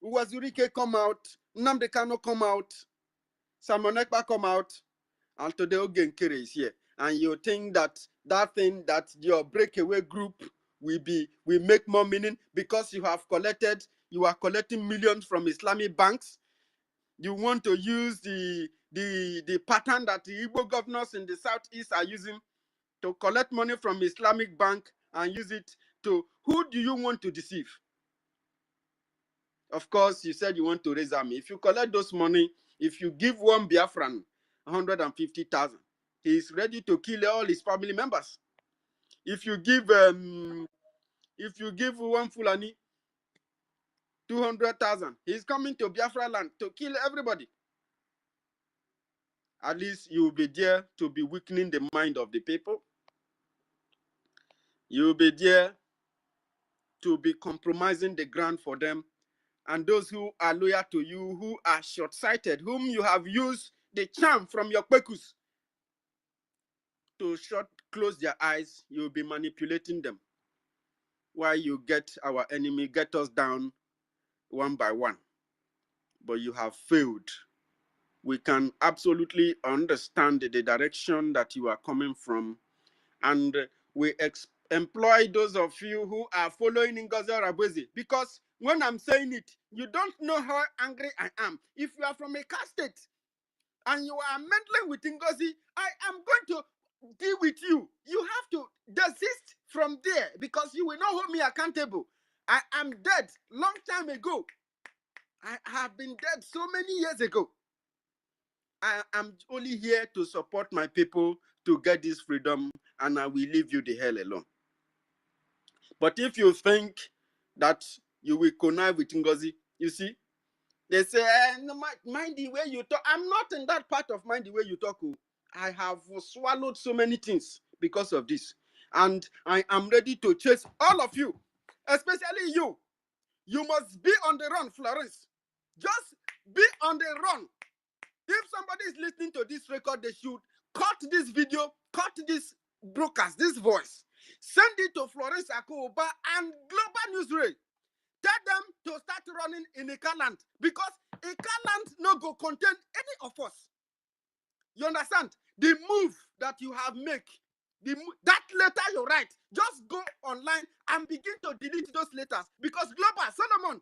Uwazurike come out, Nnamdi Kanu come out, Simon Ekpa come out, and today Ogenkere is here. And you think that thing that your breakaway group will make more meaning because you are collecting millions from Islamic banks. You want to use the pattern that the Igbo governors in the southeast are using to collect money from Islamic bank and use it to, who do you want to deceive? Of course, you said you want to raise army. If you collect those money, if you give one Biafran 150,000, he is ready to kill all his family members. If you give one Fulani 200,000, he's coming to Biafra land to kill everybody. At least you will be there to be weakening the mind of the people. You will be there to be compromising the ground for them. And those who are loyal to you, who are short-sighted, whom you have used the charm from your kwekus to close their eyes, you will be manipulating them. While you get our enemy, get us down one by one. But you have failed. We can absolutely understand the direction that you are coming from. And we employ those of you who are following Ngozi Arabwezi, because when I'm saying it, you don't know how angry I am. If you are from a caste state and you are meddling with Ngozi, I am going to deal with you. You have to desist from there because you will not hold me accountable. I am dead long time ago. I have been dead so many years ago. I am only here to support my people to get this freedom, and I will leave you the hell alone. But if you think that you will connive with Ngozi, you see, they say, no, mind the way you talk. I'm not in that part of mind the way you talk. I have swallowed so many things because of this. And I am ready to chase all of you, especially you. You must be on the run, Florence. Just be on the run. If somebody is listening to this record, they should cut this video, cut this broadcast, this voice. Send it to Florence Akooba and Global Newsray. Tell them to start running in Ikaland, because Ikaland no go contain any of us. You understand? The move that you have made, that letter you write, just go online and begin to delete those letters, because Global, Solomon,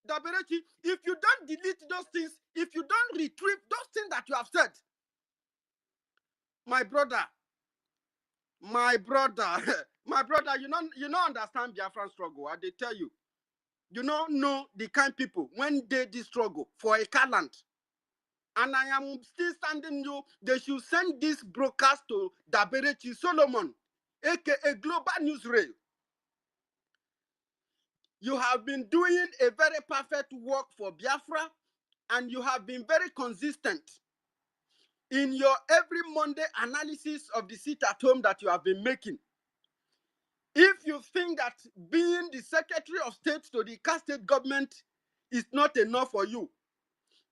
Daberechi, if you don't delete those things, if you don't retrieve those things that you have said, my brother, my brother, you don't understand Biafran struggle. I they tell you, you don't know the kind people when they struggle for a land. And I am still standing you. They should send this broadcast to Daberechi Solomon, aka Global Newsray. You have been doing a very perfect work for Biafra, and you have been very consistent in your every Monday analysis of the sit at home that you have been making. If you think that being the Secretary of State to the Ika State government is not enough for you,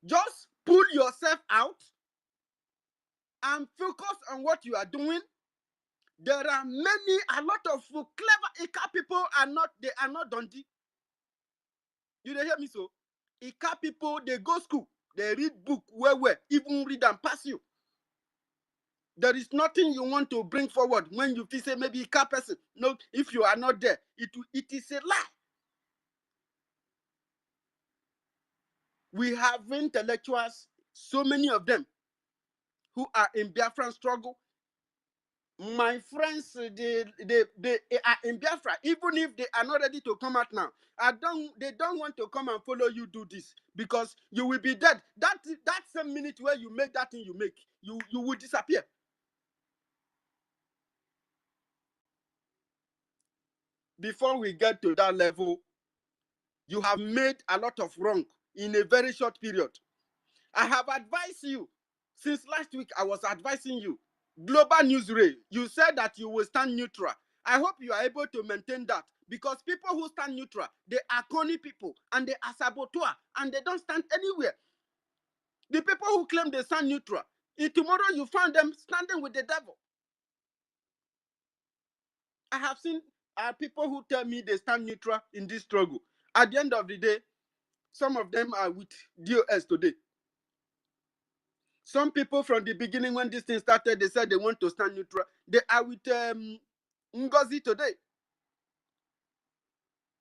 just pull yourself out and focus on what you are doing. There are a lot of clever Ika people are not Dundee. You hear me so? Ika people, they go school, they read book well, even read and pass you. There is nothing you want to bring forward when you feel say maybe Ika person. No, if you are not there, it is a lie. We have intellectuals, so many of them, who are in Biafran struggle. My friends, they are in Biafra, even if they are not ready to come out now. They don't want to come and follow you do this, because you will be dead. That same minute where you make that thing you make, you will disappear. Before we get to that level, you have made a lot of wrong in a very short period. I have advised you. Since last week, I was advising you. Global Newsray, you said that you will stand neutral. I hope you are able to maintain that, because people who stand neutral, they are corny people, and they are saboteur, and they don't stand anywhere. The people who claim they stand neutral, tomorrow you find them standing with the devil. I have seen people who tell me they stand neutral in this struggle. At the end of the day, Some of them are with DOS today. Some people from the beginning, when this thing started, they said they want to stand neutral. They are with Ngozi today.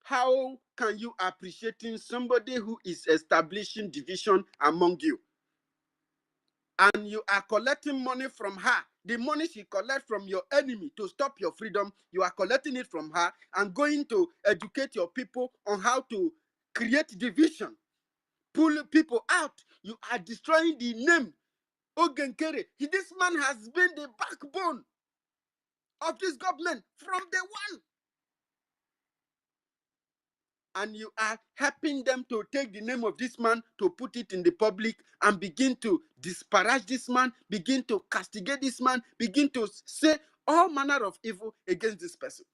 How can you appreciating somebody who is establishing division among you? And you are collecting money from her. The money she collects from your enemy to stop your freedom, you are collecting it from her and going to educate your people on how to create division, pull people out. You are destroying the name. Ogenkere, this man has been the backbone of this government from day one. And you are helping them to take the name of this man, to put it in the public and begin to disparage this man, begin to castigate this man, begin to say all manner of evil against this person.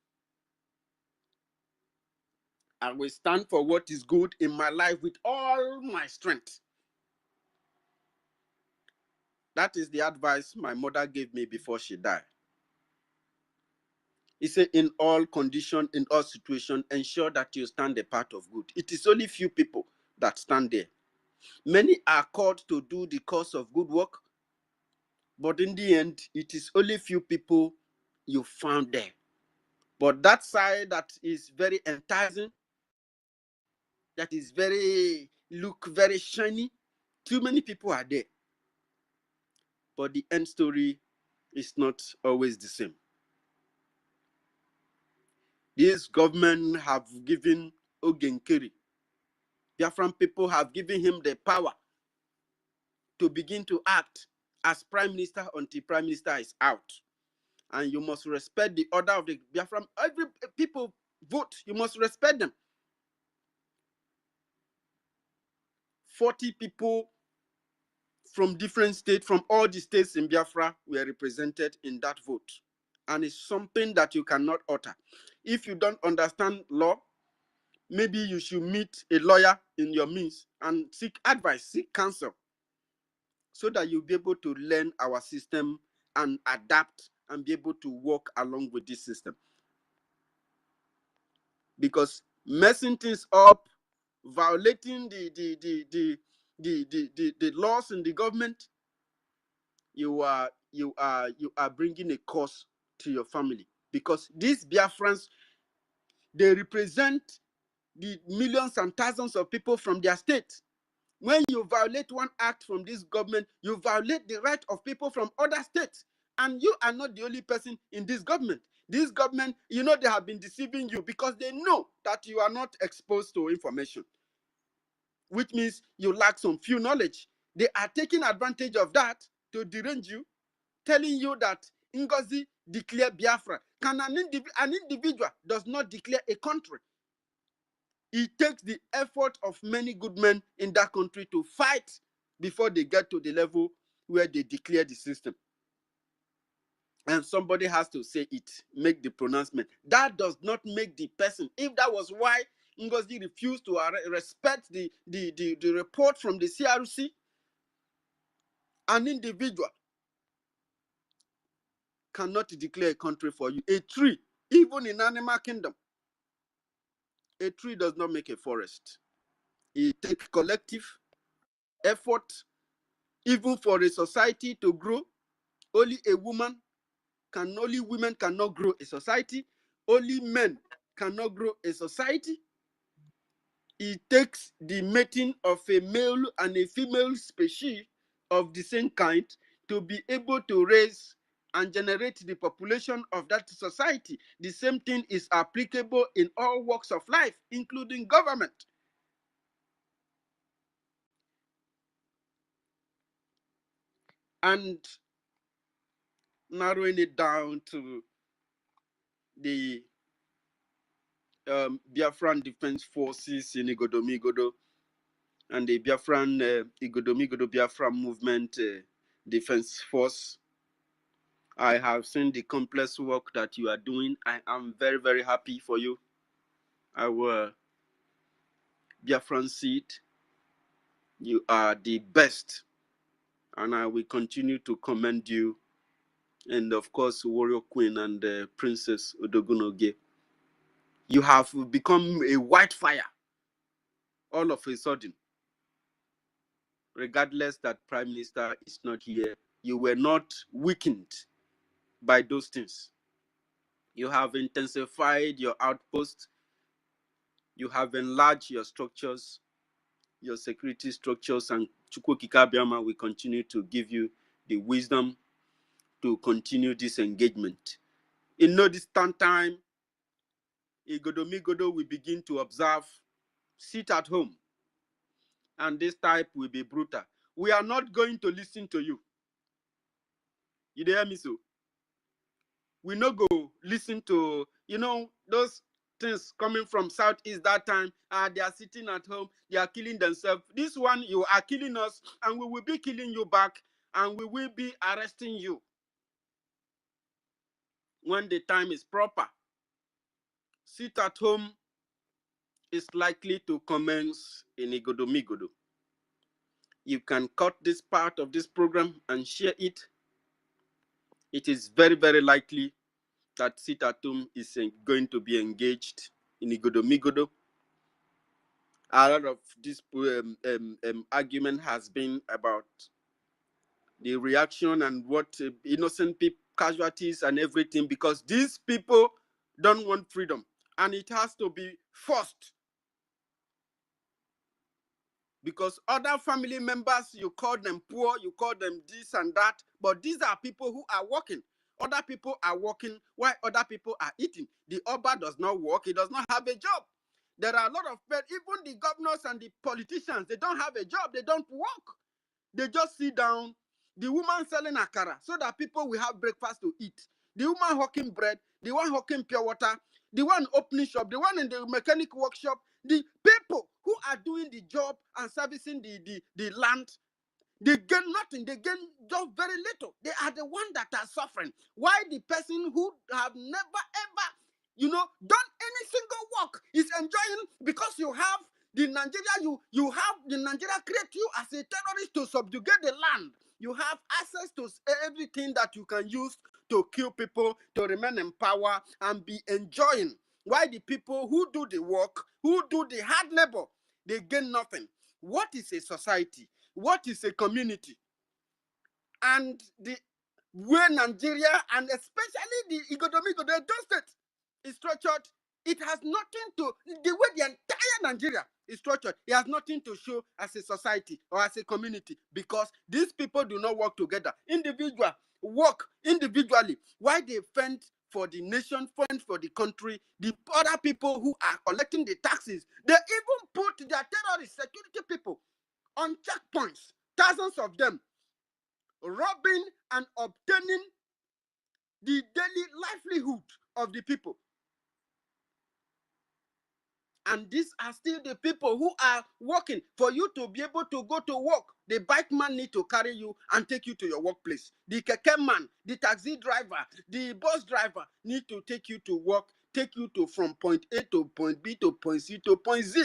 I will stand for what is good in my life with all my strength. That is the advice my mother gave me before she died. He said, in all conditions, in all situations, ensure that you stand a part of good. It is only few people that stand there. Many are called to do the cause of good work, but in the end, it is only few people you found there. But that side that is very enticing, that is look very shiny, too many people are there. But the end story is not always the same. This government have given Ogenkere, Biafran people have given him the power to begin to act as prime minister until prime minister is out. And you must respect the order of the Biafran. Every people vote, you must respect them. 40 people from different states, from all the states in Biafra, were represented in that vote. And it's something that you cannot alter. If you don't understand law, maybe you should meet a lawyer in your means and seek advice, seek counsel, so that you'll be able to learn our system and adapt and be able to work along with this system. Because messing things up, violating the laws in the government, you are bringing a curse to your family. Because these Biafrans, they represent the millions and thousands of people from their state. When you violate one act from this government, you violate the right of people from other states. And you are not the only person in this government. This government, you know, they have been deceiving you because they know that you are not exposed to information, which means you lack some few knowledge. They are taking advantage of that to derange you, telling you that Ngozi declare Biafra. Can an individual does not declare a country. It takes the effort of many good men in that country to fight before they get to the level where they declare the system. And somebody has to say it, make the pronouncement. That does not make the person. If that was why Ngozi refused to respect the report from the CRC, an individual cannot declare a country for you. A tree, even in animal kingdom, a tree does not make a forest. It takes collective effort, even for a society to grow. Only women cannot grow a society. Only men cannot grow a society. It takes the mating of a male and a female species of the same kind to be able to raise and generate the population of that society. The same thing is applicable in all walks of life, including government. And narrowing it down to the Biafran Defense Forces in Igodomigodo and the Biafran Igodomigodo Biafra Movement Defense Force. I have seen the complex work that you are doing. I am very, very happy for you. Our Biafran seed, you are the best. And I will continue to commend you. And of course, Warrior Queen and Princess Odogunoge. You have become a white fire all of a sudden, regardless that Prime Minister is not here, you were not weakened by those things. You have intensified your outpost. You have enlarged your structures, your security structures, and Chukwokika Biama will continue to give you the wisdom to continue this engagement. In no distant time, Igodomigodo will begin to observe, sit at home, and this type will be brutal. We are not going to listen to you. You hear me so? We no go listen to, those things coming from Southeast that time. They are sitting at home, they are killing themselves. This one, you are killing us, and we will be killing you back, and we will be arresting you when the time is proper. Sit at home is likely to commence in Igodomigodo. You can cut this part of this program and share it. It is very, very likely that Sit at home is going to be engaged in Igodomigodo. A lot of this argument has been about the reaction and what innocent people, casualties and everything, because these people don't want freedom, and it has to be forced. Because other family members, you call them poor, you call them this and that, but these are people who are working. Other people are working while other people are eating. The Oba does not work, he does not have a job. There are a lot of people, even the governors and the politicians, they don't have a job, they don't work. They just sit down. The woman selling akara so that people will have breakfast to eat. The woman hawking bread, the one hawking pure water, the one opening shop, the one in the mechanic workshop, the people who are doing the job and servicing the land, they gain nothing. They gain just very little. They are the ones that are suffering. Why the person who have never ever, done any single work is enjoying, because you have the Nigeria, you have the Nigeria create you as a terrorist to subjugate the land. You have access to everything that you can use to kill people, to remain in power and be enjoying. Why the people who do the work, who do the hard labor, they gain nothing. What is a society? What is a community? And the way Nigeria, and especially the Igodomigodo state, is structured, it has nothing to, the way the entire Nigeria is structured, it has nothing to show as a society or as a community, because these people do not work together. Individual work individually. Why they fend for the nation, fend for the country, the other people who are collecting the taxes, they even put their terrorist security people on checkpoints, thousands of them, robbing and obtaining the daily livelihood of the people. And these are still the people who are working. For you to be able to go to work, the bike man need to carry you and take you to your workplace. The keke man, the taxi driver, the bus driver need to take you to work, take you to from point A to point B to point C to point Z.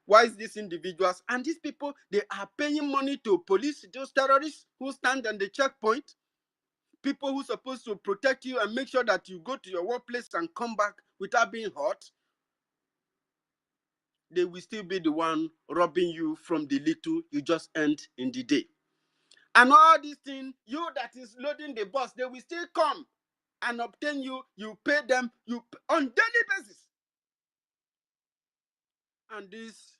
Why is these individuals and these people, they are paying money to police those terrorists who stand on the checkpoint? People who are supposed to protect you and make sure that you go to your workplace and come back without being hurt, they will still be the one robbing you from the little you just earned in the day. And all these things, you that is loading the bus, they will still come and obtain you. You pay them on daily basis. And this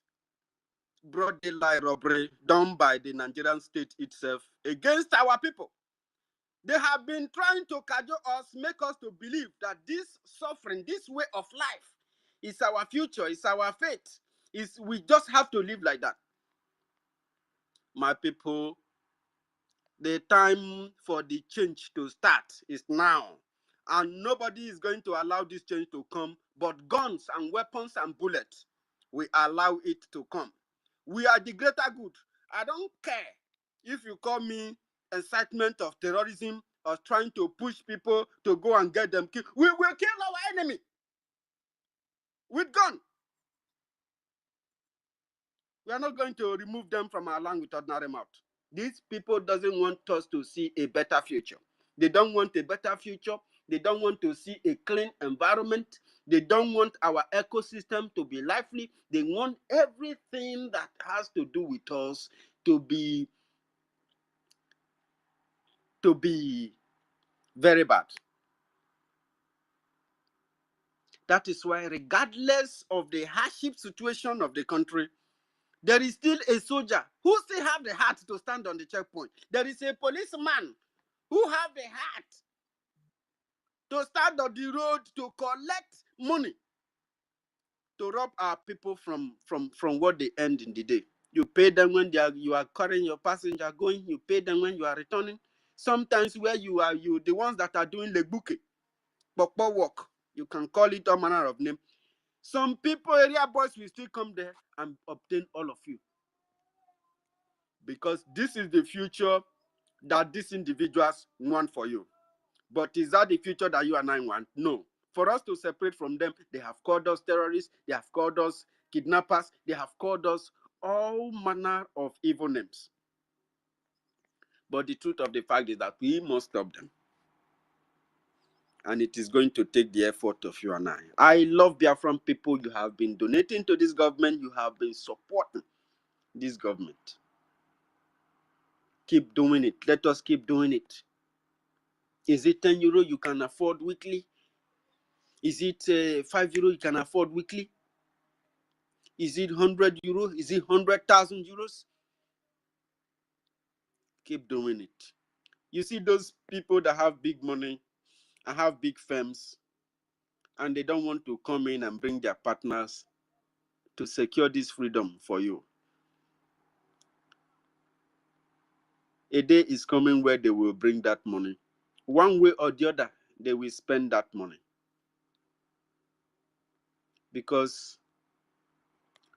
broad daylight robbery done by the Nigerian state itself against our people. They have been trying to cajole us, make us to believe that this suffering, this way of life, is our future, is our fate. We just have to live like that. My people, the time for the change to start is now. And nobody is going to allow this change to come, but guns and weapons and bullets, we allow it to come. We are the greater good. I don't care if you call me incitement of terrorism or trying to push people to go and get them killed. We will kill our enemy with gun. We are not going to remove them from our land with ordinary mouth. These people doesn't want us to see a better future. They don't want a better future. They don't want to see a clean environment. They don't want our ecosystem to be lively. They want everything that has to do with us to be very bad. That is why, regardless of the hardship situation of the country, there is still a soldier who still have the heart to stand on the checkpoint. There is a policeman who have the heart to stand on the road to collect money to rob our people from what they earned in the day. You pay them when you are carrying your passenger going. You pay them when you are returning. Sometimes where you are, the ones that are doing the bouquet, pokpo work, you can call it all manner of name. Some people, area boys, will still come there and obtain all of you. Because this is the future that these individuals want for you. But is that the future that you and I want? No. For us to separate from them, they have called us terrorists, they have called us kidnappers, they have called us all manner of evil names. But the truth of the fact is that we must stop them. And it is going to take the effort of you and I. I love Biafran people. You have been donating to this government. You have been supporting this government. Keep doing it. Let us keep doing it. Is it 10 euro you can afford weekly? Is it 5 euro you can afford weekly? Is it 100 euros? Is it 100,000 euros? Keep doing it. You see those people that have big money and have big firms, and they don't want to come in and bring their partners to secure this freedom for you. A day is coming where they will bring that money. One way or the other, they will spend that money. Because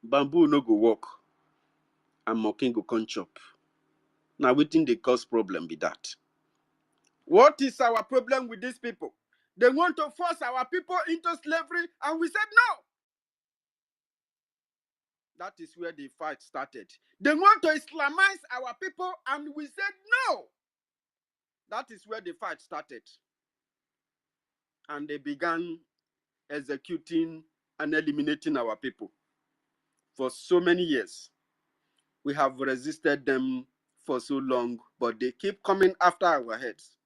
bamboo no go work and mocking go come chop. Now, wetin dey cause problem be that. What is our problem with these people? They want to force our people into slavery, and we said no. That is where the fight started. They want to Islamize our people, and we said no. That is where the fight started. And they began executing and eliminating our people. For so many years, we have resisted them for so long, but they keep coming after our heads.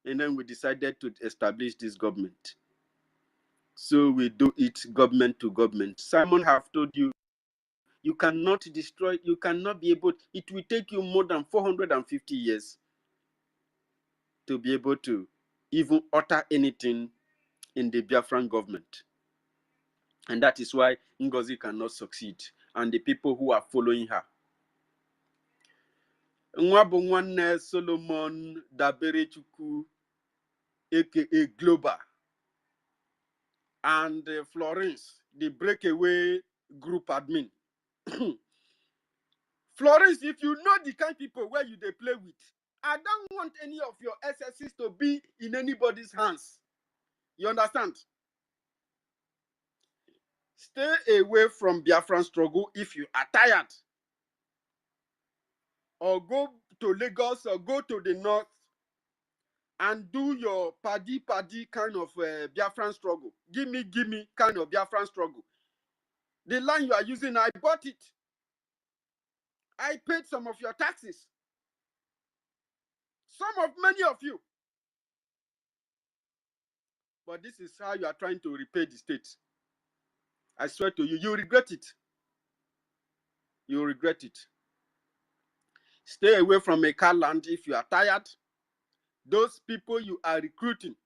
And then we decided to establish this government. So we do it government to government. Simon have told you, you cannot destroy, you cannot be able, it will take you more than 450 years to be able to even utter anything in the Biafran government. And that is why Ngozi cannot succeed, and the people who are following her. Nwabunwane Solomon Daberechukwu, aka Global, and Florence, the breakaway group admin. Florence, if you know the kind of people where you they play with, I don't want any of your SSs to be in anybody's hands. You understand? Stay away from Biafran struggle if you are tired. Or go to Lagos or go to the north and do your paddy kind of Biafran struggle. Give me kind of Biafran struggle. The land you are using, I bought it. I paid some of your taxes. Many of you. But this is how you are trying to repay the state. I swear to you, you regret it. You regret it. Stay away from a car land if you are tired. Those people you are recruiting.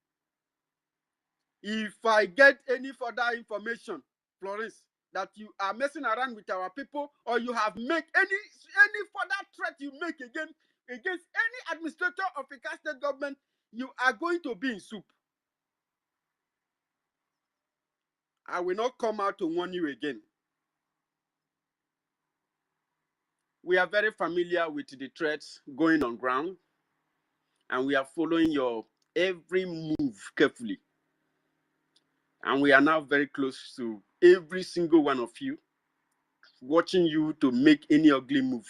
If I get any further information, Florence, that you are messing around with our people, or you have made any further threat you make against any administrator of a state government, you are going to be in soup. I will not come out to warn you again. We are very familiar with the threats going on ground, and we are following your every move carefully. And we are now very close to every single one of you, watching you to make any ugly move.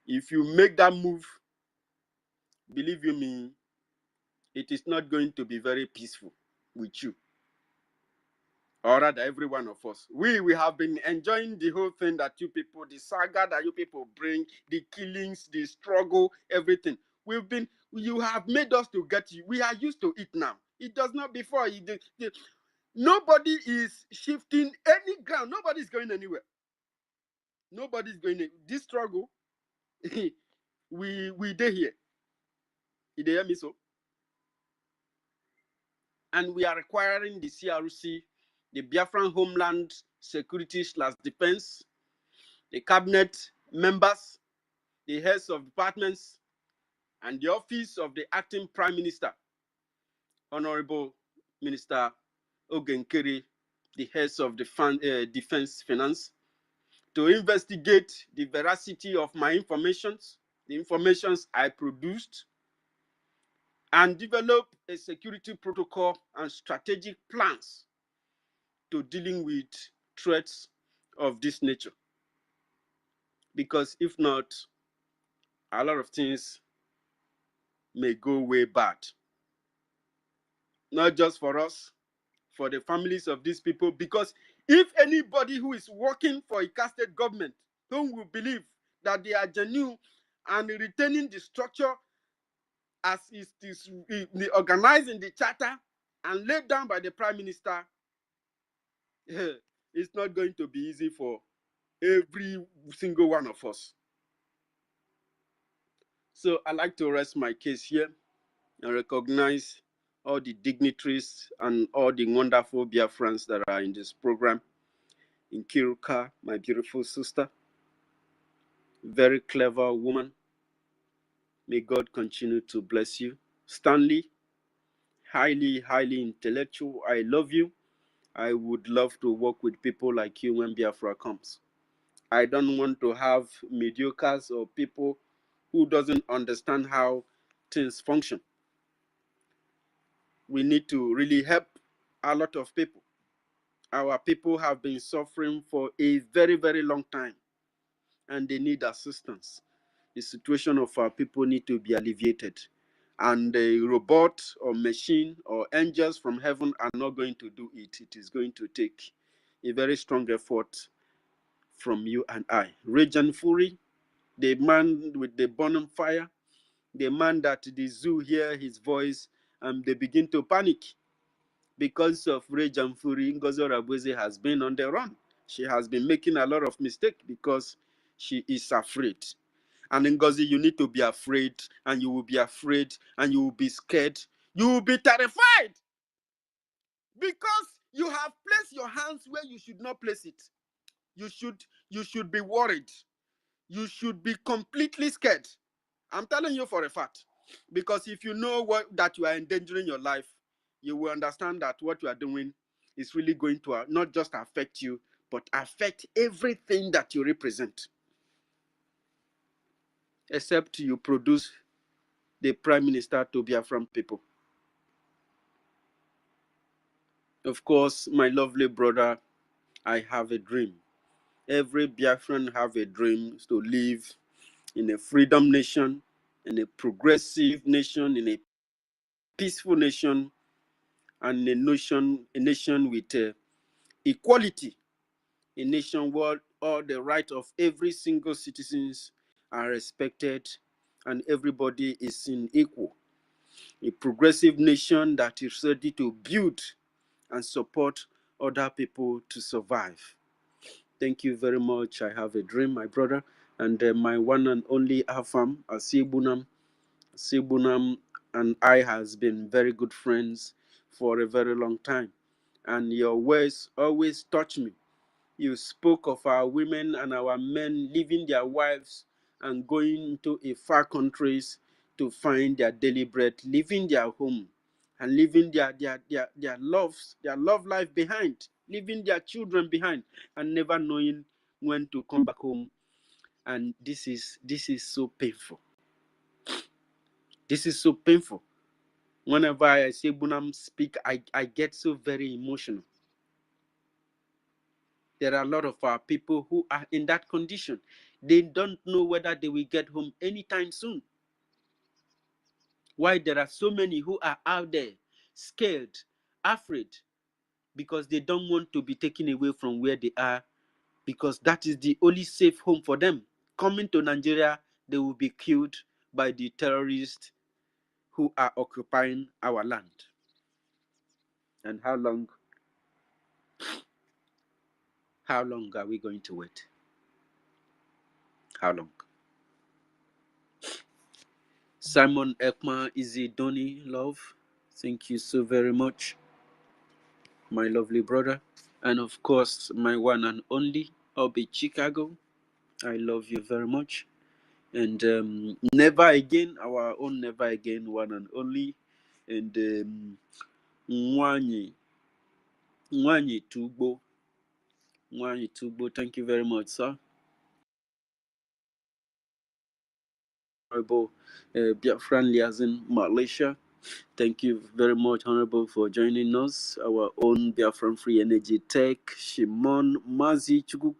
If you make that move, believe you me, it is not going to be very peaceful with you, or rather every one of us. We have been enjoying the whole thing that you people, the saga that you people bring, the killings, the struggle, everything. You have made us to get you. We are used to it now. It does not before. Nobody is shifting any ground. Nobody is going anywhere. Nobody is going. This struggle, we did here. You hear me so? And we are requiring the CRC, the Biafran Homeland Security/Defense, the cabinet members, the heads of departments, and the office of the acting prime minister, Honorable Minister Ogenkere, the heads of the defense finance, to investigate the veracity of my informations, the informations I produced, and develop a security protocol and strategic plans to dealing with threats of this nature. Because if not, a lot of things may go way bad. Not just for us, for the families of these people. Because if anybody who is working for a casted government, whom will believe that they are genuine and retaining the structure as it is organized in the charter and laid down by the prime minister, it's not going to be easy for every single one of us. So I like to rest my case here and recognize all the dignitaries and all the wonderful Biafrans that are in this program. In Kiruka, my beautiful sister, very clever woman. May God continue to bless you. Stanley, highly, highly intellectual. I love you. I would love to work with people like you when Biafra comes. I don't want to have mediocres or people who doesn't understand how things function. We need to really help a lot of people. Our people have been suffering for a very, very long time, and they need assistance. The situation of our people need to be alleviated. And a robot or machine or angels from heaven are not going to do it. It is going to take a very strong effort from you and I. Raging Fury, the man with the burning fire, the man that the zoo hear his voice and they begin to panic. Because of Rage and Fury, Ngozi Orabueze has been on the run. She has been making a lot of mistakes because she is afraid. And Ngozi, you need to be afraid, and you will be afraid, and you will be scared. You will be terrified because you have placed your hands where you should not place it. You should be worried. You should be completely scared. I'm telling you for a fact. Because if you know that you are endangering your life, you will understand that what you are doing is really going to not just affect you, but affect everything that you represent. Except you produce the prime minister to Biafran people. Of course, my lovely brother, I have a dream. Every Biafran have a dream to live in a freedom nation, in a progressive nation, in a peaceful nation, and a nation with equality, a nation where all the rights of every single citizens are respected and everybody is in equal. A progressive nation that is ready to build and support other people to survive. Thank you very much. I have a dream, my brother, and my one and only Afam, Asibunam. Asibunam and I has been very good friends for a very long time, and your words always touch me. You spoke of our women and our men leaving their wives and going to a far countries to find their daily bread, leaving their home and leaving their love life behind, leaving their children behind, and never knowing when to come back home. And this is so painful. This is so painful. Whenever I say Bunam speak, I get so very emotional. There are a lot of our people who are in that condition. They don't know whether they will get home anytime soon. Why there are so many who are out there, scared, afraid, because they don't want to be taken away from where they are, because that is the only safe home for them. Coming to Nigeria, they will be killed by the terrorists who are occupying our land. And how long are we going to wait? How long? Simon Ekman Izidoni, love, thank you so very much, my lovely brother. And of course, my one and only, Obi Chicago, I love you very much. And Never Again, our own Never Again, one and only. And Nwanyi Tugbo, thank you very much, sir. Honorable Biafran Liazin, Malaysia. Thank you very much, Honorable, for joining us. Our own Biafran Free Energy Tech, Shimon Mazi Chuku,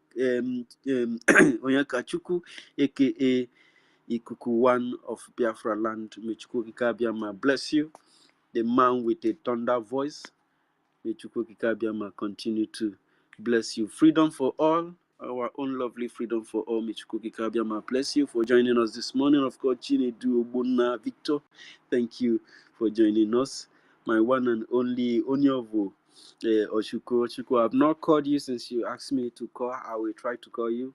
Onyeka Chuku, aka Ikuku One of Biafra Land. Mechuku Kikabiama, bless you. The man with a thunder voice. Mechuku Kikabiama, continue to bless you. Freedom for all. Our own lovely Freedom for All, Michukuki Kabiama. Bless you for joining us this morning. Of course, Chinedu Obuna Victor, thank you for joining us. My one and only Onyovo Oshuko. I've not called you since you asked me to call. I will try to call you.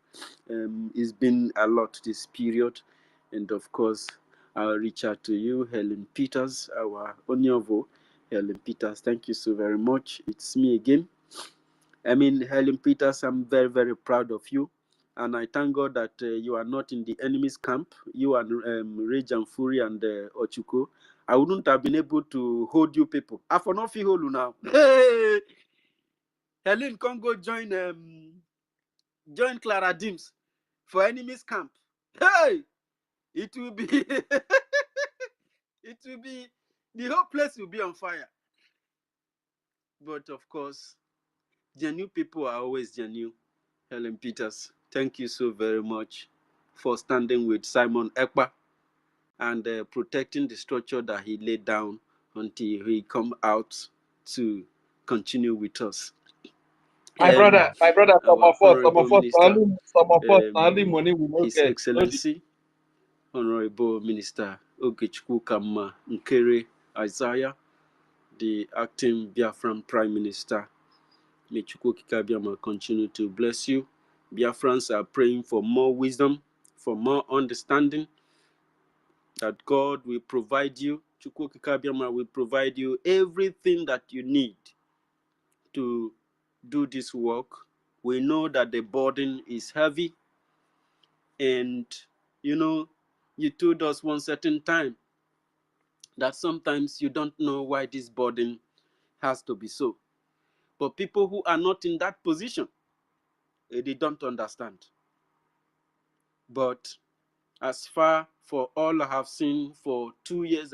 It's been a lot this period. And of course, I'll reach out to you, Helen Peters, our Onyovo. Helen Peters, thank you so very much. It's me again. Helen Peters, I'm very, very proud of you. And I thank God that you are not in the enemy's camp. You are Rage and Fury and Ochuko. I wouldn't have been able to hold you people. I for not feel hold you now. Hey! Helen, come go join Clara Dims for enemy's camp. Hey! It will be, the whole place will be on fire. But of course, genuine people are always genuine. Helen Peters, thank you so very much for standing with Simon Ekpa and protecting the structure that he laid down until he come out to continue with us. My brother, some of us, only money we don't His get. Excellency, Honorable Minister Ogechukwu Kamma Nkere Isaiah, the acting Biafran Prime Minister. May Chukwu Kikabiama continue to bless you. Biafrans are praying for more wisdom, for more understanding, that God will provide you. Chukwu Kikabiama will provide you everything that you need to do this work. We know that the burden is heavy, and you told us one certain time that sometimes you don't know why this burden has to be so. But people who are not in that position, they don't understand. But as far for all I have seen for 2.5 years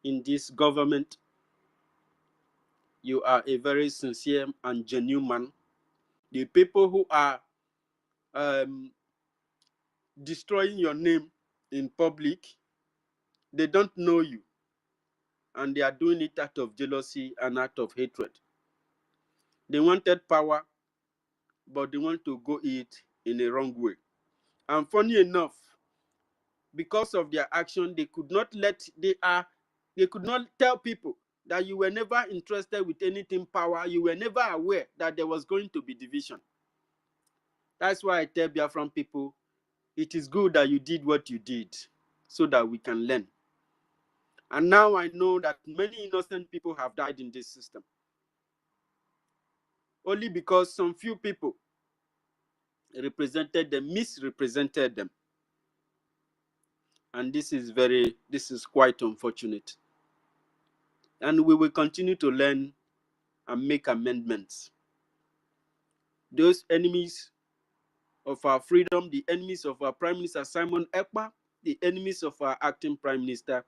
in this government, you are a very sincere and genuine man. The people who are destroying your name in public, they don't know you. And they are doing it out of jealousy and out of hatred. They wanted power, but they want to go it in a wrong way. And funny enough, because of their action, they could not tell people that you were never interested with anything power. You were never aware that there was going to be division. That's why I tell Biafran people, it is good that you did what you did so that we can learn. And now I know that many innocent people have died in this system. Only because some few people misrepresented them. And this is quite unfortunate. And we will continue to learn and make amendments. Those enemies of our freedom, the enemies of our Prime Minister Simon Ekpa, the enemies of our acting Prime Minister,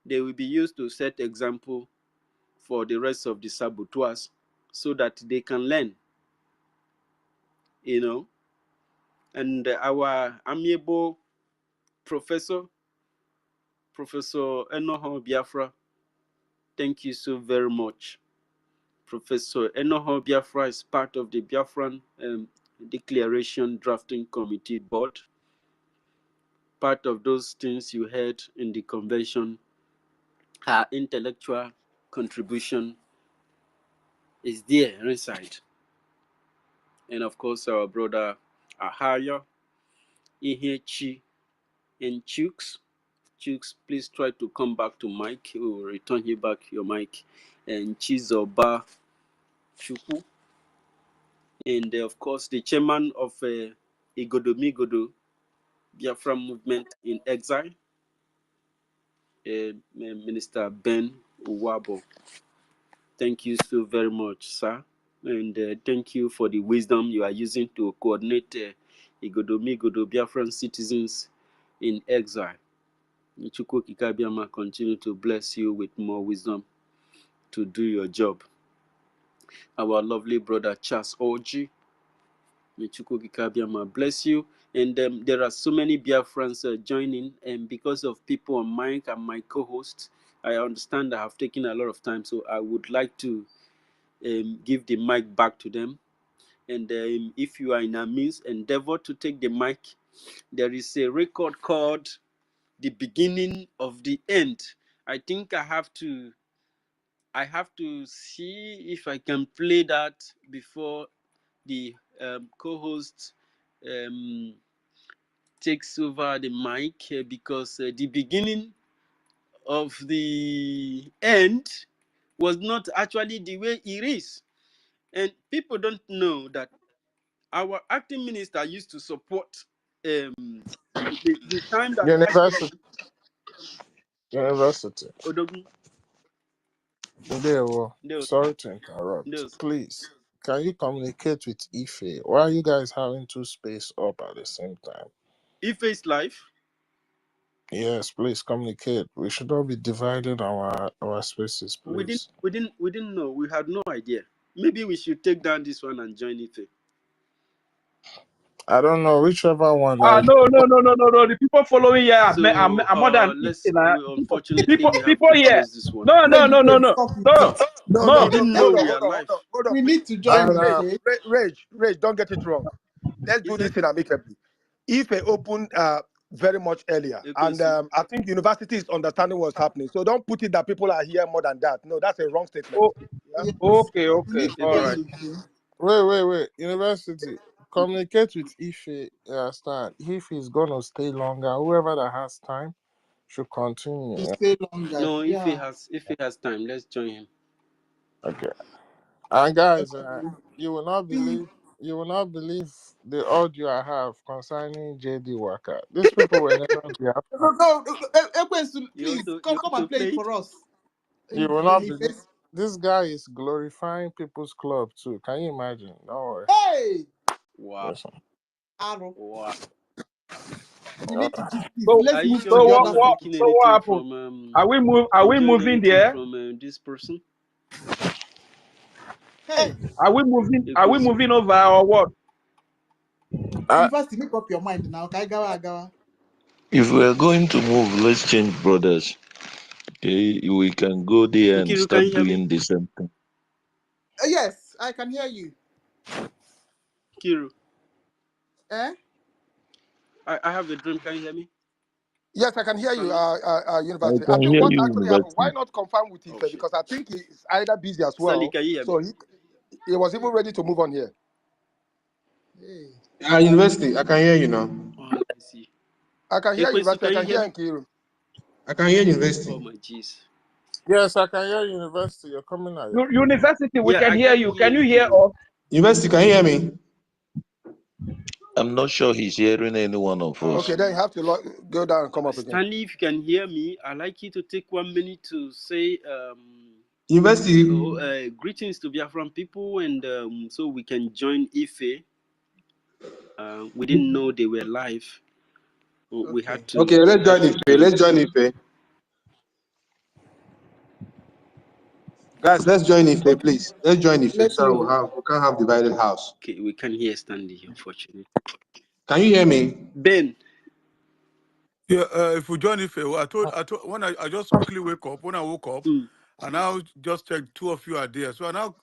they will be used to set example for the rest of the saboteurs so that they can learn, And our amiable professor, Professor Enoho Biafra, thank you so very much. Professor Enoho Biafra is part of the Biafran Declaration Drafting Committee Board. Part of those things you heard in the convention, her intellectual contribution is there inside. And of course, our brother Ahaya, Ihechi, and Chooks. Chooks, please try to come back to mic. We will return you back your mic. And Chizoba Chukwu. And of course, the chairman of Igodomigodo Biafra Movement in Exile, Minister Ben Uwabo. Thank you so very much, sir. And thank you for the wisdom you are using to coordinate Igodomigodo Biafran citizens in exile. Chukwu Kikabiama continue to bless you with more wisdom to do your job. Our lovely brother Charles Oji, Chukwu Kikabiama bless you. And there are so many Biafrans joining, and because of people on mic and my co-host, I understand I have taken a lot of time, so I would like to give the mic back to them. And if you are in a means, endeavor to take the mic. There is a record called The Beginning of the End. I think I have to see if I can play that before the co-host takes over the mic, because the beginning of the end was not actually the way it is. And people don't know that our acting minister used to support the time that University. Odogun. Sorry to interrupt. Please, can you communicate with Ife? Why are you guys having two spaces up at the same time? Ife's life? Yes, please communicate. We should not be dividing our spaces, please. We didn't know. We had no idea. Maybe we should take down this one and join Ife. I don't know, whichever one. No. The people following here are more than unfortunately, we have people to here. close this one. No. We didn't know we are live. Hold on. We need to join Rage, don't get it wrong. Let's do this in amicably. If it opened very much earlier, and I think university is understanding what's happening, so don't put it that people are here more than that. No, that's a wrong statement. Yeah? Okay, all right. Wait. University, communicate with Ife. Understand? If he's gonna stay longer, whoever that has time should continue. Stay longer. No, if he has time, let's join him. Okay. And guys, you will not believe the audio I have concerning JD Walker. These people will never be happy. No, please come and play it for us. You will not believe. This guy is glorifying People's Club too. Can you imagine? Don't worry. Hey! Wow. Listen. Wow. So what happened? Are we moving there? From this person? Hey, are we moving over or what? University, make up your mind now. If we're going to move, let's change brothers. Okay, we can go there and start doing the same thing. Yes, I can hear you. Kiru. Eh? I have a dream. Can you hear me? Yes, I can hear you, University. I think what actually happened, why not confirm with Ife? Because I think he's either busy as well. So he was even ready to move on here. University, I can hear you now. I can hear you, University. I can hear Nkiru. I can hear University. Oh my jeez. Yes, I can hear University. You're coming out. University, we can hear you. Can you hear us? University, can you hear me? I'm not sure he's hearing any one of us. Okay, then you have to go down and come up again. Stanley, if you can hear me, I'd like you to take 1 minute to say University. Greetings to Biafran people, and so we can join Ife. We didn't know they were live. We had to. Okay, let's join Ife. Let's join Ife. Guys, let's join Ife, please. Let's join Ife so we can't have divided house. Okay, we can't hear Stanley, unfortunately. Can you hear me? Ben. Yeah, if we join Ife, I told when I just quickly wake up. When I woke up, and now just checked two of you are there. So I now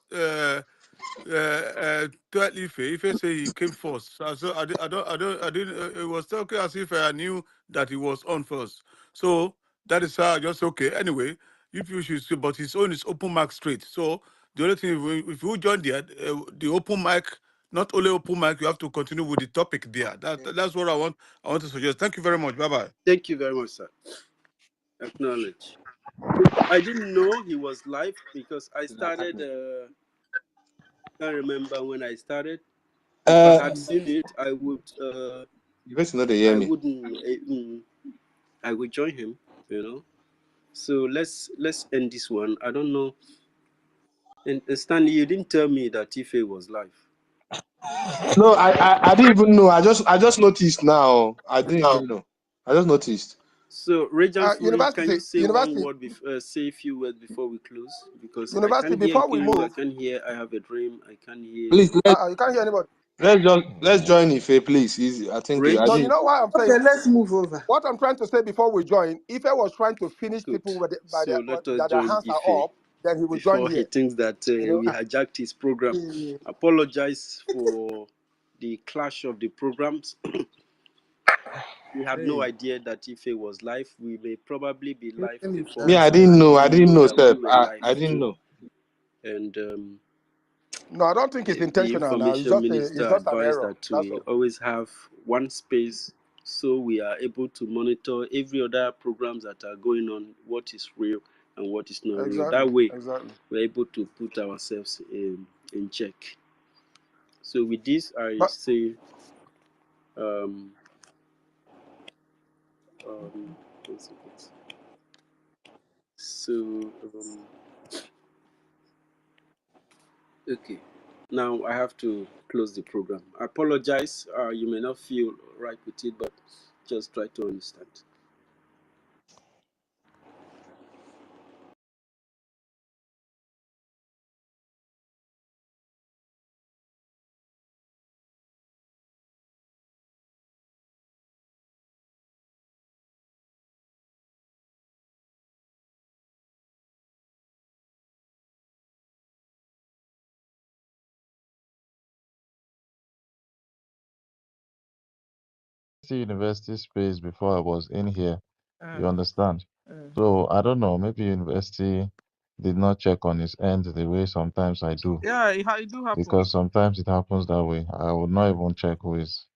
tell Ife say he came first. So I didn't. It was okay as if I knew that he was on first. So that is how I just okay. Anyway, if you should see, but his own is open mic straight. So the only thing, if you join the open mic, not only open mic, you have to continue with the topic there. That's what I want. I want to suggest. Thank you very much. Bye bye. Thank you very much, sir. Acknowledge. I didn't know he was live because I started. Can't remember when I started. If I had seen it, I would. You guys know they hear I me. wouldn't. I would join him. You know. So let's end this one. I don't know. And Stanley, you didn't tell me that Ife was live. No, I didn't even know. I just noticed now. I didn't even know. I just noticed. So, Regent Fury, can you say one University, word, say a few words before we close? Because I University. can't hear Before we Kiru, I move, can't hear I Have a Dream, I can't hear. Please you can't hear anybody. let's join Ife, please. Easy. I think I Rage? No, you didn't. know why I'm saying. Okay, let's move over. What I'm trying to say before we join, if I was trying to finish Good. people with So, let us that their join hands are Ife up, then he will join before he here. thinks that You know. we hijacked his program. Yeah. Apologize for the clash of the programs. We had no idea that Ife was live. We may probably be live before Me, he I didn't started. know. He I didn't didn't know know, that we sir. were live I didn't too. know. And No, I don't think it's the intentional. Now information it's minister just an advised error. that That's we all. always have one space so we are able to monitor every other programs that are going on, what is real and what is not real. That way, we're able to put ourselves in check. So with this, I say, okay. Now I have to close the program. I apologize. You may not feel right with it, but just try to understand. University space before I was in here. You understand? So I don't know. Maybe university did not check on his end the way sometimes I do. Yeah, it do happen. Because sometimes it happens that way. I would not even check who is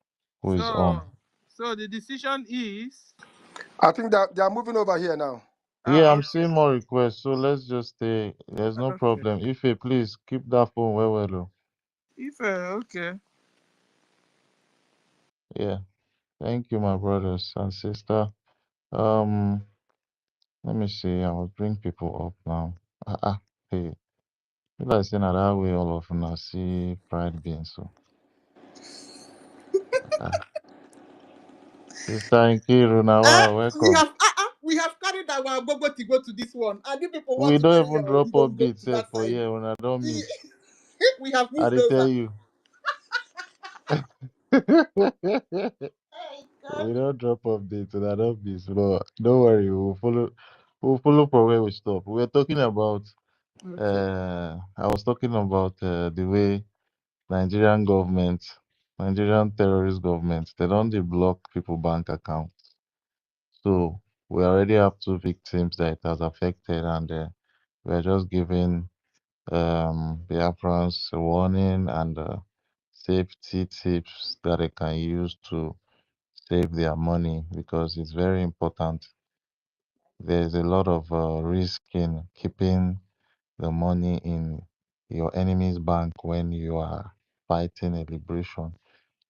on. So the decision is. I think that they are moving over here now. Yeah, I'm seeing more requests. So let's just stay. There's no problem. Ife, please keep that phone well. Ife, okay. Yeah. Thank you, my brothers and sister. Let me see. I will bring people up now. Hey. If I say that way, all of them see pride being so. Sister Nkiru, now welcome. We have carried our gogo to go to this one, and you people want We to don't carry even your drop go updates to set that for side. here when I don't miss. We have I moved did tell over. you. We don't drop updates when I don't miss. But don't worry, we'll follow from where we stop. We were talking about I was talking about the way Nigerian government, Nigerian terrorist government, they don't they block people bank accounts. So we already have two victims that it has affected, and we're just giving BIAFRANS a warning and safety tips that they can use to save their money because it's very important. There's a lot of risk in keeping the money in your enemy's bank when you are fighting a liberation.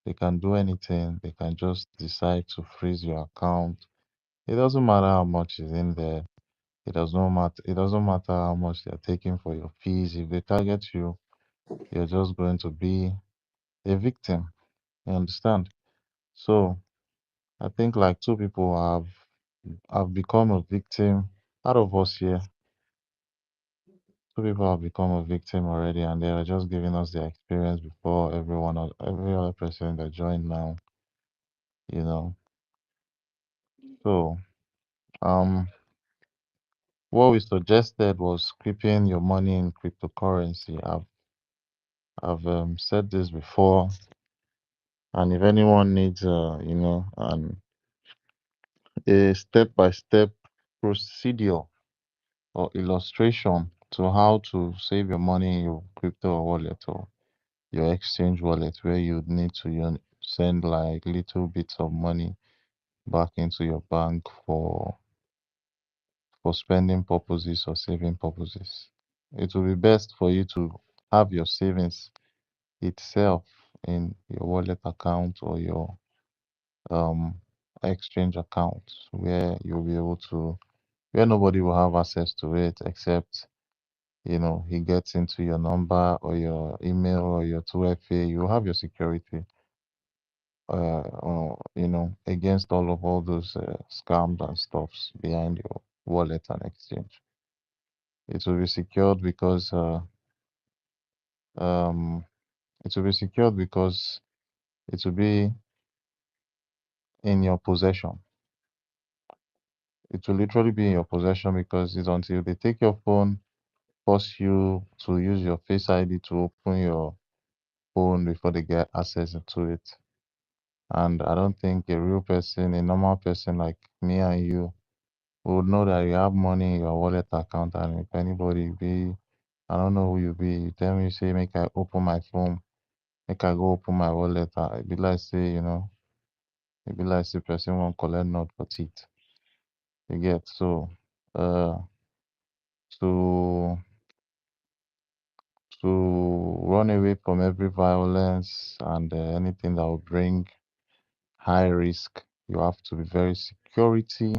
They can do anything. They can just decide to freeze your account. It doesn't matter how much is in there. It does not matter. It doesn't matter how much they're taking for your fees. If they target you, you're just going to be a victim. You understand? So I think like two people have become a victim out of us here. Two people have become a victim already, and they are just giving us their experience before every other person that joined now. You know. So, what we suggested was keeping your money in cryptocurrency. I've said this before, and if anyone needs, a step-by-step procedure or illustration to how to save your money in your crypto wallet or your exchange wallet, where you need to send like little bits of money back into your bank for spending purposes or saving purposes. It will be best for you to have your savings itself in your wallet account or your um exchange account, where you'll be able to, where nobody will have access to it except he gets into your number or your email or your 2FA. You have your security or against all those scams and stuffs behind your wallet and exchange. It will be secured because um it will be secured because it will be in your possession. It will literally be in your possession because it's until they take your phone, force you to use your Face ID to open your phone before they get access to it. And I don't think a real person, a normal person like me and you, would know that you have money in your wallet account. And if anybody I don't know who you be, you tell me, say, make I open my phone, make I go open my wallet. It be like, say, it be like, say, person won't collect not for teeth. You get, so, uh, to, to run away from every violence and anything that will bring high risk, you have to be very security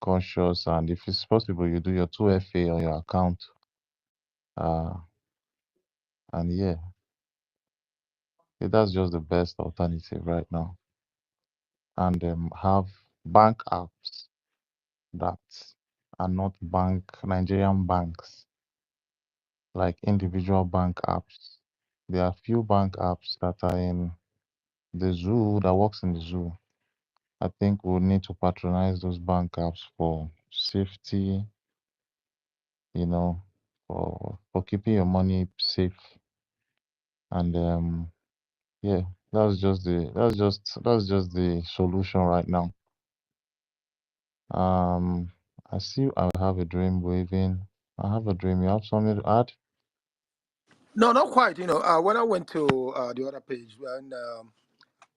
conscious, and if it's possible, you do your 2FA on your account. And yeah, that's just the best alternative right now. And have bank apps that are not Nigerian banks, like individual bank apps. There are few bank apps that are in the zoo, that works in the zoo. I think we'll need to patronize those bank apps for safety, for keeping your money safe. And yeah, that's just the solution right now. I see I have a dream waving. I have a dream. You have something to add? No, not quite. When I went to the other page when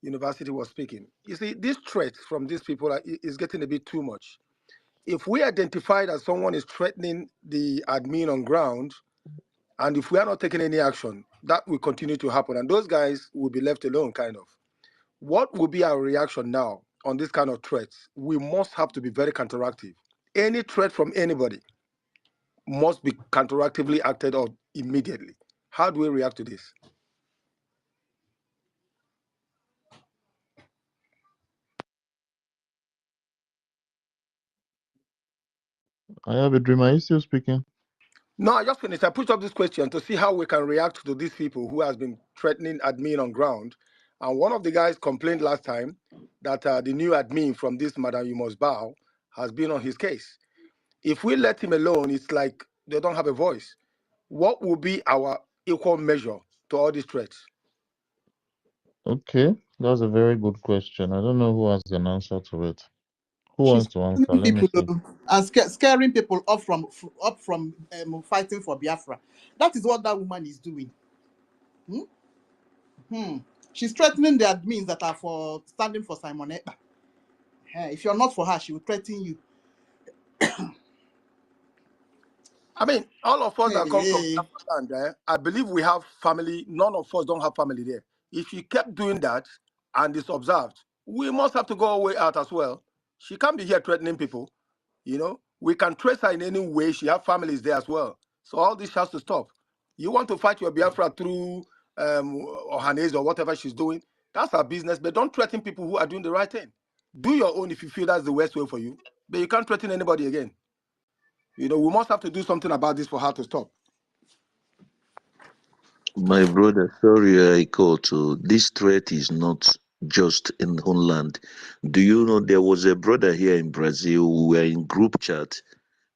university was speaking, you see, this threat from these people is getting a bit too much. If we identify that someone is threatening the admin on ground, and if we are not taking any action, that will continue to happen, and those guys will be left alone, kind of. What will be our reaction now on this kind of threats? We must have to be very counteractive. Any threat from anybody must be counteractively acted on immediately. How do we react to this? I have a dream. Are you still speaking? No, I just finished. I put up this question to see how we can react to these people who has been threatening admin on ground. And one of the guys complained last time that the new admin from this Madam You Must Bow has been on his case. If we let him alone, it's like they don't have a voice. What will be our equal measure to all these threats? Okay, that's a very good question. I don't know who has an answer to it. Who She's wants to answer? Let me see. people and scaring people up from fighting for Biafra. That is what that woman is doing. She's threatening the admins that are for standing for Simon Ekpa. If you're not for her, she will threaten you. I mean, all of us that come from Biafra land, I believe we have family. None of us don't have family there. If she kept doing that and it's observed, we must have to go away out as well. She can't be here threatening people. We can trace her in any way. She has families there as well. So all this has to stop. You want to fight your Biafra through Ohanes or whatever she's doing, that's her business. But don't threaten people who are doing the right thing. Do your own if you feel that's the worst way for you. But you can't threaten anybody again. We must have to do something about this for her to stop. My brother, sorry I call to. This threat is not just in homeland. Do you know there was a brother here in Brazil? We were in group chat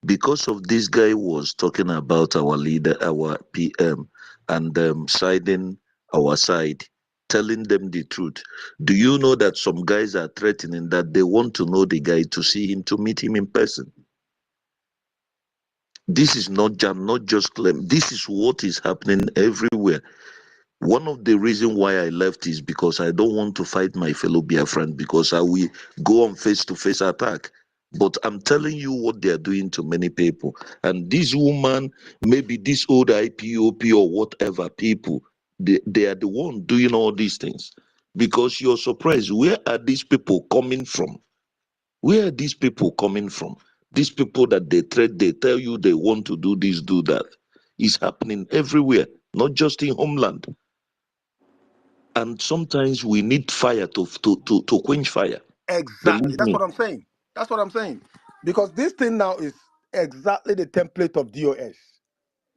because of this guy was talking about our leader, our PM, and siding our side, telling them the truth. Do you know that some guys are threatening that they want to know the guy to see him, to meet him in person? This is not just claim. This is what is happening everywhere. One of the reasons why I left is because I don't want to fight my fellow Biafran, because I will go on face-to-face attack. But I'm telling you what they are doing to many people. And this woman, maybe this old IPOP or whatever people, they are the one doing all these things. Because you're surprised, where are these people coming from? Where are these people coming from? These people that they threat, they tell you they want to do this, do that. It's happening everywhere, not just in homeland. And sometimes we need fire to quench fire. Exactly. Believe That's me. what I'm saying. That's what I'm saying. Because this thing now is exactly the template of DOS.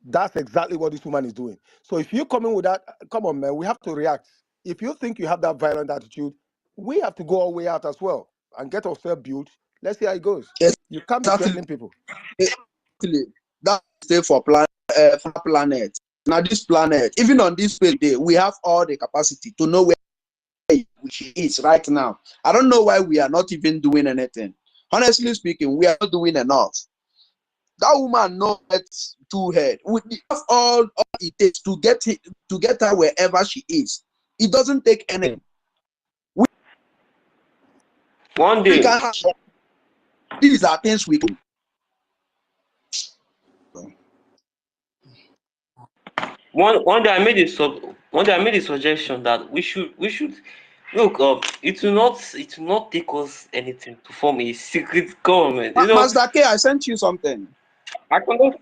That's exactly what this woman is doing. So if you come in with that, come on, man, we have to react. If you think you have that violent attitude, we have to go all the way out as well and get ourselves built. Let's see how it goes. You can't be Exactly. threatening people. That's for planet. Now this planet, even on this space day, we have all the capacity to know where she is right now. I don't know why we are not even doing anything. Honestly speaking, we are not doing enough. That woman knows it's to her. We have all it takes to get her wherever she is. It doesn't take any. One day, These are things we can. one day I made a suggestion that we should look up. It will not take us anything to form a secret government. Master K, I sent you something. I can just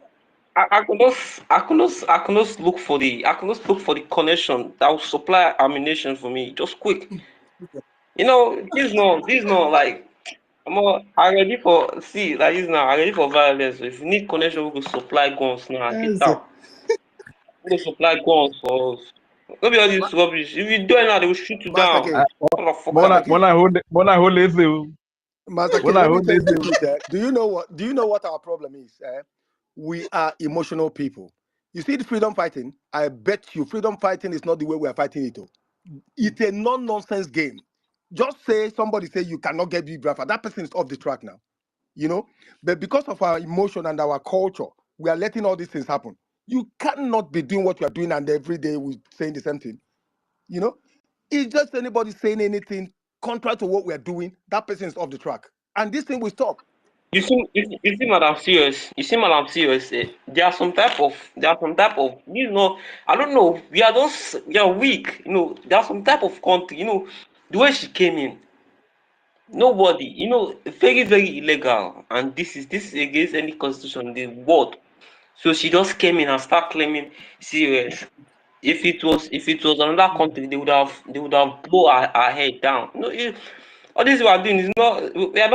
I can just look for the connection that will supply ammunition for me just quick. This no like I ready for see like this now. I ready for violence. If you need connection, we go supply guns now. Get out. We go supply guns for us. Don't be all this rubbish. If you do it now, they will shoot you Master down. K. Master K, let me tell you the truth. Do you know what our problem is? We are emotional people. You see the freedom fighting? I bet you freedom fighting is not the way we are fighting it. It's a non-nonsense game. Just say somebody say you cannot get Biafra. That person is off the track now. But because of our emotion and our culture, we are letting all these things happen. You cannot be doing what you are doing and every day we're saying the same thing. It's just anybody saying anything contrary to what we are doing, that person is off the track. And this thing will stop. You see, Madam Serious. There are some type of, I don't know. We are weak. There are some type of country. The way she came in, nobody. Very very illegal, and this is against any constitution in the world. So she just came in and start claiming serious. If it was another country, they would have blow our head down. All this we are doing is not we are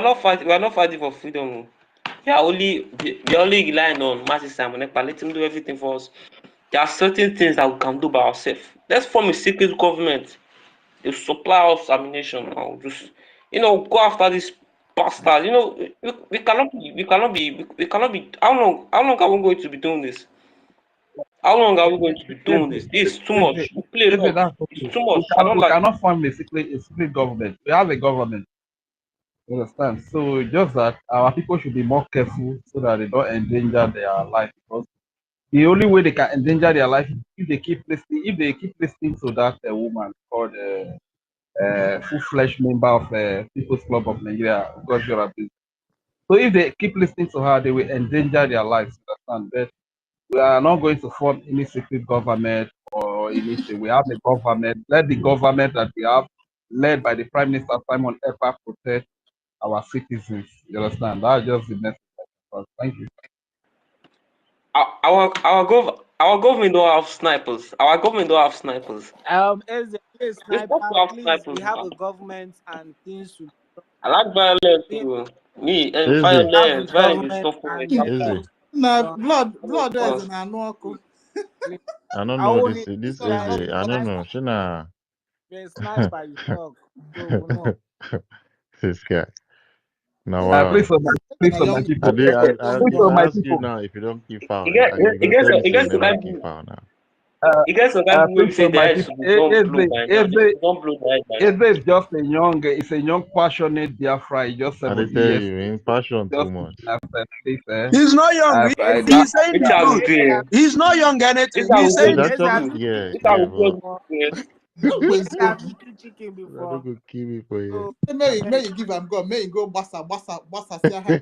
not fighting for freedom. We are only relying on Master Simon Ekpa. Let him do everything for us. There are certain things that we can do by ourselves. Let's form a secret government. They supply us ammunition and just go after this bastard. We cannot be. How long are we going to be doing this? How long are we going to be doing this? This is too much. We play long. It's too much. I don't We like. cannot form a secret government. We have a government. You understand? So just that our people should be more careful so that they don't endanger their life. Because the only way they can endanger their life is if they keep listening to that woman called full-fledged member of People's Club of Nigeria, Ngozi. So if they keep listening to her, they will endanger their lives. Understand? But we are not going to form any secret government or anything. We have a government. Let the government that we have, led by the Prime Minister Simon Ekpa, protect our citizens. You understand? That's just the message. Thank you. Our government don't have snipers. Our government don't have snipers. Please, sniper, please, we have a government and things to. I like violence too. Me and violence is stuff for me. Blood is an I don't know this easy. I don't know. Shina, They snipe by talk. So no. This guy. Now, Please, wow. please, Na my young people. Please, If I my ask you people. now, if you don't keep foul, It you go gets tell me it say you gets some never kind keep people. foul now. It gets some kind people wey be Please, say my their eyes people. don't blow by now. They don't blow their eyes by now. Eze is just it's a young, passionate Biafra. He's just I dey 17 tell years you, old. in passion too Just much. please, He's not young. that, He's saying Which the I will truth. do. He's not young Which anything. I He's will He's saying do. the actually, truth. yeah, Which I yeah, will but do. Kwezi. Chicken I don't before. go kill me for you. So May you give him God. May you go basa see how.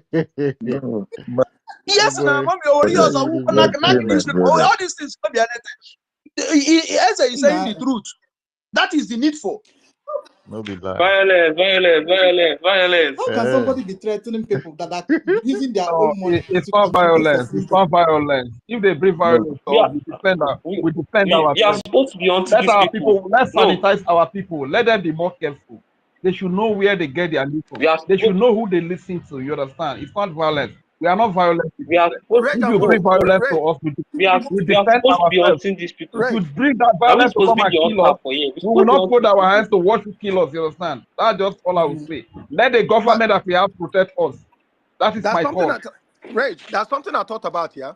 No, my Yes, now, Boy, mommy, already yeah, also you who dey can vex my knock me. these people. brother. All these things can be anything. Eze is saying Na the truth. That is the needful. No be lie. Violence. how can Eh, somebody be threatening people that are using their no, own money it's to not contribute for violence. It's freedom? not violence. If they bring No, violence to We us, are we defend we are ourselves. supposed to be onto Let these our people. people, let's No, sanitize our people. Let them be more careful. They should know where they get their news from. we are They should supposed know who they listen to. You understand? It's not violence. We are not violent we people. are supposed Reg, If and you put bring no violence to Reg, us, we we are defend supposed to be ourselves. hunting these people. If you Reg. bring that Are we violence to supposed to come be and the kill hunter us, for here? We're we will supposed to not hunt put these our people. hands to watch you kill us. You understand? That's just all I will Mm. say. Let the But government that we have protect us. That is that's my something call. that Reg, that's something I thought about here.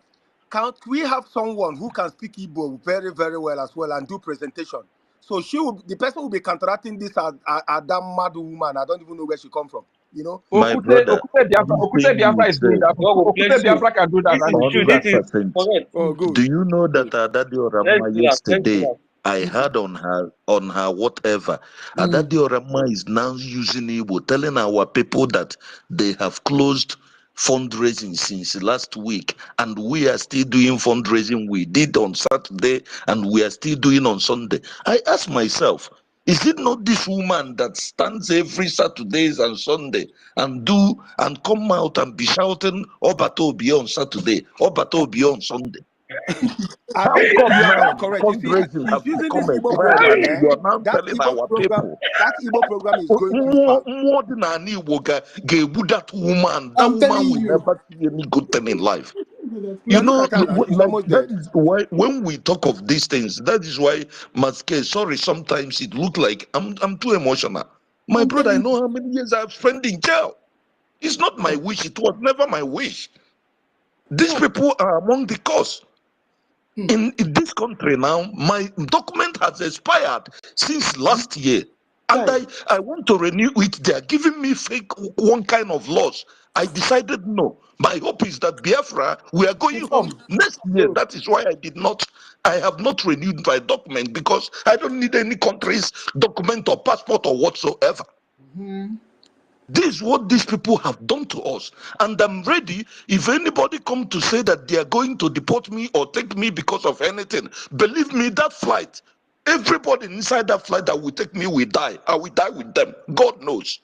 Can't we have someone who can speak Igbo very, very well as well and do presentation? So the person will be counteracting this that mad woman. I don't even know where she come from. You know, my brother, this Okute thing you Biafra is doing said, that. God will Okute bless you. Biafra can do that. This And is he's true. doing This that. is 100%. correct. oh Do good, you know that good. Adadi Let's Orama do that. Let's do yesterday? that. I heard on her whatever. Mm. Adadi Orama is now using Igbo, telling our people that they have closed fundraising since last week, and we are still doing fundraising. We did on Saturday, and we are still doing on Sunday. I ask myself, is it not this woman that stands every Saturdays and Sunday and come out and be shouting Obatobi on Saturday, Obatobi on Sunday? I How think come you are now very correct. You see, fundraising she's has using this become a Igbo trend program. and you are now telling our people That Igbo program is going too far. more than an Igbo ga-egbu that woman? That I'm woman telling will you. never see any good thing in life. Yeah, You look know, at her now. She's like almost that dead. is why when we talk of these things, that is why Maske, sorry, sometimes it look like I'm too emotional. My I'm brother, I telling know how many years I've spent in jail. It's not my you. wish, it was never my wish. These Oh. people are among the cause. Hmm. In this country now, my document has expired since last year. And Hey. I want to renew it. They are giving me fake one kind of laws. I decided no. My hope is that Biafra, we are going home Inform. next year. Oh. That is why I have not renewed my document, because I don't need any country's document or passport or whatsoever. Mm-hmm. This is what these people have done to us. And I'm ready. If anybody come to say that they are going to deport me or take me because of anything, believe me, that flight, everybody inside that flight that will take me will die. I will die with them. God knows.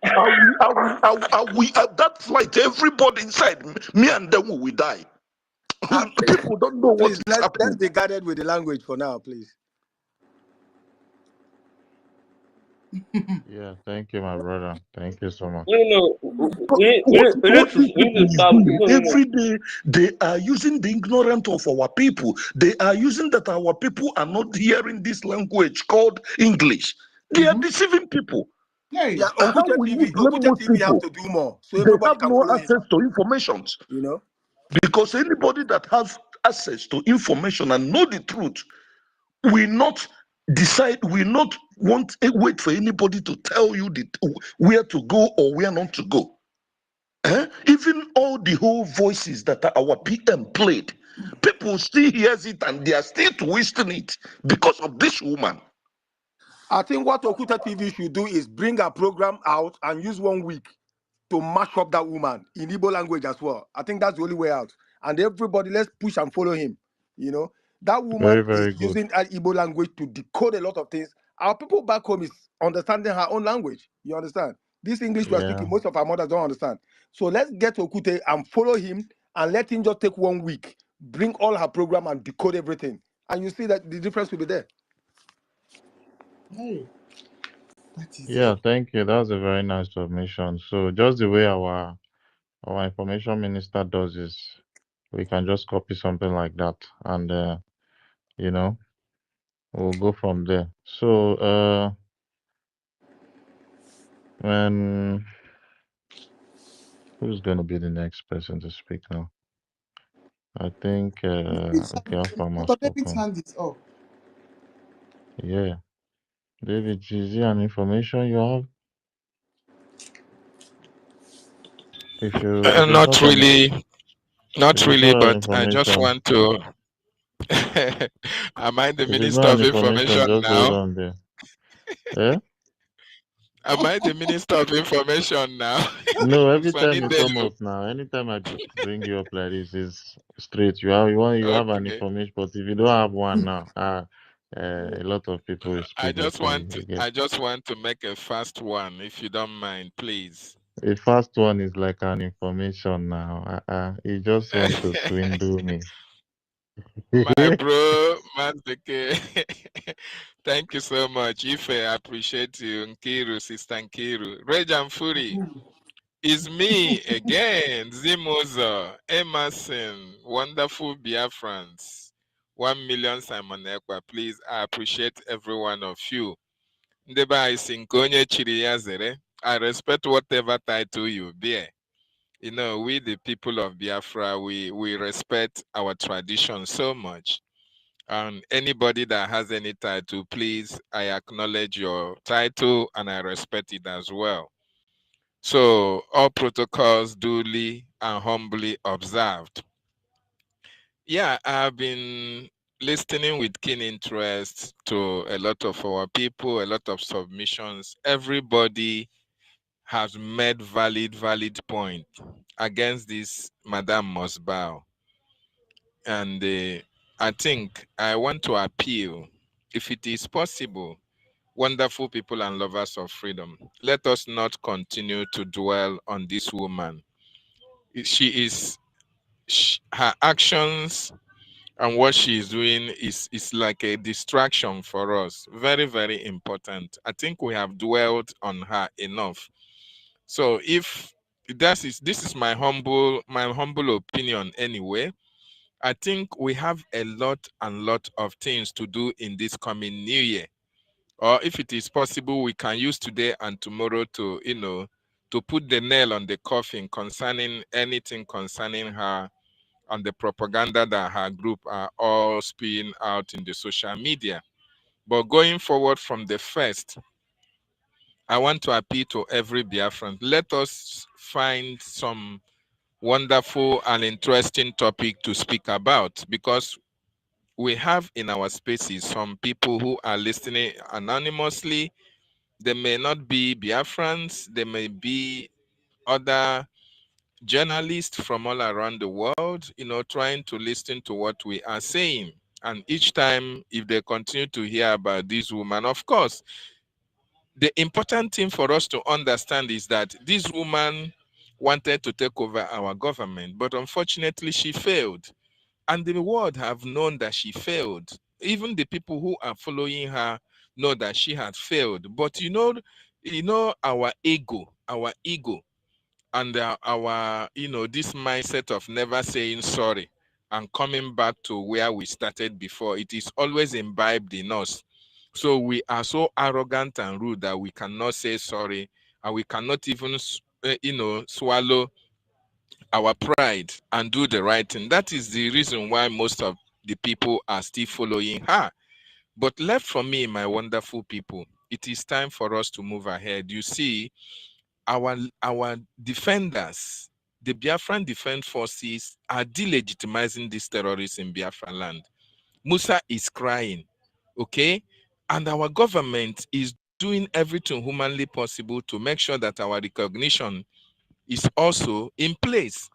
That flight, everybody inside, me and them will die. Please, People don't know what please is let's happening. be guarded with the language for now, please. Yeah, thank you, my brother. Thank you so much. No. But what these We need people to is start. doing No. every day, they are using the ignorance of our people. They are using that our people are not hearing this language called English. They are Mm-hmm. deceiving people. Hey. Yeah, And how will you blame Okute most TV have people? to do more so They everybody have can no follow him. access to information. You know. Because anybody that has access to information and know the truth will not will not wait for anybody to tell you where to go or where not to go. Even all the whole voices that our PM played, people still hears it and they are still twisting it because of this woman. I think what Okuta TV should do is bring a program out and use 1 week to mash up that woman in Igbo language as well. I think that's the only way out. And everybody, let's push and follow him. You know, that woman Very, is very good. using that Igbo language to decode a lot of things. Our people back home is understanding her own language. You understand? This English we are Yeah, speaking, most of our mothers don't understand. So let's get Okute and follow him and let him just take 1 week, bring all her program and decode everything. And you see that the difference will be there. Hey. That is yeah, it. thank you. That's a very nice submission. So just the way our information minister does is we can just copy something like that and you know we'll go from there. So, when who's gonna be the next person to speak now? I think okay, Alpha must Dr. David's open. hand is up. Yeah, David, is there an information you have? If it's Not not an really, not if it's really, not an but I just information, want to. Am I the if it's Minister not an of information, Information just hold now? on there. Yeah? Am I the Minister of Information now? No, every Sunny time you come Delu. up now, anytime I bring you up like this, is straight. You have an Okay. information, but if you don't have one now, a lot of people will I speak just before want you to get. I just want to make a fast one, if you don't mind, please. The first one is like an information now. You just want to swindle me. My bro, Mazeke. Thank you so much. Ife, I appreciate you. Nkiru, Sister Nkiru. Rejan Furi. It's me again, Zimoza, Emerson, wonderful Biafrans. 1 million Simon Ekwa. Please, I appreciate every one of you. Ndeba isinkonye chiri ya zere. I respect whatever title you bear. You know, we the people of Biafra, we respect our tradition so much. And anybody that has any title, please, I acknowledge your title and I respect it as well. So all protocols duly and humbly observed. Yeah, I've been listening with keen interest to a lot of our people, a lot of submissions. Everybody has made valid point against this Madame must bow. And I think I want to appeal, if it is possible, wonderful people and lovers of freedom, let us not continue to dwell on this woman. Her actions and what she is doing is like a distraction for us. Very, very important. I think we have dwelled on her enough. So if this is my humble opinion anyway, I think we have a lot of things to do in this coming new year. Or if it is possible, we can use today and tomorrow to, to put the nail on the coffin concerning anything concerning her and the propaganda that her group are all spewing out in the social media. But going forward from the first, I want to appeal to every Biafran. Let us find some wonderful and interesting topic to speak about, because we have in our spaces some people who are listening anonymously. They may not be Biafrans, they may be other journalists from all around the world, trying to listen to what we are saying. And each time, if they continue to hear about this woman, of course, the important thing for us to understand is that this woman wanted to take over our government, but unfortunately she failed. And the world have known that she failed. Even the people who are following her know that she had failed. But our ego, and our this mindset of never saying sorry and coming back to where we started before, it is always imbibed in us. So we are so arrogant and rude that we cannot say sorry, and we cannot even swallow our pride and do the right thing. That is the reason why most of the people are still following her. But left from me, my wonderful people, it is time for us to move ahead. You see, our defenders, the Biafran Defense Forces, are delegitimizing these terrorists in Biafran land. Musa is crying, okay? And our government is doing everything humanly possible to make sure that our recognition is also in place.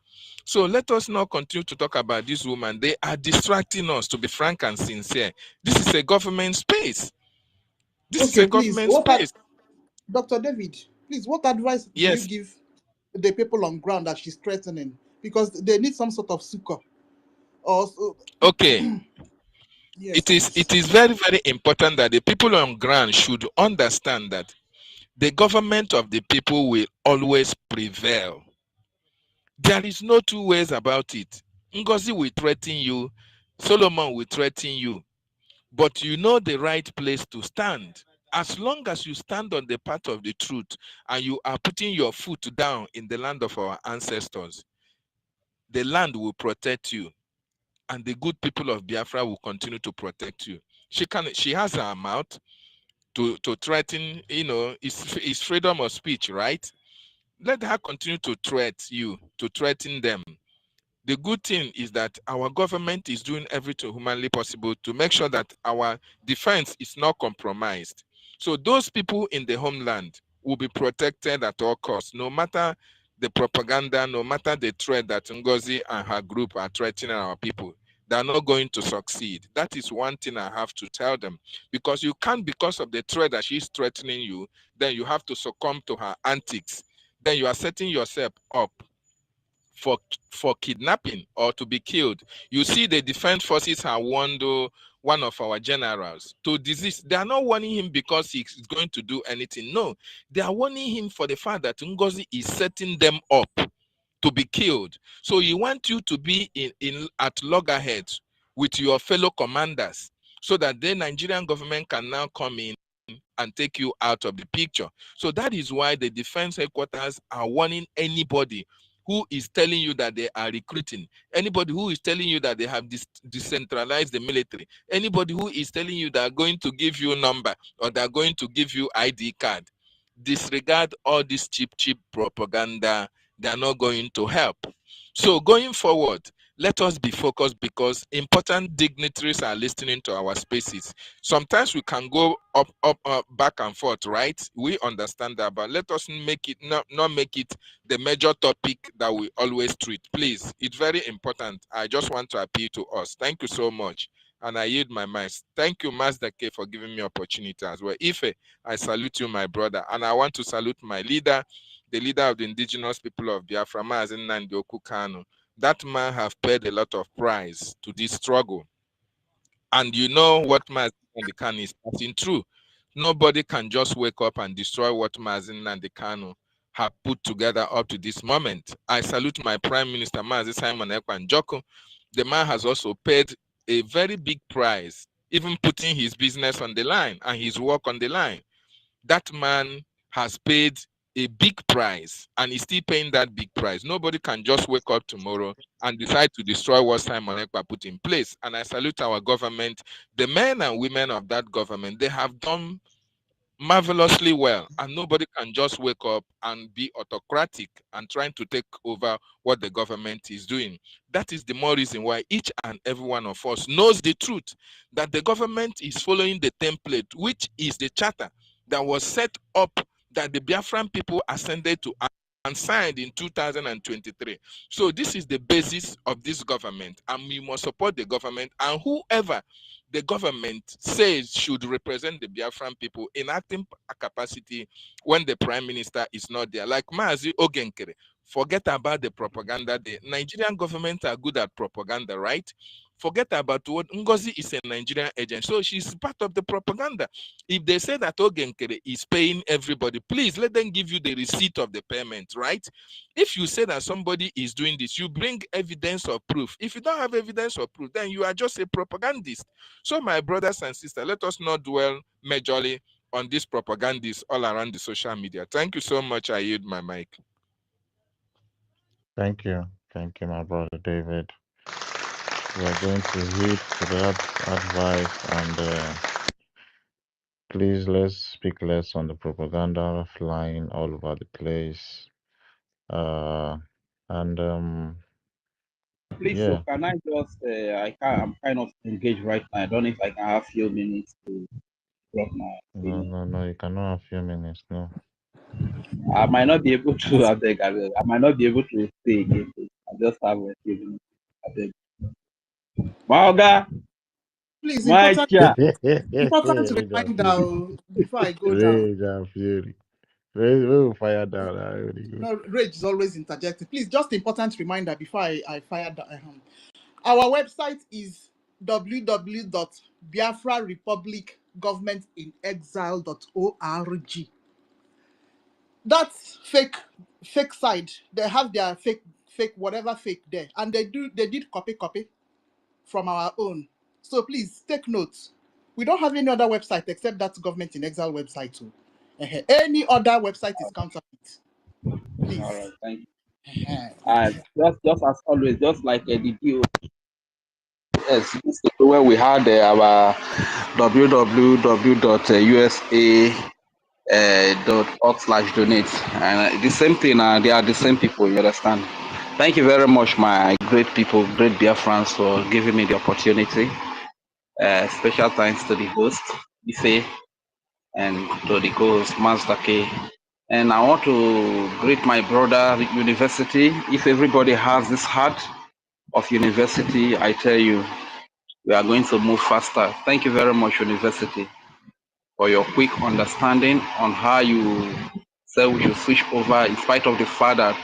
So let us not continue to talk about this woman. They are distracting us, to be frank and sincere. This is a government space. This is Okay, a please. government space. Dr. David, please, what advice do you Yes. give the people on ground that she's threatening? Because they need some sort of succor. Okay. Yes, it is very, very important that the people on ground should understand that the government of the people will always prevail. There is no two ways about it. Ngozi will threaten you, Solomon will threaten you, but you know the right place to stand. As long as you stand on the path of the truth and you are putting your foot down in the land of our ancestors, the land will protect you, and the good people of Biafra will continue to protect you. She has her mouth to threaten, it's freedom of speech, right? Let her continue to threaten them. The good thing is that our government is doing everything humanly possible to make sure that our defense is not compromised. So those people in the homeland will be protected at all costs, no matter the propaganda, no matter the threat that Ngozi and her group are threatening our people. They're not going to succeed. That is one thing I have to tell them. Because you can't, because of the threat that she's threatening you, then you have to succumb to her antics. Then you are setting yourself up for kidnapping or to be killed. You see, the defense forces have warned one of our generals to desist. They are not warning him because he's going to do anything. No, they are warning him for the fact that Ngozi is setting them up to be killed. So he wants you to be at loggerheads with your fellow commanders so that the Nigerian government can now come in and take you out of the picture. So that is why the defense headquarters are warning anybody who is telling you that they are recruiting, anybody who is telling you that they have decentralized the military, anybody who is telling you they are going to give you a number or they are going to give you ID card, disregard all this cheap propaganda. They are not going to help. So going forward, let us be focused because important dignitaries are listening to our spaces. Sometimes we can go up, back and forth, right? We understand that, but let us make it not make it the major topic that we always treat. Please, it's very important. I just want to appeal to us. Thank you so much. And I yield my mind. Thank you, Master K, for giving me opportunity as well. Ife, I salute you, my brother. And I want to salute my leader, the leader of the indigenous people of Biafra, Mazen Nandioku Kanu. That man have paid a lot of price to this struggle. And you know what Mazen Nandikanu is passing through. Nobody can just wake up and destroy what Mazen Nandikanu have put together up to this moment. I salute my Prime Minister, Mazi Simon Ekwan Joko. The man has also paid a very big price, even putting his business on the line and his work on the line. That man has paid a big price and is still paying that big price. Nobody can just wake up tomorrow and decide to destroy what Simon Ekpa put in place. And I salute our government. The men and women of that government, they have done marvelously well, and nobody can just wake up and be autocratic and trying to take over what the government is doing. That is the more reason why each and every one of us knows the truth, that the government is following the template, which is the charter that was set up, that the Biafran people ascended to and signed in 2023. So this is the basis of this government, and we must support the government, and whoever the government says should represent the Biafran people in acting capacity when the prime minister is not there. Like Mazi Ogenkere, forget about the propaganda. The Nigerian government are good at propaganda, right? Forget about what Ngozi is a Nigerian agent, so she's part of the propaganda. If they say that Ogenkere is paying everybody, please let them give you the receipt of the payment, right? If you say that somebody is doing this, you bring evidence or proof. If you don't have evidence or proof, then you are just a propagandist. So my brothers and sisters, let us not dwell majorly on these propagandists all around the social media. Thank you so much. I yield my mic. Thank you, my brother David. We are going to heed to that advice, and please let's speak less on the propaganda flying all over the place. Please, Yeah. so can I just, I'm kind of engaged right now. I don't know if I can have a few minutes to drop my opinion. No, you cannot have a few minutes, no. I might not be able to, I might not be able to stay again. I just have a few minutes. I beg. Mauga, Please, my chair. important Rage and fury. reminder before I go down. Rage and fury. We will fire down. Really good. No, Rage is always interjecting. Please, just important reminder before I fire down. Our website is www.biafrarepublicgovernmentinexile.org. That's fake side. They have their fake whatever fake there, and they did copy from our own. So please take notes. We don't have any other website except that Government in Exile website too. Any other website is counterfeit. Please. All right, thank you. Just as always, just like the BCOS, where we had our www.usa.org/donate, and the same thing. They are the same people. You understand? Thank you very much, my great people, great BIAFRANS, for giving me the opportunity. Special thanks to the host, Ife, and to the co-host, Master K. And I want to greet my brother, University. If everybody has this heart of University, I tell you, we are going to move faster. Thank you very much, University, for your quick understanding on how you said we should switch over, in spite of the fact that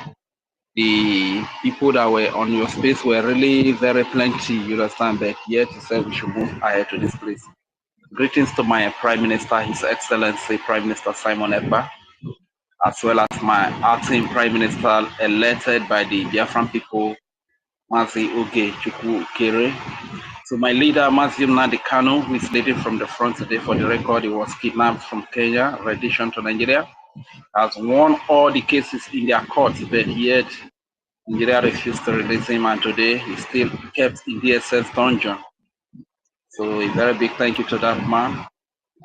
the people that were on your space were really very plenty, you understand, but yet you said we should move ahead to this place. Greetings to my Prime Minister, His Excellency Prime Minister Simon Ekpa, as well as my acting Prime Minister elected by the Biafran people, Mazi Oge Chukwu Kere. To my leader, Mazi Nnamdi Kanu, who is leading from the front today. For the record, he was kidnapped from Kenya, rendition to Nigeria, has won all the cases in their courts, but yet Nigeria refused to release him, and today he's still kept in DSS dungeon. So a very big thank you to that man,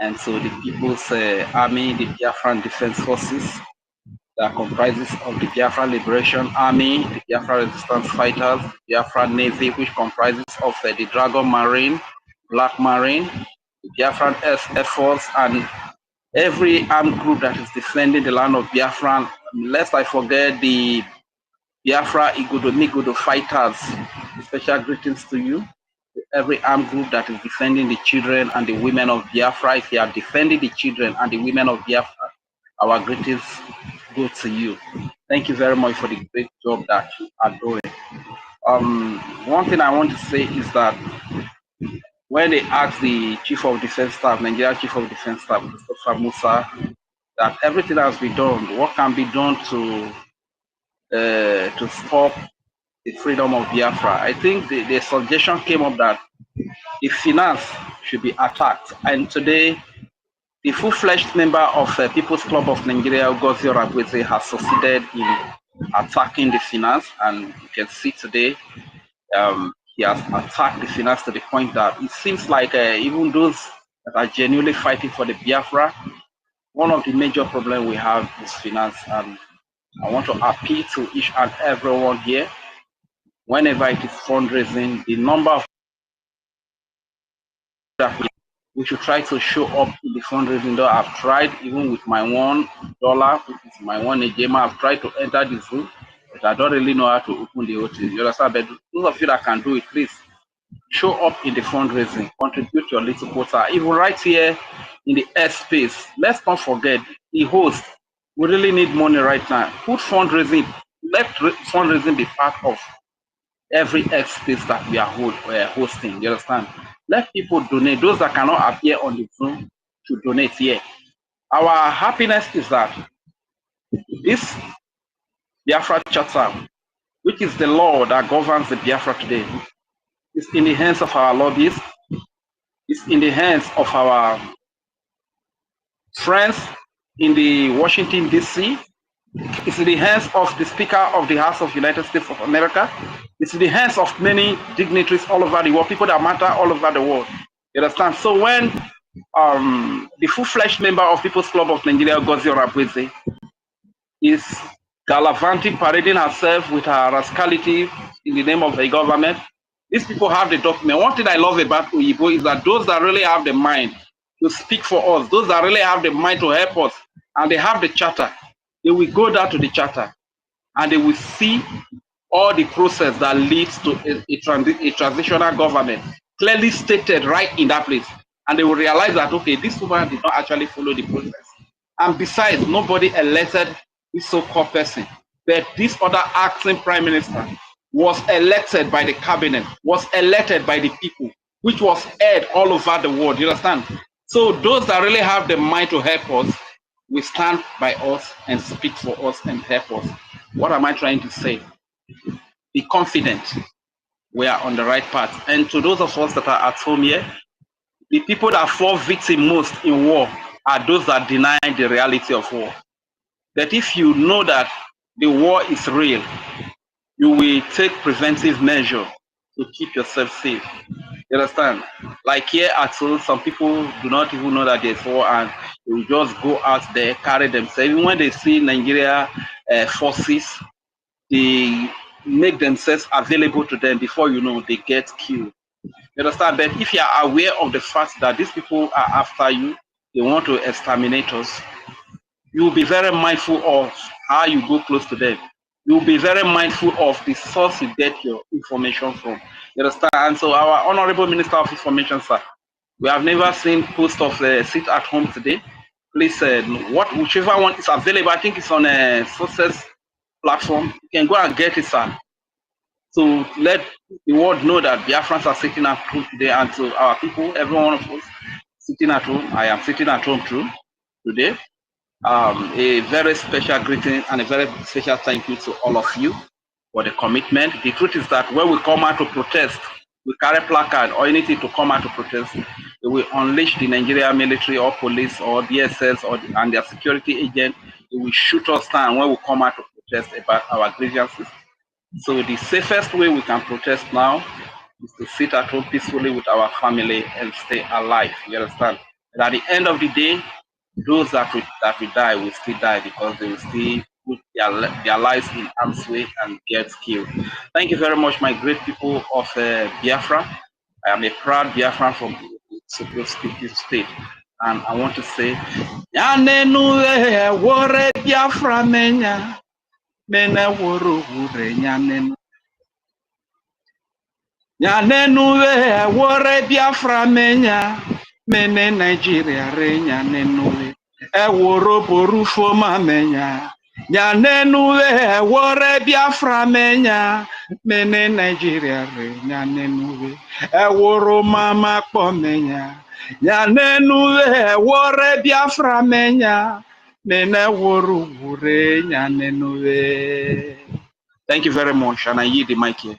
and to the People's Army, the Biafran Defense Forces, that comprises of the Biafra Liberation Army, the Biafra Resistance Fighters, the Biafra Navy, which comprises of the Dragon Marine, Black Marine, the Biafran Air Force, and every armed group that is defending the land of Biafra. Lest I forget the Biafra Igodo fighters. Special greetings to you. Every armed group that is defending the children and the women of Biafra. If you are defending the children and the women of Biafra, our greetings go to you. Thank you very much for the great job that you are doing. One thing I want to say is that when they asked the Chief of Defense Staff, Nigeria Chief of Defense Staff, Christopher Musa, that everything has been done, what can be done to stop the freedom of Biafra? I think the suggestion came up that the finance should be attacked. And today, the full-fledged member of People's Club of Nigeria, Ngozi, has succeeded in attacking the finance. And you can see today, he has attacked the finance to the point that it seems like even those that are genuinely fighting for the Biafra, one of the major problems we have is finance. And I want to appeal to each and everyone here, whenever it is fundraising, the number of that we should try to show up in the fundraising. Though I've tried, even with my $1, which is my one Ejema, I've tried to enter the Zoom, but I don't really know how to open the OT. You understand? But those of you that can do it, please show up in the fundraising, contribute your little quota, even right here in the airspace. Let's not forget the host. We really need money right now. Put fundraising, let fundraising be part of every airspace that we are hosting. You understand? Let people donate. Those that cannot appear on the Zoom should donate here. Our happiness is that this Biafra Charter, which is the law that governs the Biafra today, is in the hands of our lobbyists. It's in the hands of our friends in the Washington, D.C. It's in the hands of the Speaker of the House of United States of America. It's in the hands of many dignitaries all over the world, people that matter all over the world. You understand? So when the full-fledged member of People's Club of Nigeria, Ngozi, is gallivanting, parading herself with her rascality in the name of the government, these people have the document. One thing I love about Oyibo is that those that really have the mind to speak for us, those that really have the mind to help us, and they have the charter, they will go down to the charter and they will see all the process that leads to a transitional government clearly stated right in that place. And they will realize that, okay, this woman did not actually follow the process. And besides, nobody elected this so-called person. But this other acting prime minister was elected by the cabinet, was elected by the people, which was aired all over the world. You understand? So those that really have the mind to help us will stand by us and speak for us and help us. What am I trying to say? Be confident we are on the right path. And to those of us that are at home here, The people that fall victim most in war are those that deny the reality of war. That if you know that the war is real, you will take preventive measure to keep yourself safe. You understand? Like here at home, some people do not even know that there's war and they will just go out there, carry themselves. Even when they see Nigeria forces, they make themselves available to them. Before you know, they get killed. You understand? But if you are aware of the fact that these people are after you, they want to exterminate us, you will be very mindful of how you go close to them. You will be very mindful of the source you get your information from. You understand? And so our Honorable Minister of Information, sir, we have never seen post of sit at home today. Please, whichever one is available, I think it's on a success platform. You can go and get it, sir. So let the world know that Biafrans are sitting at home today, and to our people, every one of us sitting at home. I am sitting at home too today. A very special greeting and a very special thank you to all of you for the commitment. The truth is that when we come out to protest, we carry placard or anything to come out to protest, we unleash the Nigerian military or police or DSS and their security agent. They will shoot us down when we come out to protest about our grievances. So the safest way we can protest now is to sit at home peacefully with our family and stay alive. You understand? And at the end of the day, those that will die will still die because they will still put their lives in harm's way and get killed. Thank you very much, my great people of Biafra. I am a proud Biafran from Sokoto State, and I want to say, Nyanenu wore Biafra menya, mena woro hure nyanenu. Nyanenu wore Biafra menya, mene Nigeria re nyanenu. Eworo borufo mamenya. Nyanenu wore Biafra menya, mene Nigeria re nyanenu. Eworo mama pomenya. Nyanenu wore Biafra menya, mene woro hure nyanenu. Thank you very much, and I yield the mic here.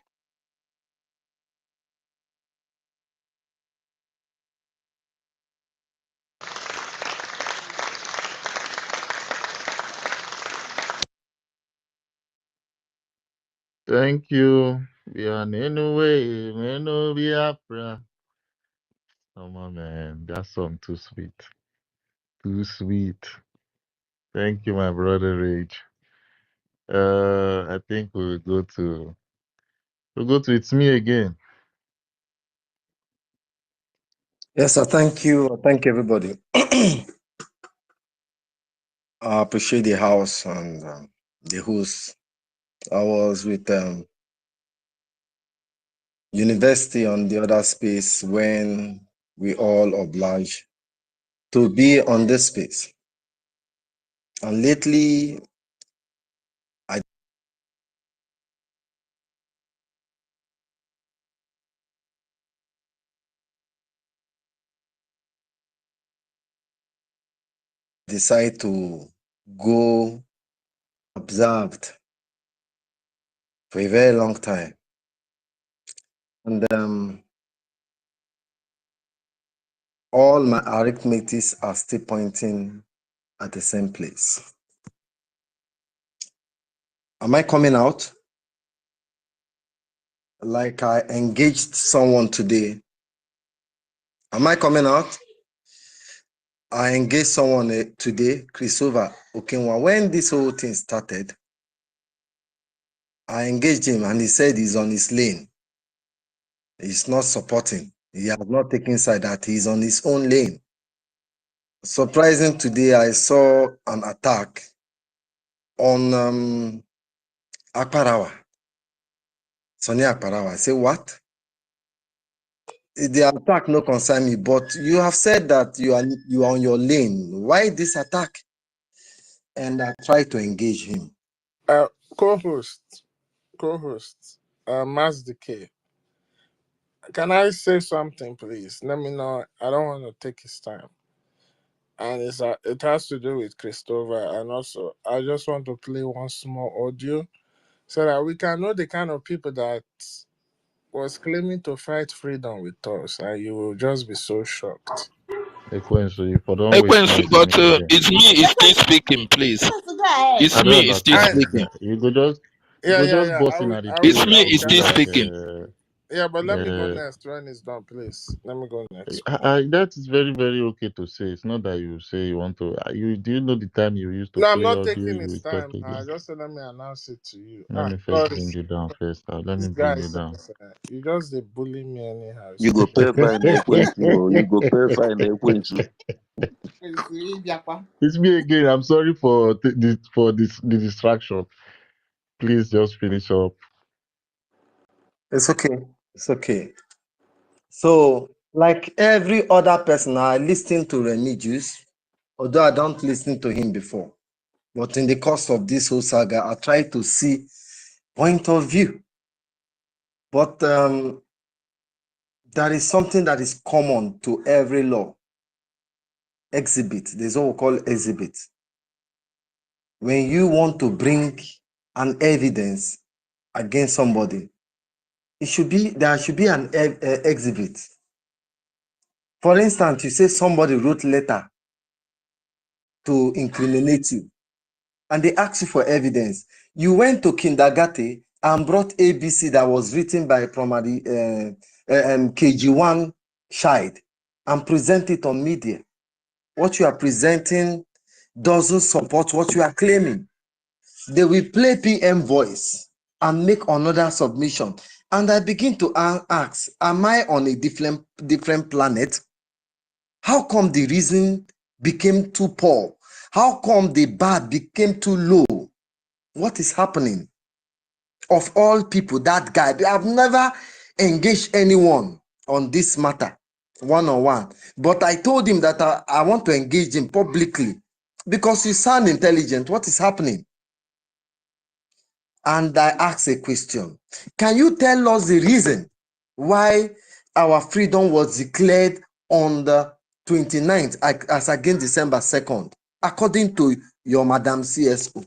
Thank you. We are anyway, Meno Biafra. Come on, man. That song too sweet. Too sweet. Thank you, my brother Rage. I think we'll go to It's Me Again. Yes, sir. Thank you. Thank you, everybody. I appreciate the house and the host. I was with university on the other space when we all obliged to be on this space. And lately, I decided to go observed for a very long time. And all my arithmetics are still pointing at the same place. Am I coming out? Like I engaged someone today. Am I coming out? I engaged someone today, Christopher Okenwa. When this whole thing started, I engaged him and he said he's on his lane. He's not supporting. He has not taken side, that he's on his own lane. Surprising today, I saw an attack on Akparawa. Sonny Akparawa. I say, what? The attack no concern me, but you have said that you are on your lane. Why this attack? And I tried to engage him. Co-host, Master K. Can I say something, please? Let me know. I don't want to take his time. And it has to do with Christopher. And also, I just want to play one small audio so that we can know the kind of people that was claiming to fight freedom with us, and you will just be so shocked. So if I don't waste my time But again. it's me is still speaking, please. It's I don't me is still understand. And speaking. You go just yeah. boss in at the It's place me I will and is be still gather. like, speaking. Yeah, but let me go uh, next when it's done, please. Let me go next. that is very, very okay to say. It's not that you say you want to. Do you know the time you used to No, I'm play not audio? taking You his will talk time. again. Just say, let me announce it to you. Let me first Sorry. bring you down first. Let me This bring guy you is down. you just they bully me anyhow. You go pay fine Ekwensu. You go pay fine Ekwensu. It's me again. I'm sorry for the distraction. Please just finish up. It's okay. It's okay. So, like every other person, I listen to Remigius, although I don't listen to him before. But in the course of this whole saga, I try to see point of view. But there is something that is common to every law. Exhibit. There's what we call exhibit. When you want to bring an evidence against somebody, there should be an exhibit. For instance, you say somebody wrote letter to incriminate you, and they ask you for evidence. You went to kindergarten and brought ABC that was written by primary KG1 child and present it on media. What you are presenting doesn't support what you are claiming. They will play PM voice and make another submission. And I begin to ask, am I on a different planet? How come the reason became too poor? How come the bad became too low? What is happening? Of all people, that guy, I've never engaged anyone on this matter one-on-one. But I told him that I want to engage him publicly because you sound intelligent. What is happening? And I asked a question. Can you tell us the reason why our freedom was declared on the 29th as against December 2nd, according to your Madam CSO?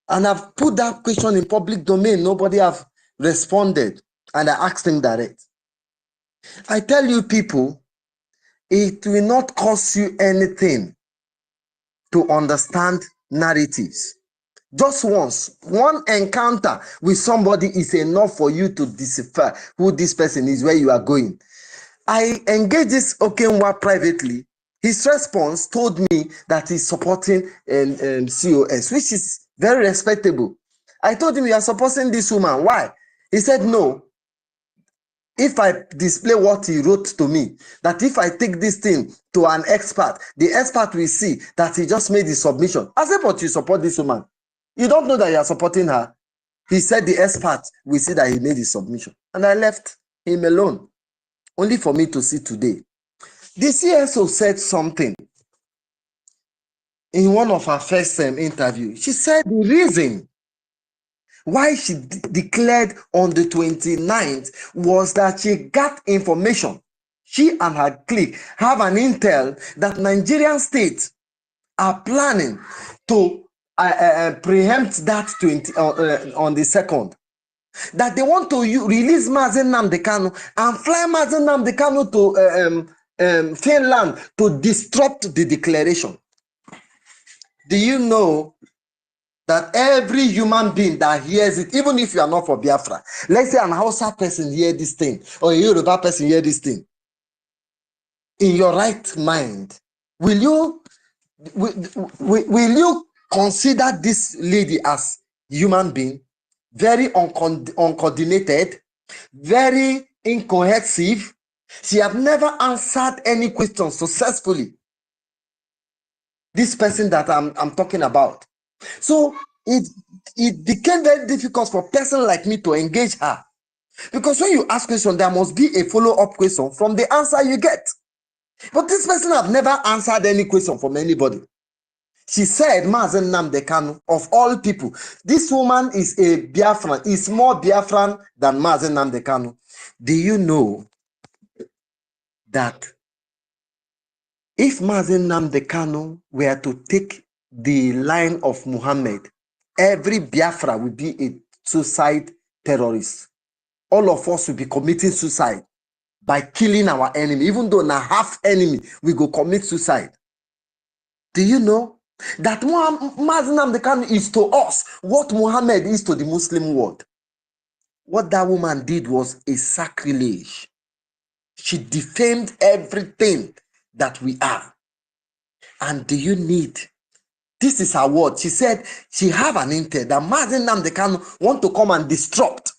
And I've put that question in public domain. Nobody have responded. And I asked him direct. I tell you people, it will not cost you anything to understand narratives. Just once, one encounter with somebody is enough for you to decipher who this person is, where you are going. I engaged this Okenwa privately. His response told me that he's supporting COS, which is very respectable. I told him, you are supporting this woman. Why? He said, no. If I display what he wrote to me, that if I take this thing to an expert, the expert will see that he just made his submission. I said, but you support this woman. You don't know that you are supporting her. He said the expert will see that he made his submission. And I left him alone, only for me to see today. The CSO said something in one of her first interviews. She said the reason why she declared on the 29th was that she got information. She and her clique have an intel that Nigerian states are planning to preempt that on the 2nd. That they want to release Mazen Nnamdi Kanu and fly Mazen Nnamdi Kanu to Finland to disrupt the declaration. Do you know that every human being that hears it, even if you are not for Biafra, let's say an Hausa person hear this thing, or a Yoruba person hear this thing, in your right mind, will you consider this lady as human being, very uncoordinated, very incohesive? She have never answered any question successfully. This person that I'm talking about. So it became very difficult for a person like me to engage her. Because when you ask question, there must be a follow-up question from the answer you get. But this person have never answered any question from anybody. She said, Mazen Nnamdi Kanu, of all people, this woman is a Biafran, is more Biafran than Mazen Nnamdi Kanu. Do you know that if Mazen Nnamdi Kanu were to take the line of Muhammad, every Biafra would be a suicide terrorist? all of us will be committing suicide by killing our enemy. Even though now half enemy, we go commit suicide. Do you know that Mazi Nnamdi Kanu is to us what Muhammad is to the Muslim world? What that woman did was a sacrilege. She defamed everything that we are. And do you need? This is her word. She said she have an intent that Mazi Nnamdi Kanu want to come and disrupt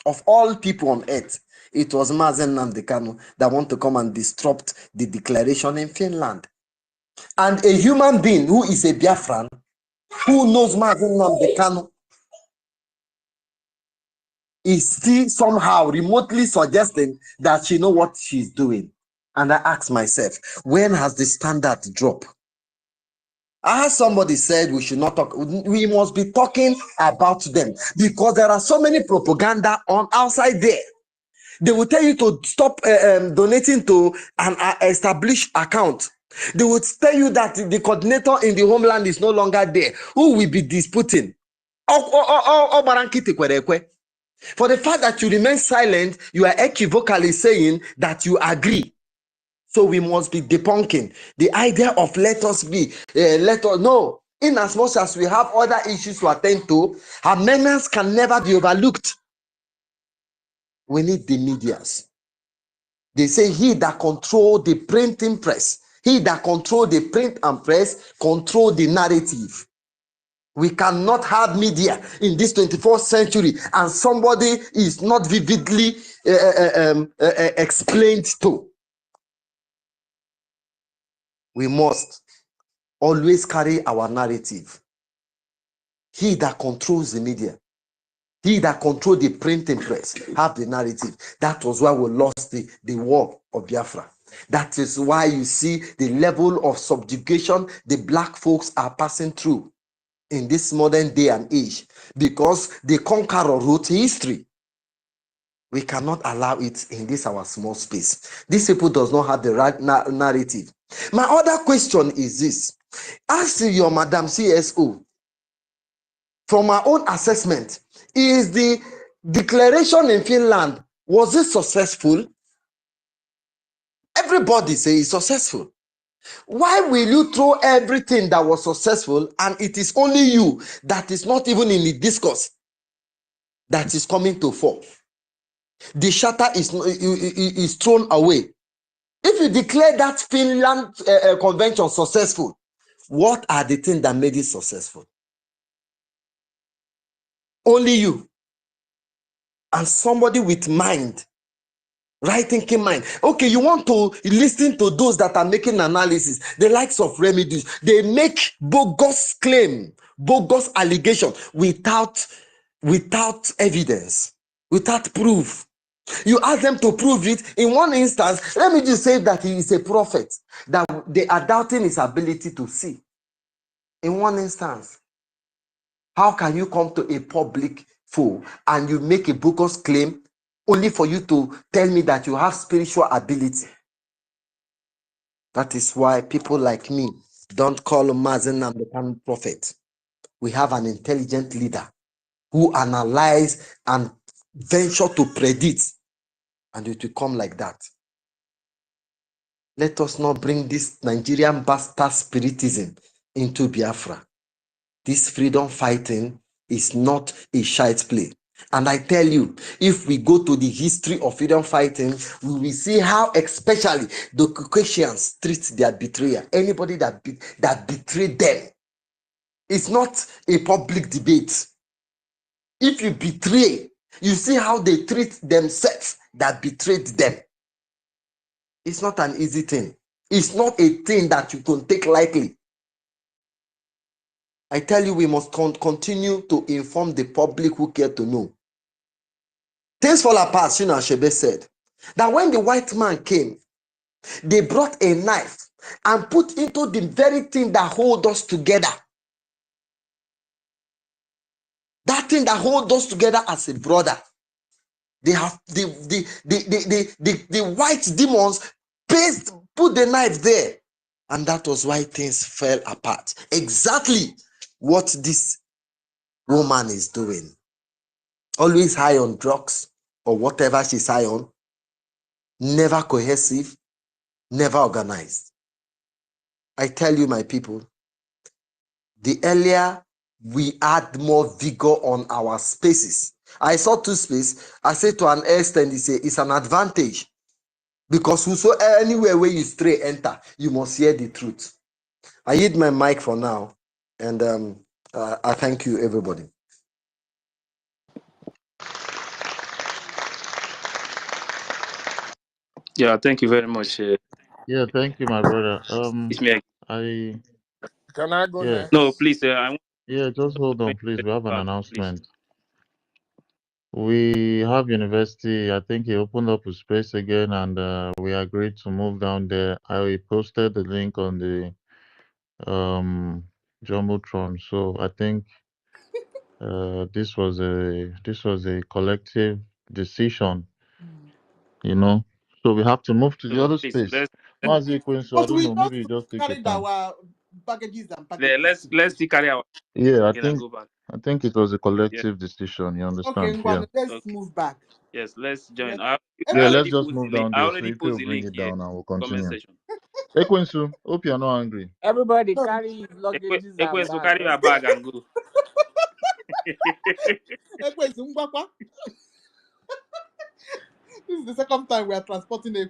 of all people on earth. It was Mazi Nnamdi Kanu that want to come and disrupt the declaration in Finland. And a human being who is a Biafran, who knows Mazi Nnamdi Kanu, is still somehow remotely suggesting that she know what she's doing. And I ask myself, when has the standard dropped? As somebody said, we should not talk. We must be talking about them because there are so many propaganda on outside there. They will tell you to stop donating to an established account. They will tell you that the coordinator in the homeland is no longer there. Who will be disputing? For the fact that you remain silent, you are equivocally saying that you agree. So we must be debunking the idea of let us be, no. In as much as we have other issues to attend to, amendments can never be overlooked. We need the medias. They say he that control the printing press, he that control the print and press, control the narrative. We cannot have media in this 21st century and somebody is not vividly explained to. We must always carry our narrative. He that controls the media, he that controls the printing press, have the narrative. That was why we lost the war of Biafra. That is why you see the level of subjugation the black folks are passing through in this modern day and age, because the conqueror wrote history. We cannot allow it in this our small space. These people does not have the right narrative. My other question is this. Ask your Madam CSO, from our own assessment, is the declaration in Finland, was it successful? Everybody say it's successful. Why will you throw everything that was successful and it is only you that is not even in the discourse that is coming to fall? The shatter is thrown away. If you declare that Finland convention successful, what are the things that made it successful? Only you. And somebody with mind, right thinking mind. Okay, you want to listen to those that are making analysis, the likes of Remedies. They make bogus claim, bogus allegation without evidence, without proof. You ask them to prove it. In one instance, let me just say that he is a prophet, that they are doubting his ability to see. In one instance, how can you come to a public forum and you make a bogus claim only for you to tell me that you have spiritual ability? That is why people like me don't call Mazi Nnamdi Kanu prophet. We have an intelligent leader who analyze and venture to predict, and it will come like that. Let us not bring this Nigerian bastard spiritism into Biafra. This freedom fighting is not a shite play. And I tell you, if we go to the history of freedom fighting, we will see how especially the Caucasians treat their betrayer. Anybody that betrayed them. It's not a public debate. If you betray, you see how they treat themselves that betrayed them. It's not an easy thing. It's not a thing that you can take lightly. I tell you, we must continue to inform the public who care to know. Things fall apart, Shina Shebe said. That when the white man came, they brought a knife and put into the very thing that holds us together. That thing that holds us together as a brother. They have the white demons put the knife there. And that was why things fell apart. Exactly what this woman is doing. Always high on drugs, or whatever she's high on, never cohesive, never organized. I tell you, my people, the earlier we add more vigor on our spaces. I saw 2 spaces. I say to an extent, it's an advantage because whosoever anywhere where you stray enter, you must hear the truth. I hit my mic for now, and I thank you, everybody. Yeah, thank you very much. Yeah, thank you, my brother. It's me. I Can I go yeah No, next? please. I want yeah. Just hold to on, please. We have an back, please. announcement. We have university. I think he opened up a space again, and we agreed to move down there. I posted the link on the jumbotron. So I think this was a collective decision, you know. So we have to move to the So other please, space. Mazi Queen, so I But don't we know. just Maybe you just take your carried time. our baggages and packages to the let's place. still carry our Yeah, again and go back. I think it was a Yeah. collective decision. You Okay, understand? Yeah. Ngwan, let's Okay. move back. Yes, let's join. Let Yeah, I let's already just post the move link. down I there so already if you post the bring link it here. down and we'll Comment continue. section. Hey Quinsu, hope you're not angry. Everybody no, carry his luggages and So bag. carry your bag and go. this is the second time we are transporting a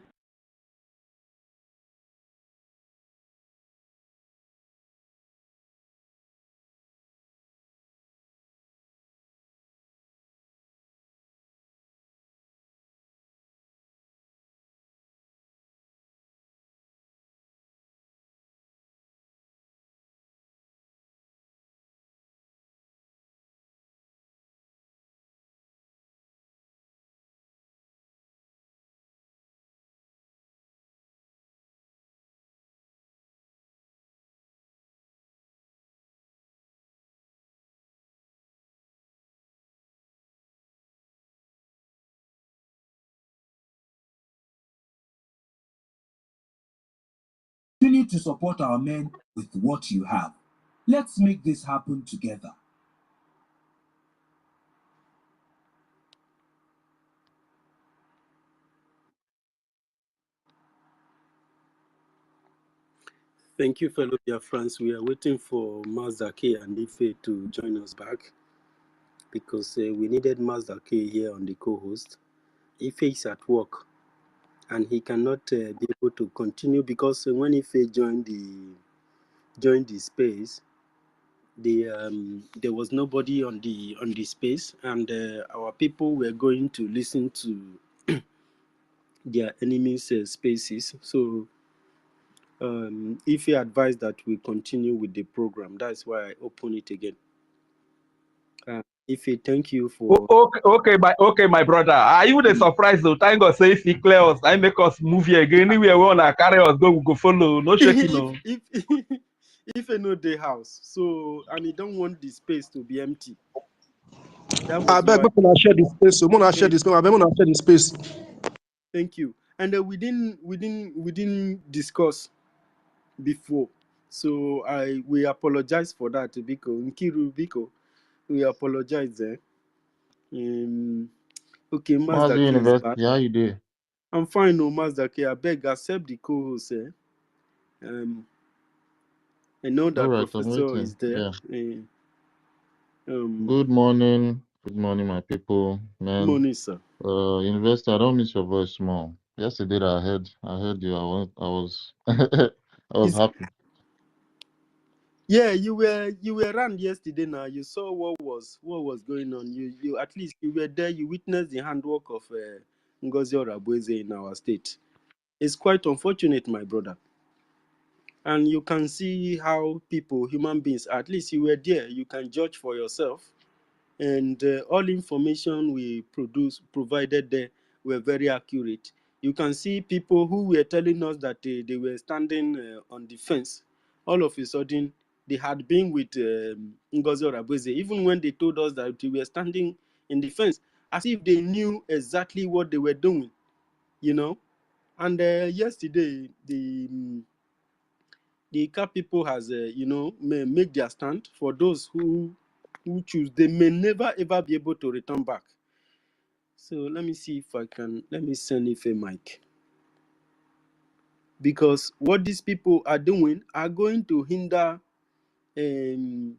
Continue to support our men with what you have. Let's make this happen together. Thank you, fellow BIAFRANS. We are waiting for Mazake and Ife to join us back because we needed Mazake here on the co-host. Ife is at work and he cannot be able to continue because when Ife joined the space, there was nobody on the space, and our people were going to listen to their enemies' spaces. So if you advise that we continue with the program, that's why I open it again. If you thank you for Okay, my brother. Are you the surprise though? Thank God, say if he clear us, I make us move here again. Anywhere we wanna carry us, go, we go follow. No shaking, no. if you know the house, so and you don't want the space to be empty. That I was beg, why. make una share the space. So, una share the space. I beg, una share the space. Thank you. And we didn't discuss before, so we apologize for that, Biko Nkiru Biko. We apologize there. Okay, Mazda Mazi K is back. University, how you doing? I'm fine, no Mazda K. I beg accept the co-host. I know that All right, I'm Professor waiting. is there. Yeah. Good morning. Good morning, my people. Man. Morning, sir. Investor, I don't miss your voice more. Yesterday I heard you. I was I was happy. Yeah, you were around yesterday. Now you saw what was going on. You at least you were there. You witnessed the handwork of Ngozi Orabueze in our state. It's quite unfortunate, my brother. And you can see how people, human beings, at least you were there. You can judge for yourself. And all information we provided there were very accurate. You can see people who were telling us that they were standing on the fence. All of a sudden, they had been with Ngozi Orabueze, even when they told us that they were standing in the fence, as if they knew exactly what they were doing, you know. And yesterday, the CAP people has, may make their stand. For those who choose, they may never ever be able to return back. So let me see if I can. Let me send Ife mic. Because what these people are doing are going to hinder the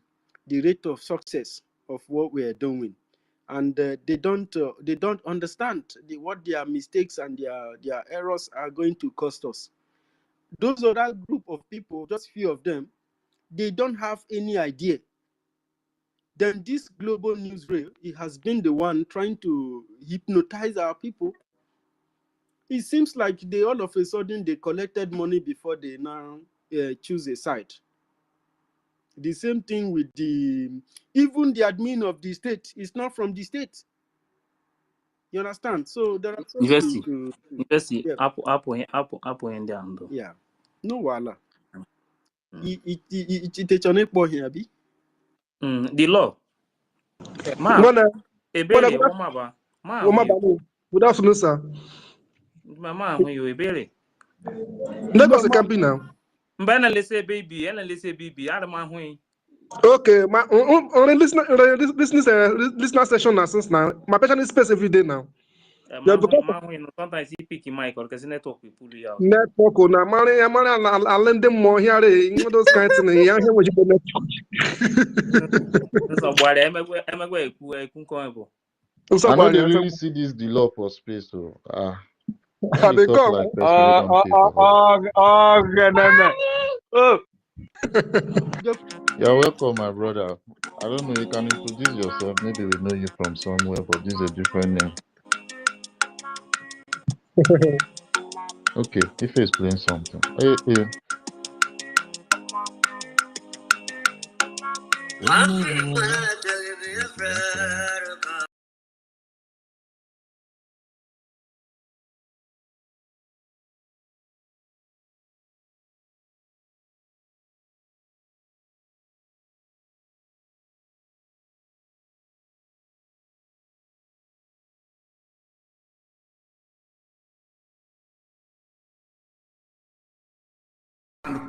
rate of success of what we are doing, and they don't understand what their mistakes and their errors are going to cost us. Those other group of people, just few of them, they don't have any idea. Then this global news rail, it has been the one trying to hypnotize our people. It seems like they all of a sudden they collected money before they now choose a side. The same thing with even the admin of the state is not from the state. You understand? So there are so many University. yeah. Apple in there. Yeah. No wala. It's on a here, Abi. The law. Ma, Mwana, ebele, womaba. Ma, Woma huyo. Banu. Good afternoon, sir. Ma, huyo, ebele. Lagos camping now. Mbana lese baby, ena lese baby. Adama huyo. Okay, my on listener session now since now. My patient is space every day now. Yeah, because Ma huyo, no, sometimes he pick him mic or because network will pull you out. network na money, I lend them more here. Those kinds of things. Yeah, here we go network. So, boy, emegwe ekunko. I know they really see this the law for space. So when you They talk come. like person, we don't pay for help. Oh. You're welcome, my brother. I don't know, you can introduce yourself. Maybe we know you from somewhere, but this is a different name. Okay, if you explain something. Hey.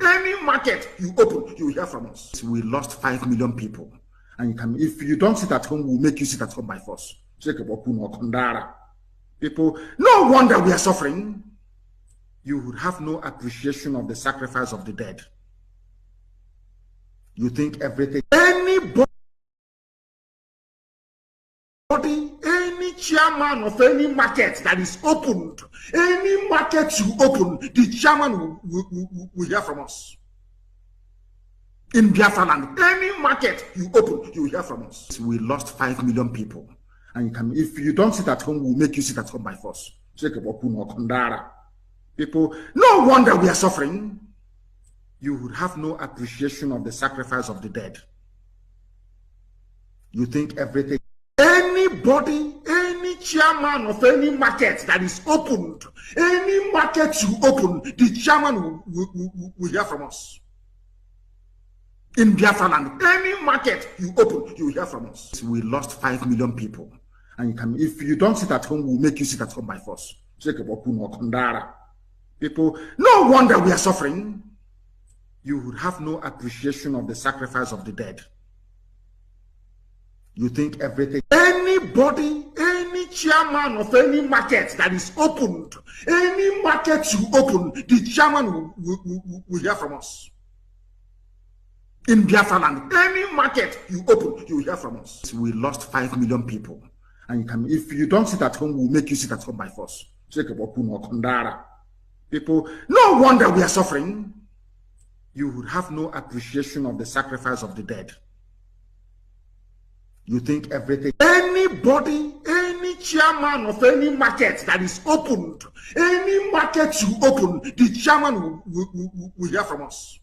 Any market you open, you hear from us. We lost 5 million people. And you can, if you don't sit at home, we'll make you sit at home by force. People, no wonder we are suffering. You would have no appreciation of the sacrifice of the dead. You think everything, anybody, any chairman of any market that is opened, any market you open, the chairman will hear from us. In Biafra land, any market you open, you hear from us. We lost 5 million people. And you can, if you don't sit at home, we'll make you sit at home by force. People, no wonder we are suffering. You would have no appreciation of the sacrifice of the dead. You think everything, anybody, any chairman of any market that is opened, any market you open, the chairman will hear from us. In Biafra land, any market you open, you hear from us. We lost 5 million people. And you can, if you don't sit at home, we'll make you sit at home by force. People, no wonder we are suffering. You would have no appreciation of the sacrifice of the dead. You think everything, anybody, any chairman of any market that is opened, any market you open, the chairman will hear from us. In Biafra land, any market you open, you hear from us. We lost 5 million people. And you can, if you don't sit at home, we'll make you sit at home by force. People, no wonder we are suffering. You would have no appreciation of the sacrifice of the dead. You think everything, anybody, any chairman of any market that is opened, any market you open, the chairman will hear from us.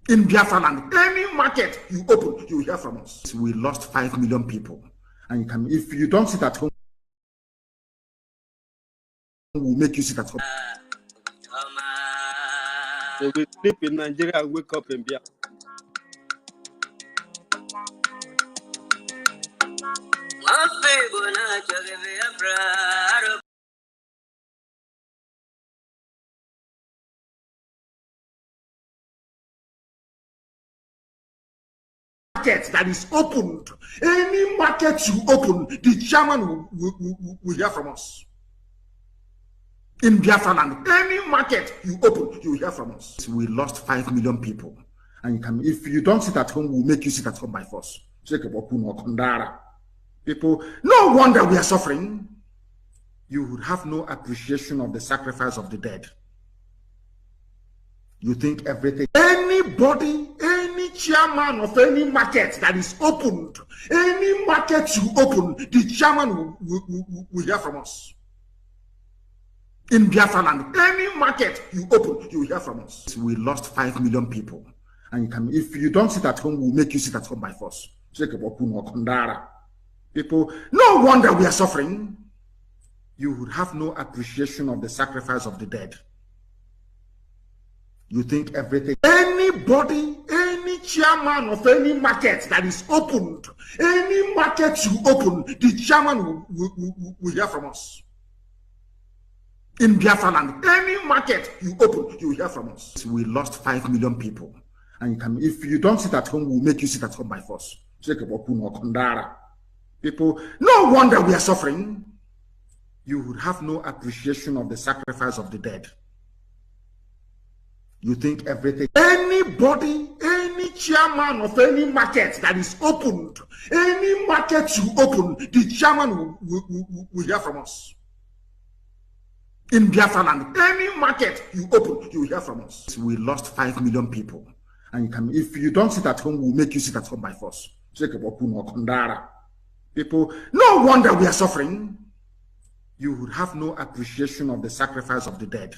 In Biafra land, any market you open, you hear from us. We lost 5 million people. And you can, if you don't sit at home, we'll make you sit at home. They will sleep in Nigeria and wake up in Biafra. market that is opened, any market you open, the chairman will hear from us. In Biafra land, any market you open, you will hear from us. We lost 5 million people. And you can, if you don't sit at home, we'll make you sit at home by force. People, no wonder we are suffering. You would have no appreciation of the sacrifice of the dead. You think everything, anybody, any chairman of any market that is opened, any market you open, the chairman will hear from us. In Biafra land, any market you open, you will hear from us. We lost 5 million people. And you can, if you don't sit at home, we'll make you sit at home by force. People, no wonder we are suffering. You would have no appreciation of the sacrifice of the dead. You think everything, anybody, any chairman of any market that is opened, any market you open, the chairman will hear from us. In Biafra land, any market you open, you will hear from us. We lost 5 million people. And you can, if you don't sit at home, we'll make you sit at home by force. People, no wonder we are suffering. You would have no appreciation of the sacrifice of the dead. You think everything, anybody, any chairman of any market that is opened, any market you open, the chairman will hear from us. In Biafra land, any market you open, you will hear from us. We lost 5 million people. And you can, if you don't sit at home, we'll make you sit at home by force. People, no wonder we are suffering. You would have no appreciation of the sacrifice of the dead.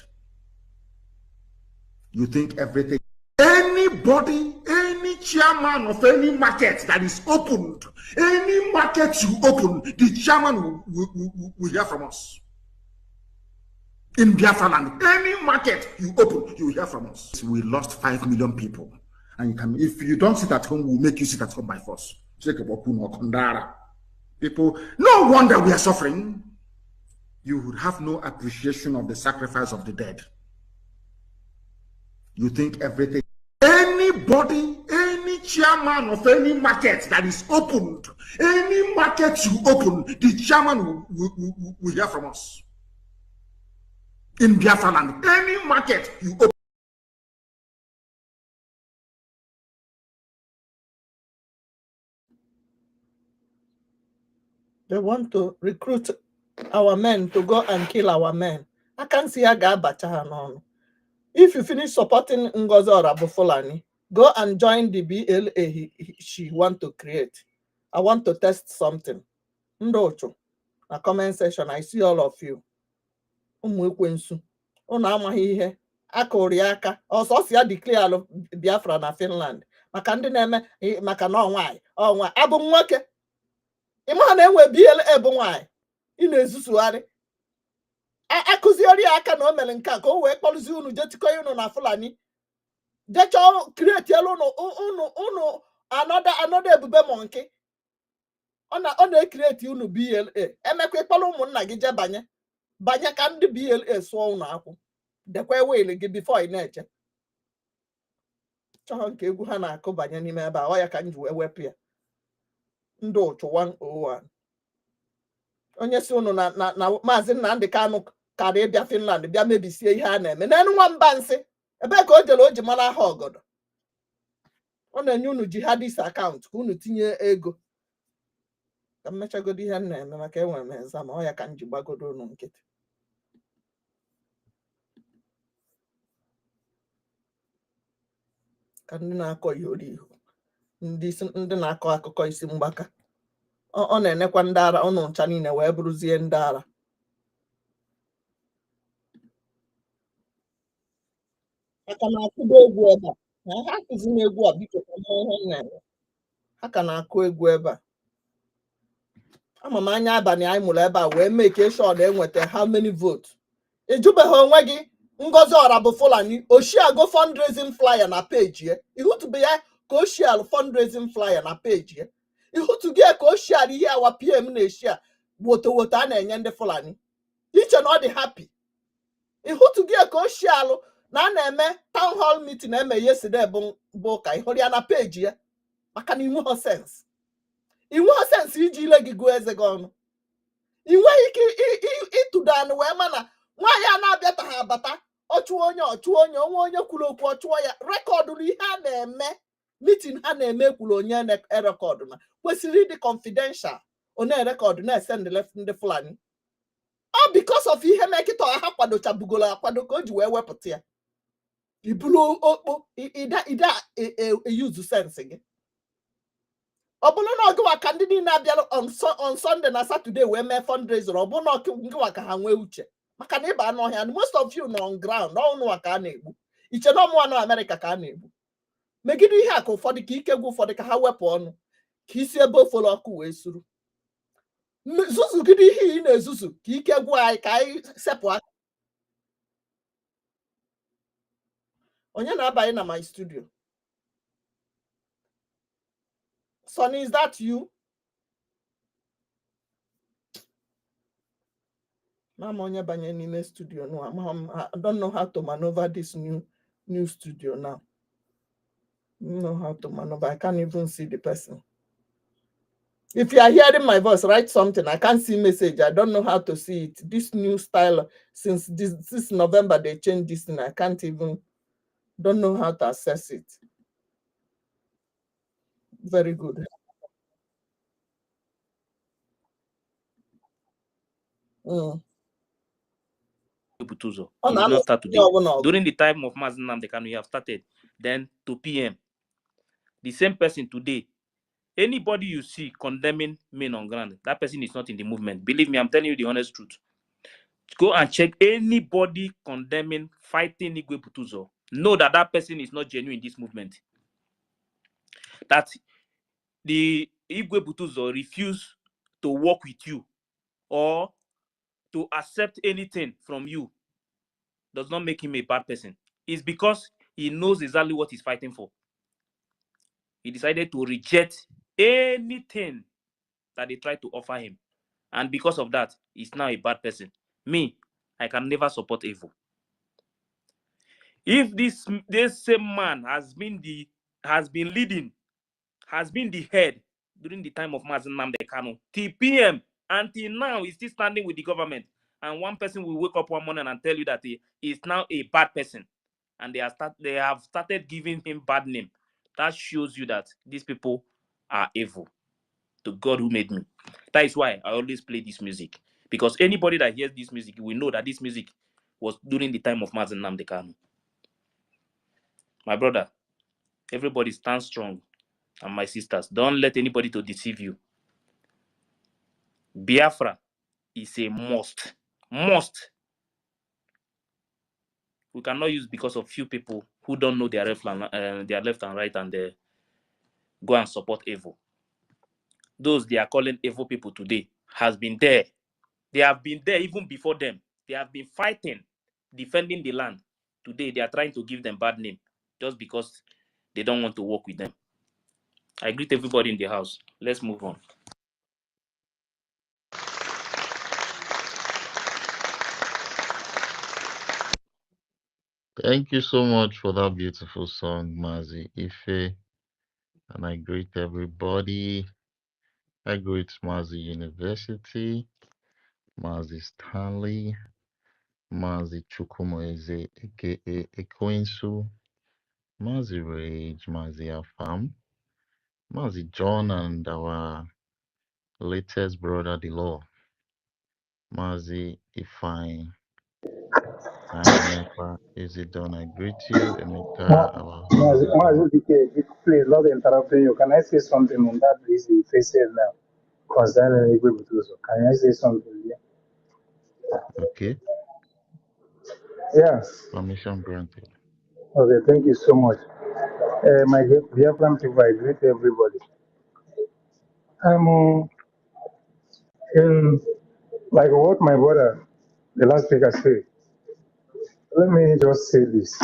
You think everything, anybody, any chairman of any market that is opened, any market you open, the chairman will hear from us. In Biafra land, any market you open, you will hear from us. We lost 5 million people. And you can, if you don't sit at home, we'll make you sit at home by force. People, no wonder we are suffering. You would have no appreciation of the sacrifice of the dead. You think everything, anybody, any chairman of any market that is opened, any market you open, the chairman will hear from us. In Biafra land, any market you open. They want to recruit our men to go and kill our men. I can't see a guy on. If you finish supporting Ngozi Fulani, go and join the BLA she want to create. I want to test something. Ndocho, na comment section, I see all of you. Umwekwensu. Una amaghị ihe. Akụrụ aka. Ọsọ si ya declare Biafra na Finland. Maka ndị na-eme maka na ọnwaanyị. Ọnwa abụ m nwoke. Ịma na enwe BLA bụ nwaanyị. Ị na-ezusugharị. Akụziori aka na o mere nke a ka o wee kpọrụzi unu jetikọ unu na Fulani. Jecho create unu another ebube monkey. Ọ na-create unu BLA. Emekwa ịkpọrọ ụmụnna gị je banye ka ndị BLA sụọ unu akwụ. Dekwa wele gị before ị na-eche. Chọọ nke egwu ha na-akụ banye n'ime ebe a, ọ ya ka m ji wee wepụ ya. Ndị ụchụ 101. Onye si unu na Maazị Nnamdi Kanu karịa ịbịa Finland bịa mebisie ihe a na-eme. N'elu nwamba nsị, ebe ka o jere o ji mara aha ọgọdọ. Ọ na-enye unu jihadist account ka unu tinye ego. Ka mmechagodo ihe m na-eme maka enwere m exam, ọ ya ka m ji gbagodo unu nkịtị. Ka ndị na-akọ ihori ihu, ndị na-akọ akụkọ isi mgbaka. Ọ na-enekwa ndị ara, ụnụ ncha niile wee bụrụzie ndị ara. Aka na-akụdo egwu ebe a. Ha akụzi n'egwu a biko ka ihe na-eme. Ha ka na-akụ egwu ebe a. Ama m anya abalị anyị mụrụ ebe a wee make sure na enweta how many votes. Ejubeghị onwe gị Ngozi Fulani Oshiago fundraising flyer na page ye. Ihutube ya ka Oshiago fundraising flyer na page ye. Ihutuge ka Oshiago ihe awa PM na Eshia woto a na-enye ndị Fulani. Iche na ọ dị happy. Ihutuge ka Oshiago na na-eme town hall meeting eme yesterday bụ ka ịhụrụ ya na page ye. maka na inwe sense iji ile gị gụọ eze gị ọnụ inweghị ike ịtụdo anụ wee mana nwaanyị a na-abịata ha abata ọchụọ onye onye kwuru okwu ọchụọ ya rekọdụ na ihe a na-eme mitin ha na-eme kwuru onye na-erekọdụ na kwesịrị ịdị confidential onye rekọdụ na-ese ndị Fulani ọ because of ihe mekịta ha kwadochabugolo akwado ka o ji wee wepụta ya ibulu okpo ida use sense gị ọ bụrụ na ọgụwa ka ndị niile abịara on Sunday na Saturday wee mee fundraiser ọ bụrụ na ọgụwa ka ha nwee uche maka na ịba n'ọhịa and most of you nọ on ground ọnụwa ka a na-egbu iche na ọmụwa nọ Amerịka ka a na-egbu megide ihe a ka ụfọdụ ka ike gwu ụfọdụ ka ha wepụ ọnụ ka isi ebe ofere ọkụ wee suru zuzugide ihe ị na-ezuzu ka ike gwụ anyị ka anyị sepụ aka onye na-abanye na my studio Sonny, is that you? Mama onye banye n'ime studio no. I don't know how to maneuver this new studio now. I don't know how to maneuver. I can't even see the person. If you are hearing my voice, write something. I can't see message. I don't know how to see it. This new style, since this November, they changed this thing. I can't even, don't know how to access it. Very good. Butuzo. It did not start today. During the time of Mazi Nnamdi Kanu, we have started. Then 2 p.m. The same person today. Anybody you see condemning men on ground, that person is not in the movement. Believe me, I'm telling you the honest truth. Go and check anybody condemning, fighting Igwe Butuzo. Know that that person is not genuine in this movement. That the Igwe Butuzo refuse to work with you or to accept anything from you does not make him a bad person. It's because he knows exactly what he's fighting for. He decided to reject anything that they tried to offer him. And because of that, he's now a bad person. Me, I can never support evil. If this same man has been the head during the time of Mazi Nnamdi Kanu, till PM, until now, he's still standing with the government. And one person will wake up one morning and tell you that he is now a bad person. And they have started giving him bad name. That shows you that these people are evil to God who made me. That is why I always play this music. Because anybody that hears this music will know that this music was during the time of Mazi Nnamdi Kanu. My brother, everybody stand strong. And my sisters, don't let anybody to deceive you. Biafra is a must. Must. We cannot use because of few people who don't know their left and right and they go and support evil. Those they are calling evil people today has been there. They have been there even before them. They have been fighting, defending the land. Today they are trying to give them bad name just because they don't want to work with them. I greet everybody in the house. Let's move on. Thank you so much for that beautiful song, Mazi Ife. And I greet everybody. I greet Mazi University, Mazi Stanley, Mazi Chukwumoeze, aka Ekwensu, Mazi Rage, Mazi Afam, Mazi John, and our latest brother, the law, Mazi Ifine. And Emeka, is it done? I greet you, Emeka, our honorable. Please, not interrupting you. Can I say something on that, please? If I say now, concerning Igwe Butuzo, can I say something? Okay. Yeah. Permission granted. Okay, thank you so much. My dear friend, I greet everybody. In like what my brother, the last speaker said. Let me just say this.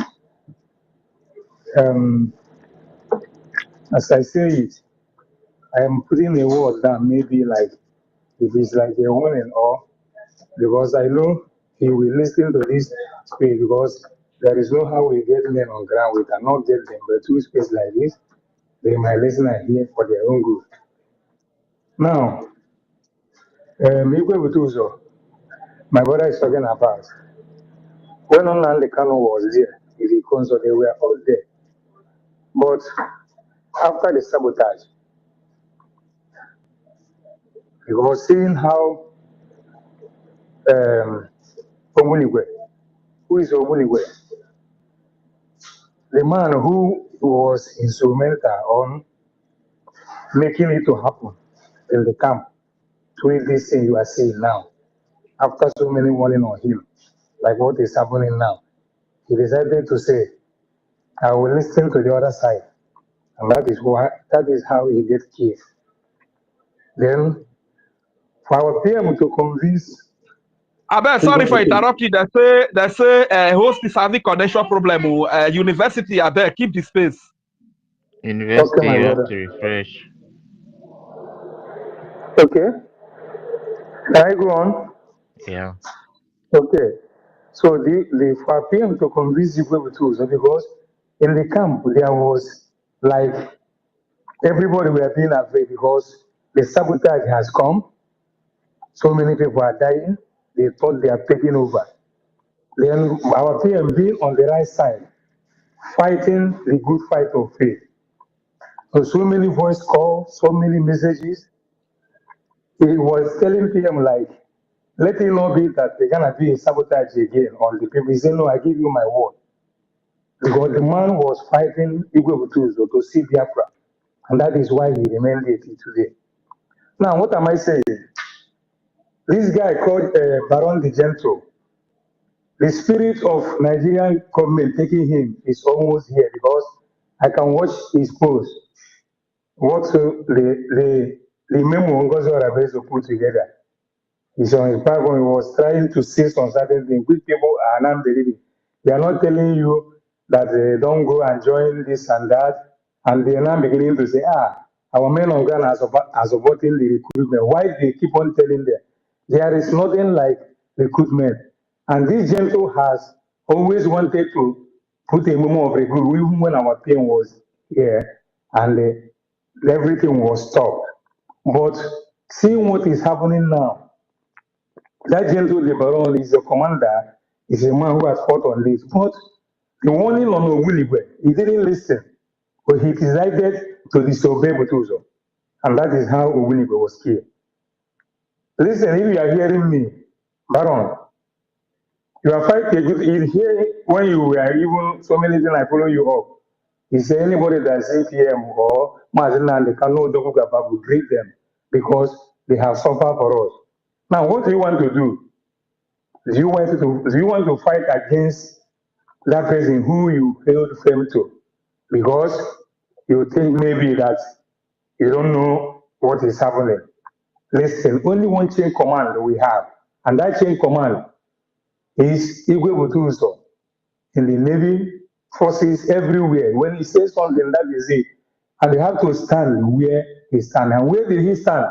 As I say it, I am putting a word that maybe like it is like a warning or because I know he will listen to this speech because there is no how we get men on ground. We cannot get them, but two space like this, they might listen and hear for their own good. Now, my brother is talking about when Nnamdi Kanu was there, the council, they were all there. But after the sabotage, we were seeing how Omuligwe, who is Omuligwe, the man who was instrumental on making it to happen in the camp, to this thing you are seeing now, after so many warning on him, like what is happening now, he decided to say, I will listen to the other side. And that is how he gets killed. Then, for our PM to convince Abel, sorry for interrupting. They say host is having connection problem. University, Abel, keep the space. University, okay, my you have brother. to refresh. Okay. Can I go on? Yeah. Okay. So the for PM to convince people with tools because in the camp there was like everybody were being afraid because the sabotage has come. So many people are dying. They thought they are taking over. Then our PM being on the right side, fighting the good fight of faith. So many voice calls, so many messages. He was telling PM like, let it not be that they're gonna be a sabotage again on the people. He said, no, I give you my word. Because the man was fighting Igwe Butuzo to see Biafra. And that is why he remained there till today. Now, what am I saying? This guy called Baron the Gentle, the spirit of Nigerian government taking him is almost here because I can watch his post. What the memo Ngozi Orabezo put together. He's on his platform. He was trying to say some certain things which people are not believing. They are not telling you that they don't go and join this and that. And they are now beginning to say, our men on Ghana are supporting the recruitment. Why they keep on telling them? There is nothing like recruitment. And this gentle has always wanted to put a memo of recruitment, even when our PM was here and everything was stopped. But seeing what is happening now, that gentle Baron is a commander, is a man who has fought on this. But the warning on Owiligwe, he didn't listen, but he decided to disobey Butuzo. And that is how Owiligwe was killed. Listen, if you are hearing me, Baron, you are fighting good. In here, when you were even so many things, I follow you up. He said anybody that's APM or Mazina, they cannot will greet them because they have suffered for us. Now, what do you want to do? Do you want to fight against that person who you failed fame to? Because you think maybe that you don't know what is happening. Listen, only one chain command we have, and that chain command is Igwe Butuso in the Navy forces everywhere. When he says something, that is it. And they have to stand where he stands. And where did he stand?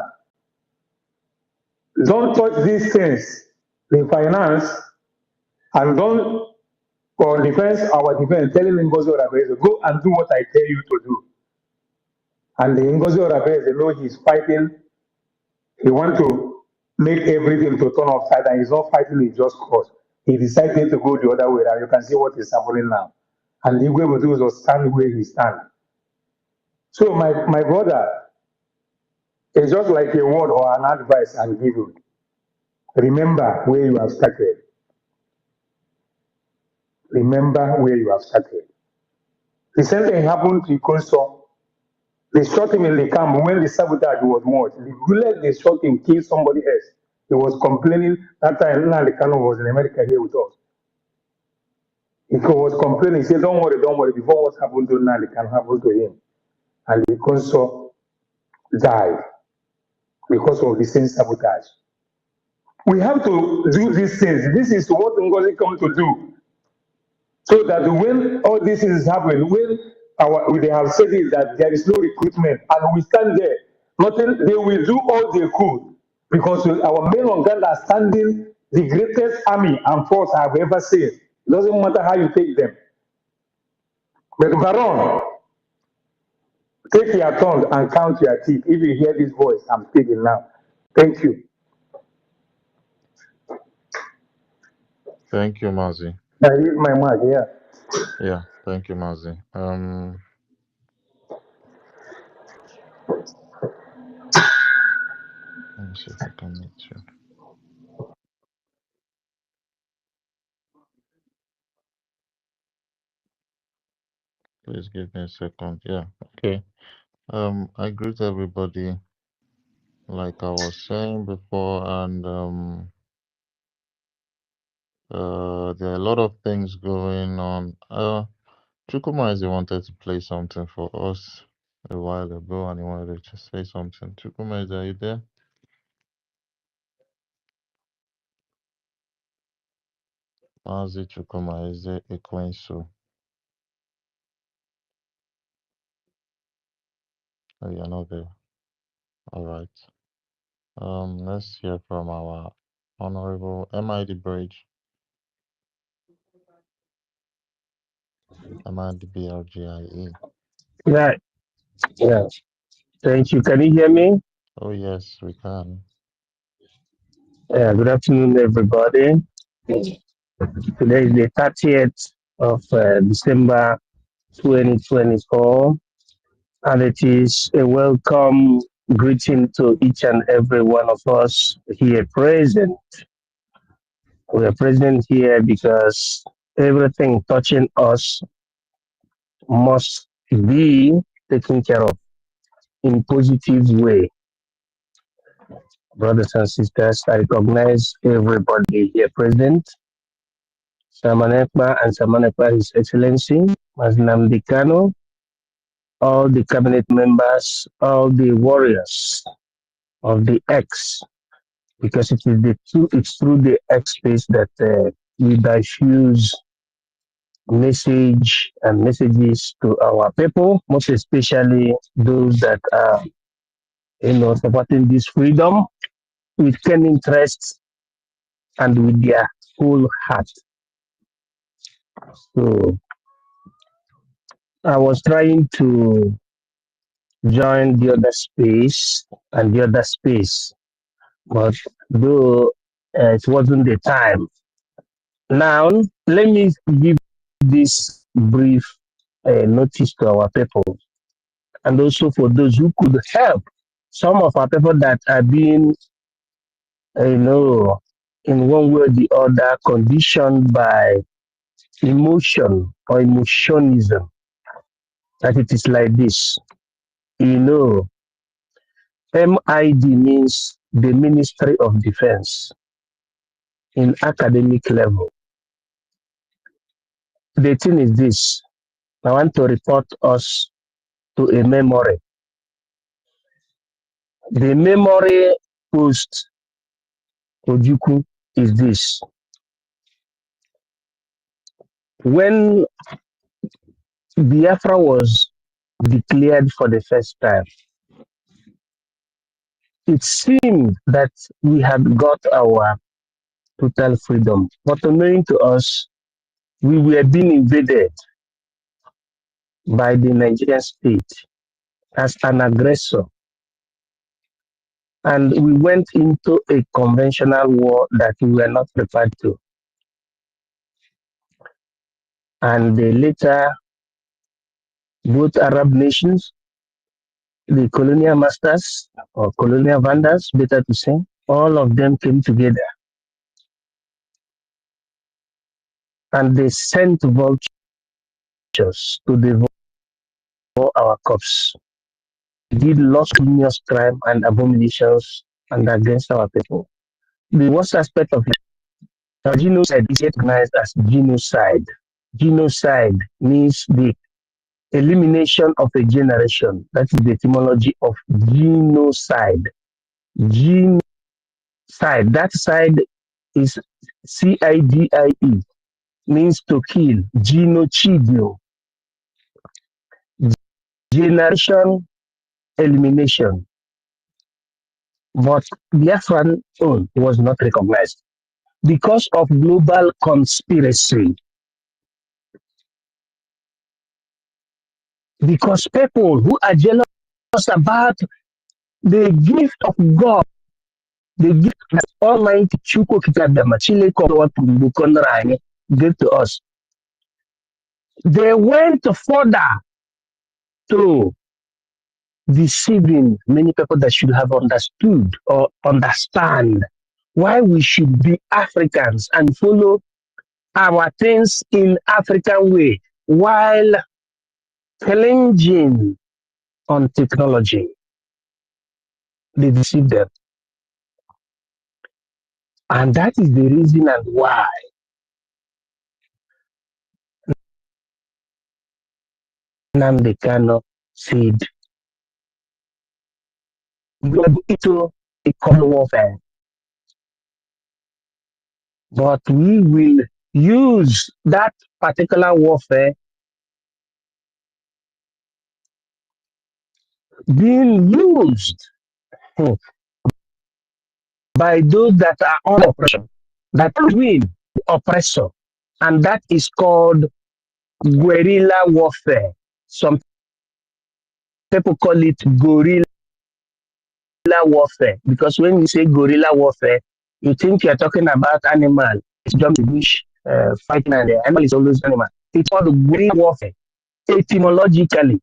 Don't touch these things, the finance, and don't for defense, our defense, telling Ngozi Orabezo, go and do what I tell you to do. And the Ngozi Orabezo know he's fighting, he wants to make everything to turn upside down. He's not fighting a just cause. He decided to go the other way around. You can see what is happening now. And the way we do is stand where he stands. So my brother, it's just like a word or an advice I'm giving. Remember where you have started. Remember where you have started. The same thing happened to Ikonso. They shot him in the camp when the sabotage was more. The bullet they shot him killed somebody else. He was complaining that time Nnamdi Kanu was in America here with us. He was complaining, he said, don't worry, before what happened to Nnamdi Kanu happened to him. And the Ikonso died because of the same sabotage. We have to do these things. This is what Ngozi come to do. So that when all this is happening, when they have said it, that there is no recruitment, and we stand there, nothing, they will do all they could, because our men on ground are standing the greatest army and force I've ever seen. It doesn't matter how you take them. But Baron, Take your tongue and count your teeth. If you hear this voice, I'm speaking now. Thank you. Thank you, Mazi. I use my mic, yeah. Yeah, thank you, Mazi. Let me see if I can meet you. Please give me a second. Yeah, okay. I greet everybody, like I was saying before, and there are a lot of things going on. Chukwumazi wanted to play something for us a while ago, and he wanted to say something. Chukwumazi, are you there? Mazi Chukwumazi Ekwensu. Oh, you're not there. All right. Let's hear from our Honorable MID Bridge, MID BRGIE. Yeah, yeah. Thank you. Can you hear me? Oh, yes, we can. Yeah, good afternoon, everybody. Today is the 30th of December 2024, and it is a welcome greeting to each and every one of us here present. We are present here because everything touching us must be taken care of in positive way. Brothers and sisters, I recognize everybody here present. Samanekba and Samanekba, His Excellency, Masnamdi Kano, all the cabinet members, all the warriors of the X, because it's through the X space that we diffuse message and messages to our people, most especially those that are, supporting this freedom with keen interest and with their whole heart. So I was trying to join the other space and the other space, but though it wasn't the time. Now, let me give this brief notice to our people, and also for those who could help some of our people that are being, in one way or the other, conditioned by emotion or emotionism. That it is like this. MID means the Ministry of Defense in academic level. The thing is this. I want to report us to a memory. The memory post Ojuku is this. When Biafra was declared for the first time, it seemed that we had got our total freedom. But unknowing to us, we were being invaded by the Nigerian state as an aggressor. And we went into a conventional war that we were not prepared to. And later, both Arab nations, the colonial masters or colonial vandals, better to say, all of them came together and they sent vultures to devour our corpse. They did lots of heinous crime and abominations and against our people. The worst aspect of genocide is recognized as genocide. Genocide means the elimination of a generation. That is the etymology of genocide. Genocide. That side is CIDIE, means to kill. Genocidio. Generation elimination. But Biafran own was not recognized because of global conspiracy. because people who are jealous about the gift of God, the gift that Almighty Chuko Kitadama Chile give to us, they went further to deceiving many people that should have understood or understand why we should be Africans and follow our things in African way while challenging on technology. They deceive them. And that is the reason and why Nnamdi Kanu said we are into a common warfare, but we will use that particular warfare being used by those that are on oppression, that win the oppressor, and that is called guerrilla warfare. Some people call it guerrilla warfare because when you say guerrilla warfare, you think you're talking about animal. It's jump the bush, fighting, and the animal is always animal. It's called guerrilla warfare. Etymologically,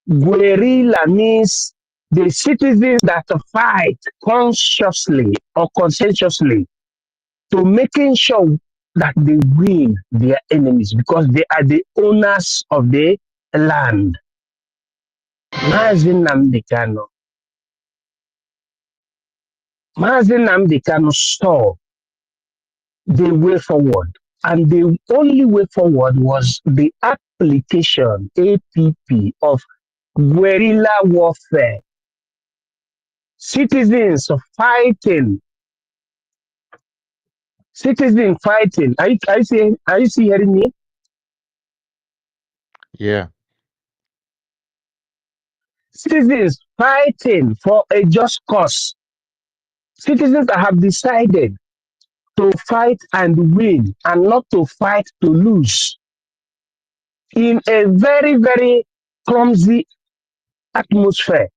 guerrilla means the citizens that fight consciously or conscientiously to making sure that they win their enemies because they are the owners of the land. Mazi Nnamdi Kanu saw the way forward, and the only way forward was the application APP of guerrilla warfare. Citizens fighting. Are you hearing me? Yeah. Citizens fighting for a just cause. Citizens that have decided to fight and win and not to fight to lose in a very, very clumsy atmosphere.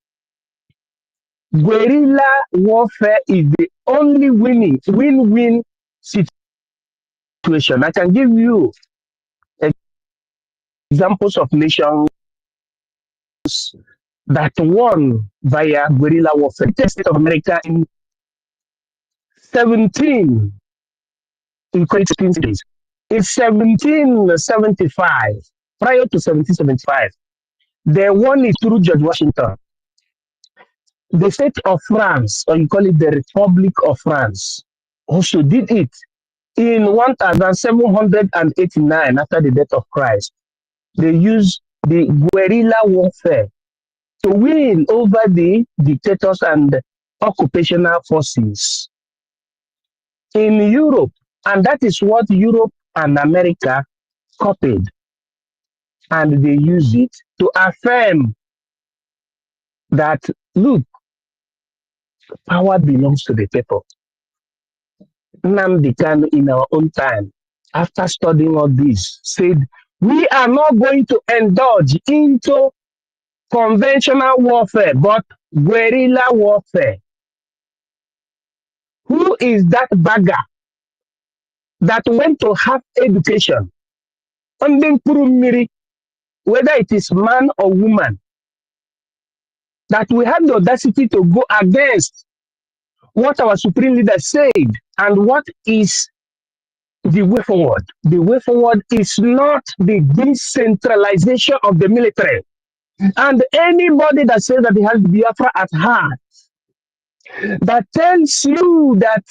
Guerrilla warfare is the only win-win situation. I can give you examples of nations that won via guerrilla warfare. The States of America in 17 in 1775, prior to 1775, they won it through George Washington. The state of France, or you call it the Republic of France, also did it in 1789 after the death of Christ. They used the guerrilla warfare to win over the dictators and occupational forces in Europe. And that is what Europe and America copied. And they use it to affirm that, look, power belongs to the people. Nnamdi Kanu, in our own time, after studying all this, said, we are not going to indulge into conventional warfare, but guerrilla warfare. Who is that bagger that went to have education? Whether it is man or woman, that we have the audacity to go against what our supreme leader said and what is the way forward. The way forward is not the decentralization of the military. And anybody that says that he has Biafra at heart, that tells you that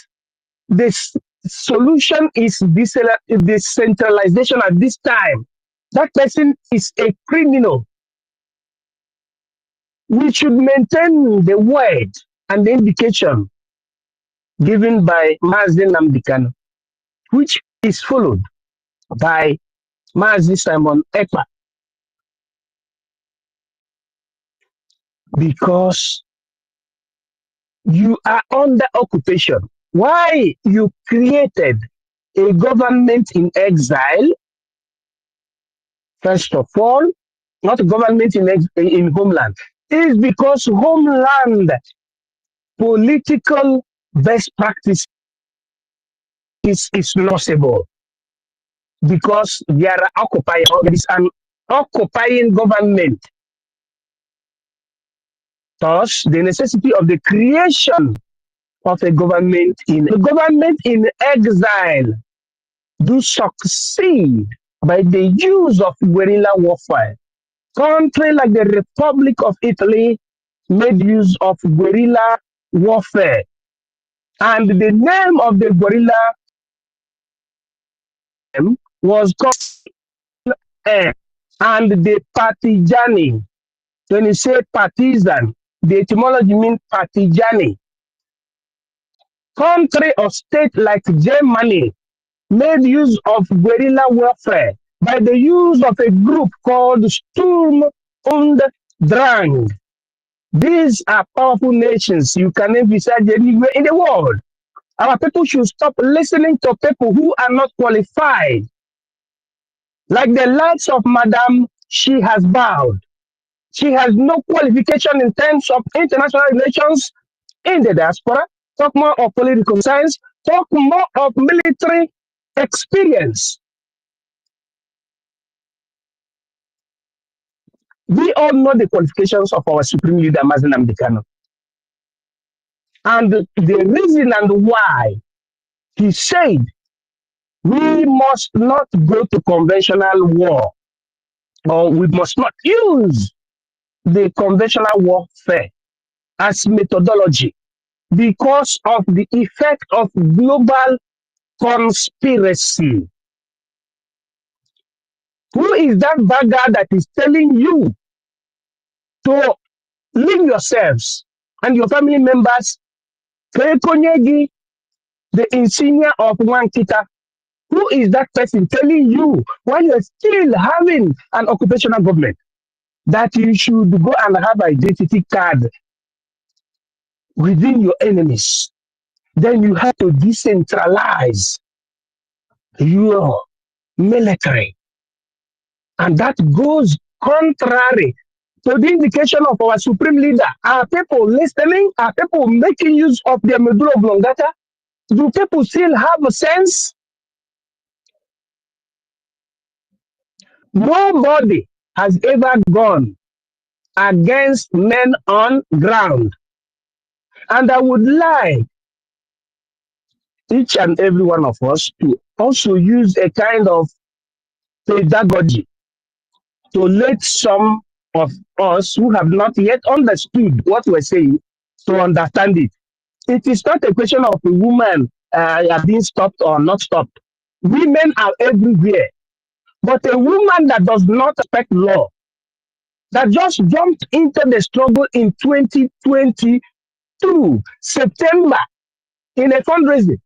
this solution is decentralization at this time, that person is a criminal. We should maintain the word and the indication given by Mazi Nnamdi Kanu, which is followed by Mazi Simon Ekpa, because you are under occupation. Why you created a government in exile? First of all, not government in homeland, is because homeland political best practice is noticeable because they are occupying, there is an occupying government. Thus, the necessity of the creation of a government in exile do succeed by the use of guerrilla warfare. Countries like the Republic of Italy made use of guerrilla warfare, and the name of the guerrilla was called and the partigiani. When you say partisan, the etymology means partigiani. Country or state like Germany made use of guerrilla warfare by the use of a group called Sturm und Drang. These are powerful nations you can envisage anywhere in the world. Our people should stop listening to people who are not qualified. Like the likes of Madame, she has bowed. She has no qualification in terms of international relations in the diaspora. Talk more of political science. Talk more of military experience. We all know the qualifications of our supreme leader, Mazi Nnamdi Kanu. And the reason and why he said we must not go to conventional war, or we must not use the conventional warfare as methodology because of the effect of global conspiracy. Who is that beggar that is telling you to leave yourselves and your family members, the insignia of one kita? Who is that person telling you, while you're still having an occupational government, that you should go and have identity card within your enemies? Then you have to decentralize your military. And that goes contrary to the indication of our supreme leader. Are people listening? Are people making use of their medulla oblongata? Do people still have a sense? Nobody has ever gone against men on ground. And I would like each and every one of us to also use a kind of pedagogy to let some of us who have not yet understood what we're saying to understand it. It is not a question of a woman being stopped or not stopped. Women are everywhere. But a woman that does not respect law, that just jumped into the struggle in 2022, September, in a fundraising,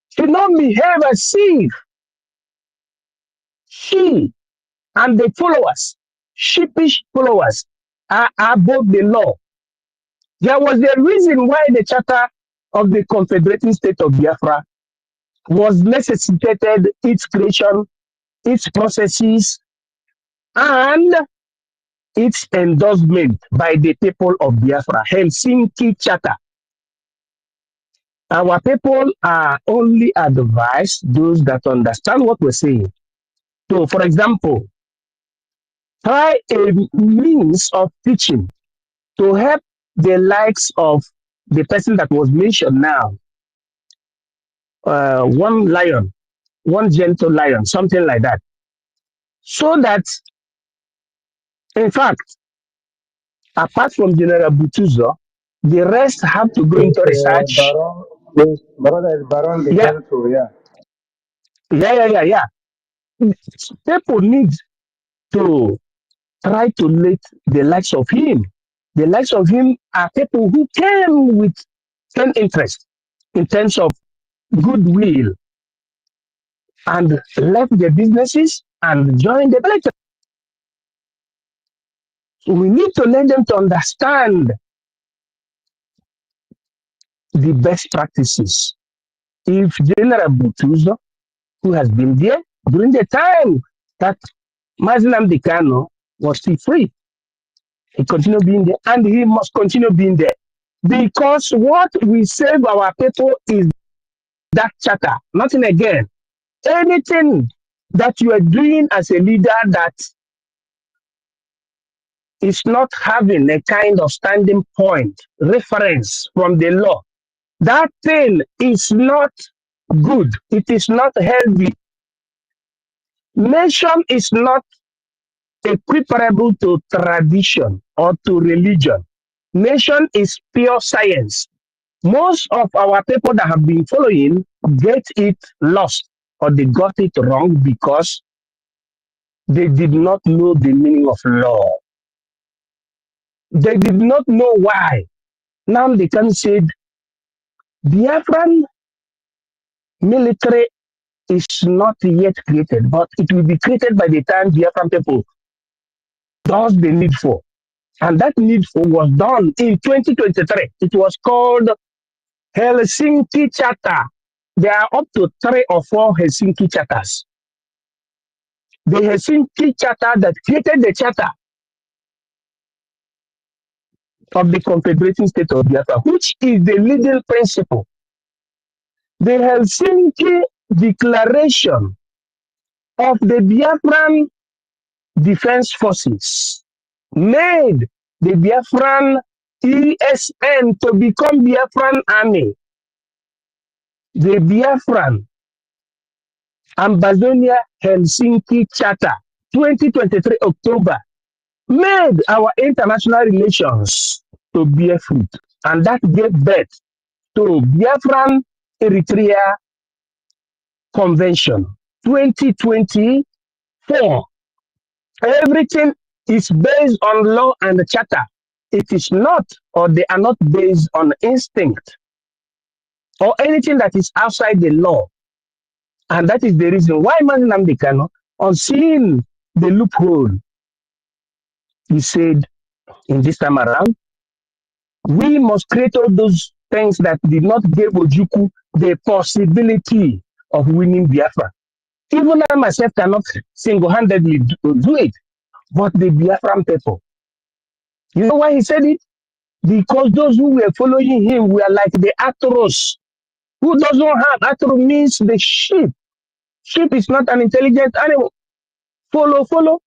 should not behave as if she and the followers, sheepish followers, are above the law. There was a reason why the Charter of the Confederating State of Biafra was necessitated, its creation, its processes, and its endorsement by the people of Biafra, Helsinki Charter. Our people are only advised, those that understand what we're saying. So, for example, try a means of teaching to help the likes of the person that was mentioned now, one lion, one gentle lion, something like that. So that, in fact, apart from General Butuzo, the rest have to go into research. Baron Yeah. Gentle, yeah. Yeah. People need to try to let the likes of him. The likes of him are people who came with same interest in terms of goodwill and left their businesses and joined the military. So we need to let them to understand the best practices. If General Butuzo, who has been there during the time that Mazi Nnamdi Kanu was still free. He continued being there, and he must continue being there. Because what we save our people is that charter, nothing again. Anything that you are doing as a leader that is not having a kind of standing point, reference from the law, that thing is not good. It is not healthy. Nation is not equiparable to tradition or to religion. Nation is pure science. Most of our people that have been following get it lost or they got it wrong because they did not know the meaning of law. They did not know why. Now they can say Biafran military is not yet created, but it will be created by the time Biafran people does the needful. And that needful was done in 2023. It was called Helsinki Charter. There are up to 3 or 4 Helsinki charters. The Helsinki Charter that created the charter of the Confederating State of Biafra, which is the leading principle. The Helsinki Declaration of the Biafran Defense Forces made the Biafran ESN to become Biafran Army. The Biafran Ambazonia Helsinki Charter 2023 October made our international relations to bear fruit, and that gave birth to Biafran Eritrea Convention 2024. Everything is based on law and the charter. It is not, or they are not based on instinct or anything that is outside the law. And that is the reason why Nnamdi Kanu, on seeing the loophole, he said, in this time around, we must create all those things that did not give Ojukwu the possibility of winning Biafra. Even I myself cannot single-handedly do it, but the Biafran people. You know why he said it? Because those who were following him were like the Atros. Who doesn't have? Atro means the sheep. Sheep is not an intelligent animal. Follow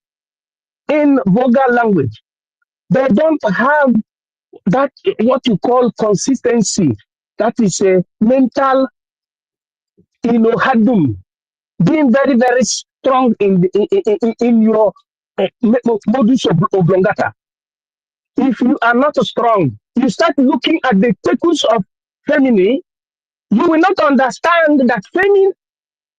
in vulgar language. They don't have that, what you call consistency. That is a mental, hadum. Being very, very strong in your modus oblongata. If you are not strong, you start looking at the tekus of feminine, you will not understand that feminine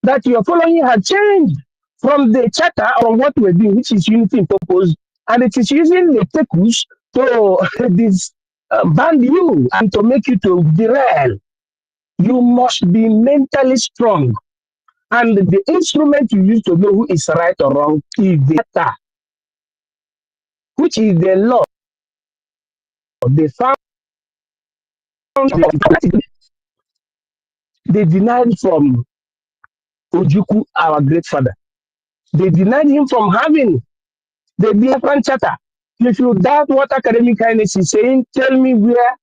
that you are following has changed from the charter or what we're doing, which is unity in purpose, and it is using the tekus to band you and to make you to derail. You must be mentally strong. And the instrument you use to know who is right or wrong is the charter, which is the law. They found they denied from Ojukwu, our great father. They denied him from having the Biafran charter. If you doubt what academic kindness is saying, tell me where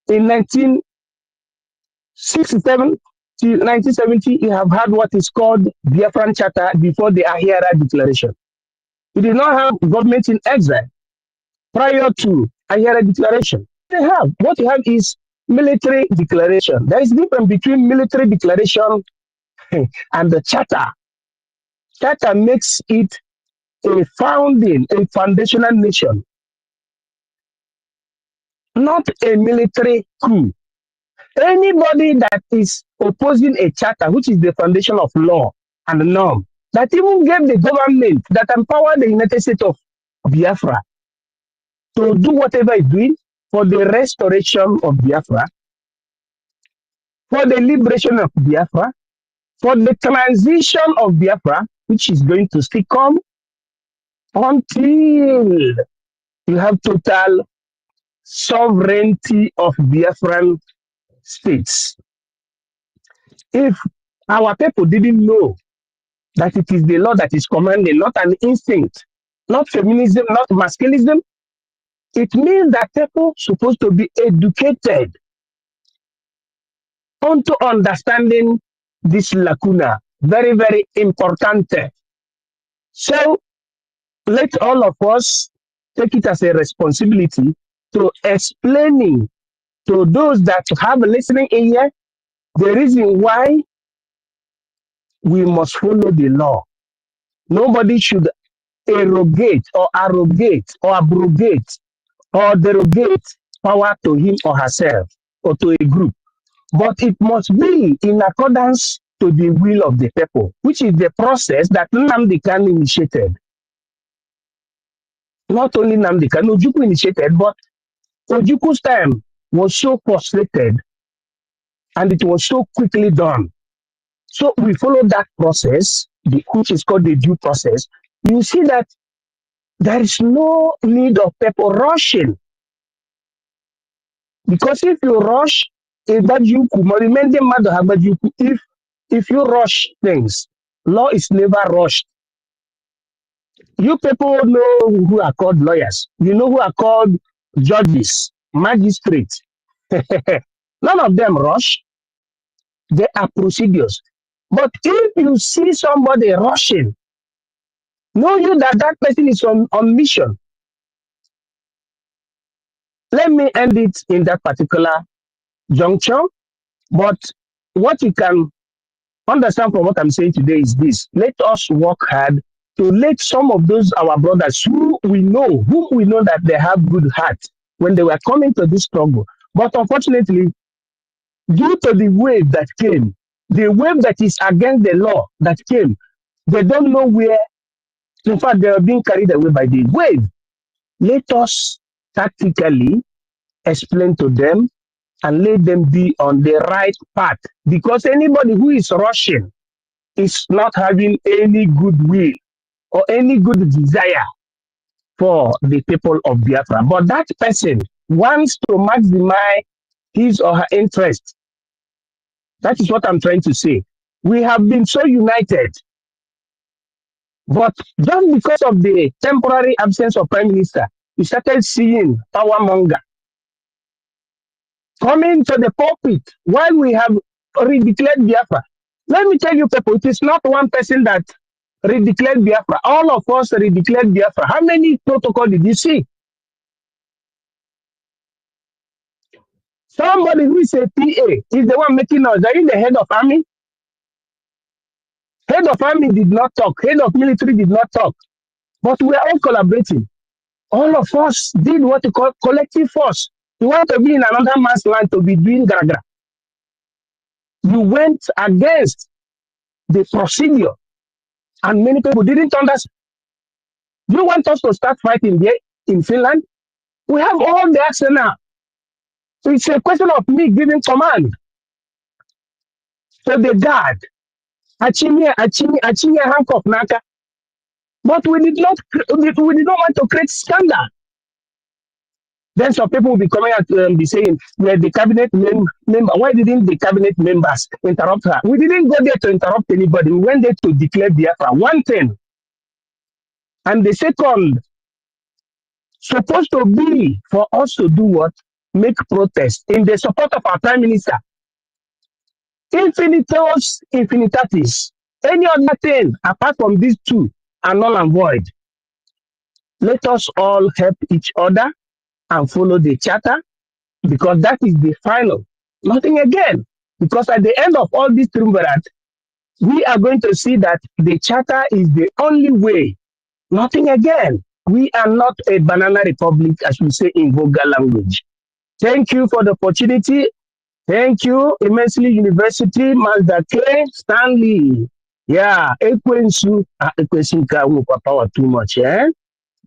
in 1967 to 1970 you have had what is called Biafran charter before the Ahira Declaration. You did not have government in exile prior to Ahira Declaration. They have. What you have is military declaration. There is a difference between military declaration and the charter. Charter makes it a foundational nation, not a military coup. Anybody that is opposing a charter, which is the foundation of law and norm, that even gave the government that empowered the United States of Biafra to do whatever it's doing for the restoration of Biafra, for the liberation of Biafra, for the transition of Biafra, which is going to still come until you have total sovereignty of Biafran states. If our people didn't know that it is the law that is commanding, not an instinct, not feminism, not masculinism. It means that people supposed to be educated onto understanding this lacuna. Very, very important. So let all of us take it as a responsibility to explaining to those that have listening ear the reason why we must follow the law. Nobody should arrogate or abrogate or derogate power to him or herself or to a group. But it must be in accordance to the will of the people, which is the process that Nnamdi Kanu initiated. Not only Nnamdi Kanu, Ojukwu initiated, but Ojukwu's time was so frustrated and it was so quickly done. So we follow that process, which is called the due process. You see that there is no need of people rushing. Because if you rush, if you rush things, law is never rushed. You people know who are called lawyers. You know who are called judges, magistrates. None of them rush. There are procedures. But if you see somebody rushing, know you that that person is on mission. Let me end it in that particular juncture. But what you can understand from what I'm saying today is this. Let us work hard to let some of those our brothers whom we know that they have good heart when they were coming to this struggle. But unfortunately, due to the wave that came, the wave that is against the law that came, they don't know where. In fact, they are being carried away by the wave. Let us tactically explain to them and let them be on the right path. Because anybody who is rushing is not having any goodwill or any good desire for the people of Biafra. But that person wants to maximize his or her interest. That is what I'm trying to say. We have been so united. But just because of the temporary absence of Prime Minister, we started seeing power monger coming to the pulpit while we have redeclared Biafra. Let me tell you people, it is not one person that redeclared Biafra. All of us redeclared Biafra. How many protocols did you see? Somebody who is a PA is the one making us. Are you the head of army? Head of army did not talk. Head of military did not talk. But we are all collaborating. All of us did what we call collective force. You want to be in another man's land to be doing gragra. You went against the procedure. And many people didn't understand. You want us to start fighting there in Finland? We have all the arsenal. So it's a question of me giving command to the guard. Achimia, handcuff, naka. But we did not want to create scandal. Then some people will be coming out and be saying, we're the cabinet member. Why didn't the cabinet members interrupt her? We didn't go there to interrupt anybody. We went there to declare Biafra. One thing. And the second, supposed to be for us to do what? Make protest in the support of our Prime Minister. Infinitus infinitatis. Any other thing apart from these two are null and void. Let us all help each other and follow the charter, because that is the final. Nothing again. Because at the end of all this triumvirate, we are going to see that the charter is the only way. Nothing again. We are not a banana republic, as we say in vulgar language. Thank you for the opportunity. Thank you immensely, University, Mazda K, Stanley. Yeah, Ekwensu, power too much, eh?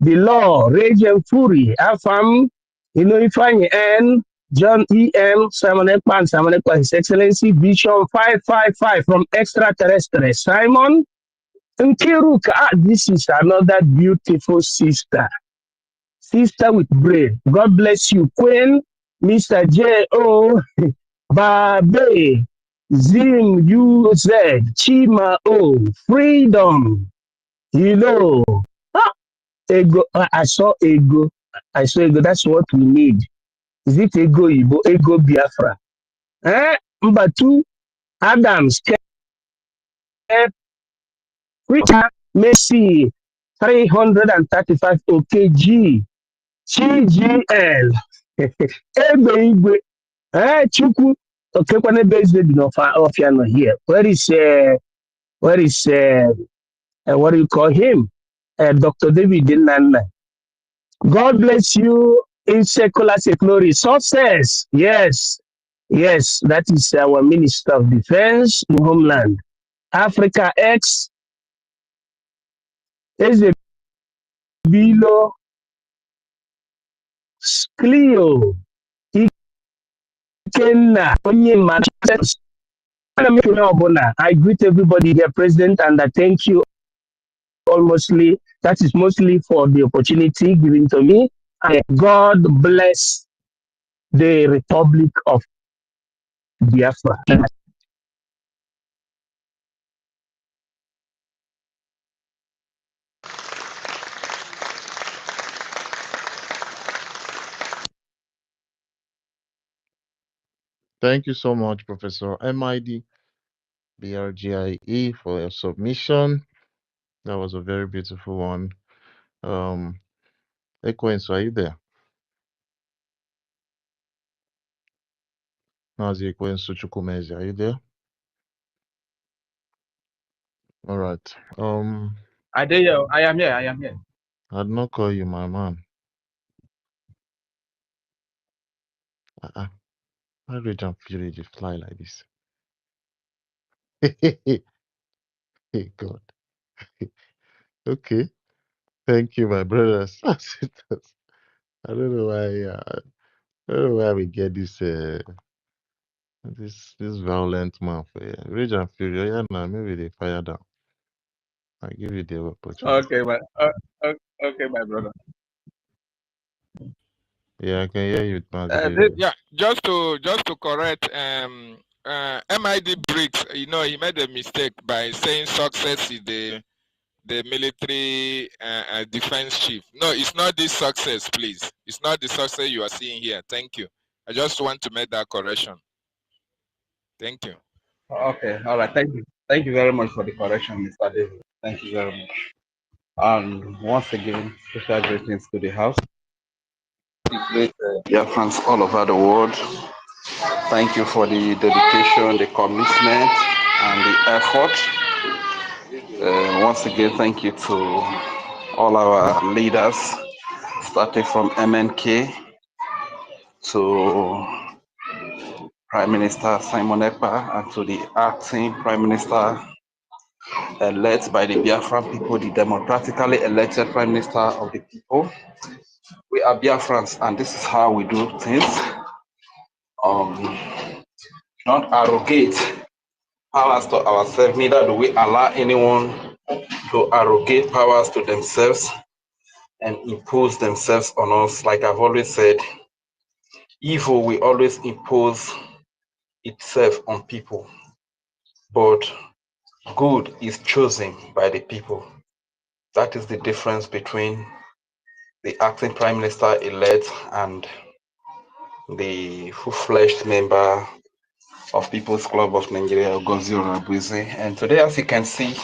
The law, rage and fury, Afam, Ifeanyi N, John E.M., Simon Ekpa, His Excellency, Vision 555 from Extraterrestrial, Simon Nkiruka. This is another beautiful sister. Sister with brain. God bless you, Queen, Mr. J.O., Babe, Zim U.Z., Chima O, Freedom, Ego, I saw ego. I saw ego. That's what we need. Is it ego Igbo? Ego Biafra? Number two, Adams, Messi, 335 OKG, CGL, Ebe Igwe, Chukwu, okay, when the base baby of Fiano here. Where is, what do you call him? Dr. David Dinana. God bless you in secular glory. Success. Yes. Yes, that is our Minister of Defense in Homeland. Africa X is a below Clio. I greet everybody here, President, and I thank you that is mostly for the opportunity given to me. And God bless the Republic of Biafra. Thank you so much, Professor MID BRGIE, for your submission. That was a very beautiful one. Ekwensu, are you there? Nazi Ekwensu Chukwumezi, are you there? All right. I am here. I'd not call you my man. Why rage and fury just fly like this? Hey God. Okay. Thank you, my brothers. I don't know why. I don't know why we get this this violent man for rage and fury. Yeah, now maybe they fire down. I give you the opportunity. Okay, my brother. Yeah, I can hear you, Yeah, just to correct MID Briggs, he made a mistake by saying success is the military defense chief. No, it's not this success, please. It's not the success you are seeing here. Thank you. I just want to make that correction. Thank you. Okay, all right. Thank you very much for the correction, Mr. David. Thank you very much. And once again, special greetings to the house. Great BIAFRANS all over the world. Thank you for the dedication, the commitment, and the effort. Once again, thank you to all our leaders, starting from MNK to Prime Minister Simon Ekpa and to the acting Prime Minister elect by the Biafran people, the democratically elected Prime Minister of the people. We are Biafrans, and this is how we do things. Not arrogate powers to ourselves, neither do we allow anyone to arrogate powers to themselves and impose themselves on us. Like I've always said, evil will always impose itself on people, but good is chosen by the people. That is the difference between the acting Prime Minister elect and the full-fledged member of People's Club of Nigeria, Ngozi. And today, as you can see,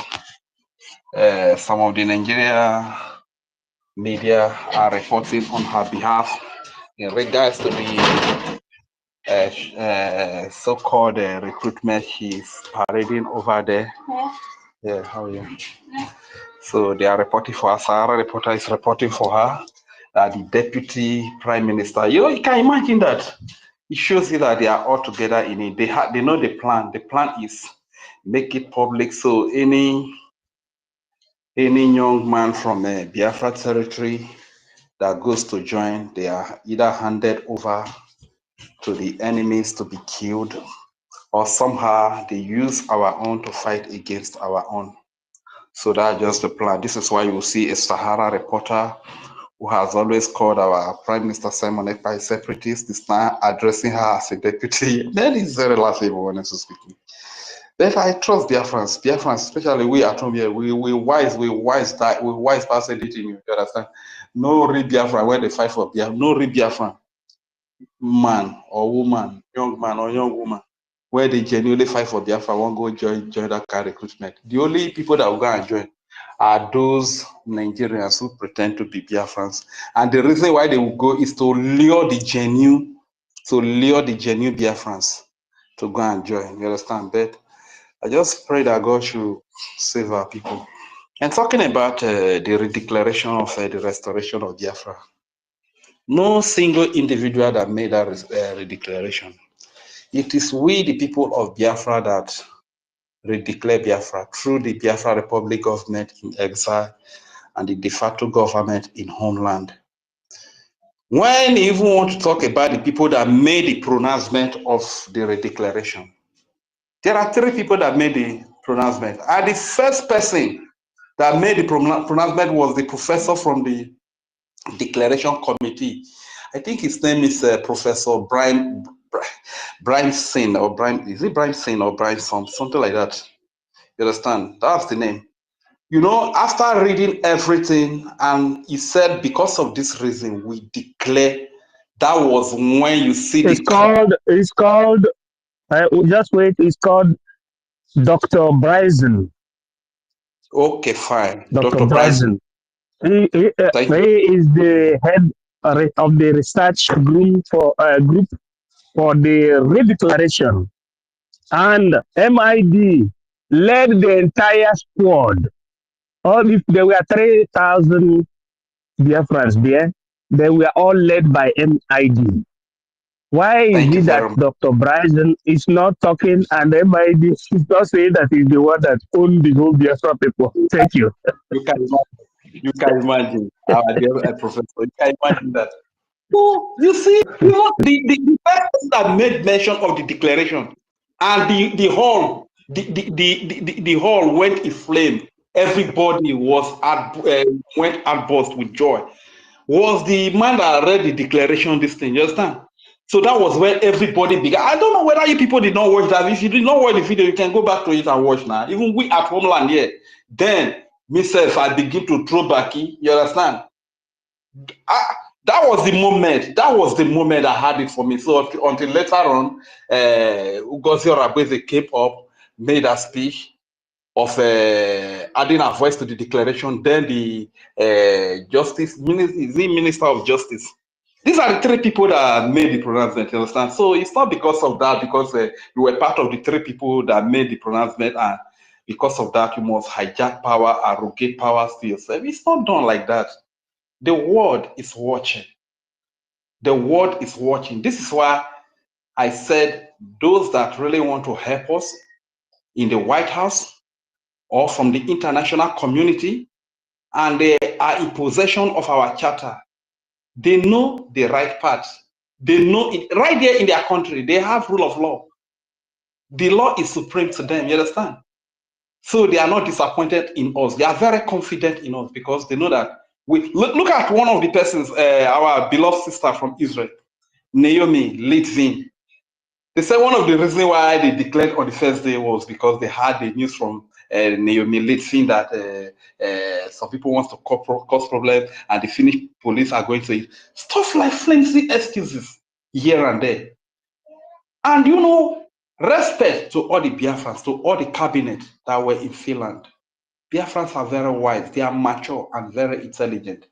some of the Nigeria media are reporting on her behalf in regards to the so-called recruitment she's parading over there. Yeah, how are you? So they are reporting for her. Sahara reporter is reporting for her that the deputy prime minister, you can imagine that. It shows you that they are all together in it. They know the plan. The plan is make it public, so any young man from Biafra territory that goes to join, they are either handed over to the enemies to be killed, or somehow they use our own to fight against our own. So that's just the plan. This is why you see a Sahara reporter who has always called our Prime Minister Simon Ekpa a separatist, this time addressing her as a deputy. That is very laughable, honestly speaking. But I trust Biafrans. Biafrans, especially we at home here, we wise person it in you. You understand? No real Biafran where they fight for Biafra. No real Biafran man or woman, young man or young woman, where they genuinely fight for Biafra won't go join that kind of recruitment. The only people that will go and join are those Nigerians who pretend to be Biafrans. And the reason why they will go is to lure the genuine Biafrans to go and join. You understand? But I just pray that God should save our people. And talking about the redeclaration of the restoration of Biafra, no single individual that made that redeclaration. It is we, the people of Biafra, that redeclare Biafra through the Biafra Republic government in exile and the de facto government in homeland. When you even want to talk about the people that made the pronouncement of the redeclaration, there are 3 people that made the pronouncement. And the first person that made the pronouncement was the professor from the declaration committee. I think his name is Professor Brian Sin, or Brian, is it Brian Sin or Brian something like that? You understand? That's the name. You know, after reading everything, and he said, because of this reason, we declare. That was when you see it's called, just wait, it's called Dr. Bryson. Okay, fine. Dr. Bryson. He is the head of the research group for the redeclaration. And MID led the entire squad. All if there were 3,000 Biafrans there, they were all led by MID. Why is it that Dr. Bryson is not talking and MID is not saying that he's the one that owned the whole Biafra people? Thank you. You can imagine, our dear professor. You can imagine that. So you see, you know, the person that made mention of the declaration and the hall, the hall went in flame. Everybody was went at burst with joy. Was the man that read the declaration this thing? You understand? So that was where everybody began. I don't know whether you people did not watch that. If you did not watch the video, you can go back to it and watch now. Even we at Homeland here. Then myself, I begin to throw back. You understand? That was the moment. That was the moment I had it for me. So until later on, Ngozi Rabeze came up, made a speech of adding a voice to the declaration. Then the Minister of Justice. These are the 3 people that made the pronouncement. You understand? So it's not because of that, because you were part of the 3 people that made the pronouncement, and because of that, you must hijack power, arrogate powers to yourself. It's not done like that. The world is watching. The world is watching. This is why I said those that really want to help us in the White House or from the international community, and they are in possession of our charter, they know the right path. They know it right there in their country. They have rule of law. The law is supreme to them. You understand? So they are not disappointed in us. They are very confident in us because they know that we look at one of the persons, our beloved sister from Israel, Naomi Litvin. They said one of the reasons why they declared on the first day was because they had the news from Naomi Litvin that some people want to cause problems, and the Finnish police are going to stuff like flimsy excuses here and there. And you know, respect to all the Biafrans, to all the cabinet that were in Finland. Biafrans are very wise, they are mature and very intelligent.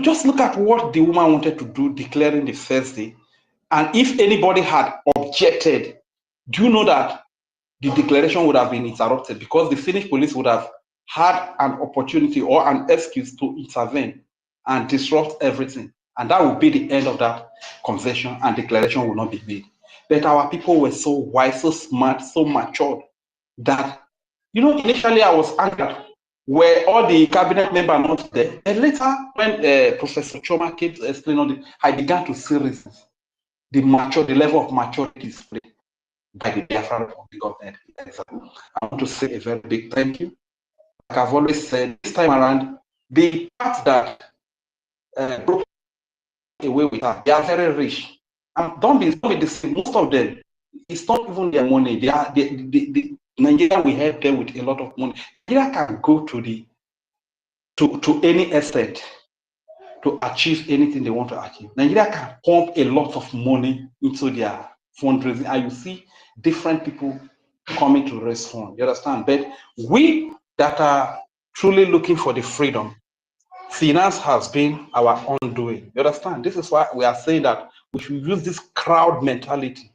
Just look at what the woman wanted to do, declaring the first day. And if anybody had objected, do you know that the declaration would have been interrupted, because the Finnish police would have had an opportunity or an excuse to intervene and disrupt everything. And that would be the end of that convention, and declaration would not be made. But our people were so wise, so smart, so matured that, you know, initially I was angered where all the cabinet members not there. And later, when Professor Choma came to explain all this, I began to see reasons. The level of maturity displayed by the Biafran government. I want to say a very big thank you. Like I've always said, this time around, the part that broke away with us, they are very rich. And don't be deceived, most of them, it's not even their money. Nigeria will help them with a lot of money. Nigeria can go to any extent to achieve anything they want to achieve. Nigeria can pump a lot of money into their fundraising, and you see different people coming to raise funds. You understand? But we that are truly looking for the freedom, finance has been our undoing. You understand? This is why we are saying that we should use this crowd mentality,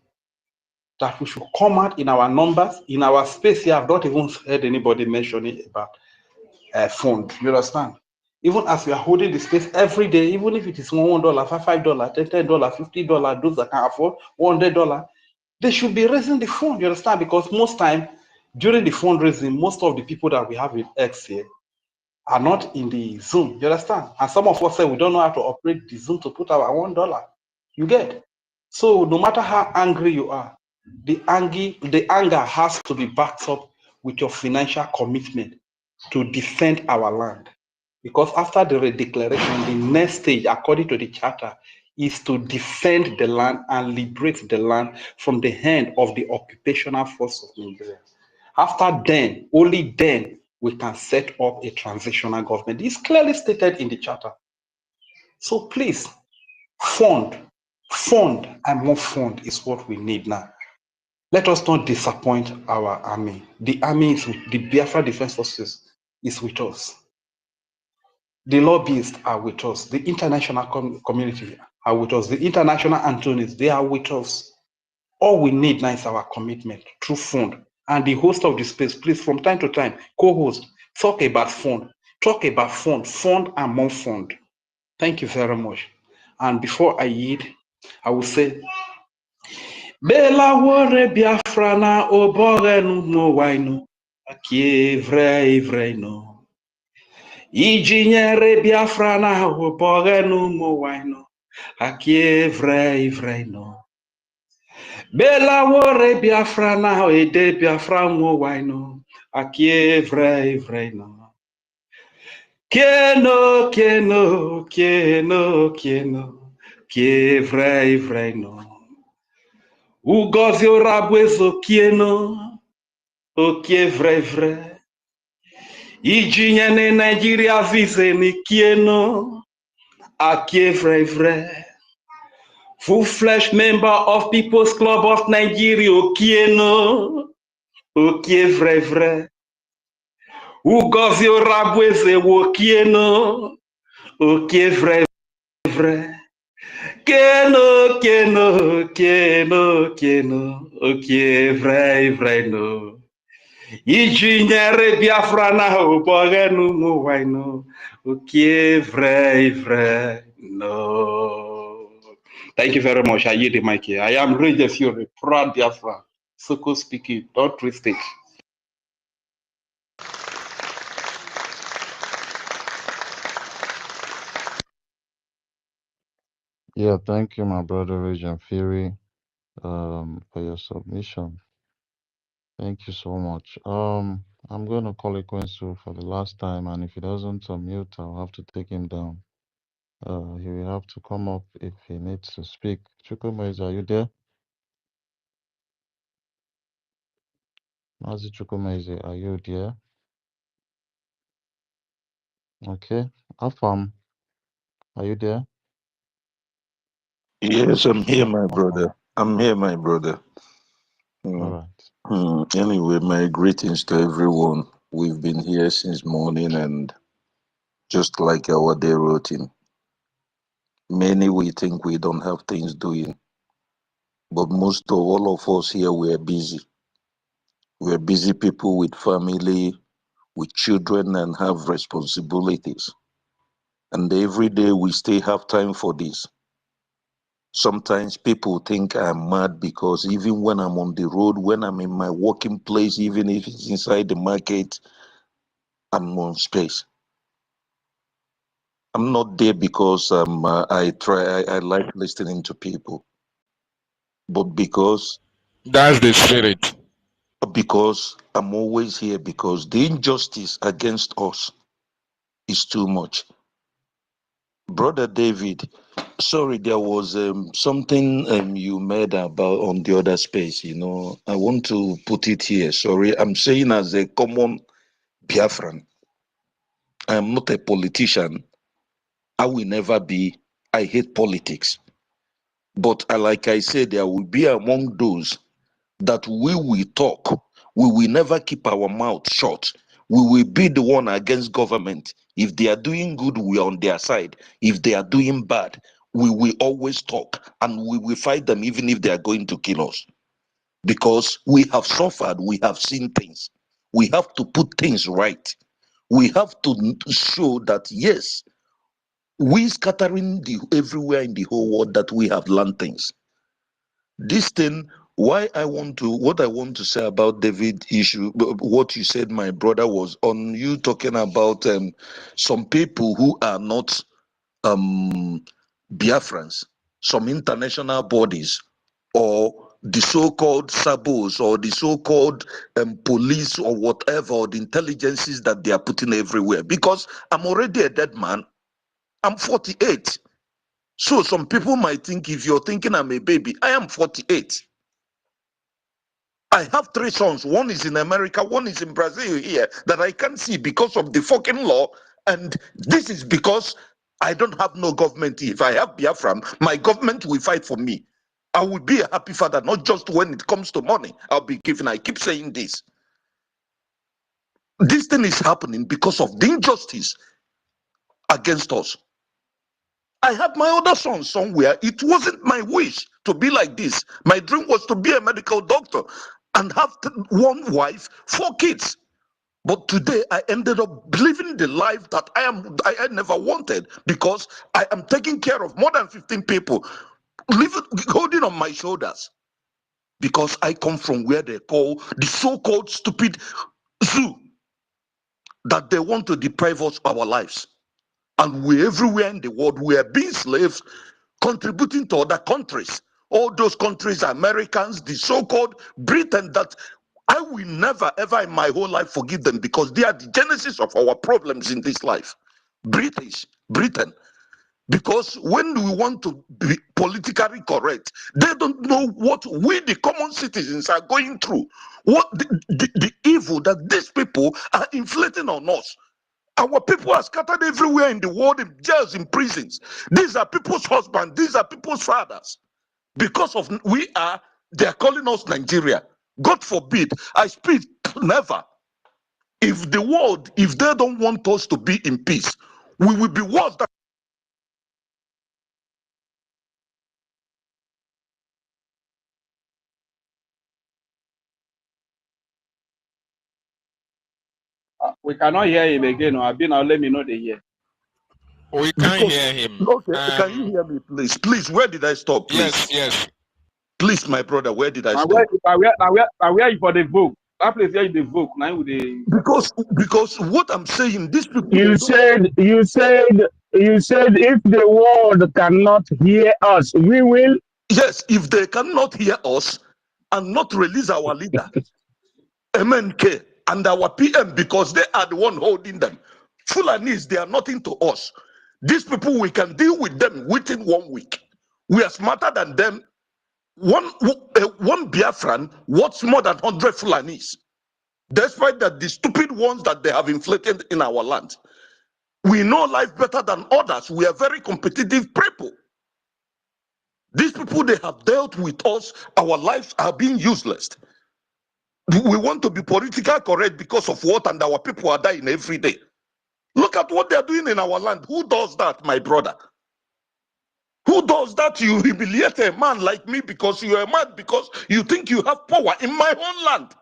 that we should come out in our numbers, in our space here. I've not even heard anybody mentioning about fund. You understand? Even as we are holding the space every day, even if it is $1, $5, $10, $50, those that can afford $100, they should be raising the fund. You understand? Because most time during the fundraising, most of the people that we have in X here are not in the Zoom. You understand? And some of us say we don't know how to operate the Zoom to put our $1. You get? So no matter how angry you are, the anger has to be backed up with your financial commitment to defend our land. Because after the redeclaration, the next stage, according to the charter, is to defend the land and liberate the land from the hand of the occupational force of Nigeria. After then, only then, we can set up a transitional government. It's clearly stated in the charter. So please, fund, and more fund is what we need now. Let us not disappoint our army. The army is with the Biafra Defense Forces is with us. The lobbyists are with us. The international community are with us. The international Antonies, they are with us. All we need now is our commitment through fund. And the host of the space, please, from time to time, co-host, talk about fund. Talk about fund and more fund. Thank you very much. And before I yield, I will say, Bela wore Biafra na oborenu mo wainu, aki evre no. Ijinyere Biafra na oborenu mo wainu, aki evre no. Bela wore Biafra na ede Biafra mo wainu, aki evre no. Kieno, evre no. Ngozi orabwezo kieno, evre. Ijinyene Nigeria vise ni kieno, evre. Full-fledged member of People's Club of Nigeria, kieno, evre. Ngozi orabweze wo kieno, evre. Kieno, evre no. Ijinyere Biafra na oborenu mo waino, evre no. Thank you very much. I yield the mic here. I am Regis Fury, proud Biafra. Soko speaking, don't twist it. Yeah, thank you, my brother Regent Fury, for your submission. Thank you so much. I'm gonna call Ekwensu for the last time, and if he doesn't unmute, I'll have to take him down. He will have to come up if he needs to speak. Chukwumeze, are you there? Mazi Chukwumeze, are you there? Okay. Afam, are you there? Yes, I'm here, my brother. I'm here, my brother. All right. Anyway, my greetings to everyone. We've been here since morning, and just like our day routine, many we think we don't have things doing, but most of all of us here, we're busy. We're busy people with family, with children, and have responsibilities. And every day we still have time for this. Sometimes people think I'm mad because even when I'm on the road, when I'm in my working place, even if it's inside the market, I'm on space. I'm not there because I like listening to people, but because that's the spirit. Because I'm always here because the injustice against us is too much. Brother David, Sorry, there was something you made about on the other space. You know, I want to put it here. Sorry, I'm saying as a common Biafran, I am not a politician. I will never be. I hate politics. But like I said, there will be among those that we will talk. We will never keep our mouth shut. We will be the one against government. If they are doing good, we are on their side. If they are doing bad, we will always talk and we will fight them even if they are going to kill us. Because we have suffered, we have seen things. We have to put things right. We have to show that yes, we scattering everywhere in the whole world that we have learned things. This thing, what I want to say about David issue, what you said, my brother, was on you talking about some people who are not Biafrans, some international bodies, or the so-called sabos, or the so-called police, or whatever, or the intelligences that they are putting everywhere. Because I'm already a dead man. I'm 48. So some people might think if you're thinking I'm a baby, I am 48. I have 3 sons. One is in America, one is in Brazil here that I can't see because of the fucking law. And this is because I don't have no government. If I have Biafran, my government will fight for me. I will be a happy father, not just when it comes to money. I'll be given. I keep saying this. This thing is happening because of the injustice against us. I had my other son somewhere. It wasn't my wish to be like this. My dream was to be a medical doctor and have 1 wife, 4 kids. But today I ended up living the life that I never wanted, because I am taking care of more than 15 people, holding on my shoulders, because I come from where they call the so-called stupid zoo, that they want to deprive us of our lives. And we everywhere in the world, we are being slaves, contributing to other countries. All those countries, Americans, the so-called Britain, that I will never, ever in my whole life forgive them, because they are the genesis of our problems in this life. Britain. Because when we want to be politically correct, they don't know what we, the common citizens, are going through. What the evil that these people are inflicting on us. Our people are scattered everywhere in the world, in jails, in prisons. These are people's husbands. These are people's fathers. Because of they are calling us Nigeria. God forbid. I speak never. If the world, if they don't want us to be in peace, we will be worse than. We cannot hear him again. Abi, now let me know the year. We can't hear him. Okay, can you hear me, please? Please, where did I stop, please? Yes. Please, my brother, where did I stop? Where you for the vote? That place where you the vote. Now with the because what I'm saying, these people. You said if the world cannot hear us, we will. Yes, if they cannot hear us and not release our leader, MNK, and our PM, because they are the one holding them. Fulanis, they are nothing to us. These people, we can deal with them within 1 week. We are smarter than them. One Biafran, what's more than 100 Fulanis? Despite that, the stupid ones that they have inflicted in our land. We know life better than others. We are very competitive people. These people, they have dealt with us. Our lives are being useless. We want to be politically correct because of what, and our people are dying every day. Look at what they're doing in our land. Who does that, my brother? Who does that? You humiliate a man like me because you're a man, because you think you have power in my own land.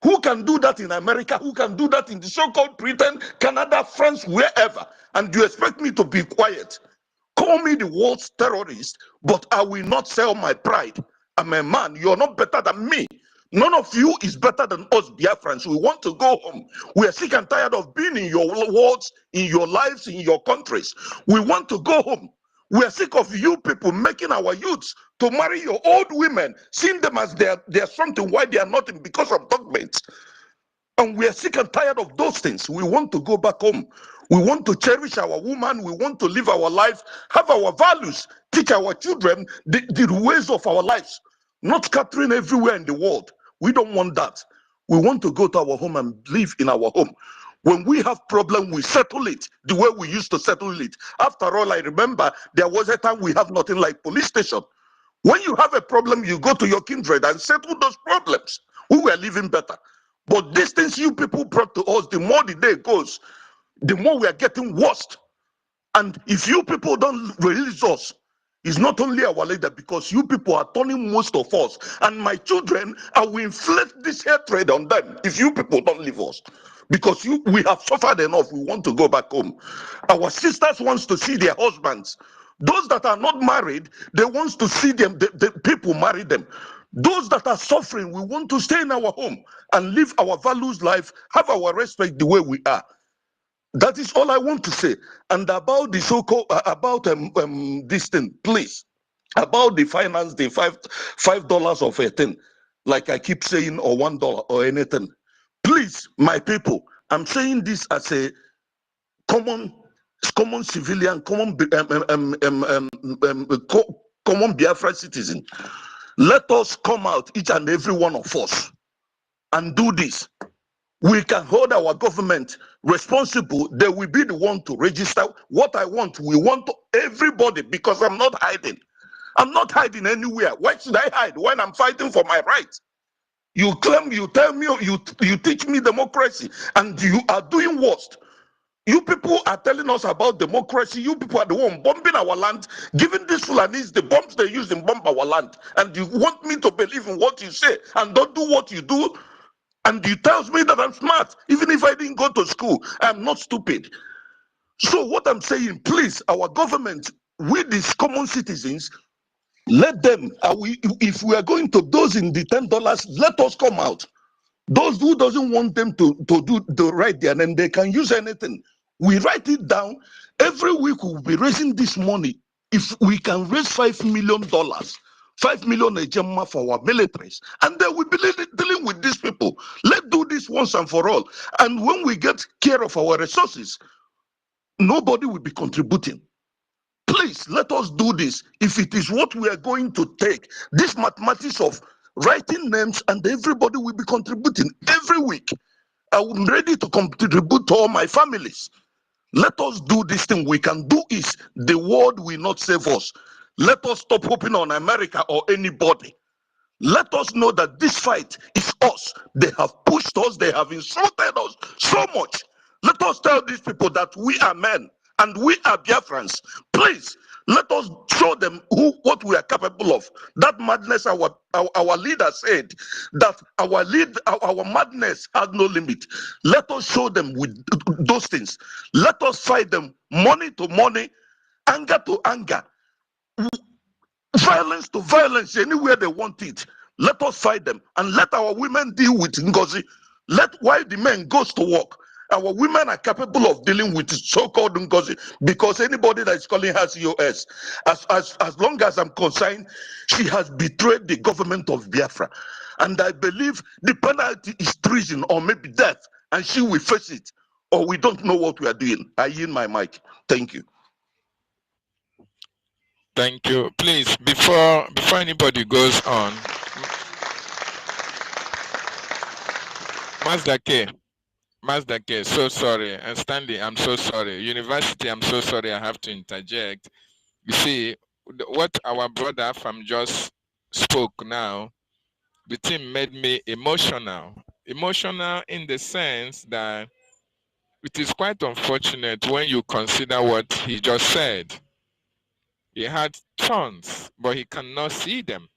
Who can do that in America? Who can do that in the so-called Britain, Canada, France, wherever? And you expect me to be quiet? Call me the world's terrorist, but I will not sell my pride. I'm a man. You're not better than me. None of you is better than us, Biafrans. We want to go home. We are sick and tired of being in your worlds, in your lives, in your countries. We want to go home. We are sick of you people making our youths to marry your old women, seeing them as they're something why they are nothing because of government. And we are sick and tired of those things. We want to go back home. We want to cherish our woman. We want to live our life, have our values, teach our children the ways of our lives, not scattering everywhere in the world. We don't want that. We want to go to our home and live in our home. When we have problem, we settle it the way we used to settle it. After all, I remember there was a time we have nothing like police station. When you have a problem, you go to your kindred and settle those problems. We were living better. But these things you people brought to us, the more the day goes, the more we are getting worse. And if you people don't release us, it's not only our leader, because you people are turning most of us. And my children, I will inflict this hatred on them if you people don't leave us. Because we have suffered enough. We want to go back home. Our sisters want to see their husbands. Those that are not married, they want to see them, the people marry them. Those that are suffering, we want to stay in our home and live our values life, have our respect the way we are. That is all I want to say. And about the so-called about this thing, please, about the finance, the $5 of a thing, like I keep saying, or $1 or anything. Please, my people, I'm saying this as a common civilian, common Biafra citizen. Let us come out, each and every one of us, and do this. We can hold our government responsible. They will be the one to register. What I want, we want everybody, because I'm not hiding. I'm not hiding anywhere. Why should I hide when I'm fighting for my rights? You claim, you tell me, you teach me democracy, and you are doing worst. You people are telling us about democracy. You people are the one bombing our land, giving these Fulanis the bombs they use in bomb our land. And you want me to believe in what you say and don't do what you do? And you tells me that I'm smart. Even if I didn't go to school, I'm not stupid. So what I'm saying, please, our government, we these common citizens, let them, if we are going to those in the $10, let us come out. Those who doesn't want them to do the right there, and they can use anything. We write it down. Every week we'll be raising this money. If we can raise $5 million, 5 million a gemma for our militaries, and then we be dealing with these people. Let's do this once and for all. And when we get care of our resources, nobody will be contributing. Please, let us do this. If it is what we are going to take, this mathematics of writing names, and everybody will be contributing every week. I'm ready to contribute to all my families. Let us do this thing. We can do is the world will not save us. Let us stop hoping on America or anybody. Let us know that this fight is us. They have pushed us. They have insulted us so much. Let us tell these people that we are men and we are Biafrans. Please, let us show them what we are capable of. That madness, our leader said that our madness has no limit. Let us show them with those things. Let us fight them money to money, anger to anger, violence to violence, anywhere they want it. Let us fight them and let our women deal with Ngozi. While the men goes to work, our women are capable of dealing with so-called Ngozi, because anybody that is calling her COS, as long as I'm concerned, she has betrayed the government of Biafra. And I believe the penalty is treason or maybe death, and she will face it, or we don't know what we are doing. I yield my mic. Thank you. Thank you. Please, before anybody goes on, Mazda K, so sorry. And Stanley, I'm so sorry. University, I'm so sorry. I have to interject. You see, what our brother from just spoke now, the thing made me emotional. Emotional in the sense that it is quite unfortunate when you consider what he just said. He had sons, but he cannot see them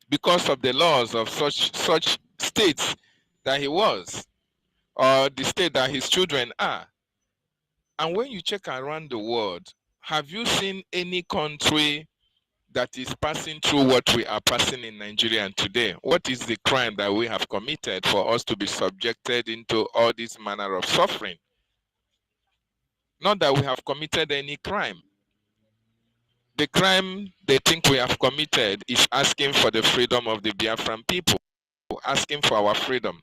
because of the laws of such states that he was, or the state that his children are. And when you check around the world, have you seen any country that is passing through what we are passing in Nigeria today? What is the crime that we have committed for us to be subjected into all this manner of suffering? Not that we have committed any crime. The crime they think we have committed is asking for the freedom of the Biafran people, asking for our freedom.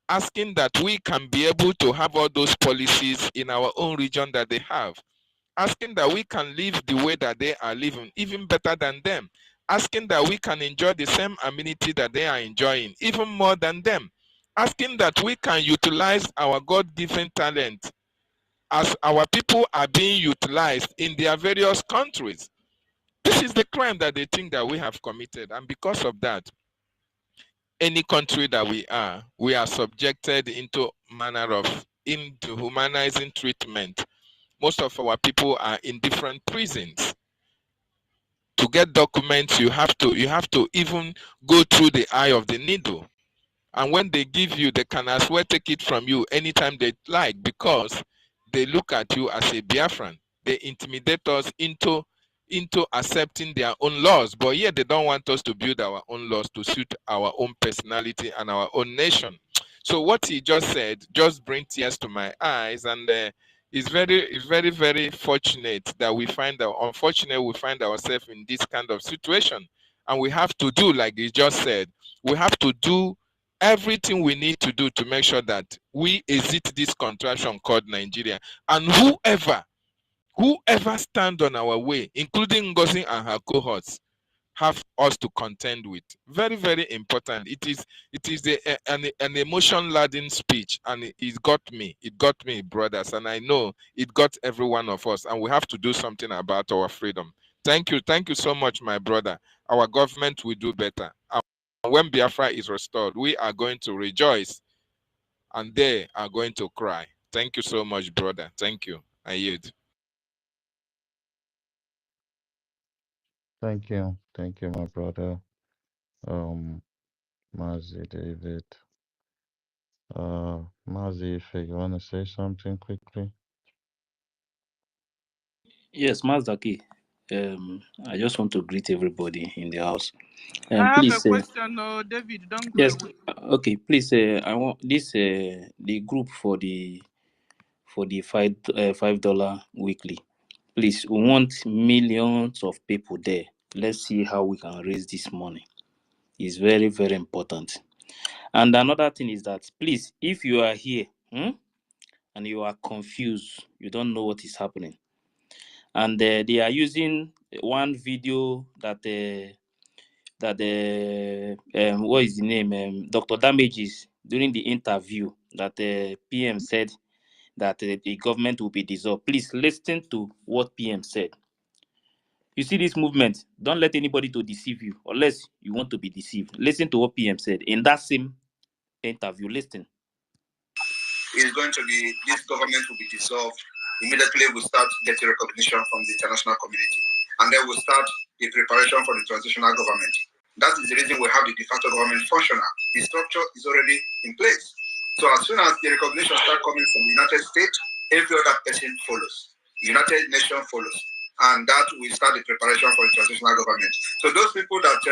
asking that we can be able to have all those policies in our own region that they have, asking that we can live the way that they are living, even better than them, asking that we can enjoy the same amenity that they are enjoying, even more than them, asking that we can utilize our God-given talent as our people are being utilized in their various countries. This is the crime that they think that we have committed, and because of that, any country that we are subjected into manner of inhumanizing treatment. Most of our people are in different prisons. To get documents, you have to even go through the eye of the needle. And when they give you, they can as well take it from you anytime they like, because they look at you as a Biafran. They intimidate us into accepting their own laws, but yet they don't want us to build our own laws to suit our own personality and our own nation. So what he just said just brings tears to my eyes, and it's very, very fortunate that unfortunately we find ourselves in this kind of situation, and we have to do, like he just said, we have to do everything we need to do to make sure that we exit this contraction called Nigeria, and whoever stand on our way, including Ngozi and her cohorts, have us to contend with. Very, very important. It is an emotion-laden speech, and it got me, brothers, and I know it got every one of us, and we have to do something about our freedom. Thank you so much, my brother. Our government will do better. And when Biafra is restored, we are going to rejoice, and they are going to cry. Thank you so much, brother. Thank you. I yield. Thank you, my brother. Mazi David. Mazi, if you want to say something quickly. Yes, Mazdaki. I just want to greet everybody in the house. I have Please, a question. No, David, don't go yes. away. Okay, please. I want this. The group for the $5 weekly. Please, we want millions of people there. Let's see how we can raise this money. It's very, very important. And another thing is that, please, if you are here and you are confused, you don't know what is happening, and they are using one video that what is the name? Dr. Damages, during the interview that PM said that the government will be dissolved. Please listen to what PM said. You see this movement, don't let anybody to deceive you unless you want to be deceived. Listen to what PM said in that same interview. Listen. Is going to be, this government will be dissolved. Immediately we'll start getting recognition from the international community. And then we'll start the preparation for the transitional government. That is the reason we have the de facto government functional. The structure is already in place. So as soon as the recognition starts coming from the United States, every other person follows. The United Nations follows. And that will start the preparation for the transitional government. So those people that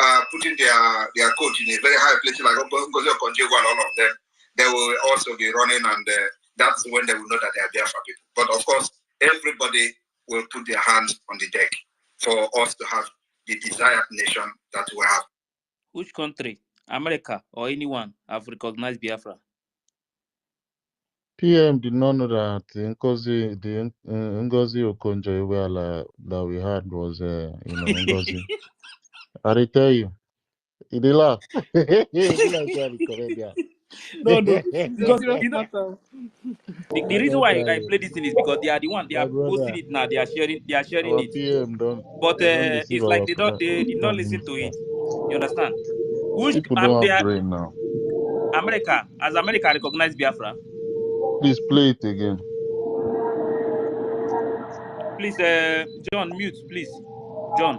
are putting their coat in a very high place, like Ngozi and all of them, they will also be running, and that's when they will know that they are Biafra people. But of course, everybody will put their hands on the deck for us to have the desired nation that we have. Which country, America or anyone, have recognized Biafra? PM did not know that the Ngozi Okonjo-Iweala that we had was, Ngozi. I tell you, he did laugh. He like that, No, because Serious matter. the reason why I play this thing is because they are the one, they are posting it now, they are sharing our it. PM don't But deceive it's like our they did not listen to it. You understand? Which people don't have brain now. America, has America recognized Biafra? Please play it again. Please, John, mute, please. John.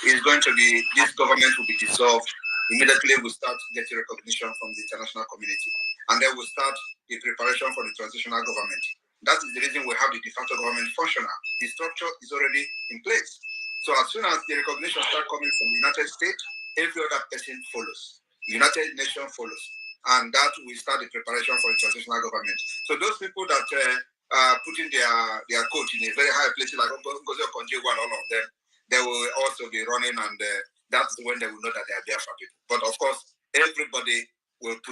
It's going to be, this government will be dissolved. Immediately we'll start getting recognition from the international community. And then we'll start the preparation for the transitional government. That is the reason we have the de facto government functional. The structure is already in place. So as soon as the recognition starts coming from the United States, every other person follows. The United Nations follows. And that will start the preparation for the transitional government. So those people that are putting their coat in a very high place, like Ngozi and all of them, they will also be running, and that's when they will know that they are Biafra people. But of course,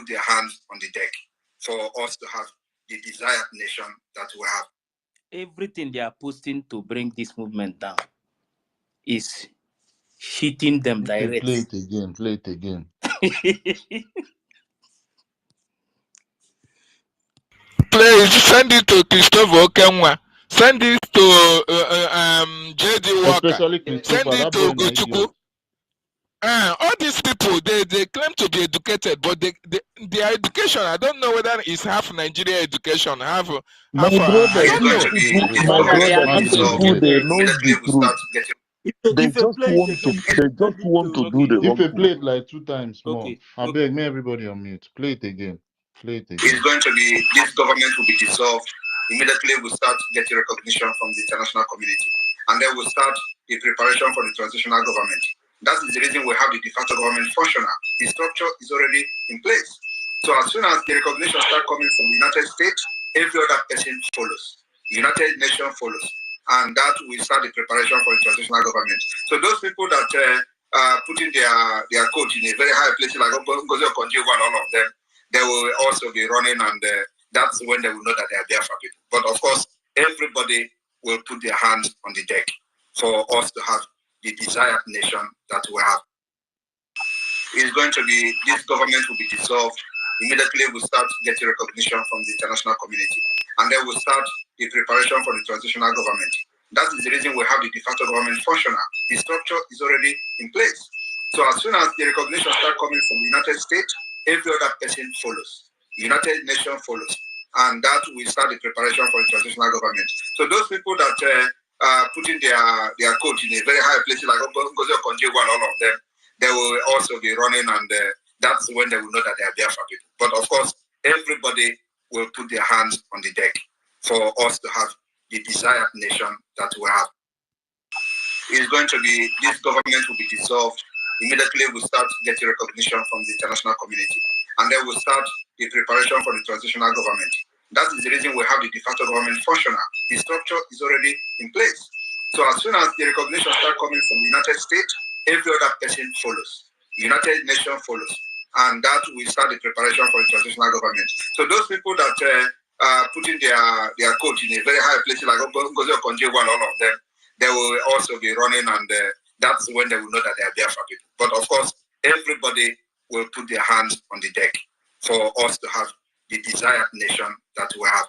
their hands on the deck for us to have the desired nation that we have. Everything they are posting to bring this movement down is hitting them Okay, direct. play it again. Play it again. Please send it to Christopher Okenwa. Send it to JD Walker. Especially Send Christopher, it that to boy na Gochuku. idiot. All these people, they claim to be educated, but their education, I don't know whether it's half Nigeria education, half My I brother, don't these know. people, This my government brother, will be these dissolved. people, they know Immediately the we truth. start getting. They If you just play it want again, to, they just want to do the If wrong you thing. play it like 2 times more, Okay. I beg me everybody on mute. Play it again. Play it It's again. going to be, this government will be dissolved. Immediately we start getting recognition from the international community. And then we'll start the preparation for the transitional government. That is the reason we have the de facto government functional. The structure is already in place. So as soon as the recognition start coming from the United States, every other person follows. The United Nations follows. And that will start the preparation for the transitional government. So those people that putting their coat in a very high place, like Ngozi and all of them, they will also be running, and that's when they will know that they are Biafra people. But of course, everybody will put their hands on the deck for us to have the desired nation that we have. It's going to be, this government will be dissolved. Immediately we start getting recognition from the international community. And then we'll start the preparation for the transitional government. That is the reason we have the de facto government functional. The structure is already in place. So as soon as the recognition start coming from the United States, every other person follows. The United Nations follows. And that will start the preparation for the transitional government. So those people that putting their coat in a very high place, like Ngozi and all of them, they will also be running, and that's when they will know that they are Biafra people. But of course, everybody will put their hands on the deck for us to have the desired nation that we have. It's going to be, this government will be dissolved. Immediately we start getting recognition from the international community. And then we'll start the preparation for the transitional government. That is the reason we have the de facto government functional. The structure is already in place. So as soon as the recognition start coming from the United States, every other person follows. The United Nations follows. And that will start the preparation for the transitional government. So those people that putting their coat in a very high place, like Ngozi and all of them, they will also be running, and that's when they will know that they are Biafra people. But of course, everybody will put their hands on the deck for us to have the desired nation that we have.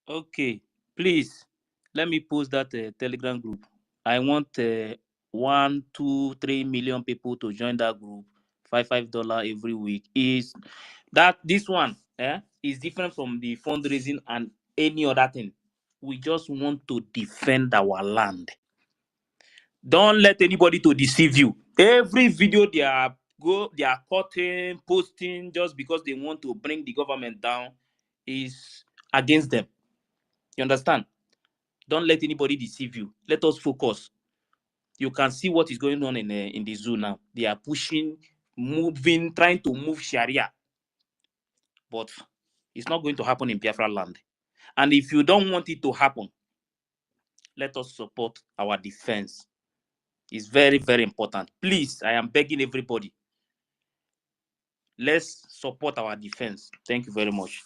Okay, please let me post that Telegram group. I want 1, 2, 3 million people to join that group. $5 every week. Is that this one is different from the fundraising and any other thing. We just want to defend our land. Don't let anybody to deceive you. Every video they are cutting, posting just because they want to bring the government down is against them. You understand? Don't let anybody deceive you. Let us focus. You can see what is going on in the zoo now. They are pushing, moving, trying to move Sharia. But it's not going to happen in Biafra land. And if you don't want it to happen, let us support our defense. It's very, very important. Please, I am begging everybody. Let's support our defense. Thank you very much.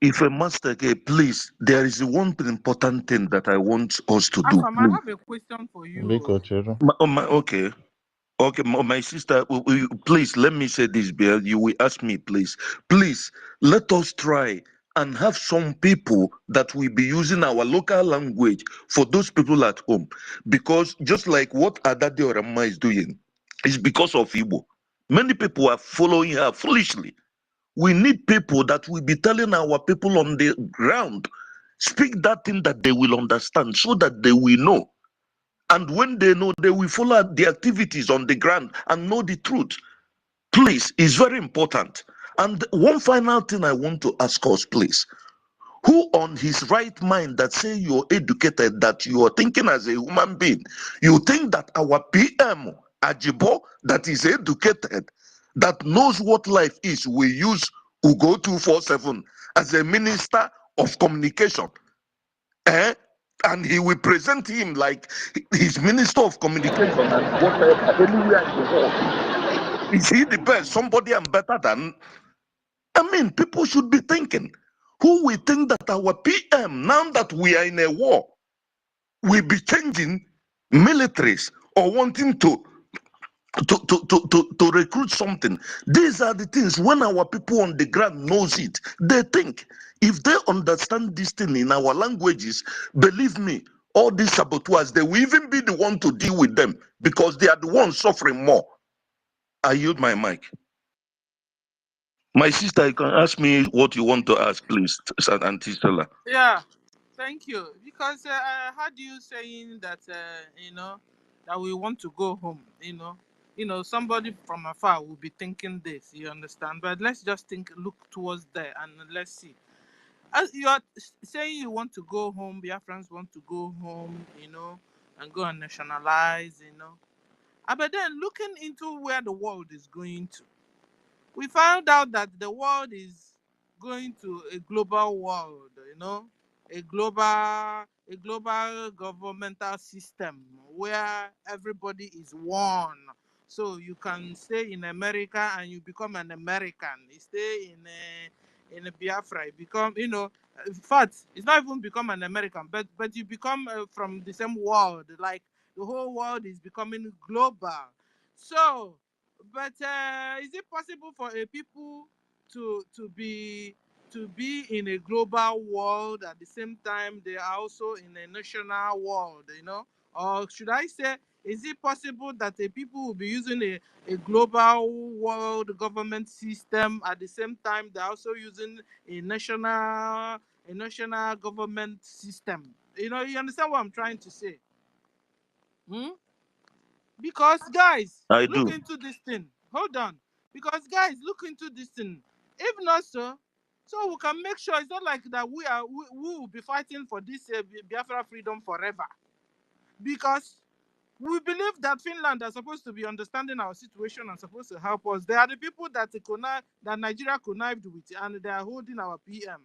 If a master, please, there is one important thing that I want us to do. Afam, I have a question for you. Okay. Okay, my sister, please let me say this, Bill. You will ask me, please. Please, let us try and have some people that will be using our local language for those people at home. Because just like what Adade Orama is doing, is because of Igbo. Many people are following her foolishly. We need people that will be telling our people on the ground, speak that thing that they will understand so that they will know. And when they know, they will follow the activities on the ground and know the truth. Please, it's very important. And one final thing I want to ask us, please. Who on his right mind that say you're educated, that you are thinking as a human being, you think that our PM, Ajibo, that is educated, that knows what life is, will use Ugo 247 as a minister of communication? And he will present him like his minister of communication and whatever, anywhere in the world. Is he the best? Somebody I'm better than? I mean, people should be thinking. Who will think that our PM, now that we are in a war, will be changing militaries or wanting to recruit something? These are the things when our people on the ground knows it, they think. If they understand this thing in our languages, believe me, all these saboteurs, they will even be the one to deal with them because they are the ones suffering more. I yield my mic. My sister, you can ask me what you want to ask, please, Auntie Stella. Yeah, thank you. Because I heard you saying that that we want to go home. Somebody from afar will be thinking this. You understand? But let's just look towards there, and let's see. As you are saying, you want to go home. Biafrans want to go home. And go and nationalize. But then looking into where the world is going to, we found out that the world is going to a global world, a global governmental system where everybody is one. So you can stay in America and you become an American. You stay in a Biafra, you become, in fact, it's not even become an American, but you become from the same world. Like the whole world is becoming global. So, but is it possible for a people to be in a global world at the same time they are also in a national world, or should I say, is it possible that a people will be using a global world government system at the same time they're also using a national government system? You understand what I'm trying to say? Because guys, I look do. into this thing. Hold on. Because guys, look into this thing. If not so we can make sure it's not like that we will be fighting for this Biafra freedom forever. Because we believe that Finland are supposed to be understanding our situation and supposed to help us. They are the people that Nigeria connived with, and they are holding our PM.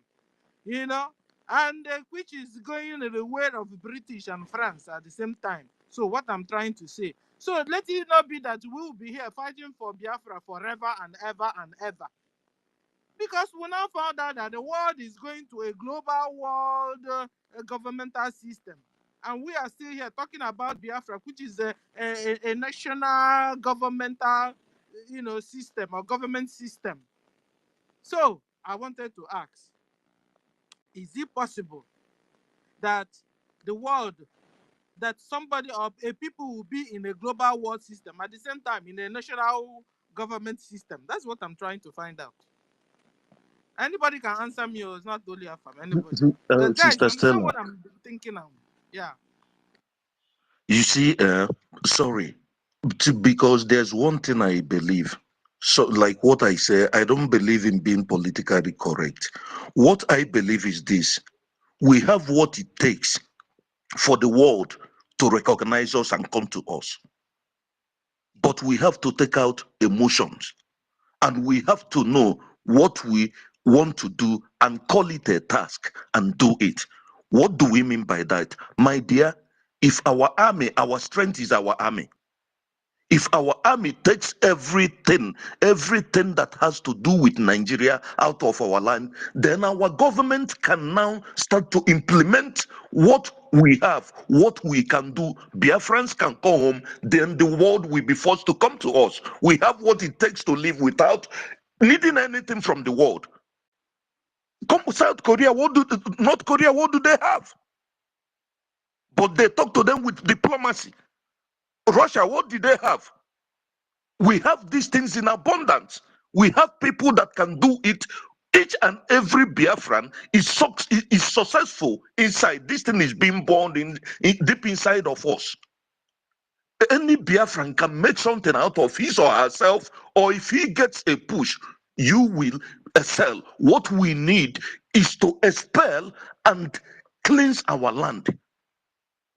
And which is going in the way of British and France at the same time. So what I'm trying to say. So let it not be that we will be here fighting for Biafra forever and ever and ever. Because we now found out that the world is going to a global world governmental system. And we are still here talking about Biafra, which is a national governmental system or government system. So I wanted to ask, is it possible that the world, that somebody or a people will be in a global world system at the same time in a national government system? That's what I'm trying to find out. Anybody can answer me, or it's not only Afam, anybody. Because guys, Sister you understand Stella, what I'm thinking now? Yeah. you see, sorry, because there's one thing I believe. So, like what I say, I don't believe in being politically correct. What I believe is this: we have what it takes for the world to recognize us and come to us. But we have to take out emotions and we have to know what we want to do and call it a task and do it. What do we mean by that? My dear, if our army, our strength is our army. If our army takes everything that has to do with Nigeria out of our land, then our government can now start to implement what we have, what we can do. Biafrans can come home, then the world will be forced to come to us. We have what it takes to live without needing anything from the world. Come South Korea, North Korea, what do they have? But they talk to them with diplomacy. Russia, what did they have? We have these things in abundance. We have people that can do it. Each and every Biafran is successful inside. This thing is being born in deep inside of us. Any Biafran can make something out of his or herself, or if he gets a push, you will excel. What we need is to expel and cleanse our land.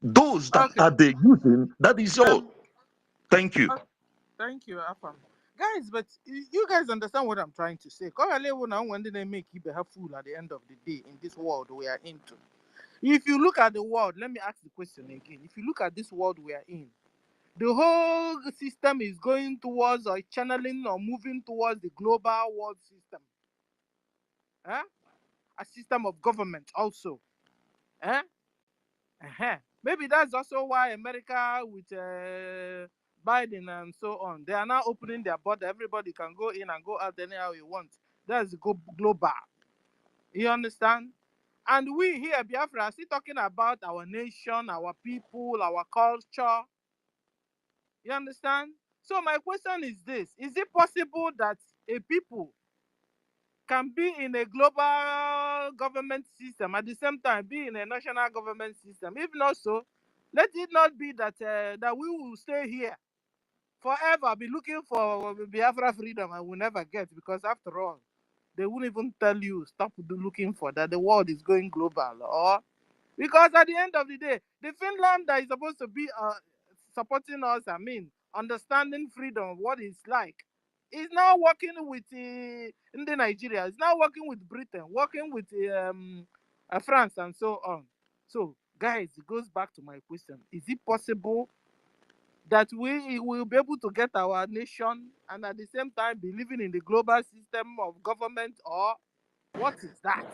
Those that Okay. are they using, that is all. Thank you. Thank you, Afam. Guys, but you guys understand what I'm trying to say. When did they make you be fool at the end of the day in this world we are into? If you look at the world, let me ask the question again. If you look at this world we are in, the whole system is going towards or channeling or moving towards the global world system. a system of government also. Maybe that's also why America with Biden and so on, they are now opening their border. Everybody can go in and go out anyhow you want. That's global. You understand? And we here, Biafra, are still talking about our nation, our people, our culture. You understand? So my question is this. Is it possible that a people can be in a global government system at the same time be in a national government system? If not so, let it not be that that we will stay here forever, be looking for Biafra freedom and we'll never get, because after all, they won't even tell you stop looking for that. The world is going global, or because at the end of the day, the Finland that is supposed to be supporting us, understanding freedom, what it's like, is now working with in the Nigeria. It's now working with Britain, working with France, and so on. So, guys, it goes back to my question: is it possible that we will be able to get our nation and at the same time be living in the global system of government, or what is that?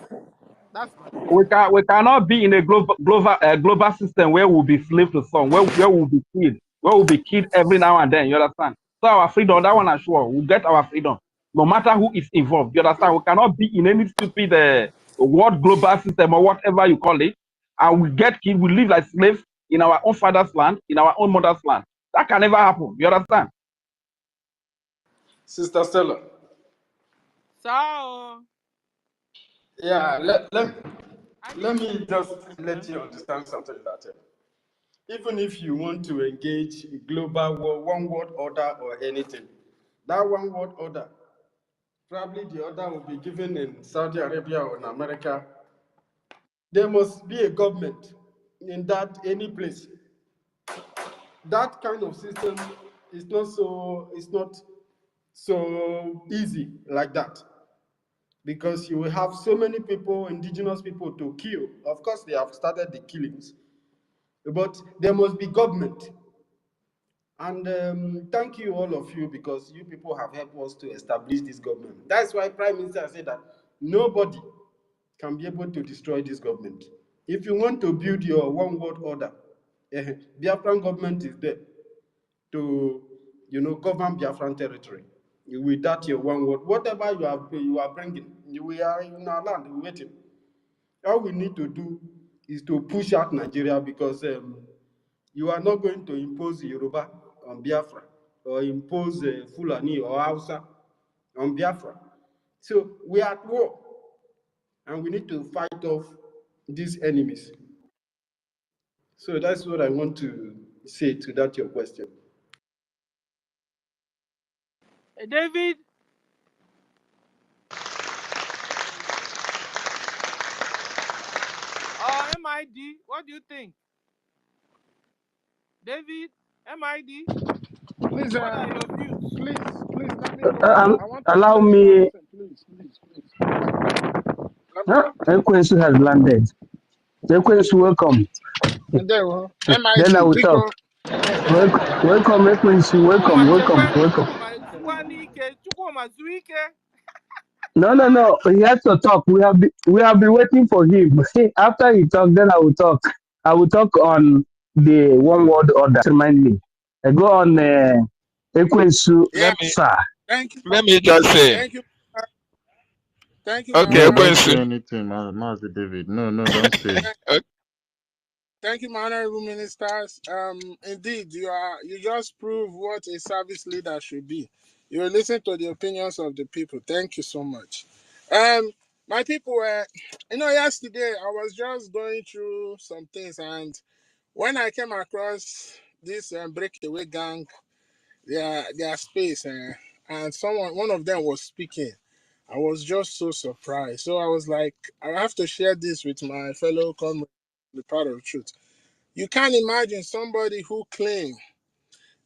That's my question. We cannot be in a global system where we'll be slave to some, where we'll be killed every now and then. You understand? So our freedom, that one I'm sure we'll get our freedom, no matter who is involved. You understand? We cannot be in any stupid world global system or whatever you call it, and we get killed. We live like slaves in our own father's land, in our own mother's land. That can never happen. You understand? Sister Stella. So, yeah, let me just let you understand something that even if you want to engage in global war, one world order or anything, that one world order, probably the order will be given in Saudi Arabia or in America. There must be a government in that any place. That kind of system is not so easy like that, because you will have so many people, indigenous people, to kill. Of course, they have started the killings, but there must be government. And thank you, all of you, because you people have helped us to establish this government. That's why Prime Minister said that nobody can be able to destroy this government. If you want to build your one world order, Biafran government is there to, govern Biafran territory. With that, your one word, whatever you are bringing, we are in our land, we're waiting. All we need to do is to push out Nigeria, because you are not going to impose Yoruba on Biafra or impose Fulani or Hausa on Biafra. So we are at war, and we need to fight off these enemies. So that's what I want to say to that your question. Hey, David. MID, what do you think? David, MID, Please, what are your views? please, let me go. I want to allow say me. something, please. Ekwensu has landed. Ekwensu, welcome. And there, Then I MID, will big talk. up. Welcome, Ekwensu. Welcome. No. He has to talk. We have been waiting for him. After he talk, then I will talk. I will talk on the one word order. Remind me. I go on Ekwensu, Yeah, sir. thank you. Let me just say. Thank you. Thank you, Okay, No, my don't Quincy. say anything, Master David. No, don't say. Thank you, my honorable ministers. Indeed, you just prove what a service leader should be. You listen to the opinions of the people. Thank you so much. My people were, yesterday I was just going through some things, and when I came across this breakaway gang, their space, and one of them was speaking. I was just so surprised. So I was like, I have to share this with my fellow comrades, the part of the truth. You can't imagine somebody who claimed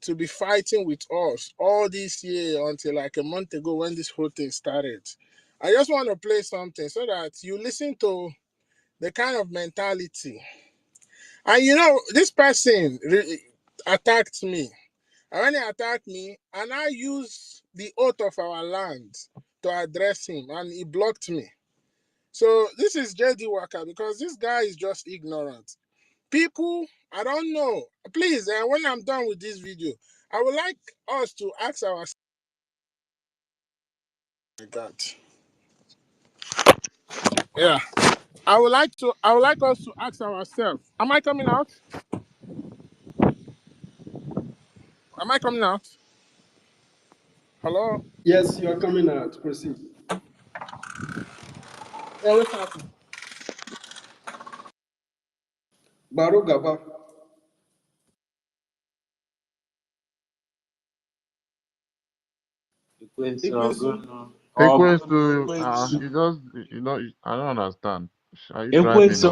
to be fighting with us all this year until like a month ago when this whole thing started. I just want to play something so that you listen to the kind of mentality. And this person attacked me. And when he attacked me, and I used the oath of our land to address him, and he blocked me. So this is JD Walker because this guy is just ignorant. People, I don't know. Please, when I'm done with this video, I would like us to ask ourselves. Oh my God. Yeah. I would like us to ask ourselves. Am I coming out? Am I coming out? Hello? Yes, you are coming out. Proceed. Yeah, what's happening? Baru Gaba. You just, you know, I don't understand. Are you driving or just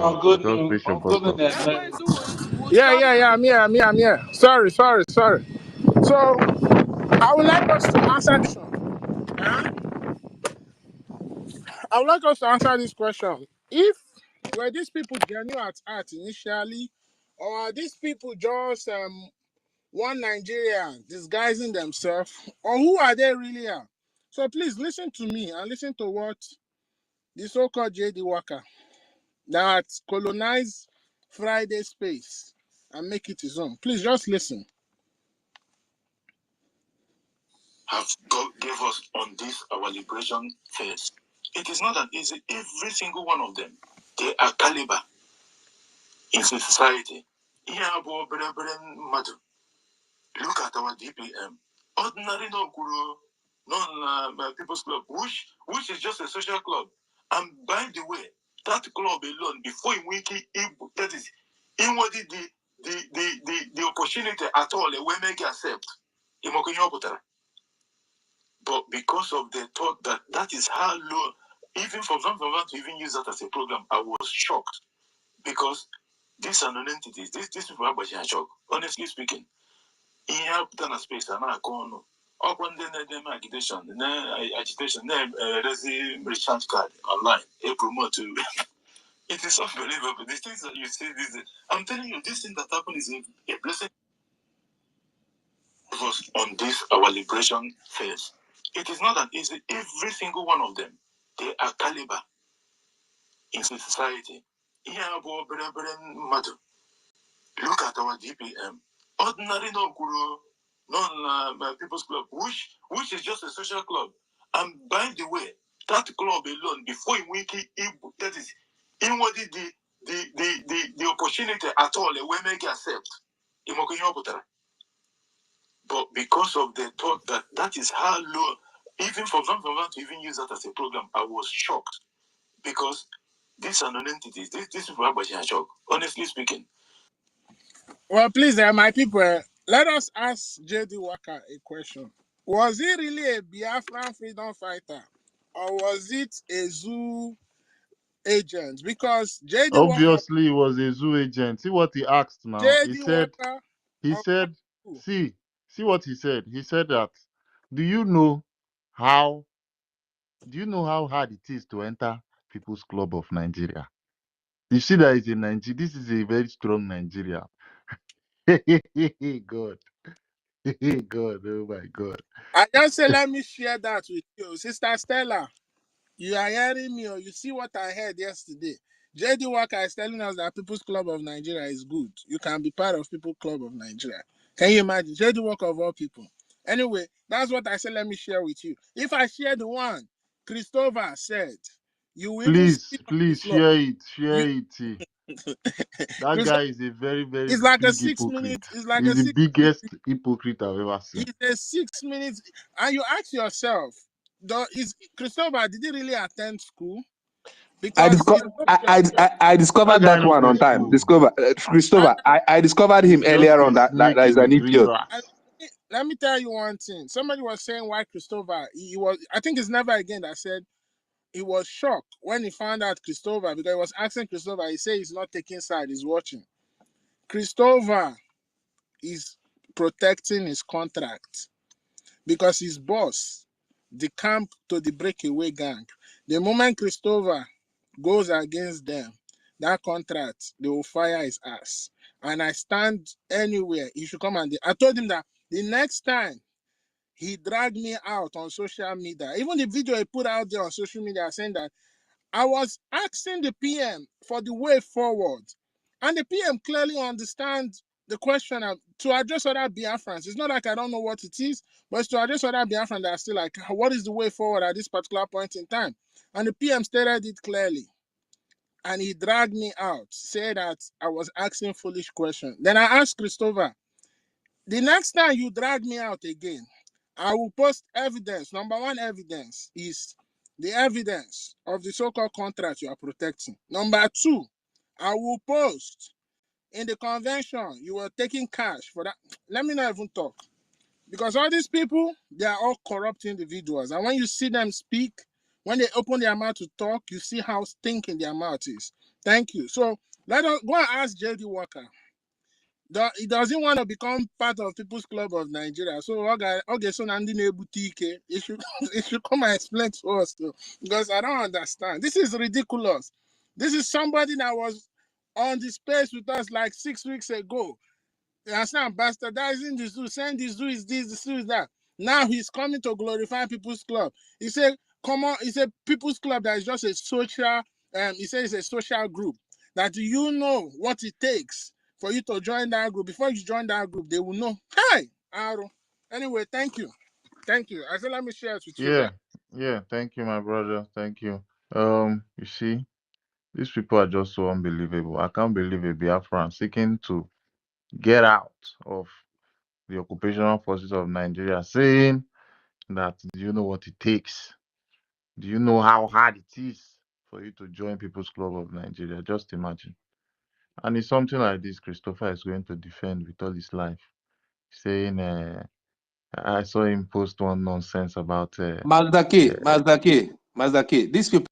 reach your bus stop? Yeah, I'm here. Sorry. So, I would like us to answer this one. Huh? I would like us to answer this question. Were these people genuine at heart initially, or are these people just one Nigerian disguising themselves, or who are they really are? So please listen to me and listen to what the so-called JD Walker that colonized Friday space and make it his own. Please just listen. Have God gave us on this our liberation phase. It is not that easy. Every single one of them, they are caliber in society. Look at our DPM. Ordinary no guru, non people's club, which is just a social club. And by the way, that club alone, before wiki, that is inwardly the opportunity at all, we make accept. But because of the thought that is how low, even for them to even use that as a program, I was shocked because these are non-entities. These people are shocked. Honestly speaking, in help done a space and I go up on the agitation, agitation, recharge card online, a promote to. It is unbelievable. These things that you see, I'm telling you, this thing that happened is a blessing for us on this our liberation phase. It is not that easy. Every single one of them, they are caliber in society. Look at our DPM. Ordinary no guru, non people's club, which is just a social club. And by the way, that club alone, before wiki, that is inwardly the opportunity at all, we make accept. But because of the thought that is how low, even for them to even use that as a program, I was shocked because these are non-entities. These people are shocked. Honestly speaking. Well, please, my people, let us ask JD Walker a question. Was he really a Biafran freedom fighter, or was it a zoo agent? Because JD Walker, Obviously, he was a zoo agent. See what he asked now. JD Walker, See what he said. He said that, do you know how hard it is to enter People's Club of Nigeria? You see that is in Nigeria. This is a very strong Nigeria. God. God, oh my God. I just say, let me share that with you. Sister Stella, you are hearing me, or you see what I heard yesterday. JD Walker is telling us that People's Club of Nigeria is good. You can be part of People's Club of Nigeria. Can you imagine? JD Walker of all people. Anyway, that's what I said. Let me share with you. If I share the one Christopher said, you will even Please, spit on the floor. share it. That guy is a very, very it's like big a 6 hypocrite. minute. It's like He's a the 6 biggest hypocrite I've ever seen. It's a 6 minutes, and you ask yourself, Christopher, did he really attend school? Because I discovered that one on time. Christopher, I discovered him earlier on that is an idiot. Let me tell you one thing. Somebody was saying why Christopher, he was, I think it's Never Again that said he was shocked when he found out Christopher, because he was asking Christopher, he said he's not taking side, he's watching. Christopher is protecting his contract because his boss, the camp to the breakaway gang, the moment Christopher goes against them, that contract, they will fire his ass. And I stand anywhere, he should come I told him that the next time he dragged me out on social media, even the video he put out there on social media saying that I was asking the PM for the way forward, and the PM clearly understands the question to address other Biafrans. It's not like I don't know what it is, but it's to address other Biafrans that are still like, what is the way forward at this particular point in time? And the PM stated it clearly. And he dragged me out, said that I was asking foolish questions. Then I asked Christopher, the next time you drag me out again, I will post evidence. Number one evidence is the evidence of the so-called contract you are protecting. Number two, I will post in the convention you were taking cash for that. Let me not even talk. Because all these people, they are all corrupt individuals. And when you see them speak, when they open their mouth to talk, you see how stinking their mouth is. Thank you. So let us go and ask JD Walker. He doesn't want to become part of People's Club of Nigeria. So okay, so Nandine Boutique, it should come and explain to us too. Because I don't understand. This is ridiculous. This is somebody that was on the space with us like 6 weeks ago. You understand? Bastardizing the zoo, saying the zoo is this, the zoo is that. Now he's coming to glorify People's Club. He said, come on, he said People's Club that is just a social, he said it's a social group. That you know what it takes for you to join that group. Before you join that group, they will know. Hi, Aaron. Anyway, thank you. Thank you. I said, let me share it with you guys. Yeah, thank you, my brother. Thank you. You see, these people are just so unbelievable. I can't believe a Biafran seeking to get out of the occupational forces of Nigeria, saying that, do you know what it takes? Do you know how hard it is for you to join People's Club of Nigeria? Just imagine. And it's something like this Christopher is going to defend with all his life, saying, I saw him post one nonsense about. Mazda K. These people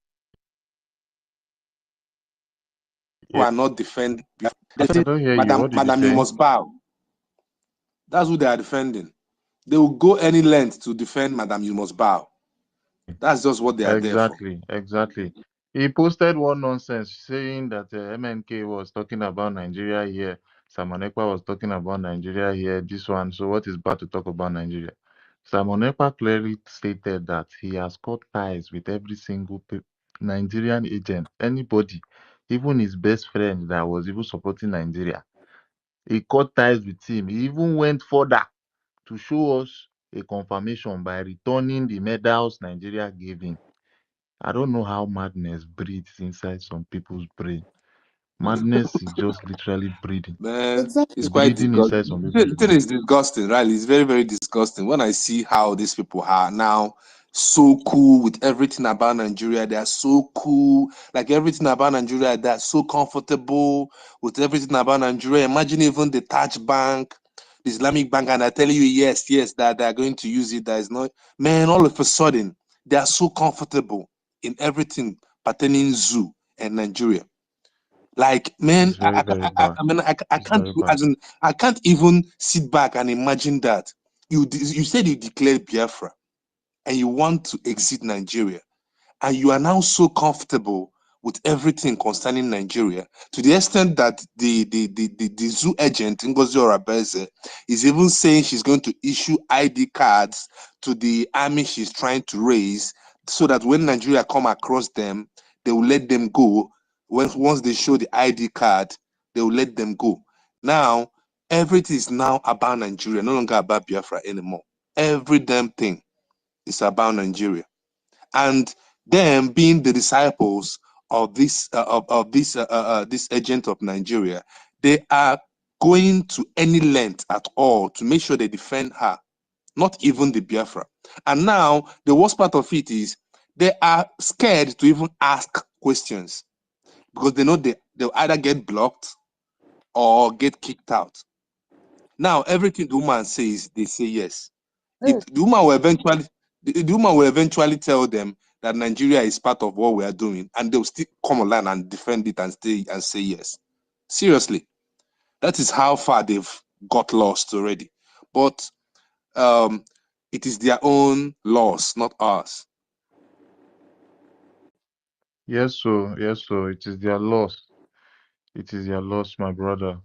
are not defending. I don't hear you. What did you Madam, say? you must bow. That's who they are defending. They will go any length to defend Madam, you must bow. That's just what they are there for. Exactly. He posted one nonsense saying that MNK was talking about Nigeria here. Samonekwa was talking about Nigeria here. This one. So what is bad to talk about Nigeria? Samonekwa clearly stated that he has cut ties with every single Nigerian agent, anybody, even his best friend that was even supporting Nigeria. He cut ties with him. He even went further to show us a confirmation by returning the medals Nigeria gave him. I don't know how madness breathes inside some people's brain. Madness is just literally breathing. Man, it's quite Breathing inside some disgusting. people's The thing brain. is disgusting, right? It's very, very disgusting when I see how these people are now so cool with everything about Nigeria. They are so cool, like everything about Nigeria. They're so comfortable with everything about Nigeria. Imagine even the Taj Bank, the Islamic Bank, and I tell you, yes, that they're going to use it. That is not, man. All of a sudden, they are so comfortable in everything pertaining zoo and Nigeria. Like, man, It's very, very bad. I can't, as in, I can't even sit back and imagine that you said you declared Biafra and you want to exit Nigeria, and you are now so comfortable with everything concerning Nigeria to the extent that the zoo agent Ngozi Orabeze is even saying she's going to issue ID cards to the army she's trying to raise, so that when Nigeria come across them, they will let them go. Once they show the ID card, they will let them go. Now, everything is now about Nigeria, no longer about Biafra anymore. Every damn thing is about Nigeria. And them being the disciples of this this agent of Nigeria, they are going to any length at all to make sure they defend her, not even the Biafra. And now the worst part of it is they are scared to even ask questions because they know they'll either get blocked or get kicked out. Now everything the woman says, they say yes. The woman will eventually tell them that Nigeria is part of what we are doing, and they'll still come online and defend it and stay and say yes. Seriously, that is how far they've got lost already. But it is their own loss, not ours. Yes, so it is their loss. It is their loss, my brother.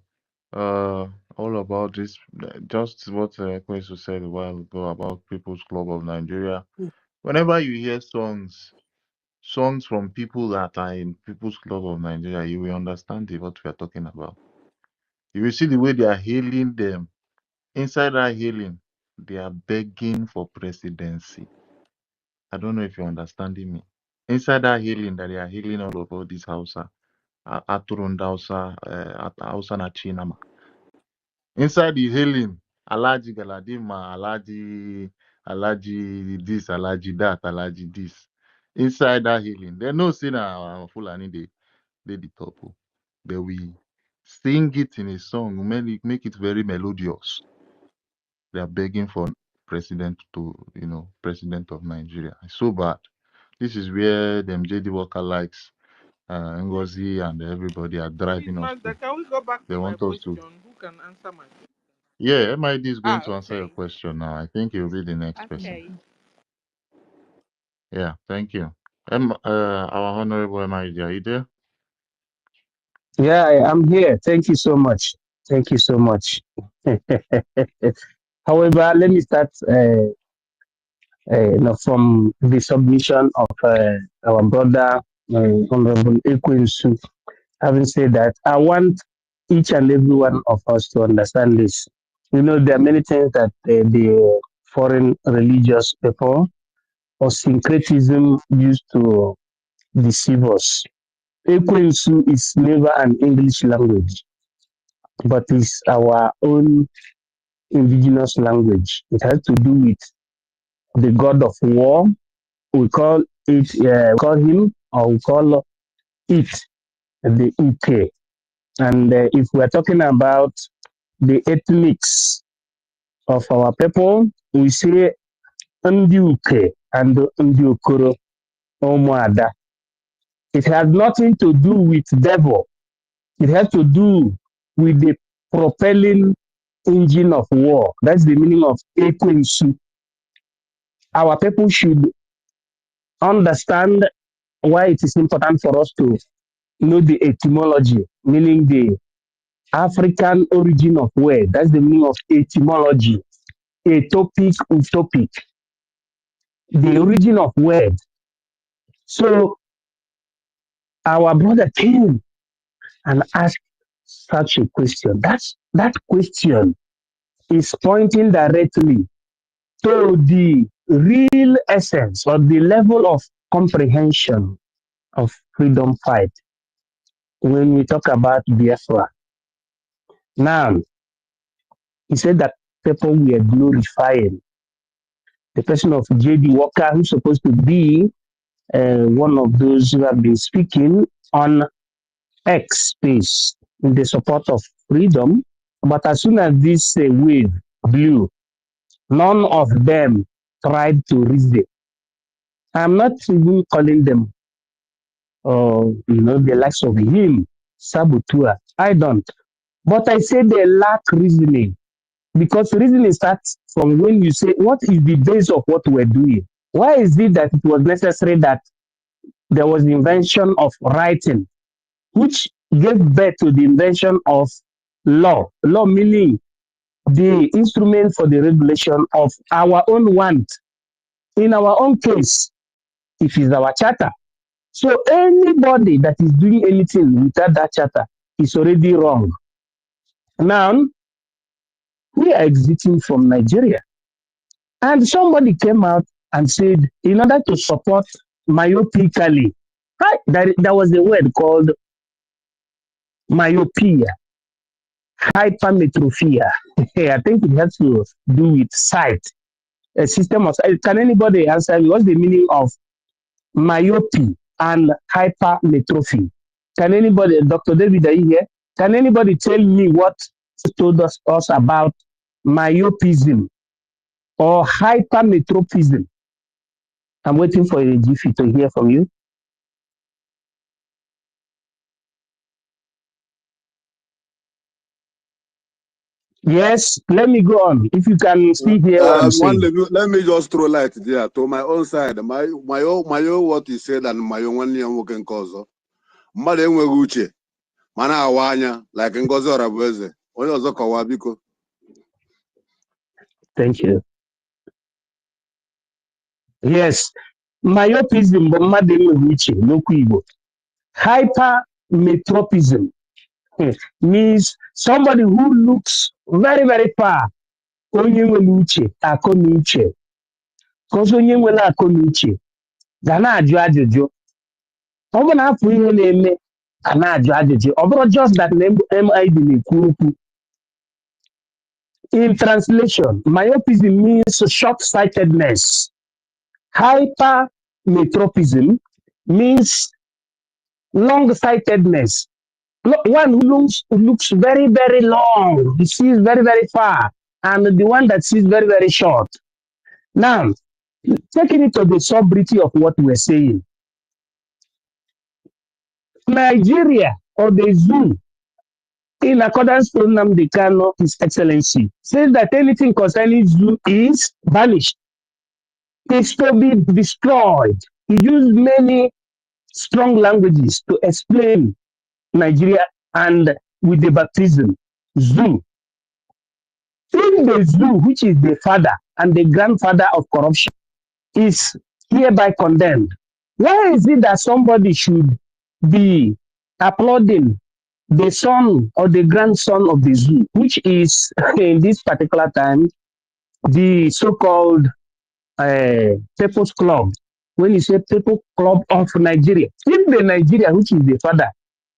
All about this, just what Kwesu said a while ago about People's Club of Nigeria. Whenever you hear songs songs from people that are in People's Club of Nigeria, you will understand what we are talking about. You will see the way they are hailing them. Inside that hailing, they are begging for presidency. I don't know if you're understanding me. Inside that hailing that they are hailing all over this Hausa, Aturunda Hausa, Hausa na Chinama. Inside the hailing, Alaji Galadima, Alaji this, Alaji that, Alaji this. Inside that healing, they know say na Fulani they the top, but we sing it in a song, make it very melodious. They are begging for president of Nigeria. It's so bad. This is where them JD Walker likes Ngozi and everybody are driving us to. Can we go back They to my want us question? to. Who can answer my question? Yeah, MID is going to answer your Okay. question now. I think he'll be the next person. Okay. Yeah, thank you. Our honorable MID, are you there? Yeah, I'm here. Thank you so much. Thank you so much. However, let me start from the submission of our brother, Honorable Ekwinsu. Having said that, I want each and every one of us to understand this. You know, there are many things that the foreign religious people or syncretism used to deceive us. Ekwensu is never an English language, but it's our own indigenous language. It has to do with the god of war. We call him, or we call it the Uke. And if we're talking about the ethnics of our people, we say Ndi Uke and Ndi Okoro Omuada. It has nothing to do with devil. It has to do with the propelling engine of war. That's the meaning of Ekwensu. Our people should understand why it is important for us to know the etymology, meaning the African origin of word. That's the meaning of etymology. Atopic, utopic. The origin of word. So our brother came and asked such a question. That question is pointing directly to the real essence or the level of comprehension of freedom fight when we talk about Biafra. Now, he said that people were glorifying the person of J.D. Walker, who's supposed to be one of those who have been speaking on X space in the support of freedom. But as soon as this wave blew, none of them tried to reason. I'm not even calling them, the likes of him, Saboteur. I don't. But I say they lack reasoning. Because reasoning starts from when you say, what is the base of what we're doing? Why is it that it was necessary that there was the invention of writing, which gave birth to the invention of law? Law meaning the instrument for the regulation of our own want. In our own case, it is our charter. So anybody that is doing anything without that charter is already wrong. Now, we are exiting from Nigeria. And somebody came out and said, in order to support myopically, there was a word called myopia, hypermetropia. I think it has to do with sight, a system of sight. Can anybody answer me? What's the meaning of myopia and hypermetrophy? Can anybody, Dr. David, are you here? Can anybody tell me what told us about myopism or hypermetropism? I'm waiting for a GF to hear from you. Yes, let me go on. If you can still hear what I'm saying. Let me just throw light there to my own side. My own what you said and my own one year working cause. Mmadụ enweghị uche mana awa anya like Ngozi Orabueze onye ọzọ kọwaa biko. Thank you. Yes, Myopism, but mmadụ enweghị uche n'okwu Igbo. Hypermetropism means somebody who looks very, very far. Onye nwere uche, akọ na uche. Because onye nwere akọ na uche ga na-ajụ ajụjụ. Ọ bụ na afọ ihe na-eme a na-ajụ ajụjụ. Ọ bụrụ just that MID na-ekwu okwu. In translation, myopism means short-sightedness. Hypermetropism means long-sightedness. One who looks very, very long, he sees very, very far, and the one that sees very, very short. Now, taking it to the sobriety of what we're saying, Nigeria, or the zoo, in accordance to Nnamdi Kanu, His Excellency, says that anything concerning zoo is vanished. It's to be destroyed. He used many strong languages to explain Nigeria and with the baptism, zoo. If the zoo, which is the father and the grandfather of corruption, is hereby condemned, why is it that somebody should be applauding the son or the grandson of the zoo, which is in this particular time the so-called People's Club? When you say People's Club of Nigeria, if the Nigeria, which is the father,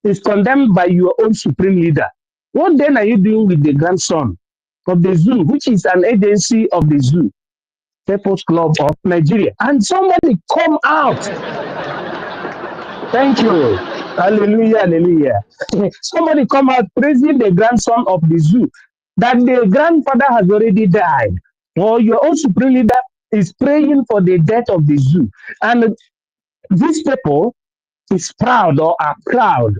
is condemned by your own supreme leader, what then are you doing with the grandson of the zoo, which is an agency of the zoo, People's Club of Nigeria? And somebody come out. Thank you. Hallelujah, hallelujah. Somebody come out praising the grandson of the zoo, that the grandfather has already died, or your own supreme leader is praying for the death of the zoo. And these people is proud or are proud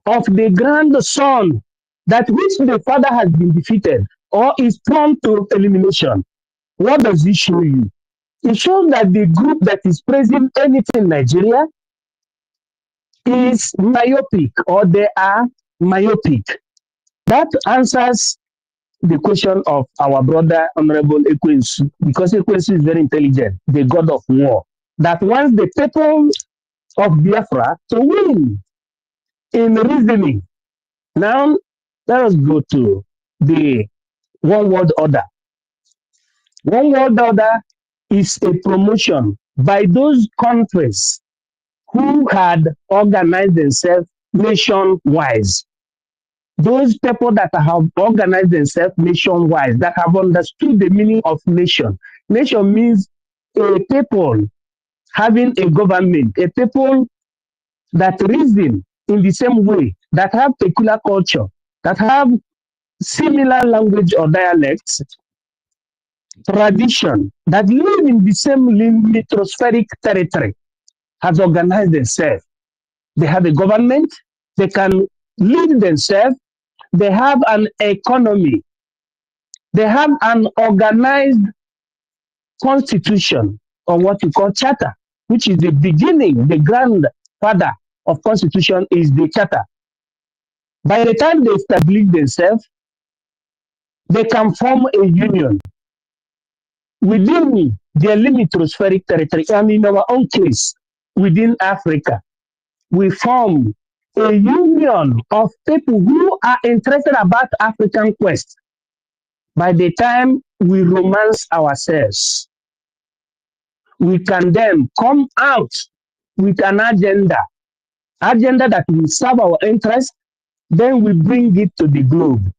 of the grandson that which the father has been defeated or is prone to elimination. What does it show you? It shows that the group that is praising anything in Nigeria is myopic, or they are myopic. That answers the question of our brother Honorable Ekwensu, because Ekwensu is very intelligent, the god of war, that wants the people of Biafra to win in reasoning. Now, let us go to the one world order. One world order is a promotion by those countries who had organized themselves nation-wise. Those people that have organized themselves nation-wise, that have understood the meaning of nation. Nation means a people having a government, a people that reason in the same way, that have peculiar culture, that have similar language or dialects, tradition, that live in the same lithospheric territory, has organized themselves. They have a government, they can lead themselves, they have an economy, they have an organized constitution, or what you call charter, which is the beginning, the grandfather of constitution is the charter. By the time they establish themselves, they can form a union within their lithospheric territory, and in our own case, within Africa. We form a union of people who are interested about African quest. By the time we romance ourselves, we can then come out with an agenda that will serve our interest, then we bring it to the globe.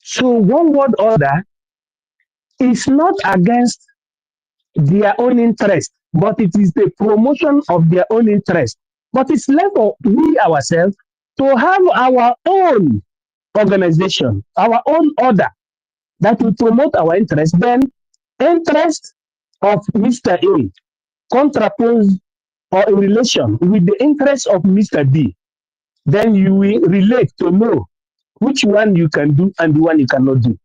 So one world order is not against their own interest, but it is the promotion of their own interest. But it's left for we ourselves to have our own organization, our own order that will promote our interest. Then interest of Mr. A contrapose or in relation with the interest of Mr. B. Then you will relate to know which one you can do and the one you cannot do.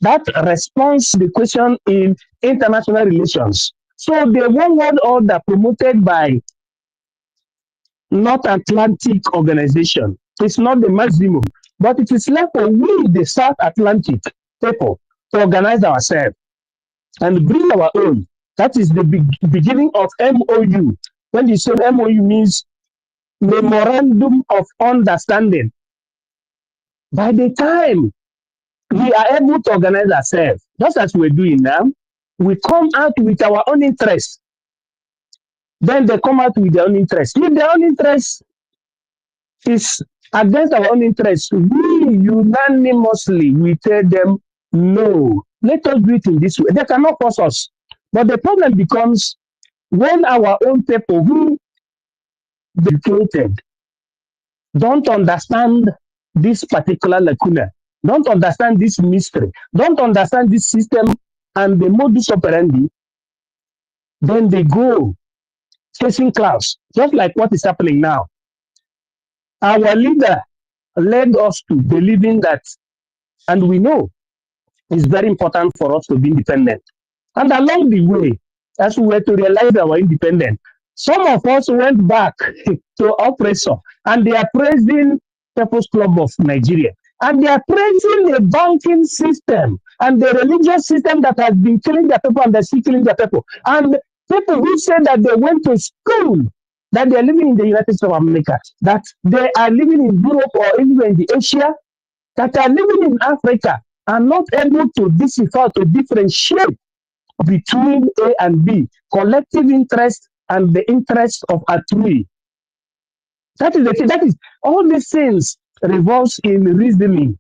That responds to the question in international relations. So the one world order promoted by North Atlantic Organization is not the maximum, but it is left for we, the South Atlantic people, to organize ourselves and bring our own. That is the beginning of MOU. When you say MOU means Memorandum of Understanding. By the time we are able to organize ourselves, just as we're doing now, we come out with our own interests. Then they come out with their own interests. If their own interest is against our own interests, we unanimously we tell them no. Let us do it in this way. They cannot force us. But the problem becomes when our own people who educated don't understand this particular lacuna, don't understand this mystery, don't understand this system and the modus operandi, then they go chasing clouds, just like what is happening now. Our leader led us to believing that, and we know it's very important for us to be independent. And along the way, as we were to realize our independence, some of us went back to oppressor, and they are praising People's Club of Nigeria, and they are praising the banking system and the religious system that has been killing their people and they're still killing their people. And people who say that they went to school, that they are living in the United States of America, that they are living in Europe or even in the Asia, that are living in Africa, are not able to decipher, to differentiate between A and B, collective interest and the interest of a tree. That is the thing. That is all these things revolves in reasoning.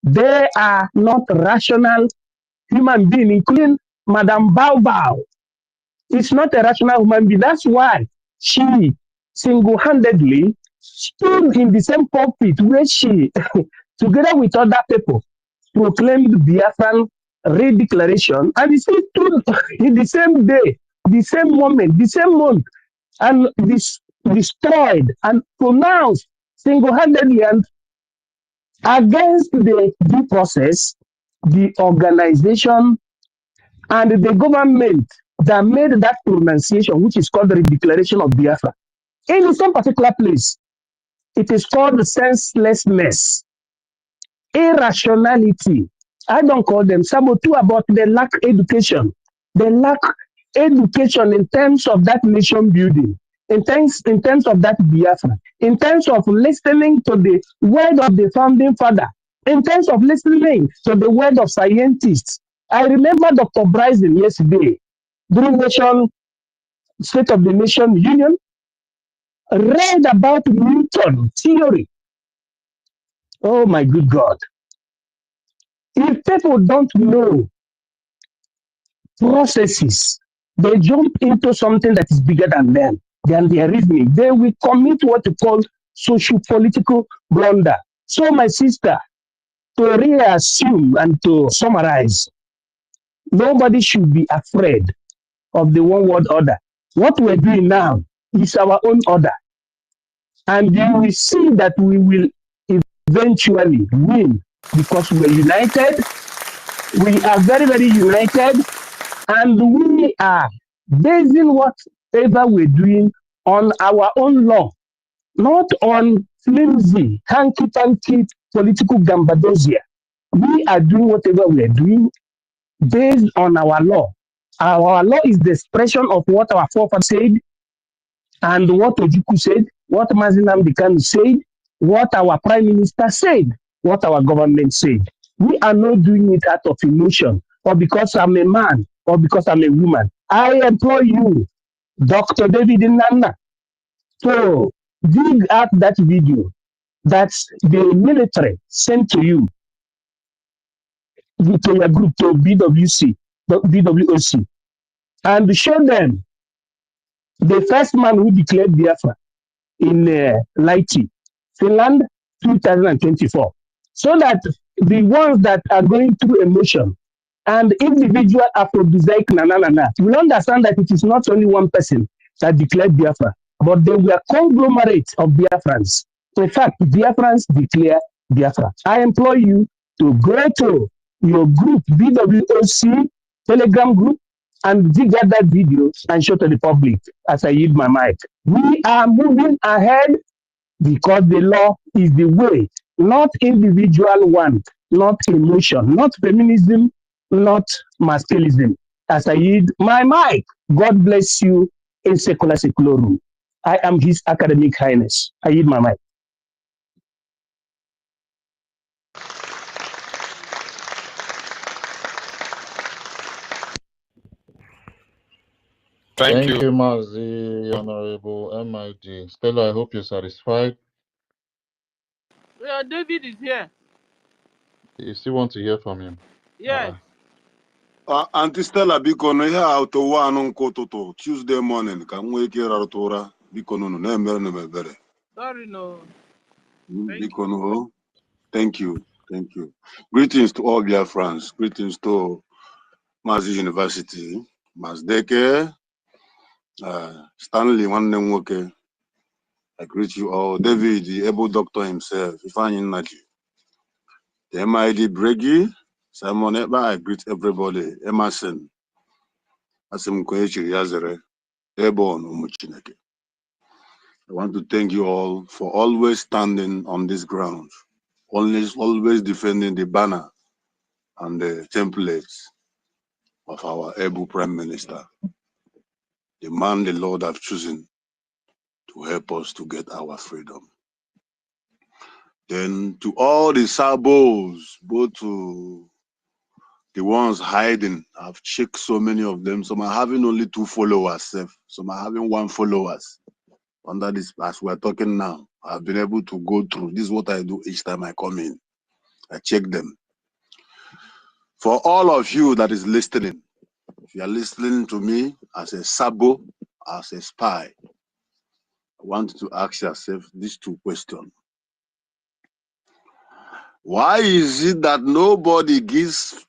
They are not rational human beings, including Madame Bao Bao. It's not a rational human being. That's why she single-handedly stood in the same pulpit where she, together with other people, proclaimed the Biafran redeclaration, and he still stood in the same day, the same moment, the same month, and this destroyed and pronounced single-handedly and against the due process, the organization and the government that made that pronunciation, which is called the Declaration of Biafra. In some particular place, it is called senselessness, irrationality. I don't call them sabotage, about the lack education. They lack education in terms of that nation building, in terms of that Biafra, in terms of listening to the word of the founding father, in terms of listening to the word of scientists. I remember Dr. Bryson yesterday, during State of the Nation Union, read about Newton theory. Oh my good God. If people don't know processes, they jump into something that is bigger than them, than their reasoning. They will commit what you call socio-political blunder. So my sister, to reassume and to summarize, nobody should be afraid of the one world order. What we're doing now is our own order. And you will see that we will eventually win because we're united. We are very, very united. And we are basing whatever we're doing on our own law, not on flimsy, hanky-panky political gambadosia. We are doing whatever we are doing based on our law. Our law is the expression of what our forefathers said, and what Ojukwu said, what Mazinam Bikanu said, what our prime minister said, what our government said. We are not doing it out of emotion, or because I'm a man, or because I'm a woman. I employ you, Dr. David Nana, to dig out that video that the military sent to you, to your group, to BWOC, and show them the first man who declared Biafra in Laiti, Finland, 2024. So that the ones that are going through emotion and individual aphrodisiac will understand that it is not only one person that declared Biafra, but they were conglomerates of Biafrans. In fact, Biafrans declare Biafra. I implore you to go to your group, BWOC, Telegram group, and dig out that video and show to the public as I yield my mic. We are moving ahead because the law is the way, not individual one, not emotion, not feminism, not masculinism. as I yield my mic. God bless you in secular seculorum. I am His Academic Highness. I yield my mic. Thank Thank you. you, Mazi, Honorable MIG. Stella, I hope you're satisfied. Yeah, David is here. You still want to hear from him? Yes. Auntie Stella, biko no ihe auto one nke ụtụtụ Tuesday morning ka m nwee ike ịrarụta ụra biko no na-emere na mebere. Sorry, no. Biko no. Thank you. Thank you. Greetings to all BIAFRANS. Greetings to Mazi University, Mazdeke, Stanley Nwanne Nwoke. I greet you all. David, the able doctor himself, Ifeanyi Nnaji. The MID BRGIE, Simon Eba, I greet everybody. Emerson, Asim Koyechi Yazere, Ebon Umuchineke. I want to thank you all for always standing on this ground, always defending the banner and the templates of our able Prime Minister, the man the Lord have chosen to help us to get our freedom. Then to all the sabos, both to the ones hiding, I've checked so many of them. Some are having only 2 followers, some are having 1 followers. Under this, as we're talking now, I've been able to go through. This is what I do each time I come in. I check them. For all of you that is listening, if you are listening to me as a sabo, as a spy, I want you to ask yourself these 2 questions. Why is it that nobody gives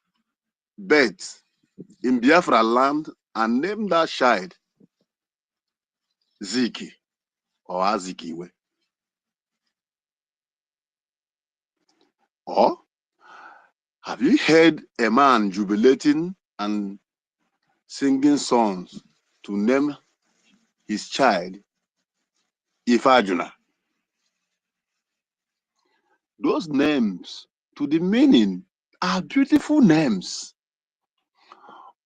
birth in Biafra land and name that child Ziki or Azikiwe? Or have you heard a man jubilating and singing songs to name his child Ifajuna? Those names, to the meaning, are beautiful names.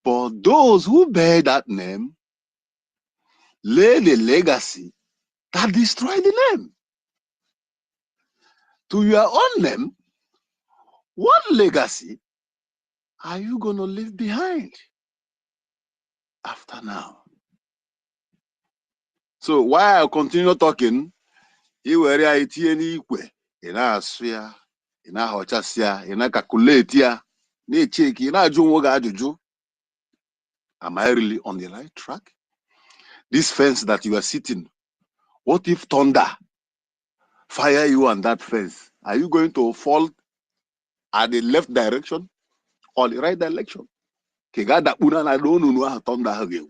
But those who bear that name lay the legacy that destroy the name. To your own name, what legacy are you going to leave behind after now? So while I continue talking, you were it any in our sphere, in our hochasia, in a calculate ya, ne check in our juju. Am I really on the right track? This fence that you are sitting, what if thunder fire you on that fence? Are you going to fall at the left direction or the right direction? Kegada una na don't know how thunder again.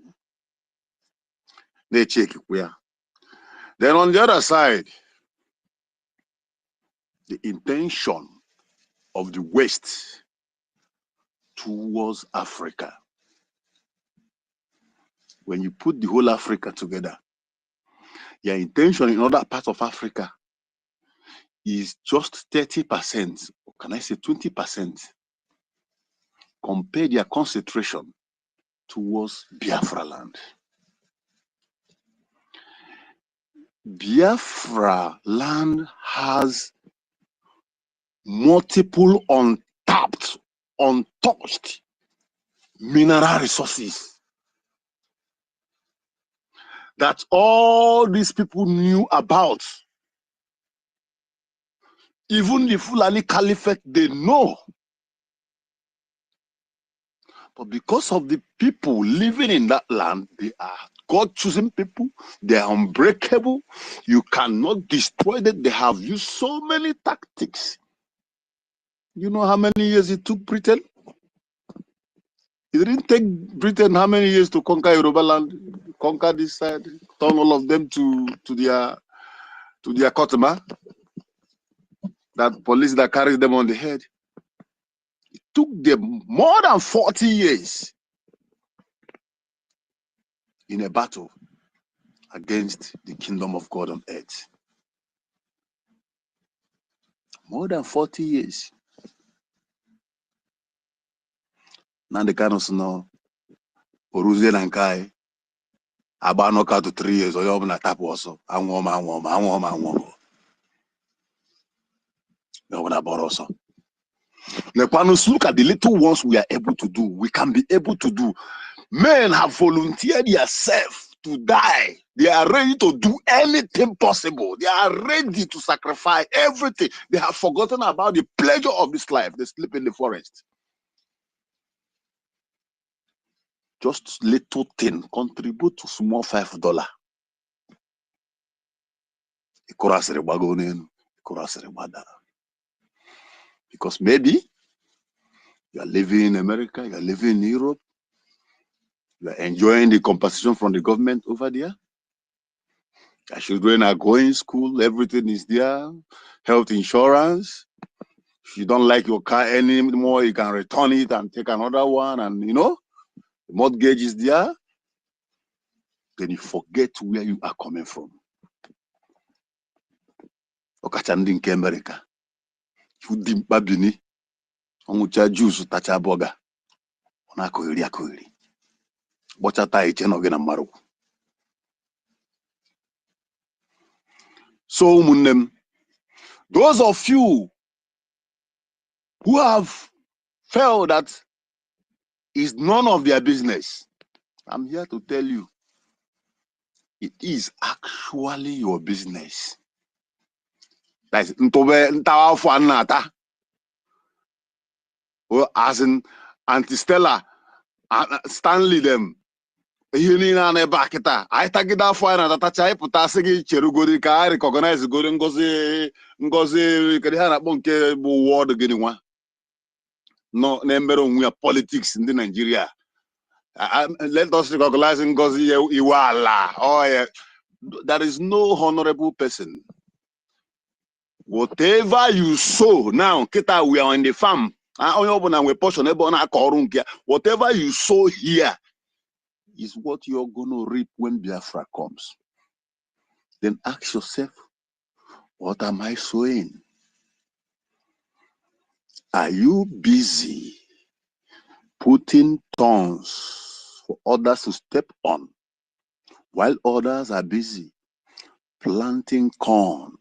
They check where. Then on the other side, the intention of the West towards Africa. When you put the whole Africa together, your intention in other parts of Africa is just 30%, or can I say 20%, compare their concentration towards Biafra land. Biafra land has multiple untapped, untouched mineral resources that all these people knew about. Even the Fulani Caliphate, they know. But because of the people living in that land, they are God-chosen people. They are unbreakable. You cannot destroy them. They have used so many tactics. You know how many years it took Britain? It didn't take Britain how many years to conquer Yoruba land, conquer this side, turn all of them to their Kotama, that police that carries them on the head. It took them more than 40 years in a battle against the kingdom of God on earth. More than 40 years. Now the kind of know Oruzie na nkai. Abanoka to 3 years or you're tap also. You're also. Look at the little ones we are able to do. We can be able to do. Men have volunteered themselves to die. They are ready to do anything possible. They are ready to sacrifice everything. They have forgotten about the pleasure of this life. They sleep in the forest. Just little thing, contribute to small $5. Because maybe you are living in America, you are living in Europe, you are enjoying the compensation from the government over there. Your children are going to school, everything is there, health insurance. If you don't like your car anymore, you can return it and take another one, and you know, the mortgage is there. Then you forget where you are coming from. Okachandi nke America. You dimpa bini. Ongucha juice tacha boga. Onako iri ako iri. Bocha ta iche no gena maru. So munem, those of you who have felt that is none of their business, I'm here to tell you, it is actually your business. That's as in Anti-Stella, Stanley them. I tagida for an attack, Putasiki, Cherugori, recognize Gorin Ngozi, Kadihana Bonke, war the getting one. No, number we are politics in the Nigeria. Let us recognize Ngozi Iwala. Oh, yeah. There is no honorable person. Whatever you sow now, Kita, we are in the farm. Whatever you sow here is what you're going to reap when Biafra comes. Then ask yourself, what am I sowing? Are you busy putting thorns for others to step on, while others are busy planting corn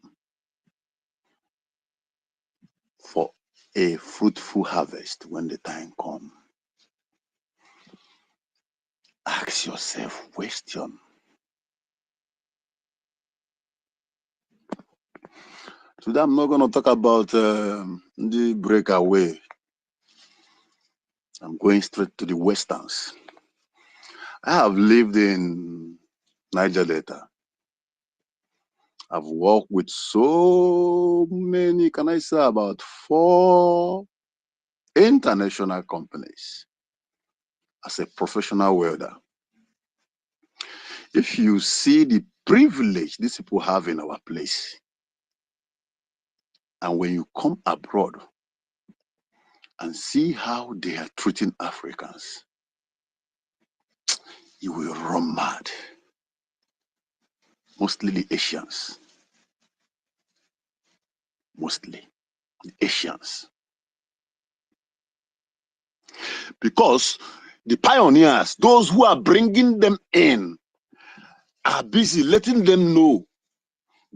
for a fruitful harvest when the time comes? Ask yourself question. Today I'm not going to talk about the breakaway. I'm going straight to the westerns. I have lived in Niger Delta. I've worked with so many, can I say about 4 international companies as a professional welder. If you see the privilege these people have in our place, and when you come abroad and see how they are treating Africans, you will run mad. Mostly the Asians. Mostly the Asians. Because the pioneers, those who are bringing them in, are busy letting them know,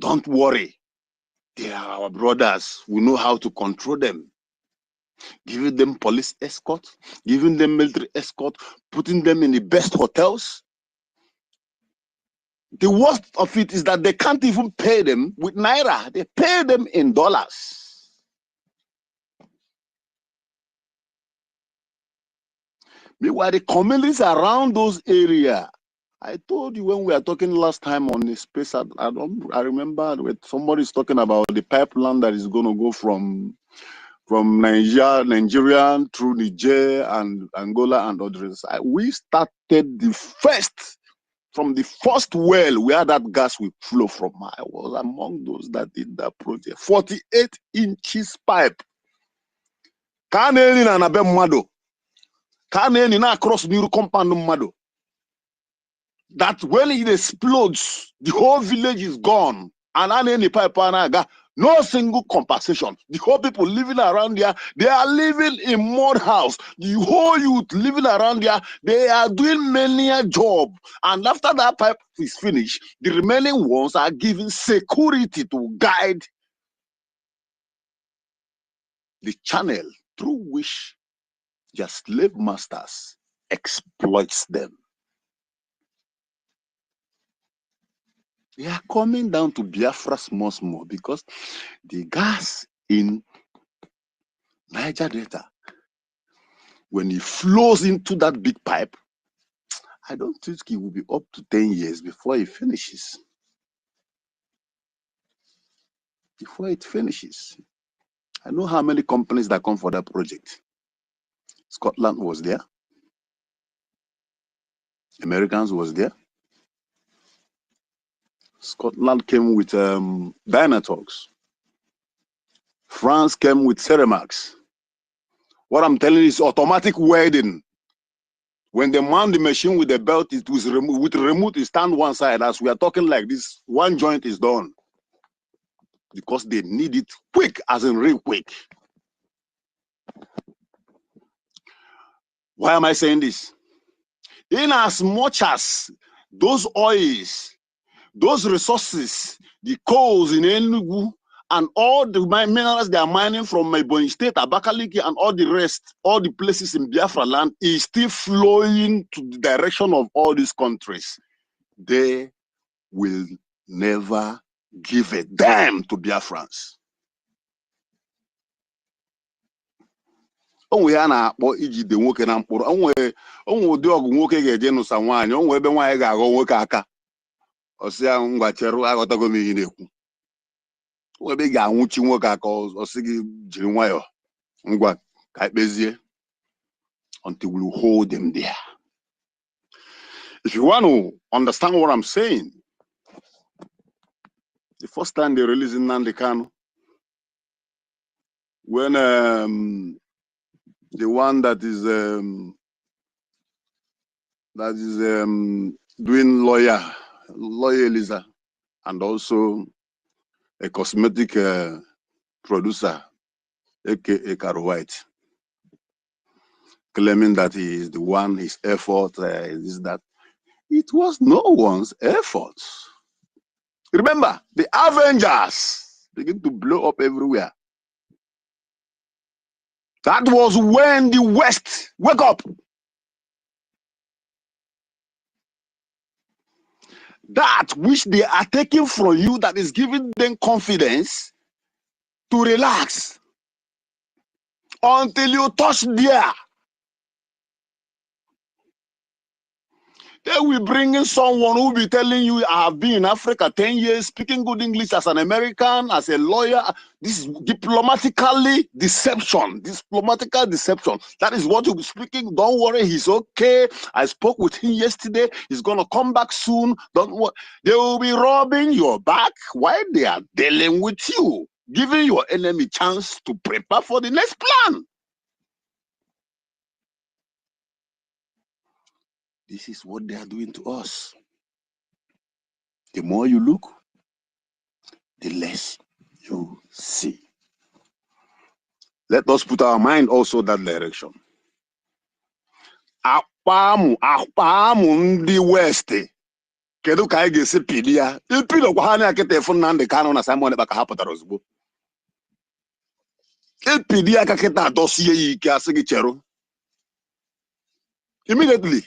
don't worry, they are our brothers. We know how to control them. Giving them police escort, giving them military escort, putting them in the best hotels. The worst of it is that they can't even pay them with Naira. They pay them in dollars. Meanwhile, the communities around those areas, I told you when we were talking last time on the space, I remember somebody's talking about the pipeline that is going to go from Nigeria through Niger and Angola and others. We started from the first well where that gas will flow from. I was among those that did that project. 48 inches pipe. Across new compound. That when it explodes, the whole village is gone. And any pipe No single compensation. The whole people living around there, they are living in mud house. The whole youth living around there, they are doing many a job. And after that pipe is finished, the remaining ones are given security to guide the channel through which their slave masters exploits them. They are coming down to Biafra small because the gas in Niger Delta, when it flows into that big pipe, I don't think it will be up to 10 years before it finishes. Before it finishes. I know how many companies that come for that project. Scotland was there. Americans was there. Scotland came with Dynatox. France came with Ceramax. What I'm telling you is automatic welding. When they mount the machine with the belt, it was removed. With remote, it stand one side. As we are talking like this, one joint is done. Because they need it quick, as in real quick. Why am I saying this? In as much as those oils, those resources, the coals in Enugu, and all the minerals they are mining from Ebonyi State, Abakaliki, and all the rest, all the places in Biafra land, is still flowing to the direction of all these countries. They will never give a damn to Biafrans. Onwe ya na-akpọ ijide nwoke na mkpụrụ. Onwe ụdị ọgụ nwoke ga-eje nụsa nwaanyị, onwe ebe nwaanyị ga-aghọ nwoke aka. Ọsị ya ngwa cheru aghọtago m ihe na-ekwu. Onwe ebe ga-anwụchi nwoke aka ọsị gị jiri nwayọọ ngwa ka ekpezie until we hold them there. If you want to understand what I'm saying, the first time they released Nnamdi Kanu, when the one that is doing lawyer Eliza, and also a cosmetic producer, aka Caro White, claiming that he is the one, his effort is that. It was no one's effort. Remember, the Avengers begin to blow up everywhere. That was when the West wake up. That which they are taking from you, that is giving them confidence to relax until you touch there. They will bring in someone who will be telling you, I have been in Africa 10 years, speaking good English as an American, as a lawyer. This is diplomatically deception. Diplomatical deception. That is what you'll be speaking. Don't worry, he's okay. I spoke with him yesterday. He's going to come back soon. Don't worry. They will be robbing your back while they are dealing with you, giving your enemy chance to prepare for the next plan. This is what they are doing to us. The more you look, the less you see. Let us put our mind also that direction. Akpamu ndị West. Kedu ka anyị ga-esi pili ya? Ipilo kwa ha na-akịta efu Nnamdi Kanu na Simon Ekpa ka ha pụtara ozugbo. Ipili ya ka kịta dosie ya ike asị gị cheru. Immediately.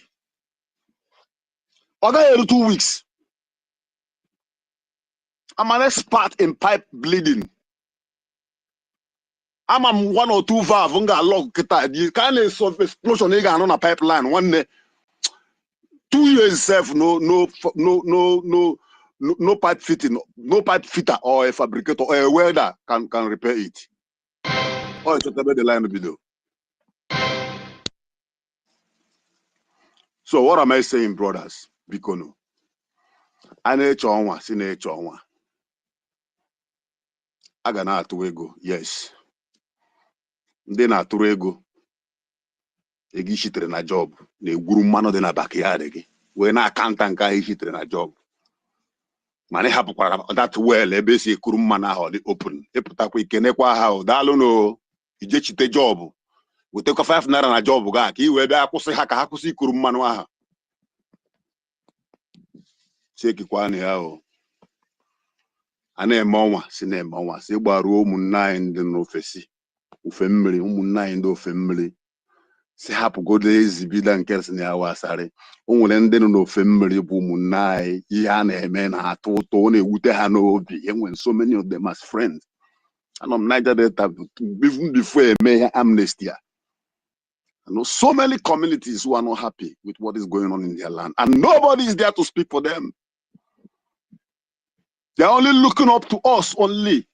Ọ gaghị eru 2 weeks. I'm an expert in pipe bleeding. I'm 1 or 2 valve nga log kita. The kind of explosion you got on a pipeline 1 day. 2 years self no pipe fitting, no pipe fitter or a fabricator or a welder can repair it. Or it's about the line of video. So what am I saying, brothers? Bikono. Ane chonwa, sine chonwa. Aga na atụ ego, yes. Ndị na-atụrụ ego ego ishitere na job na-egwuru mmanụ dị na backyard gị wee na-akanta nke ahụ ishitere na job. mana hapụkwara that well ebe esi ekuru mmanụ ahụ dị open ịpụtakwa ikenekwa ha daalụ no ijechite job wetekwa 5 naira na job ga ka iwe bịa kwụsị ha ka ha kwụsị ikuru mmanụ ahụ chekikwa na ya a na-eme ọnwa si na-eme ọnwa si gbaruo ụmụnne anyị ndị n'ofesi ofe mmiri ụmụnne anyị ndị ofe mmiri si hapụgodo ezibida nke si na ya wasarị o nwere ndị nọ n'ofe mmiri bụ ụmụnne anyị ihe a na-eme na-atọ ụtọ ọ na-ewute ha n'obi enwere so many of them as friends anọ m Niger Delta even before eme ya amnesty I know so many communities who are not happy with what is going on in their land and nobody is there to speak for them. They're only looking up to us only.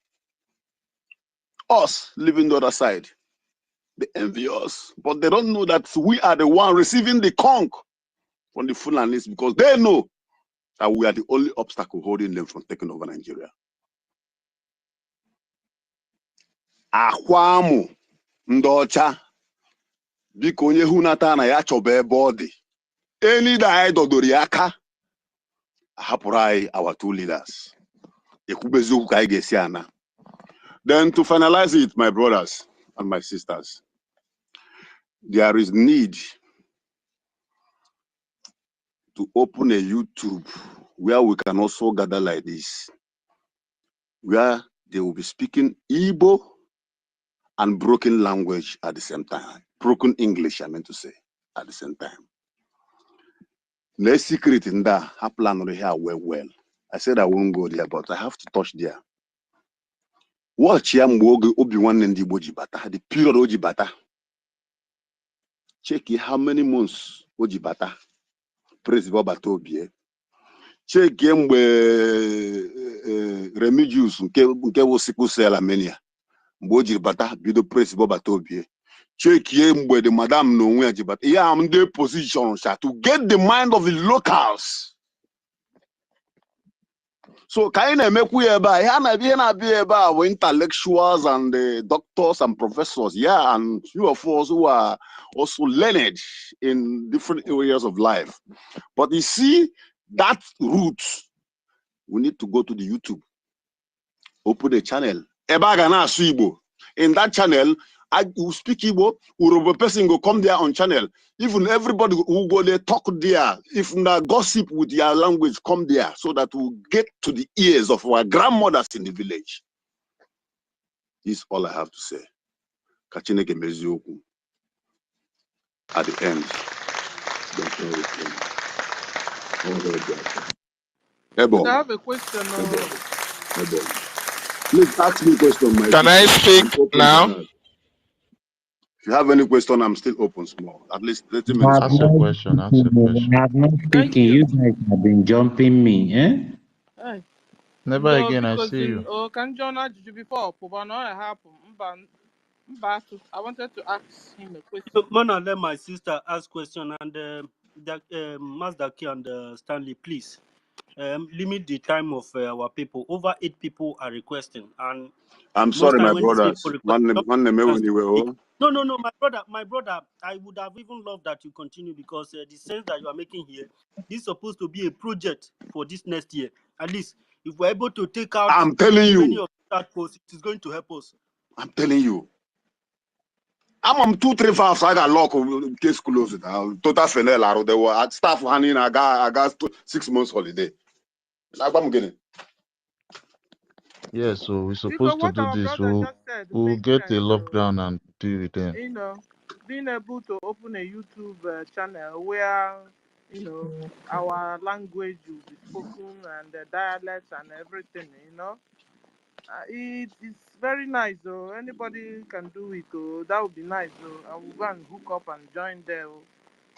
Us living the other side. They envy us, but they don't know that we are the one receiving the conch from the Fulanis because they know that we are the only obstacle holding them from taking over Nigeria. Akwamu ndocha biko onye hunata na ya chobe ebe ọ dị. Any da dodori aka hapụrụ anyị our two leaders. Ekwubeziokwu ka anyị ga-esi ana. Then to finalize it, my brothers and my sisters, there is need to open a YouTube where we can also gather like this, where they will be speaking Igbo and broken language at the same time. Broken English, I meant to say, at the same time. No secret in that. I plan on here well. I said I won't go there, but I have to touch there. Watch ya mgbe Obi-Wan ndị Igbo ji bata, the period o ji bata. Check how many months o ji bata. Praise bata Obi. Check mgbe Remigius nke wo sickle cell anemia. Mgbe o ji bata bido praise bata Obi. Check mgbe the madam no onwe ya ji bata. Yeah, I'm the position to get the mind of the locals. So kaina emekwu eba ya na be eba we intellectuals and doctors and professors, yeah, and few of us who are also learned in different areas of life. But you see that route, we need to go to the YouTube, open a channel. Eba gana asu Igbo. In that channel, I will speak Igbo, Urobo person go come there on channel. Even everybody who go there talk there. If na gossip with their language, come there so that we'll get to the ears of our grandmothers in the village. This is all I have to say. Kachineke mezioku. At the end. I have a question. Please ask me a question, my Can I speak now? If you have any question, I'm still open small. At least 30 minutes. Ask a question. Ask a question. I have not speaking. You guys have been jumping me, eh? Hey. Never again. I see you. Oh, can John ask you before? I wanted to ask him a question. So, Mona, let my sister ask question and Mazdaki and Stanley, please limit the time of our people. Over 8 people are requesting, and I'm sorry, my brothers. No, my brother. I would have even loved that you continue because the sense that you are making here, this is supposed to be a project for this next year. At least, if we're able to take out, I'm telling you, many of that posts, it is going to help us. I'm telling you. I'm 2, 3 5. I got lock of case closed. Total fenel. They were at staff handing. I got 6 months holiday. I'm getting. Yeah, so we're supposed to do this. We'll get a lockdown and deal with them. You know, being able to open a YouTube channel where, our language will be spoken and the dialects and everything, it's very nice, though. Anybody can do it, that would be nice, though. I will go and hook up and join there,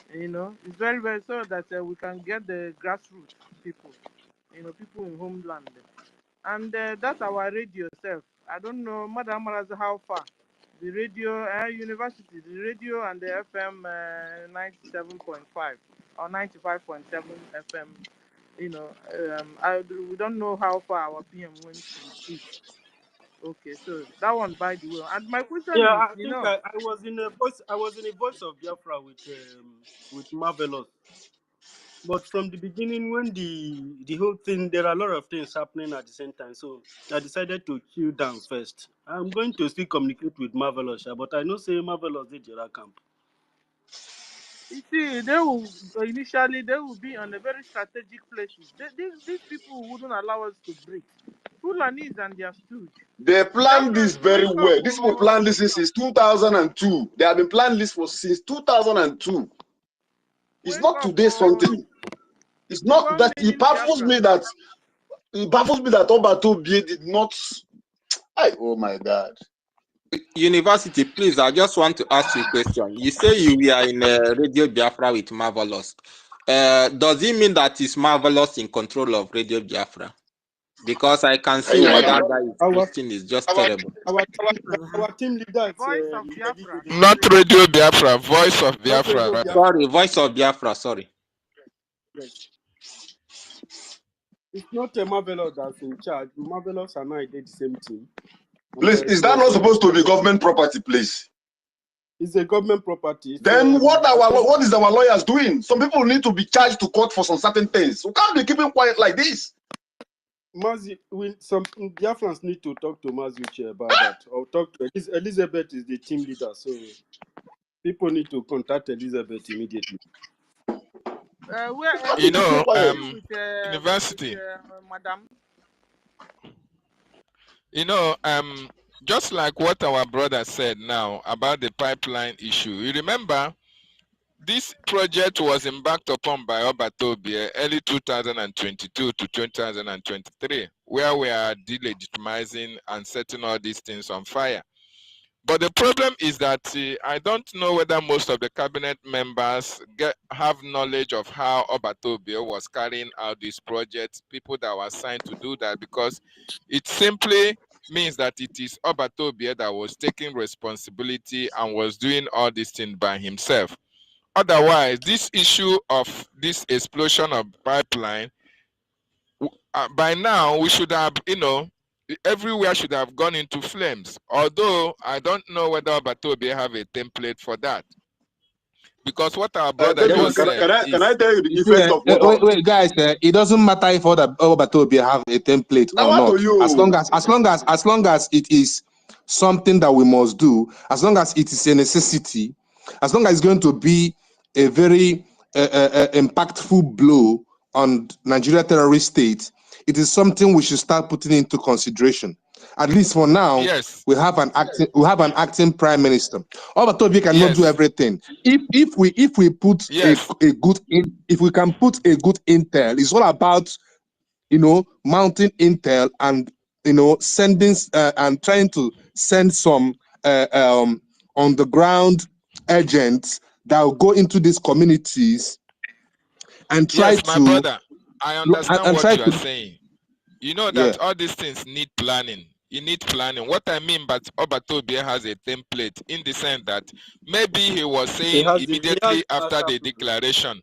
It's very, very so that we can get the grassroots people, people in homeland. And that's our radio self. I don't know, Madam Maraz, how far. The radio, university, the radio and the FM 97.5 or 95.7 FM, we don't know how far our PM went with it. Okay, so that one by the way. And my question is, I think I was in a voice of Biafra with Marvelous. But from the beginning, when the whole thing, there are a lot of things happening at the same time. So I decided to chill down first. I'm going to still communicate with Marvelous, but I know say Marvelous did your camp. You see, they will initially they will be on a very strategic places. These people wouldn't allow us to break. Fulanis and their stooge. They planned this Biafrans, very wake up! well. These people planned this since 2002. They have been planning this since 2002. It's Wake not up! today something. It's not 12 that it million baffles me Biafrans. that Obato BA did not. Oh my God. University, please, I just want to ask you a question. You say you were in Radio Biafra with Marvelous. Does it mean that it's Marvelous in control of Radio Biafra? Because I can see what that guy is posting is just terrible. Our team leader is Voice of Biafra. Not Radio Biafra, Voice of not Biafra. Radio Biafra. Sorry, Voice of Biafra, sorry. Yes. It's not a Marvelous that's in charge. Marvelous and I did the same team. Please, is that not supposed to be government property, please? It's a government property. Then what is our lawyers doing? Some people need to be charged to court for some certain things. We can't be keeping quiet like this. Mazi, some Biafrans need to talk to Mazi about that, or talk to Elizabeth. Is the team leader, so people need to contact Elizabeth immediately. You know, University. Madam. You know, just like what our brother said now about the pipeline issue. You remember, this project was embarked upon by Obatobie early 2022 to 2023, where we are delegitimizing and setting all these things on fire. But the problem is that I don't know whether most of the cabinet members have knowledge of how Obatobie was carrying out this project, people that were assigned to do that, because it simply means that it is Obatobie that was taking responsibility and was doing all these things by himself. Otherwise, this issue of this explosion of pipeline, by now we should have, everywhere should have gone into flames. Although I don't know whether Obatobie have a template for that. Because what our brother just said can I tell you the effect of what? Wait, guys. It doesn't matter if Obatobie have a template or not. As long as it is something that we must do, as long as it is a necessity, as long as it's going to be a very impactful blow on Nigeria terrorist state, it is something we should start putting into consideration. At least for now, yes. we have an acting prime minister. Obatobie cannot do everything. If we put if we can put a good intel, it's all about mounting intel and sending and trying to send some on the ground agents that will go into these communities and try my brother, I understand what you are saying. You know that all these things need planning. You need planning. What I mean by Obatobie has a template in the sense that maybe he was saying immediately after the declaration.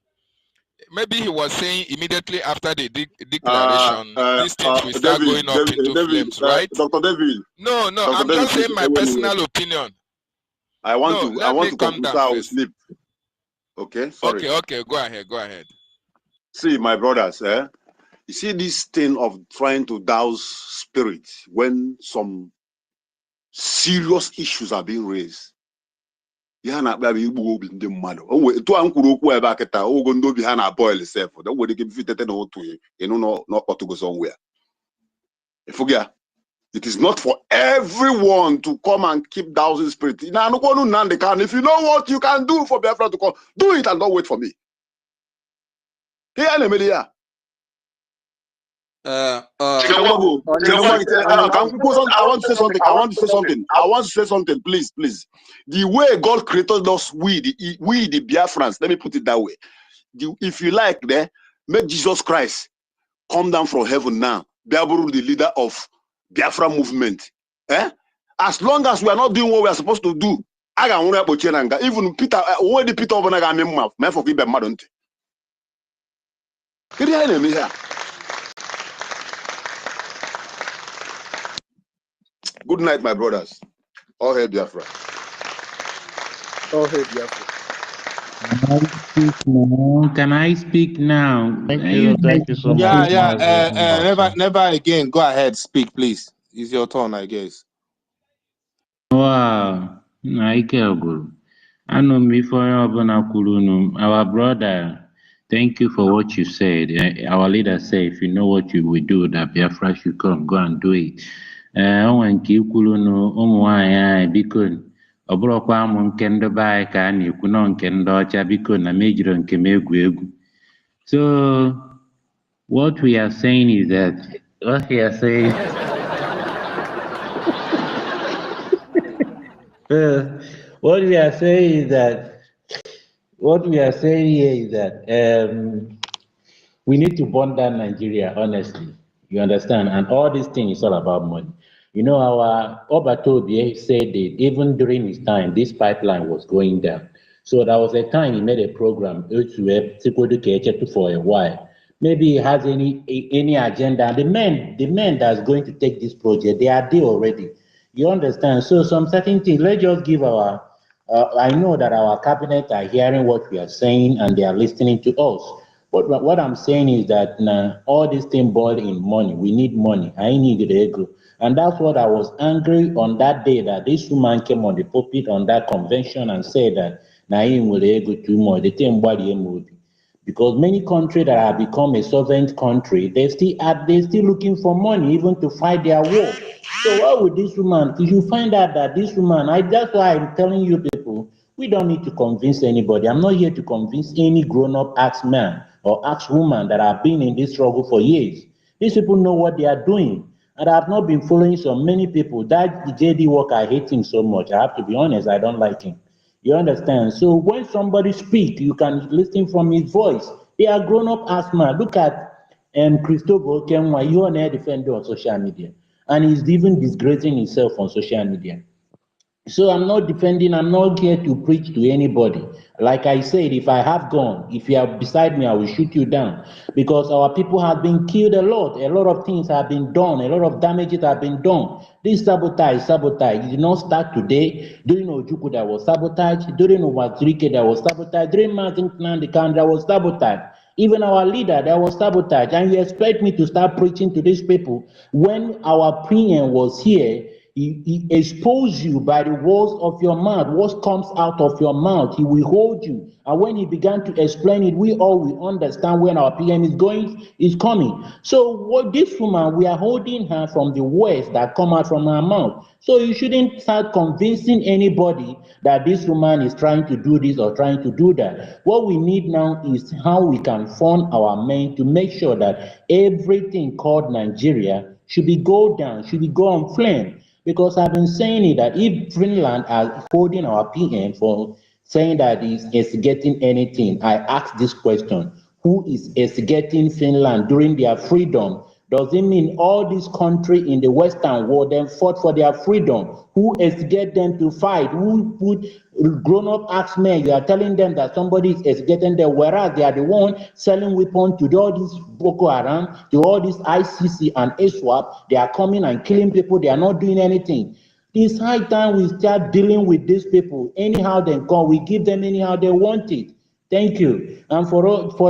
Maybe he was saying immediately after the declaration, these things will start going up into flames, right? Dr. David. No, I'm just saying my personal opinion. I want to conclude so I will sleep. Okay, sorry. Okay, go ahead. See, my brothers, you see this thing of trying to douse spirit when some serious issues are being raised. Ya na akpa igbu obi ndị mmadụ. O we to an kwuru okwu ebe akita ogo ndị obi ha na boil self. That way they can fit na otu not to go somewhere. Ifugia. It is not for everyone to come and keep dousing spirit. If you know what you can do for Biafra to come, do it and don't wait for me. I want to say something, please. The way God created us, we the Biafrans, let me put it that way. If you like, make Jesus Christ come down from heaven now. Biafra, the leader of Biafra movement. As long as we are not doing what we are supposed to do, even Peter, when the Peter over my forgive them, madam. Good night, my brothers. All hail Biafra. All hail Biafra. Can I speak now? Thank You you. guys Thank you so much, Yeah, just yeah. Mazi Mbasa. Never again. Go ahead, speak, please. It's your turn, I guess. wow. Ike Oguru. Anọ m ife onye ọbụla kwurunu. Our brother, thank you for what you said. Our leader said, if you know what you will do, that Biafra should come, go and do it. O nwere nke ikwurunu ụmụ nwaanyị anyị biko ọ bụrụkwa amụ nke ndị be anyị ka a na-ekwu nọ nke ndị ọcha biko na mejiri nke m egwu egwu. So what we are saying is that what we are saying what we are saying is that what we are saying here is that we need to burn down Nigeria, honestly. You understand? And all these things is all about money. You know, our Obatobie said that even during his time, this pipeline was going down. So there was a time he made a program for a while. Maybe he has any agenda. The men that's going to take this project, they are there already. You understand? So some certain things, let's just give our I know that our cabinet are hearing what we are saying and they are listening to us. But what I'm saying is that all this thing boiled in money. We need money. I need the ego. And that's what I was angry on that day that this woman came on the pulpit on that convention and said that Naim will ego too much. The thing body movie. Because many countries that have become a sovereign country, they still looking for money even to fight their war. So why would this woman, if you find out that this woman, that's why I'm telling you people, we don't need to convince anybody. I'm not here to convince any grown-up ass man or ass woman that have been in this struggle for years. These people know what they are doing. And I have not been following so many people. That JD work, I hate him so much. I have to be honest, I don't like him. You understand? So when somebody speak, you can listen from his voice. They are grown up as man. Look at Christopher Kenwa, you are a defender on social media. And he's even disgracing himself on social media. So I'm not defending, I'm not here to preach to anybody. Like I said, if I have gone, if you are beside me, I will shoot you down. Because our people have been killed a lot of things have been done, a lot of damages have been done. This sabotage, it did not start today. During Ojuku, there was sabotage. During Owazirike, there was sabotage. During Martin Knan, there was sabotage. Even our leader, there was sabotage. And you expect me to start preaching to these people when our PM was here. He expose you by the words of your mouth. What comes out of your mouth, he will hold you. And when he began to explain it, we all will understand when our PM is coming. So what this woman, we are holding her from the words that come out from her mouth. So you shouldn't start convincing anybody that this woman is trying to do this or trying to do that. What we need now is how we can fund our men to make sure that everything called Nigeria should be go down, should be go on flame. Because I've been saying it that if Finland are holding our PM for saying that is getting anything, I ask this question: who is getting Finland during their freedom? Does it mean all these countries in the Western world then fought for their freedom? Who get them to fight? Who put grown-up ass men? You are telling them that somebody is getting them, whereas they are the one selling weapons to all these Boko Haram, to all these ICC and ISWAP. They are coming and killing people. They are not doing anything. It's high time we start dealing with these people. Anyhow they come, we give them anyhow they want it. Thank you. And for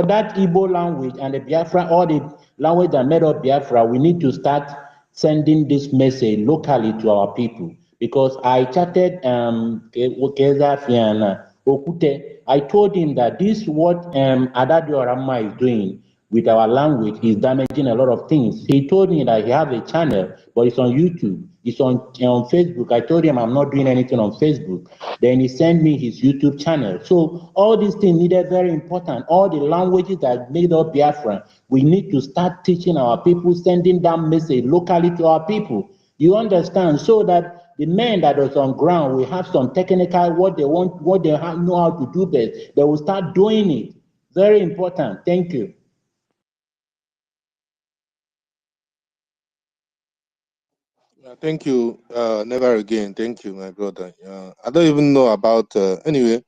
that Igbo language and the Biafra, all the language that made up Biafra, we need to start sending this message locally to our people. Because I chatted Okeza Fiana Okute. I told him that this what Adadio Rama is doing with our language is damaging a lot of things. He told me that he has a channel, but it's on YouTube. It's on Facebook. I told him I'm not doing anything on Facebook. Then he sent me his YouTube channel. So all these things needed very important. All the languages that made up Biafra, we need to start teaching our people, sending that message locally to our people. You understand? So that the men that is on ground will have some technical what they want, what they know how to do best. They will start doing it. Very important. Thank you. Thank you. Never again. Thank you, my brother. I don't even know about. Anyway,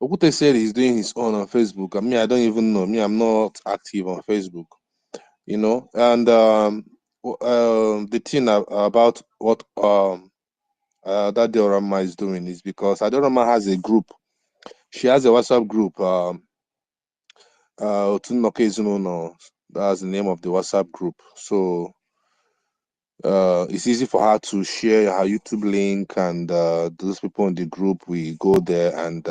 Okute said he's doing his own on Facebook. I mean, I don't even know. Me, I'm not active on Facebook. You know, and the thing about what that Diorama is doing is because Diorama has a group She has a WhatsApp group. That's the name of the WhatsApp group. So it's easy for her to share her YouTube link, and those people in the group, we go there and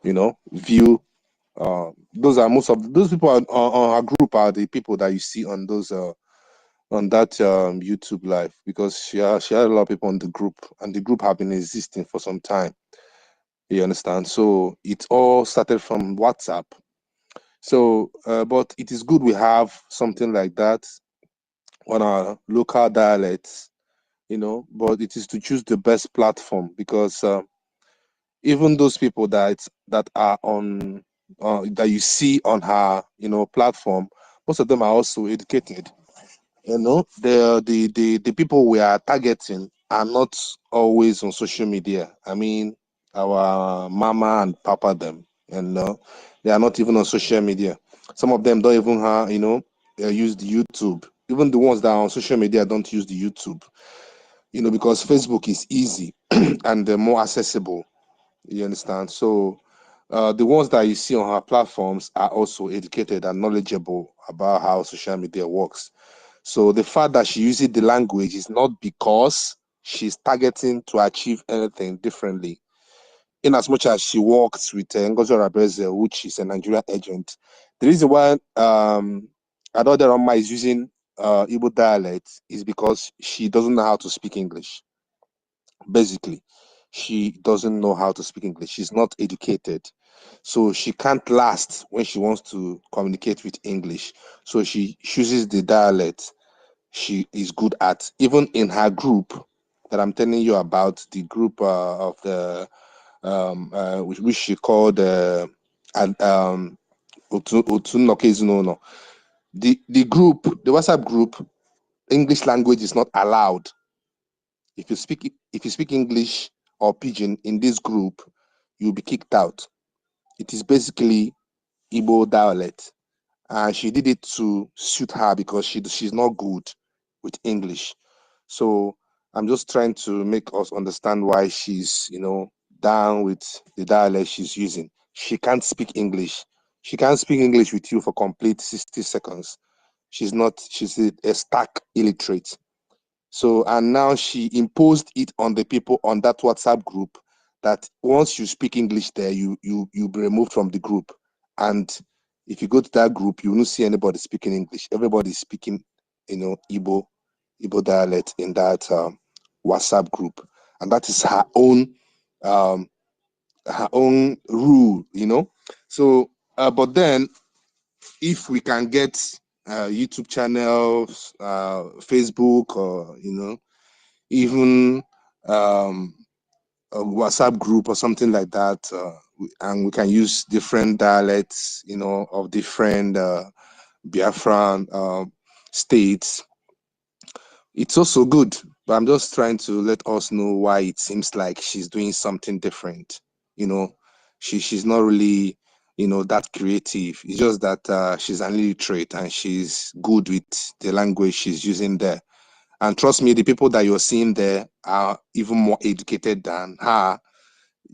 you know, view. Those are most of those people on her group are the people that you see on those on that YouTube live, because she had a lot of people on the group, and the group have been existing for some time. You understand? So it all started from WhatsApp. So, but it is good we have something like that on our local dialects, you know. But it is to choose the best platform, because even those people that are on that you see on her, you know, platform, most of them are also educated. You know, the people we are targeting are not always on social media. I mean, our mama and papa them, and they are not even on social media. Some of them don't even have, you know, use the YouTube. Even the ones that are on social media don't use the YouTube, you know, because Facebook is easy and more accessible. You understand? So the ones that you see on her platforms are also educated and knowledgeable about how social media works. So the fact that she uses the language is not because she's targeting to achieve anything differently. In as much as she works with Ngozi Rabeze, which is a Nigerian agent, the reason why Adoderama is using Igbo dialect is because she doesn't know how to speak English. Basically, she doesn't know how to speak English. She's not educated. So she can't last when she wants to communicate with English. So she chooses the dialect she is good at. Even in her group that I'm telling you about, the group of the which she called the group, the WhatsApp group, English language is not allowed. If you speak English or Pidgin in this group, you'll be kicked out. It is basically Igbo dialect, and she did it to suit her because she's not good with English. So I'm just trying to make us understand why she's, you know, down with the dialect she's using. She can't speak English. She can't speak English with you for complete 60 seconds. She's a stark illiterate. So, and now she imposed it on the people on that WhatsApp group that once you speak English there, you'll be removed from the group. And if you go to that group, you won't see anybody speaking English. Everybody's speaking, you know, Igbo dialect in that WhatsApp group. And that is her own rule, you know. So, but then if we can get YouTube channels, Facebook, or, you know, even a WhatsApp group or something like that, and we can use different dialects, you know, of different Biafran states. It's also good, but I'm just trying to let us know why it seems like she's doing something different. You know, she's not really, you know, that creative. It's just that she's an illiterate and she's good with the language she's using there. And trust me, the people that you're seeing there are even more educated than her.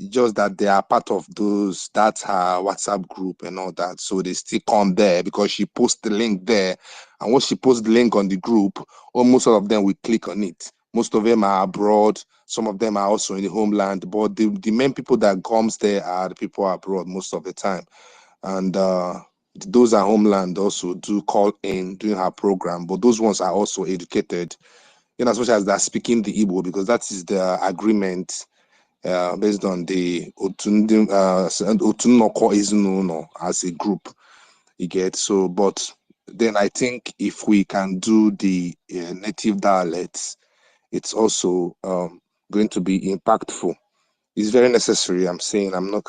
Just that they are part of that's her WhatsApp group and all that. So they still come there because she posts the link there. And once she posts the link on the group, almost all of them will click on it. Most of them are abroad. Some of them are also in the homeland. But the main people that comes there are the people abroad most of the time. And those are homeland also do call in during her program. But those ones are also educated, in as much as they're speaking the Igbo, because that is the agreement based on the Otunoko Izununo as a group. You get so, but then I think if we can do the native dialects, it's also going to be impactful. It's very necessary. I'm saying I'm not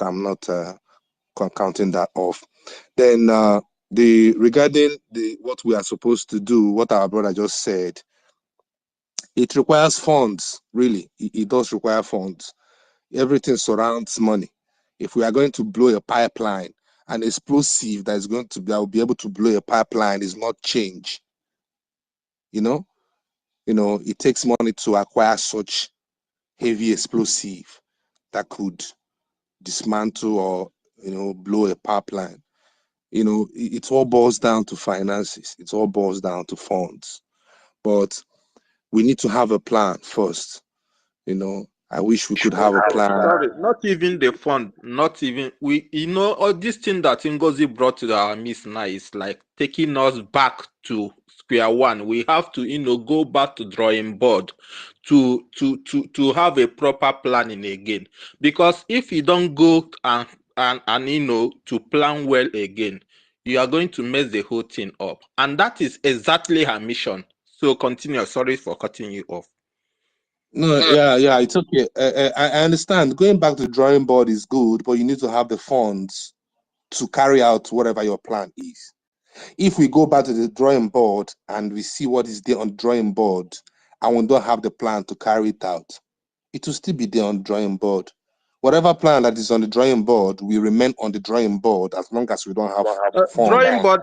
counting that off. Then regarding what we are supposed to do, what our brother just said, it requires funds. Really, it does require funds. Everything surrounds money. If we are going to blow a pipeline, an explosive that will be able to blow a pipeline is not change. You know, it takes money to acquire such heavy explosive. that could dismantle or, blow a pipeline. It all boils down to finances. It all boils down to funds. But we need to have a plan first. I wish we could have a plan. Sorry, not even the fund, not even we. All this thing that Ngozi brought to our midst now is like taking us back to square one. We have to, go back to drawing board to have a proper planning again. Because if you don't go and to plan well again, you are going to mess the whole thing up, and that is exactly her mission. So continue. Sorry for cutting you off. No, yeah, it's okay. I understand. Going back to the drawing board is good, but you need to have the funds to carry out whatever your plan is. If we go back to the drawing board and we see what is there on the drawing board and we don't have the plan to carry it out, it will still be there on the drawing board. Whatever plan that is on the drawing board will remain on the drawing board as long as we don't have funds. Drawing board,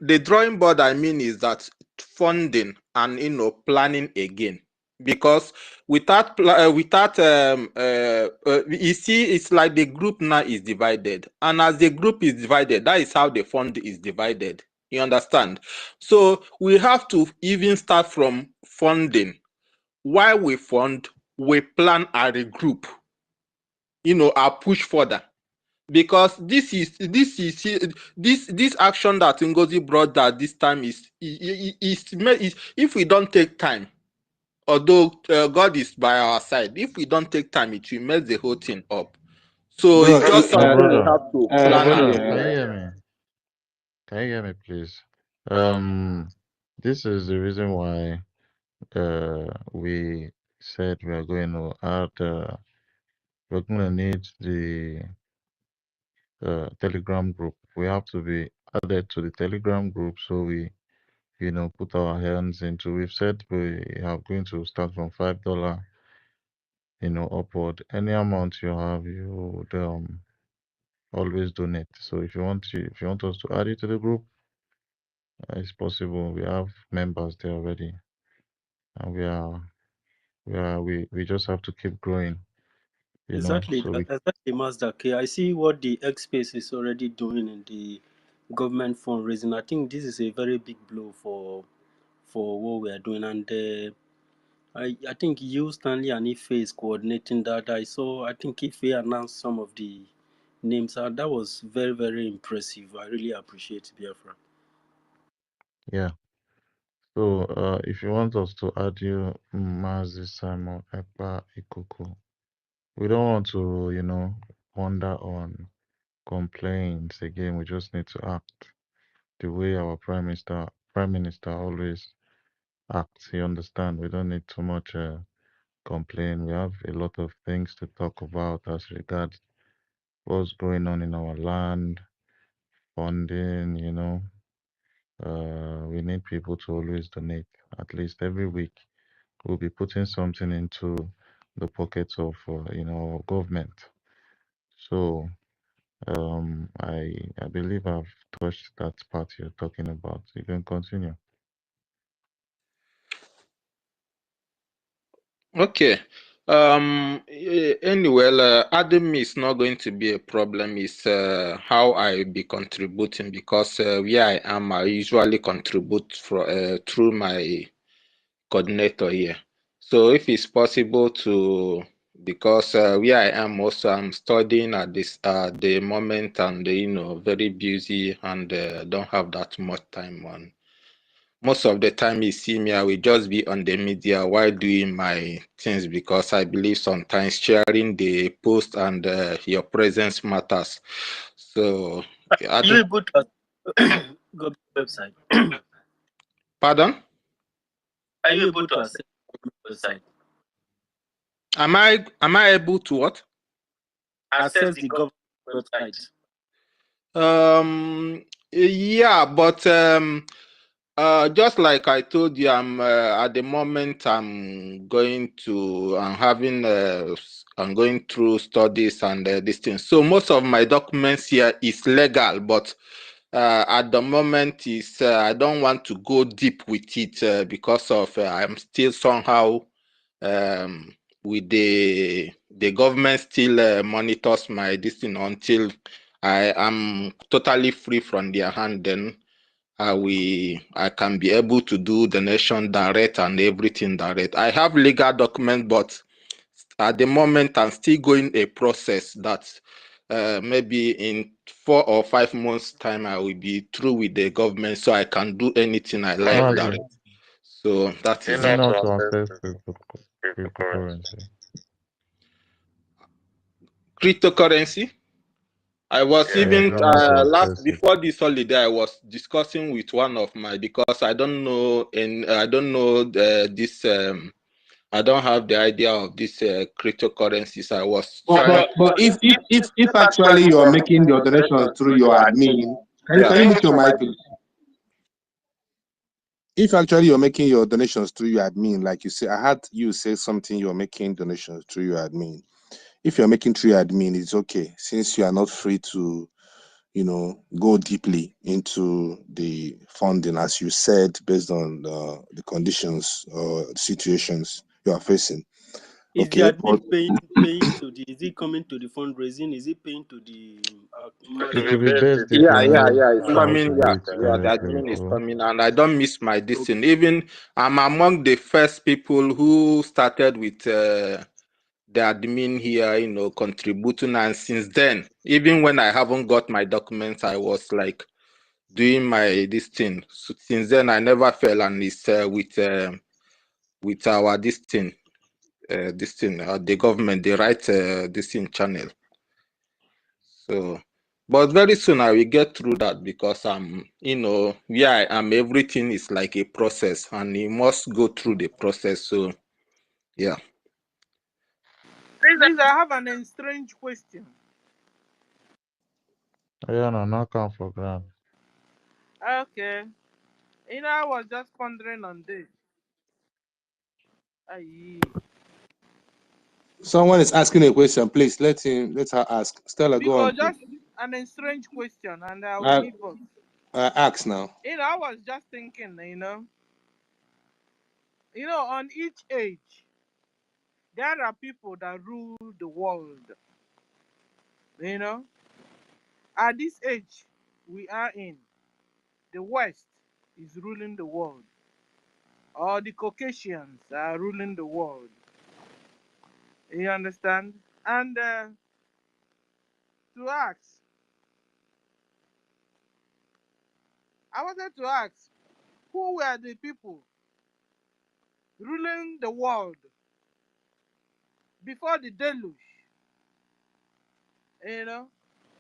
the drawing board is that funding and planning again. Because without you see, it's like the group now is divided, and as the group is divided, that is how the fund is divided. You understand? So we have to even start from funding. While we fund, we plan as a group. Our push further. Because this action that Ngozi brought that this time is if we don't take time. Although God is by our side, if we don't take time, it will mess the whole thing up. So it's just something we have to plan. Brother, can you hear me? Can you hear me, please? This is the reason why we said we are going to add. We're going to need the Telegram group. We have to be added to the Telegram group, so we, put our hands into. We've said we are going to start from $5, upward. Any amount you have, you would always donate. So if you want us to add it to the group, it's possible. We have members there already, and we just have to keep growing. Exactly, exactly, Master K. I see what the X Space is already doing in the government fundraising. I think this is a very big blow for what we are doing, and I think you, Stanley, and Ife is coordinating that. I think Ife announced some of the names, and that was very, very impressive. I really appreciate Biafra. Yeah. So if you want us to add you, Mazi Simon Ekpa Ikuku, we don't want to, ponder on complaints again. We just need to act the way our Prime Minister always acts. You understand? We don't need too much complain. We have a lot of things to talk about as regards what's going on in our land, funding, we need people to always donate. At least every week, we'll be putting something into the pockets of, our government. So, I believe I've touched that part you're talking about. You can continue. Okay. Anyway, adding me is not going to be a problem. It's how I be contributing, because where I am, I usually contribute through my coordinator here. So if it's possible to, because where I am also, I'm studying at the moment, and very busy, and don't have that much time on. Most of the time you see me, I will just be on the media while doing my things, because I believe sometimes sharing the post and your presence matters. So Are you able to go to the website? Pardon? Are you able to access the website? Am I able to what? Access the government website. Yeah, but just like I told you, I'm at the moment I'm going through studies and these things. So most of my documents here is legal, but at the moment is I don't want to go deep with it because of I'm still somehow with the government still monitors my this thing until I am totally free from their hand. Then I can be able to do donation direct and everything direct. I have legal documents, but at the moment I'm still going a process that maybe in 4 or 5 months time I will be through with the government, so I can do anything I like direct. So that is You know to access cryptocurrency. Cryptocurrency. I was even before this holiday I was discussing with one of my, because I don't know this I don't have the idea of this cryptocurrencies. I was trying. But if actually you are making your donations through your admin, can you mute your mic? If actually you're making your donations through your admin, like you say, I had you say something, you're making donations through your admin. If you're making through your admin, it's okay, since you are not free to, go deeply into the funding, as you said, based on the conditions or situations you are facing. Is Okay, the admin paying to the? Is it coming to the fundraising? Is it paying to the? Yeah. It's coming. Yeah. The admin is coming, and I don't miss my distance. Even I'm among the first people who started with the admin here, contributing. And since then, even when I haven't got my documents, I was like doing this thing. So since then, I never fell, and it's with our this thing, the government, they write this thing channel. So, but very soon I will get through that, because I'm, where I am, everything is like a process, and you must go through the process. So, yeah. Please, I have an strange question. Yeah, no, not come for granted. Okay. I was just pondering on this. Aye. someone is asking a question. Please let her ask. Stella, go on. Because just an strange question, and I will leave us. Ask now. I was just thinking, on each age, there are people that rule the world. At this age we are in, the West is ruling the world, or the Caucasians are ruling the world. You understand? And to ask, I wanted to ask, who were the people ruling the world before the deluge?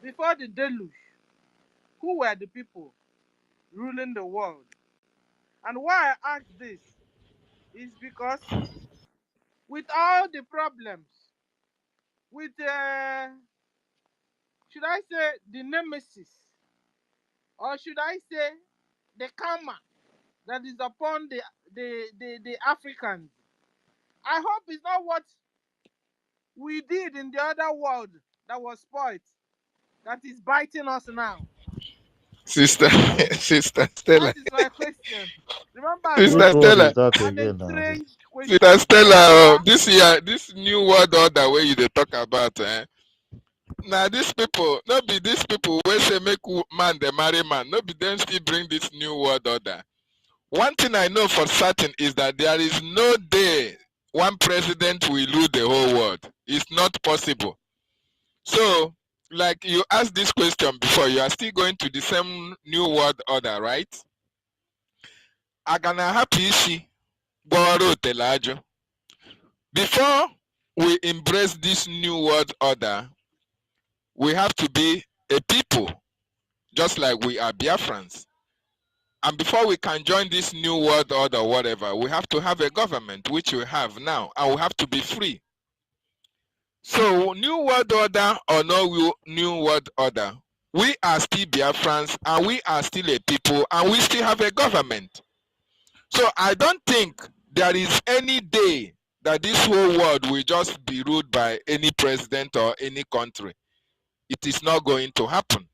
Before the deluge, who were the people ruling the world? And why I ask this is because with all the problems, with should I say the nemesis, or should I say the karma that is upon the Africans, I hope it's not what we did in the other world that was spoiled that is biting us now. Sister Stella. That is my question. Remember, Sister Stella. Sister Stella, this new world order where you talk about, now these people, not be these people where say make man they marry man, not be them still bring this new world order. One thing I know for certain is that there is no day one president will rule the whole world. It's not possible. So, like you asked this question before, you are still going to the same new world order, right? Agana happy isi gboro telajo. Before we embrace this new world order, we have to be a people, just like we are Biafrans. And before we can join this new world order, whatever, we have to have a government, which we have now, and we have to be free. So, new world order or no new world order, we are still Biafrans, and we are still a people, and we still have a government. So, I don't think there is any day that this whole world will just be ruled by any president or any country. It is not going to happen.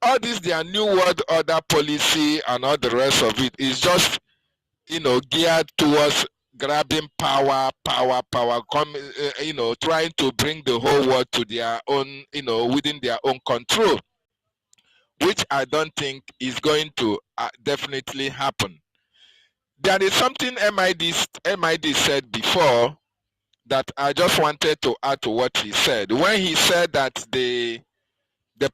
All this, their new world order policy and all the rest of it is just, geared towards grabbing power, trying to bring the whole world to their own, within their own control, which I don't think is going to definitely happen. There is something MID said before that I just wanted to add to what he said. When he said that the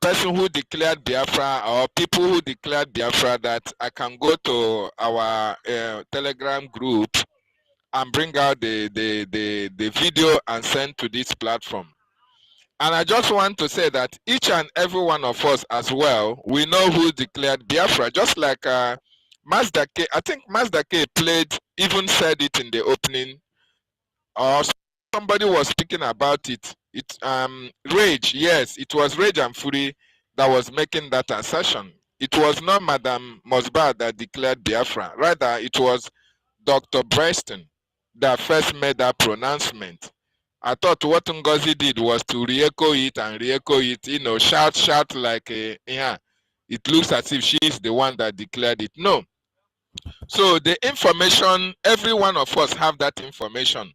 person who declared Biafra, or people who declared Biafra, that I can go to our Telegram group and bring out the video and send to this platform. And I just want to say that each and every one of us as well, we know who declared Biafra. Just like Mazda K, I think Mazda K even said it in the opening, or somebody was speaking about it. Rage, yes, it was Rage and Fury that was making that assertion. It was not Madame Mosba that declared Biafra. Rather, it was Dr. Preston that first made that pronouncement. I thought what Ngozi did was to re-echo it, shout like yeah. It looks as if she is the one that declared it. No. So the information, every one of us have that information.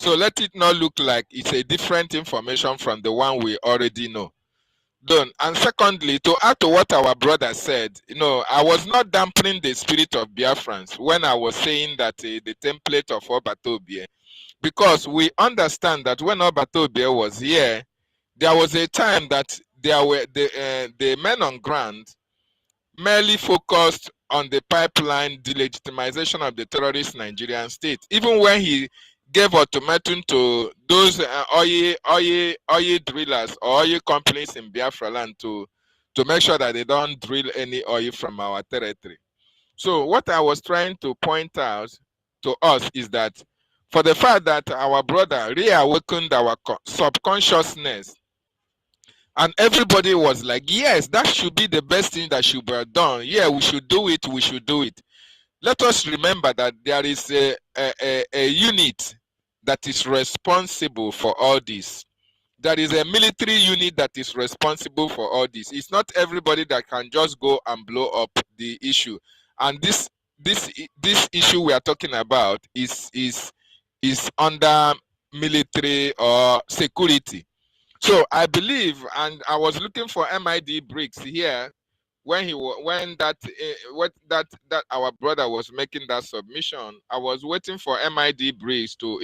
So let it not look like it's a different information from the one we already know. Done. And secondly, to add to what our brother said, I was not dampening the spirit of Biafrans when I was saying that the template of Obatobie, because we understand that when Obatobie was here, there was a time that there were the men on ground merely focused on the pipeline delegitimization of the terrorist Nigerian state. Even when he gave ultimatum to those oil drillers or oil companies in Biafra land to make sure that they don't drill any oil from our territory. So what I was trying to point out to us is that for the fact that our brother reawakened our subconsciousness, and everybody was like, yes, that should be the best thing that should be done. Yeah, we should do it. We should do it. Let us remember that there is a unit that is responsible for all this. There is a military unit that is responsible for all this. It's not everybody that can just go and blow up the issue. And this issue we are talking about is under military or security. So I believe, and I was looking for MID Briggs here when that our brother was making that submission. I was waiting for MID Briggs to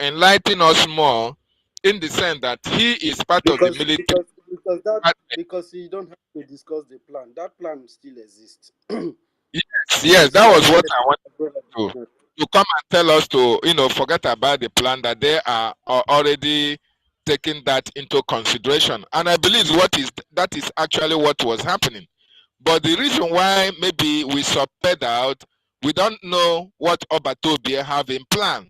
enlighten us more, in the sense that he is part of the military. Because you don't have to discuss the plan. That plan still exists. Yes, that was what I wanted to come and tell us to forget about the plan, that they are already taking that into consideration. And I believe that is actually what was happening. But the reason why maybe we subped out, we don't know what Obatobie have in plan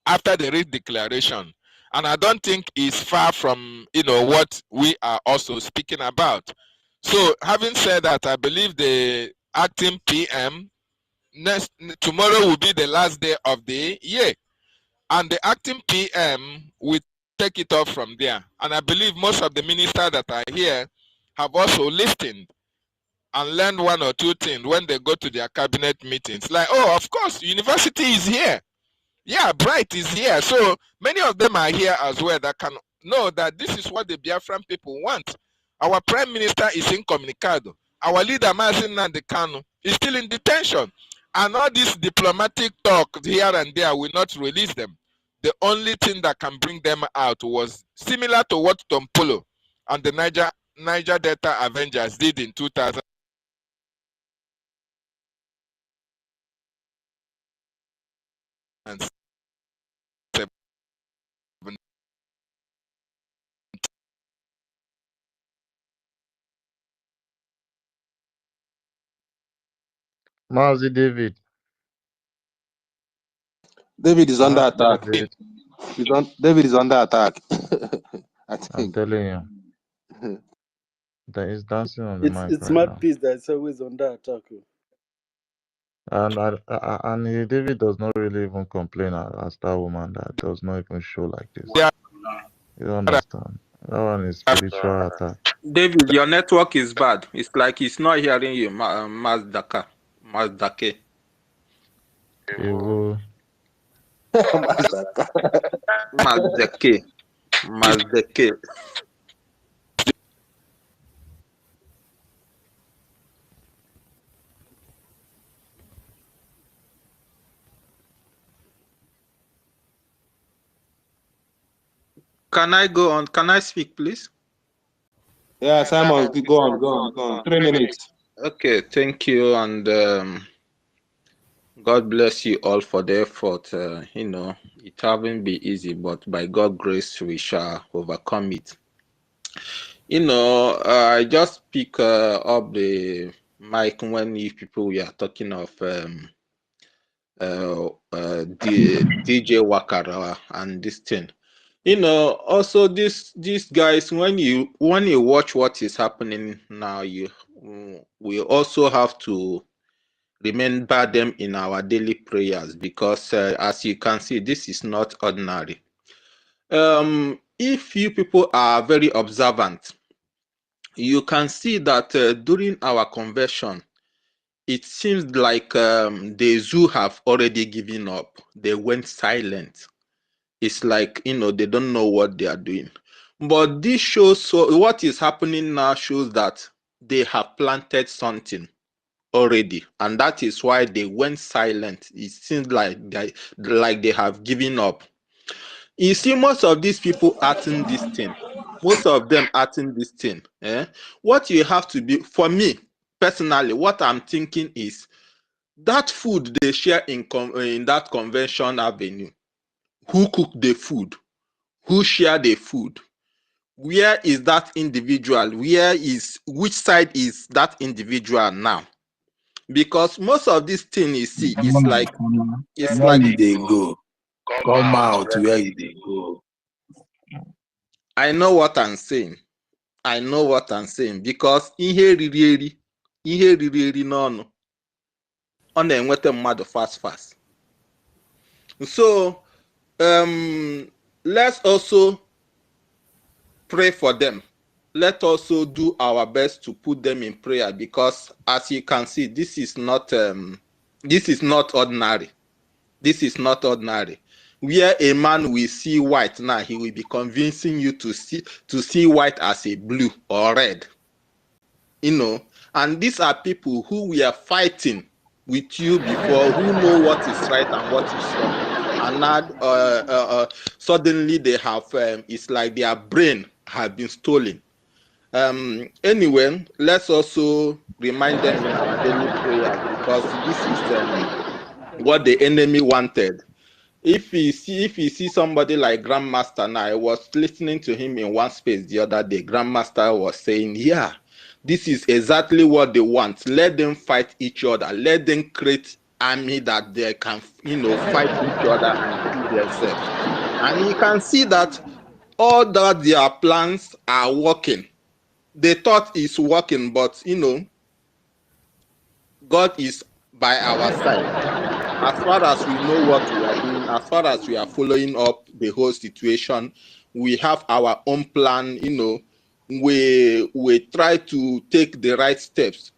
after the redeclaration. And I don't think it's far from what we are also speaking about. So having said that, I believe the acting PM tomorrow will be the last day of the year. And the acting PM will take it off from there. And I believe most of the ministers that are here have also listened and learned one or two things when they go to their cabinet meetings. Like, oh, of course, university is here. Yeah, Bright is here. So many of them are here as well that can know that this is what the Biafran people want. Our prime minister is incommunicado. Our leader, Mazin Nandekano, is still in detention. And all this diplomatic talk here and there will not release them. The only thing that can bring them out was similar to what Tom Polo and the Niger Delta Avengers did in 2000. Mazi David. David is under Mazi attack. David. David is under attack. I'm telling you. That is dancing on the mic It's right Mad now. Peace that's always under attack. And David does not really even complain as that woman that does not even show like this. Yeah. You don't understand. That one is spiritual attack. David, your network is bad. It's like it's not hearing you, Mazdake. Ewo. Mazdeke. Mazdeke. Can I go on? Can I speak, please? Yeah, Simon, go on. 3 minutes. Okay, thank you, and God bless you all for the effort. You know, it haven't been easy, but by God's grace, we shall overcome it. You know, I just pick up the mic when you people we are talking of DJ Wakara and this thing. You know, also these guys, when you watch what is happening now, we also have to remember them in our daily prayers, because as you can see, this is not ordinary. If you people are very observant, you can see that during our conversion, it seems like the zoo have already given up. They went silent. It's like, you know, they don't know what they are doing. But this shows, so what is happening now shows that they have planted something already, and that is why they went silent. It seems like they have given up. You see, most of these people acting this thing, most of them acting this thing. What you have to be, for me personally, what I'm thinking is that food they share in that convention avenue. Who cooked the food? Who shared the food? Where is that individual? Which side is that individual now? Because most of this thing you see is like, it's Where like you they go? Come out where you they go. I know what I'm saying. I know what I'm saying, because ihe riri eri n'ọnụ, ọ na-enweta mmadụ fast. So let's also pray for them. Let also do our best to put them in prayer, because as you can see, this is not ordinary. This is not ordinary. Where a man will see white now, he will be convincing you to see white as a blue or red. You know, and these are people who we are fighting with you before, who know what is right and what is wrong. And now suddenly they have, it's like their brain has been stolen. Anyway, let's also remind them in our daily prayers, because this is what the enemy wanted. If you see somebody like Grandmaster now, I was listening to him in one space the other day. Grandmaster was saying, yeah, this is exactly what they want. Let them fight each other. Let them create army that they can, you know, fight each other and kill themselves. And you can see that all that their plans are working. They thought it's working, but you know, God is by our side. As far as we know what we are doing, as far as we are following up the whole situation, we have our own plan. You know, we try to take the right steps.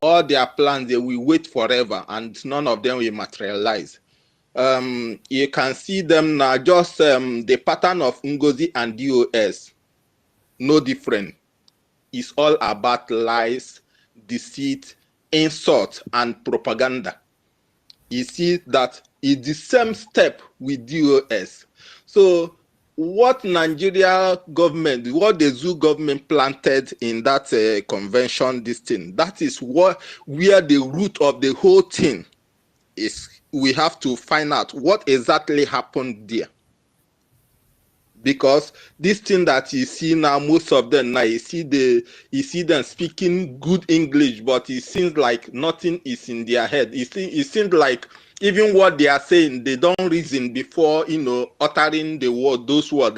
All their plans, they will wait forever, and none of them will materialize. You can see them now, just the pattern of Ngozi and DOS, no different. It's all about lies, deceit, insult, and propaganda. You see that it's the same step with DOS. So what Nigeria government, what the zoo government planted in that convention, this thing, that is where the root of the whole thing is. We have to find out what exactly happened there. Because this thing that you see now, most of them now, you see them speaking good English, but it seems like nothing is in their head. It seems like even what they are saying, they don't reason before, you know, uttering the word, those words.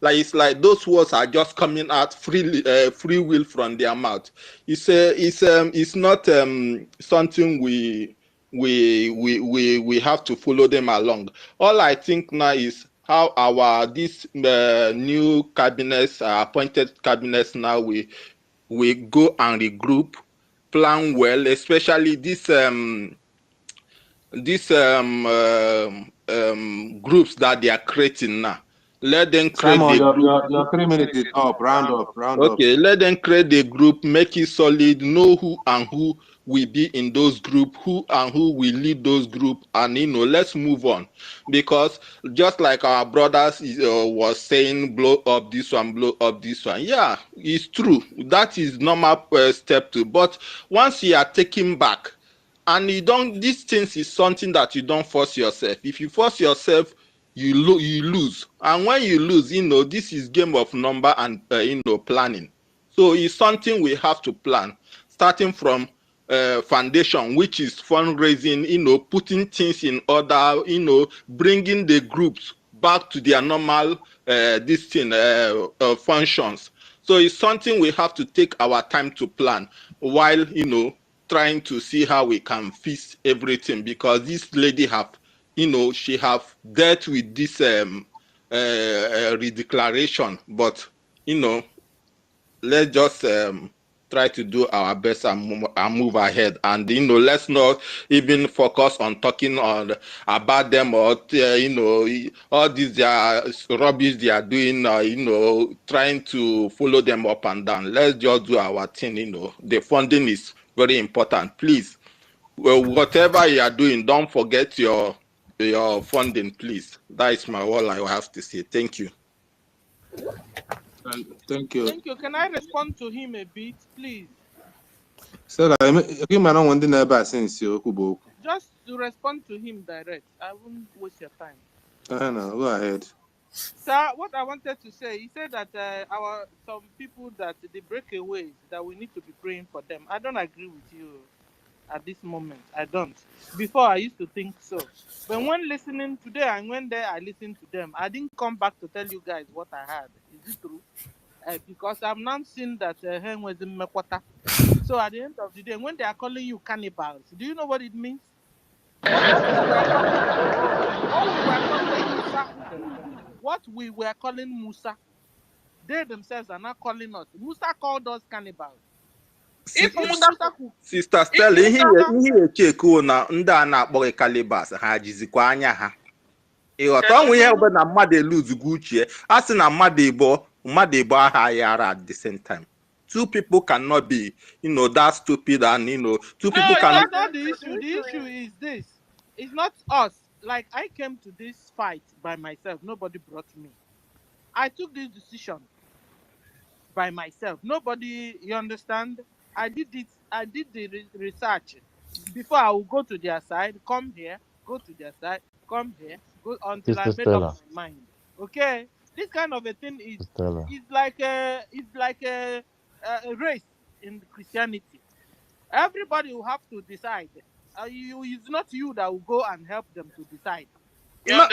Like it's like those words are just coming out freely, free will from their mouth. It's not something we have to follow them along. All I think now is how these new cabinets, appointed cabinets now, we go and regroup, plan well, especially this these groups that they are creating now. Let them create Simon, the your 3 minutes is up. Round up, round up. okay. Let them create the group, make it solid, know who and who will be in those group, who and who will lead those group, and let's move on. Because just like our brothers was saying, blow up this one, blow up this one. Yeah, it's true. That is normal step two. But once you are taken back, and you don't, these things is something that you don't force yourself. If you force yourself, you lose. And when you lose, this is game of number and planning. So it's something we have to plan, starting from foundation, which is fundraising, putting things in order, bringing the groups back to their normal functions. So it's something we have to take our time to plan while trying to see how we can fix everything, because this lady have she have dealt with this redeclaration, but let's just try to do our best and move ahead, and let's not even focus on talking about them, or all these rubbish they are doing, trying to follow them up and down. Let's just do our thing. The funding is very important. Please, whatever you are doing, don't forget your funding, please. That is all I have to say. Thank you. Thank you. Thank you. Can I respond to him a bit, please? Just to respond to him direct. I won't waste your time. No, go ahead. Sir, what I wanted to say, he said that some people that the breakaways, that we need to be praying for them. I don't agree with you at this moment. I don't. Before I used to think so. But when listening today, I went there, I listened to them. I didn't come back to tell you guys what I had. Is it true? Because I've now seen that was in Mekwata. So at the end of the day, when they are calling you cannibals, do you know what it means? What we were calling Musa, they themselves are not calling us. Musa called us cannibals. Sister Stella, ihe cheku na ndị a na-akpọ calibers ha jizikwa anya ha. Ịghọta onwe ihe bụ na mmadụ eluzugwu uche, a sị na mmadụ ebo aha yara at the same time. Two people cannot be, that stupid, and two people cannot. That's not the issue. The issue is this. It's not us. Like, I came to this fight by myself. Nobody brought me. I took this decision by myself. Nobody, you understand? I did it. I did the research before I will go to their side, come here, go to their side, come here, go until I made up my mind. Okay, this kind of a thing is like a race in Christianity. Everybody will have to decide. It's not you that will go and help them to decide. Not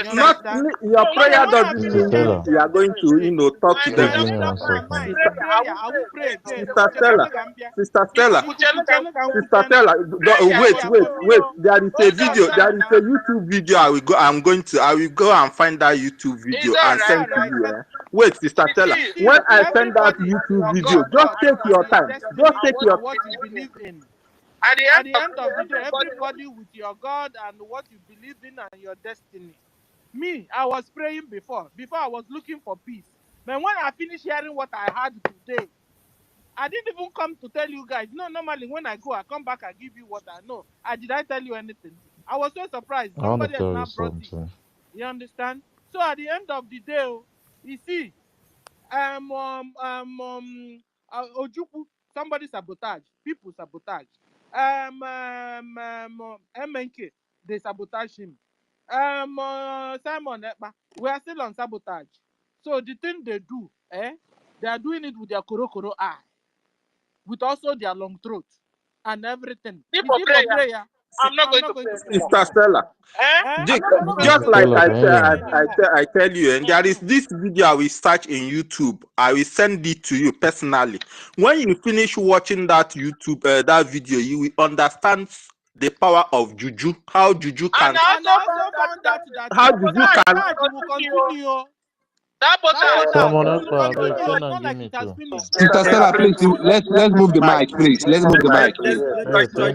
your prayer doesn't mean you are going to talk to them. Sister Stella, wait. There is a video. There is a YouTube video. I will go and find that YouTube video and send to you. Wait, Sister Stella. When I send that YouTube video, just take your time. Just take your what you believe in. At the end of the day, everybody with your God and what you believe in and your destiny. Me, I was praying before I was looking for peace. But when I finished hearing what I had today, I didn't even come to tell you guys. No, normally when I go, I come back, I give you what I know. Did I tell you anything? I was so surprised. Somebody has now brought it. You understand? So at the end of the day, you see, Ojuku, somebody sabotage. People sabotage. MNK, they sabotage him. Simon, we are still on sabotage. So the thing they do, they are doing it with their koro eye, with also their long throat and everything. People prayer. I'm not going to pray. Sister Stella, just like I tell you, and there is this video I will search in YouTube. I will send it to you personally. When you finish watching that YouTube that video, you will understand the power of juju. How juju can. And I also found out that how juju can. Will continue. Sister Stella, please, let's move the mic, please. Let's move the mic. Let's try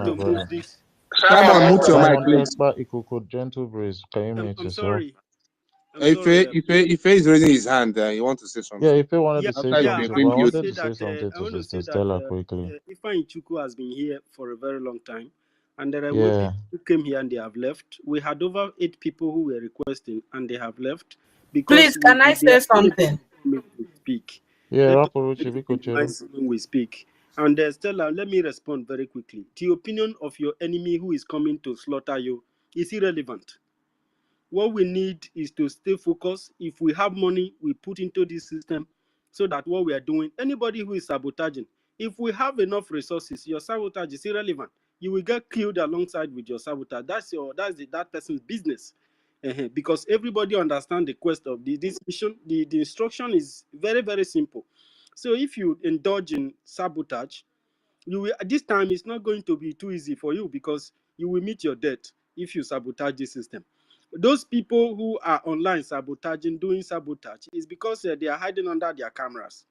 to move this. Simon, mute your mic, Simon please. Ekpa Ikuku, gentle breeze. Can you mute I'm yourself? sorry. Ife is raising his hand. He wants to say Yeah, something. Ife wanted Yeah, to say After yeah. Ife, something, I but I want to mute. wanted say to say that something I want to say to that Stella quickly. Ifeanyi Chuku has been here for a very long time, and there were Yeah, people who came here and they have left. We had over 8 people who were requesting and they have left because Please, can I they say are not able something? to come in to speak. yeah, Let us Raporuchi let it Bikochero. nice when we speak. And Stella, let me respond very quickly. The opinion of your enemy who is coming to slaughter you is irrelevant. What we need is to stay focused. If we have money, we put into this system so that what we are doing, anybody who is sabotaging, if we have enough resources, your sabotage is irrelevant. You will get killed alongside with your sabotage. That person's business. Because everybody understands the quest of this mission. The instruction is very, very simple. So if you indulge in sabotage, you will, this time it's not going to be too easy for you because you will meet your death if you sabotage the system. Those people who are online sabotaging, doing sabotage, is because they are hiding under their cameras.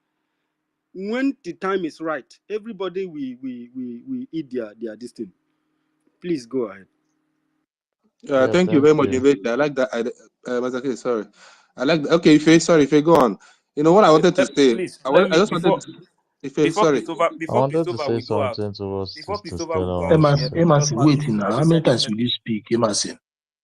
When the time is right, everybody will eat their this thing. Please go ahead. Yeah, Thank you thank very much, you. Invasion. I like that. Mazaki, sorry. I like that. Okay, Ife, sorry, Ife, go on. You know what I wanted to say? Please I let me just wanted to. Ife, sorry. I wanted to say something towards Before Stella we go out, also. yeah, Emerson, just wait now. let me How say many this times message. will you speak, Emerson?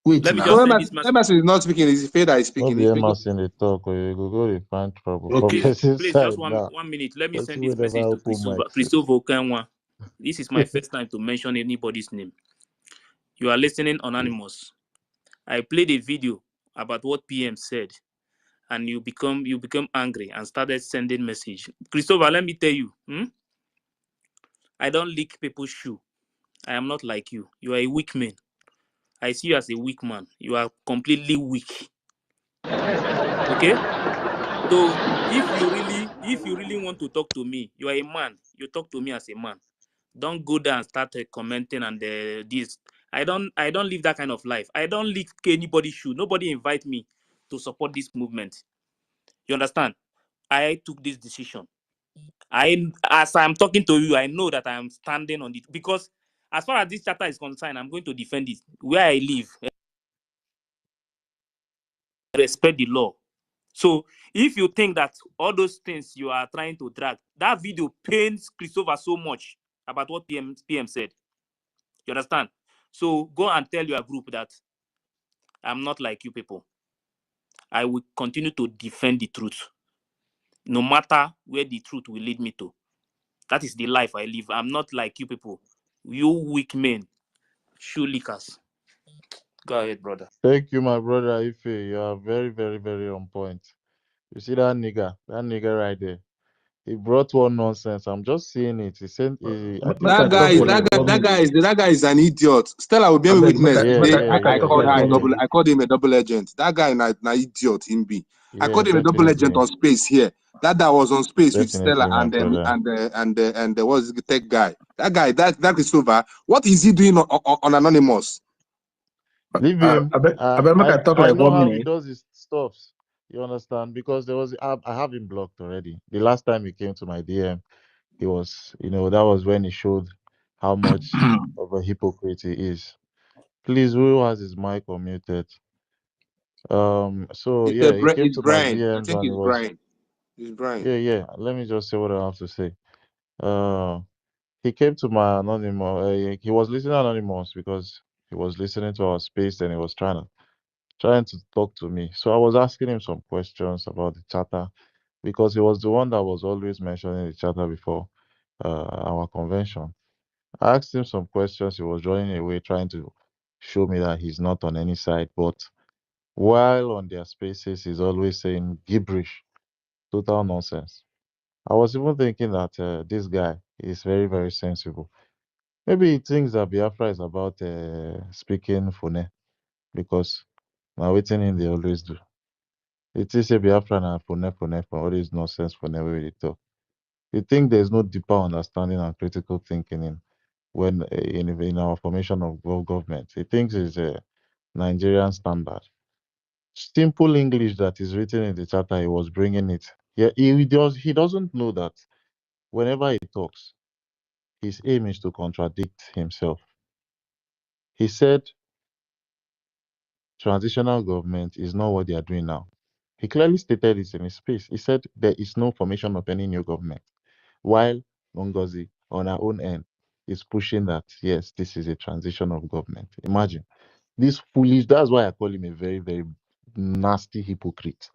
Wait Let me No, now. just say this message. Emerson is not speaking. It's Ife that is No speaking. be Ife, go. Emerson they talk or you go to find trouble. For Okay. person Please, just side now. 1 minute. Let me Person send will this never message to open mic. Christopher Okenwa. This is my first time to mention anybody's name. You are listening anonymous. I played a video about what PM said, and you become angry and started sending message. Christopher, let me tell you, I don't lick people's shoe. I am not like you. You are a weak man. I see you as a weak man. You are completely weak. Okay? So if you really want to talk to me, you are a man. You talk to me as a man. Don't go there and start commenting and this. I don't live that kind of life. I don't lick anybody's shoe. Nobody invite me to support this movement. You understand? I took this decision. As I'm talking to you, I know that I am standing on it because as far as this chapter is concerned, I'm going to defend it. Where I live, I respect the law. So if you think that all those things you are trying to drag, that video pains Christopher so much about what PM said. You understand? So go and tell your group that I'm not like you people. I will continue to defend the truth, no matter where the truth will lead me to. That is the life I live. I'm not like you people. You weak men, shoe lickers. Go ahead, brother. Thank you, my brother Ife. You are very, very, very on point. You see that nigga right there. He brought one nonsense. I'm just seeing it. He said, I think Make he I talk for your government. That guy is an idiot. Stella will be I a beg, witness. Today, make I I talk called like her a government. double. I called him a double agent. That guy na idiot. Him be. I Yeah, called him a double agent definitely. on space here. That was on space with Stella Definitely, my brother. and what's the tech guy? That is over. What is he doing on Anonymous? Leave I him. beg, make I talk I like know one how he minute. does his stuff. You understand? Because I have him blocked already. The last time he came to my DM, he was, that was when he showed how much of a hypocrite he is. Please, who has his mic unmuted? So yeah, he came It's to my Brian. I DMs think and it it's was, Brian. It's Brian. yeah. Let me just say what I have to say. He came to my anonymous. He was listening anonymous because he was listening to our space and he was trying to talk to me. So I was asking him some questions about the charter because he was the one that was always mentioning the charter before our convention. I asked him some questions. He was running away, trying to show me that he's not on any side. But while on their spaces, he's always saying gibberish, total nonsense. I was even thinking that this guy is very, very sensible. Maybe he thinks that Biafra is about speaking Fune because now waiting in they always do. It is a Biafra and Fune for all this nonsense Fune wey we dey talk. You think there's no deeper understanding and critical thinking in our formation of government? He thinks it's a Nigerian standard. Simple English that is written in the charter, he was bringing it. Yeah, he doesn't know that whenever he talks, his aim is to contradict himself. He said transitional government is not what they are doing now. He clearly stated this in his speech. He said there is no formation of any new government, while Ngozi, on her own end, is pushing that, yes, this is a transition of government. Imagine this foolish, that's why I call him a very, very nasty hypocrite.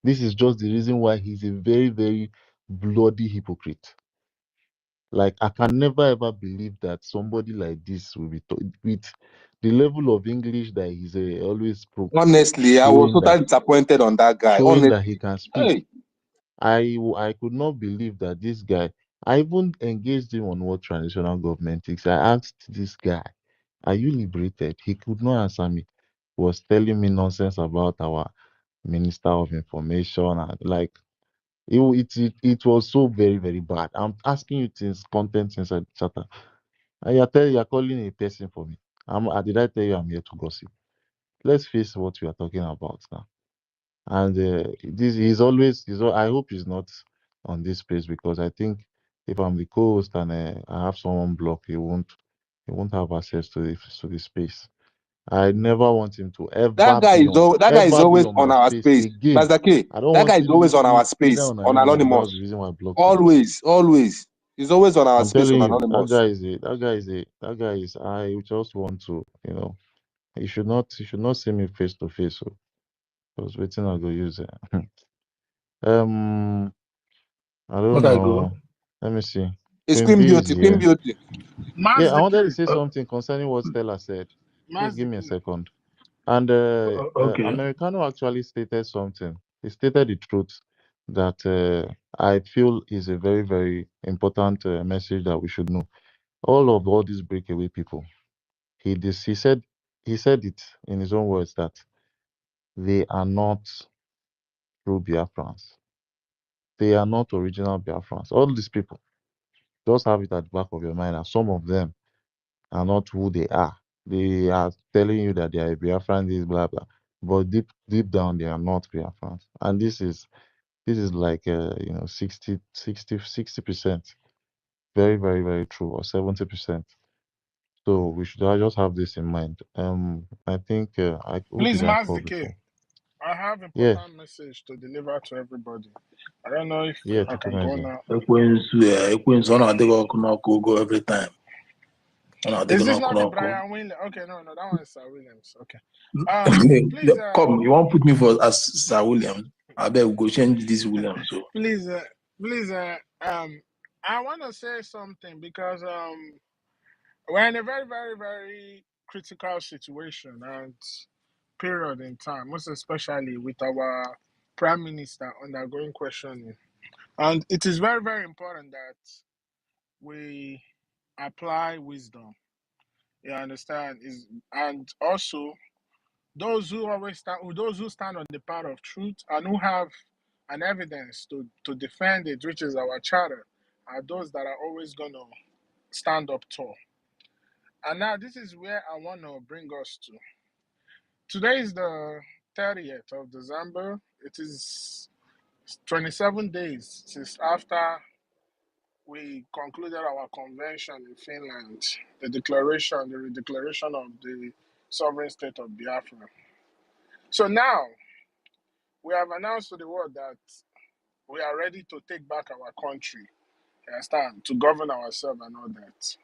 This is just the reason why he's a very, very bloody hypocrite. Like, I can never ever believe that somebody like this will be with the level of English that he's always Honestly, I was showing that totally disappointed on that guy. showing that he Honestly. can speak. Hey. I could not believe that this guy. I even engaged him on what transitional government is. I asked this guy, "Are you liberated?" He could not answer me. He was telling me nonsense about our Minister of Information and like it was so very, very bad. I'm asking you things, content inside the chatter. And you're calling a person for me. Did I tell you I'm here to gossip? Let's face what we are talking about now. And this I hope he's not on this page because I think if I'm the co-host and I have someone blocked, he won't have access to the space. I never want him to That guy is ever be always on on my our space space. again. Master K, I don't that want guy is always on our either space on on Anonymous. That was Anonymous. the reason why I blocked him. Always. He's always on our I'm space telling on you, Anonymous. that guy is. I just want to, he should not see me face to face. So, because waiting I go use it. I don't Make I go. know. Let me see. It's Queen Queen B is Beauty. Queen here. Beauty. Yeah, I wanted to Mazdeke. say something concerning what Stella said. Please give me a Mazdeke. second. And Okay. Americano actually stated something. He stated the truth that I feel is a very, very important message that we should know. All these breakaway people. He said it in his own words that they are not true Biafrans. They are not original Biafrans. All these people, just have it at the back of your mind. And some of them are not who they are. They are telling you that they are Biafran, this blah blah. But deep down they are not Biafrans. And this is like 60%. Very, very, very true, or 70%. So we should just have this in mind. I think who Please, did I call Mazdeke. before? I have Yeah, important message to deliver to everybody. I don't know if yeah, I can go Chukwueze. now. Ekwensu, ọ na-adịghị ọkụ n'ọkụ ogo every time. Ọ na-adịghị Is this n'ọkụ not the n'ọkụ. Brian Williams? Okay, no, that one is Sir Williams. Okay. Please, Come, you want put me for as Sir Williams? I bet we go change this Williams. So. please, I want to say something because we're in a very, very, very critical situation and period in time, most especially with our Prime Minister undergoing questioning. And it is very, very important that we apply wisdom. You understand? And also those who stand on the path of truth and who have an evidence to defend it, which is our charter, are those that are always gonna stand up tall. And now this is where I want to bring us to. Today is the 30th of December. It is 27 days since after we concluded our convention in Finland, the redeclaration of the sovereign state of Biafra. So now we have announced to the world that we are ready to take back our country, you understand, to govern ourselves and all that.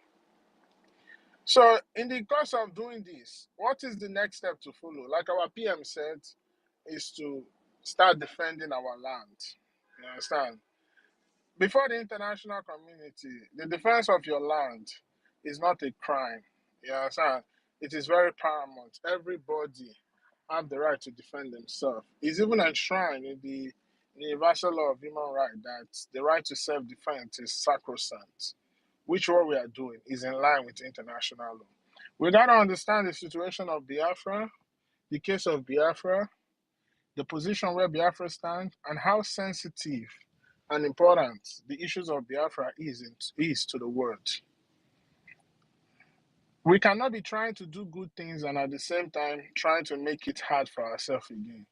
So in the course of doing this, what is the next step to follow? Like our PM said, is to start defending our land. You understand? Before the international community, the defense of your land is not a crime. You understand? It is very paramount. Everybody have the right to defend themselves. It's even enshrined in the Universal Law of Human Rights that the right to self-defense is sacrosanct, which what we are doing is in line with international law. We got to understand the situation of Biafra, the case of Biafra, the position where Biafra stands, and how sensitive and important the issues of Biafra is to the world. We cannot be trying to do good things and at the same time trying to make it hard for ourselves again.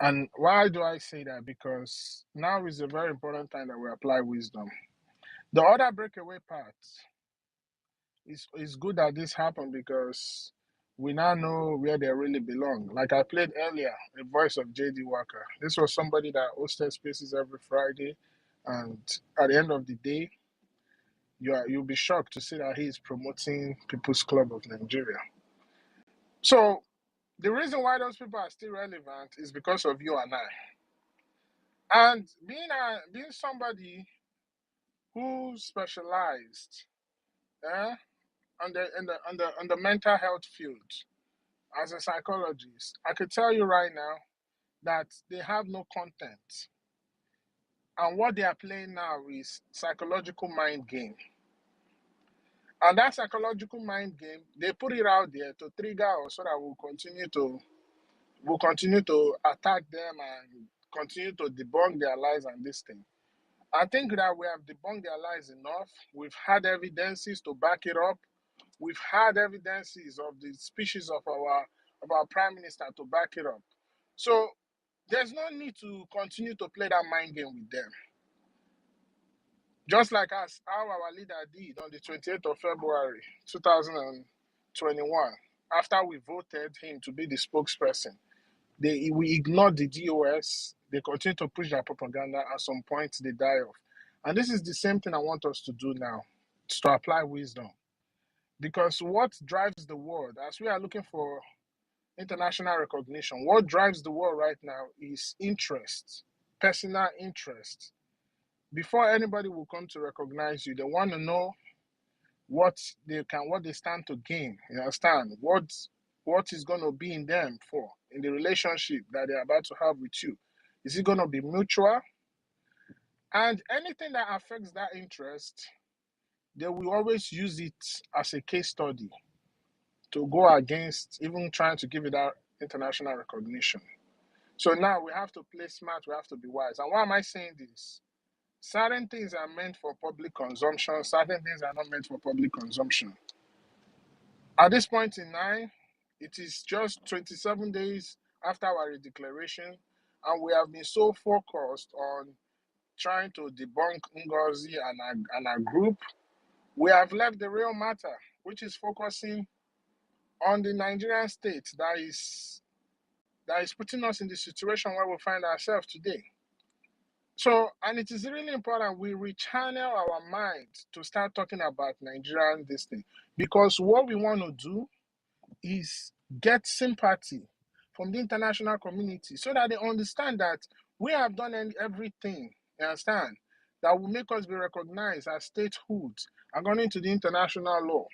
And why do I say that? Because now is a very important time that we apply wisdom. The other breakaway part it's good that this happened because we now know where they really belong. Like I played earlier, the voice of J.D. Walker. This was somebody that hosted spaces every Friday, and at the end of the day, you'll be shocked to see that he is promoting People's Club of Nigeria. So the reason why those people are still relevant is because of you and I. And being somebody who specialized on the mental health field as a psychologist, I could tell you right now that they have no content. And what they are playing now is psychological mind game. And that psychological mind game, they put it out there to trigger us so that we'll continue to attack them and continue to debunk their lies and this thing. I think that we have debunked their lies enough. We've had evidences to back it up. We've had evidences of the speeches of our prime minister to back it up. So there's no need to continue to play that mind game with them. Just like us, how our leader did on the 28th of February, 2021, after we voted him to be the spokesperson. We ignored the GOS. They continue to push their propaganda. At some point, they die off. And this is the same thing I want us to do now, to apply wisdom. Because what drives the world, as we are looking for international recognition, what drives the world right now is interest, personal interest. Before anybody will come to recognize you, they want to know what they stand to gain. You understand? What is going to be in them for in the relationship that they're about to have with you? Is it going to be mutual? And anything that affects that interest, they will always use it as a case study to go against even trying to give it that international recognition. So now we have to play smart, we have to be wise. And why am I saying this? Certain things are meant for public consumption, certain things are not meant for public consumption. At this point in time, it is just 27 days after our declaration, and we have been so focused on trying to debunk Ngozi and our group, we have left the real matter, which is focusing on the Nigerian state that is putting us in the situation where we find ourselves today. So, and it is really important we rechannel our mind to start talking about Nigerian this thing, because what we want to do is get sympathy from the international community so that they understand that we have done everything, you understand, that will make us be recognized as statehood according to the international law.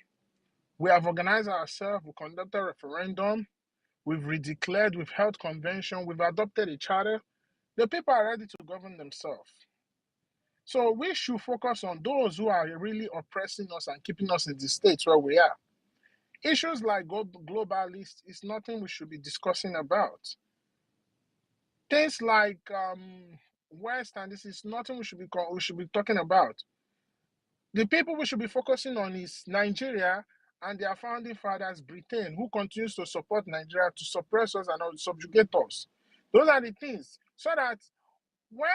We have organized ourselves, we conducted a referendum, we've redeclared, we've held convention, we've adopted a charter. The people are ready to govern themselves. So we should focus on those who are really oppressing us and keeping us in the states where we are. Issues like globalist is nothing we should be discussing about. Things like West, and this is nothing we should be talking about. The people we should be focusing on is Nigeria and their founding fathers, Britain, who continues to support Nigeria to suppress us and subjugate us. Those are the things. So that when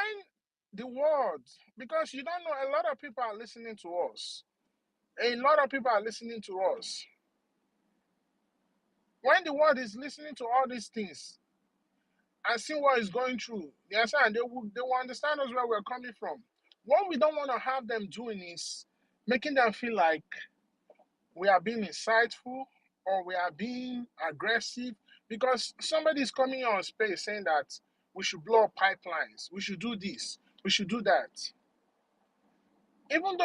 the world, because you don't know, a lot of people are listening to us. A lot of people are listening to us. When the world is listening to all these things and seeing what is going through, they will understand us where we're coming from. What we don't want to have them doing is making them feel like we are being insightful or we are being aggressive, because somebody is coming on space saying that we should blow up pipelines, we should do this, we should do that. Even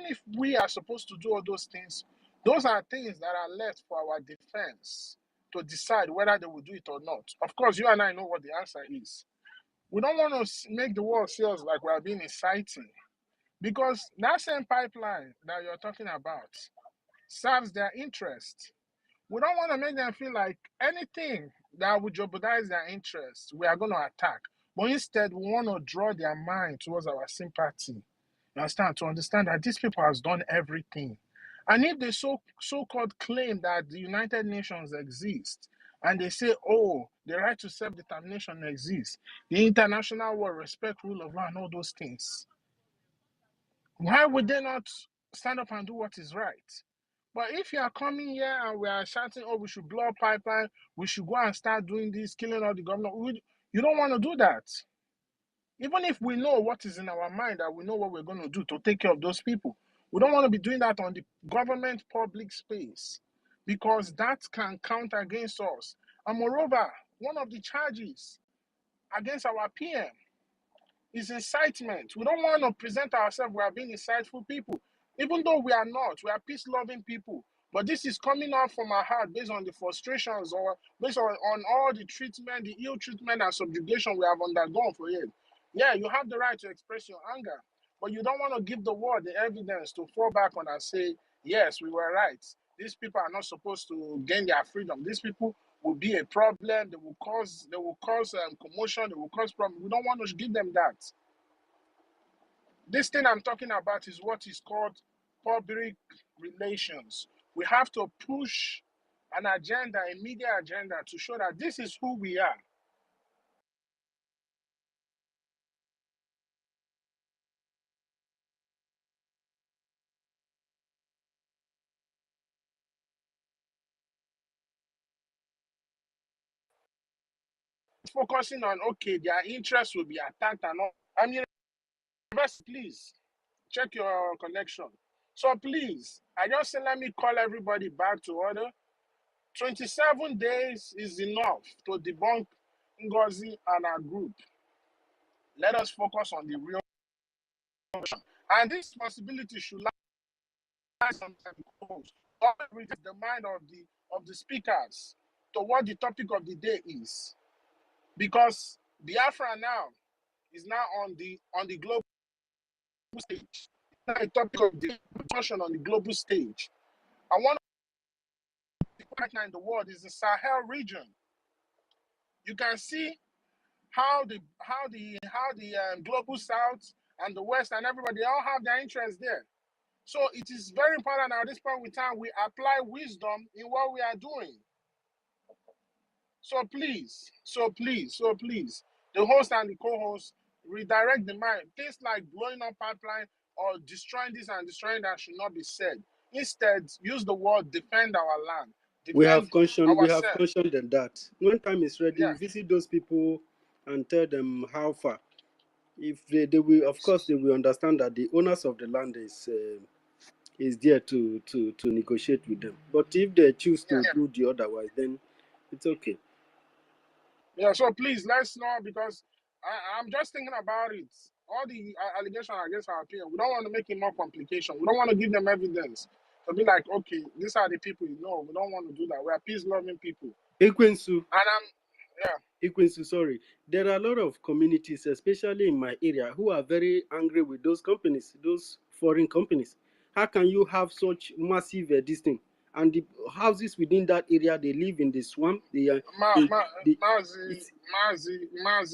if we are supposed to do all those things, those are things that are left for our defense to decide whether they will do it or not. Of course, you and I know what the answer is. We don't want to make the world see us like we are being inciting, because that same pipeline that you're talking about serves their interest. We don't want to make them feel like anything that would jeopardize their interest, we are going to attack. But instead, we want to draw their mind towards our sympathy. You understand? To understand that these people has done everything. And if they so-called claim that the United Nations exist, and they say, oh, the right to self-determination exists, the international law, respect rule of law, and all those things, why would they not stand up and do what is right. But if you are coming here and we are shouting, oh, we should blow up pipeline, we should go and start doing this, killing all the government, you don't want to do that. Even if we know what is in our mind, that we know what we're going to do to take care of those people, we don't want to be doing that on the government public space, because that can count against us. And moreover, one of the charges against our PM is incitement. We don't want to present ourselves we are being insightful people, even though we are not. We are peace-loving people. But this is coming out from our heart based on the frustrations or based on all the treatment, the ill treatment and subjugation we have undergone for years. Yeah, you have the right to express your anger, but you don't want to give the world the evidence to fall back on and say, yes, we were right. These people are not supposed to gain their freedom. These people will be a problem. They will cause commotion. They will cause problems. We don't want to give them that. This thing I'm talking about is what is called public relations. We have to push an agenda, a media agenda, to show that this is who we are. Focusing on, okay, their interests will be attacked and all. I mean, please check your connection. So please, I just say, let me call everybody back to order. 27 days is enough to debunk Ngozi and our group. Let us focus on the real. And this responsibility should lie on the mind of the speakers to what the topic of the day is. Because Biafra now is now on the global stage. Now the topic of the discussion on the global stage. And one of the right now in the world is the Sahel region. You can see how the global South and the West and everybody all have their interests there. So it is very important at this point in time we apply wisdom in what we are doing. So please, the host and the co-host redirect the mind. Things like blowing up pipeline or destroying this and destroying that should not be said. Instead, use the word defend our land. We have Defend cautioned them that when time is ready, yeah. visit those people and tell them how far. If they will, of course, they will understand that the owners of the land is there to negotiate with them. But if they choose to do the otherwise, then it's okay. Yeah, so please let's know, because I'm just thinking about it. All the allegations against our PM, we don't want to make it more complication. We don't want to give them evidence to be like, okay, these are the people. No, we don't want to do that. We are peace-loving people. Ekwensu. And Ekwensu, sorry. There are a lot of communities, especially in my area, who are very angry with those companies, those foreign companies. How can you have such massive this thing? And the houses within that area, they live in the swamp. Mazi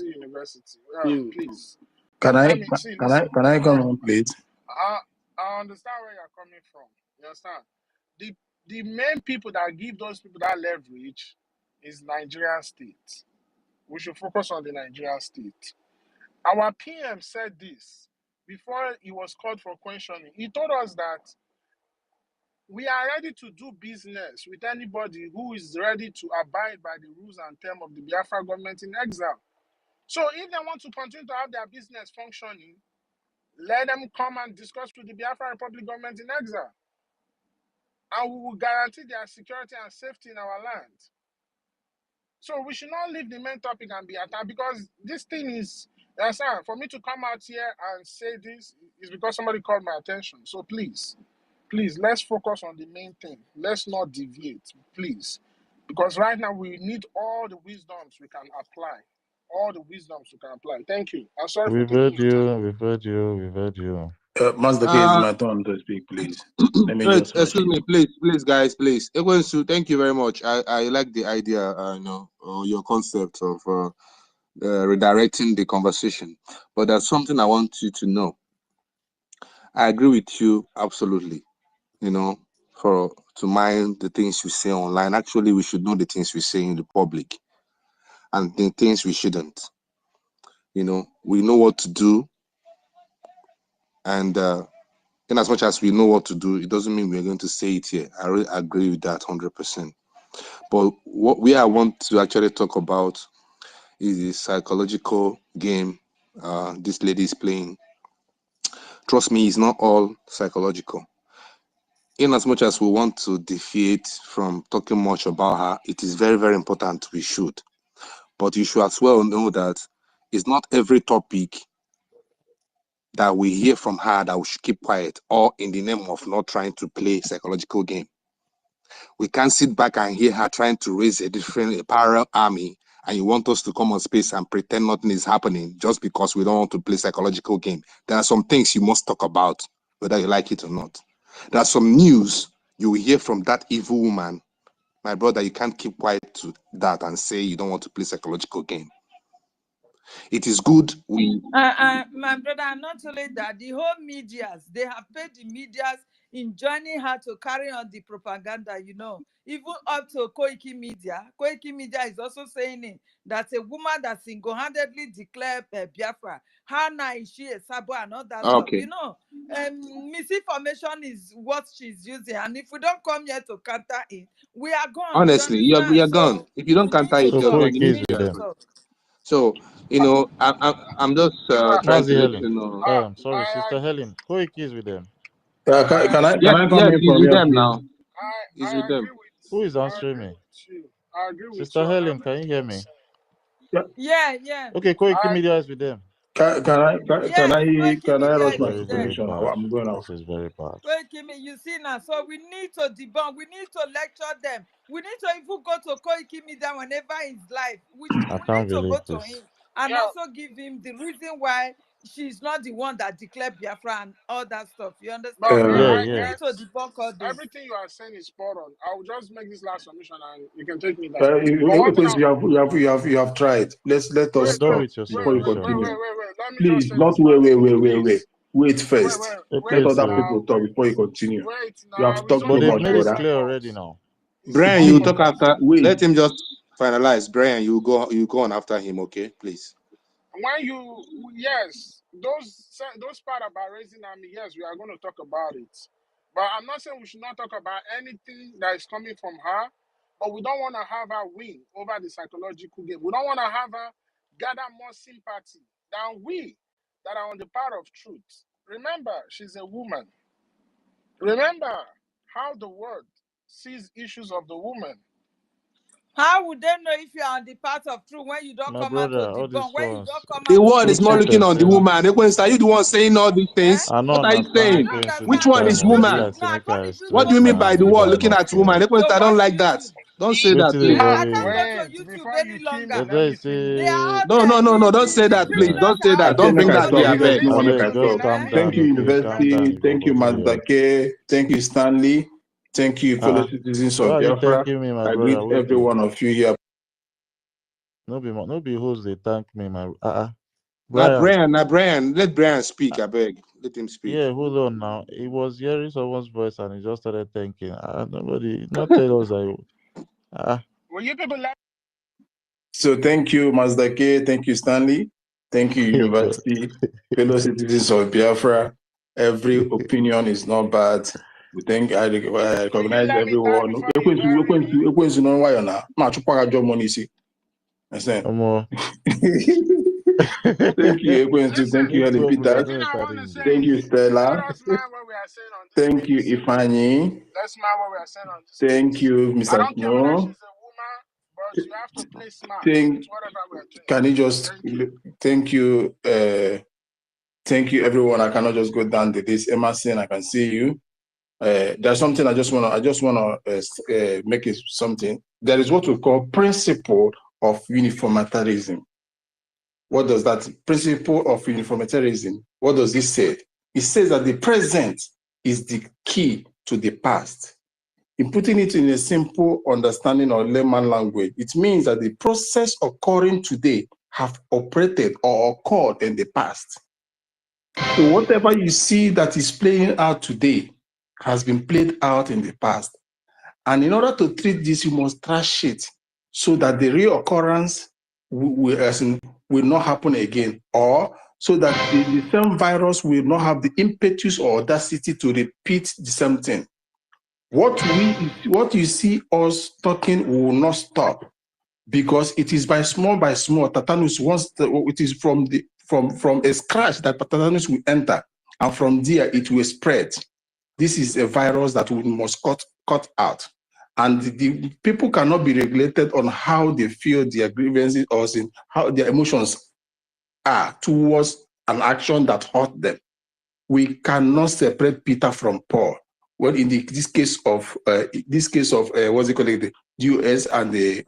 University. Please. Can I come on, please? I understand where you're coming from. You understand? The main people that give those people that leverage is Nigerian state. We should focus on the Nigerian state. Our PM said this before he was called for questioning. He told us that we are ready to do business with anybody who is ready to abide by the rules and terms of the Biafra government in exile. So if they want to continue to have their business functioning, let them come and discuss with the Biafra Republic government in exile. And we will guarantee their security and safety in our land. So we should not leave the main topic and be attacked, because this thing is, for me to come out here and say this is because somebody called my attention. So please, let's focus on the main thing. Let's not deviate, please. Because right now we need all the wisdoms we can apply. All the wisdoms we can apply. Thank you. I'm sorry for taking your time. We've heard you. Master K, it's my turn to speak, please. Let me just excuse me, please, guys, please. Ekwensu, thank you very much. I like the idea, your concept of redirecting the conversation. But there's something I want you to know. I agree with you absolutely. To mind the things you say online. Actually, we should know the things we say in the public and the things we shouldn't. We know what to do, and in as much as we know what to do, it doesn't mean we're going to say it here. I really agree with that 100%. But what I want to actually talk about is the psychological game this lady is playing. Trust me, it's not all psychological. In as much as we want to deviate from talking much about her, it is very, very important we should. But you should as well know that it's not every topic that we hear from her that we should keep quiet, or in the name of not trying to play psychological game. We can't sit back and hear her trying to raise a parallel army, and you want us to come on space and pretend nothing is happening just because we don't want to play psychological game. There are some things you must talk about, whether you like it or not. There are some news you will hear from that evil woman. My brother, you can't keep quiet to that and say you don't want to play psychological game. It is good we... My brother, and not only that, the whole medias, they have paid the medias in joining her to carry on the propaganda, you know, even up to Koiki Media. Koiki Media is also saying it, that a woman that single-handedly declared Biafra, how now is she a Sabo and all that stuff, you know. Misinformation is what she's using, and if we don't come here to counter it, we are gone. Honestly, you're gone. If you don't counter it, you're gone. You need to. So, you know, I'm just trying to let you know. Sorry, Sister Helen. Koiki is with them. Can I come in yes, from with here, them please? now. He's with them. Who is answering me? I agree with Sister Helen, can you hear me? Yeah. Okay, Koiki Media is with them. Can I rush my Very, very submission? bad. I'm going out. This is very bad. You see now, so we need to debunk, we need to lecture them. We need to even go to Koiki Media whenever he's live. We need to go to him and also give him the reason why she's not the one that declared Biafra and all that stuff. You understand? We need to debunk all this. Everything you are saying is spot on. I will just make this last submission and you can take me down. You have tried. Let us talk before you continue. Please, not wait. Wait first. Let other people talk before you continue. You have talked too much, made it brother. clear already now. Brian, you talk after. Let him just finalize. Brian, you go on after him, okay? Please. When those part about raising army, yes, we are going to talk about it. But I'm not saying we should not talk about anything that is coming from her, but we don't want to have her win over the psychological game. We don't want to have her gather more sympathy than we that are on the path of truth. Remember, she's a woman. Remember how the world sees issues of the woman. How would they know if you are on the path of truth when you don't come out to debunk? When you don't come out, the world is more looking on the woman. Are you the one saying all these things? What are you saying? Which one is woman? What do you mean by the world looking at woman? I don't like that. Don't say that, please. No. Don't say that, please. Don't say that. Don't bring that here. Thank you, University. Thank you, Mazdake. Thank you, Stanley. Thank you, fellow citizens of Biafra. I greet every one of you here. No be host they thank me, my Brian. Let Brian speak, I beg. Let him speak. Yeah, hold on now. He was hearing someone's voice and he just started thinking. Nobody not tell us So thank you, Mazdake. Thank you, Stanley. Thank you, University. Fellow citizens of Biafra. Every opinion is not bad. We thank I recognize everyone. Thank you, thank you, Helen Peters. Thank you, Stella. Thank you, Ifani. That's not what we are saying on this. Thank you, Mr. Snow. But you have to play smart. Can you just thank you? Thank you, everyone. I cannot just go down to this. Emerson, I can see you. There's something I just want to make it something. There is what we call principle of uniformitarianism. What does that principle of uniformitarianism? What does this say? It says that the present is the key to the past. In putting it in a simple understanding or layman language, it means that the process occurring today have operated or occurred in the past. So whatever you see that is playing out today has been played out in the past. And in order to treat this, you must trash it so that the reoccurrence will not happen again, or so that the same virus will not have the impetus or audacity to repeat the same thing. What you see us talking will not stop, because it is by small, tetanus, it is from a scratch that tetanus will enter, and from there it will spread. This is a virus that we must cut out. And the people cannot be regulated on how they feel their grievances or how their emotions are towards an action that hurt them. We cannot separate Peter from Paul. Well, in this case of what's it called, the US and the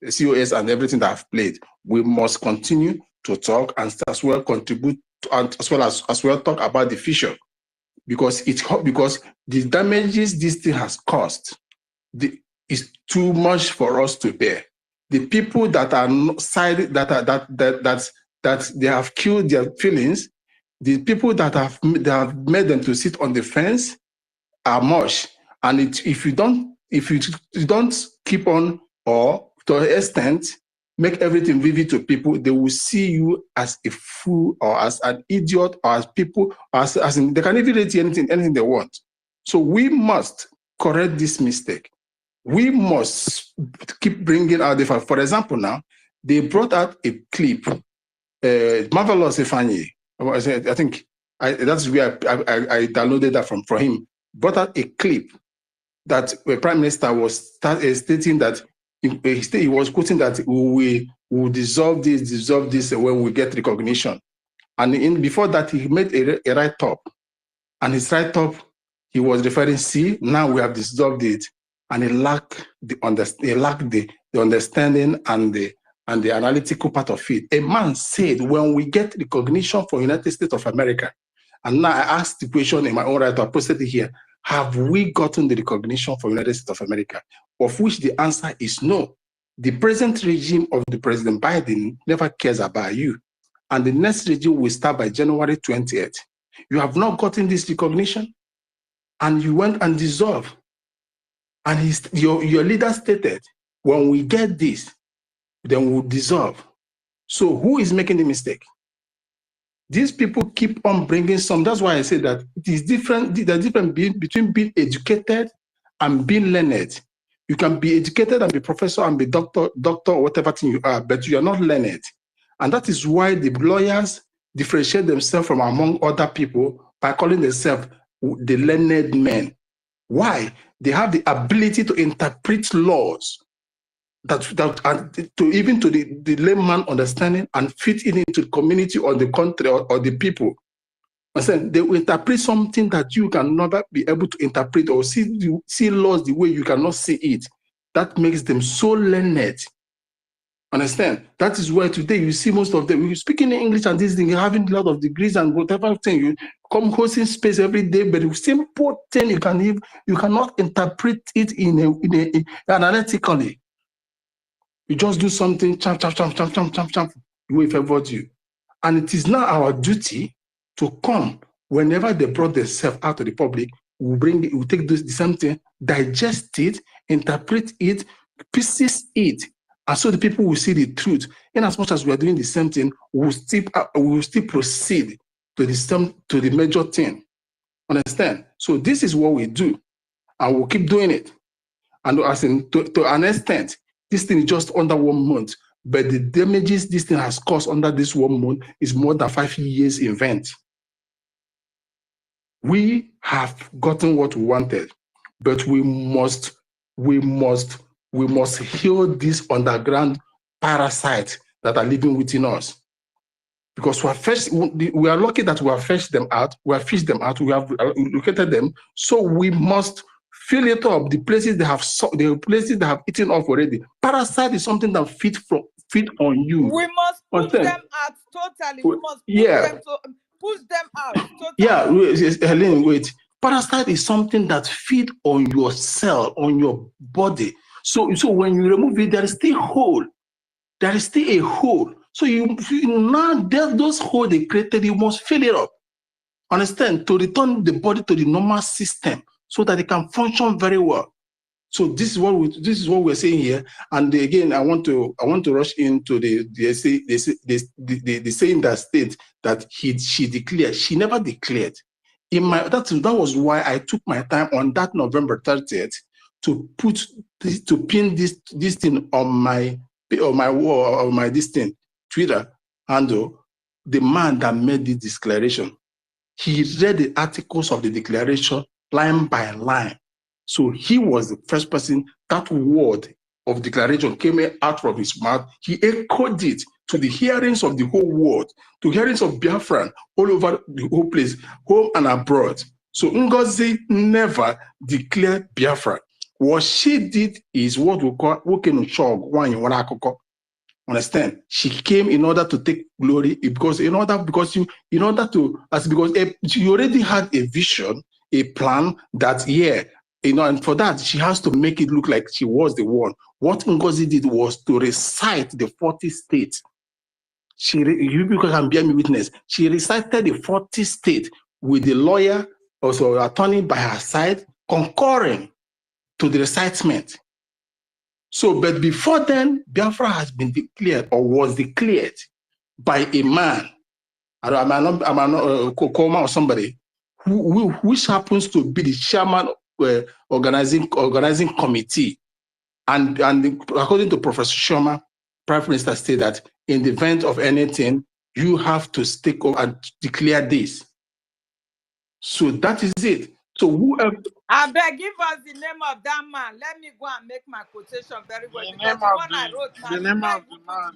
COS and everything that I've played, we must continue to talk and as well contribute to, and as well talk about the future, because the damages this thing has caused is too much for us to bear. The people that are that they have killed their feelings, the people that have made them to sit on the fence are much. And if you don't keep on, or to an extent make everything vivid to people, they will see you as a fool or as an idiot or as people, as in they can even rate anything they want. So we must correct this mistake. We must keep bringing out the fact. For example, now they brought out a clip, Marvelous Ifeanyi. I think that's where I downloaded that from him. Brought out a clip that the Prime Minister was stating that he was quoting that we will dissolve this when we get recognition. And before that, he made a write-up. And his write-up, he was referring, see, now we have dissolved it. And he lacked the understanding and the analytical part of it. A man said, when we get recognition for United States of America, and now I asked the question in my own right, I posted it here, have we gotten the recognition for United States of America? Of which the answer is no. The present regime of the President Biden never cares about you. And the next regime will start by January 28th. You have not gotten this recognition, and you went and dissolved. And your leader stated, when we get this, then we'll dissolve. So who is making the mistake? These people keep on bringing some. That's why I say that it is different. The difference between being educated and being learned. You can be educated and be professor and be doctor or whatever thing you are, but you are not learned. And that is why the lawyers differentiate themselves from among other people by calling themselves the learned men. Why? They have the ability to interpret laws that to even to the layman understanding and fit it into the community or the country or the people. I said they will interpret something that you can never be able to interpret, or see laws the way you cannot see it. That makes them so learned. Understand? That is why today you see most of them, you're speaking in English and this thing, you're having a lot of degrees and whatever thing, you come hosting space every day, but the simple thing you cannot interpret it analytically. You just do something, champ, the way it favors you. And it is now our duty to come whenever they brought themselves out to the public, we'll take the same thing, digest it, interpret it, pieces it, and so the people will see the truth. In as much as we are doing the same thing, we will still proceed to the major thing. Understand? So this is what we do, and we'll keep doing it. And as in, to an extent, this thing is just under 1 month, but the damages this thing has caused under this 1 month is more than 5 years event. We have gotten what we wanted, but we must heal these underground parasites that are living within us. Because we are lucky that we have fished them out, we have located them, so we must fill it up. The places they have eaten off already. Parasite is something that feed on you. We must push them out totally. We must push them out totally. Yeah, Helen, wait. Parasite is something that feed on your cell, on your body. So when you remove it, there is still a hole. There is still a hole. So those holes they created, you must fill it up. Understand? To return the body to the normal system so that it can function very well. So this is what we're saying here. And again, I want to rush into the saying that state that she declared. She never declared. That was why I took my time on that November 30th to pin this thing on my wall, on my Twitter handle. The man that made this declaration, he read the articles of the declaration line by line. So he was the first person, that word of declaration came out from his mouth. He echoed it to the hearings of the whole world, to hearings of Biafran all over the whole place, home and abroad. So Ngozi never declared Biafra. What she did is what we call understand? She came in order to take glory because she already had a vision, a plan that and for that she has to make it look like she was the one. What Ngozi did was to recite the 40 states. You people can bear me witness. She recited the 40 states with the lawyer, also attorney by her side, concurring to the recitement. So, but before then, Biafra has been declared or was declared by a man, I'm not Kokoma or somebody, which happens to be the chairman organizing committee. And according to Professor Sharma, Prime Minister said that in the event of anything, you have to stick up and declare this. So that is it. So whoever... I beg, give us the name of that man. Let me go and make my quotation very well. Because the one I wrote now, the name of the man,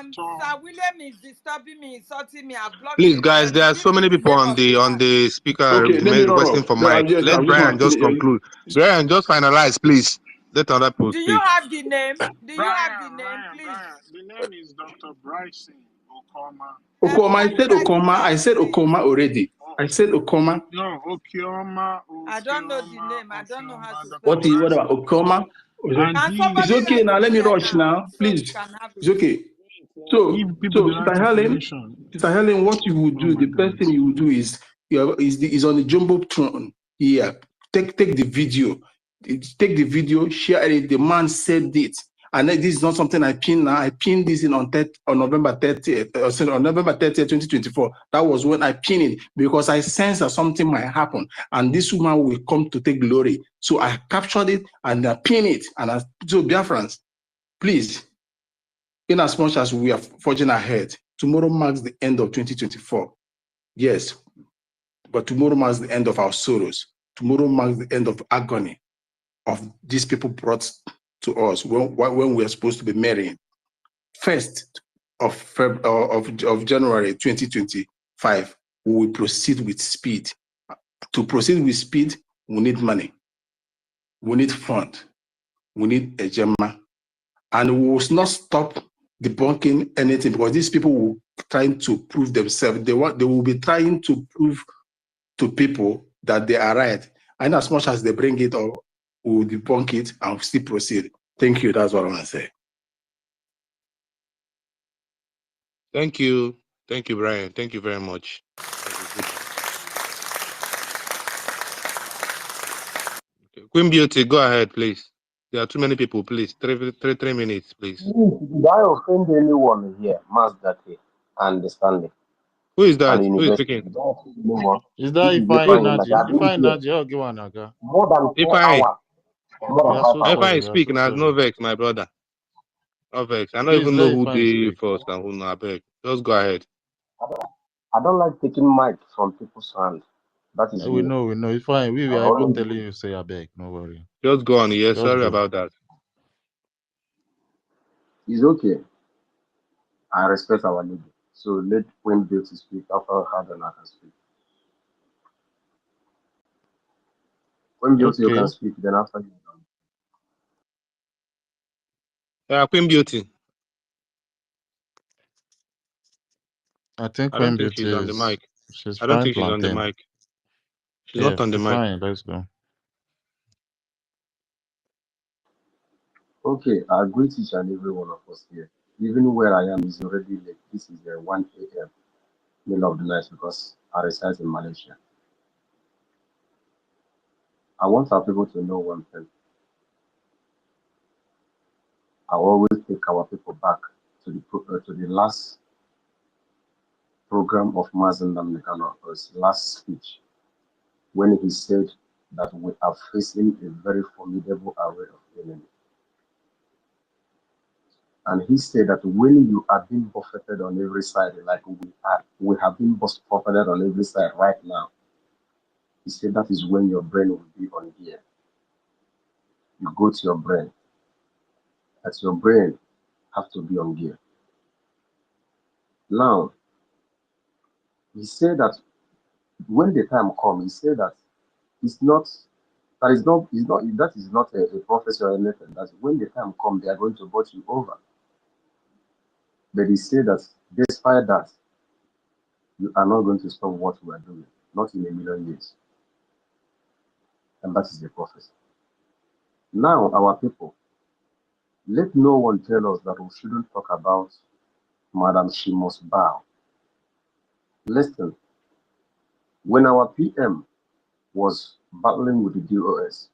and Sir William is disturbing me, insulting me. I've blocked Please, him guys, already. there are Give so me many the people name on of the the man. speaker Okay, let me requesting for mic. Let Brian just conclude. Brian, just finalize, please. Let other people Do you speak. have the name? Do you have the name, please? The name is Dr. Bryson Okoma. Okoma, I said Okoma already. I said Okoma. No, Okioma. I don't know the name. I don't know how to spell What about Okoma? It's okay now. Let me rush now, please. It's okay. So, Sister Helen, what you will do, the best thing you will do is on the Jumbotron here. Take the video. Take the video, share it. The man said it. And this is not something I pinned now. I pinned this in on November 30th, on November 30th, 2024. That was when I pinned it because I sensed that something might happen and this woman will come to take glory. So I captured it and I pinned it. And so Biafrans, please, in as much as we are forging ahead, tomorrow marks the end of 2024. Yes, but tomorrow marks the end of our sorrows. Tomorrow marks the end of agony of these people brought to us when we are supposed to be marrying. 1st of January 2025, we will proceed with speed. To proceed with speed, we need money. We need fund. We need a gemma. And we will not stop debunking anything because these people will be trying to prove themselves. They will be trying to prove to people that they are right. And as much as they bring it up, we will debunk it and still proceed. Thank you. That's what I want to say. Thank you. Thank you, Brian. Thank you very much. Okay. Queen Beauty, go ahead, please. There are too many people, please. Three minutes, please. Did I offend anyone here? Mass that way. Understanding. Who is that? Who is speaking? Is that Ifeanyi Naji? Ifeanyi Naji, I'll give one again. More than 4 hours. Ifeanyi speak, and no vex, my brother. No vex. I don't even know who they first and who not. Beg. Just go ahead. I don't like taking mic from people's hands. That is we know. It's fine. We are even telling you, say, I beg. No worry. Just go on. Yes, sorry about that. It's okay. I respect our leader. So let Queen Beauty speak. After her, then I can speak. Queen Beauty, you can speak. Then after you. Queen Beauty. I think I don't think she's on the mic. She's I don't think she's on the mic. She's not on the mic. Fine, let's go. Okay, I greet each and every one of us here. Even where I am is already late. This is 1 a.m. middle of the night because I reside in Malaysia. I want our people to know one thing. I always take our people back to the last program of Mazen Namdekano's last speech, when he said that we are facing a very formidable array of enemy. And he said that when you are being buffeted on every side, like we have been buffeted on every side right now, he said that is when your brain will be on gear. You go to your brain, that your brain have to be on gear. Now, he said that when the time comes, he said that that is not a prophecy or anything. That when the time comes, they are going to vote you over. But he said that despite that, you are not going to stop what we are doing, not in a million years. And that is the prophecy. Now, our people, let no one tell us that we shouldn't talk about Madam She Must Bow. Listen, when our PM was battling with the DOS,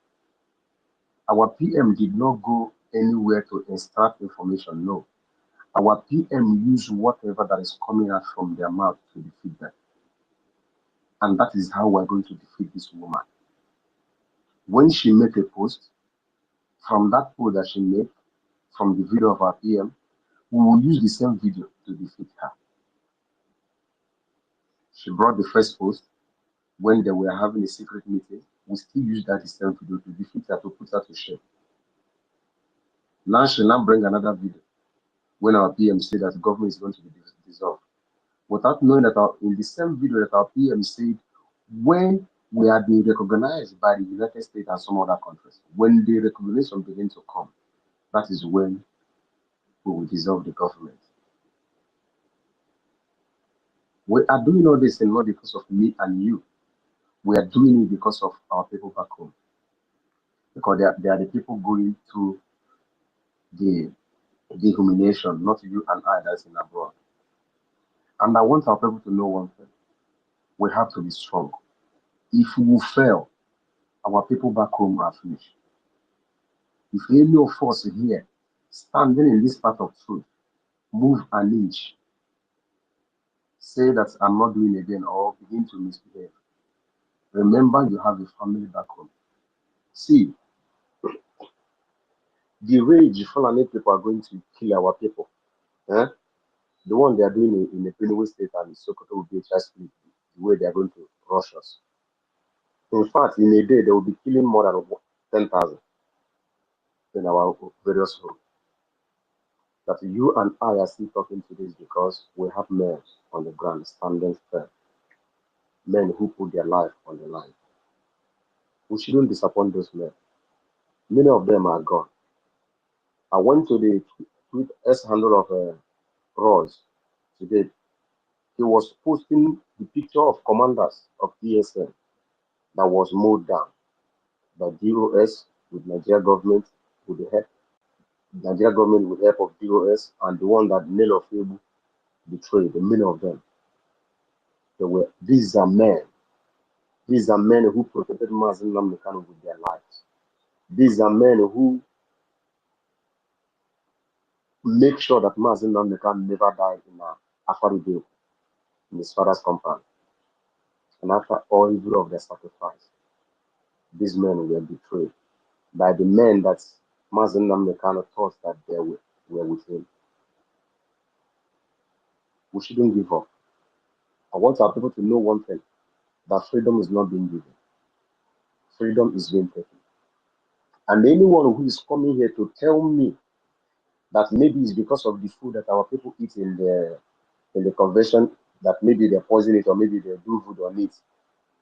our PM did not go anywhere to extract information, no. Our PM used whatever that is coming out from their mouth to defeat them. And that is how we're going to defeat this woman. When she made a post, from that post that she made, from the video of our PM, we will use the same video to defeat her. She brought the first post when they were having a secret meeting. We still use that same video to defeat her, to put her to shame. Now she now bring another video when our PM said that the government is going to be dissolved, without knowing that in the same video that our PM said, when we are being recognized by the United States and some other countries, when the recognition begins to come, that is when we will dissolve the government. We are doing all this and not because of me and you. We are doing it because of our people back home. Because they are the people going through the humiliation, not you and I that's in abroad. And I want our people to know one thing. We have to be strong. If we fail, our people back home are finished. If any of us here standing in this path of truth move an inch, say that I'm not doing again or begin to misbehave, remember you have a family back home. See, the rage Fulani people are going to kill our people. The one they are doing in the Benue State and Sokoto will be just the way they are going to rush us. In fact, in a day, they will be killing more than 10,000 in our various homes. That you and I are still talking to this because we have men on the ground standing firm. Men who put their life on the line. We shouldn't disappoint those men. Many of them are gone. I went to the tweet handle of Ross today. He was posting the picture of commanders of ESN that was mowed down by DOS with Nigeria government with the help. Nigeria government with help of DOS and the one that Nelo Febu betrayed, the many of them. These are men. These are men who protected Mazen Namdekano with their lives. These are men who make sure that Mazen Namdekano never died in Afarido, in his father's compound. And after all evil of their sacrifice, these men were betrayed by the men that Mazen Namdekano thought that they were with him. We shouldn't give up. I want our people to know one thing, that freedom is not being given. Freedom is being taken. And anyone who is coming here to tell me that maybe it's because of the food that our people eat in the convention, that maybe they poison it or maybe they do food on it.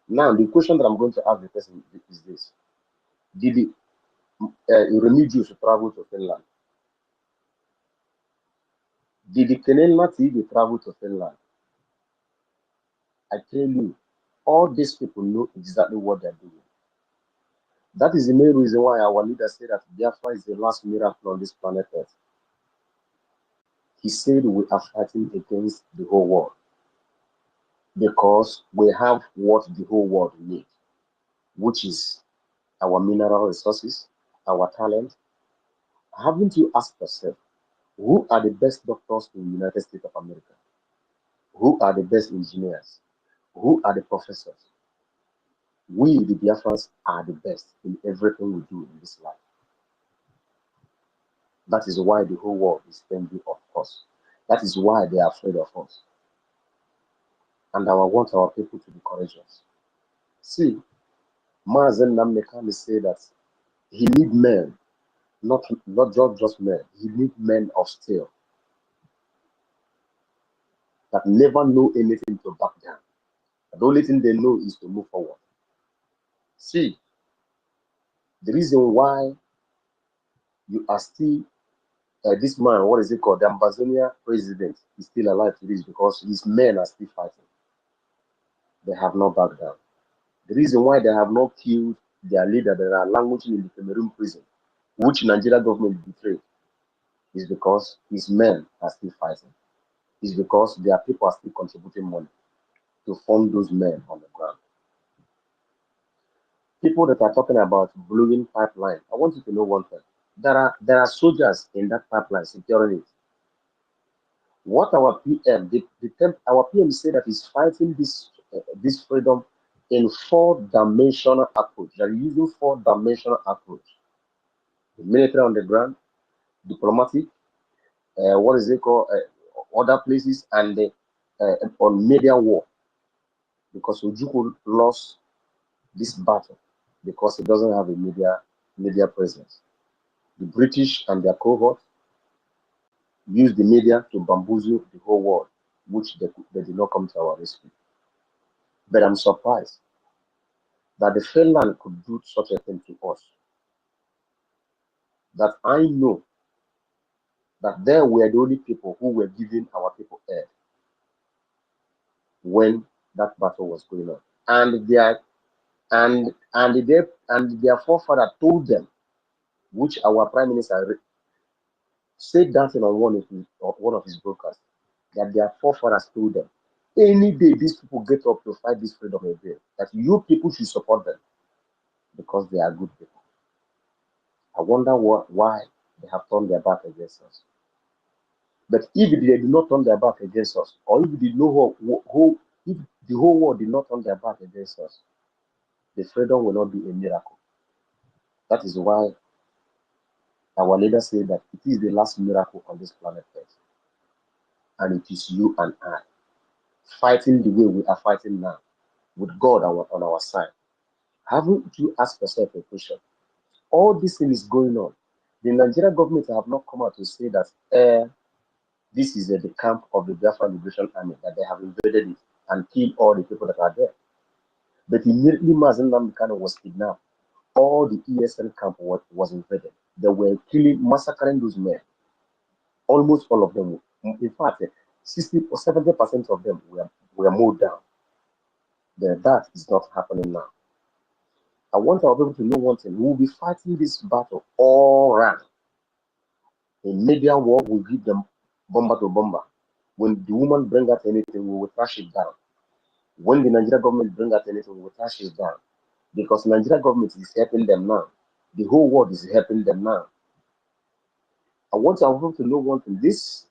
Now, the question that I'm going to ask the person is this. Did the Remedios travel to Finland? Did the Kenyan TV travel to Finland? I tell you, all these people know exactly what they're doing. That is the main reason why our leader said that Biafra is the last miracle on this planet Earth. He said we are fighting against the whole world because we have what the whole world needs, which is our mineral resources, our talent, Haven't you asked yourself, who are the best doctors in the United States of America? Who are the best engineers? Who are the professors? We, the Biafrans, are the best in everything we do in this life. That is why the whole world is envy of us. That is why they are afraid of us. And I want our people to be courageous. See, Mazen Namdekami say that he need men, not just men. He need men of steel that never know anything to back down. The only thing they know is to move forward. See, the reason why you are still this man, what is it called? The Ambazonia president is still alive today is because his men are still fighting. They have not backed down. The reason why they have not killed their leader that are languishing in the Cameroon prison, which Nigeria government betrayed, is because his men are still fighting. It's because their people are still contributing money to fund those men on the ground. People that are talking about blowing pipeline, I want you to know one thing. There are soldiers in that pipeline securing it. What our PM, our PM said that he's fighting this freedom in 4-dimensional approach. They're using 4-dimensional approach. The military on the ground, diplomatic, what is it called, other places, and on media war. Because Ojukwu lost this battle because he doesn't have a media presence. The British and their cohort used the media to bamboozle the whole world, which they did not come to our rescue. But I'm surprised that the Finland could do such a thing to us. That I know that they were the only people who were giving our people aid when that battle was going on. And their forefather told them, which our Prime Minister said that on one of his broadcasts, that their forefathers told them, any day these people get up to fight this freedom again, that you people should support them because they are good people. I wonder why they have turned their back against us. But if they did not turn their back against us, or if if the whole world did not turn their back against us, the freedom will not be a miracle. That is why our leaders say that it is the last miracle on this planet Earth. And it is you and I fighting the way we are fighting now, with God on our side. Haven't you asked yourself a question? All this thing is going on. The Nigerian government have not come out to say that this is the camp of the Biafra Liberation Army, that they have invaded it and killed all the people that are there. But immediately Mazen Namdekano was kidnapped, all the ESN camp was invaded. They were massacring those men. Almost all of them. In fact, 60 or 70% of them were mowed down. But that is not happening now. I want our people to know one thing. We will be fighting this battle all around. In media war, we give them bomber to bomber. When the woman bring out anything, we will trash it down. When the Nigeria government bring out anything, we will trash it down. Because Nigeria government is helping them now. The whole world is helping them now. I want our people to know one thing. This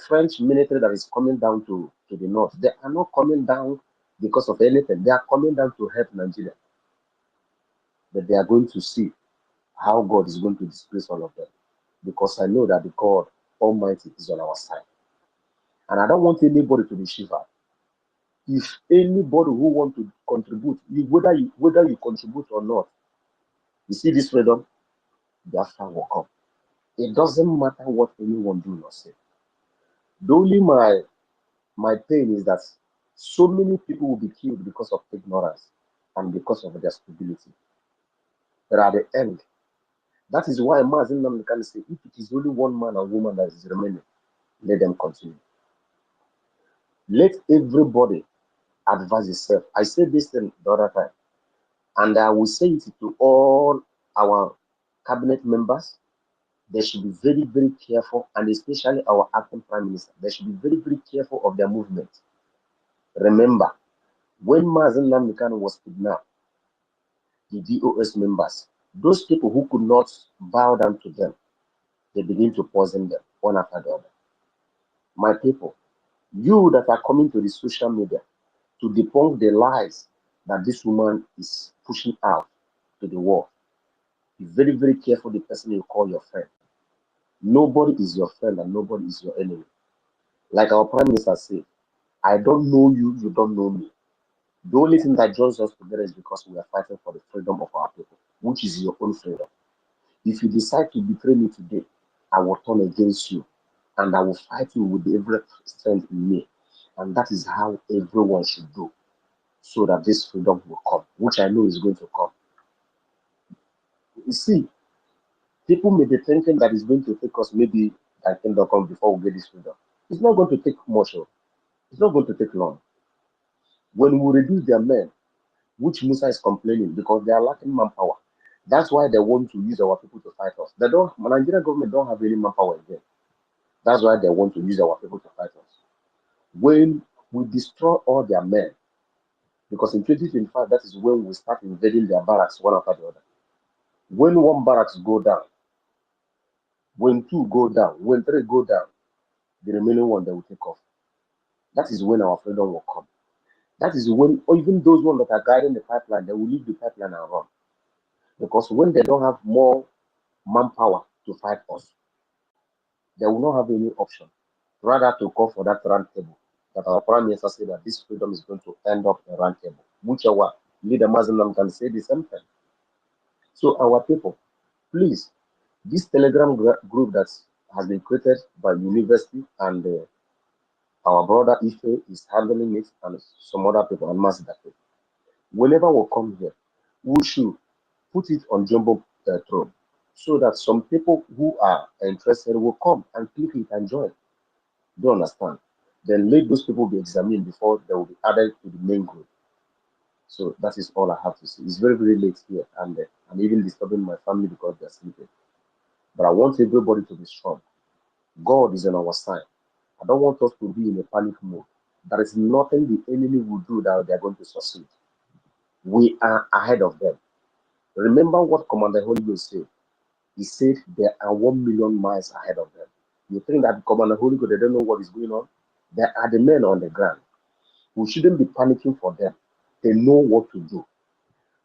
French military that is coming down to the north, they are not coming down because of anything. They are coming down to help Nigeria. But they are going to see how God is going to displace all of them. Because I know that the God Almighty is on our side. And I don't want anybody to be shivered. If anybody who wants to contribute, whether you contribute or not, you see this freedom, Biafra will come. It doesn't matter what anyone do or say. The only my pain is that so many people will be killed because of ignorance and because of their stupidity. But at the end, that is why Mazen Namdekano say, if it is only one man and woman that is remaining, let them continue. Let everybody advise itself. I said this thing the other time, and I will say it to all our cabinet members. They should be very, very careful, and especially our acting prime minister. They should be very, very careful of their movement. Remember, when Mazen Namdekano was kidnapped, the DOS members, those people who could not bow down to them, they begin to poison them one after the other. My people, you that are coming to the social media to debunk the lies that this woman is pushing out to the world, be very, very careful the person you call your friend. Nobody is your friend and nobody is your enemy. Like our Prime Minister said, I don't know you, you don't know me. The only thing that joins us together is because we are fighting for the freedom of our people, which is your own freedom. If you decide to betray me today, I will turn against you and I will fight you with every strength in me. And that is how everyone should do, so that this freedom will come, which I know is going to come. You see, people may be thinking that it's going to take us maybe 19.com before we get this freedom. It's not going to take much. It's not going to take long. When we reduce their men, which Musa is complaining because they are lacking manpower, that's why they want to use our people to fight us. They don't. Nigerian government don't have any manpower again. That's why they want to use our people to fight us. When we destroy all their men, because in 2025 that is when we start invading their barracks one after the other. When one barracks go down, when two go down, when three go down, the remaining one they will take off. That is when our freedom will come. That is when, or even those ones that are guiding the pipeline, they will leave the pipeline and run. Because when they don't have more manpower to fight us, they will not have any option rather to call for that round table. That our Prime Minister said that this freedom is going to end up a round table. Which our leader Muslim can say the same thing. So our people, please, this Telegram group that has been created by university and our brother Ife is handling it, and some other people and mass that. Whenever we come here, we should put it on Jumbo Throne so that some people who are interested will come and click it and join. Do you understand? Then let those people be examined before they will be added to the main group. So that is all I have to say. It's very, very late here, and I'm even disturbing my family because they're sleeping. But I want everybody to be strong. God is on our side. I don't want us to be in a panic mode. There is nothing the enemy will do that they're going to succeed. We are ahead of them. Remember what Commander Holy Ghost said. He said there are 1 million miles ahead of them. You think that Commander Holy Ghost, they don't know what is going on? There are the men on the ground. We shouldn't be panicking for them. They know what to do.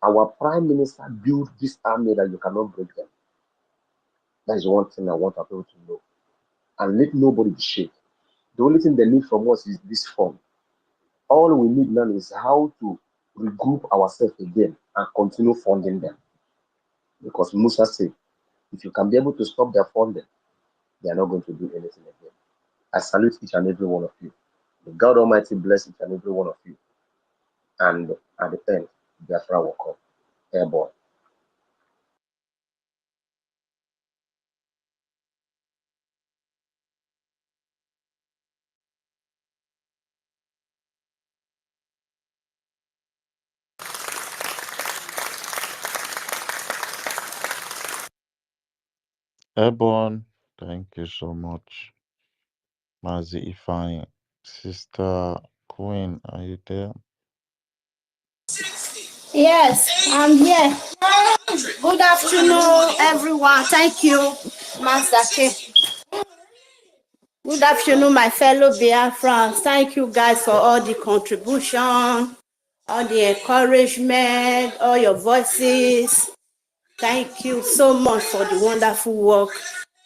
Our Prime Minister built this army that you cannot break them. That is one thing I want our people to know. And let nobody be shaken. The only thing they need from us is this fund. All we need now is how to regroup ourselves again and continue funding them. Because Musa said, if you can be able to stop their funding, they are not going to do anything again. I salute each and every one of you. May God Almighty bless each and every one of you. And at the end, Biafra will come. Airborne. Airborne, thank you so much. Mazi Ifine, Sister Queen, are you there? Yes, I'm here. Good afternoon, everyone. Thank you, Master K. Good afternoon, my fellow BIAFRANS. Thank you guys for all the contribution, all the encouragement, all your voices. Thank you so much for the wonderful work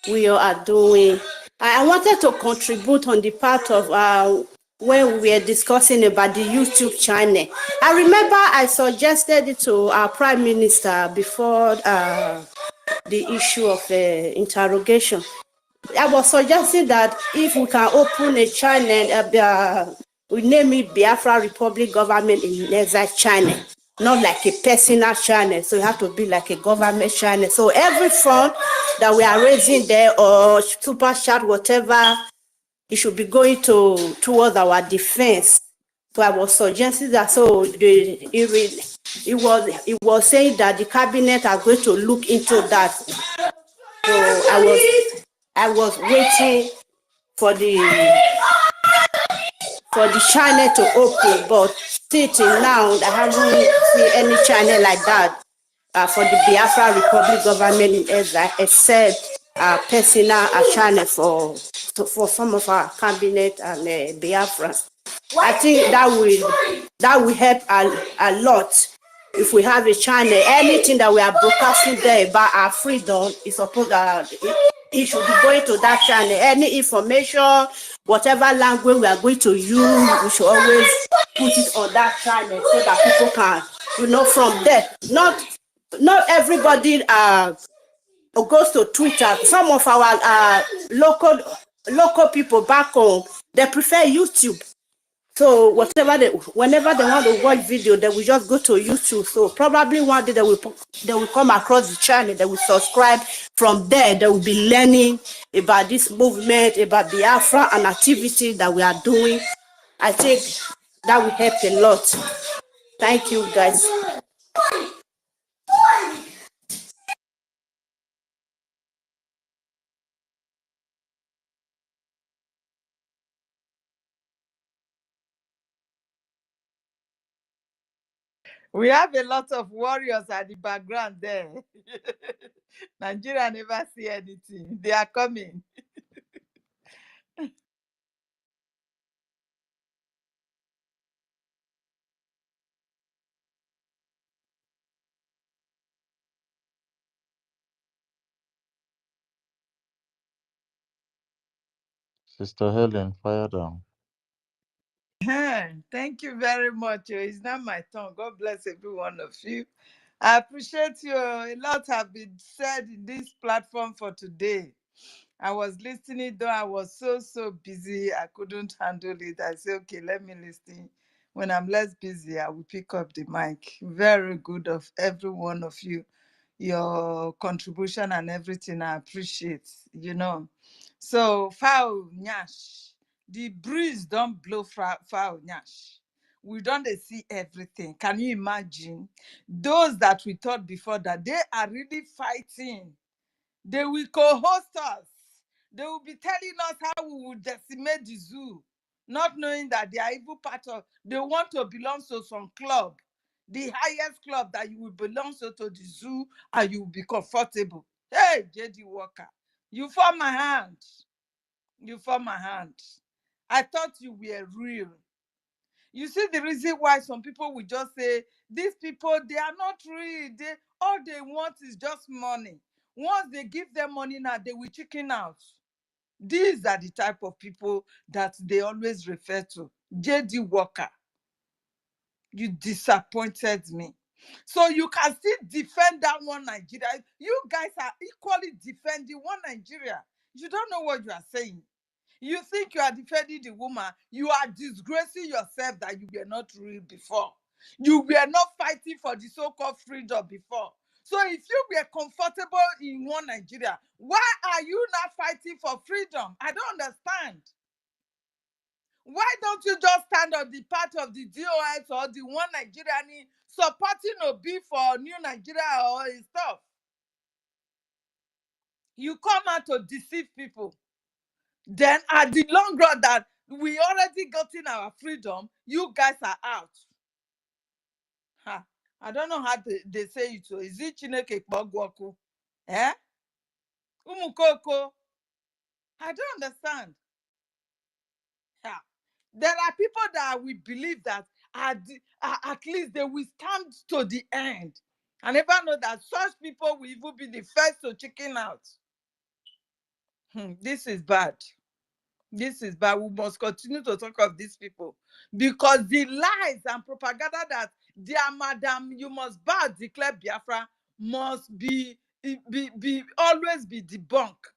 we all are doing. I wanted to contribute on the part of when we were discussing about the YouTube channel. I remember I suggested it to our Prime Minister before the issue of interrogation. I was suggesting that if we can open a channel, we name it Biafra Republic Government in Exile channel, not like a personal channel. So it have to be like a government channel. So every fund that we are raising there or super chat, whatever, it should be going towards our defense. So I was suggesting that. So it was saying that the cabinet are going to look into that. So I was waiting for the channel to open, but still till now I haven't seen any channel like that for the Biafra Republic Government in Exile, except personal channel for some of our cabinet and Biafrans. I think that will help a lot. If we have a channel, anything that we are broadcasting there about our freedom is supposed that it should be going to that channel. Any information, whatever language we are going to use, we should always put it on that channel so that people can, from there. Not everybody goes to Twitter. Some of our local people back home, they prefer YouTube. So whenever they want to watch video, they will just go to YouTube. So probably one day they will come across the channel, they will subscribe. From there, they will be learning about this movement, about Biafra and activity that we are doing. I think that will help a lot. Thank you, guys. We have a lot of warriors at the background there. Nigeria never see anything. They are coming. Sister Helen, fire down. Thank you very much. It's not my turn. God bless every one of you. I appreciate you. A lot have been said in this platform for today. I was listening, though I was so busy, I couldn't handle it. I said, okay, let me listen. When I'm less busy, I will pick up the mic. Very good of every one of you. Your contribution and everything, I appreciate, So, foul nyash. The breeze don't blow foul nyash. We don't see everything. Can you imagine? Those that we thought before that they are really fighting. They will co-host us. They will be telling us how we will decimate the zoo, not knowing that they are even part of, they want to belong to some club, the highest club that you will belong to the zoo and you will be comfortable. Hey, JD Walker, you form my hand. You form my hand. I thought you were real. You see the reason why some people will just say, these people, they are not real. All they want is just money. Once they give them money now, they will chicken out. These are the type of people that they always refer to. JD Walker, you disappointed me. So you can still defend that one Nigeria. You guys are equally defending one Nigeria. You don't know what you are saying. You think you are defending the woman. You are disgracing yourself that you were not real before. You were not fighting for the so-called freedom before. So if you were comfortable in one Nigeria, why are you not fighting for freedom? I don't understand. Why don't you just stand on the part of the DOS or the one Nigerian supporting Obi for new Nigeria or stuff? You come out to deceive people. Then at the long run that we already gotten our freedom, you guys are out. I don't know how they say it. So is it Chineke Kpogwoku? Umukoko? I don't understand. There are people that we believe that at least they will stand to the end. I never know that such people will even be the first to chicken out. This is bad. This is bad. We must continue to talk of these people because the lies and propaganda that dear madam, you must bow, declare Biafra must be always be debunked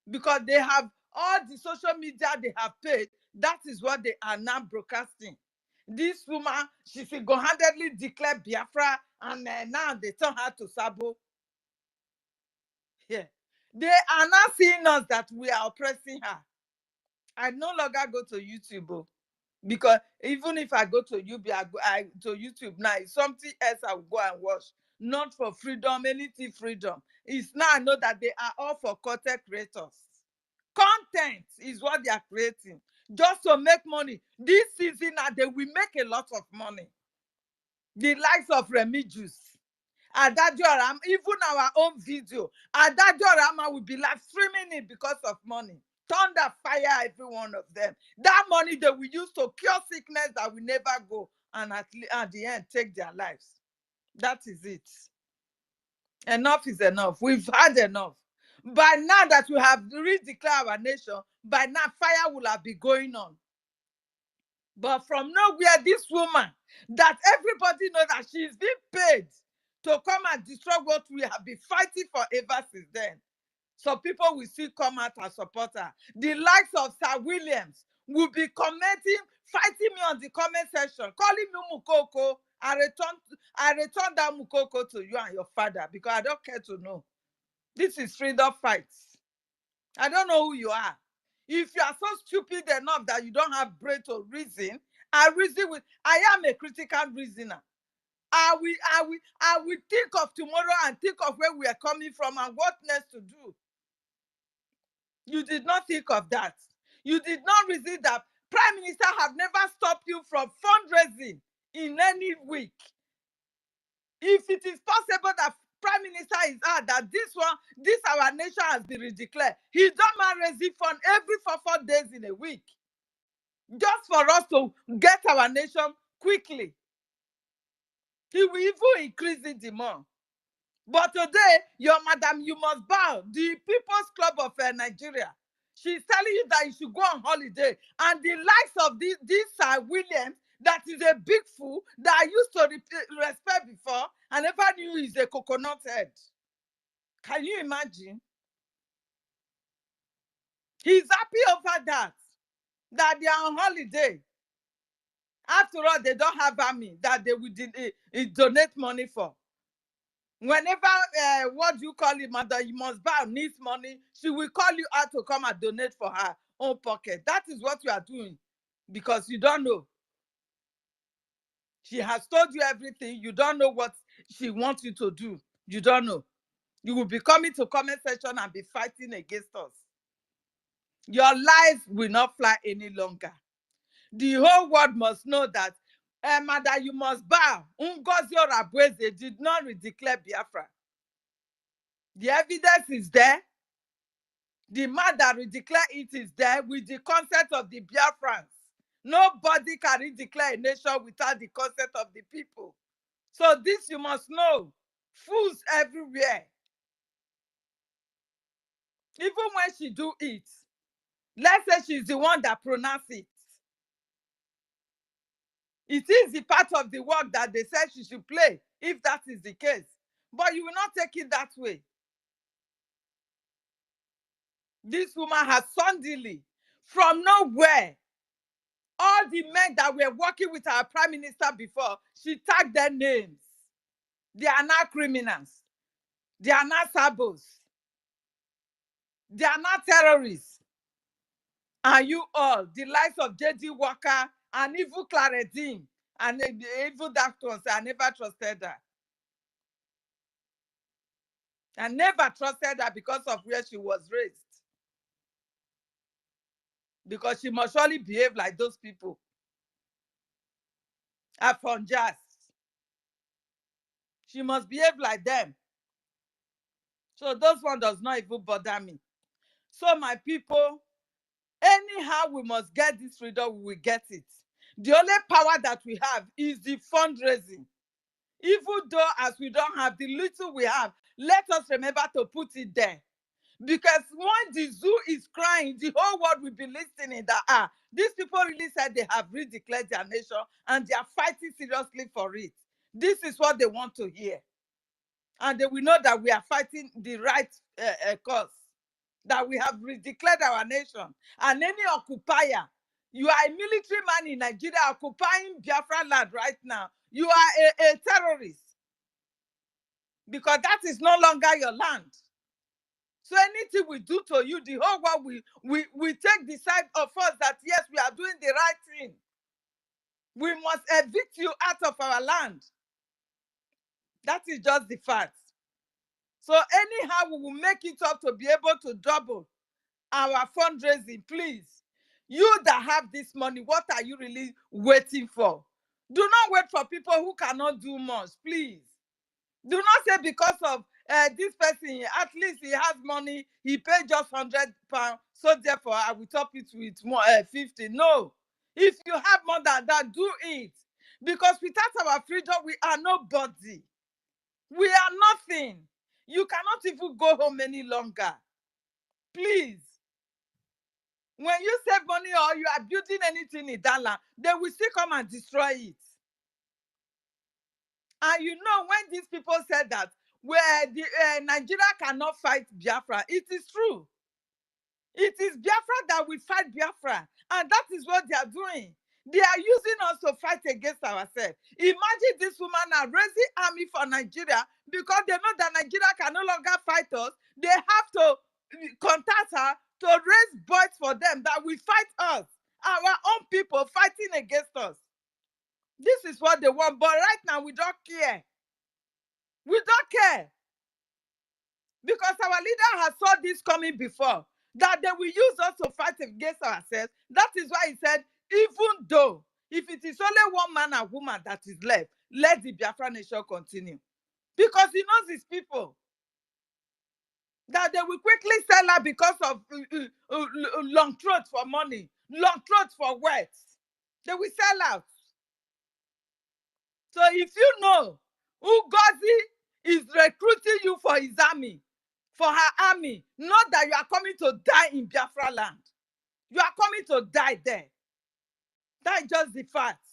because they have all the social media they have paid. That is what they are now broadcasting. This woman, she single-handedly declared Biafra, and now they turn her to Sabo. Yeah. They are now seeing us that we are oppressing her. I no longer go to YouTube because even if I go to YouTube now, it's something else I will go and watch. Not for freedom, anything freedom. It's now I know that they are all for content creators. Content is what they are creating just to make money. This season now they will make a lot of money. The likes of Remy Juice, Adajoram, even our own video, Adajoram will be live streaming it because of money. Thunder, fire, every one of them. That money that we use to cure sickness that will never go, and at the end take their lives. That is it. Enough is enough. We've had enough. By now that we have redeclared our nation, by now fire will have been going on. But from nowhere, this woman that everybody knows that she's been paid to come and destroy what we have been fighting for ever since then. So people will still come out and support her. The likes of Sir Williams will be commenting, fighting me on the comment section, calling me Mukoko. I return that Mukoko to you and your father because I don't care to know. This is freedom fights. I don't know who you are. If you are so stupid enough that you don't have brain to reason, I am a critical reasoner. I will think of tomorrow and think of where we are coming from and what next to do. You did not think of that. You did not reason that Prime Minister have never stopped you from fundraising in any week. If it is possible that Prime Minister is out, that this our nation has been redeclared, he don't raise it fund every 4 days in a week. Just for us to get our nation quickly. He will even increase it the more. But today, your madam, you must bow. The People's Club of Nigeria. She's telling you that you should go on holiday. And the likes of this Williams, that is a big fool that I used to respect before, I never knew he's a coconut head. Can you imagine? He's happy over that they are on holiday. After all, they don't have army that they will donate money for. Whenever, what do you call it, mother, you must buy needs money, she will call you out to come and donate for her own pocket. That is what you are doing because you don't know. She has told you everything. You don't know what she wants you to do. You don't know. You will be coming to comment section and be fighting against us. Your life will not fly any longer. The whole world must know that, mother, you must bow. Ngozi Orabweze did not redeclare Biafra. The evidence is there. The man that redeclare it is there with the consent of the BIAFRANS. Nobody can redeclare a nation without the consent of the people. So this you must know. Fools everywhere. Even when she do it, let's say she's the one that pronounce it. It is the part of the work that they said she should play, if that is the case. But you will not take it that way. This woman has suddenly, from nowhere, all the men that were working with our prime minister before, she tagged their names. They are now criminals. They are not sabos. They are not terrorists. And you all, the likes of J.D. Walker and evil Claredine and the evil doctors, I never trusted her. I never trusted her because of where she was raised. Because she must surely behave like those people. Afonjas. She must behave like them. So those one does not even bother me. So my people, anyhow we must get this freedom, we will get it. The only power that we have is the fundraising. Even though as we don't have the little we have, let us remember to put it there. Because when the zoo is crying, the whole world will be listening that, these people really said they have redeclared their nation and they are fighting seriously for it. This is what they want to hear. And they will know that we are fighting the right cause, that we have redeclared our nation. And any occupier, you are a military man in Nigeria occupying Biafra land right now, you are a terrorist. Because that is no longer your land. So anything we do to you, the whole world we take the side of us that yes, we are doing the right thing. We must evict you out of our land. That is just the fact. So anyhow, we will make it up to be able to double our fundraising, please. You that have this money, what are you really waiting for? Do not wait for people who cannot do much, please. Do not say because of this person, at least he has money, he paid just £100, so therefore I will top it with more 50. No. If you have more than that, do it. Because without our freedom, we are nobody. We are nothing. You cannot even go home any longer. Please. When you save money or you are building anything in that land, they will still come and destroy it. And you know, when these people said that, where the Nigeria cannot fight Biafra, it is true. It is Biafra that will fight Biafra. And that is what they are doing. They are using us to fight against ourselves. Imagine this woman are raising army for Nigeria because they know that Nigeria can no longer fight us. They have to contact her to raise boys for them that will fight us. Our own people fighting against us. This is what they want. But right now, we don't care. We don't care. Because our leader has saw this coming before, that they will use us to fight against ourselves. That is why he said, even though, if it is only one man and woman that is left, let the Biafra nation continue. Because he knows his people. That they will quickly sell out because of long throat for money, long throat for words. They will sell out. So if you know Ngozi is recruiting you for his army, for her army, not that you are coming to die in Biafra land. You are coming to die there. That is just the fact.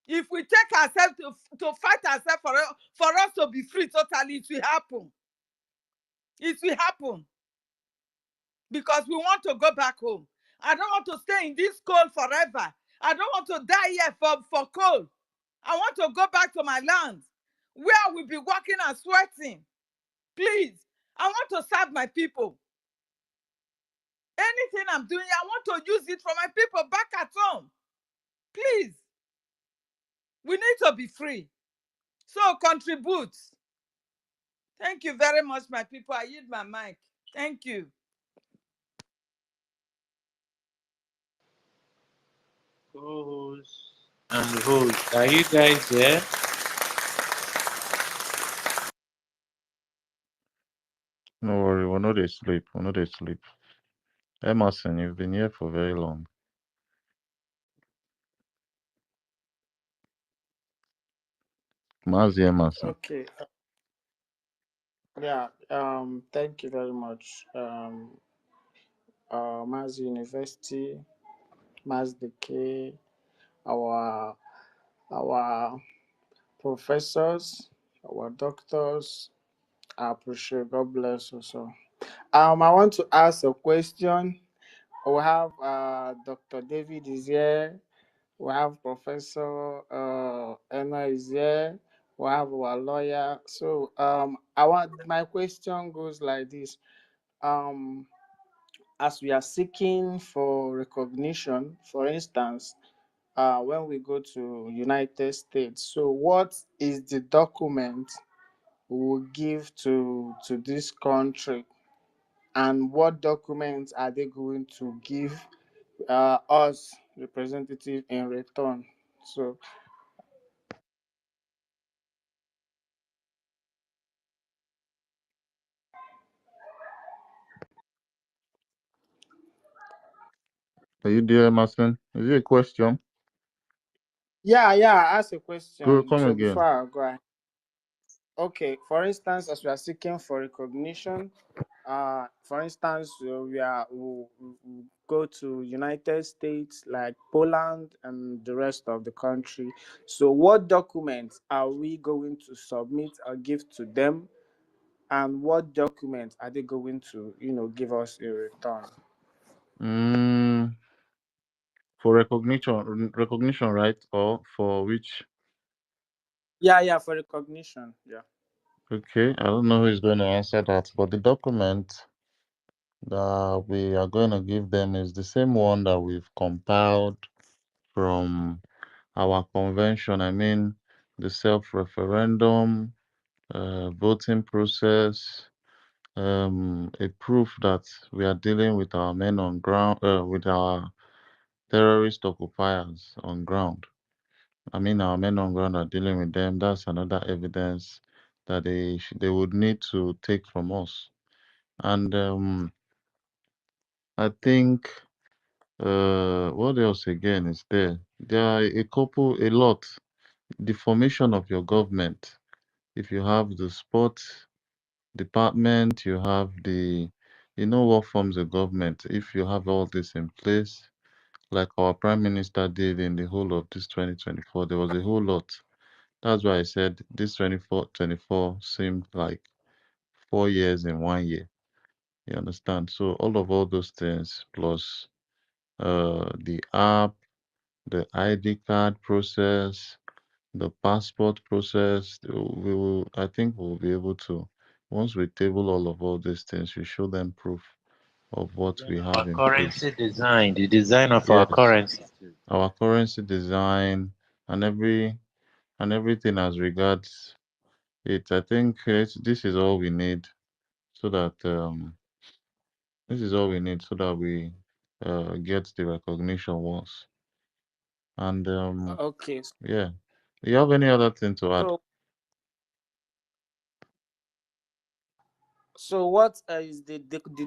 If we take ourselves to fight ourselves for us to be free totally, it will happen. It will happen. Because we want to go back home. I don't want to stay in this cold forever. I don't want to die here for cold. I want to go back to my land where I will be working and sweating. Please, I want to serve my people. Anything I'm doing, I want to use it for my people back at home. Please. We need to be free. So contribute. Thank you very much, my people. I yield my mic. Thank you. Co-host and the host, are you guys there? No worry, we're not asleep. We're not asleep. Emerson, you've been here for very long. Mazi Emerson. Okay. Yeah. Thank you very much. Mass University, Mass Decay, our professors, our doctors. I appreciate. God bless you. So, I want to ask a question. We have Dr. David is here. We have Professor Anna is here. We have our lawyer. So my question goes like this. As we are seeking for recognition, for instance, when we go to United States, so what is the document we will give to this country, and what documents are they going to give us representative in return? So Are you there, Emerson? Is it a question? yeah, I asked a Go, question. come So again. before I go ahead. Okay, for instance, as we are seeking for recognition, for instance, we go to United States like Poland and the rest of the country. So what documents are we going to submit or give to them, and what documents are they going to give us in return? For recognition, right? Or for which? Yeah, for recognition. Yeah. Okay, I don't know who is going to answer that, but the document that we are going to give them is the same one that we've compiled from our convention. I mean, the self-referendum, voting process, a proof that we are dealing with our men on ground, with our terrorist occupiers on ground. I mean, our men on ground are dealing with them. That's another evidence that they would need to take from us. And I think what else again is there? There are a lot. The formation of your government. If you have the sports department, you have what forms a government. If you have all this in place, like our prime minister did in the whole of this 2024, there was a whole lot. That's why I said this 24 seemed like 4 years in 1 year. You understand? So all those things plus the app, the ID card process, the passport process, I think we'll be able to, once we table all these things, we show them proof of what Then we our have in place. currency design, the design of our Yes, currency too. our currency design and everything as regards it. I think this is all we need so that we get the recognition once. And Okay. yeah, do you have any other thing to add? So what is the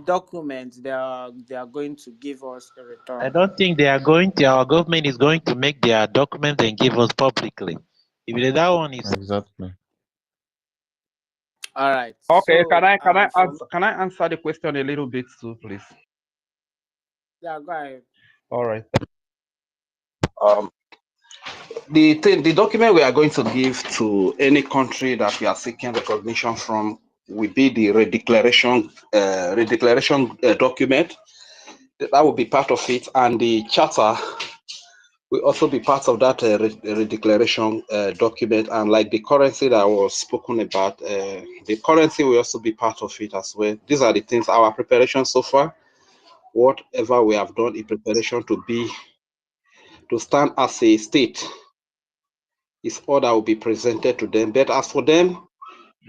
document they are going to give us in I return? don't think our government is going to make their documents and give us publicly. If that one is Exactly. All right. Okay, So for me, can I answer the question a little bit too, please? yeah, go ahead. All right. The document we are going to give to any country that we are seeking recognition from will be the redeclaration document. That will be part of it, and the charter will also be part of that redeclaration document. And like the currency that was spoken about, the currency will also be part of it as well. These are the things, our preparation so far, whatever we have done in preparation to stand as a state is all that will be presented to them. But as for them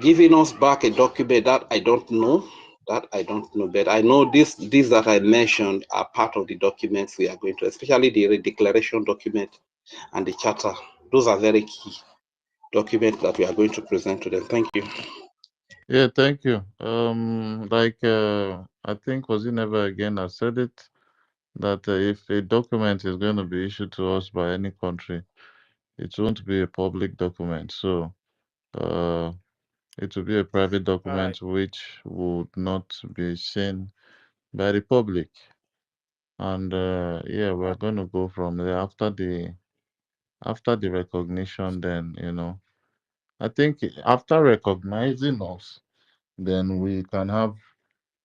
giving us back a document, that I don't know. But I know these that I mentioned are part of the documents we are going to, especially the declaration document and the charter. Those are very key documents that we are going to present to them. Thank you. Yeah, thank you. I think was it never again I said it that if a document is going to be issued to us by any country, it won't be a public document. So, it will be a private All right. document which would not be seen by the public. And yeah, we're going to go from there after the recognition. Then I think after recognizing us, then we can have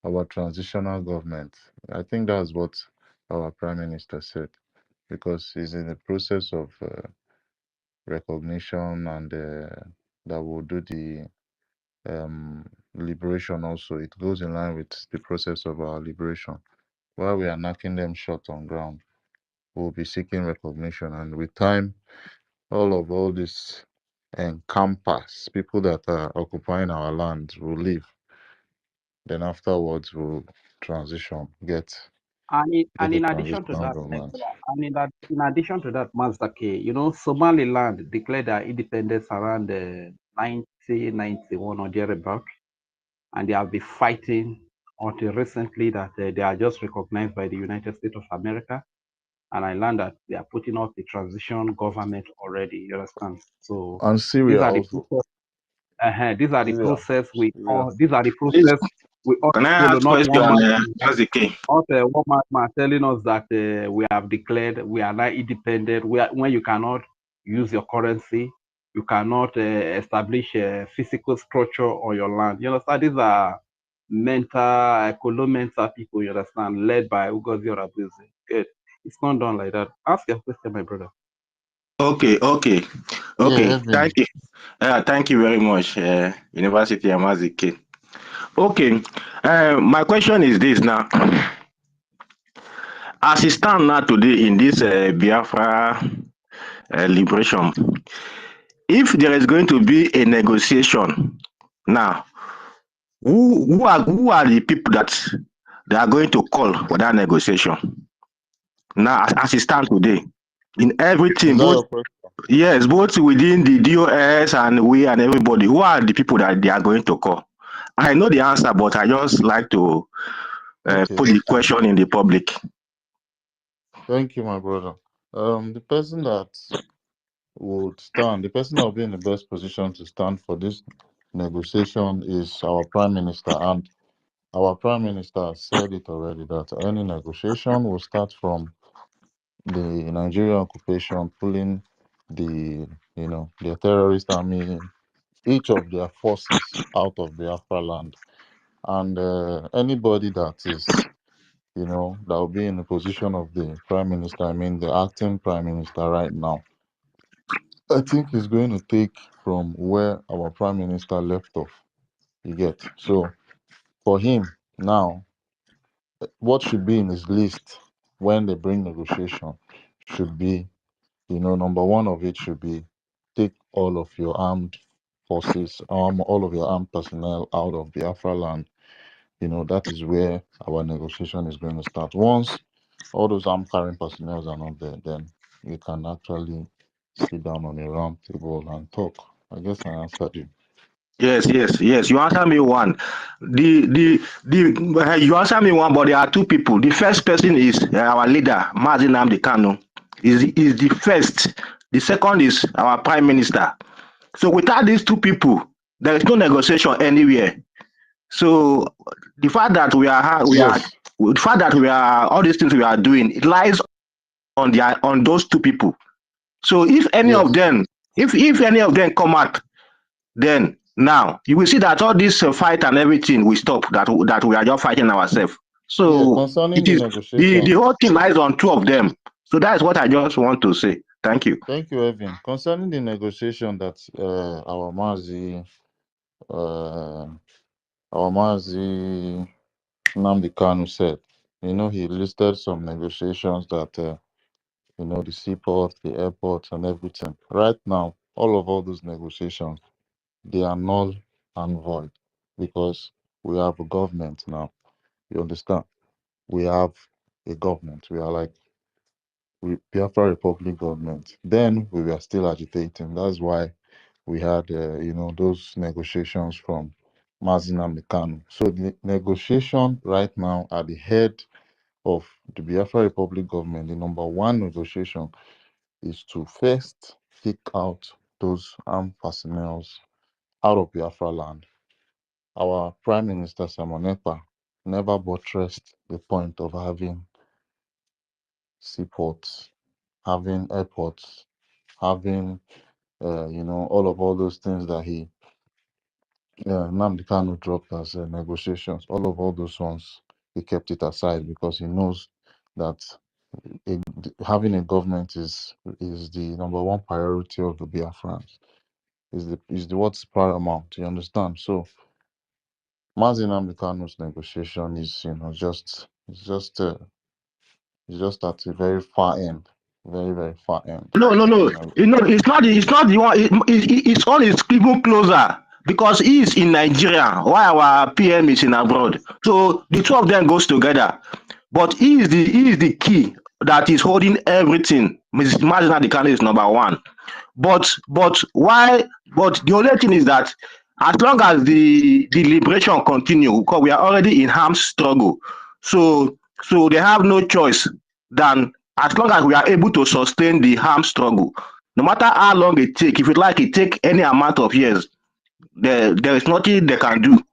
our transitional government. I think that's what our prime minister said because he's in the process of recognition and that will do the liberation also. It goes in line with the process of our liberation. While we are knocking them short on ground, we'll be seeking recognition. And with time, all this encompass people that are occupying our land will leave. Then afterwards, we'll transition, get And a in addition to transitional that, government. in addition to that, Master K, Somaliland declared their independence around 1991 or thereabout, and they have been fighting until recently that they are just recognized by the United States of America. And I learned that they are putting up the transition government already. You understand? So And these Syria are the also. these are the Syria. process Syria. these are the Please, process we ought can to I follow. ask Not question? one man, That's the key. not one man telling us that we have declared we are now independent. When you cannot use your currency, you cannot establish a physical structure on your land. You understand? These are mental people. You understand? Led by Ngozi Orabuzi. Good. It's not done like that. Ask your question, my brother. Okay. Yeah, Thank you. Thank you very much, University Amazike. Okay. My question is this now. As it stands now today in this Biafra liberation, if there is going to be a negotiation now, who are the people that they are going to call for that negotiation? Now, as it stands today, in is everything, that both your question? Yes, both within the DOS and we and everybody. Who are the people that they are going to call? I know the answer, but I just like to Okay. put the question in the public. Thank you, my brother. The person that would stand, the person that will be in the best position to stand for this negotiation is our Prime Minister. And our Prime Minister said it already that any negotiation will start from the Nigerian occupation, pulling the, the terrorist army, each of their forces out of Biafra land. And anybody that is, that will be in the position of the Prime Minister, I mean the acting Prime Minister right now, I think he's going to take from where our Prime Minister left off. You get? So for him now, what should be in his list when they bring negotiation should be, number one of it should be take all of your armed forces, all of your armed personnel out of Biafra land. That is where our negotiation is going to start. Once all those armed carrying personnel are not there, then you can actually sit down on a round table and talk. I guess I answered you. Yes. You answer me one. You answer me one, but there are two people. The first person is our leader, Mazi Nnamdi Kanu. Is the first. The second is our prime minister. So without these two people, there is no negotiation anywhere. So the fact that Yes. the fact that we are all these things we are doing, it lies on those two people. So if any of Yes. them, if any of them come out, then now you will see that all this fight and everything will stop. That we are just fighting ourselves. Yeah, So concerning it the is the negotiation. whole thing lies on two of them. So that is what I just want to say. Thank you. Thank you, Evan. Concerning the negotiation that our Mazi Nnamdi Kanu said, he listed some negotiations that the seaport, the airport, and everything. Right now, all those negotiations, they are null and void because we have a government now. You understand? We have a government. We are like Biafra Republic government. Then we were still agitating. That's why we had, those negotiations from Mazi Nnamdi Kanu. So the negotiation right now at the head of the Biafra Republic government, the number one negotiation is to first kick out those armed personnel out of Biafra land. Our Prime Minister Simon Ekpa never buttressed the point of having seaports, having airports, having all those things that Nnamdi Kanu dropped as negotiations. All those ones, he kept it aside because he knows that having a government is the number one priority of the Biafrans. Is the what's paramount. You understand? So Mazi Nnamdi Kanu's negotiation is it's just at a very far end, very very far end. No. It's not. It's not the one. It's all is even closer because he is in Nigeria while our PM is in abroad. So the two of them goes together. But he is the key that is holding everything. Mrs. Marginal Kanu is number one. But why? But the only thing is that as long as the liberation continue, because we are already in armed struggle, so they have no choice than as long as we are able to sustain the armed struggle, no matter how long it take. If you like, it take any amount of years. There is nothing they can do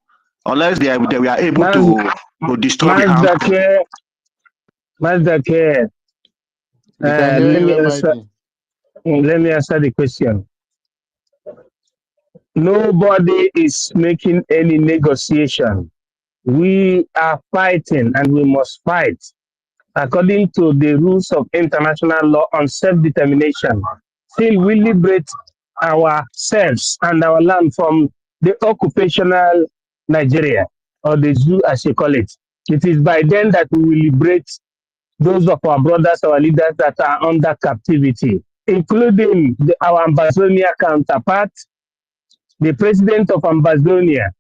unless they are able to destroy the armed struggle. Master K, We can hear let you, me answer. MID. Let me answer the question. Nobody is making any negotiation. We are fighting, and we must fight according to the rules of international law on self-determination till we liberate ourselves and our land from the occupational Nigeria, or the zoo as you call it. It is by then that we will liberate those of our brothers, our leaders that are under captivity, including our Ambazonia counterpart. The president of Ambazonia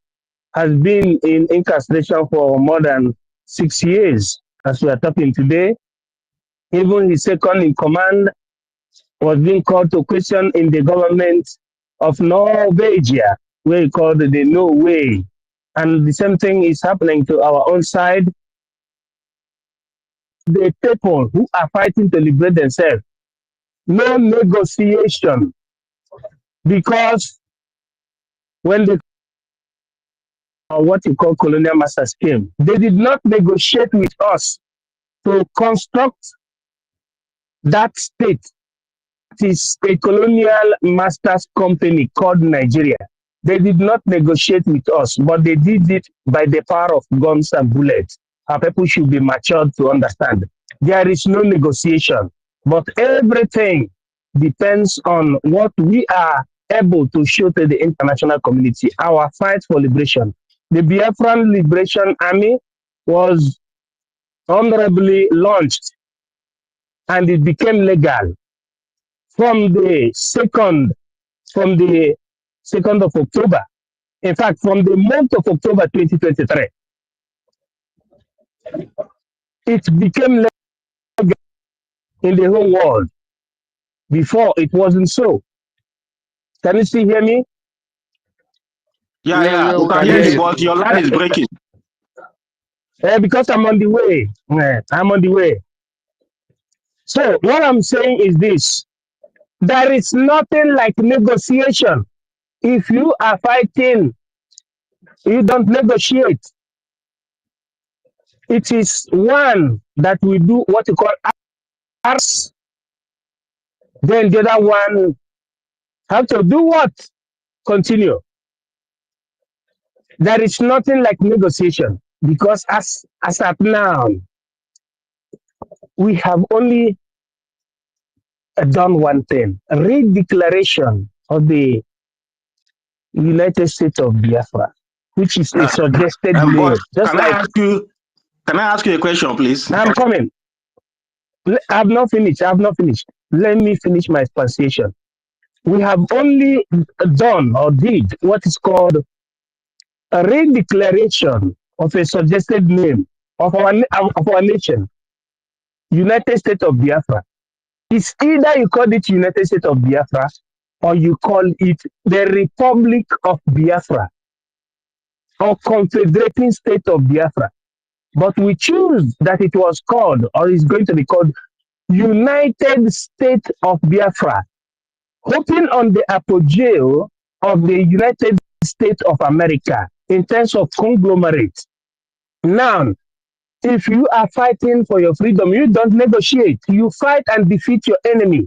has been in incarceration for more than 6 years as we are talking today. Even his second in command was being called to question in the government of Norwegia, where he called the no way. And the same thing is happening to our own side. The people who are fighting to liberate themselves, no negotiation, because when the what you call colonial masters came, they did not negotiate with us to construct that state. It is a colonial masters company called Nigeria. They did not negotiate with us, but they did it by the power of guns and bullets. Our people should be matured to understand. There is no negotiation, but everything depends on what we are able to show to the international community, our fight for liberation. The Biafran Liberation Army was honorably launched and it became legal from the 2nd of October. In fact, from the month of October 2023, it became legal in the whole world. Before, it wasn't so. Can you still hear me? Yeah, We we can can hear hear you, you. but your line is breaking. Because I'm on the way. I'm on the way. So what I'm saying is this. There is nothing like negotiation. If you are fighting, you don't negotiate. It is one that we do what you call arms. Then the other one have to do what? Continue. There is nothing like negotiation because as at now, we have only done one thing: re-declaration of the United States of Biafra, which is a suggested name. But Just like can I ask you a question, please? I'm coming. I've not finished. Let me finish my explanation. We have only done or did what is called a re-declaration of a suggested name of our nation, United States of Biafra. It's either you call it United States of Biafra or you call it the Republic of Biafra or Confederating State of Biafra. But we choose that it was called or is going to be called United States of Biafra, hoping on the apogee of the United States of America in terms of conglomerate. Now, if you are fighting for your freedom, you don't negotiate. You fight and defeat your enemy.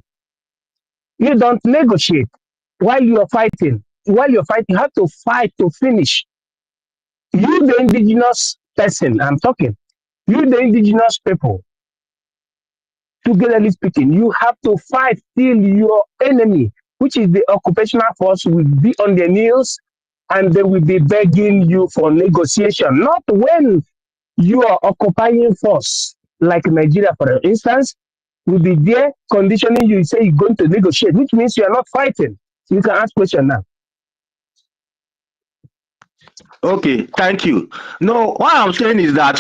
You don't negotiate while you're fighting. While you're fighting, you have to fight to finish. You, the indigenous person, I'm talking. You, the indigenous people, togetherly speaking, you have to fight till your enemy, which is the occupational force, will be on their knees and they will be begging you for negotiation. Not when you are occupying force, like Nigeria, for instance, will be there conditioning you, say you're going to negotiate, which means you are not fighting. You can ask question now. Okay, thank you. No, what I'm saying is that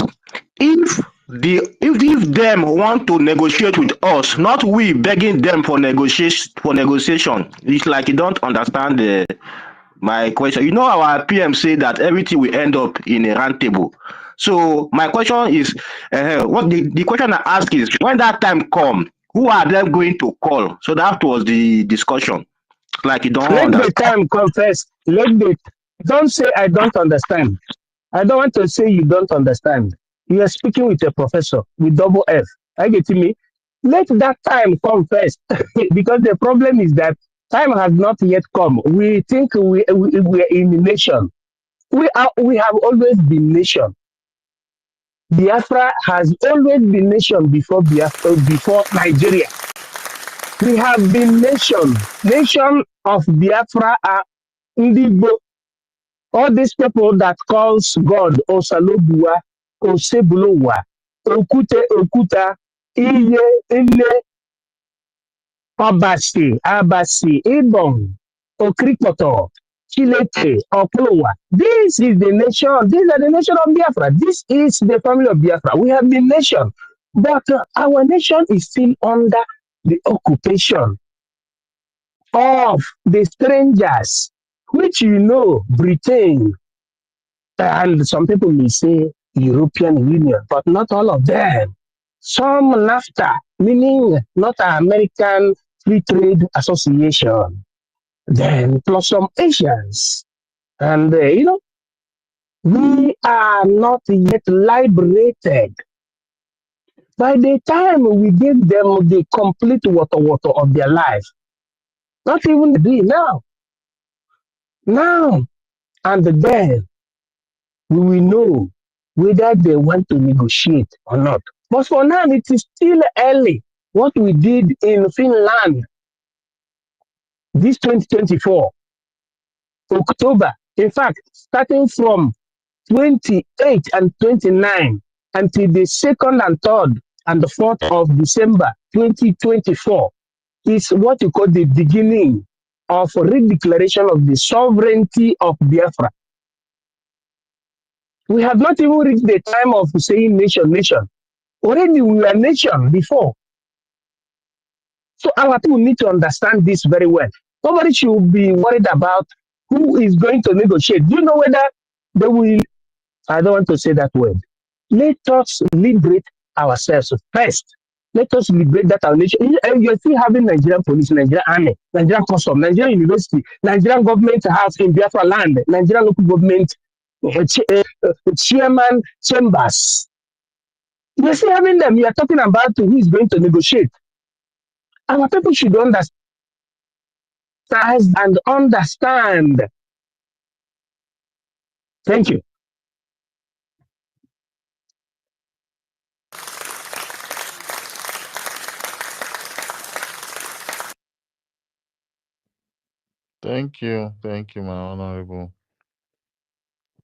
if them want to negotiate with us, not we begging them for negotiation, it's like you don't understand my question. You know, our PM say that everything will end up in a round table. So my question is, what the question I ask is, when that time come, who are they going to call? So that was the discussion. Like you don't understand. Let the time come first. Don't say I don't understand. I don't want to say you don't understand. You are speaking with a professor with double F. I get me. Let that time come first, because the problem is that time has not yet come. We think we are in a nation. We have always been nation. Biafra has always been nation before Nigeria. We have been nation. Nation of Biafra are Ndibo. All these people that calls God Osalobua, Osebulowa, Okuta, Iye, Ile, Abasi, Ibon, Okrikoto, Chilete, Oklowa. This is the nation. These are the nation of Biafra. This is the family of Biafra. We have been nation. But our nation is still under the occupation. of the strangers, which Britain, and some people may say European Union, but not all of them. Some NAFTA, meaning North American Free Trade Association, then plus some Asians. And, we are not yet liberated. By the time we give them the complete water of their life, not even the day now and then, we will know whether they want to negotiate or not. But for now, it is still early. What we did in Finland this 2024, October, in fact, starting from 28 and 29 until the 2nd and 3rd and the 4th of December 2024 is what you call the beginning of redeclaration of the sovereignty of Biafra. We have not even reached the time of saying nation. Already we were nation before. So our people need to understand this very well. Nobody should be worried about who is going to negotiate. Do you know whether they will? I don't want to say that word. Let us liberate ourselves first. Let us liberate that our nation. You're still having Nigerian police, Nigerian army, Nigerian custom, Nigerian university, Nigerian government house in Biafra land, Nigerian local government chairman chambers. You're still having them. You are talking about who is going to negotiate. Our people should understand and understand. Thank you. Thank you, my honorable.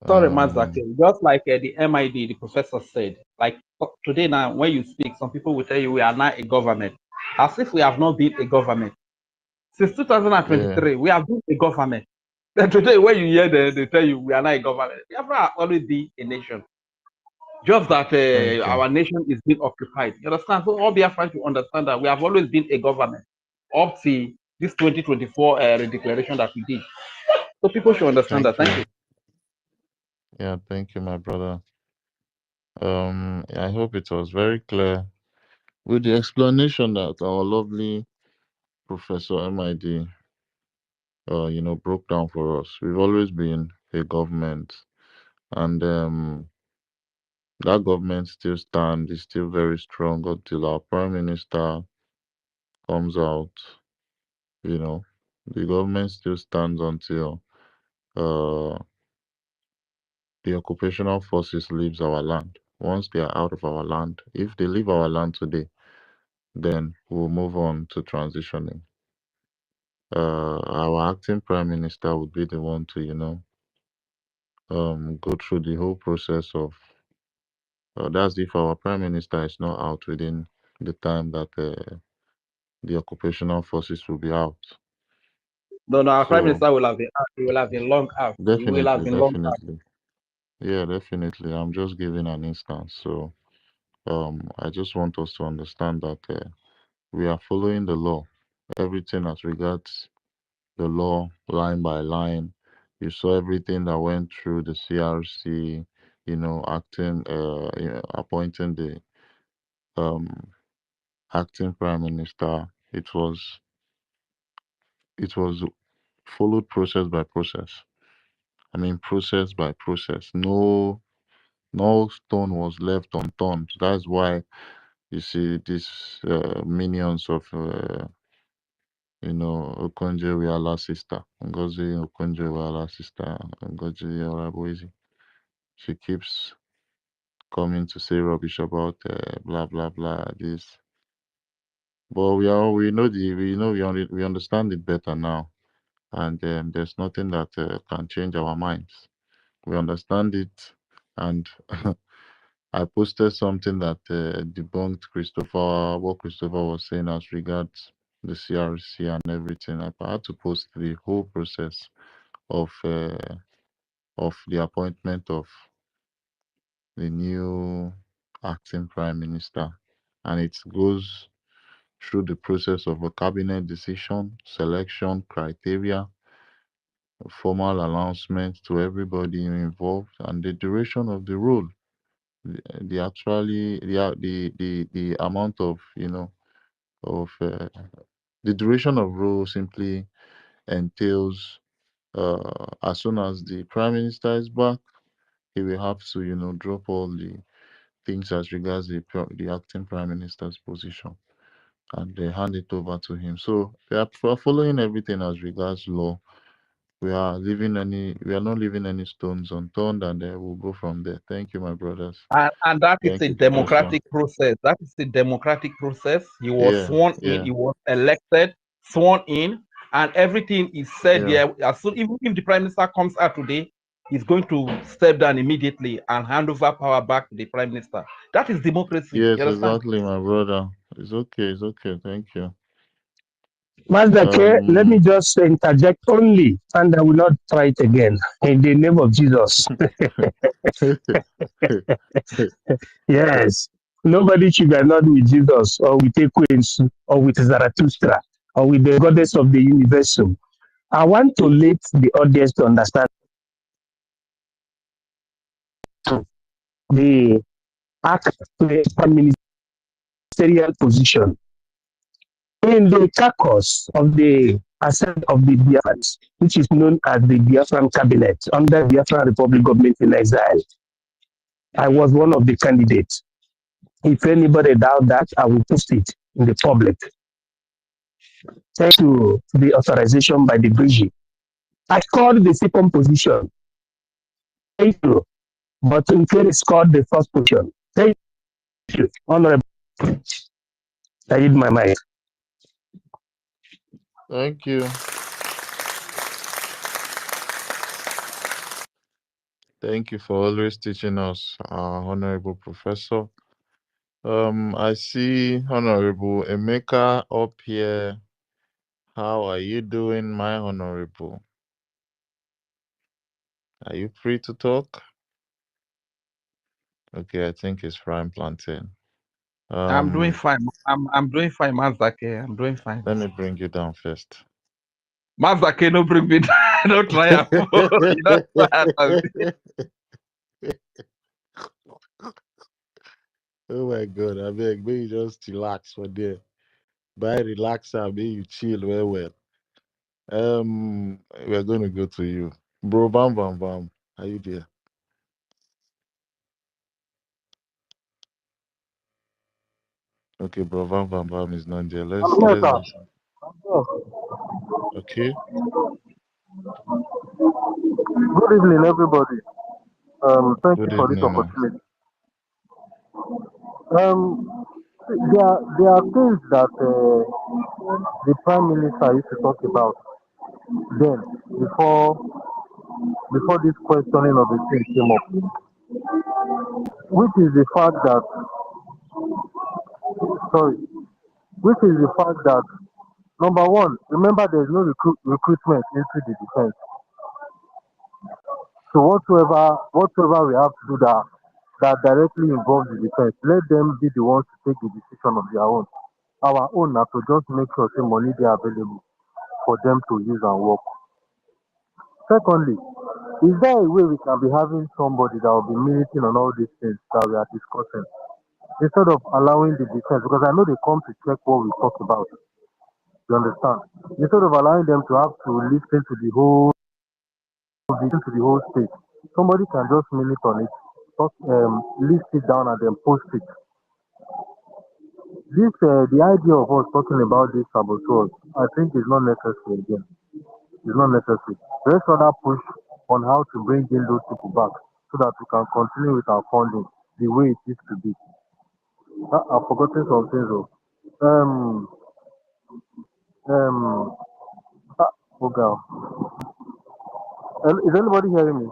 Sorry, Mazaki. Just like the MID, the professor said, like today now, when you speak, some people will tell you we are not a government, as if we have not been a government. Since 2023, we have been a government. Then today, when you hear they tell you we are not a government, Biafra has always been a nation. Just that our nation is being occupied. You understand? So all Biafrans to understand that we have always been a government up to this 2024 declaration that we did. So people should understand that. Thank you. Yeah, thank you, my brother. I hope it was very clear with the explanation that our lovely Professor MID, broke down for us. We've always been a government, and that government still stands, is still very strong until our Prime Minister comes out. The government still stands until the occupational forces leaves our land. Once they are out of our land, if they leave our land today, then we'll move on to transitioning. Our acting prime minister would be the one to, go through the whole process of. That's if our prime minister is not out within the time that the occupational forces will be out. No, our prime minister will have been out. He will have been long out. He will have been long out. Yeah, definitely. I'm just giving an instance. So, I just want us to understand that we are following the law. Everything as regards the law, line by line. You saw everything that went through the CRC, acting, appointing the acting prime minister. It was followed process by process. I mean, process by process. No stone was left unturned. That's why you see these minions of Okonjo-Iweala sister, Ngozi Okonjo-Iweala sister, Ngozi Olaboizi. She keeps coming to say rubbish about blah blah blah this. But we understand it better now, and there's nothing that can change our minds. We understand it, and I posted something that debunked what Christopher was saying as regards the CRC and everything. I had to post the whole process of the appointment of the new acting prime minister, and it goes through the process of a cabinet decision, selection criteria, a formal announcement to everybody involved, and the duration of the role. The amount of the duration of role simply entails as soon as the prime minister is back, he will have to drop all the things as regards the acting prime minister's position, and they hand it over to him. So we are following everything as regards law. We are not leaving any stones unturned, and we'll go from there. Thank you, my brothers. And that is Thank a you, Professor. democratic process. That is a democratic process. He was sworn in, he was elected, sworn in, and everything is said there. As soon, even if the prime minister comes out today, he's going to step down immediately and hand over power back to the prime minister. That is democracy. Yes, You understand? exactly, my brother. It's okay. It's okay. Thank you. Master K, let me just interject only, and I will not try it again. In the name of Jesus. Yes. Nobody should be not with Jesus or with Queens or with Zarathustra or with the goddess of the universum. I want to let the audience to understand the act to a ministerial position in the caucus of the Assembly of the Biafrans, which is known as the Biafran Cabinet under Biafran Republic Government in Exile. I was one of the candidates. If anybody doubt that, I will post it in the public. Thanks to the authorization by the BRGIE. I scored the second position. Thank you. But Nkeri scored the first position. Thank you, Honorable. I hit my mic. Thank you. Thank you for always teaching us, Honorable Professor. I see Honorable Emeka up here. How are you doing, my Honorable? Are you free to talk? Okay, I think it's frying plantain. I'm doing fine. I'm doing fine, Mazake. I'm doing fine. Let me bring you down first. Mazake, no bring me down. Don't try. You don't Oh my God, I beg, may you just relax for there. By relax, may you chill well. We're going to go to you. Bro, bam, bam, bam. Are you there? Okay, bro, bam, bam, bam is not there. Let's listen. Okay. Good evening, everybody. Thank you Good for this evening. opportunity. There are things that the Prime Minister used to talk about then, before this questioning of the thing came up, which is the fact that, number one, remember there is no recruitment into the defense. So whatsoever we have to do that directly involves the defense, let them be the ones to take the decision of their own. Our own now to just make sure the money they are available for them to use and work. Secondly, is there a way we can be having somebody that will be militing on all these things that we are discussing instead of allowing the defense? Because I know they come to check what we talk about. You understand? Instead of allowing them to have to listen to the whole state, somebody can just minute on it, list it down and then post it. This the idea of us talking about this sabotage, I think is not necessary again. It's not necessary. Let's rather push on how to bring in those people back so that we can continue with our funding the way it used to be. I've forgotten some things though. Oh God. Is anybody hearing me?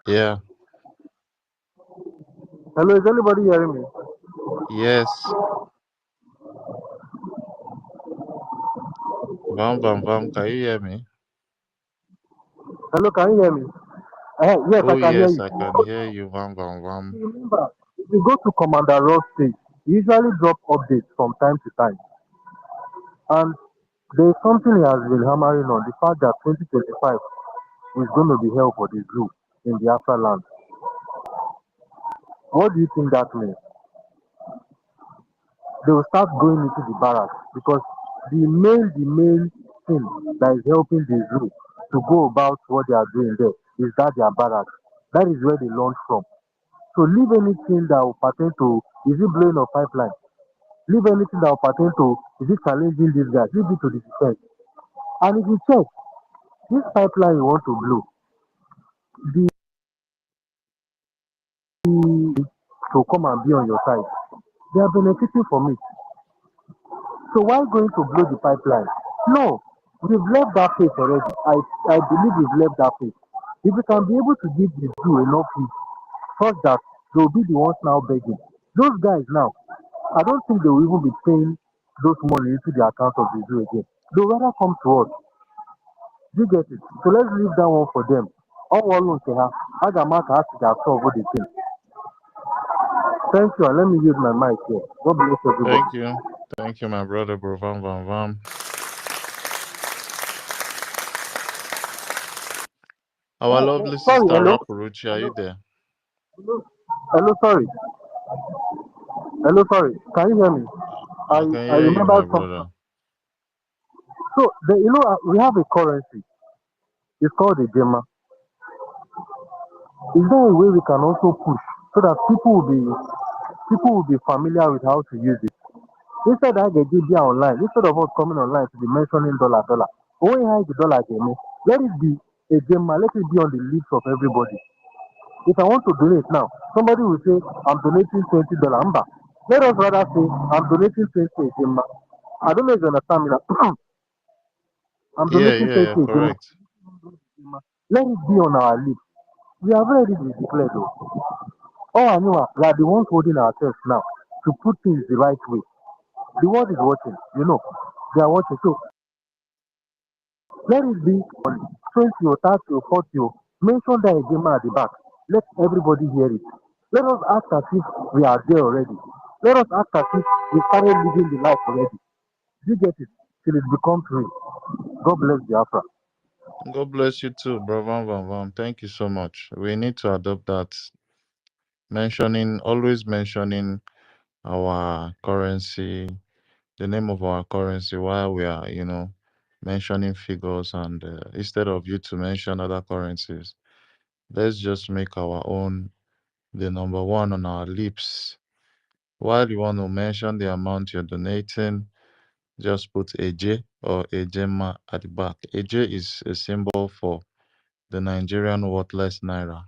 Yeah. Hello, is anybody hearing me? Yes. Bam, bam, bam. Can you hear me? Hello, can you hear me? Yes, Oh, I can hear yes, you. I can hear you. Bam, bam, bam. Remember, if you go to Commander Ross State, He usually drop updates from time to time. And there's something he has been hammering on, the fact that 2025 is going to be hell for the zoo in Biafra land. What do you think that means? They will start going into the barracks because the main thing that is helping the zoo to go about what they are doing there is that their barracks. That is where they launch from. So leave anything that will pertain to, is it blowing of pipeline? Leave anything that will pertain to, is it challenging these guys? Leave it to the defense. And if you check, this pipeline you want to blow, the to come and be on your side, they are benefiting from it. So why going to blow the pipeline? No, we've left that phase already. I believe we've left that phase. If we can be able to give the zoo enough food, such that they'll be the ones now begging. Those guys now, I don't think they will even be paying those money into the account of the zoo again. They'll rather come to us. You get it? So let's leave that one for them. All one can have. Agamaka has to solve what they think. Thank you, and let me use my mic here. God bless everybody. Thank you. Thank you, my brother, bro. Vam, vam, vam. Our lovely Sorry, sister hello? Rapuruchi, are you there? Hello, sorry. Hello, sorry. Can you hear me? I can I hear you, remember my something. brother. So, we have a currency. It's called a Gemma. Is there a way we can also push so that people will be familiar with how to use it? Instead of get GBA online, instead of us coming online to be mentioning dollar. When you hide the dollar game, let it be a Gemma, let it be on the lips of everybody. If I want to donate now, somebody will say, I'm donating $20. Let us rather say, I'm donating 20 Gemma. I don't know if you understand me now. I'm donating 20 Gemma. Correct. Let it be on our lips. We have already declared though. All I know, we are the ones holding ourselves now to put things the right way. The world is watching, they are watching. So let it be on 20 or 30 or 40. Mention that again at the back. Let everybody hear it. Let us act as if we are there already. Let us act as if we started living the life already. You get it? Till it becomes real. God bless Biafra. God bless you too, bro. Vam, vam, vam. Thank you so much. We need to adopt that. Always mentioning our currency, the name of our currency while we are, mentioning figures, and instead of you to mention other currencies, let's just make our own the number one on our lips. While you want to mention the amount you're donating, just put a J or a Gemma at the back. A J is a symbol for the Nigerian worthless naira,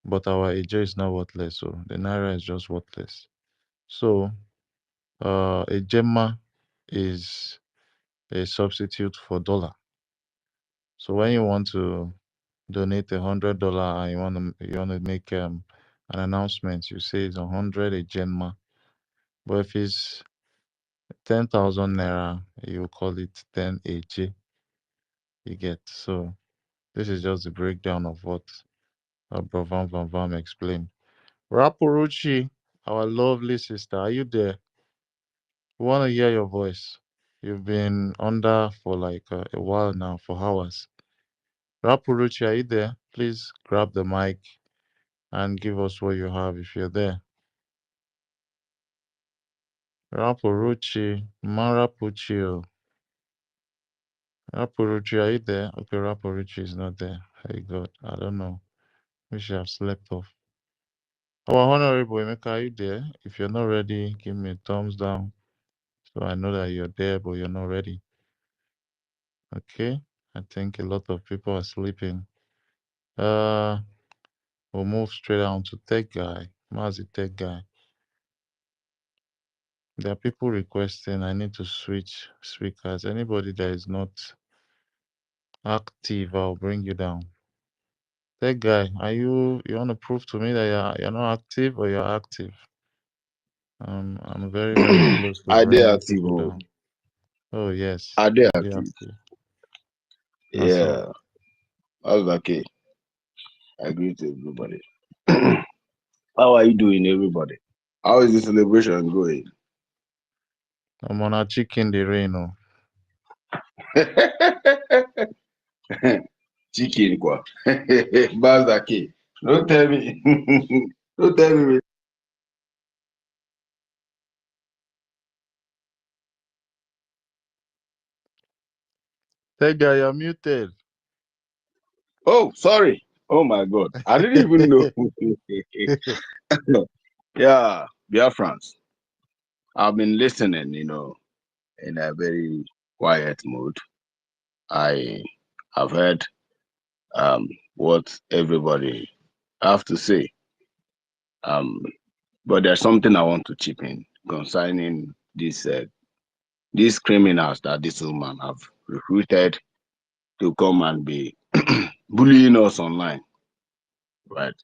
but our AJ is not worthless, so the naira is just worthless. So a Gemma is a substitute for dollar. So when you want to donate $100 and you want to make an announcement, you say it's 100 a Gemma. But if it's 10,000 naira, you call it 10 AJ. You get. So this is just the breakdown of what Bro Van Van Vam explained. Rapuruchi, our lovely sister, are you there? We want to hear your voice. You've been under for like a while now, for hours. Rapuruchi, are you there? Please grab the mic and give us what you have if you're there. Rapuruchi, Marapuchio. Rapuruchi, are you there? Okay, Rapuruchi is not there. Hey God, I don't know. We should have slept off. Our Honorable Emeka, are you there? If you're not ready, give me a thumbs down so I know that you're there, but you're not ready. Okay, I think a lot of people are sleeping. We'll move straight on to Tech Guy. Mazi Tech Guy. There are people requesting I need to switch speakers. Anybody that is not active, I'll bring you down. Tech Guy, you want to prove to me that you're not active or you're active? I'm very, very close to Are they bringing active? people down. Oh yes. Are they Are they active? active? Yeah. Okay. I agree to everybody. How are you doing, everybody? How is the celebration going? I'm on a chicken the rain. Oh. Chicken, quoi. Bazaki. Don't tell me. Don't tell me. Hey guy, you're muted. Oh, sorry. Oh my God. I didn't even know. Yeah, BIAFRANS. I've been listening, in a very quiet mode. I have heard what everybody have to say. But there's something I want to chip in concerning these criminals that this woman have recruited to come and be bullying us online, right?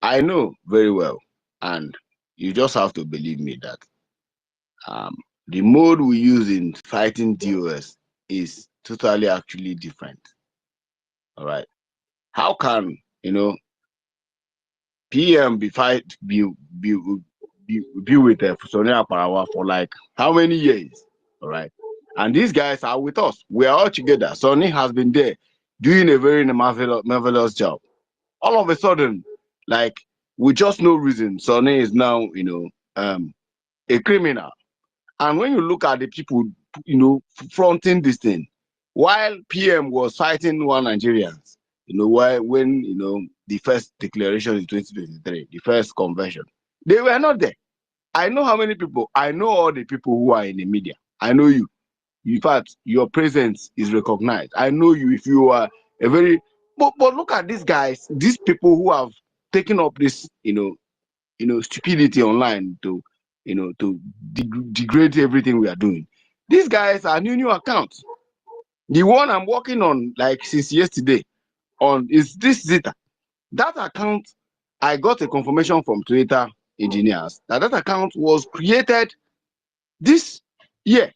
I know very well, and you just have to believe me that the mode we use in fighting DOS is totally actually different. All right. How can PM be with Sonia Parawa for like how many years? All right. And these guys are with us. We are all together. Sonny has been there doing a very marvelous job. All of a sudden, like with just no reason, Sonny is now, a criminal. And when you look at the people, fronting this thing, while PM was fighting one Nigerians, when the first declaration in 2023, the first convention, they were not there. I know how many people. I know all the people who are in the media. I know you. In fact, your presence is recognized. I know you if you are a very. But look at these guys. These people who have taken up this stupidity online to degrade everything we are doing. These guys are new accounts. The one I'm working on like since yesterday on is this Zeta. That account, I got a confirmation from Twitter engineers that account was created this year.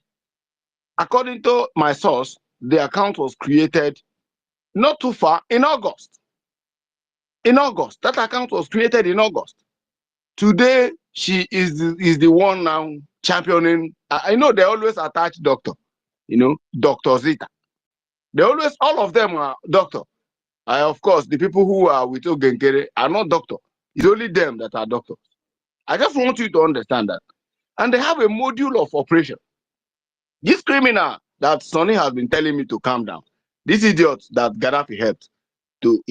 According to my source, the account was created not too far in August. In August, that account was created in August. Today, she is the one now championing. I know they always attach doctor, Dr. Zita. They always, all of them are doctor. Of course, the people who are with Ogenkere are not doctor. It's only them that are doctors. I just want you to understand that. And they have a module of operation. This criminal that Sonny has been telling me to calm down, this idiot that Gaddafi helped to,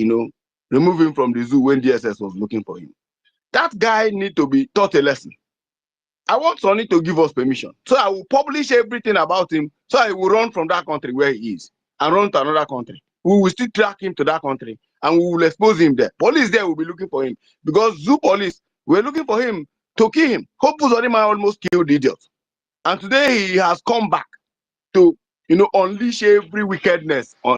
remove him from the zoo when DSS was looking for him. That guy need to be taught a lesson. I want Sonny to give us permission. So I will publish everything about him. So I will run from that country where he is and run to another country. We will still track him to that country and we will expose him there. Police there will be looking for him because zoo police were looking for him to kill him. Hope Uzodimma almost killed the idiot. And today he has come back to, unleash every wickedness on.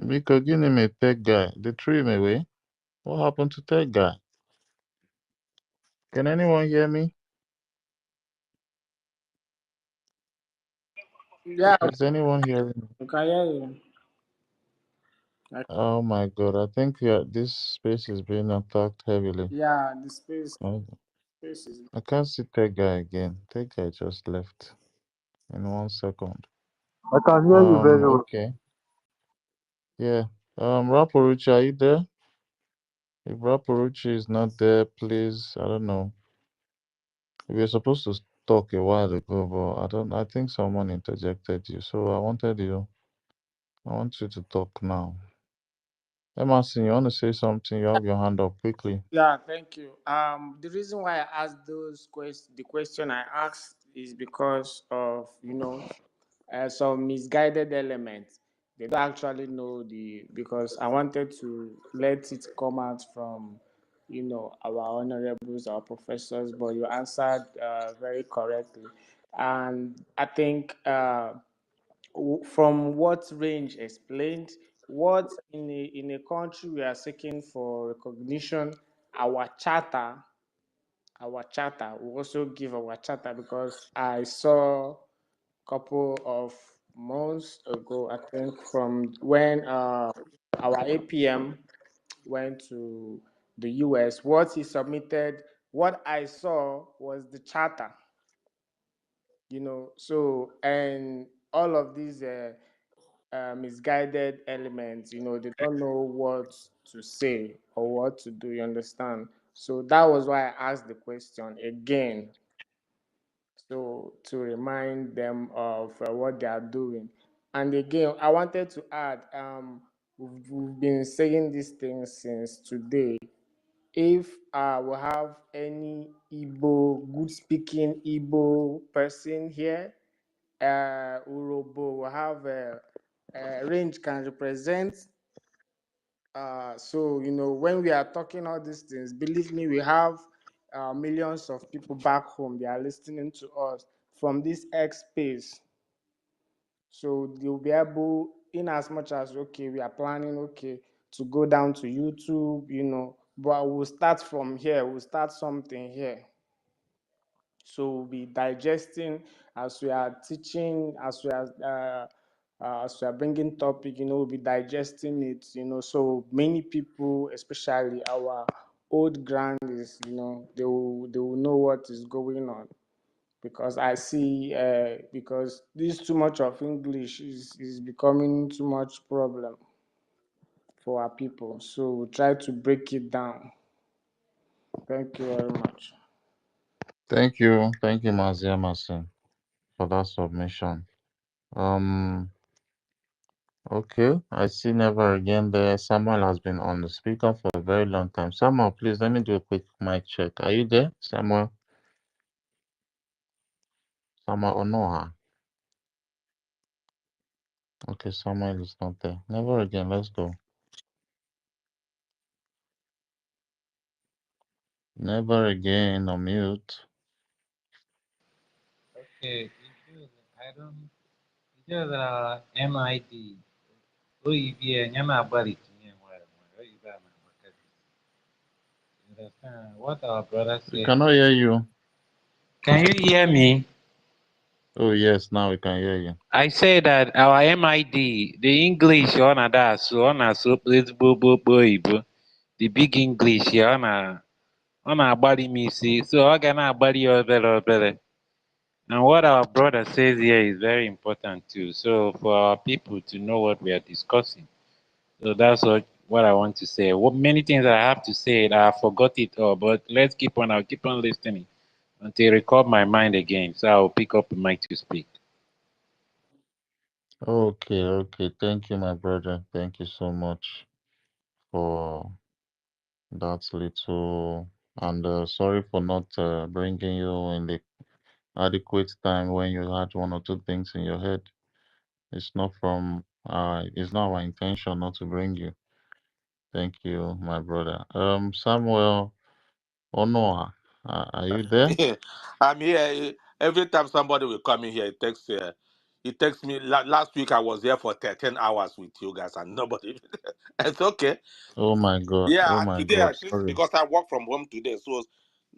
Because give him a tech guy. They threw him away. What happened to tech guy? Can anyone hear me? Yeah, Is anyone hearing me? we can hear you. Oh my God, I think this space is being attacked heavily. Yeah, the I, space is. I can't see tech guy again. Tech guy just left in 1 second. I can hear you very well. Okay. Yeah. Raporuchi, are you there? If Raporuchi is not there, please, I don't know. We were supposed to talk a while ago, but I think someone interjected you. So I want you to talk now. Emerson, you want to say something? You have your hand up quickly. Yeah, thank you. The reason why I asked the question I asked is because of some misguided elements. they don't actually know because I wanted to let it come out from, our honorables, our professors, but you answered very correctly. And I think from what Range explained, what in a country we are seeking for recognition, our charter, we also give our charter, because I saw couple of months ago, I think, from when our APM went to the US, what he submitted, what I saw was the charter, so, and all of these misguided elements, they don't know what to say or what to do, you understand? So that was why I asked the question again, so to remind them of what they are doing. And again, I wanted to add, we've been saying these things since today. If we have any good speaking Igbo person here, Urobo will have a Range can represent. So, when we are talking all these things, believe me, we have millions of people back home. They are listening to us from this X space. So they'll be able, in as much as, okay, we are planning, okay, to go down to YouTube, but we'll start from here. We'll start something here. So we'll be digesting as we are teaching, as we are bringing topic, we'll be digesting it, so many people, especially our old grandies, they will know what is going on. Because I see, because this too much of English is becoming too much problem for our people. So we'll try to break it down. Thank you very much. Thank you, Mazia Masin, for that submission. Okay, I see Never Again there. Samuel has been on the speaker for a very long time. Samuel, please let me do a quick mic check. Are you there, Samuel? Samuel Onoha. Okay, Samuel is not there. Never Again, let's go. Never Again, on mute. Okay, I don't. Just MID. OEBA, Yana Bari to me. Understand what our brother We said? cannot hear you. Can you hear me? Oh, yes, now we can hear you. I say that our MID, the English on that, so on a so please the big English on a body me see, so I can body your better. And what our brother says here is very important too. So for our people to know what we are discussing. So that's what I want to say. Many things I have to say, I forgot it all, but let's I'll keep on listening until I recall my mind again. So I'll pick up the mic to speak. Okay. Thank you, my brother. Thank you so much for that little. And sorry for not bringing you in the adequate time when you had one or two things in your head. It's not our intention not to bring you. Thank you, my brother. Samuel Onoa, are you there? I'm here. Every time somebody will come in here, it takes me. Last week I was here for 13 hours with you guys, and nobody. It's okay. Oh my God. Oh Yeah, and my today God. at least Sorry. because I work from home today, so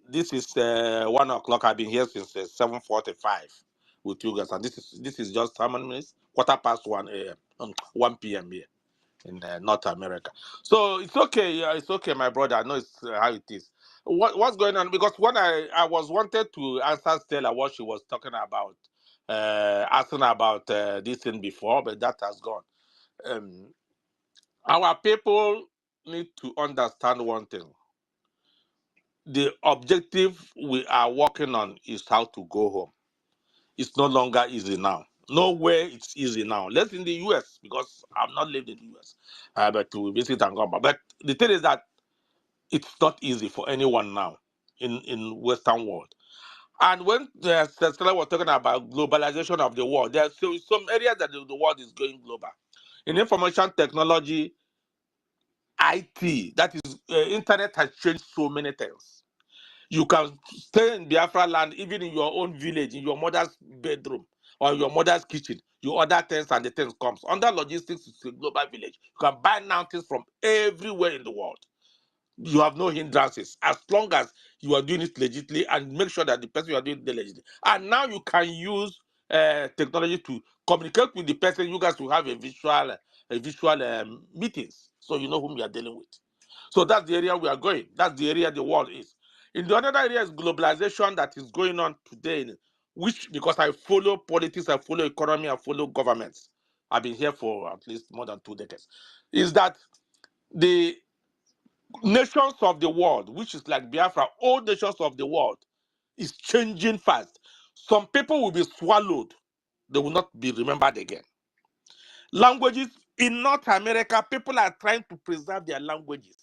this is 1 o'clock. I've been here since 7:45 with you guys, and this is just how many minutes? Quarter past 1 a.m. 1 p.m. here in North America. So it's okay. Yeah, it's okay, my brother. I know it's how it is. What's going on? Because when I was wanted to answer Stella what she was talking about, asking about this thing before, but that has gone. Um, our people need to understand one thing. The objective we are working on is how to go home. It's no longer easy now. Nowhere it's easy now. Less in the US because I've not lived in the US, but to visit and come back. But the thing is that it's not easy for anyone now in Western world. And when Stella was talking about globalization of the world, there's some areas that the world is going global. In information technology, IT, that is, internet has changed so many things. You can stay in Biafra land, even in your own village, in your mother's bedroom or your mother's kitchen. You order things and the things comes. Under logistics, it's a global village. You can buy now things from everywhere in the world. You have no hindrances as long as you are doing it legitimately and make sure that the person you are doing it legitimately. And now you can use technology to communicate with the person. You guys will have a visual meetings, so you know whom you are dealing with. So that's the area we are going. That's the area the world is. In the other area is globalization that is going on today, which, because I follow politics, I follow economy, I follow governments. I've been here for at least more than 2 decades. Is that the nations of the world, which is like Biafra, all nations of the world, is changing fast. Some people will be swallowed. They will not be remembered again. Languages in North America, people are trying to preserve their languages.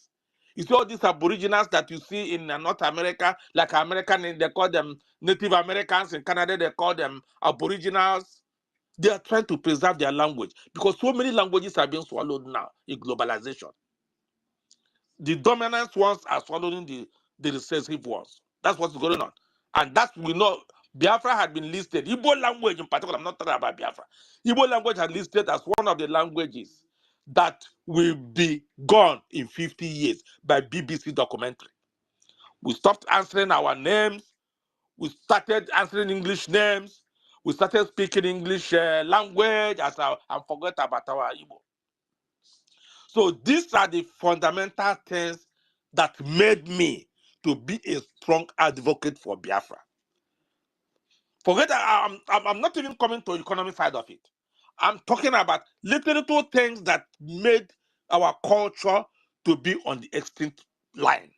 You see all these aboriginals that you see in North America, like American, they call them Native Americans. In Canada, they call them aboriginals. They are trying to preserve their language because so many languages are being swallowed now in globalization. The dominant ones are swallowing the recessive ones. That's what's going on. And that we know Biafra had been listed. Igbo language in particular, I'm not talking about Biafra. Igbo language had listed as one of the languages that will be gone in 50 years by BBC documentary. We stopped answering our names. We started answering English names. We started speaking English language and forgot about our Igbo. So these are the fundamental things that made me to be a strong advocate for Biafra. Forget that I'm not even coming to the economic side of it. I'm talking about little things that made our culture to be on the extinct line.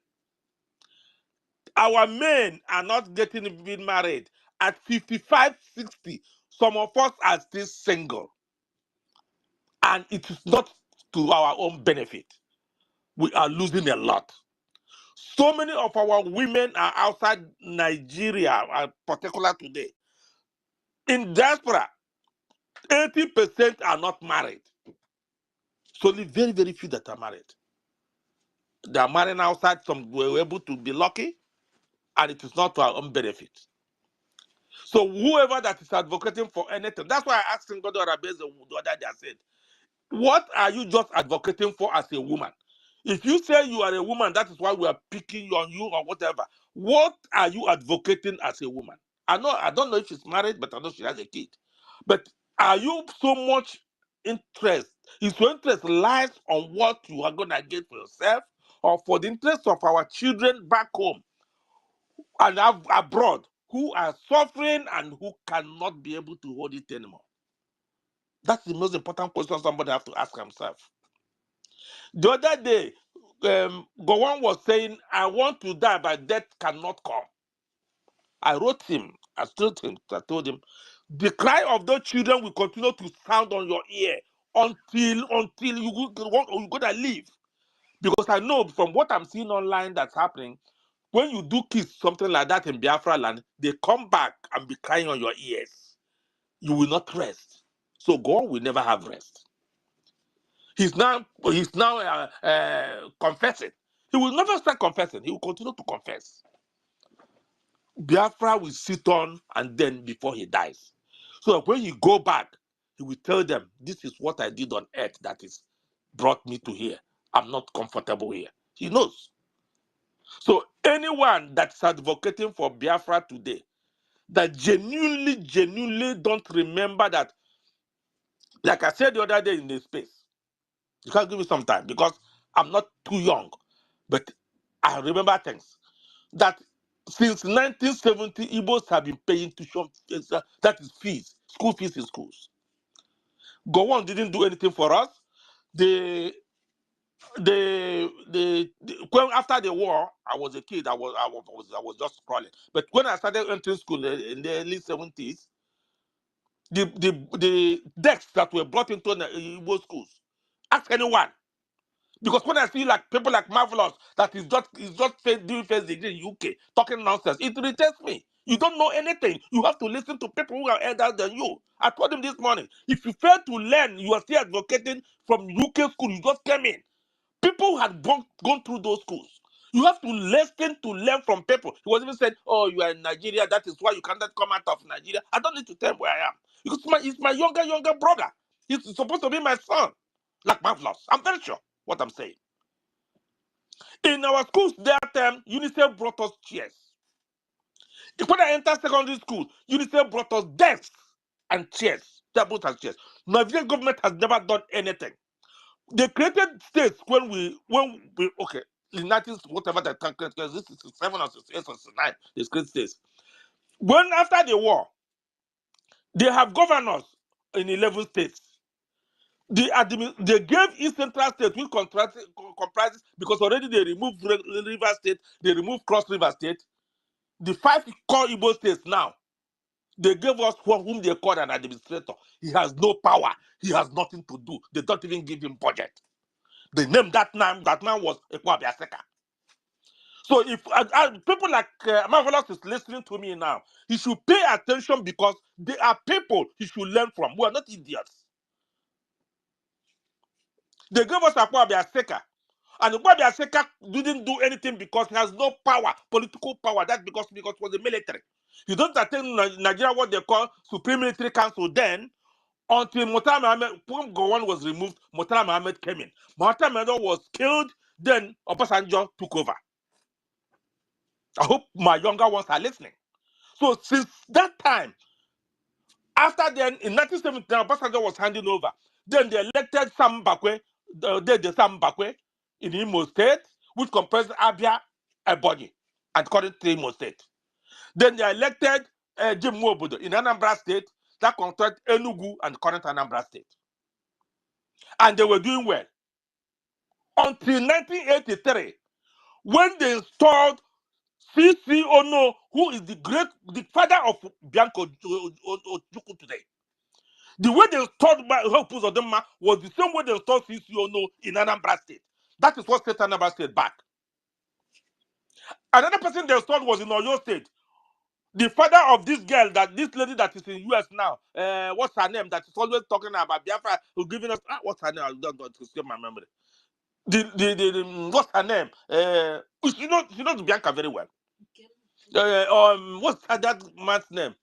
Our men are not getting married at 55, 60. Some of us are still single. And it is not to our own benefit. We are losing a lot. So many of our women are outside Nigeria, particular today. In diaspora, 80% are not married. It's only very, very few that are married. They are marrying outside. Some were able to be lucky, and it is not to our own benefit. So whoever that is advocating for anything, that's why I asked Ngozi the other day, I said, what are you just advocating for as a woman? If you say you are a woman, that is why we are picking on you or whatever. What are you advocating as a woman? I don't know if she's married, but I know she has a kid. But are you so much interest? Is your interest lies on what you are gonna get for yourself, or for the interest of our children back home and abroad who are suffering and who cannot be able to hold it anymore? That's the most important question somebody has to ask himself. The other day, Gowon was saying, I want to die, but death cannot come. I wrote him, I told him, the cry of those children will continue to sound on your ear until you're gonna leave. Because I know from what I'm seeing online that's happening, when you do kiss something like that in Biafra land, they come back and be crying on your ears. You will not rest. So God will never have rest. He's now confessing. He will never start confessing. He will continue to confess. Biafra will sit on and then before he dies. So that when he go back, he will tell them, this is what I did on earth that is brought me to here. I'm not comfortable here. He knows. So anyone that's advocating for Biafra today, that genuinely don't remember that, like I said the other day in the space, you can't give me some time because I'm not too young, but I remember things that since 1970, Igbos have been paying tuition fees, that is fees, school fees in schools. Gowon didn't do anything for us. When after the war, I was a kid. I was just scrolling. But when I started entering school in the early 70s, the desks that were brought into the Igbo schools, ask anyone. Because when I see like people like Marvelous that is just doing first degree in UK talking nonsense, it irritates me. You don't know anything. You have to listen to people who are elder than you. I told him this morning, if you fail to learn, you are still advocating from UK school. You just came in. People had gone through those schools. You have to listen to learn from people. He was even said, oh, you are in Nigeria. That is why you cannot come out of Nigeria. I don't need to tell him where I am. Because he's my younger brother. He's supposed to be my son. Like Marvelous. I'm very sure what I'm saying. In our schools that time, UNICEF brought us chairs. When I entered secondary school, UNICEF brought us desks and chairs, tables and chairs. Nigerian government has never done anything. They created states when we okay, in 19 whatever the time, this is 7 or 6 or 9, they created states. When after the war, they have governors in 11 states. They gave East Central State, which comprises, because already they removed River State, they removed Cross River State. The 5 core Igbo states now, they gave us whom they called an administrator. He has no power. He has nothing to do. They don't even give him budget. They named that man was Ekwabi Aseka. So if people like Marvelous is listening to me now, he should pay attention because they are people he should learn from. We are not idiots. They gave us Ekwabi Aseka. And Ekwabi Aseka didn't do anything because he has no power, political power. That's because it was the military. You don't attend Nigeria what they call Supreme Military Council then until Murtala Mohammed, when Gowon was removed, Murtala Mohammed came in. Murtala Mohammed was killed, then Obasanjo took over. I hope my younger ones are listening. So since that time, after then, in 1979, Obasanjo was handing over. Then they elected Sam Mbakwe, Sam Mbakwe in Imo State, which comprised Abia, Ebonyi, and current Imo State. Then they elected Jim Nwobodo in Anambra State, that comprised Enugu and current Anambra State. And they were doing well. Until 1983, when they installed C.C. Ono, who is the father of Bianco Ojukwu today. The way they installed Hope Uzodinma was the same way they installed C.C. Ono in Anambra State. That is what set Anambra State back. Another person they installed was in Oyo State. The father of this girl, this lady that is in US now, what's her name? That is always talking about Biafra, who giving us what's her name? I don't escape my memory. What's her name? She knows Bianca very well. What's that man's name?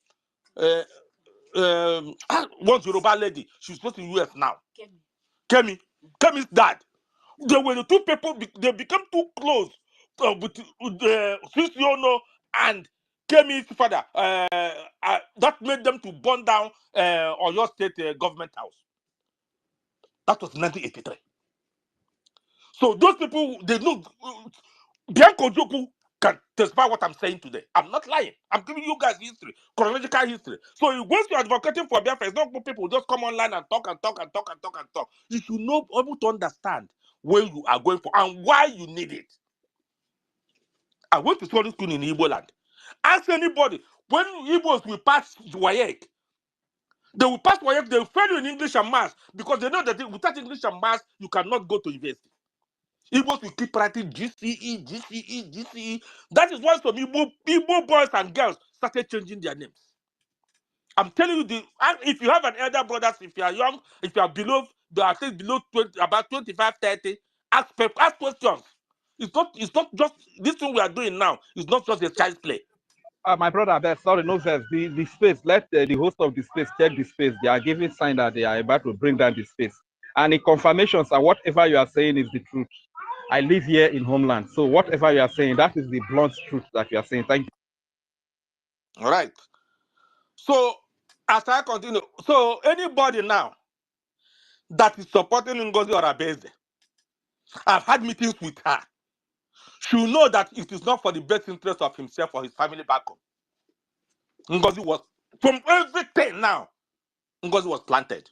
One Yoruba lady. She's supposed to US now. Kemi's dad. They were the two people. They became too close with Sisiono and Kemi's father. That made them to burn down Oyo State government house. That was 1983. So those people, they know. Bianco Ojukwu can testify what I'm saying today. I'm not lying. I'm giving you guys history, chronological history. So once you're advocating for Biafra, it's not people just come online and talk and talk and talk and talk and talk. You should know, able to understand where you are going for and why you need it. I went to school in Igbo land. Ask anybody, when Igbos will pass WAEC, they will pass WAEC, they will fail you in English and maths because they know that without English and maths, you cannot go to university. Igbos will keep writing GCE, GCE, GCE. That is why some Igbo boys and girls started changing their names. I'm telling you, if you have an elder brother, if you are young, if you are below, I think below 20, about 25, 30, ask questions. It's not just this thing we are doing now. It's not just a child's play. My brother, sorry, no sense. The space, let the host of the space check the space. They are giving sign that they are about to bring down the space. And the confirmations are whatever you are saying is the truth. I live here in homeland. So whatever you are saying, that is the blunt truth that you are saying. Thank you. All right. So as I continue, so anybody now that is supporting Ngozi or Abeze, I've had meetings with her. She'll know that it is not for the best interest of himself or his family back home. Ngozi was, from everything now, Ngozi was planted.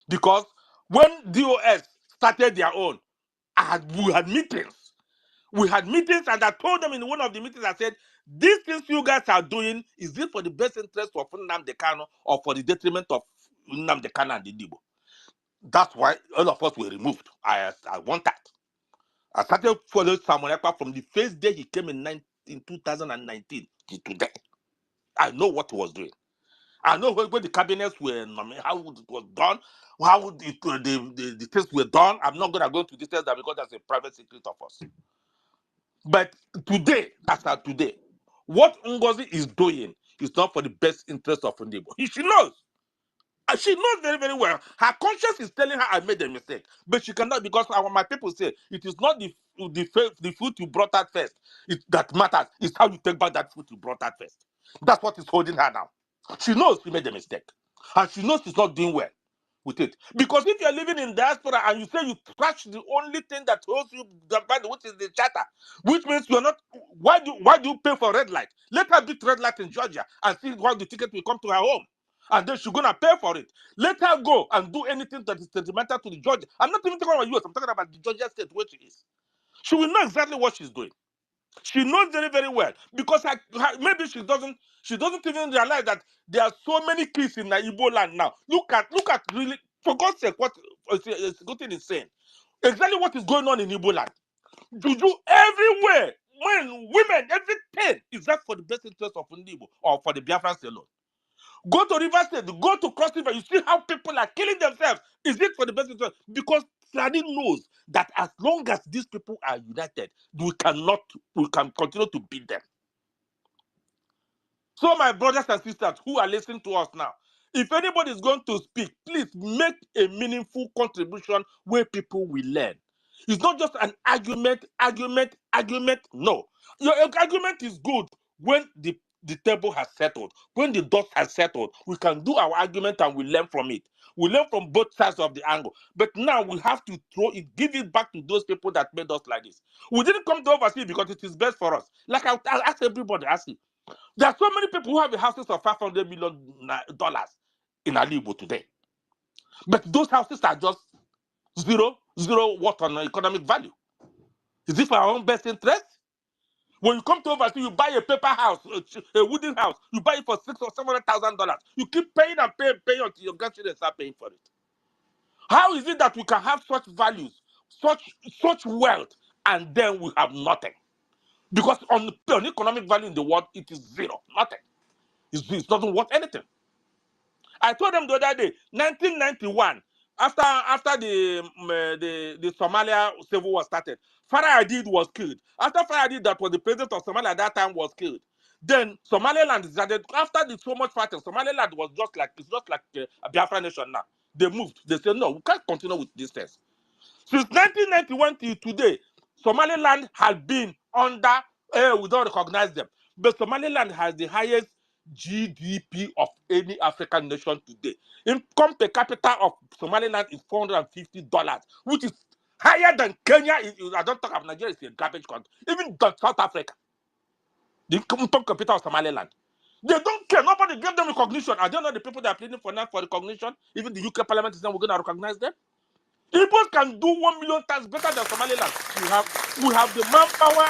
Because when DOS started their own, we had meetings. We had meetings, and I told them in one of the meetings, I said, these things you guys are doing, is it for the best interest of Nnamdi Kanu or for the detriment of Nnamdi Kanu and the Igbo? That's why all of us were removed. I want that. I started following Samuel Ekpa from the first day he came in 2019 today. I know what he was doing. I know when the cabinets were, how it was done, how the things were done. I'm not going to go into details that because that's a private secret of us. But today, as of today, what Ngozi is doing is not for the best interest of Ndibo. She knows. She knows very, very well. Her conscience is telling her I made a mistake. But she cannot, because my people say it is not the food you brought out first that matters. It's how you take back that food you brought out first. That's what is holding her now. She knows she made a mistake. And she knows she's not doing well with it. Because if you're living in diaspora and you say you scratch the only thing that holds you, which is the charter, which means you're not, why do you pay for red light? Let her beat red light in Georgia and see how the ticket will come to her home. And then she's gonna pay for it. Let her go and do anything that is sentimental to the Georgia. I'm not even talking about US, I'm talking about the Georgia state where she is. She will know exactly what she's doing. She knows very, very well, because maybe she doesn't even realize that there are so many kids in the Igbo land now. Look at really, for God's sake, what Gotin is saying. Exactly what is going on in Igbo land. Juju everywhere, men, women, everything is that for the best interest of Igbo or for the Biafrans alone. Go to River State, go to Cross River, you see how people are killing themselves. Is it for the best interest? Because Flani knows that as long as these people are united, we can continue to beat them. So my brothers and sisters who are listening to us now, if anybody is going to speak, please make a meaningful contribution where people will learn. It's not just an argument. No. Your argument is good when the table has settled. When the dust has settled, we can do our argument and we learn from it. We learn from both sides of the angle. But now we have to give it back to those people that made us like this. We didn't come to overseas because it is best for us. Like I ask everybody, there are so many people who have the houses of $500 million in Alibo today. But those houses are just zero what on economic value. Is it for our own best interest? When you come to overseas, you buy a paper house, a wooden house, you buy it for $600,000 or $700,000. You keep paying and paying until your grandchildren start paying for it. How is it that we can have such values, such wealth, and then we have nothing? Because on economic value in the world, it is zero, nothing. It doesn't worth anything. I told them the other day, 1991, after the Somalia civil war started, Farah Aidid was killed. After Farah Aidid, that was the president of Somalia at that time, was killed. Then Somaliland started. After so much fighting, Somaliland was just like a Biafra nation now. They moved. They said, no, we can't continue with this test. Since 1991 till today, Somaliland has been under, we don't recognize them, but Somaliland has the highest GDP of any African nation today. Income per capita of Somaliland is $450, which is higher than Kenya. I don't talk about Nigeria, it's a garbage country. Even South Africa, the income per capita of Somaliland. They don't care. Nobody gave them recognition. I don't know the people that are pleading for now for recognition. Even the UK Parliament is now, we're going to recognize them. Igbos can do 1 million times better than Somaliland. We have the manpower,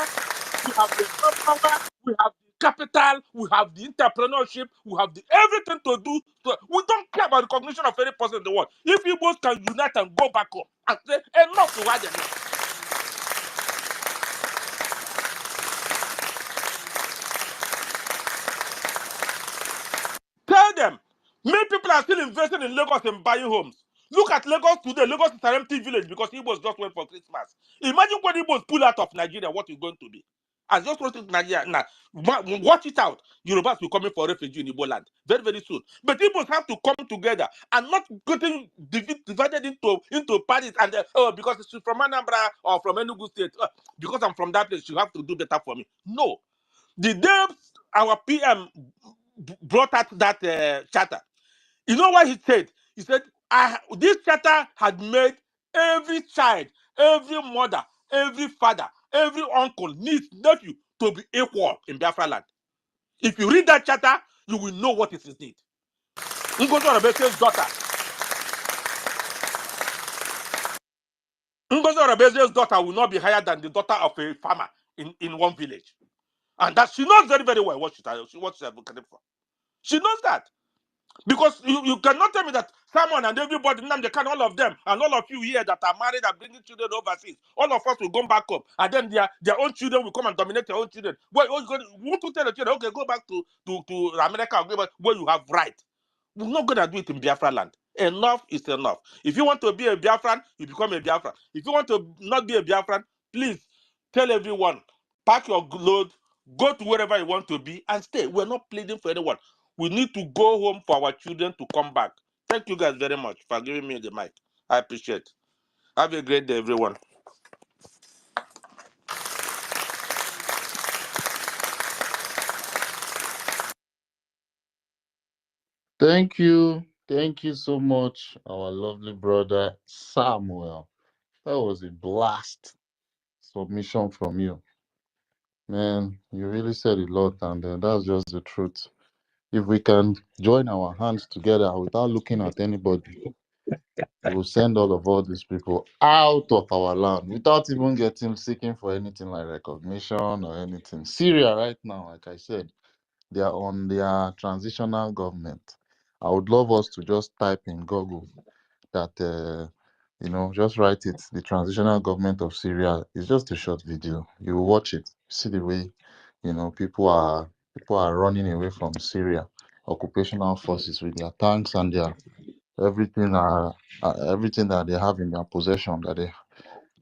we have the capital, we have the entrepreneurship, we have the everything to do. We don't care about recognition of any person in the world. If Igbos can unite and go back home and say enough to what they know. Tell them, many people are still investing in Lagos and buying homes. Look at Lagos today. Lagos is an empty village because Igbos just went for Christmas. Imagine when Igbos pull out of Nigeria, what is going to be. I just want to Nigeria now. Watch it out. Yorubas will come in for refugee in Igbo land very, very soon. But Igbos have to come together and not getting divided into parties and because it's from Anambra or from Enugu State, because I'm from that place, you have to do better for me. No. The day our PM brought out that charter, you know what he said? He said, this charter had made every child, every mother, every father, every uncle, niece, nephew to be equal in Biafra land. If you read that charter, you will know what is his need. Ngozi Orabese's daughter. Ngozi Orabese's daughter will not be higher than the daughter of a farmer in one village. And that she knows very, very well what she's advocating for. She knows that. Because you cannot tell me that Simon and everybody, Nnamdi Kanu, all of them, and all of you here that are married and bringing children overseas, all of us will go back up, and then their own children will come and dominate their own children. Why you want to tell the children, okay, go back to America, or go back where you have right? We're not going to do it in Biafra land. Enough is enough. If you want to be a Biafran, you become a Biafran. If you want to not be a Biafran, please tell everyone, pack your load, go to wherever you want to be, and stay. We're not pleading for anyone. We need to go home for our children to come back. Thank you guys very much for giving me the mic. I appreciate it. Have a great day, everyone. Thank you. Thank you so much, our lovely brother Samuel. That was a blast submission from you. Man, you really said a lot, and that's just the truth. If we can join our hands together without looking at anybody, we will send all these people out of our land without even seeking for anything like recognition or anything. Syria right now, like I said, they are on their transitional government. I would love us to just type in Google that just write it. The transitional government of Syria is just a short video. You will watch it. See the way, people are running away from Syria, occupational forces with their tanks and their everything everything that they have in their possession that they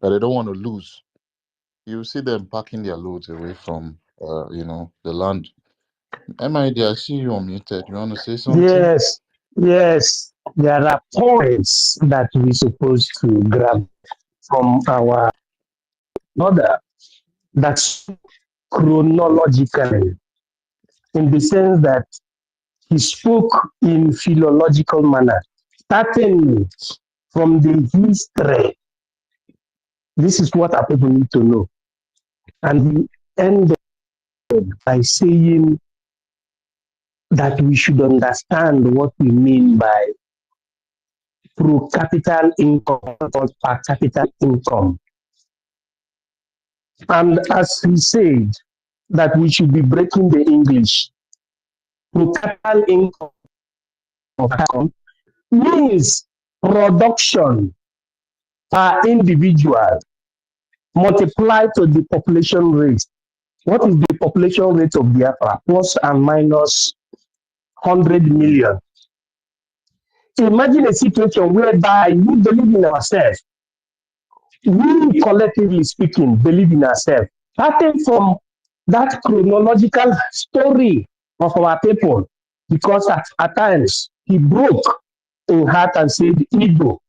don't want to lose. You see them packing their loads away from the land. MID, I see you unmuted. You want to say something? Yes, yes. There are points that we're supposed to grab from our mother that's chronologically, in the sense that he spoke in philological manner, starting from the history. This is what our people need to know. And he ended by saying that we should understand what we mean by pro capital income or per capita income. And as he said, that we should be breaking the English. Pro capital income means production per individual multiplied to the population rate. What is the population rate of Biafra? Plus and minus 100 million. Imagine a situation whereby we believe in ourselves. We, collectively speaking, believe in ourselves. Starting from that chronological story of our people, because at times he broke in heart and said Igbo,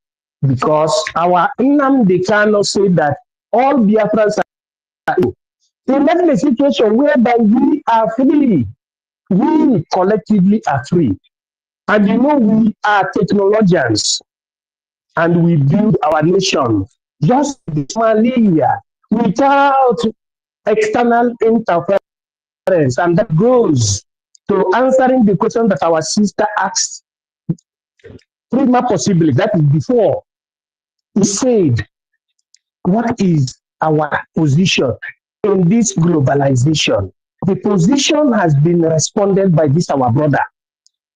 because our Nnamdi Kanu said that all Biafrans are Igbo. Imagine a situation whereby we are free. We collectively are free. And we are technologians and we build our nation just Somalia without external interference. And that goes to answering the question that our sister asked prima possibly, that is before. He said, what is our position in this globalization? The position has been responded by this our brother.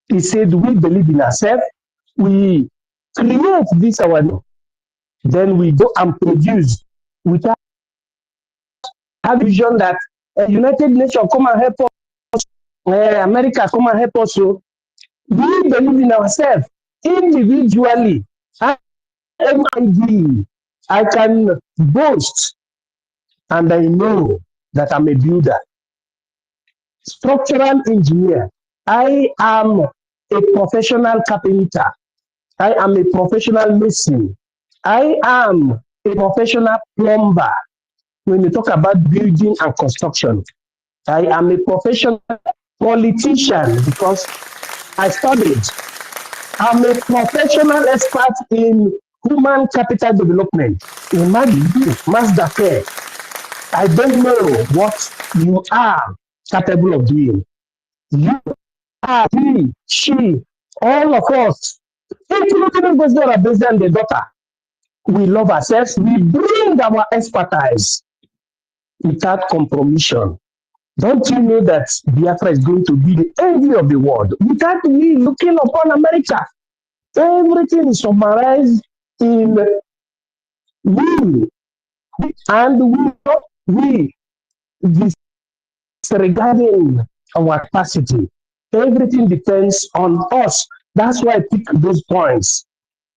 He said, we believe in ourselves, we create this our, then we go and produce without have vision that United Nations come and help us, America come and help us. So we believe in ourselves individually. I can boast, and I know that I'm a builder, structural engineer. I am a professional carpenter. I am a professional mason. I am a professional plumber. When you talk about building and construction, I am a professional politician because I studied. I'm a professional expert in human capital development. Imagine you, Master Care. I don't know what you are capable of doing. You are, he, she, all of us, including Ngozi and the daughter. We love ourselves. We bring our expertise without compromission. Don't you know that Biafra is going to be the envy of the world without me looking upon America? Everything is summarized in we, and we disregarding our capacity. Everything depends on us. That's why I pick those points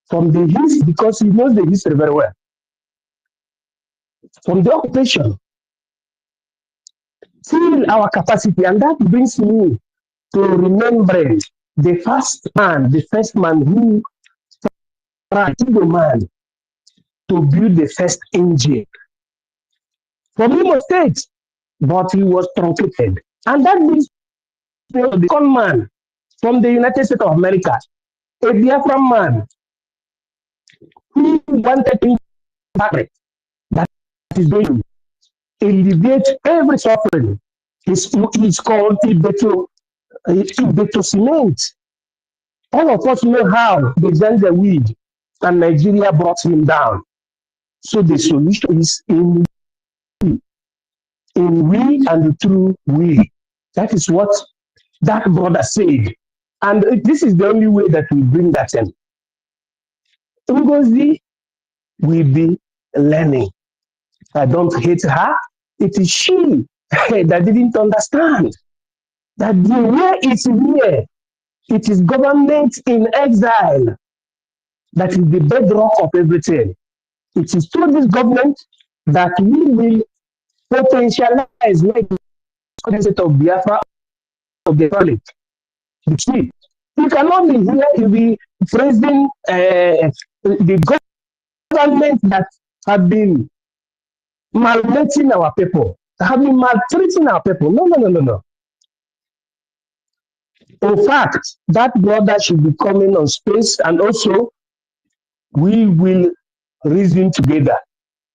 from the history because he knows the history very well. From the occupation, till our capacity, and that brings me to remembering the first man who tried to build the first engine from Imo State, but he was truncated. And that brings me to the second man from the United States of America, a Biafran man who wanted to fabric that is going to alleviate every suffering. It's called Ibeto Cement. All of us know how they done the weed and Nigeria brought him down. So the solution is in we and through we. That is what that brother said. And this is the only way that we bring that in. Ngozi will be learning. I don't hate her. It is she that didn't understand that the way it's here, it is government in exile that is the bedrock of everything. It is through this government that we will potentialize like the concept of Biafra of the Republic. You cannot be here to be praising the government that have been maltreating our people, have been maltreating our people. No. In fact, that brother should be coming on space, and also we will reason together.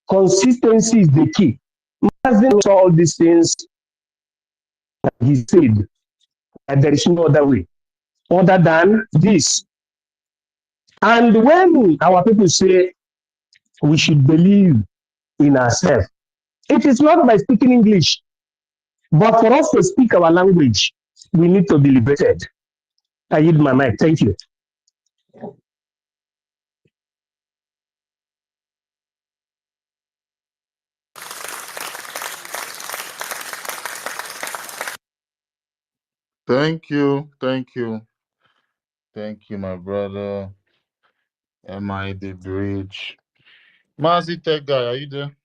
Consistency is the key. All these things he said, and there is no other way other than this. And when our people say we should believe in ourselves, it is not by speaking English, but for us to speak our language, we need to be liberated. I yield my mic. Thank you. Thank you, my brother. MID Bridge. Mazi Tech Guy, are you there?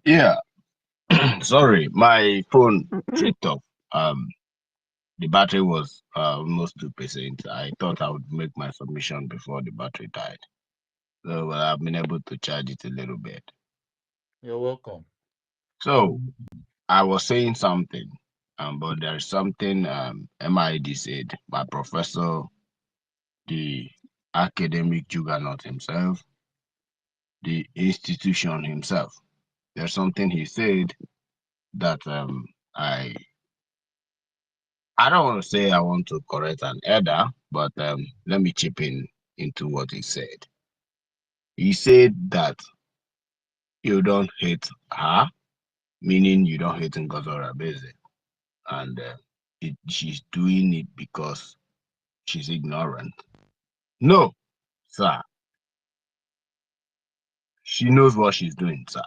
Yeah. Sorry, my phone tripped off. The battery was almost 2%. I thought I would make my submission before the battery died. So I've been able to charge it a little bit. You're welcome. So I was saying something, but there's something MID said, my professor, the academic juggernaut himself, the institution himself. There's something he said that I don't want to say I want to correct an elder, but let me chip in into what he said. He said that you don't hate her, meaning you don't hate Ngozi Beze, and she's doing it because she's ignorant. No, sir. She knows what she's doing, sir.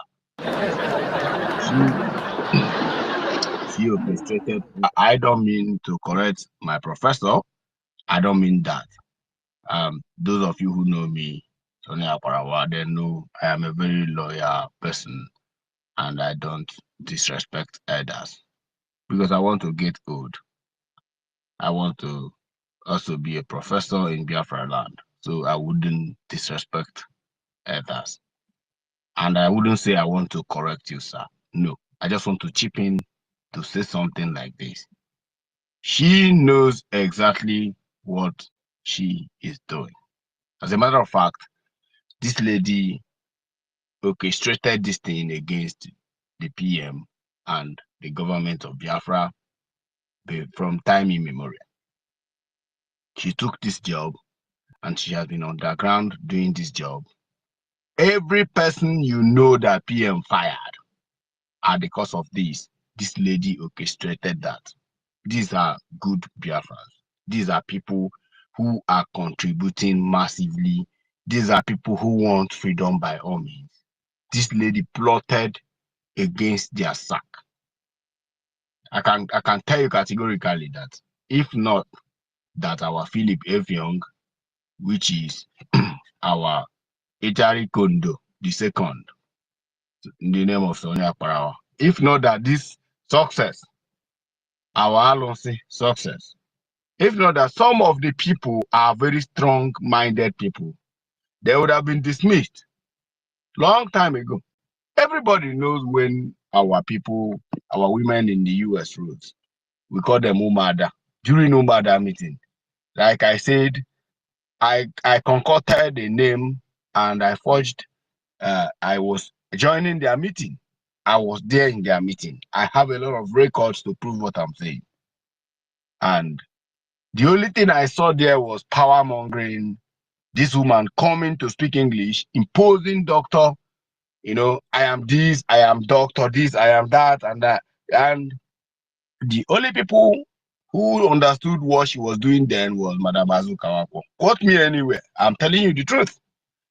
She orchestrated. I don't mean to correct my professor. I don't mean that. Those of you who know me, Tony Aparawa, they know I am a very loyal person and I don't disrespect elders because I want to get old. I want to also be a professor in Biafra land, so I wouldn't disrespect elders. And I wouldn't say I want to correct you, sir. No, I just want to chip in to say something like this. She knows exactly what she is doing. As a matter of fact, this lady orchestrated this thing against the PM and the government of Biafra from time immemorial. She took this job and she has been underground doing this job Every person you know that PM fired are because of this. This lady orchestrated that. These are good Biafrans. These are people who are contributing massively. These are people who want freedom by all means. This lady plotted against their sack. I can tell you categorically that if not that our Philip F. Young, which is our Itari Kondo, the second, in the name of Sonia Parawa, if not that this success, our Alonsi success, if not that some of the people are very strong-minded people, they would have been dismissed long time ago. Everybody knows when our people, our women in the US roots, we call them Umada. During Umada meeting, like I said, I concocted a name and I forged, I was joining their meeting. I was there in their meeting. I have a lot of records to prove what I'm saying. And the only thing I saw there was power mongering. This woman coming to speak English, imposing doctor, you know, I am this, I am doctor this, I am that, and that. And the only people who understood what she was doing then was Madam Azukawako. Quote me anywhere. I'm telling you the truth.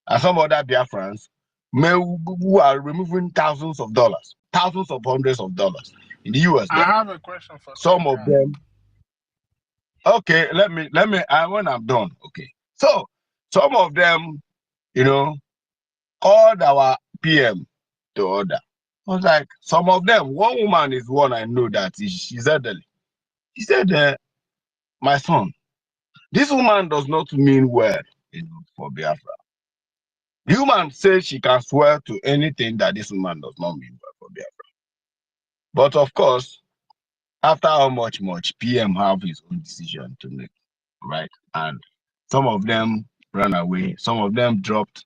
And some other Biafrans who are removing thousands of dollars, thousands of hundreds of dollars in the US I there. have a question for Some of them. Okay, let me when I'm done. Okay. So some of them, you know, called our PM to order. I was like, some of them, one woman is one I know that she's elderly. She said, my son, this woman does not mean well, you know, for Biafra. The woman says she can swear to anything that this woman does not mean well for Biafra. But of course, after how much PM have his own decision to make, right? And some of them ran away, some of them dropped.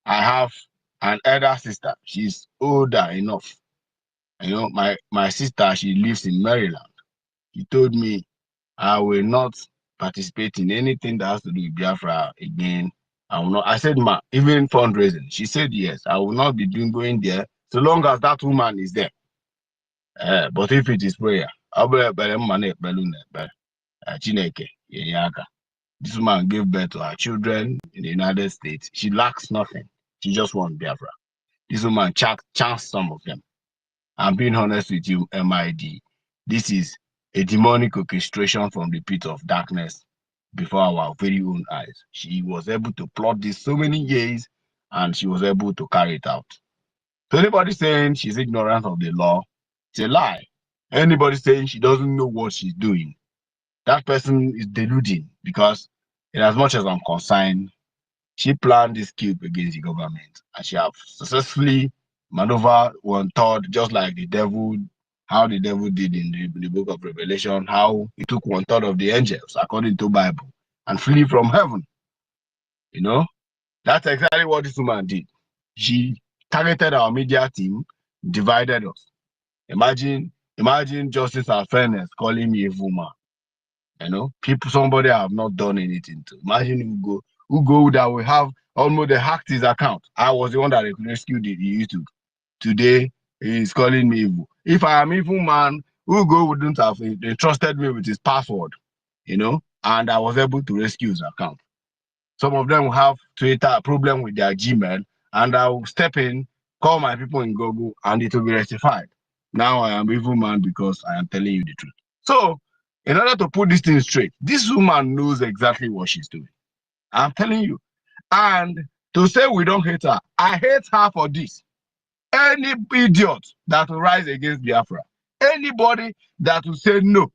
I have an elder sister. She's older enough. You know, my sister, she lives in Maryland. She told me I will not participate in anything that has to do with Biafra again. I will not. I said, ma, even fundraising. She said yes. I will not be going there so long as that woman is there. But if it is prayer, this woman gave birth to her children in the United States. She lacks nothing. She just wants Biafra. This woman chanced some of them. I'm being honest with you, MID. This is a demonic orchestration from the pit of darkness before our very own eyes. She was able to plot this so many years and she was able to carry it out. So anybody saying she's ignorant of the law, it's a lie. Anybody saying she doesn't know what she's doing, that person is deluding, because in as much as I'm concerned, she planned this coup against the government and she have successfully maneuvered one third, just like the devil, how the devil did in the book of Revelation, how he took one third of the angels, according to Bible, and flee from heaven. You know, that's exactly what this woman did. She targeted our media team, divided us. Imagine justice and fairness calling me a woman. You know, somebody I have not done anything to. Imagine Ugo that we have almost hacked his account. I was the one that rescued the YouTube. Today, he's calling me evil. If I am evil man, Ugo wouldn't have trusted me with his password, you know, and I was able to rescue his account. Some of them will have Twitter problem with their Gmail, and I will step in, call my people in Google, and it will be rectified. Now I am evil man because I am telling you the truth. So, in order to put this thing straight, this woman knows exactly what she's doing. I'm telling you. And to say we don't hate her, I hate her for this. Any idiot that will rise against Biafra, anybody that will say no,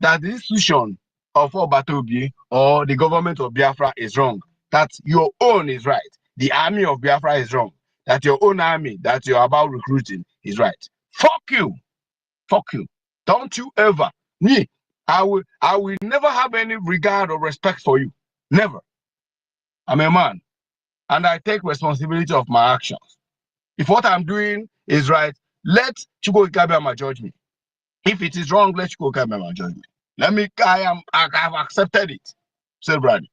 that the institution of Obatobi or the government of Biafra is wrong, that your own is right, the army of Biafra is wrong, that your own army that you're about recruiting is right. Fuck you. Fuck you. Don't you ever. Me, I will never have any regard or respect for you. Never. I'm a man and I take responsibility of my actions. If what I'm doing is right, let Chuko Ikabiyama judge me. If it is wrong, let Chuko Ikabiyama judge me. I have accepted it. Say, Brad.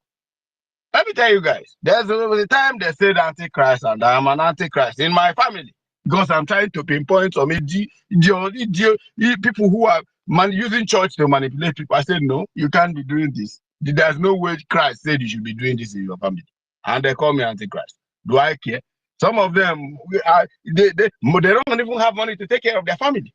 Let me tell you guys, there was a time they said Antichrist, and I am an Antichrist in my family because I'm trying to pinpoint some people who are using church to manipulate people. I said, no, you can't be doing this. There's no way Christ said you should be doing this in your family. And they call me Antichrist. Do I care? Some of them, they don't even have money to take care of their family.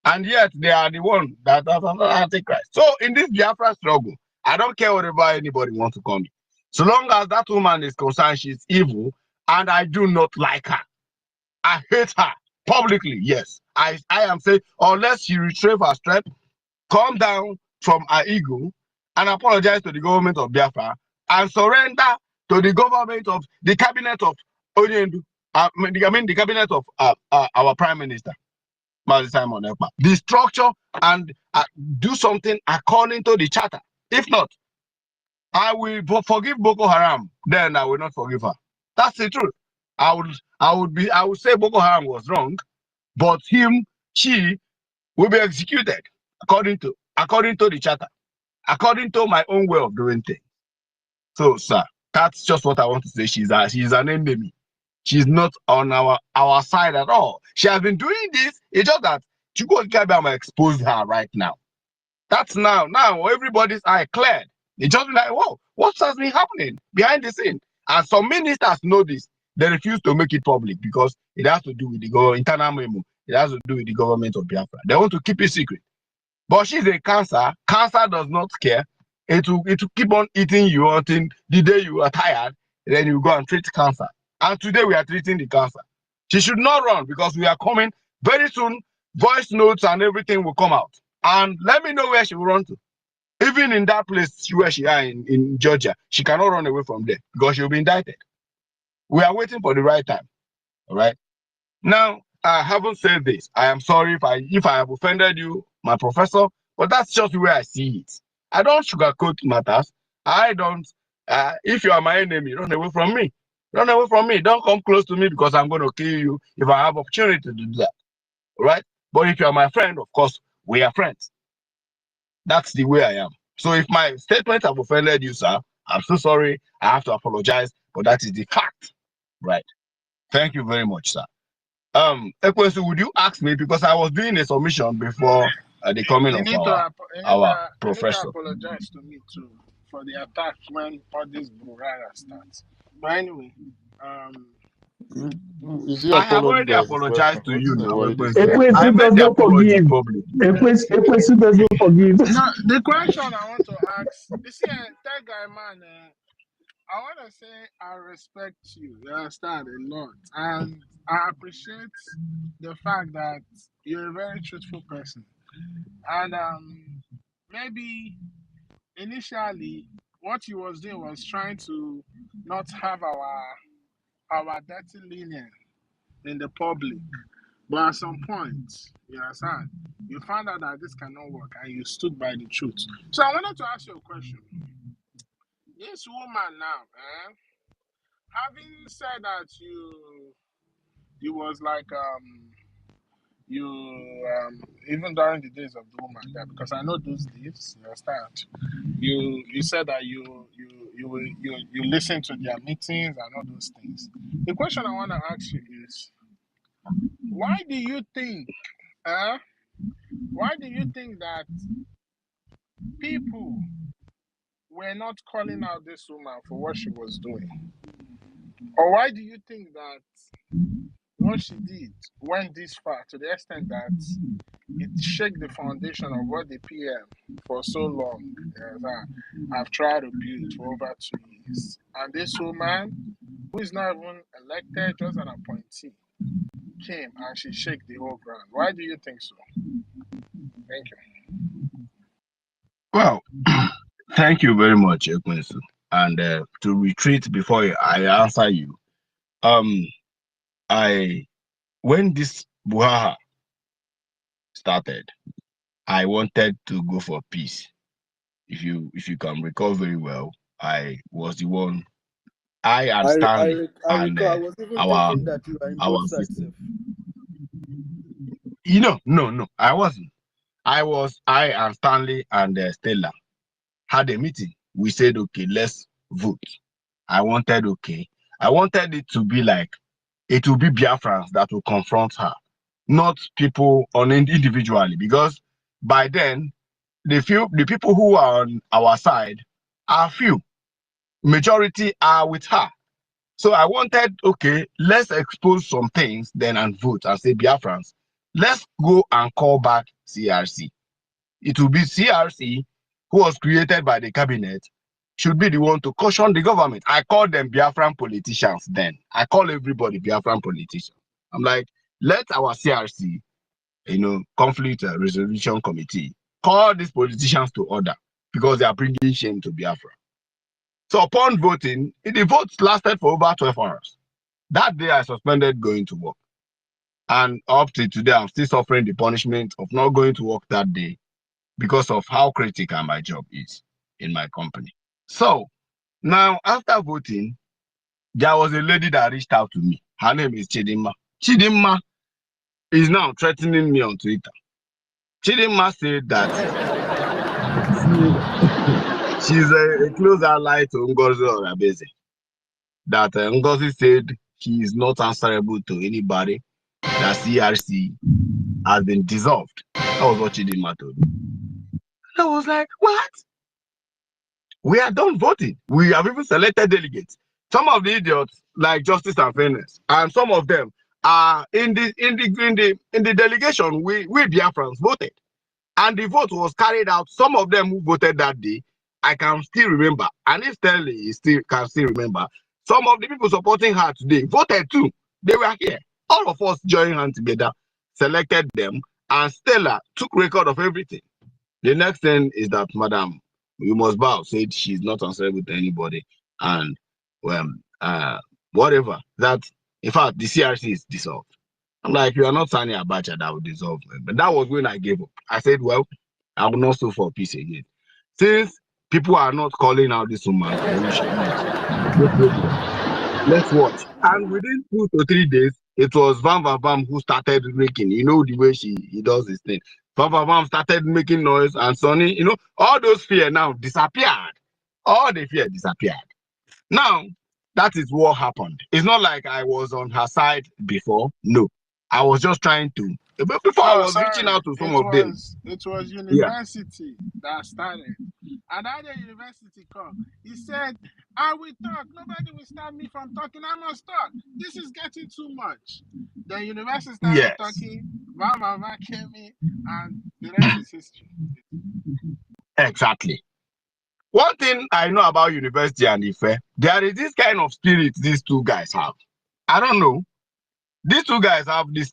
And yet they are the one that are Antichrist. So in this Biafra struggle, I don't care whatever anybody wants to call me. So long as that woman is concerned, she's evil, and I do not like her. I hate her publicly. Yes, I am saying, unless she retrieve her strength, calm down from her ego, and apologize to the government of Biafra, and surrender to the government of the cabinet of Onyendu. I mean the cabinet of our prime minister, Mazi Simon Ekpa. The structure and do something according to the charter. If not, I will forgive Boko Haram. Then I will not forgive her. That's the truth. I would say Boko Haram was wrong, but she will be executed according to the charter, according to my own way of doing things. So, sir, that's just what I want to say. She's an enemy. She's not on our side at all. She has been doing this. It's just that Chukwuka Kabiyama exposed her right now. That's now everybody's eye cleared. They just be like, whoa, what has been happening behind the scene? And some ministers know this. They refuse to make it public because it has to do with the internal memo. It has to do with the government of Biafra. They want to keep it secret. But she's a cancer. Cancer does not care. It will keep on eating you until the day you are tired. Then you go and treat cancer. And today we are treating the cancer. She should not run because we are coming very soon. Voice notes and everything will come out. And let me know where she will run to. Even in that place where she are in Georgia, she cannot run away from there because she will be indicted. We are waiting for the right time. All right. Now, I haven't said this. I am sorry if I have offended you, my professor, but that's just the way I see it. I don't sugarcoat matters. I don't. If you are my enemy, run away from me. Run away from me. Don't come close to me because I'm going to kill you if I have opportunity to do that. All right. But if you are my friend, of course, we are friends. That's the way I am. So if my statements have offended you, sir, I'm so sorry. I have to apologize, but that is the fact. Right. Thank you very much, sir. Ekwesu, would you ask me, because I was doing a submission before the coming of our professor. You need to apologize to me too for the attack when all this brouhaha starts. But anyway, I have already apologized to you now. I Ekwesu made the doesn't apology forgive. public. Ekwesu doesn't forgive. now the question I want to ask, you see, that guy man, I want to say I respect you. You understand a lot, and I appreciate the fact that you're a very truthful person. And maybe initially what he was doing was trying to not have our dirty linen in the public. But at some point, you understand, you found out that this cannot work and you stood by the truth. So I wanted to ask you a question. This woman now, having said that you was like even during the days of the woman there, because I know those days, you understand. You said that you listen to their meetings and all those things. The question I want to ask you is, why do you think that people were not calling out this woman for what she was doing? Or why do you think that what she did went this far, to the extent that it shook the foundation of what the PM for so long have tried to build for over 2 years? And this woman, who is not even elected, just an appointee, came and she shook the whole ground. Why do you think so? Thank you. Well, thank you very much, Ekwensu. And to retreat before I answer you, when this Buhaha started, I wanted to go for peace. If you can recall very well, I was the one. I and Stanley and I was even our thinking that you are in both sides. No, I wasn't. I and Stanley and Stella had a meeting. We said, okay, let's vote. I wanted it to be like, it will be Biafrans that will confront her, not people on individually, because by then the people who are on our side are few. Majority are with her. So I wanted, okay, let's expose some things then and vote and say, Biafrans, let's go and call back CRC. It will be CRC, who was created by the cabinet, should be the one to caution the government. I call them Biafran politicians then. I call everybody Biafran politicians. I'm like, let our CRC, conflict resolution committee, call these politicians to order because they are bringing shame to Biafra. So upon voting, the votes lasted for over 12 hours. That day I suspended going to work. And up to today, I'm still suffering the punishment of not going to work that day because of how critical my job is in my company. So now after voting, there was a lady that reached out to me. Her name is Chidinma. Chidinma is now threatening me on Twitter. Chidinma said that she's a close ally to Ngozi Orabeze. That Ngozi said he is not answerable to anybody. That CRC has been dissolved. That was what Chidinma told me. I was like, what? We are done voting. We have even selected delegates. Some of the idiots like Justice and Fairness, and some of them are in the delegation. We Biafrans voted, and the vote was carried out. Some of them who voted that day, I can still remember, and if Stanley can still remember, some of the people supporting her today voted too. They were here. All of us joined hands together, selected them, and Stella took record of everything. The next thing is that Madam You Must Bow said she's not answerable to anybody, and whatever that. In fact, the CRC is dissolved. I'm like, you are not Sani Abacha that will dissolve me. But that was when I gave up. I said, well, I will not sue for peace again. Since people are not calling out this woman, let's watch. And within 2 to 3 days, it was Bam who started making, the way he does his thing. Bam started making noise, and Sonny, all those fear now disappeared. All the fear disappeared. Now, that is what happened. It's not like I was on her side before. No. I was just trying to. Before I was reaching out to some of them. It was university that started. And that day university come. He said, I will talk. Nobody will stop me from talking. I must talk. This is getting too much. Then university started talking. Mama came in, and the rest is history. Exactly. One thing I know about university and IFE, there is this kind of spirit these two guys have. I don't know. These two guys have this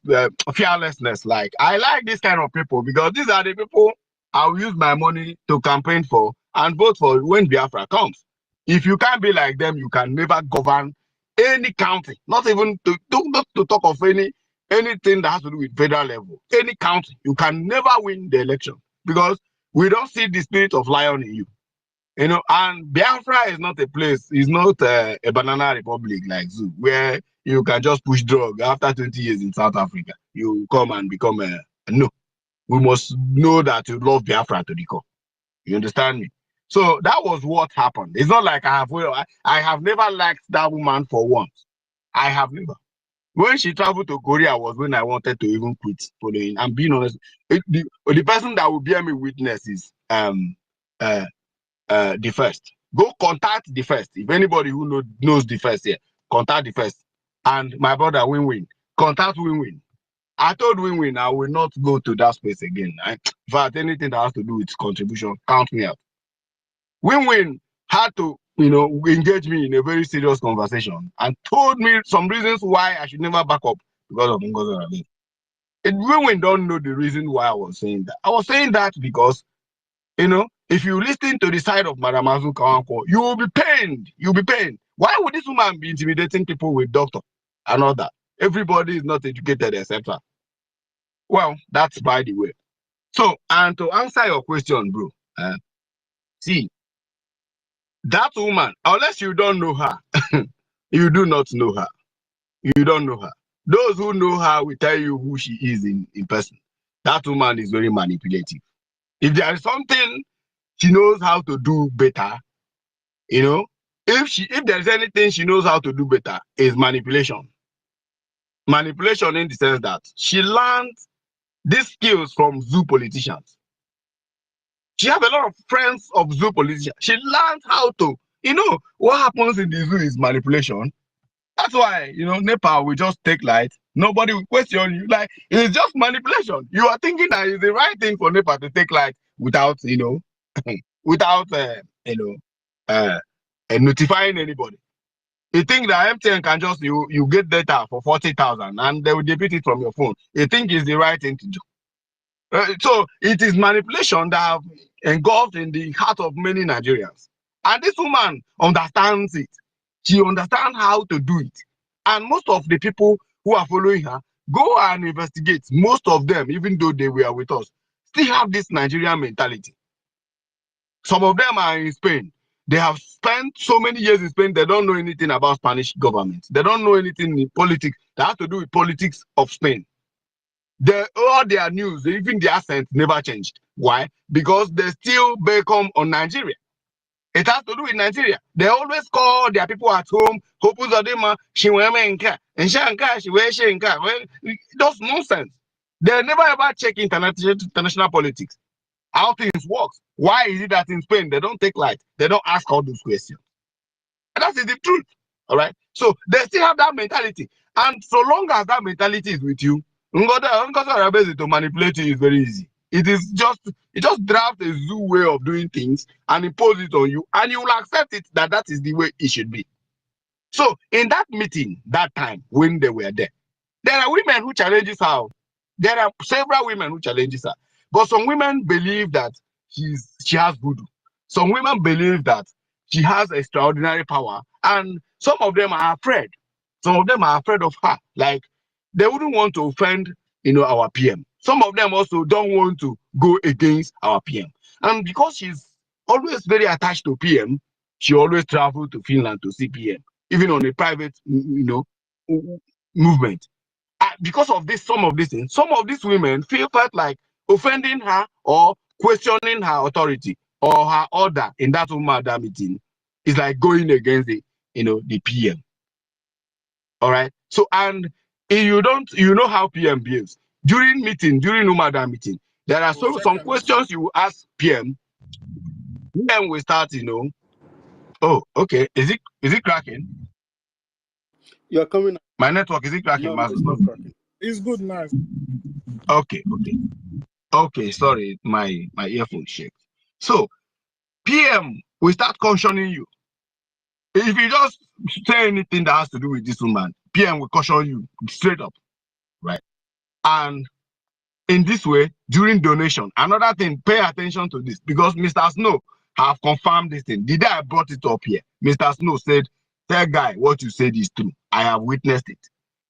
fearlessness. Like, I like this kind of people because these are the people I will use my money to campaign for and vote for when Biafra comes. If you can't be like them, you can never govern any county. Not even not to talk of anything that has to do with federal level. Any county, you can never win the election because we don't see the spirit of lion in you. And Biafra is not a place, it's not a banana republic like Zoo, where you can just push drug after 20 years in South Africa. You come and become no. We must know that you love Biafra to the core. You understand me? So that was what happened. It's not like I have never liked that woman for once. I have never. When she traveled to Korea was when I wanted to even quit following. I'm being honest. The person that will bear me witness is the first. Go contact the first. If anybody who knows the first here, contact the first. And my brother Win-Win, contact Win-Win. I told Win-Win I will not go to that space again. In fact, anything that has to do with contribution, count me out. Win-Win had to, engage me in a very serious conversation and told me some reasons why I should never back up because of Ngozi. Win-Win don't know the reason why I was saying that. I was saying that because, if you listen to the side of Madam Azu Kawanko, you will be pained. You'll be pained. Why would this woman be intimidating people with doctor and all that? Everybody is not educated except her. Well, that's by the way. So, and to answer your question, bro, see, that woman, unless you don't know her, you do not know her. You don't know her. Those who know her will tell you who she is in person. That woman is very manipulative. If there is something she knows how to do better, If there's anything she knows how to do better, is manipulation. Manipulation in the sense that she learned these skills from zoo politicians. She have a lot of friends of zoo politicians. She learned how to, what happens in the zoo is manipulation. That's why, Nepal will just take light. Nobody will question you. Like, it's just manipulation. You are thinking that it's the right thing for Nepal to take light without, without, notifying anybody. You think that MTN can just, you get data for 40,000 and they will debit it from your phone. You think it's the right thing to do. So it is manipulation that have engulfed in the heart of many Nigerians. And this woman understands it. She understands how to do it. And most of the people who are following her go and investigate. Most of them, even though they were with us, still have this Nigerian mentality. Some of them are in Spain. They have spent so many years in Spain, they don't know anything about Spanish government. They don't know anything in politics that has to do with politics of Spain. All their news, even their accent never changed. Why? Because they still become on Nigeria. It has to do with Nigeria. They always call their people at home, that's nonsense. They never ever check international politics. How things work. Why is it that in Spain they don't take light? They don't ask all those questions. And that's the truth. All right. So they still have that mentality. And so long as that mentality is with you, to manipulate you is very easy. It just draft a zoo way of doing things and impose it on you, and you will accept it that is the way it should be. So in that meeting, that time when they were there are women who challenges her. There are several women who challenges her. But some women believe that she has voodoo. Some women believe that she has extraordinary power, and some of them are afraid. Some of them are afraid of her. Like, they wouldn't want to offend, our PM. Some of them also don't want to go against our PM. And because she's always very attached to PM, she always travels to Finland to see PM, even on a private, movement. Because of this, some of these women felt like offending her or questioning her authority or her order in that meeting is like going against the PM. All right. So, and if you know how PM behaves during Umada meeting, there are some questions you will ask PM. PM will start, oh, okay, is it cracking? You're coming. My network, is it cracking? No, it's not cracking. It's good now. Okay, sorry, my earphone shakes. So PM will start cautioning you. If you just say anything that has to do with this woman, PM will caution you straight up, right? And in this way, during donation, another thing, pay attention to this, because Mr. Snow have confirmed this thing. The day I brought it up here, Mr. Snow said, "Tell guy, what you said is true. I have witnessed it."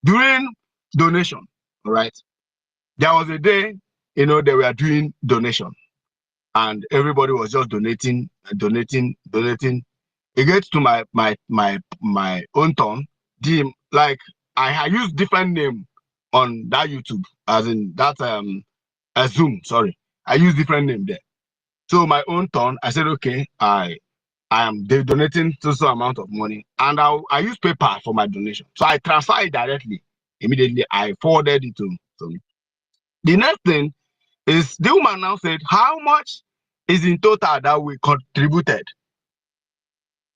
During donation, all right, there was a day, they were doing donation, and everybody was just donating. It gets to my own turn. I used different name on that YouTube, as in that Zoom. Sorry, I used different name there. So my own turn, I said, okay, I am donating so amount of money, and I use PayPal for my donation. So I transfer it directly. Immediately, I forwarded it to me. The next thing is the woman now said, how much is in total that we contributed?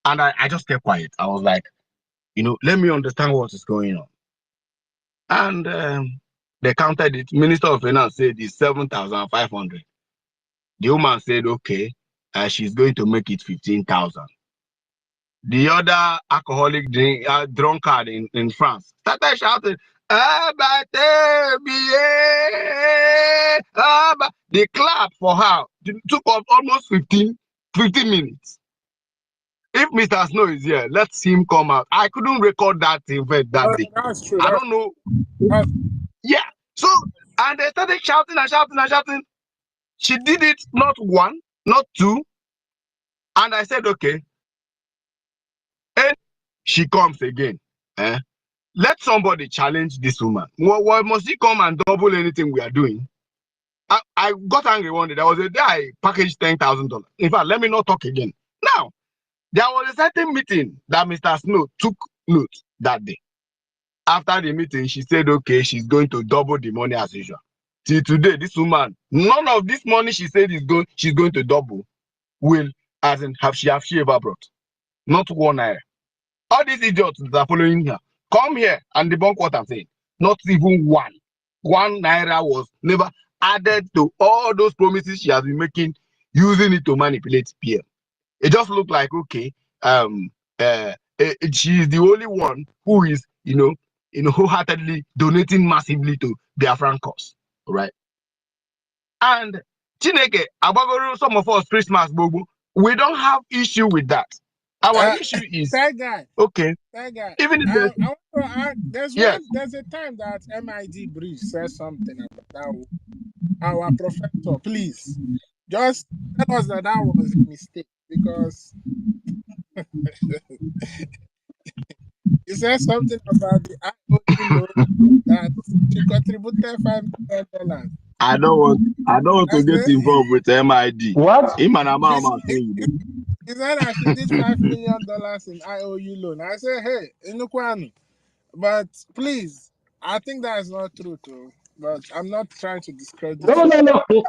And I just kept quiet. I was like, let me understand what is going on. And they counted it. Minister of Finance said it's 7,500. The woman said, okay, she's going to make it 15,000. The other alcoholic drunkard in France started shouting, the clap for her took up almost 15 minutes. If Mr. Snow is here, let's him come out. I couldn't record that event that day. That's true. I don't know. Yeah. So, and they started shouting and shouting and shouting. She did it not one, not two. And I said, okay. And she comes again. Let somebody challenge this woman. Why must she come and double anything we are doing? I got angry one day. There was a day I packaged $10,000. In fact, let me not talk again. Now, There was a certain meeting that Mr. Snow took note that day. After the meeting, she said, okay, she's going to double the money as usual. Till today, this woman, none of this money she said she's going to double will, as in, have she ever brought? Not one naira. All these idiots that are following her, come here and debunk what I'm saying. Not even one. 1 naira was never added to all those promises she has been making, using it to manipulate PM. It just looked like, okay, she's the only one who is, wholeheartedly donating massively to Biafran cause, right? And Chineke, Abagoro, some of us Christmas, Bobo, we don't have issue with that. Our issue is that guy. Okay. That guy. Even if I want to add, yes. there's a time that MID Bridge says something about that. Our professor, please, just tell us that was a mistake, because he said something about the IOU loan that she contributed $5 million. I don't want to get involved with MID. What? He said that she did $5 million in IOU loan. I said, hey, Inukwanu. But please, I think that is not true too. But I'm not trying to discredit No.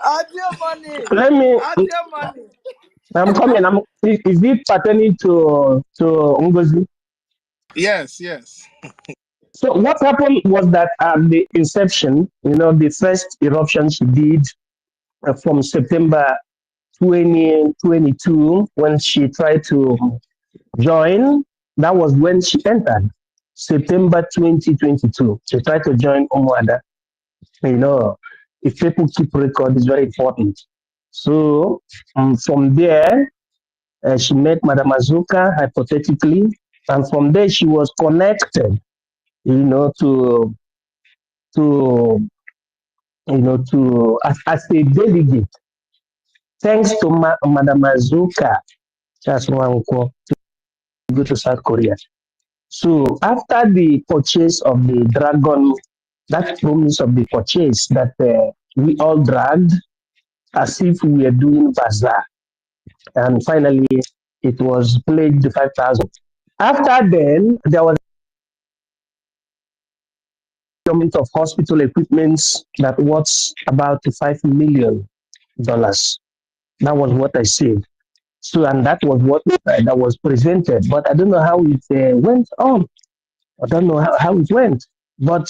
Add your money. Let me. Add your money. I'm coming. Is it pertaining to Ngozi? Yes. So what happened was that at the inception, the first eruption she did from September 2022, when she tried to join, that was when she entered. September 2022, she tried to join Umuada. If people keep record, it's very important. So from there, she met Madam Azuka, hypothetically, and from there she was connected, to as a delegate, thanks to Madam Azuka, that's one to go to South Korea. So after the purchase of the Dragon, that promise of the purchase that we all dragged as if we were doing bazaar, and finally it was pledged 5,000. After then, there was procurement of hospital equipments that was about $5 million. That was what I said. So, and that was what that was presented. But I don't know how it went on. I don't know how it went. But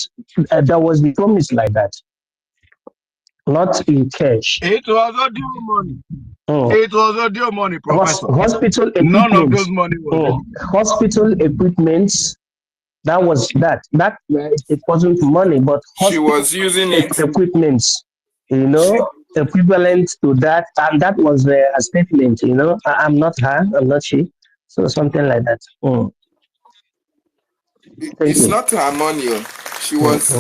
there was the promise like that, not in cash. It was audio money. It was audio money, Professor. Hospital equipment. None of those money was hospital equipments. That was that. That it wasn't money, but she was using it. Equipments, equivalent to that, and that was a statement. I'm not her, I'm not she, so something like that. It's not her money. She was.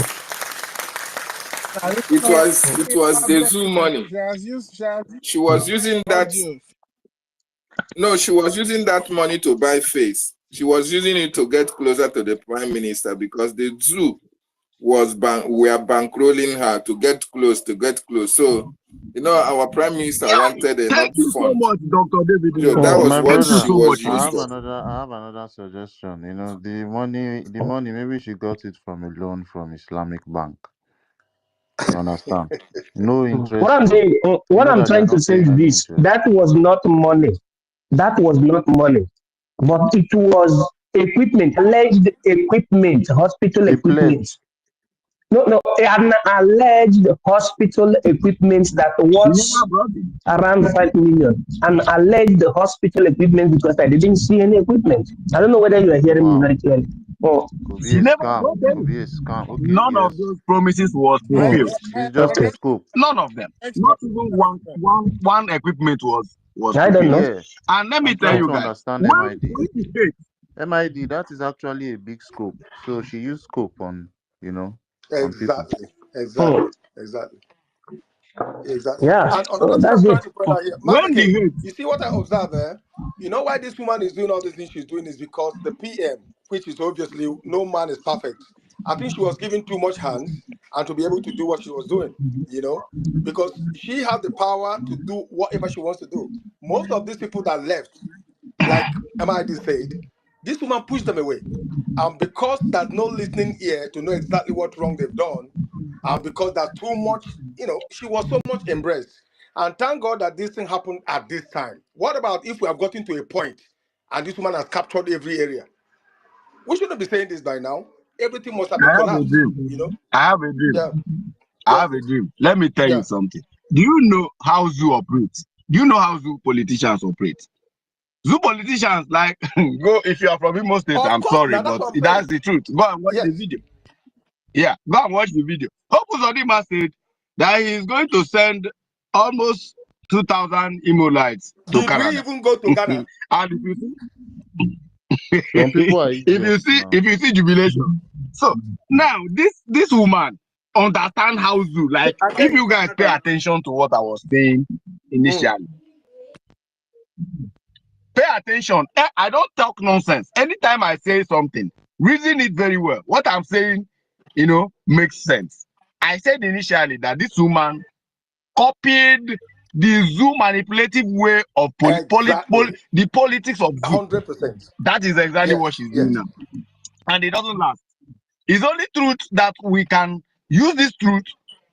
It was the Zoom money. She was using that. No, she was using that money to buy face. She was using it to get closer to the prime minister, because the zoo were bankrolling her to get close. So, our prime minister wanted enough Thank you fund. so much, Dr. David. So that was what she was I used have to. another suggestion. The money, maybe she got it from a loan from Islamic Bank. You understand? No interest. What I'm saying, what I'm trying to say is this: that was not money. That was not money, but it was equipment, alleged equipment, hospital equipment. No, an alleged hospital equipment that was around 5 million. An alleged hospital equipment, because I didn't see any equipment. I don't know whether you are hearing me very clearly. Could be a scam. Could be a scam. Okay, None of those promises was fulfilled. It's just a scoop. None of them. Not even one equipment was I don't know. Yeah. And let me tell you guys, understand MID. MID, that is actually a big scope. So she used scope on, Exactly. Yeah. And another thing I'm trying to point out here, you see what I observe there? You know why this woman is doing all these things she's doing is because the PM, which is obviously no man is perfect. I think she was given too much hands and to be able to do what she was doing, because she has the power to do whatever she wants to do. Most of these people that left like MID said, this woman pushed them away. And because there's no listening ear to know exactly what wrong they've done, and because there's too much, she was so much embraced. And thank God that this thing happened at this time. What about if we have gotten to a point and this woman has captured every area? We shouldn't be saying this by now. Everything must have been I have a collapsed, dream. I have a dream. Yeah. I have a dream. Let me tell you something. Do you know how zoo operates? Do you know how zoo politicians operate? Zoo politicians, like, go, if you are from Imo State, Of I'm course, sorry, now that's but what I'm that's saying. the truth. Go and watch the video. Yeah, go and watch the video. Hope Uzodinma said that he is going to send almost 2,000 Imolites to Did we Canada. even go to Ghana? And if you see, Some people are idiots if you see jubilation. So now this woman understand how zoo, like, if you guys pay attention to what I was saying initially, pay attention. I don't talk nonsense. Anytime I say something, reason it very well. What I'm saying, makes sense. I said initially that this woman copied the zoo manipulative way of the politics of zoo. 100%. That is exactly what she's doing now. And it doesn't last. It's only truth that we can use this truth,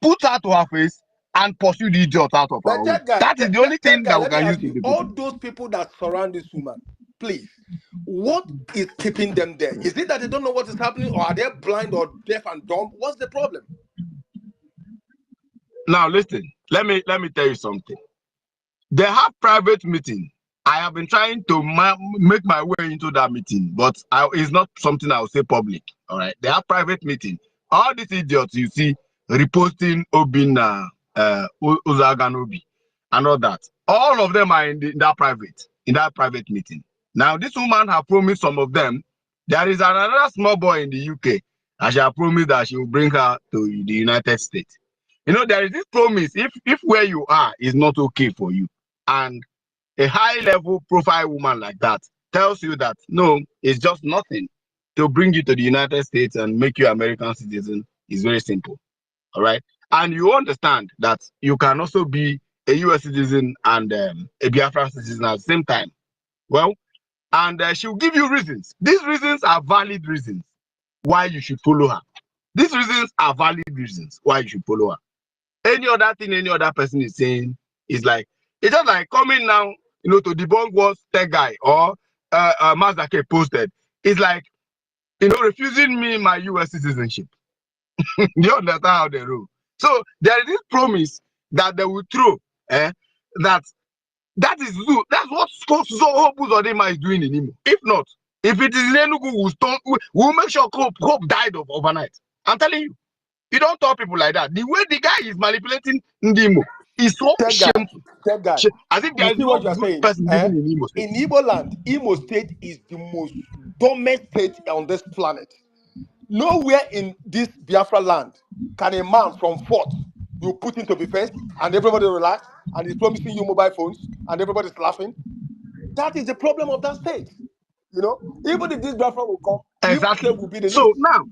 put her to her face, and pursue the idiot out of our But way. That is the only thing that we let me can use ask to you, defeat all them. those people that surround this woman, please, what is keeping them there? Is it that they don't know what is happening, or are they blind or deaf and dumb? What's the problem? Now listen, let me tell you something. They have private meeting. I have been trying to make my way into that meeting, but it's not something I will say public. All right, they have private meeting. All these idiots you see reposting Obina, Uzaganobi, and all that. All of them are in that private meeting. Now this woman has promised some of them. There is another small boy in the UK, and she has promised that she will bring her to the United States. There is this promise. If where you are is not okay for you, and a high-level profile woman like that tells you that no, it's just nothing to bring you to the United States and make you American citizen, is very simple. All right, and you understand that you can also be a US citizen and a Biafra citizen at the same time. Well, and she'll give you reasons. These reasons are valid reasons why you should follow her. These reasons are valid reasons why you should follow her. Any other thing any other person is saying is like, it's just like coming now, to debunk what tech guy or Mazake posted. It's like, refusing me my US citizenship. You understand how they rule. So there is this promise that they will throw, that is zoo. That's what Uzodinma is doing in Imo. If not, if it is in Enugu, we'll make sure Hope died overnight. I'm telling you. You don't tell people like that. The way the guy is manipulating Ndimo is so shameful. As if You there is see no what you're good saying? person living in Imo State. In Igbo land, Imo State is the most dumbest state on this planet. Nowhere in this Biafra land can a man from Fort you put him to be first and everybody relax and he's promising you mobile phones and everybody's laughing. That is the problem of that state. Even if this Biafra will come, Imo State will be the So least. now,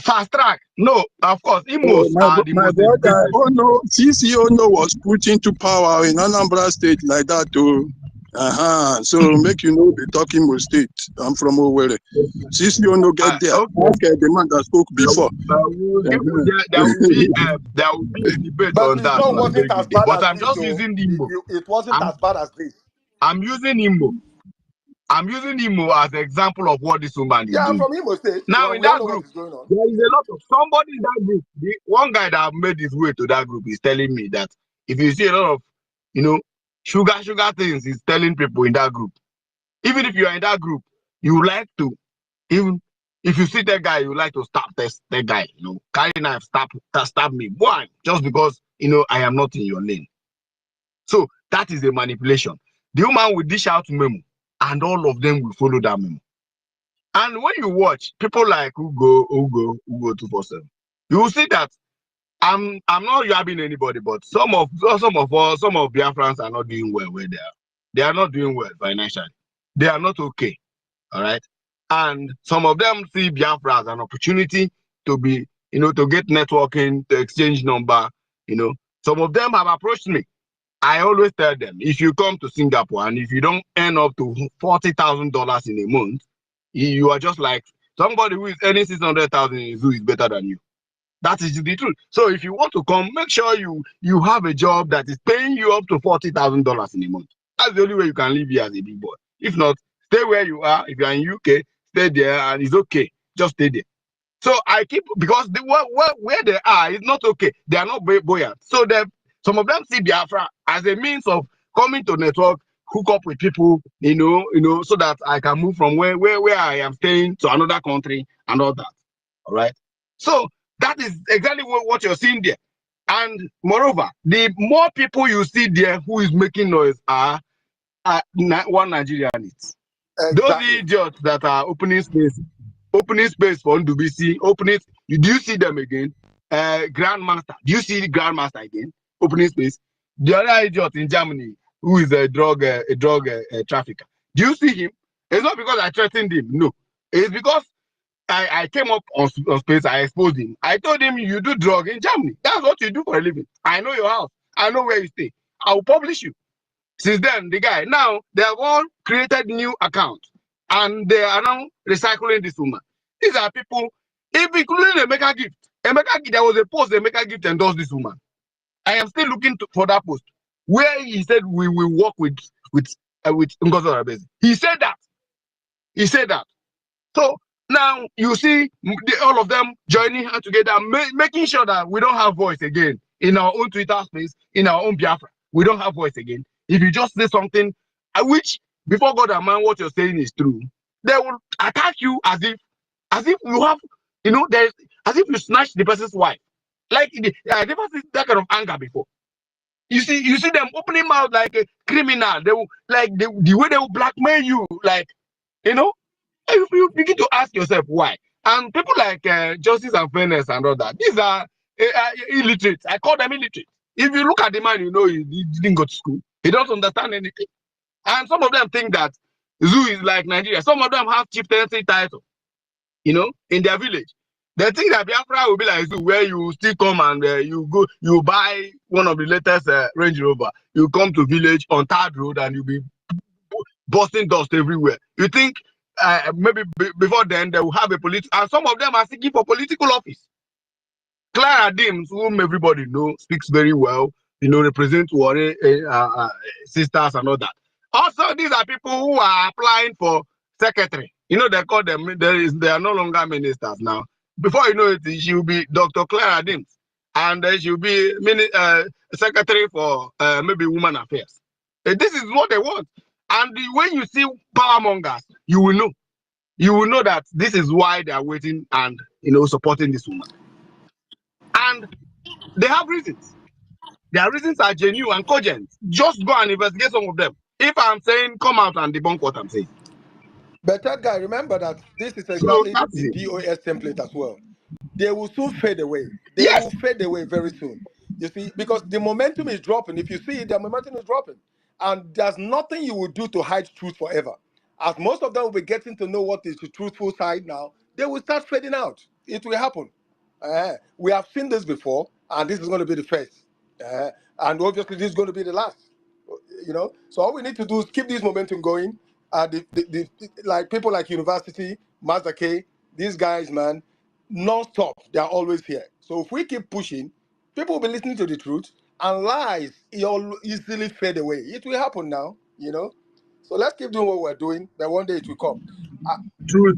fast track. No, of course, Imos are the my most brother, dedicated. CC Ono was put into power in Anambra State like that too. So make you know the talking Imo State. I'm from Owerri. CC Ono get there. Okay, the man that spoke before. There will be a debate But on the that song on a wasn't very as good day. bad But as I'm this, just though. using Imo. It wasn't as bad as this. I'm using Imo as an example of what this woman is Yeah, I'm doing. from Imo State. Now Well, in we all that know what group, is going on. there is a lot of somebody in that group. The one guy that made his way to that group is telling me that if you see a lot of, sugar things, he's telling people in that group. Even if you are in that group, you would like to, even if you see that guy, you would like to stab that guy, carry knife, stab me. Why? Just because, I am not in your lane. So that is a manipulation. The woman will dish out memo and all of them will follow that memo. And when you watch people like Ugo 247, you will see that I'm not yabbing anybody, but some of Biafrans are not doing well where they are. They are not doing well financially. They are not okay. All right. And some of them see Biafra as an opportunity to be, to get networking, to exchange number. Some of them have approached me I always tell them, if you come to Singapore and if you don't earn up to $40,000 in a month, you are just like somebody who is earning 600,000 who is better than you. That is the truth. So if you want to come, make sure you have a job that is paying you up to $40,000 in a month. That's the only way you can live here as a big boy. If not, stay where you are. If you are in UK, stay there, and it's okay. Just stay there. So I keep, because where they are is not okay. They are not buoyant. So some of them see Biafra as a means of coming to network, hook up with people, so that I can move from where I am staying to another country and all that. All right. So that is exactly what you're seeing there. And moreover, the more people you see there who is making noise are one Nigerian needs. Those idiots that are opening space for Ndubisi, do you see them again? Grandmaster, do you see the Grandmaster again? Opening space. The other idiot in Germany who is a drug trafficker. Do you see him? It's not because I threatened him. No. It's because I came up on space, I exposed him. I told him, you do drug in Germany. That's what you do for a living. I know your house. I know where you stay. I will publish you. Since then, the guy, now they have all created new accounts and they are now recycling this woman. These are people, including Emeka Gift. Emeka Gift, there was a post Emeka Gift endorsed this woman. I am still looking for that post where he said we will work with Ngozi. He said that. He said that. So now you see all of them joining hands together, making sure that we don't have voice again in our own Twitter space, in our own Biafra. We don't have voice again. If you just say something which, before God and man, what you're saying is true, they will attack you as if you have, as if you snatched the person's wife. Like I never seen that kind of anger before. You see them opening mouth like a criminal. They will, like the way they will blackmail you, like, you begin to ask yourself why. And people like Justice and Fairness and all that, these are illiterate. I call them illiterate. If you look at the man, he didn't go to school. He doesn't understand anything. And some of them think that Zoo is like Nigeria. Some of them have chieftaincy title, in their village. They think that Biafra will be like Zoo, where you still come and you buy one of the latest Range Rover. You come to village on Third Road and you'll be busting dust everywhere. You think maybe before then they will have a and some of them are seeking for political office. Clara Dims, whom everybody knows, speaks very well, represent Warri sisters and all that. Also, these are people who are applying for secretary. They call them, they are no longer ministers now. Before you know it, she will be Dr. Clara Dims, and she will be secretary for maybe women affairs. This is what they want. And when you see power mongers, you will know. You will know that this is why they are waiting and supporting this woman. And they have reasons. Their reasons are genuine and cogent. Just go and investigate some of them. If I'm saying, come out and debunk what I'm saying. But that guy, remember that this is So exactly that's the it. DOS template as well. They will soon fade away. They will fade away very soon. You see, because the momentum is dropping. If you see it, the momentum is dropping. And there's nothing you will do to hide truth forever. As most of them will be getting to know what is the truthful side now, they will start fading out. It will happen. We have seen this before, and this is going to be the first. And obviously, this is going to be the last. So all we need to do is keep this momentum going. Like people like University, Master K, these guys, man, non-stop, they are always here. So if we keep pushing, people will be listening to the truth, and lies will easily fade away. It will happen now. So let's keep doing what we're doing. Then one day it will come. Truth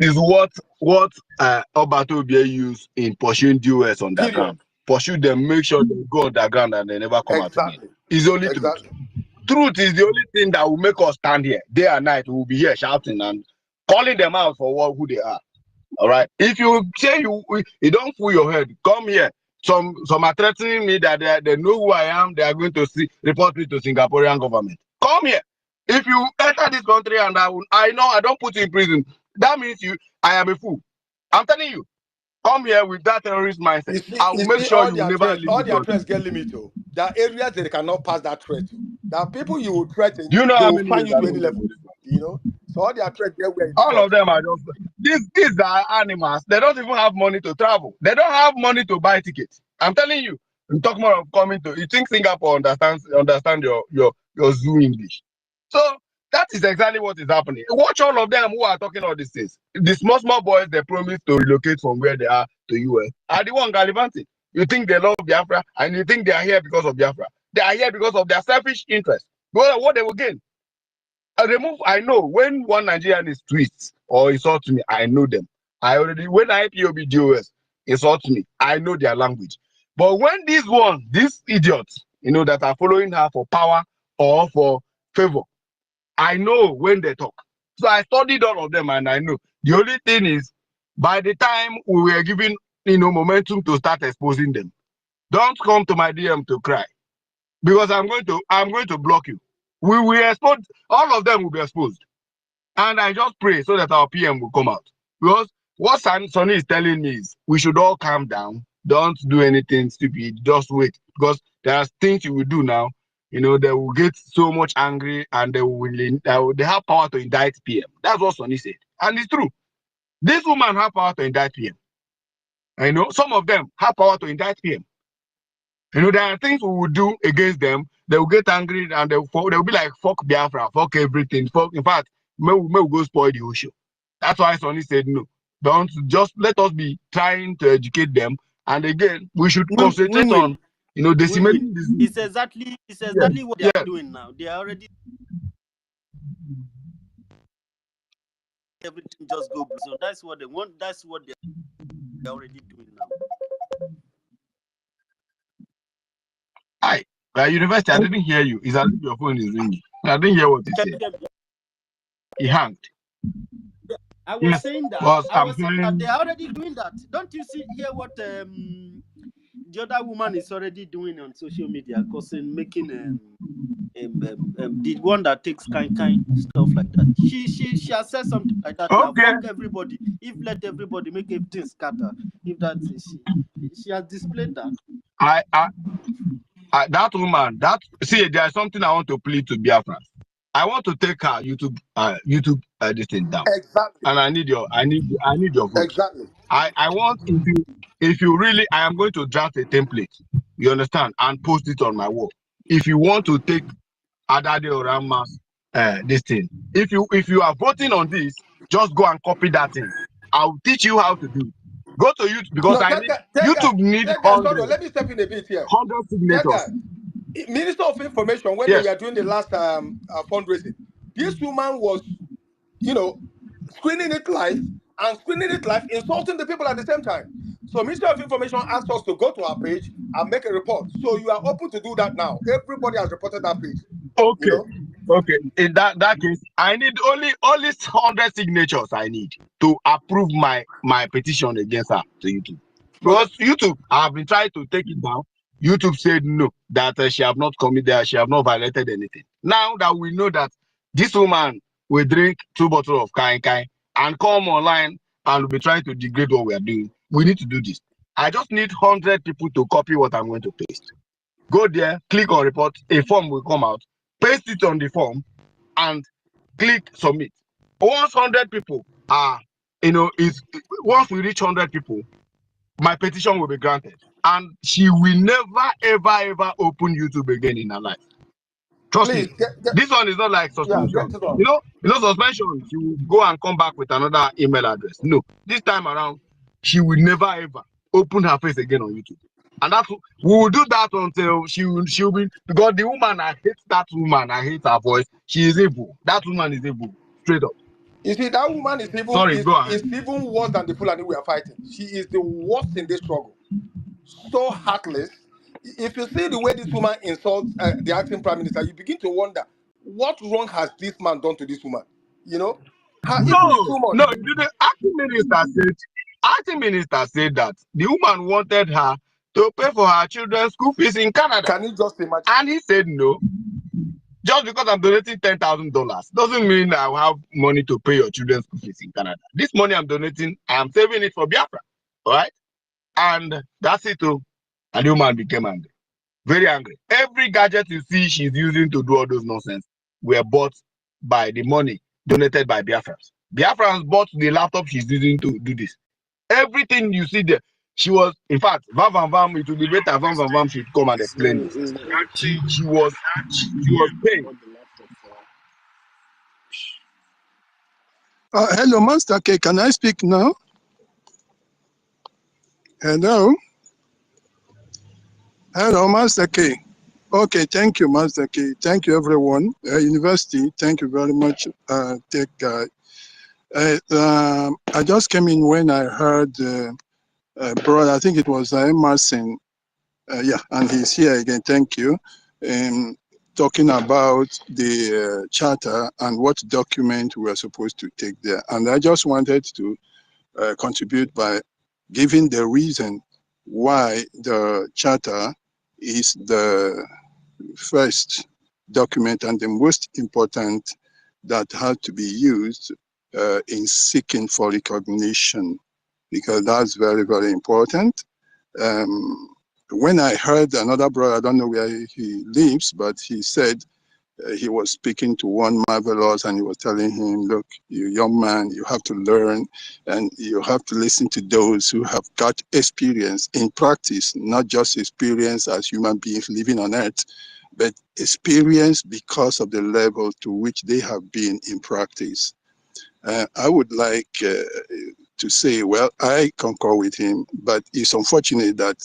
is what Obato Bie used in pursuing DOS underground. Pursue them, make sure they go underground and they never come out again. It's only truth. Truth is the only thing that will make us stand here day and night. We will be here shouting and calling them out for who they are. All right. If you say you don't fool your head, come here. Some are threatening me that they know who I am. They are going to report me to Singaporean government. Come here. If you enter this country and I know I don't put you in prison, that means I am a fool. I'm telling you. Come here with that terrorist mindset. I will make sure you never leave. All their threats get limited. There are areas that they cannot pass that threat to. There are people you will threaten, do you know they how will many find you to any level. So all their threats get where all of them are just these are animals. They don't even have money to travel. They don't have money to buy tickets. I'm telling you. You talk more of coming to. You think Singapore understand your zoo English? So that is exactly what is happening. Watch all of them who are talking all these things. The small boys they promise to relocate from where they are to US are the one gallivanting. You think they love Biafra and you think they are here because of Biafra. They are here because of their selfish interest. Well, what they will gain. I know when one Nigerian is tweets or insult me, I know them. When IPOB DOS insult me, I know their language. But when these idiots, that are following her for power or for favor, I know when they talk. So I studied all of them and I know. The only thing is, by the time we were given, momentum to start exposing them, don't come to my DM to cry. Because I'm going to block you. We will expose, all of them will be exposed. And I just pray so that our PM will come out. Because what Sonny is telling me is we should all calm down. Don't do anything stupid. Just wait. Because there are things you will do now. They will get so much angry and they have power to indict PM. That's what Sonny said. And it's true. This woman have power to indict PM. Some of them have power to indict PM. There are things we will do against them. They will get angry and they will be like, fuck Biafra, fuck everything. In fact, may we go spoil the whole show. That's why Sonny said no. Don't just let us be trying to educate them. And again, we should concentrate on, decimating this. It's exactly what they are doing now. They are already everything just go. So that's what they want. That's what they're already doing now. Hi, University, I didn't hear you. It's as if your phone is ringing. I didn't hear what he said. He hanged. I was saying that. I was saying that they're already doing that. Don't you hear what the other woman is already doing on social media, making the one that takes kind stuff like that. She has said something like that. Okay. Fuck everybody. Let everybody make everything scatter. If that is she has displayed that. That woman, there's something I want to plead to Biafra. I want to take her YouTube this thing down. Exactly. And I need your vote. Exactly. I want if you really, I am going to draft a template. You understand, and post it on my wall. If you want to take Adade or Rama's this thing, if you are voting on this, just go and copy that thing. I'll teach you how to do it. Go to YouTube because YouTube needs 100. Let me step in a bit here. 100 signatures. Minister of Information, when they were doing the last fundraising, this woman was, screening it live, insulting the people at the same time. So Minister of Information asked us to go to our page and make a report. So you are open to do that now. Everybody has reported that page. Okay. Okay. In that case, I need only 100 signatures. I need to approve my petition against her to YouTube. Because YouTube, I have been trying to take it down. YouTube said no, that she have not committed, she have not violated anything. Now that we know that this woman will drink 2 bottles of kai and come online and will be trying to degrade what we are doing, we need to do this. I just need 100 people to copy what I'm going to paste. Go there, click on report, a form will come out, paste it on the form, and click submit. Once 100 people are, once we reach 100 people, my petition will be granted. And she will never, ever open YouTube again in her life. Trust me. This one is not like suspension. Suspension, she will go and come back with another email address. No. This time around, she will never, ever open her face again on YouTube. And we will do that until she'll be, because the woman, I hate that woman. I hate her voice. She is evil. That woman is evil. Straight up. You see, that woman is evil. Is even worse than the Fulani we are fighting. She is the worst in this struggle. So heartless. If you see the way this woman insults the acting prime minister, you begin to wonder, what wrong has this man done to this woman? Her evil is too much. No, the acting minister said that the woman wanted her to pay for her children's school fees in Canada. Can you just imagine? And he said no. Just because I'm donating $10,000 doesn't mean I will have money to pay your children's school fees in Canada. This money I'm donating, I'm saving it for Biafra. All right? And that's it too. And the woman became angry. Very angry. Every gadget you see she's using to do all those nonsense were bought by the money donated by Biafrans. Biafrans bought the laptop she's using to do this. Everything you see there, She was, in fact, Vam Vam Vam, it would be better Vam Vam Vam should come and explain this. She was paying. Hello, Master K. Can I speak now? Hello? Hello, Master K. Okay, thank you, Master K. Thank you, everyone. University, thank you very much, Tech Guy. I just came in when I heard brother, I think it was Emerson, yeah, and he's here again, thank you, talking about the charter and what document we are supposed to take there. And I just wanted to contribute by giving the reason why the charter is the first document and the most important that has to be used in seeking for recognition, because that's very, very important. When I heard another brother, I don't know where he lives, but he said he was speaking to one Marvelous and he was telling him, look, you young man, you have to learn and you have to listen to those who have got experience in practice, not just experience as human beings living on earth, but experience because of the level to which they have been in practice. I would like to say, well, I concur with him, but it's unfortunate that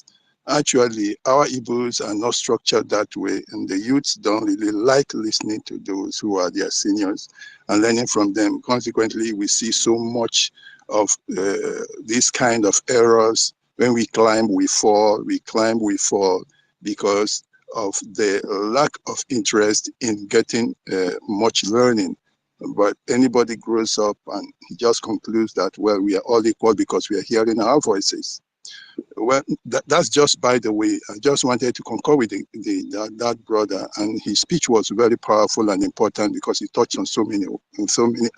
actually our Igbos are not structured that way, and the youths don't really like listening to those who are their seniors and learning from them. Consequently, we see so much of this kind of errors. When we climb, we fall, because of the lack of interest in getting much learning. But anybody grows up and he just concludes that, well, we are all equal because we are hearing our voices. Well, that's just by the way. I just wanted to concur with that brother, and his speech was very powerful and important because he touched on so many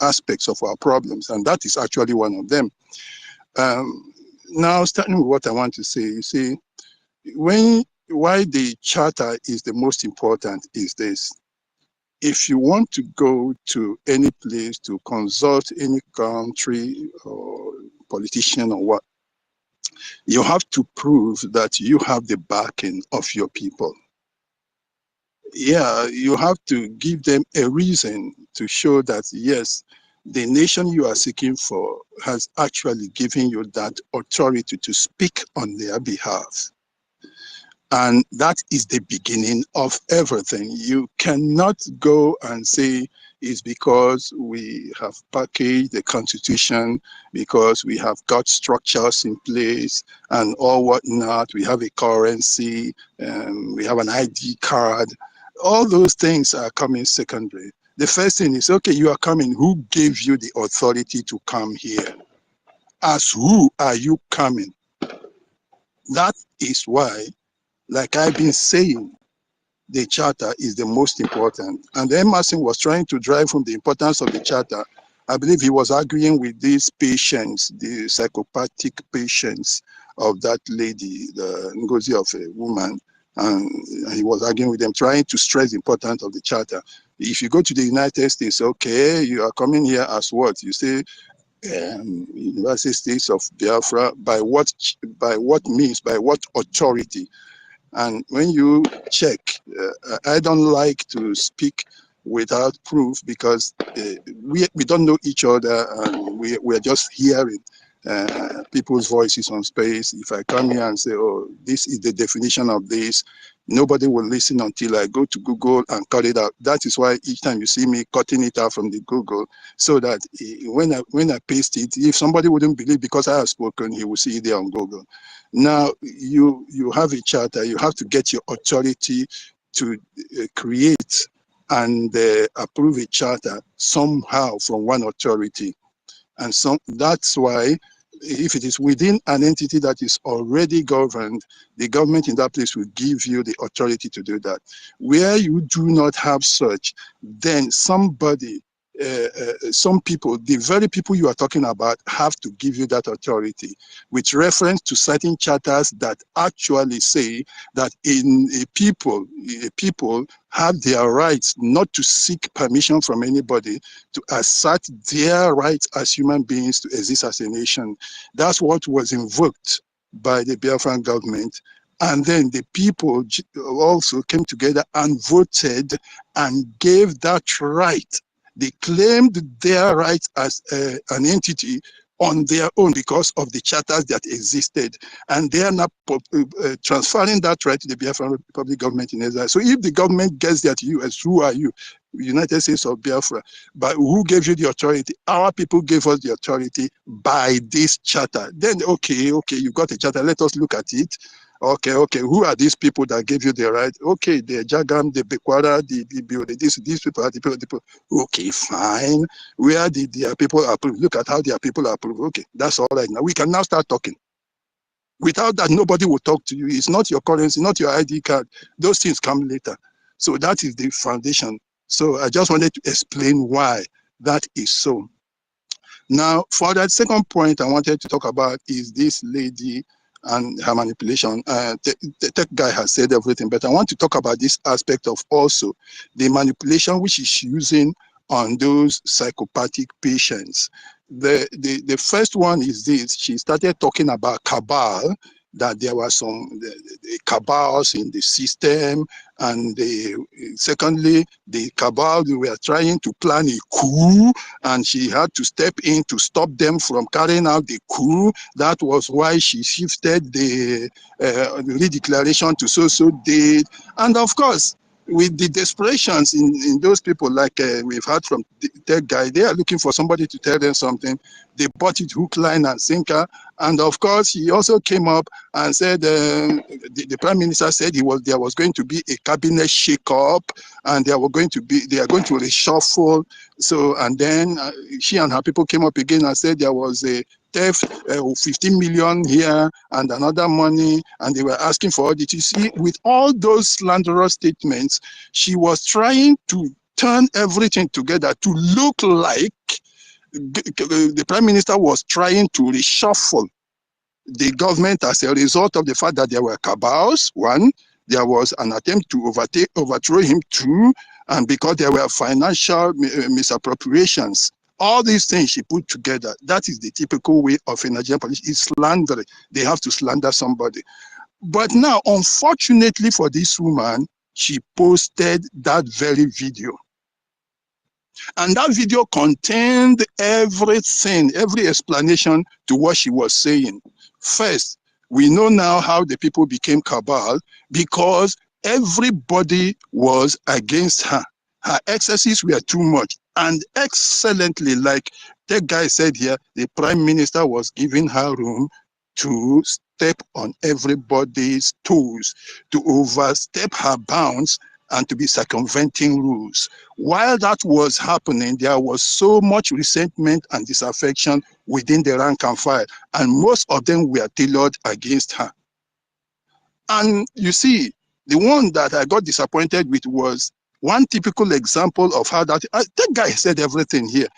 aspects of our problems, and that is actually one of them. Now, starting with what I want to say, you see, why the charter is the most important is this. If you want to go to any place to consult any country or politician or what, you have to prove that you have the backing of your people. Yeah, you have to give them a reason to show that, yes, the nation you are seeking for has actually given you that authority to speak on their behalf. And that is the beginning of everything. You cannot go and say it's because we have packaged the constitution, because we have got structures in place and all whatnot. We have a currency, we have an ID card. All those things are coming secondary. The first thing is, okay, you are coming. Who gave you the authority to come here? As who are you coming? That is why, like I've been saying, the charter is the most important. And Emerson was trying to drive from the importance of the charter. I believe he was arguing with these patients, the psychopathic patients of that lady, the Ngozi of a woman, and he was arguing with them, trying to stress the importance of the charter. If you go to the United States, okay, you are coming here as what? You say, United States of Biafra, by what means, by what authority? And when you check, I don't like to speak without proof because we don't know each other and we're just hearing people's voices on space. If I come here and say, oh, this is the definition of this, nobody will listen until I go to Google and cut it out. That is why each time you see me cutting it out from the Google, so that when I paste it, if somebody wouldn't believe because I have spoken, he will see it there on Google. Now, you have a charter, you have to get your authority to create and approve a charter somehow from one authority. And so that's why if it is within an entity that is already governed, the government in that place will give you the authority to do that. Where you do not have such, then somebody, some people, the very people you are talking about, have to give you that authority with reference to certain charters that actually say that a people have their rights not to seek permission from anybody to assert their rights as human beings to exist as a nation. That's what was invoked by the Biafran government. And then the people also came together and voted and gave that right. They claimed their rights as an entity on their own because of the charters that existed. And they are now transferring that right to the Biafran Republic government in Israel. So if the government gets that you, as who are you? United States of Biafra. But who gave you the authority? Our people gave us the authority by this charter. Then, okay, you got a charter. Let us look at it. Okay, who are these people that gave you the right? Okay, the Jagam, the Bekwara, these people are the people. Okay, fine. Where did their people approve? Look at how their people approve. Okay, that's all right. Now we can now start talking. Without that, nobody will talk to you. It's not your currency, not your ID card. Those things come later. So that is the foundation. So I just wanted to explain why that is so. Now, for that second point I wanted to talk about is this lady and her manipulation. The tech guy has said everything, but I want to talk about this aspect of also the manipulation which is using on those psychopathic patients. The first one is this. She started talking about cabal, that there were some the cabals in the system, and secondly, the cabal, they were trying to plan a coup, and she had to step in to stop them from carrying out the coup. That was why she shifted the redeclaration to so date. And of course, with the desperations in those people, like we've heard from that guy, they are looking for somebody to tell them something. They bought it hook, line, and sinker. And of course, he also came up and said, the prime minister said there was going to be a cabinet shake-up, and they are going to reshuffle. So, and then she and her people came up again and said there was a theft, 15 million here and another money, and they were asking for audit. You see, with all those slanderous statements, she was trying to turn everything together to look like the prime minister was trying to reshuffle the government as a result of the fact that there were cabals. One, there was an attempt to overthrow him. Two, and because there were financial misappropriations. All these things she put together. That is the typical way of a Nigerian politician. Is slander. They have to slander somebody. But now, unfortunately for this woman, she posted that very video. And that video contained everything, every explanation to what she was saying. First, we know now how the people became cabal, because everybody was against her. Her excesses were too much. And excellently, like that guy said here, the prime minister was giving her room to step on everybody's toes, to overstep her bounds, and to be circumventing rules. While that was happening, there was so much resentment and disaffection within the rank and file, and most of them were tailored against her. And you see, the one that I got disappointed with was one typical example of how that guy said everything here,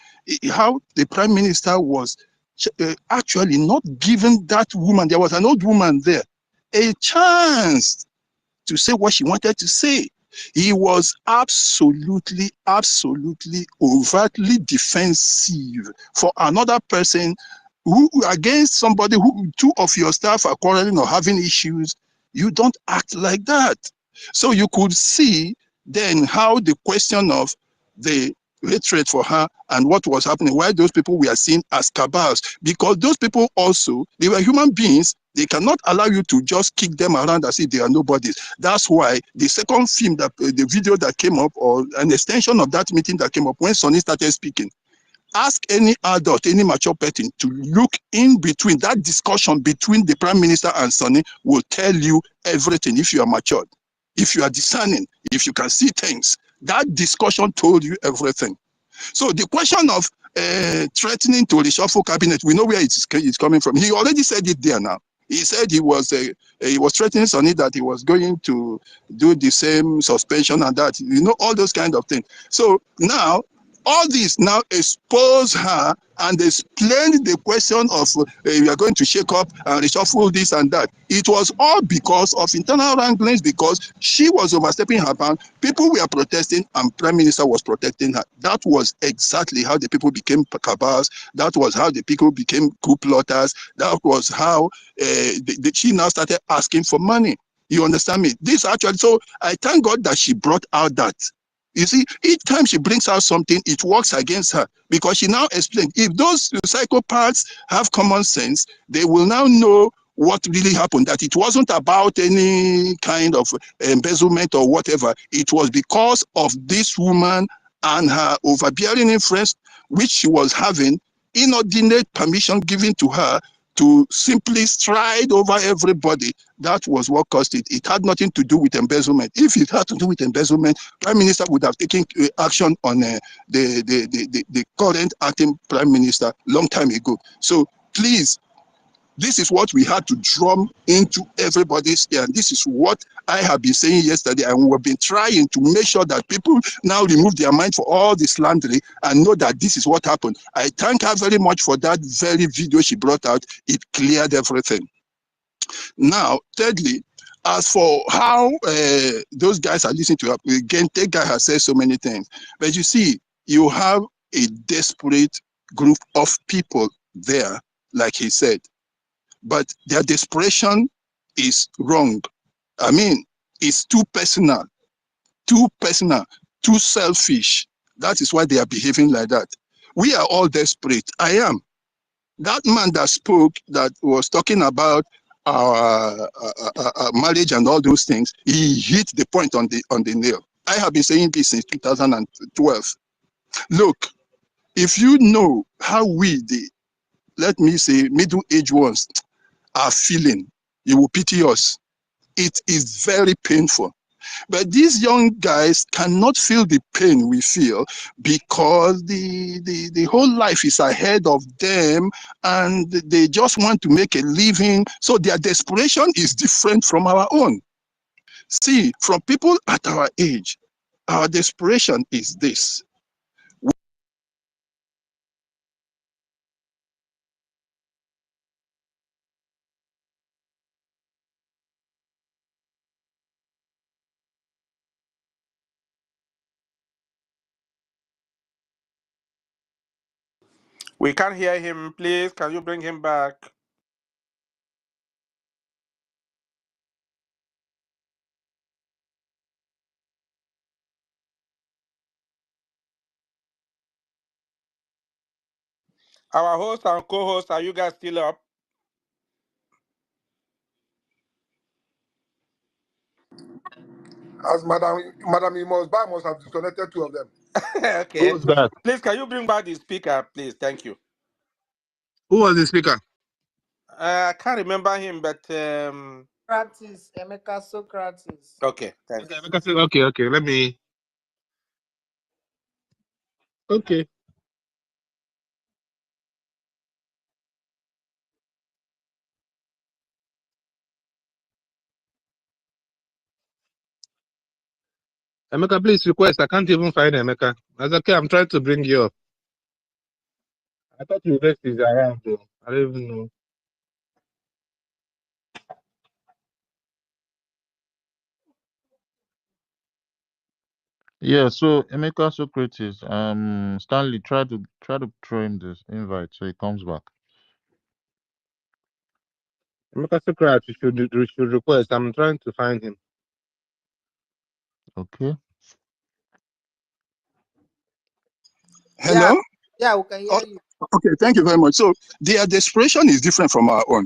how the prime minister was actually not giving that woman, there was an old woman there, a chance to say what she wanted to say. He was absolutely overtly defensive for another person who, against somebody who two of your staff are quarreling or having issues. You don't act like that. So you could see then how the question of the hatred for her and what was happening, why those people were seen as cabals, because those people also, they were human beings. They cannot allow you to just kick them around as if they are nobodies. That's why the second film, that the video that came up, or an extension of that meeting that came up when Sonny started speaking, ask any adult, any mature person to look in between. That discussion between the prime minister and Sonny will tell you everything if you are matured, if you are discerning, if you can see things. That discussion told you everything. So the question of threatening to reshuffle cabinet, we know where it's coming from. He already said it there now. He said he was threatening Sonny that he was going to do the same suspension and that, you know, all those kind of things. So now, all this now expose her and they explained the question of we are going to shake up and reshuffle this and that. It was all because of internal wranglings, because she was overstepping her bound. People were protesting and Prime Minister was protecting her. That was exactly how the people became cabals. That was how the people became coup plotters. That was how she now started asking for money. You understand me? This actually, so I thank God that she brought out that. You see, each time she brings out something, it works against her, because she now explained, if those psychopaths have common sense, they will now know what really happened, that it wasn't about any kind of embezzlement or whatever. It was because of this woman and her overbearing influence, which she was having, inordinate permission given to her to simply stride over everybody. That was what caused it. It had nothing to do with embezzlement. If it had to do with embezzlement, Prime Minister would have taken action on the current acting Prime Minister long time ago. So please, this is what we had to drum into everybody's ear. And this is what I have been saying yesterday. And we've been trying to make sure that people now remove their mind for all the slandering and know that this is what happened. I thank her very much for that very video she brought out. It cleared everything. Now, thirdly, as for how those guys are listening to her, again, that guy has said so many things. But you see, you have a desperate group of people there, like he said. But their desperation is wrong. I mean, it's too personal, too selfish. That is why they are behaving like that. We are all desperate. I am. That man that spoke, that was talking about our marriage and all those things, he hit the point on the nail. I have been saying this since 2012. Look, if you know how we, let me say, middle-aged ones, are feeling, you will pity us. It is very painful. But these young guys cannot feel the pain we feel, because the whole life is ahead of them and they just want to make a living. So their desperation is different from our own. See, from people at our age, our desperation is this. We can't hear him. Please, can you bring him back? Our host and co-host, are you guys still up? As Madam Imosba must have disconnected two of them. Okay. Who's that? Please, can you bring back the speaker, please? Thank you. Who was the speaker? I can't remember him, but Socrates, Emeka Socrates. okay, thanks. Okay, let me. Okay. Emeka, please request. I can't even find Emeka. That's okay. I'm trying to bring you up. I thought you left is around though. I don't even know. Yeah, so Emeka Socrates, Stanley, try to throw him this invite so he comes back. Emeka Socrates, you should request. I'm trying to find him. Okay. Hello? Yeah, we can hear you. Okay, thank you very much. So their desperation is different from our own.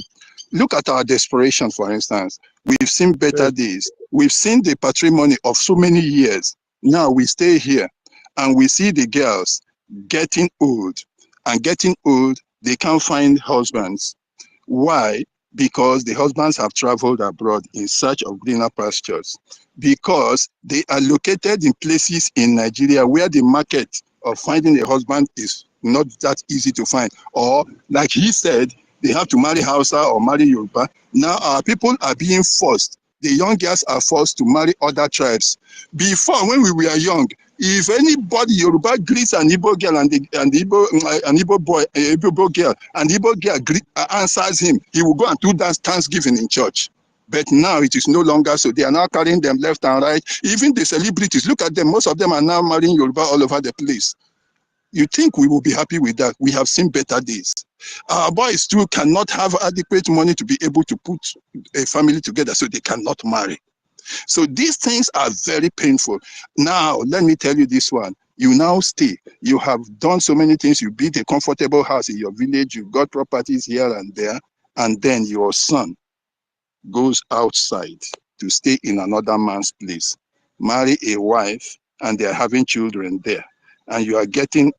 Look at our desperation, for instance. We've seen better days. We've seen the patrimony of so many years. Now we stay here and we see the girls getting old. And getting old, they can't find husbands. Why? Because the husbands have traveled abroad in search of greener pastures. Because they are located in places in Nigeria where the market of finding a husband is not that easy to find. Or, like he said, they have to marry Hausa or marry Yoruba. Now our people are being forced. The young girls are forced to marry other tribes. Before, when we were young, If anybody Yoruba greets an Igbo girl and the Igbo boy, Igbo girl, and Igbo girl answers him, he will go and do that Thanksgiving in church. But now it is no longer so. They are now carrying them left and right. Even the celebrities, look at them. Most of them are now marrying Yoruba all over the place. You think we will be happy with that? We have seen better days. Our boys too cannot have adequate money to be able to put a family together, so they cannot marry. So these things are very painful. Now, let me tell you this one. You now stay. You have done so many things. You built a comfortable house in your village. You've got properties here and there. And then your son goes outside to stay in another man's place, marry a wife, and they're having children there. And you are getting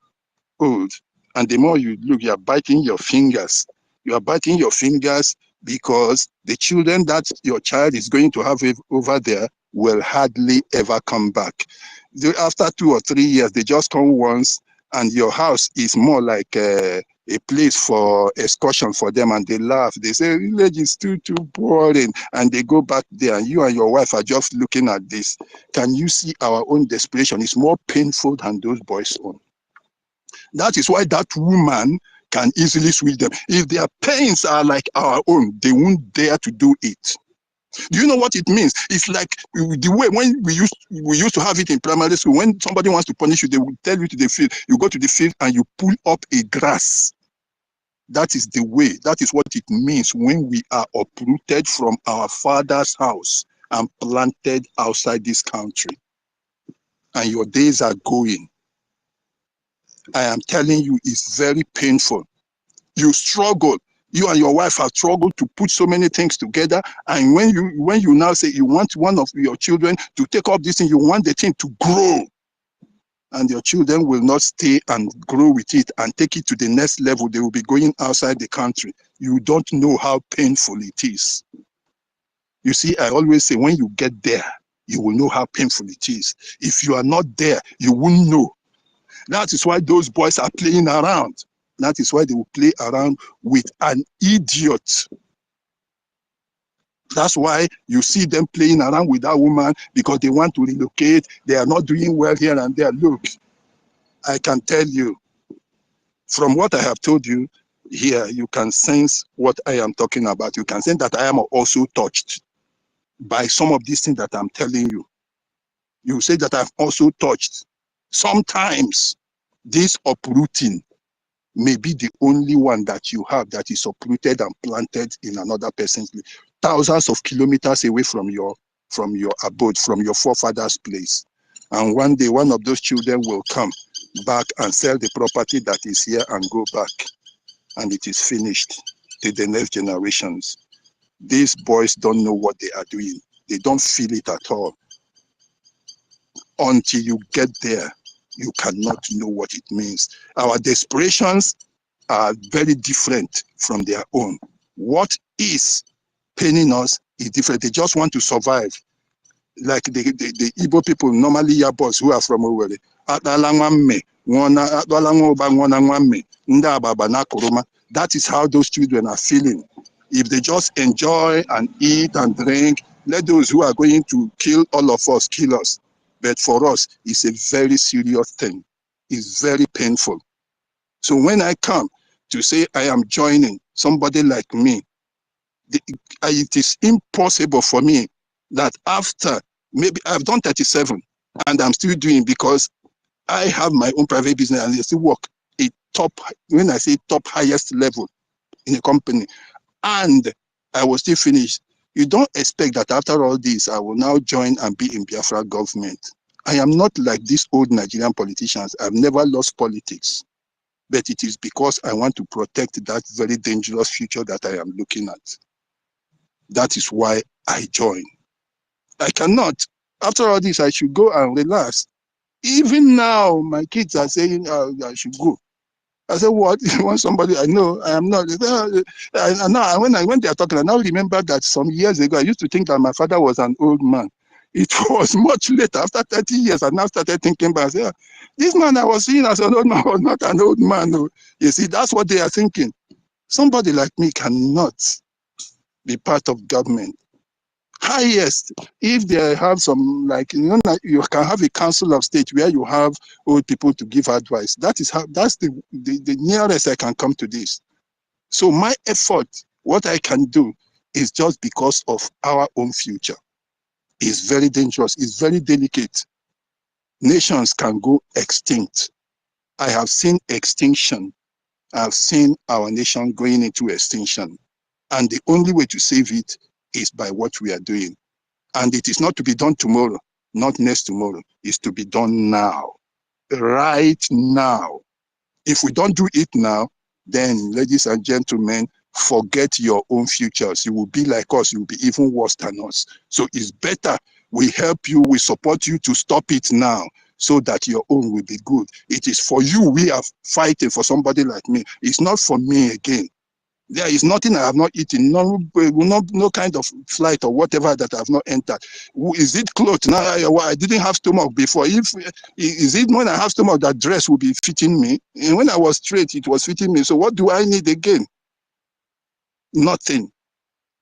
old. And the more you look, you're biting your fingers. You are biting your fingers because the children that your child is going to have over there will hardly ever come back. After 2 or 3 years, they just come once, and your house is more like a place for excursion for them, and they laugh. They say, village is too boring, and they go back there, and you and your wife are just looking at this. Can you see our own desperation? It's more painful than those boys' own. That is why that woman can easily switch them. If their pains are like our own, they won't dare to do it. Do you know what it means? It's like the way when we used to have it in primary school. When somebody wants to punish you, they will tell you to the field. You go to the field and you pull up a grass. That is the way. That is what it means when we are uprooted from our father's house and planted outside this country. And your days are going. I am telling you, it's very painful. You struggle. You and your wife have struggled to put so many things together. And when you now say you want one of your children to take up this thing, you want the thing to grow. And your children will not stay and grow with it and take it to the next level. They will be going outside the country. You don't know how painful it is. You see, I always say when you get there, you will know how painful it is. If you are not there, you won't know. That is why those boys are playing around. That is why they will play around with an idiot. That's why you see them playing around with that woman, because they want to relocate. They are not doing well here and there. Look, I can tell you, from what I have told you here, you can sense what I am talking about. You can sense that I am also touched by some of these things that I'm telling you. You say that I've also touched. Sometimes this uprooting may be the only one that you have that is uprooted and planted in another person's place, thousands of kilometers away from your abode, from your forefathers' place. And one day, one of those children will come back and sell the property that is here and go back. And it is finished to the next generations. These boys don't know what they are doing. They don't feel it at all. Until you get there, you cannot know what it means. Our desperations are very different from their own. What is paining us is different. They just want to survive. Like the Igbo people, normally Yabos who are from Owerri. That is how those children are feeling. If they just enjoy and eat and drink, let those who are going to kill all of us kill us. But for us, it's a very serious thing. It's very painful. So when I come to say I am joining somebody like me, it is impossible for me that after, maybe I've done 37 and I'm still doing, because I have my own private business and I still work a top, when I say top highest level in a company, and I will still finish. You don't expect that after all this, I will now join and be in Biafra government. I am not like these old Nigerian politicians. I've never lost politics, but it is because I want to protect that very dangerous future that I am looking at. That is why I join. I cannot. After all this, I should go and relax. Even now, my kids are saying I should go. I said, what? You want somebody? I know I am not. And now, when they are talking, I now remember that some years ago, I used to think that my father was an old man. It was much later, after 30 years, I now started thinking back. Say, this man I was seeing as an old man was not an old man. No. You see, that's what they are thinking. Somebody like me cannot be part of government. highest, if they have some, like, like you can have a council of state where you have old people to give advice. That is how, that's the nearest I can come to this. So my effort, what I can do, is just because of our own future. It's very dangerous. It's very delicate. Nations can go extinct. I have seen extinction. I've seen our nation going into extinction. And the only way to save it is by what we are doing. And it is not to be done tomorrow, not next tomorrow. It's to be done now, right now. If we don't do it now, then, ladies and gentlemen, forget your own futures. You will be like us. You will be even worse than us. So it's better we help you, we support you to stop it now so that your own will be good. It is for you we are fighting, for somebody like me. It's not for me again. There is nothing I have not eaten, no kind of flight or whatever that I have not entered. Is it clothes? Now I didn't have stomach before. Is it when I have stomach that dress will be fitting me? And when I was straight, it was fitting me. So what do I need again? Nothing.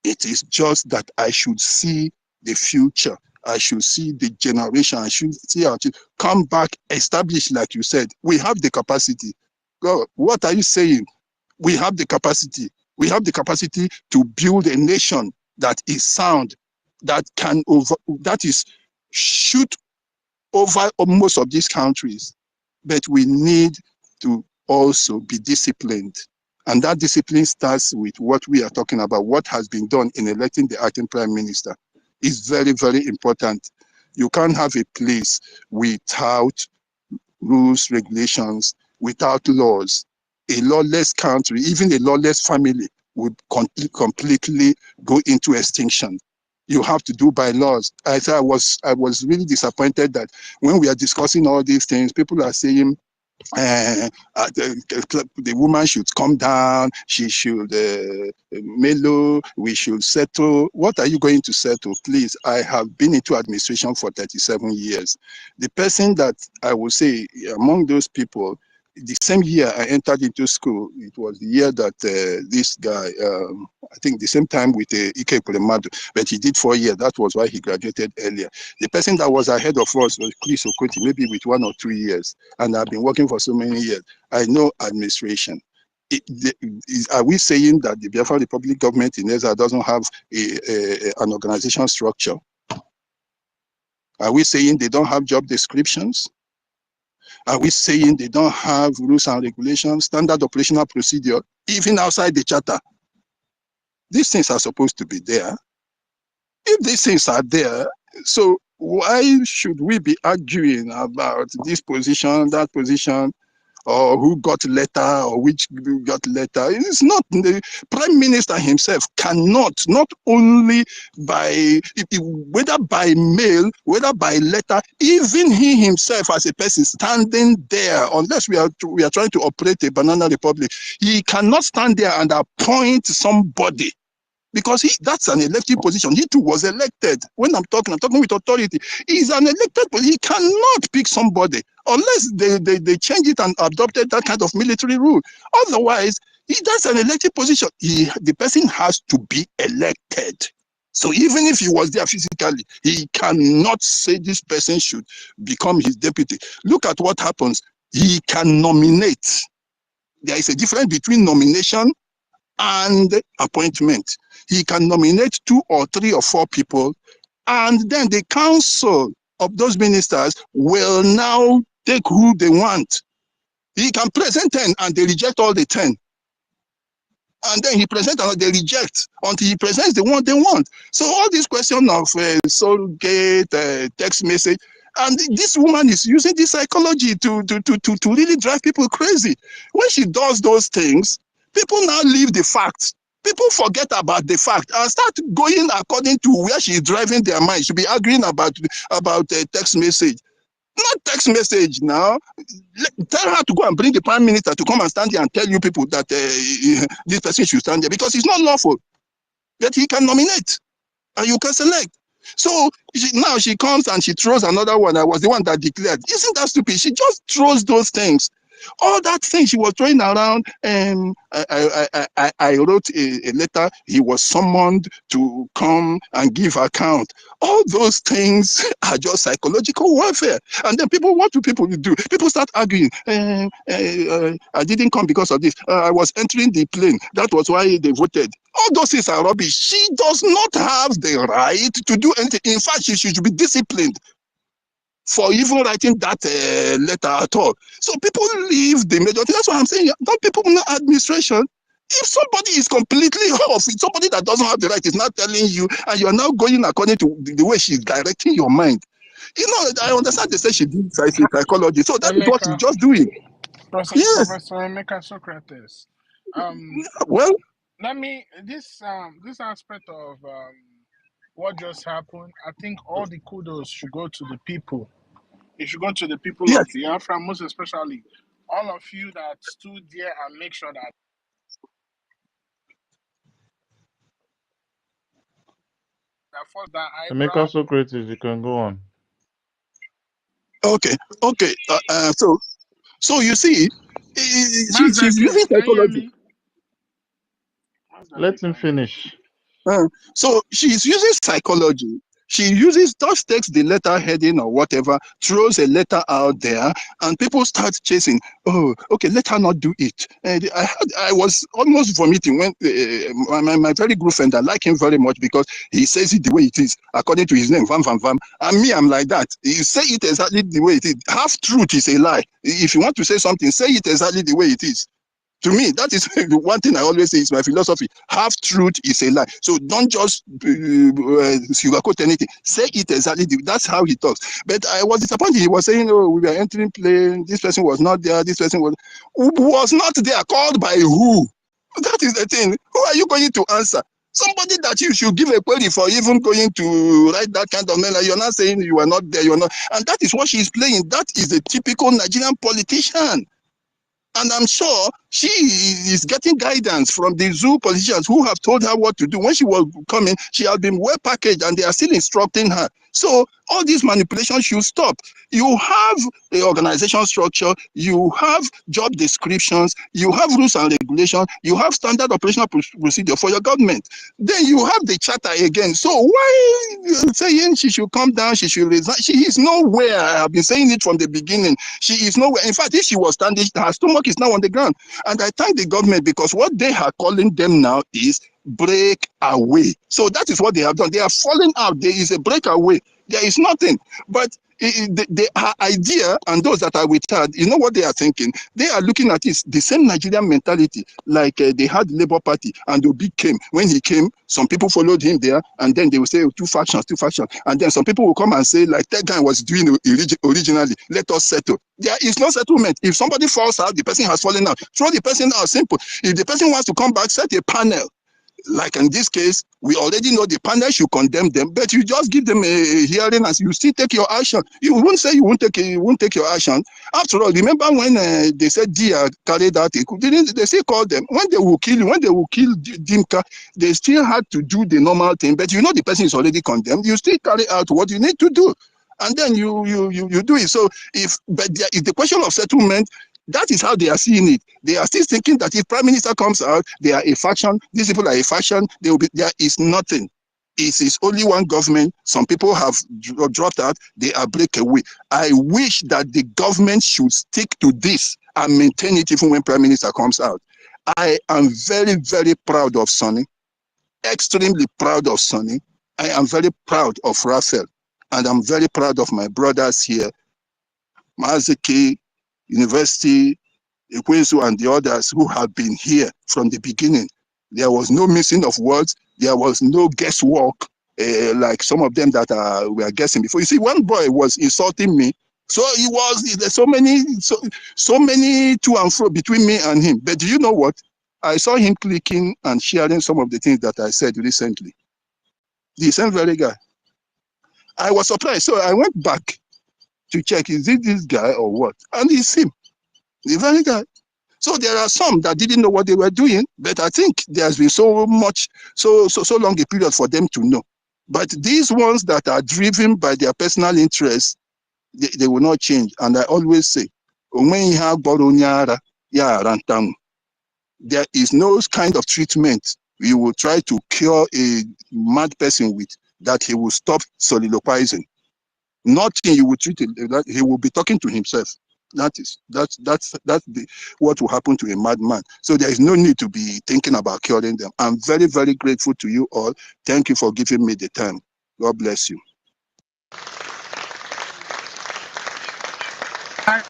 It is just that I should see the future. I should see the generation. I should see our children come back, establish, like you said. We have the capacity. God, what are you saying? We have the capacity. We have the capacity to build a nation that is sound, that can shoot over most of these countries. But we need to also be disciplined. And that discipline starts with what we are talking about, what has been done in electing the acting prime minister. Is very, very important. You can't have a place without rules, regulations, without laws. A lawless country, even a lawless family, would completely go into extinction. You have to do bylaws. I was really disappointed that when we are discussing all these things, people are saying the woman should come down, she should mellow, we should settle. What are you going to settle? Please, I have been into administration for 37 years. The person that I would say among those people, the same year I entered into school, it was the year that this guy, I think the same time with EKID, but he did 4 years. That was why he graduated earlier. The person that was ahead of us was Chris Okoti, maybe with 1 or 2 years. And I've been working for so many years. I know administration. Are we saying that the Biafra Republic government in Ezra doesn't have an organization structure? Are we saying they don't have job descriptions? Are we saying they don't have rules and regulations, standard operational procedure, even outside the charter? These things are supposed to be there. If these things are there, so why should we be arguing about this position, that position, or who got letter, or which got letter? It's not, the prime minister himself cannot, not only by, whether by mail, whether by letter, even he himself as a person standing there, unless we are trying to operate a banana republic, he cannot stand there and appoint somebody. Because that's an elected position. He too was elected. When I'm talking with authority. He's an elected position. He cannot pick somebody unless they change it and adopted that kind of military rule. Otherwise, that's an elected position. The person has to be elected. So even if he was there physically, he cannot say this person should become his deputy. Look at what happens. He can nominate. There is a difference between nomination and appointment. He can nominate 2 or 3 or 4 people, and then the council of those ministers will now take who they want. He can present 10 and they reject all the 10. And then he presents and they reject until he presents the one they want. So all this question of Soulgate, text message, and this woman is using this psychology to really drive people crazy. When she does those things, people now leave the facts. People forget about the fact and start going according to where she is driving their mind. She'll be arguing about text message. Not text message now. Tell her to go and bring the prime minister to come and stand there and tell you people that this person should stand there, because it's not lawful. That he can nominate and you can select. So now she comes and she throws another one. I was the one that declared. Isn't that stupid? She just throws those things. All that thing she was throwing around, and I wrote a letter. He was summoned to come and give account. All those things are just psychological warfare. And then people, what do people do? People start arguing. I didn't come because of this. I was entering the plane. That was why they voted. All those things are rubbish. She does not have the right to do anything. In fact, she should be disciplined for even writing that letter at all. So people leave the majority. That's what I'm saying. Don't people know administration? If somebody is completely off, if somebody that doesn't have the right is not telling you, and you're now going according to the way she's directing your mind. You know, I understand they say she did psychology, so that is what she's just doing. Yes. Professor Emeka Socrates. Well, Let me this aspect of what just happened. I think all the kudos should go to the people. It should go to the people yes. of Biafra, most especially all of you that stood there and make sure that for that eyebrow. Emeka Socrates, you can go on. Okay. So you see, she's using psychology. Let him finish. So she's using psychology. She just takes the letter heading or whatever, throws a letter out there, and people start chasing. Oh, okay, let her not do it. And I was almost vomiting when my very good friend, I like him very much because he says it the way it is, according to his name, Vam Vam Vam. And me, I'm like that. You say it exactly the way it is. Half truth is a lie. If you want to say something, say it exactly the way it is. To me, that is the one thing I always say is my philosophy. Half truth is a lie. So don't just sugarcoat anything. Say it exactly. That's how he talks. But I was disappointed. He was saying, oh, we were entering plane. This person was not there. This person was not there. Called by who? That is the thing. Who are you going to answer? Somebody that you should give a query for even going to write that kind of mail. You're not saying you are not there. You're not. And that is what she's playing. That is a typical Nigerian politician. And I'm sure she is getting guidance from the zoo politicians who have told her what to do. When she was coming, she had been well packaged and they are still instructing her. So all these manipulations should stop. You have the organization structure, you have job descriptions, you have rules and regulations, you have standard operational procedure for your government. Then you have the charter again. So why saying she should come down, she should resign? She is nowhere. I have been saying it from the beginning. She is nowhere. In fact, if she was standing, her stomach is now on the ground. And I thank the government because what they are calling them now is breakaway. So that is what they have done. They are falling out. There is a breakaway. There is nothing. But the idea, and those that are with her, you know what they are thinking? They are looking at this, the same Nigerian mentality, like they had Labour Party, and Obi came. When he came, some people followed him there, and then they will say, oh, two factions. And then some people will come and say, like that guy was doing originally, let us settle. There is no settlement. If somebody falls out, the person has fallen out. Throw the person out, simple. If the person wants to come back, set a panel. Like in this case, we already know the panel should condemn them, but you just give them a hearing and you still take your action. You won't say you won't take your action. After all, remember when they said Dia carried out, they still called them. When they will kill Dimka, they still had to do the normal thing, but you know the person is already condemned. You still carry out what you need to do. And then you do it. So if the question of settlement, that is how they are seeing it. They are still thinking that if Prime Minister comes out, they are a faction, these people are a faction, there is nothing. It is only one government. Some people have dropped out, they are breakaway. I wish that the government should stick to this and maintain it even when Prime Minister comes out. I am very, very proud of Sonny, extremely proud of Sonny. I am very proud of Raphael, and I'm very proud of my brothers here, Mazeki, University, Ekwesu, and the others who have been here from the beginning. There was no missing of words. There was no guesswork, like some of them that were guessing before. You see, one boy was insulting me. So there's so many to and fro between me and him. But do you know what? I saw him clicking and sharing some of the things that I said recently. The same very guy. I was surprised. So I went back to check, is it this guy or what? And it's him, the very guy. So there are some that didn't know what they were doing, but I think there's been so long a period for them to know. But these ones that are driven by their personal interests, they will not change. And I always say, There is no kind of treatment you will try to cure a mad person with that he will stop soliloquizing. Nothing you will treat it that he will be talking to himself. That's what will happen to a madman. So there is no need to be thinking about curing them. I'm very, very grateful to you all. Thank you for giving me the time. God bless you.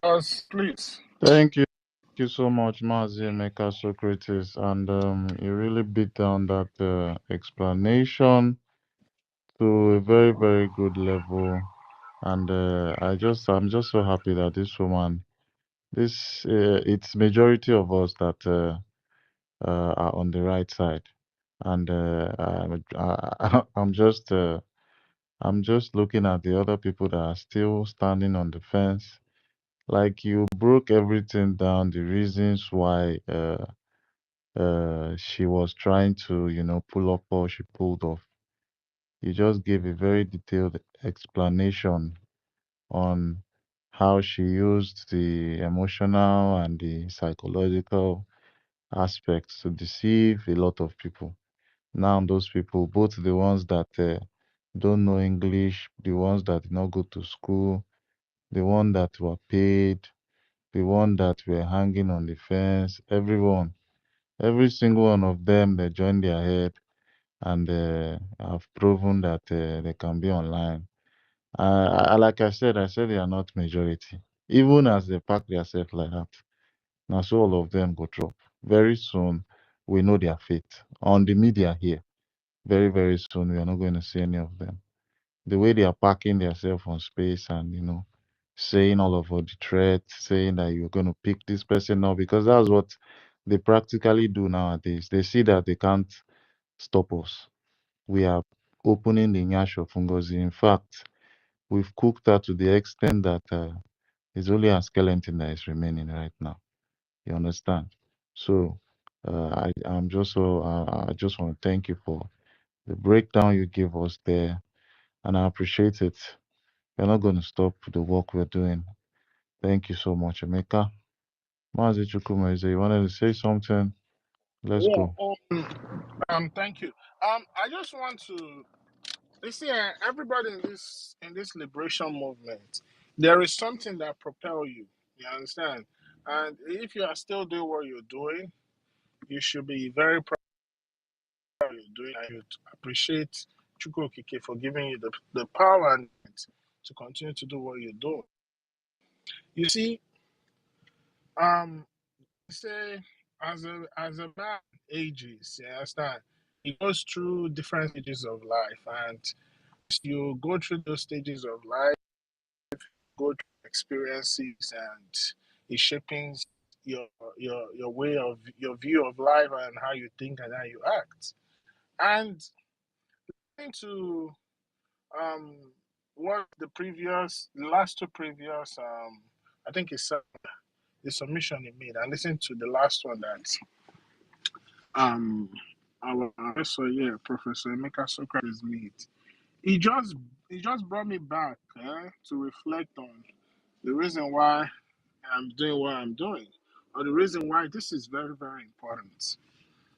Us, please. Thank you. Thank you so much, Mazi Emeka Socrates. And you really beat down that explanation to a very, very good level. And I'm just so happy that this woman, it's majority of us that are on the right side. And I'm just looking at the other people that are still standing on the fence. Like you broke everything down, the reasons why she was trying to, pull up or she pulled off. You just gave a very detailed explanation on how she used the emotional and the psychological aspects to deceive a lot of people. Now, those people, both the ones that don't know English, the ones that did not go to school, the ones that were paid, the one that were hanging on the fence, everyone, every single one of them, they joined their head and have proven that they can be online. Like I said they are not majority. Even as they pack themselves like that, now so all of them go drop. Very soon, we know their fate. On the media here, very, very soon, we are not going to see any of them. The way they are packing themselves on space and, saying all of the threats, saying that you're going to pick this person now, because that's what they practically do nowadays. They see that they can't stop us. We are opening the nyash of Ngozi. In fact, we've cooked her to the extent that it's only a skeleton that is remaining right now. You understand? So I'm just so I just want to thank you for the breakdown you gave us there, and I appreciate it. We're not going to stop the work we're doing. Thank you so much, Emeka. Mazi Chukwumeze, you wanted to say something? Let's Yeah. go. Thank you. I just want to. You see, everybody in this liberation movement, there is something that propel you. You understand? And if you are still doing what you're doing, you should be very proud of what you're doing. I would appreciate Chukwu Okike for giving you the power and to continue to do what you're doing. You see, say as a man ages, you understand, he goes through different stages of life, and you go through those stages of life, go through experiences, and it shaping your way of your view of life and how you think and how you act. And to what the last two previous I think it's the submission he made. I listened to the last one that our professor here, Professor Emeka Socrates made. He just brought me back to reflect on the reason why I'm doing what I'm doing, or the reason why this is very, very important.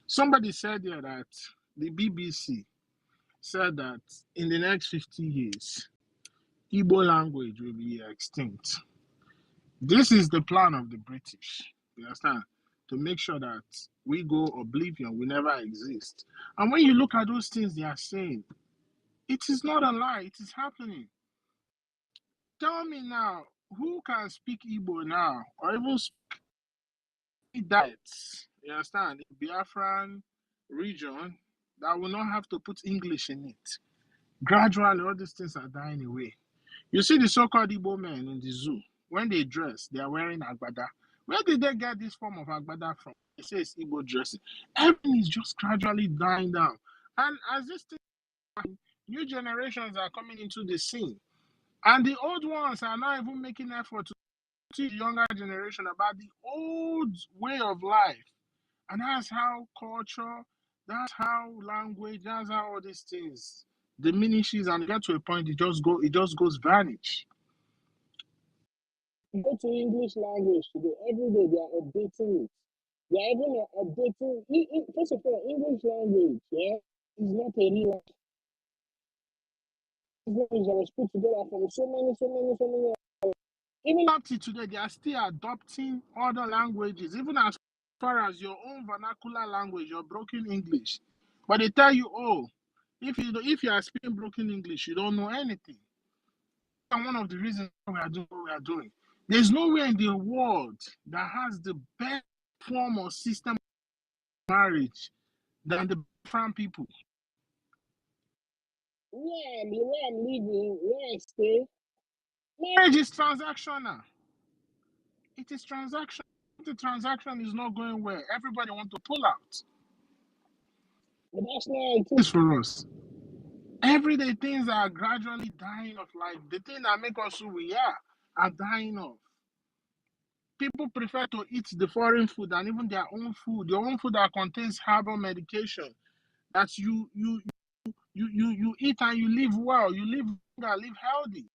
Somebody said here that the BBC said that in the next 50 years, Igbo language will be extinct. This is the plan of the British, you understand, to make sure that we go oblivion, we never exist. And when you look at those things they are saying, it is not a lie, it is happening. Tell me now, who can speak Igbo now, or even speak diets, you understand, in Biafran region that will not have to put English in it? Gradually, all these things are dying away. You see the so-called Igbo men in the zoo, when they dress, they are wearing agbada. Where did they get this form of agbada from? They say it's Igbo dressing. Everything is just gradually dying down. And as this thing, new generations are coming into the scene. And the old ones are not even making effort to teach the younger generation about the old way of life. And that's how culture, that's how language, that's how all these things diminishes and get to a point it just goes vanish. Go to English language today. Every day they are updating it. They are even updating. First of all, English language, yeah, is not a real language that was put together from so many. Even up to today, they are still adopting other languages, even as far as your own vernacular language, your broken English. But they tell you, oh, if you are speaking broken English, you don't know anything. And one of the reasons we are doing what we are doing. There's nowhere in the world that has the best form or system of marriage than the Biafran people. Where I'm living, where I stay, marriage is transactional. It is transactional. The transaction is not going well. Everybody wants to pull out. But that's not it is for us. Everyday things are gradually dying off. Like the thing that make us who we are dying off. People prefer to eat the foreign food than even their own food. Your own food that contains herbal medication that you eat and you live well, you live longer, live healthy.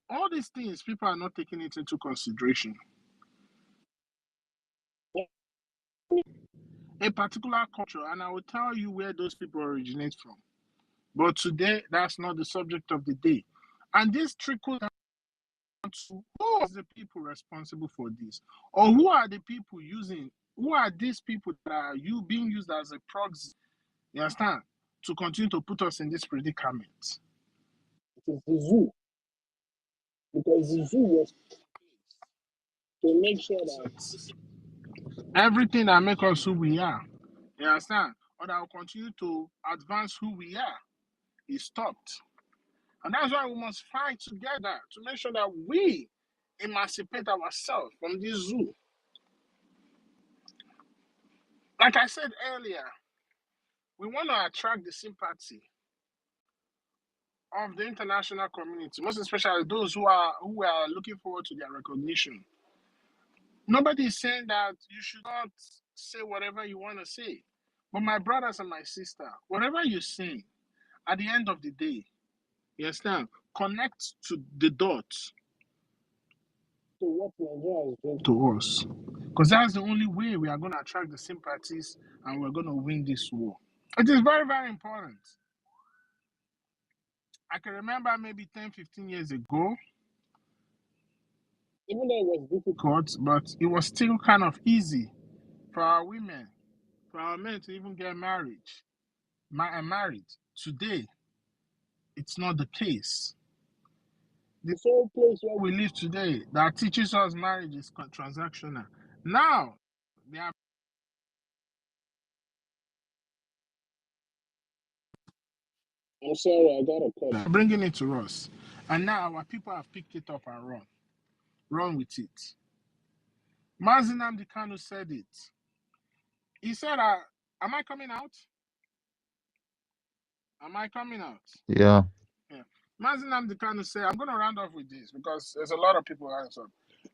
All these things, people are not taking it into consideration. A particular culture, and I will tell you where those people originate from. But today, that's not the subject of the day. And this trickles down to who are the people responsible for this? Or who are the people who are these people that are being used as a proxy, you understand, to continue to put us in this predicament? It is the zoo. Because the zoo was to make sure that everything that makes us who we are, you understand, or that will continue to advance who we are, is stopped. And that's why we must fight together to make sure that we emancipate ourselves from this zoo. Like I said earlier, we want to attract the sympathy of the international community, most especially those who are looking forward to their recognition. Nobody is saying that you should not say whatever you want to say. But my brothers and my sister, whatever you say, at the end of the day, you understand, connect to the dots to what Nigeria is doing to us. Because that's the only way we are going to attract the sympathies and we're going to win this war. It is very, very important. I can remember maybe 10, 15 years ago, even though it was difficult, but it was still kind of easy for our women, for our men to even get married. Today, it's not the case. The sole place where we live today that teaches us marriage is transactional. Now, they are I'm sorry, I got a call. Bringing it to us. And now our people have picked it up and run with it. Mazinam Dikanu said it. He said, am I coming out? Am I coming out? Yeah. Yeah. Mazinam Dikanu said, I'm going to round off with this because there's a lot of people answered.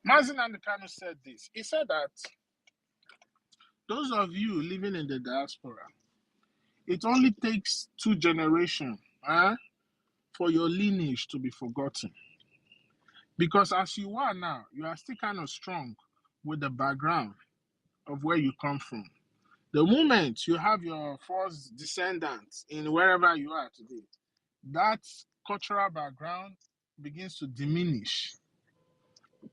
Mazinam Dikanu said this. He said that those of you living in the diaspora, it only takes 2 generations for your lineage to be forgotten. Because as you are now, you are still kind of strong with the background of where you come from. The moment you have your first descendants in wherever you are today, that cultural background begins to diminish.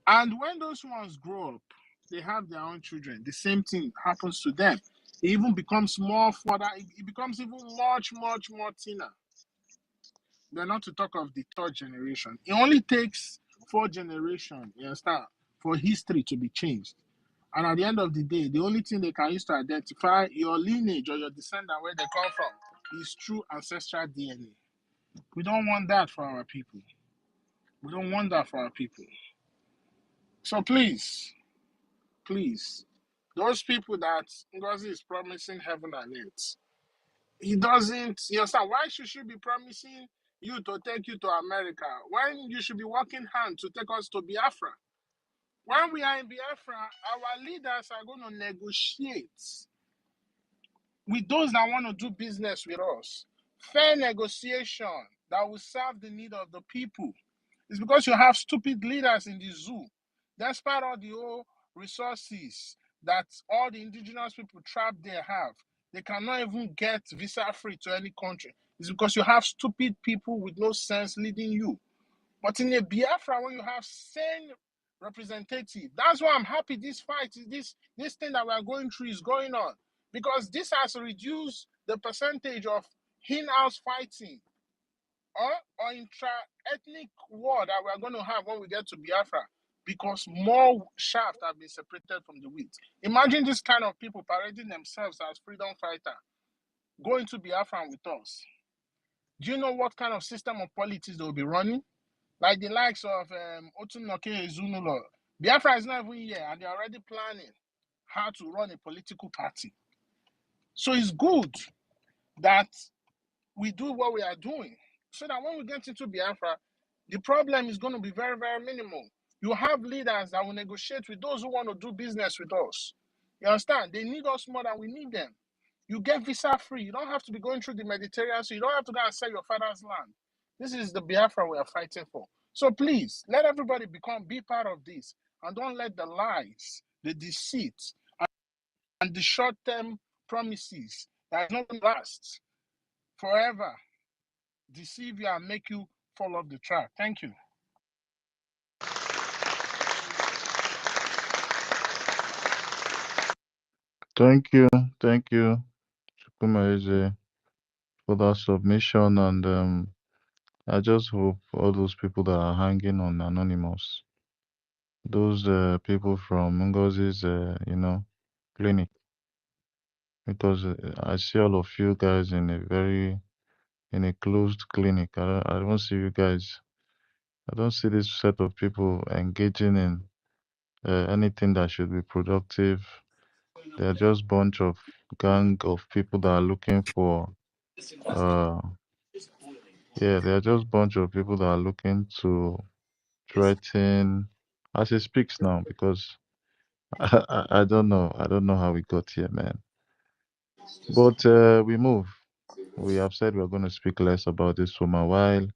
And when those ones grow up, they have their own children. The same thing happens to them. It even becomes more further, it becomes even much more thinner. They're not to talk of the 3rd generation. It only takes 4 generations, you understand, for history to be changed. And at the end of the day, the only thing they can use to identify your lineage or your descendant, where they come from, is through ancestral DNA. We don't want that for our people. We don't want that for our people. So please, those people that Ngozi is promising heaven and earth, he doesn't, you understand, why should she be promising you to take you to America when you should be working hand to take us to Biafra? When we are in Biafra, our leaders are going to negotiate with those that want to do business with us. Fair negotiation that will serve the need of the people. It's because you have stupid leaders in the zoo. Despite all the old resources that all the indigenous people trapped there have, they cannot even get visa-free to any country. It's because you have stupid people with no sense leading you. But in a Biafra, when you have sane representative, that's why I'm happy this fight, this thing that we're going through is going on. Because this has reduced the percentage of in-house fighting or intra-ethnic war that we're going to have when we get to Biafra, because more shaft have been separated from the wheat. Imagine this kind of people parading themselves as freedom fighter, going to Biafra with us. Do you know what kind of system of politics they will be running? Like the likes of Otunoke Ezunulo. Biafra is not even here, and they're already planning how to run a political party. So it's good that we do what we are doing, so that when we get into Biafra, the problem is going to be very, very minimal. You have leaders that will negotiate with those who want to do business with us. You understand? They need us more than we need them. You get visa free. You don't have to be going through the Mediterranean, so you don't have to go and sell your father's land. This is the Biafra we are fighting for. So please, let everybody be part of this, and don't let the lies, the deceit, and the short-term promises that is not going to last forever deceive you and make you fall off the track. Thank you. Thank you, Chukwuemeze, for that submission. And I just hope all those people that are hanging on Anonymous, those people from Ngozi's, clinic, because I see all of you guys in a closed clinic. I don't see you guys. I don't see this set of people engaging in anything that should be productive. They're just bunch of gang of people that are looking for they're just bunch of people that are looking to threaten as he speaks now, because I don't know. I don't know how we got here, man. But we move. We have said we're going to speak less about this woman while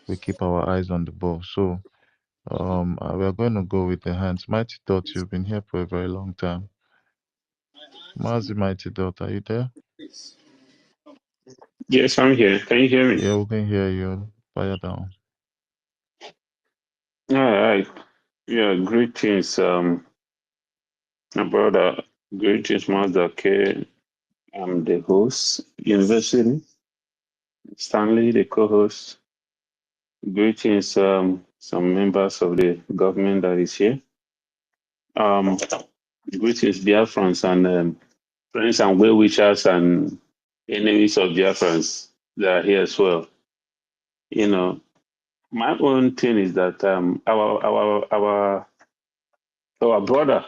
we keep our eyes on the ball. So we're going to go with the hands. Mighty Dot, you've been here for a very long time. Mazi Mighty Dot, are you there? Yes, I'm here. Can you hear me? Yeah, we can hear you. Fire down. All right. Yeah, greetings, my brother. Greetings, Master K. I'm the host, University. Stanley, the co-host. Greetings, some members of the government that is here. Greetings, Biafrans and friends and well-wishers and enemies of Biafrans that are here as well. You know, my own thing is that our brother,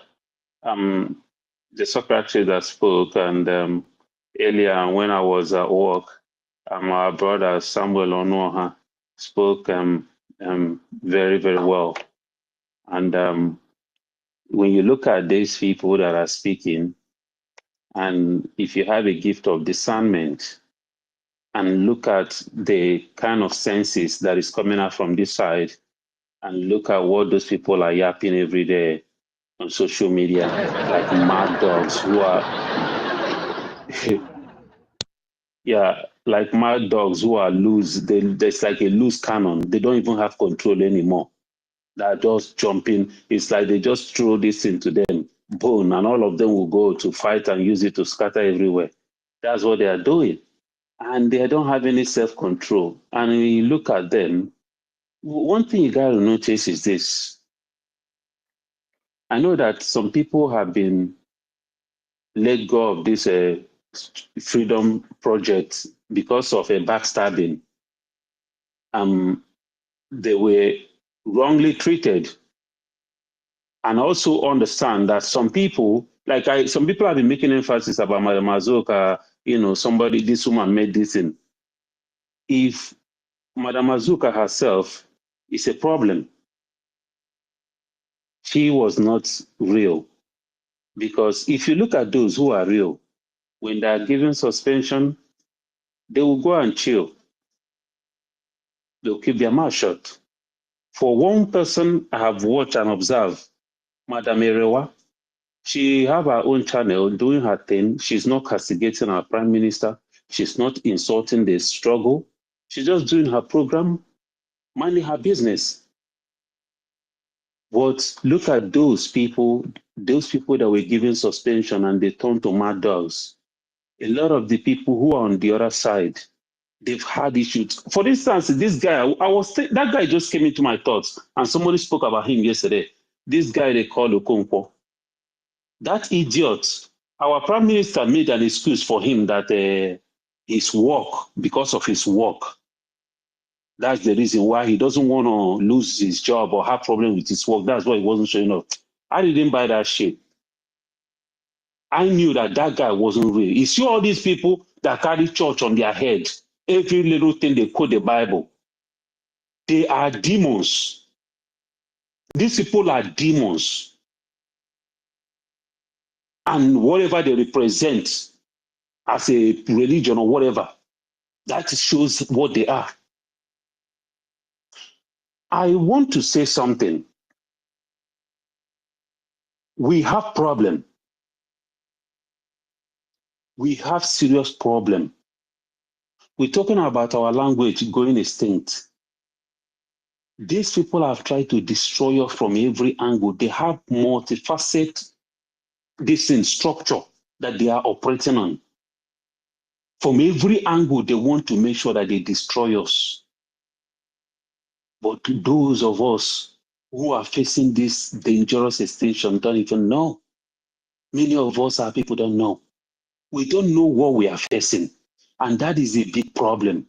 the secretary that spoke, and earlier when I was at work, our brother Samuel Onoha spoke very, very well. And when you look at these people that are speaking, and if you have a gift of discernment, and look at the kind of senses that is coming out from this side, and look at what those people are yapping every day on social media, like mad dogs who are, yeah, like mad dogs who are loose. There's like a loose cannon. They don't even have control anymore. They're just jumping. It's like they just throw this into them, bone, and all of them will go to fight and use it to scatter everywhere. That's what they are doing. And they don't have any self-control. And when you look at them, one thing you got to notice is this. I know that some people have been let go of this freedom project because of a backstabbing. They were wrongly treated. And also understand that some people, some people have been making emphasis about Madam Azuka, this woman made this in. If Madam Azuka herself is a problem, she was not real. Because if you look at those who are real, when they are given suspension, they will go and chill. They'll keep their mouth shut. For one person I have watched and observed, Madam Erewa, she have her own channel doing her thing. She's not castigating our prime minister. She's not insulting the struggle. She's just doing her program, minding her business. But look at those people that were given suspension and they turned to mad dogs. A lot of the people who are on the other side, they've had issues. For instance, this guy, that guy just came into my thoughts, and somebody spoke about him yesterday. This guy they call Okonkwo. That idiot, our prime minister made an excuse for him that his work, because of his work, that's the reason why he doesn't want to lose his job or have problem with his work. That's why he wasn't showing up. I didn't buy that shit. I knew that guy wasn't real. You see all these people that carry church on their head, every little thing they quote the Bible. They are demons. These people are demons. And whatever they represent as a religion or whatever, that shows what they are. I want to say something. We have problem. We have serious problem. We're talking about our language going extinct. These people have tried to destroy us from every angle. They have multifaceted this in structure that they are operating on. From every angle, they want to make sure that they destroy us. But those of us who are facing this dangerous extinction don't even know. Many of us are people don't know. We don't know what we are facing. And that is a big problem.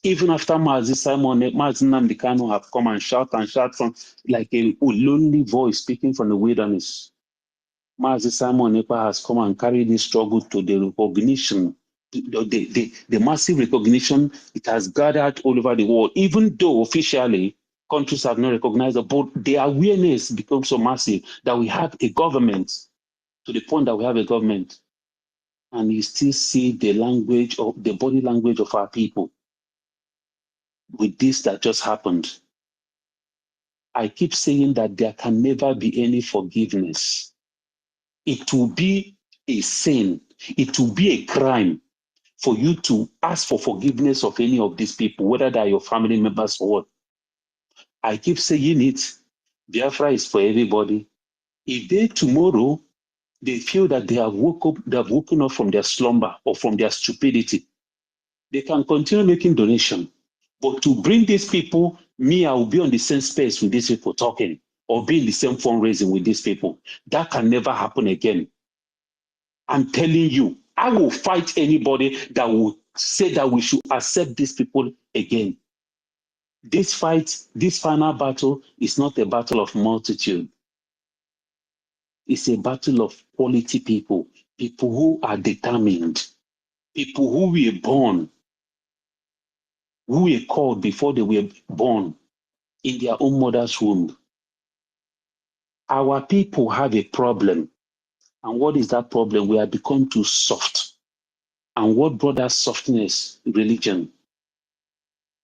Even after Mazi Simon, Mazi Nnamdi Kanu have come and shout from like a lonely voice speaking from the wilderness. Mazi Simon Ekpa has come and carried this struggle to the recognition, the massive recognition it has gathered all over the world, even though officially countries have not recognized it, but the awareness becomes so massive that we have a government, to the point that we have a government, and you still see the language of the body language of our people with this that just happened. I keep saying that there can never be any forgiveness. It will be a sin. It will be a crime for you to ask for forgiveness of any of these people, whether they are your family members or what. I keep saying it. Biafra is for everybody. If they tomorrow, they feel that they have woken up from their slumber or from their stupidity, they can continue making donation. But to bring these people, I will be on the same space with these people talking, or be in the same fundraising with these people. That can never happen again. I'm telling you, I will fight anybody that will say that we should accept these people again. This fight, this final battle is not a battle of multitude. It's a battle of quality people, people who are determined, people who were born, who were called before they were born in their own mother's womb. Our people have a problem. And what is that problem? We have become too soft. And what brought that softness? Religion.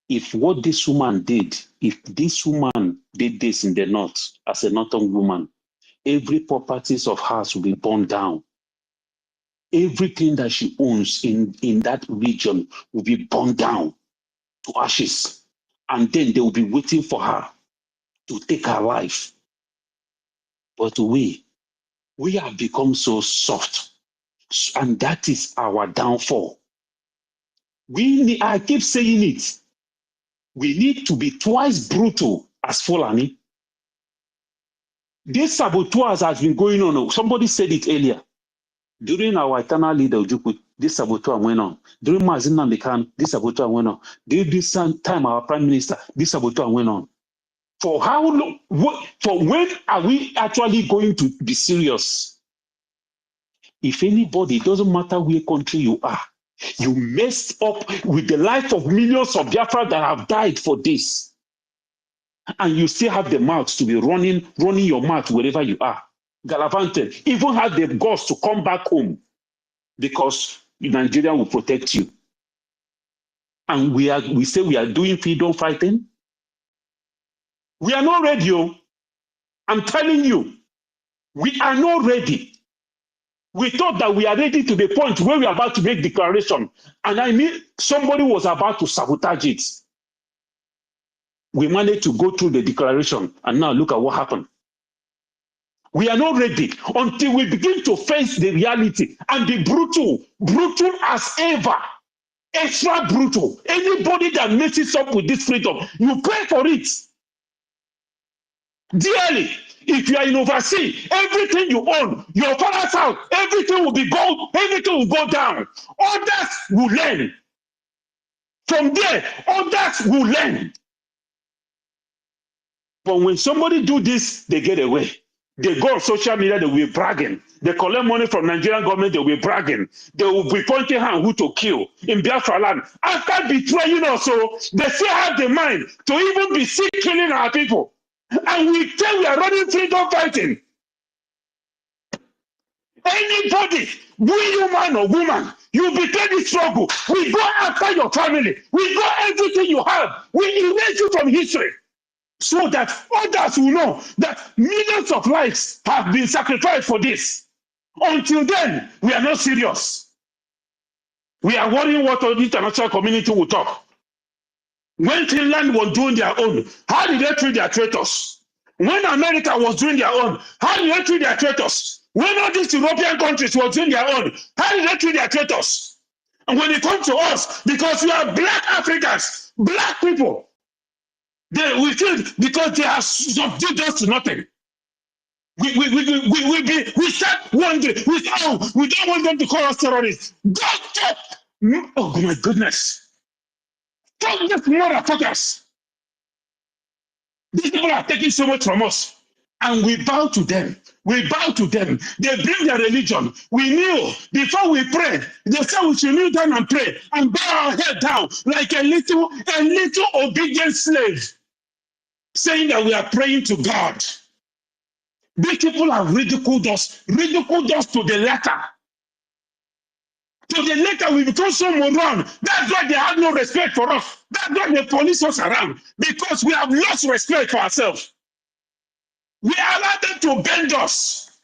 If what this woman did, if this woman did this in the north as a northern woman, every properties of hers will be burned down. Everything that she owns in that region will be burned down to ashes. And then they will be waiting for her to take her life. But we have become so soft. And that is our downfall. I keep saying it. We need to be twice brutal as Fulani. This sabotage has been going on. Somebody said it earlier. During our eternal leader, Ojukwu, this sabotage went on. During Mazi Nnamdi Kanu, this sabotage went on. During this time, our prime minister, this sabotage went on. For how long? For when are we actually going to be serious? If anybody, it doesn't matter where country you are, you messed up with the life of millions of Biafra that have died for this. And you still have the mouth to be running your mouth wherever you are. Galavante even have the guts to come back home because Nigeria will protect you. And we say we are doing freedom fighting. We are not ready. Oh. I'm telling you, we are not ready. We thought that we are ready to the point where we are about to make declaration. And I mean, somebody was about to sabotage it. We managed to go through the declaration. And now look at what happened. We are not ready until we begin to face the reality and be brutal, brutal as ever, extra brutal. Anybody that messes up with this freedom, you pay for it dearly. If you are in overseas, everything you own, your father's house, everything will be gold, everything will go down. Others will learn. From there, others will learn. But when somebody do this, they get away. They go on social media, they will be bragging. They collect money from Nigerian government, they will be bragging. They will be pointing out who to kill in Biafra land. After betraying us, so they still have the mind to even be sick killing our people. And we tell we are running freedom fighting. Anybody, be you man or woman, you betray the struggle. We go after your family. We go everything you have. We erase you from history. So that others will know that millions of lives have been sacrificed for this. Until then, we are not serious. We are worrying what the international community will talk. When Finland was doing their own, how did they treat their traitors? When America was doing their own, how did they treat their traitors? When all these European countries were doing their own, how did they treat their traitors? And when it comes to us, because we are black Africans, black people, we feel because they have subdued us to nothing. We start wondering, we don't want them to call us terrorists. Oh my goodness. Don't just motherfuckers. These people are taking so much from us. And we bow to them. We bow to them. They bring their religion. We kneel before we pray. They say we should kneel down and pray and bow our head down like a little obedient slave, saying that we are praying to God. These people have ridiculed us to the letter. To the letter, we become so moron. That's why they have no respect for us. That's why they police us around, because we have lost respect for ourselves. We allow them to bend us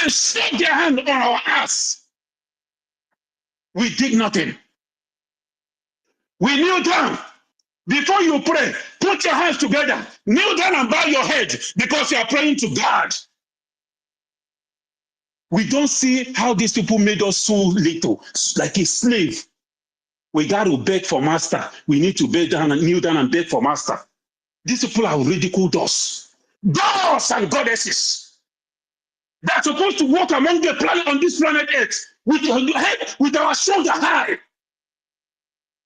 and shake their hand on our ass. We did nothing. We kneel down. Before you pray, put your hands together. Kneel down and bow your head because you are praying to God. We don't see how these people made us so little, like a slave. We got to beg for master. We need to beg down and kneel down and beg for master. These people have ridiculed us. Gods and goddesses that are supposed to walk among the planet on this planet Earth with our shoulder high,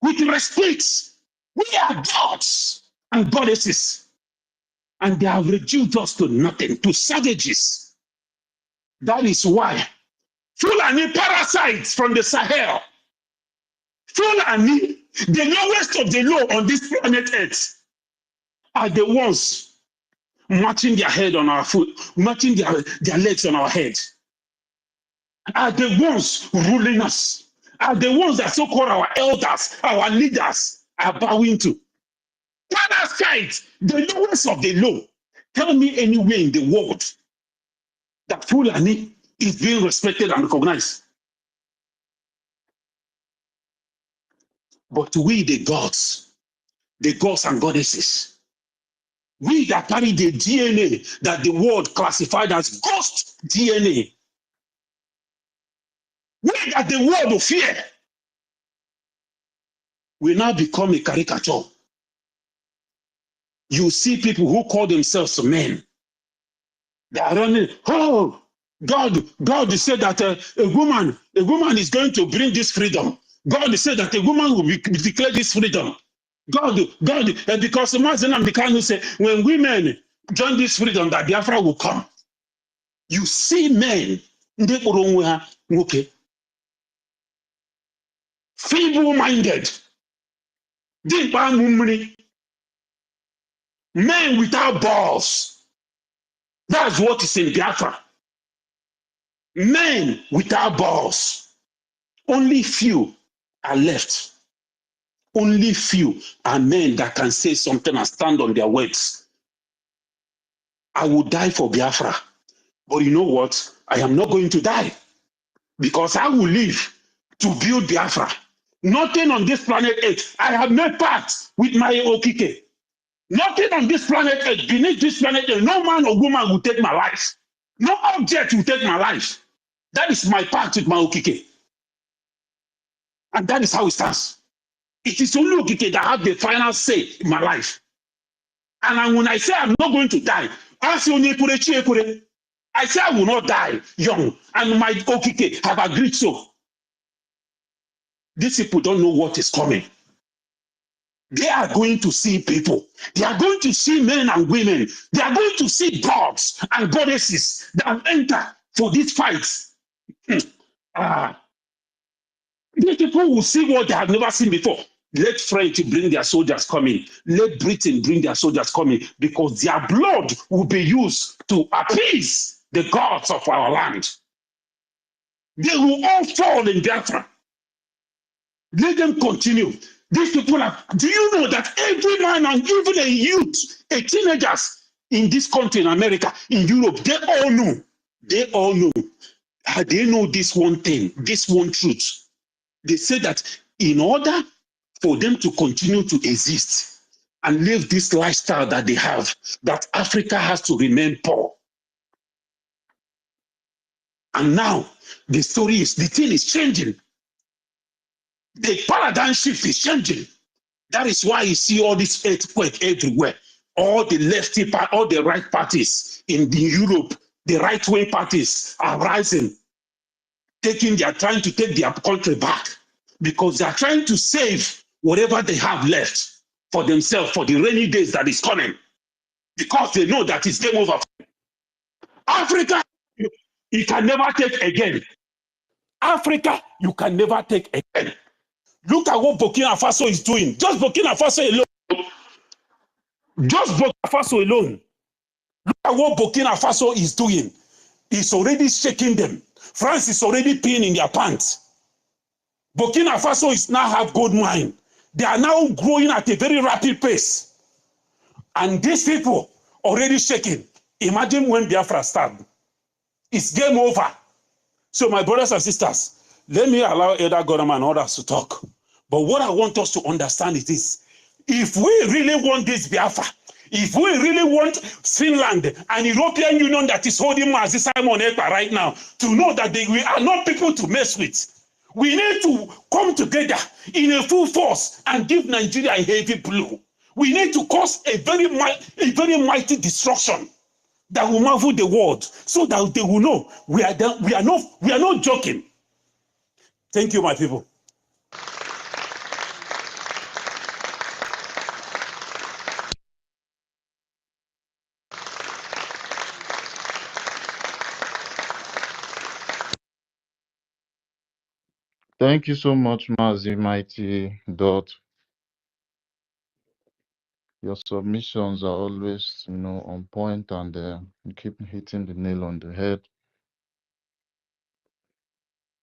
with respect. We are gods and goddesses. And they have reduced us to nothing, to savages. That is why Fulani parasites from the Sahel, Fulani, the lowest of the low on this planet Earth, are the ones matching their head on our foot, matching their legs on our head, are the ones ruling us, are the ones that so-called our elders, our leaders are bowing to. Parasites, the lowest of the low. Tell me anywhere in the world that Fulani is being respected and recognized. But we, the gods and goddesses, we that carry the DNA that the world classified as ghost DNA, we that the world of fear, we now become a caricature. You see people who call themselves men. They are running, oh, God said that a woman is going to bring this freedom. God said that a woman will declare this freedom. God, because Mazen and Bikanu say, when women join this freedom, that Biafra will come. You see men, feeble-minded, men without balls. That's what is in Biafra. Men without balls. Only few are left. Only few are men that can say something and stand on their words. I will die for Biafra. But you know what? I am not going to die because I will live to build Biafra. Nothing on this planet Earth. I have made pacts with my Okike. Nothing on this planet Earth, beneath this planet Earth, no man or woman will take my life. No object will take my life. That is my pact with my Okike. And that is how it stands. It is only Okike that has the final say in my life. And when I say I'm not going to die, I say I will not die young. And my Okike have agreed so. These people don't know what is coming. They are going to see people. They are going to see men and women. They are going to see gods and goddesses that will enter for these fights. These people will see what they have never seen before. Let French bring their soldiers coming. Let Britain bring their soldiers coming because their blood will be used to appease the gods of our land. They will all fall in Biafra. Let them continue. These people are, do you know that every man and even a youth, a teenagers in this country, in America, in Europe, they all know. They all know. They know this one thing, this one truth. They say that in order for them to continue to exist and live this lifestyle that they have, that Africa has to remain poor. And now the story is, the thing is changing. The paradigm shift is changing. That is why you see all this earthquake everywhere. All the lefty part, all the right parties in Europe, the right-wing parties are rising, trying to take their country back because they are trying to save whatever they have left for themselves for the rainy days that is coming, because they know that it's game over. Africa, you can never take again. Africa, you can never take again. Look at what Burkina Faso is doing. Just Burkina Faso alone. Just Burkina Faso alone. Look at what Burkina Faso is doing. It's already shaking them. France is already peeing in their pants. Burkina Faso is now have gold mine. They are now growing at a very rapid pace. And these people already shaking. Imagine when Biafra starts. It's game over. So my brothers and sisters, let me allow Elder Godam and others to talk. But what I want us to understand is this. If we really want this Biafra, if we really want Finland and European Union that is holding Mazi Simon Ekpa right now to know that we are not people to mess with, we need to come together in a full force and give Nigeria a heavy blow. We need to cause a very mighty destruction that will marvel the world, so that they will know we are not joking. Thank you, my people. Thank you so much, Mazi Mighty Dot. Your submissions are always, on point, and you keep hitting the nail on the head.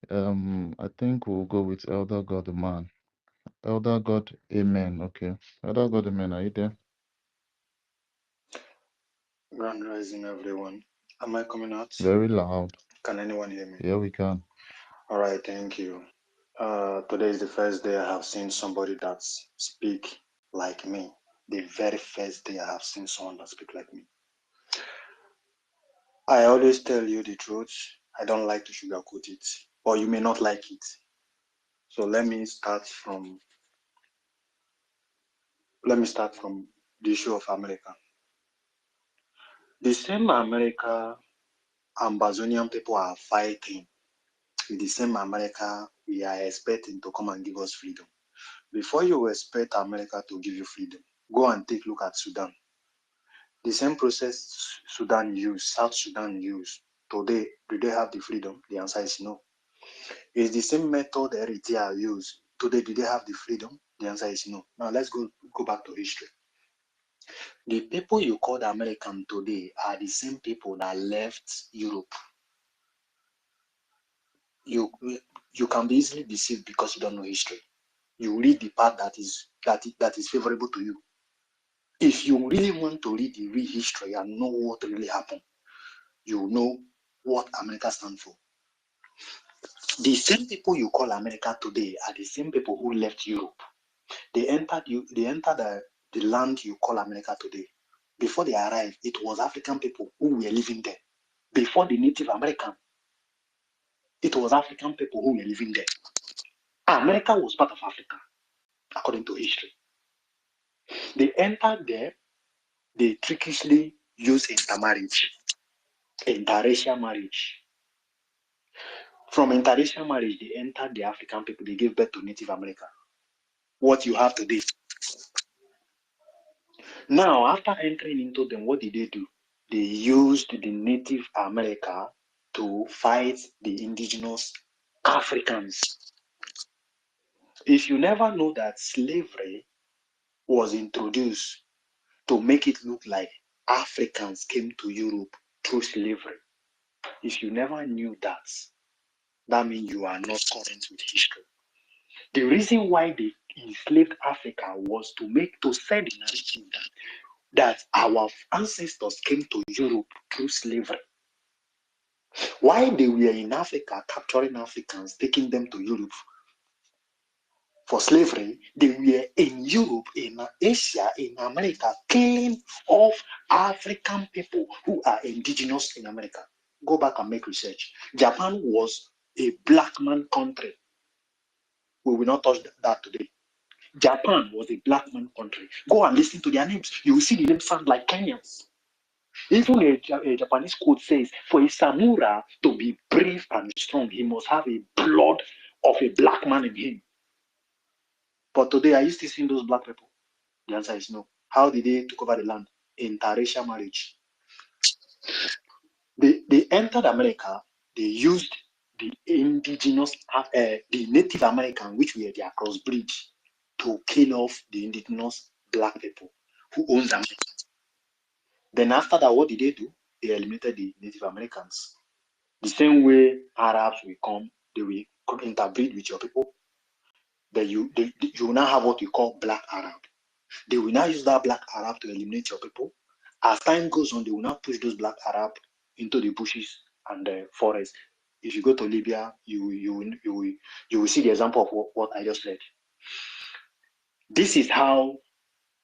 I think we'll go with Elder God the Man. Elder God, Amen. Okay. Elder God, Amen. Are you there? Grand rising, everyone. Am I coming out? Very loud. Can anyone hear me? Yeah, we can. All right, thank you. Today is the first day I have seen somebody that speak like me. The very first day I have seen someone that speak like me. I always tell you the truth. I don't like to sugarcoat it, or you may not like it. So let me start from the issue of America. The same America Amazonian people are fighting, the same America we are expecting to come and give us freedom. Before you expect America to give you freedom, go and take a look at Sudan. The same process Sudan used, South Sudan used. Today, do they have the freedom? The answer is no. It's the same method Eritrea used. Today, do they have the freedom? The answer is no. Now let's go back to history. The people you call the American today are the same people that left Europe. You can be easily deceived because you don't know history. You read the part that is favorable to you. If you really want to read the real history and know what really happened, you know what America stands for. The same people you call America today are the same people who left Europe. They entered the land you call America today. Before they arrived, it was African people who were living there. Before the Native American, it was African people who were living there. America was part of Africa, according to history. They entered there, they trickishly used intermarriage, interracial marriage. From interracial marriage, they entered the African people, they gave birth to Native America. What you have today. Now, after entering into them, what did they do? They used the Native America to fight the indigenous Africans. If you never know that slavery was introduced to make it look like Africans came to Europe through slavery, if you never knew that, that means you are not current with history. The reason why they enslaved Africa was to sell the narrative that our ancestors came to Europe through slavery. While they were in Africa, capturing Africans, taking them to Europe for slavery, they were in Europe, in Asia, in America, killing off African people who are indigenous in America. Go back and make research. Japan was a black man country. We will not touch that today. Japan was a black man country. Go and listen to their names. You will see the names sound like Kenyans. Even a Japanese quote says, for a samurai to be brave and strong, he must have a blood of a black man in him. But today, are you still seeing those black people? The answer is no. How did they take over the land? Interracial marriage. They entered America. They used the indigenous, the Native American, which were their crossbreed, to kill off the indigenous black people who owned America. Then after that, what did they do? They eliminated the Native Americans. The same way Arabs will come, they will interbreed with your people. Then you will now have what we call black Arab. They will now use that black Arab to eliminate your people. As time goes on, they will now push those black Arab into the bushes and the forest. If you go to Libya, you will see the example of what I just said. This is how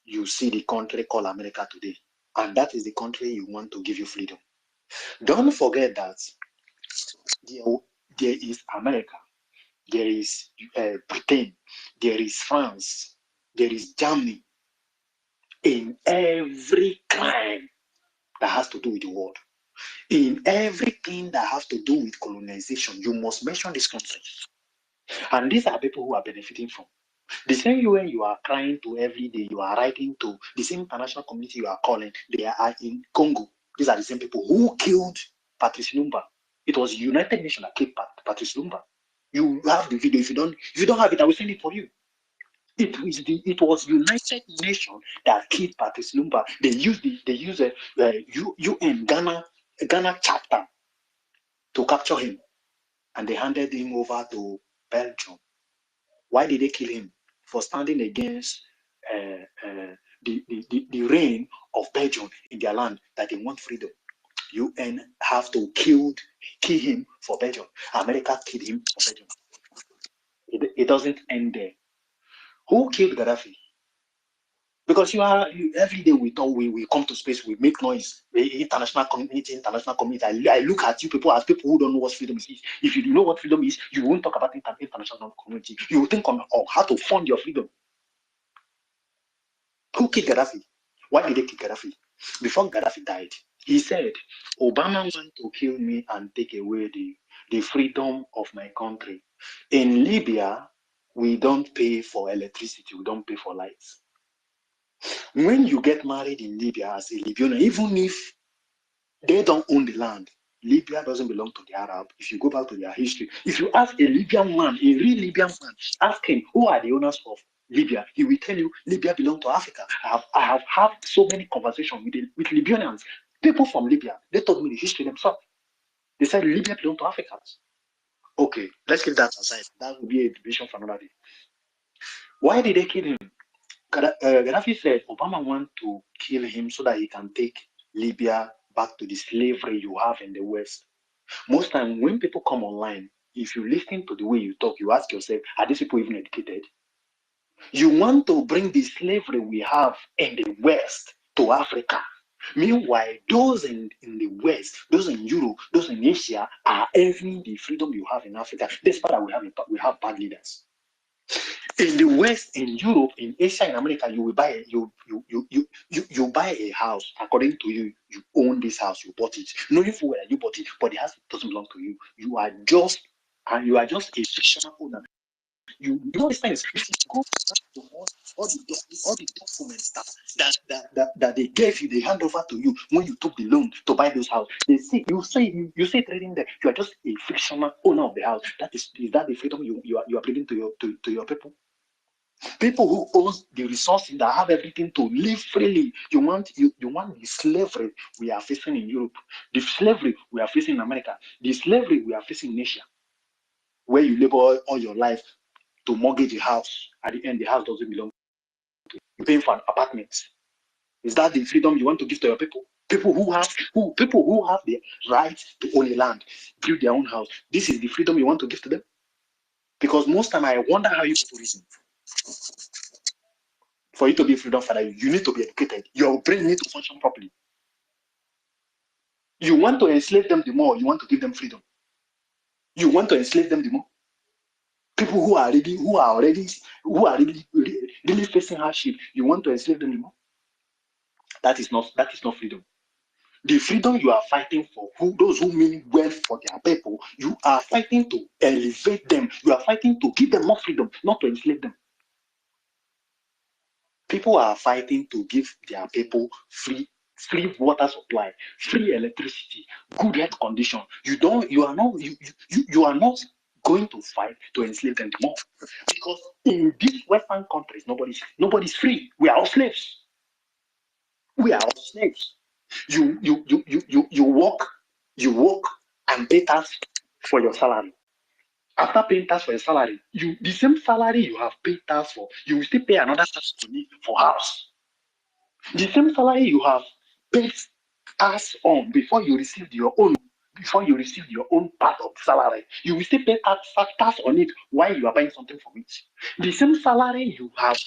you see the country called America today. And that is the country you want to give you freedom. Don't forget that there is America, there is Britain, there is France, there is Germany in every crime that has to do with the world. In everything that has to do with colonization, you must mention this country. And these are people who are benefiting from. The same UN you are crying to every day, you are writing to, the same international community you are calling, they are in Congo. These are the same people who killed Patrice Lumumba. It was United Nations that killed Patrice Lumumba. You have the video. If you don't have it, I will send it for you. It was United Nations that killed Patrice Lumumba. They used a UN Ghana chapter to capture him, and they handed him over to Belgium. Why did they kill him? For standing against the reign of Belgium in their land, that they want freedom. UN have to kill him for Belgium. America killed him for Belgium. It doesn't end there. Who killed Gaddafi? Because every day we come to space, we make noise. International community. I look at you people as people who don't know what freedom is. If you know what freedom is, you won't talk about international community. You will think of how to fund your freedom. Who killed Gaddafi? Why did they kill Gaddafi? Before Gaddafi died, he said, Obama wants to kill me and take away the freedom of my country. In Libya, we don't pay for electricity. We don't pay for lights. When you get married in Libya as a Libyan, even if they don't own the land, Libya doesn't belong to the Arab. If you go back to their history, if you ask a Libyan man, a real Libyan man, ask him, who are the owners of Libya? He will tell you, Libya belongs to Africa. I have had so many conversations with Libyans, people from Libya. They told me the history themselves. They said Libya belongs to Africans. Okay, let's keep that aside. That will be a division for another day. Why did they kill him? Gaddafi said Obama wants to kill him so that he can take Libya back to the slavery you have in the West. Most time when people come online, if you listen to the way you talk, you ask yourself, are these people even educated? You want to bring the slavery we have in the West to Africa. Meanwhile, those in the West, those in Europe, those in Asia are envying the freedom you have in Africa. Despite that we have bad leaders. In the West, in Europe, in Asia, in America, you will buy you buy a house. According to you, you own this house, you bought it. Knowing full well that you bought it, but the house doesn't belong to you. You are just a fictional owner. You know these things. If you go back to all the documents that they gave you, they hand over to you when you took the loan to buy those houses. They say you say trading there. You are just a fictional owner of the house. Is that the freedom you are bringing to your people? People who own the resources that have everything to live freely. You want the slavery we are facing in Europe, the slavery we are facing in America, the slavery we are facing in Asia, where you labor all your life to mortgage a house. At the end, the house doesn't belong to you. You're paying for an apartment. Is that the freedom you want to give to your people? People who have the right to own a land, build their own house. This is the freedom you want to give to them? Because most time I wonder how you people reason. For you to be a freedom fighter, you need to be educated. Your brain needs to function properly. You want to enslave them the more, you want to give them freedom. You want to enslave them the more. People who are already really facing hardship, you want to enslave them the more. That is not freedom. The freedom you are fighting for, those who mean well for their people, you are fighting to elevate them. You are fighting to give them more freedom, not to enslave them. People are fighting to give their people free water supply, free electricity, good health condition. You are not going to fight to enslave them more, because in these Western countries, nobody's free. We are all slaves. We are all slaves. You work and pay tax for your salary. After paying tax for your salary, the same salary you have paid tax for, you will still pay another tax to me for house. The same salary you have paid tax on before you received your own part of the salary, you will still pay tax on it while you are buying something from it. The same salary you have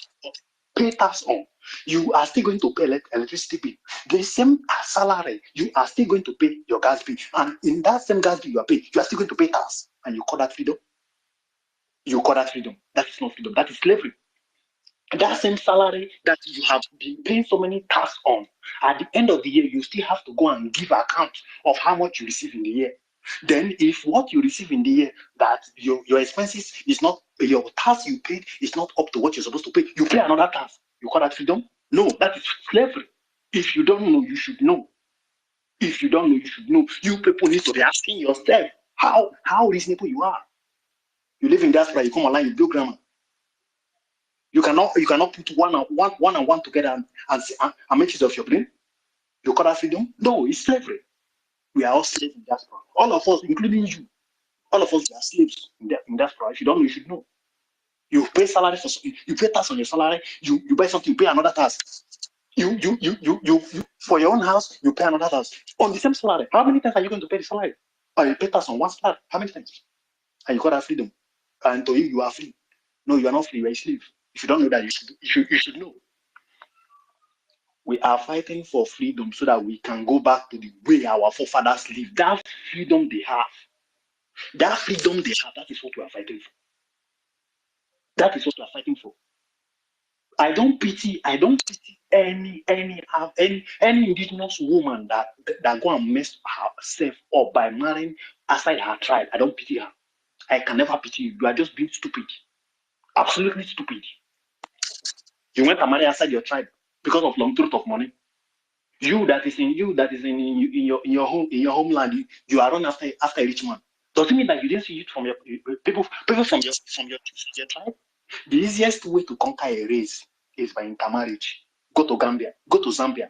paid tax on, you are still going to pay electricity bill. The same salary, you are still going to pay your gas bill. And in that same gas bill you are paying, you are still going to pay tax. And you call that freedom? You call that freedom? That is not freedom. That is slavery. That same salary that you have been paying so many tax on, at the end of the year, you still have to go and give account of how much you receive in the year. Then, if what you receive in the year, that your expenses is not, your tax you paid is not up to what you're supposed to pay, you pay another tax. You call that freedom? No, that is slavery. If you don't know, you should know. If you don't know, you should know. You people need to be asking yourself how reasonable you are. You live in diaspora, you come online, you do grammar. You cannot put one and one together and make use of your brain. You call that freedom? No, it's slavery. We are all slaves in diaspora. All of us, including you, all of us, we are slaves in diaspora. If you don't know, you should know. You pay salary you pay tax on your salary. You buy something, you pay another tax. You for your own house, you pay another tax on the same salary. How many times are you going to pay the salary? Or you pay tax on one salary? How many times? And you call that freedom? And to you are free. No, you are not free. You are a slave. If you don't know that, you should know. We are fighting for freedom so that we can go back to the way our forefathers lived. That freedom they have. That freedom they have, that is what we are fighting for. That is what we are fighting for. I don't pity any indigenous woman that go and mess herself up by marrying outside her tribe. I don't pity her. I can never pity you. You are just being stupid. Absolutely stupid. You went and married outside your tribe because of long truth of money. You that is in your homeland, you are run after a rich man. Does it mean that you didn't see it from your people from your tribe? The easiest way to conquer a race is by intermarriage. Go to Gambia, go to Zambia,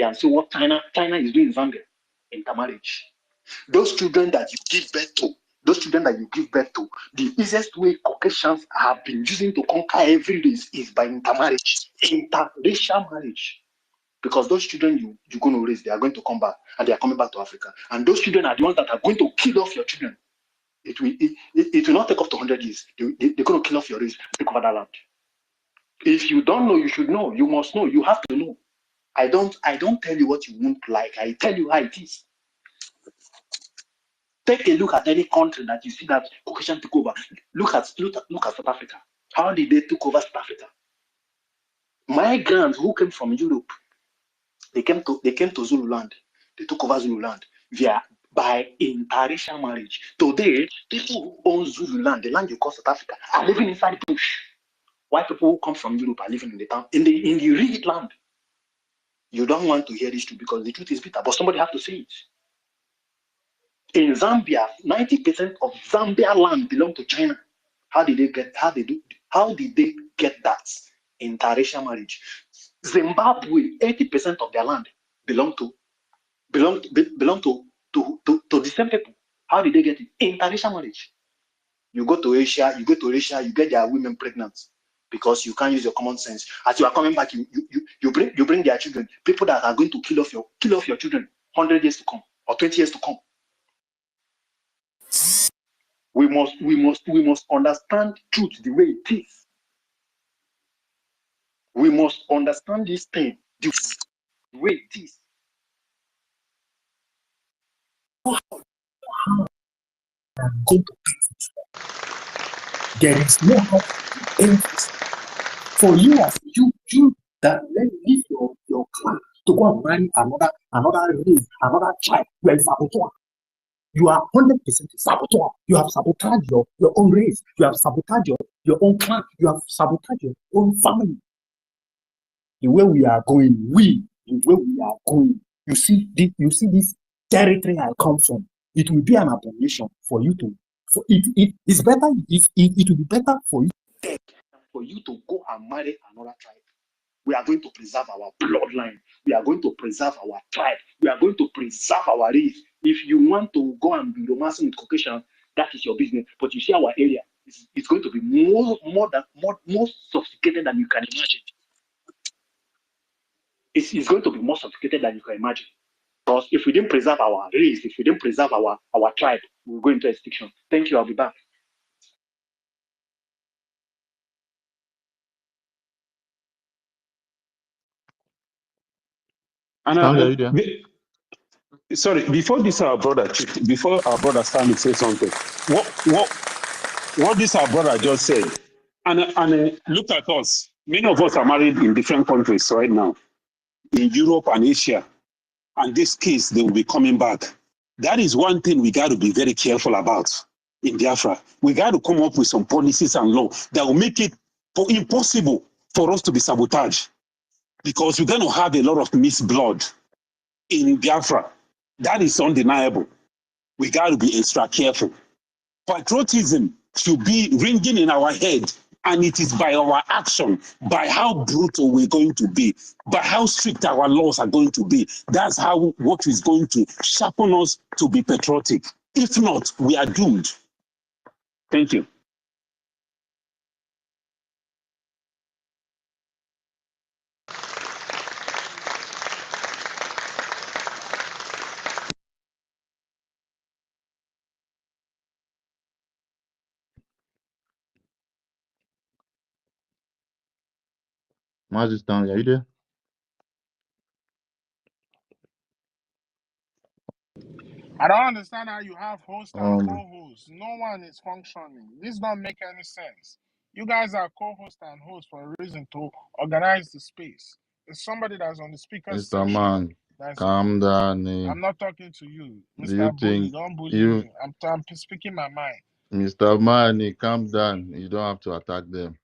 and see what China is doing in Zambia. Intermarriage. Those children that you give birth to, those children that you give birth to, the easiest way Caucasians have been using to conquer every race is by intermarriage, interracial marriage. Because those children you're going to raise, they are going to come back, and they are coming back to Africa. And those children are the ones that are going to kill off your children. It will not take up to 100 years. They're going to kill off your race, take over that land. If you don't know, you should know. You must know. You have to know. I don't tell you what you won't like. I tell you how it is. Take a look at any country that you see that Caucasian took over. Look at South Africa. How did they take over South Africa? Migrants who came from Europe, they came to Zululand. They took over Zululand by interracial marriage. Today, people who own Zululand, the land you call South Africa, are living inside the bush. White people who come from Europe are living in the town, in the real land. You don't want to hear this truth because the truth is bitter, but somebody has to say it. In Zambia, 90% of Zambia land belong to China. How did they get that? Interracial marriage. Zimbabwe, 80% of their land belong to the same people. How did they get it? Interracial marriage. You go to Asia, you get their women pregnant because you can't use your common sense. As you are coming back, you bring their children, people that are going to kill off your children 100 years to come or 20 years to come. We must understand truth the way it is. We must understand this thing the way it is. There is no interest for you as you that let leave your clan to go and marry another race, another tribe. You are a saboteur. You are 100% saboteur. You have sabotaged your own race. You have sabotaged your own clan. You have sabotaged your own family. The way we are going, you see this territory I come from. It will be an abomination for you to. It's better if it will be better for you to go and marry another tribe. We are going to preserve our bloodline. We are going to preserve our tribe. We are going to preserve our race. If you want to go and be romancing with Caucasians, that is your business. But you see our area, it's going to be more sophisticated than you can imagine. It's going to be more sophisticated than you can imagine. Because if we didn't preserve our race, if we didn't preserve our tribe, we'll go into extinction. Thank you. I'll be back. And sorry, before our brother Stanley say something, what this our brother just said, and look at us. Many of us are married in different countries right now, in Europe and Asia, and this case they will be coming back. That is one thing we got to be very careful about in Biafra. We got to come up with some policies and law that will make it impossible for us to be sabotaged, because we're going to have a lot of mixed blood in Biafra. That is undeniable. We got to be extra careful. Patriotism should be ringing in our head, and it is by our action, by how brutal we're going to be, by how strict our laws are going to be. That's what is going to sharpen us to be patriotic. If not, we are doomed. Thank you. Mazi Stanley, are you there? I don't understand how you have host and co-host. No one is functioning. This don't make any sense. You guys are co-host and host for a reason to organize the space. It's somebody that's on the speaker Mr. section. Man, calm down. I'm not talking to you, Do you Mr. Bully. think Don't bully me. I'm speaking my mind. Mr. Mani, calm down. You don't have to attack them.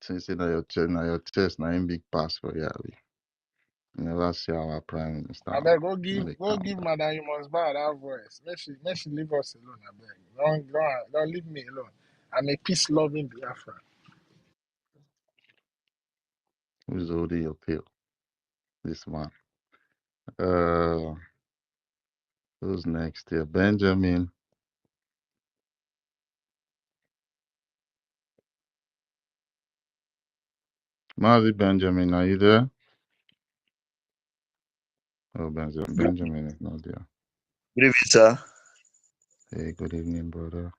Since you know your chest, now in big pass for you. You never see our prime minister. I beg, go give Madam You Must Bow that voice. Make she leave us alone. I beg. Don't leave me alone. I'm a peace-loving Biafra. Who's holding your tail? This man. Who's next here? Benjamin. Mazi Benjamin, are you there? Oh, Benjamin is not there. Good evening, sir. Hey, good evening, brother.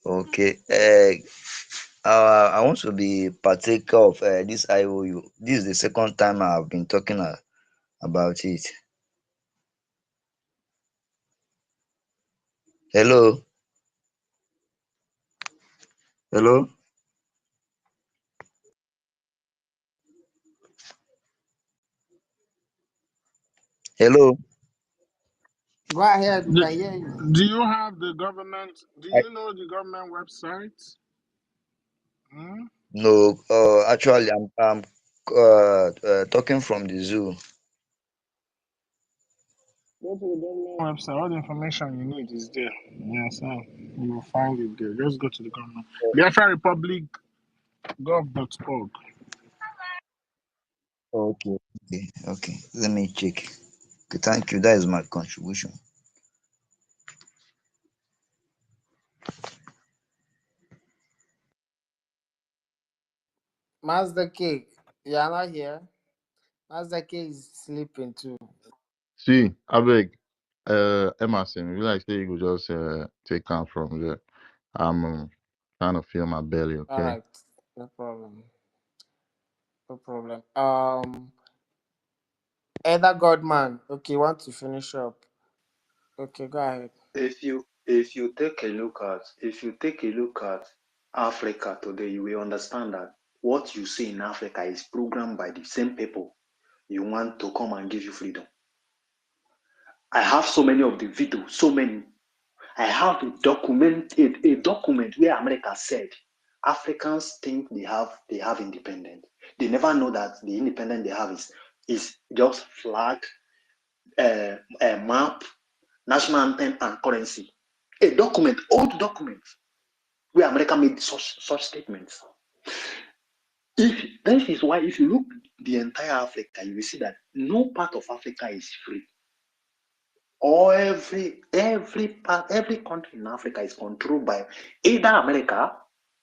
Okay. I want to be partaker of this IOU. This is the second time I've been talking about it. Hello. Hello. Hello. Go ahead, we Do, can hear you. do you have the government? Do I, you know the government website? Hmm? no. Actually, I'm talking from the zoo. Go to the government website. All the information you need is there. Yes, sir. You will find it there. Just go to the government. Biafra Republic gov.org. Okay. Okay. Okay. Let me check. Okay, thank you. That is my contribution. Master K, you are not here. Master K is sleeping too. See, I beg, Emerson, you like say you could just take count from there. I'm trying to feel my belly, All okay? right, no problem. No problem. Either Godman. Okay, want to finish up? Okay, go ahead. If you take a look at Africa today, you will understand that what you see in Africa is programmed by the same people you want to come and give you freedom. I have so many of the videos, so many. I have a document where America said Africans think they have independence. They never know that the independence they have is just flag, a map, national anthem, and currency. A document, old document, where America made such statements. This is why if you look the entire Africa, you will see that no part of Africa is free. Or every country in Africa is controlled by either America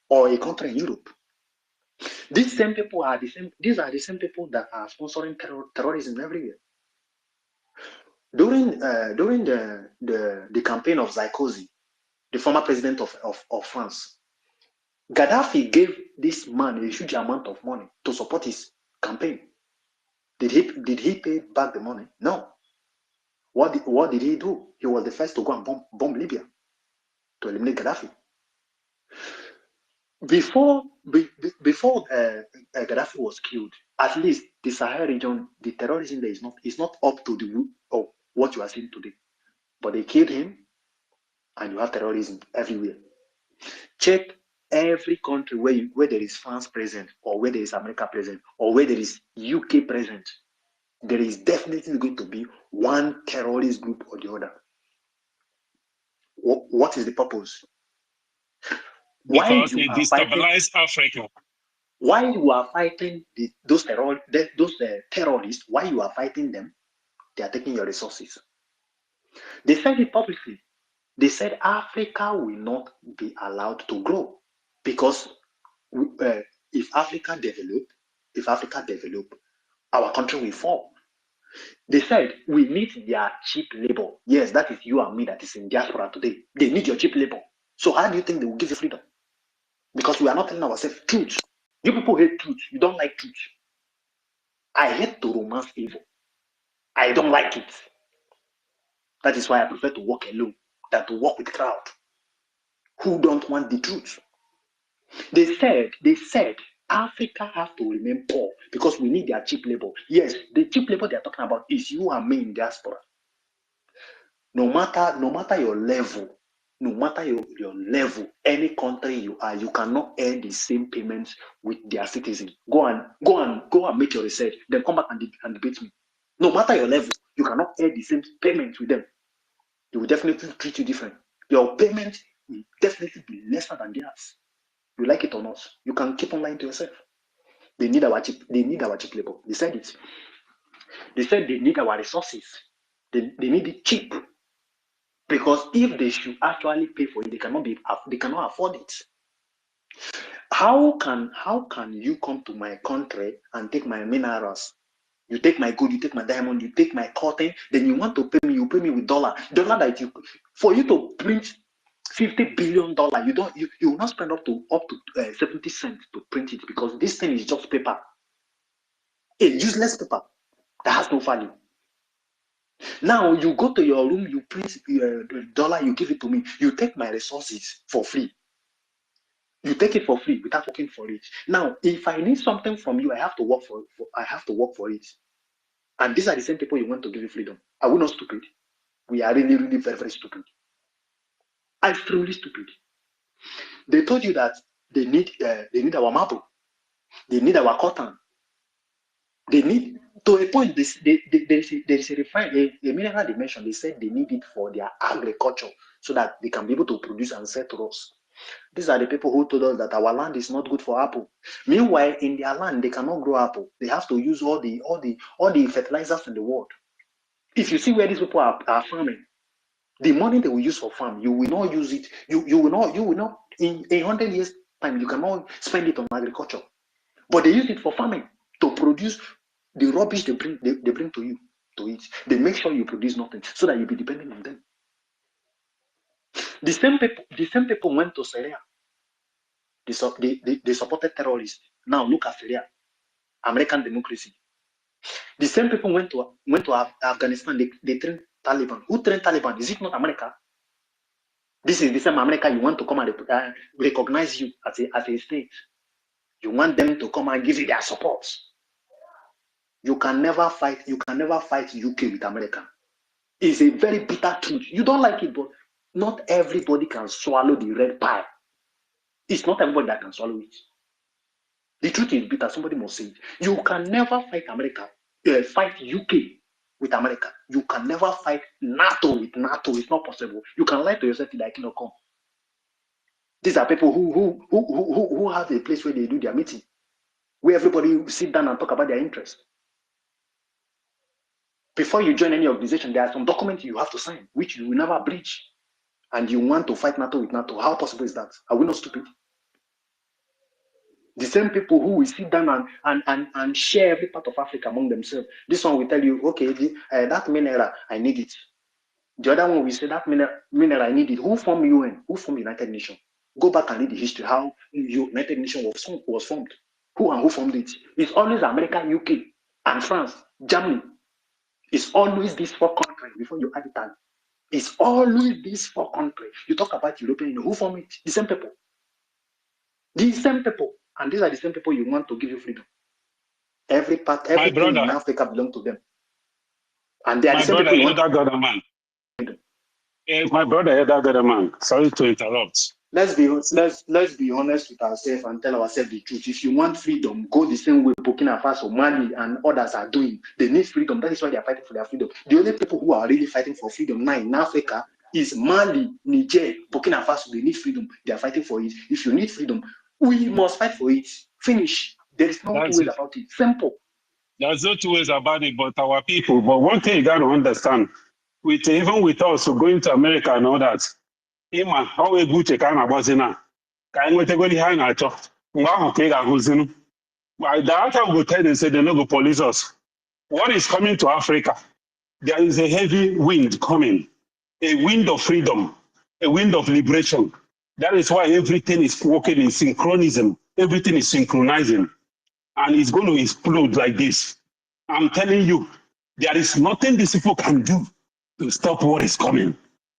or a country in Europe. These same people are the same. These are the same people that are sponsoring terrorism everywhere. During the campaign of Sarkozy, the former president of France, Gaddafi gave this man a huge amount of money to support his campaign. Did he pay back the money? No. What did he do? He was the first to go and bomb Libya to eliminate Gaddafi. Before Gaddafi was killed, at least the Sahel region, the terrorism there is not up to the of what you are seeing today. But they killed him, and you have terrorism everywhere. Check every country where there is France present, or where there is America present, or where there is UK present. There is definitely going to be one terrorist group or the other. What is the purpose? Because they destabilize Africa. Why you are fighting those terrorists? Why you are fighting them? They are taking your resources. They said it publicly. They said Africa will not be allowed to grow because if Africa develop, our country will fall. They said we need their cheap labor. Yes, that is you and me that is in diaspora today. They need your cheap labor. So how do you think they will give you freedom? Because we are not telling ourselves truth. You people hate truth. You don't like truth. I hate to romance evil. I don't like it. That is why I prefer to walk alone than to walk with crowd who don't want the truth. They said Africa has to remain poor because we need their cheap labor. Yes, the cheap labor they are talking about is you and me in diaspora. No matter your level, any country you are, you cannot earn the same payments with their citizens. Go and make your research, then come back and debate me. No matter your level, you cannot earn the same payments with them. They will definitely treat you different. Your payment will definitely be lesser than theirs. You like it or not, you can keep on lying to yourself. They need our cheap labor. They said it. They said they need our resources. They need it cheap. Because if they should actually pay for it, they cannot afford it. How can you come to my country and take my minerals? You take my gold, you take my diamond, you take my cotton, then you want to pay me, you pay me with dollar that for you to print $50 billion, you will not spend up to 70 cents to print it, because this thing is just paper, a useless paper that has no value. Now you go to your room, you print the dollar, you give it to me, you take my resources for free. You take it for free without working for it. Now, if I need something from you, I have to work for it. And these are the same people you want to give you freedom. Are we not stupid? We are really, really very, very stupid. Extremely stupid. They told you that they need our marble, they need our cotton, they need, to a point, there is a mineral they mentioned. They said they need it for their agriculture so that they can be able to produce and sell to us. These are the people who told us that our land is not good for apple. Meanwhile, in their land, they cannot grow apple. They have to use all the fertilizers in the world. If you see where these people are farming, the money they will use for farm, you will not use it. You will not in 100 years time, you cannot spend it on agriculture. But they use it for farming to produce the rubbish they bring to you to eat. They make sure you produce nothing so that you be dependent on them. The same people went to Syria. They supported terrorists. Now look at Syria, American democracy. The same people went to Afghanistan. They trained Taliban. Who trained Taliban? Is it not America? This is the same America you want to come and recognize you as a state. You want them to come and give you their support. You can never fight UK with America. It's a very bitter truth. You don't like it, but not everybody can swallow the red pie. It's not everybody that can swallow it. The truth is bitter. Somebody must say it. You can never fight fight UK with America. You can never fight NATO with NATO. It's not possible. You can lie to yourself till IKOM come. These are people who have a place where they do their meeting, where everybody sit down and talk about their interests. Before you join any organization, there are some documents you have to sign, which you will never breach. And you want to fight NATO with NATO. How possible is that? Are we not stupid? The same people who will sit down and share every part of Africa among themselves. This one will tell you, okay, that mineral, I need it. The other one will say, that mineral, I need it. Who formed UN? Who formed United Nations? Go back and read the history, how United Nations was formed. Who formed it? It's always America, UK, and France, Germany. It's always these four countries before you add Italy. It's always these four countries. You talk about European Union. Who formed it? The same people. The same people. And these are the same people you want to give you freedom. Everything in Africa belongs to them. And they are the same people you want to man. My brother, Elder man. Sorry to interrupt. Let's be honest with ourselves and tell ourselves the truth. If you want freedom, go the same way Burkina Faso, Mali, and others are doing. They need freedom. That is why they are fighting for their freedom. The only people who are really fighting for freedom now in Africa is Mali, Niger, Burkina Faso. They need freedom. They are fighting for it. If you need freedom, we must fight for it. Finish. There is no two ways about it. Simple. There's no two ways about it, but our people. But one thing you got to understand, even with us going to America and all that, Ima, how we go to Ghana was in a kind of go behind our church. Wow, okay, I was in. By that time, we tell them, say they no go police us. What is coming to Africa? There is a heavy wind coming, a wind of freedom, a wind of liberation. That is why everything is working in synchronism. Everything is synchronizing. And it's going to explode like this. I'm telling you, there is nothing these people can do to stop what is coming.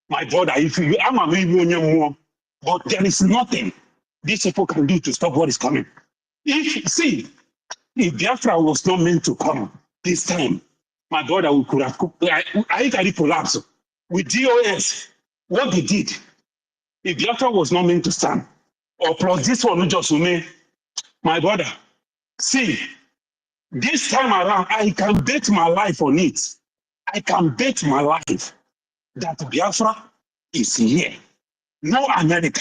My brother, I'm a baby more, but there is nothing these people can do to stop what is coming. If Biafra was not meant to come this time, my brother, we could have IKID collapsed. With DOS, what they did, if Biafra was not meant to stand, or plus this one just me, my brother, see, this time around, I can bet my life on it. I can bet my life that Biafra is here. No America,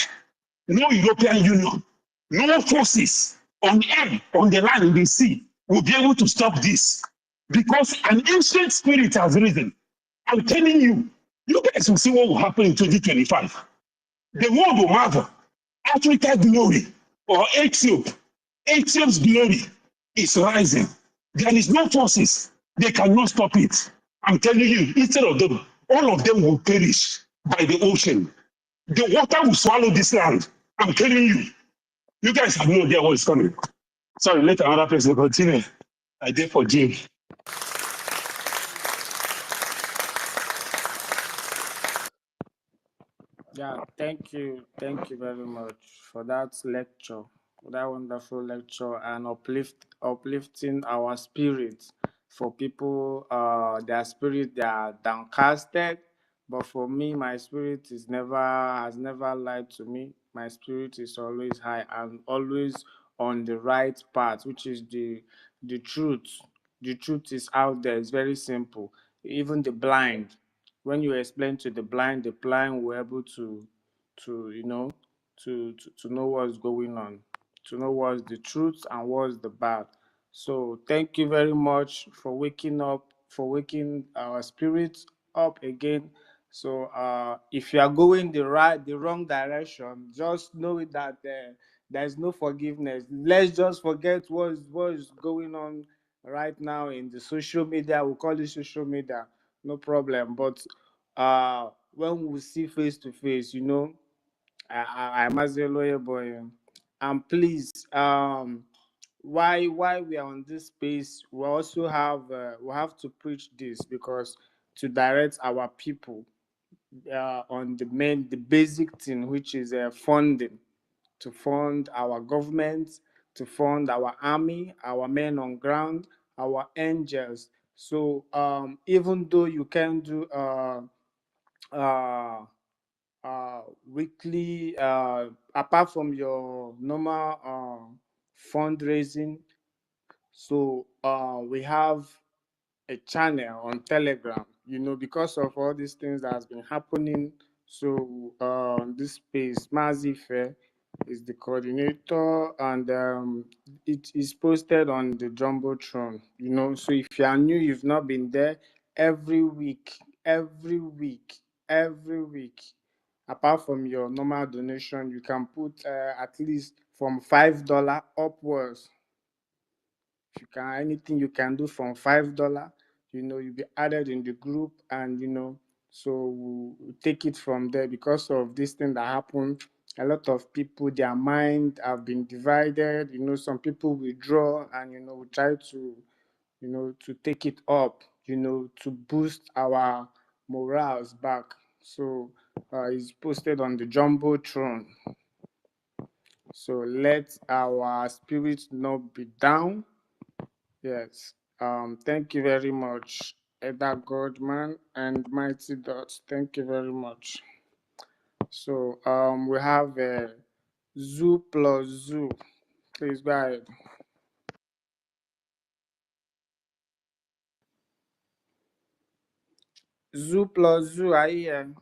no European Union, no forces on air, on the land, in the sea will be able to stop this. Because an ancient spirit has risen. I'm telling you, You guys will see what will happen in 2025. The world will marvel. Africa glory or Ethiop's glory is rising. There is no forces. They cannot stop it. I'm telling you, instead of them, all of them will perish by the ocean. The water will swallow this land. I'm telling you. You guys have no idea what is coming. Sorry, let another person continue. I did for Jim. Yeah, thank you very much for that lecture, for that wonderful lecture, and uplifting our spirits. For people, their spirit they are downcasted, but for me, my spirit is never has never lied to me. My spirit is always high and always on the right path, which is the truth. The truth is out there. It's very simple. Even the blind, when you explain to the blind will able to you know to know what's going on, to know what's the truth and what's the bad. So thank you very much for waking up, for waking our spirits up again. So if you are going the wrong direction, just know it that there's no forgiveness. Let's just forget what's going on right now in the social media. We call it social media, no problem. But when we see face to face, I'm as a lawyer boy. And please, why we are on this space, we have to preach this, because to direct our people on the basic thing, which is funding, to fund our government, to fund our army, our men on ground, our angels. So even though you can do uh, weekly, apart from your normal fundraising, so we have a channel on Telegram, because of all these things that has been happening. So this space, Mazife is the coordinator, and it is posted on the Jumbotron. So if you are new, you've not been there, every week, every week, every week, apart from your normal donation, you can put at least from $5 upwards. If you can, anything you can do from $5, you'll be added in the group, and so we'll take it from there. Because of this thing that happened, a lot of people, their mind have been divided. Some people withdraw, and we try to to take it up, to boost our morals back. So it's posted on the Jumbotron. So let our spirits not be down. Yes. Thank you very much, Edda Godman and Mighty Dots. Thank you very much. So we have Zoo plus Zoo. Please go ahead. Zoo plus Zoo, are you here?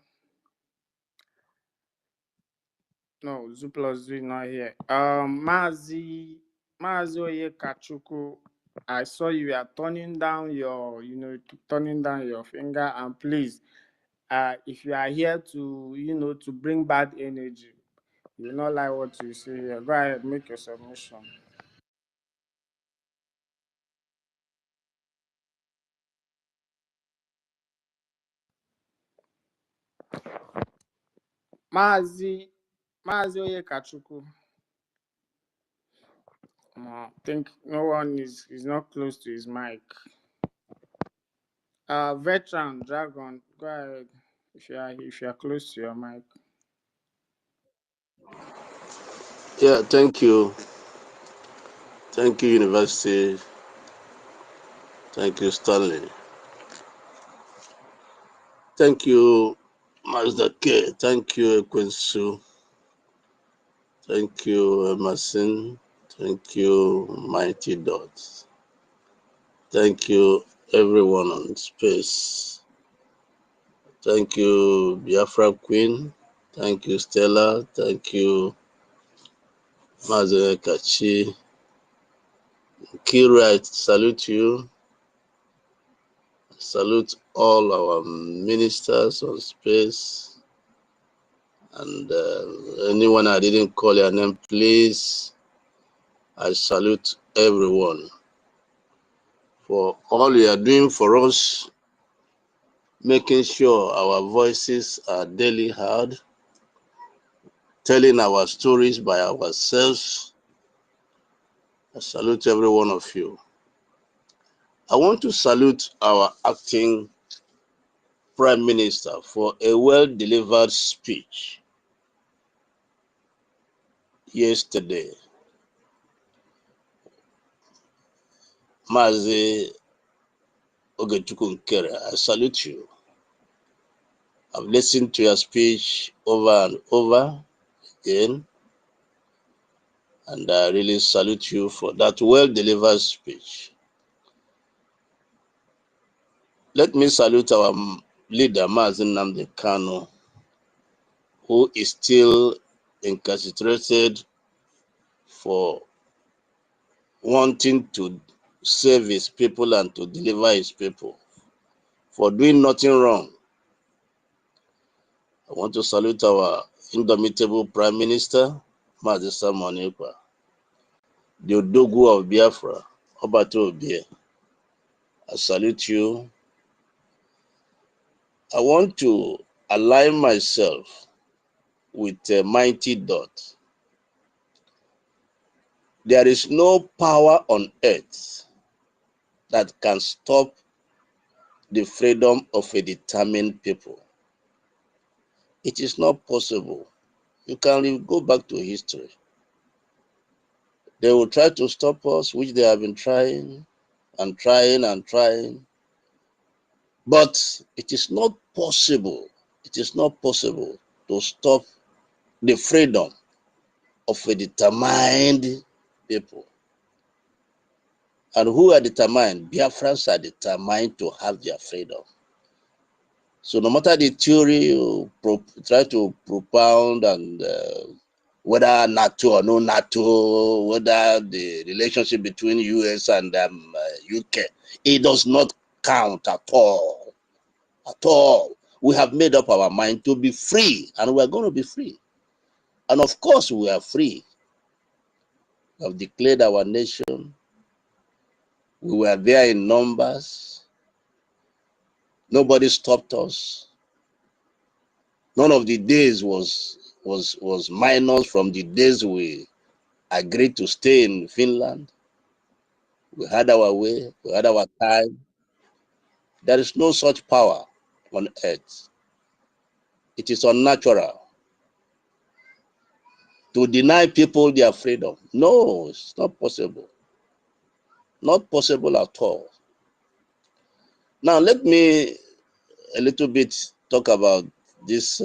No, Zoo plus Zoo is not here. Mazi Oyekachuku, I saw you are turning down your finger, and please, if you are here to to bring bad energy, you not like what you see here, go ahead, make your submission. Mazi Oyekachuku. No, I think no one is not close to his mic. Veteran Dragon, go ahead if you are close to your mic. Yeah, thank you. Thank you, University. Thank you, Stanley. Thank you, Mazda K. Thank you, Quinsu. Thank you, Emerson. Thank you, Mighty Dots. Thank you, everyone on space. Thank you, Biafra Queen. Thank you, Stella. Thank you, Mazda Kachi. Key Right, salute you. salute all our ministers on space, and anyone I didn't call your name, please, I salute everyone for all you are doing for us, making sure our voices are daily heard, telling our stories by ourselves. I salute every one of you. I want to salute our acting Prime Minister for a well-delivered speech yesterday. Mazi Ogechukunkere, I salute you. I've listened to your speech over and over again, and I really salute you for that well-delivered speech. Let me salute our leader, Mazi Nnamdi Kanu, who is still incarcerated for wanting to save his people and to deliver his people, for doing nothing wrong. I want to salute our indomitable Prime Minister, Mazi Simon Ekpa, the Odogu of Biafra, Obato Obie. I salute you. I want to align myself with a mighty dot. There is no power on earth that can stop the freedom of a determined people. It is not possible. You can go back to history. They will try to stop us, which they have been trying and trying and trying. But it is not possible. It is not possible to stop the freedom of a determined people. And who are determined? Biafrans are determined to have their freedom. So no matter the theory you try to propound, and whether NATO or no NATO, whether the relationship between US and UK, it does not count at all. At all. We have made up our mind to be free, and we are going to be free. And of course, we are free. We have declared our nation. We were there in numbers. Nobody stopped us. None of the days was minus from the days we agreed to stay in Finland. We had our way. We had our time. There is no such power on earth. It is unnatural to deny people their freedom. No, it's not possible. Not possible at all. Now, let me a little bit talk about this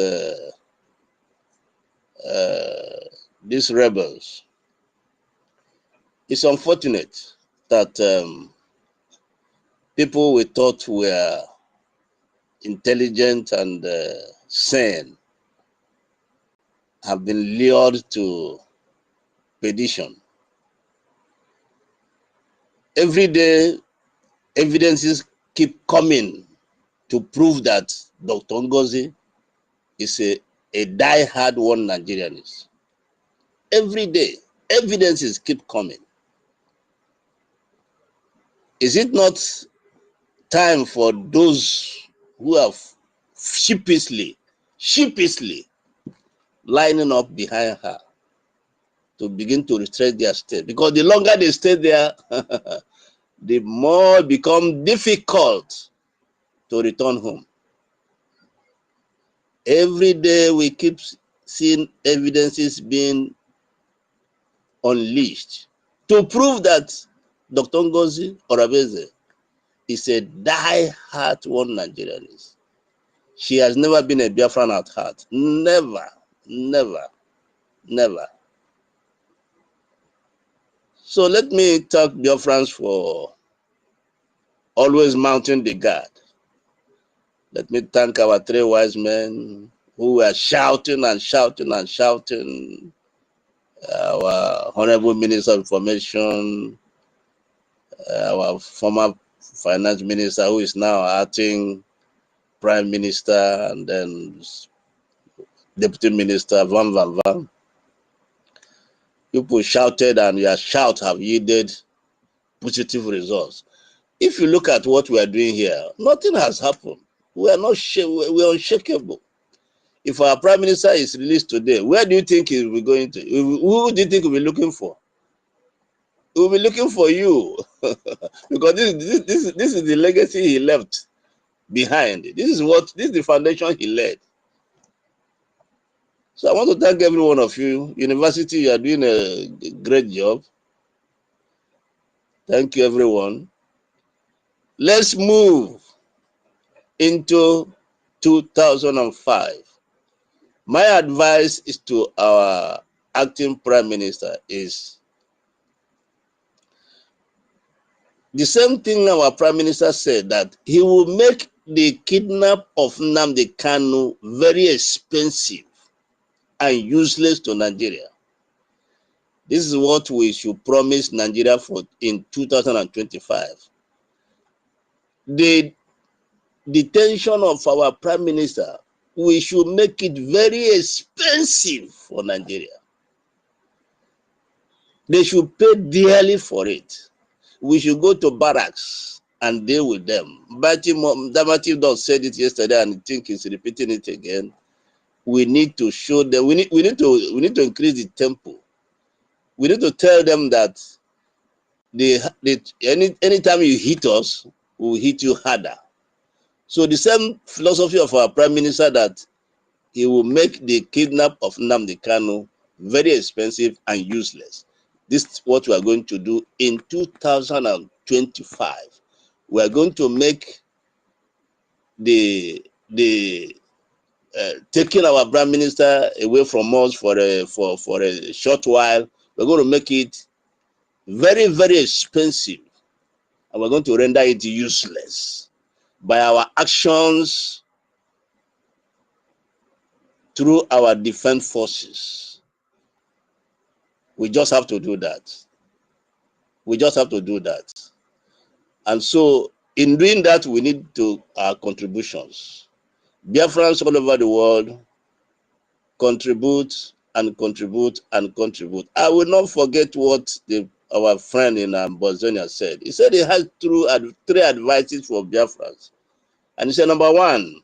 these rebels. It's unfortunate that people we thought were intelligent and sane have been lured to perdition. Every day, evidences keep coming to prove that Dr. Ngozi is a die-hard one Nigerianist. Every day, evidences keep coming. Is it not time for those who have sheepishly lining up behind her to begin to retrace their step? Because the longer they stay there, the more it becomes difficult to return home. Every day we keep seeing evidences being unleashed to prove that Dr. Ngozi Orabeze is a die-hard one Nigerianist. She has never been a Biafran at heart. Never, never, never. So let me thank Biafrans for always mounting the guard. Let me thank our three wise men who were shouting and shouting and shouting. Our Honorable Minister of Information, our former finance minister, who is now acting prime minister, and then deputy minister, Van. People shouted, and your shout have yielded positive results. If you look at what we are doing here, nothing has happened. We are not we are unshakable. If our prime minister is released today, where do you think he will be going to? Who do you think he will be looking for? He will be looking for you, because this is the legacy he left behind. This is the foundation he laid. So I want to thank every one of you. University, you are doing a great job. Thank you, everyone. Let's move into 2005. My advice is to our acting prime minister is the same thing our prime minister said, that he will make the kidnap of Nnamdi Kanu very expensive and useless to Nigeria. This is what we should promise Nigeria for in 2025. The detention of our prime minister, we should make it very expensive for Nigeria. They should pay dearly for it. We should go to barracks and deal with them. Damative said it yesterday, and I think he's repeating it again. We need to show them. We need to increase the tempo. We need to tell them that anytime you hit us, we will hit you harder. So the same philosophy of our prime minister, that he will make the kidnap of Nnamdi Kanu very expensive and useless. This is what we are going to do in 2025. We are going to make taking our prime minister away from us for a short while. We're going to make it very, very expensive, and we're going to render it useless by our actions through our defense forces. We just have to do that. We just have to do that. And so in doing that, we need our contributions. Biafrans all over the world contribute and contribute and contribute. I will not forget what our friend in Bozonia said. He said he had three advices for Biafrans. And he said, number one,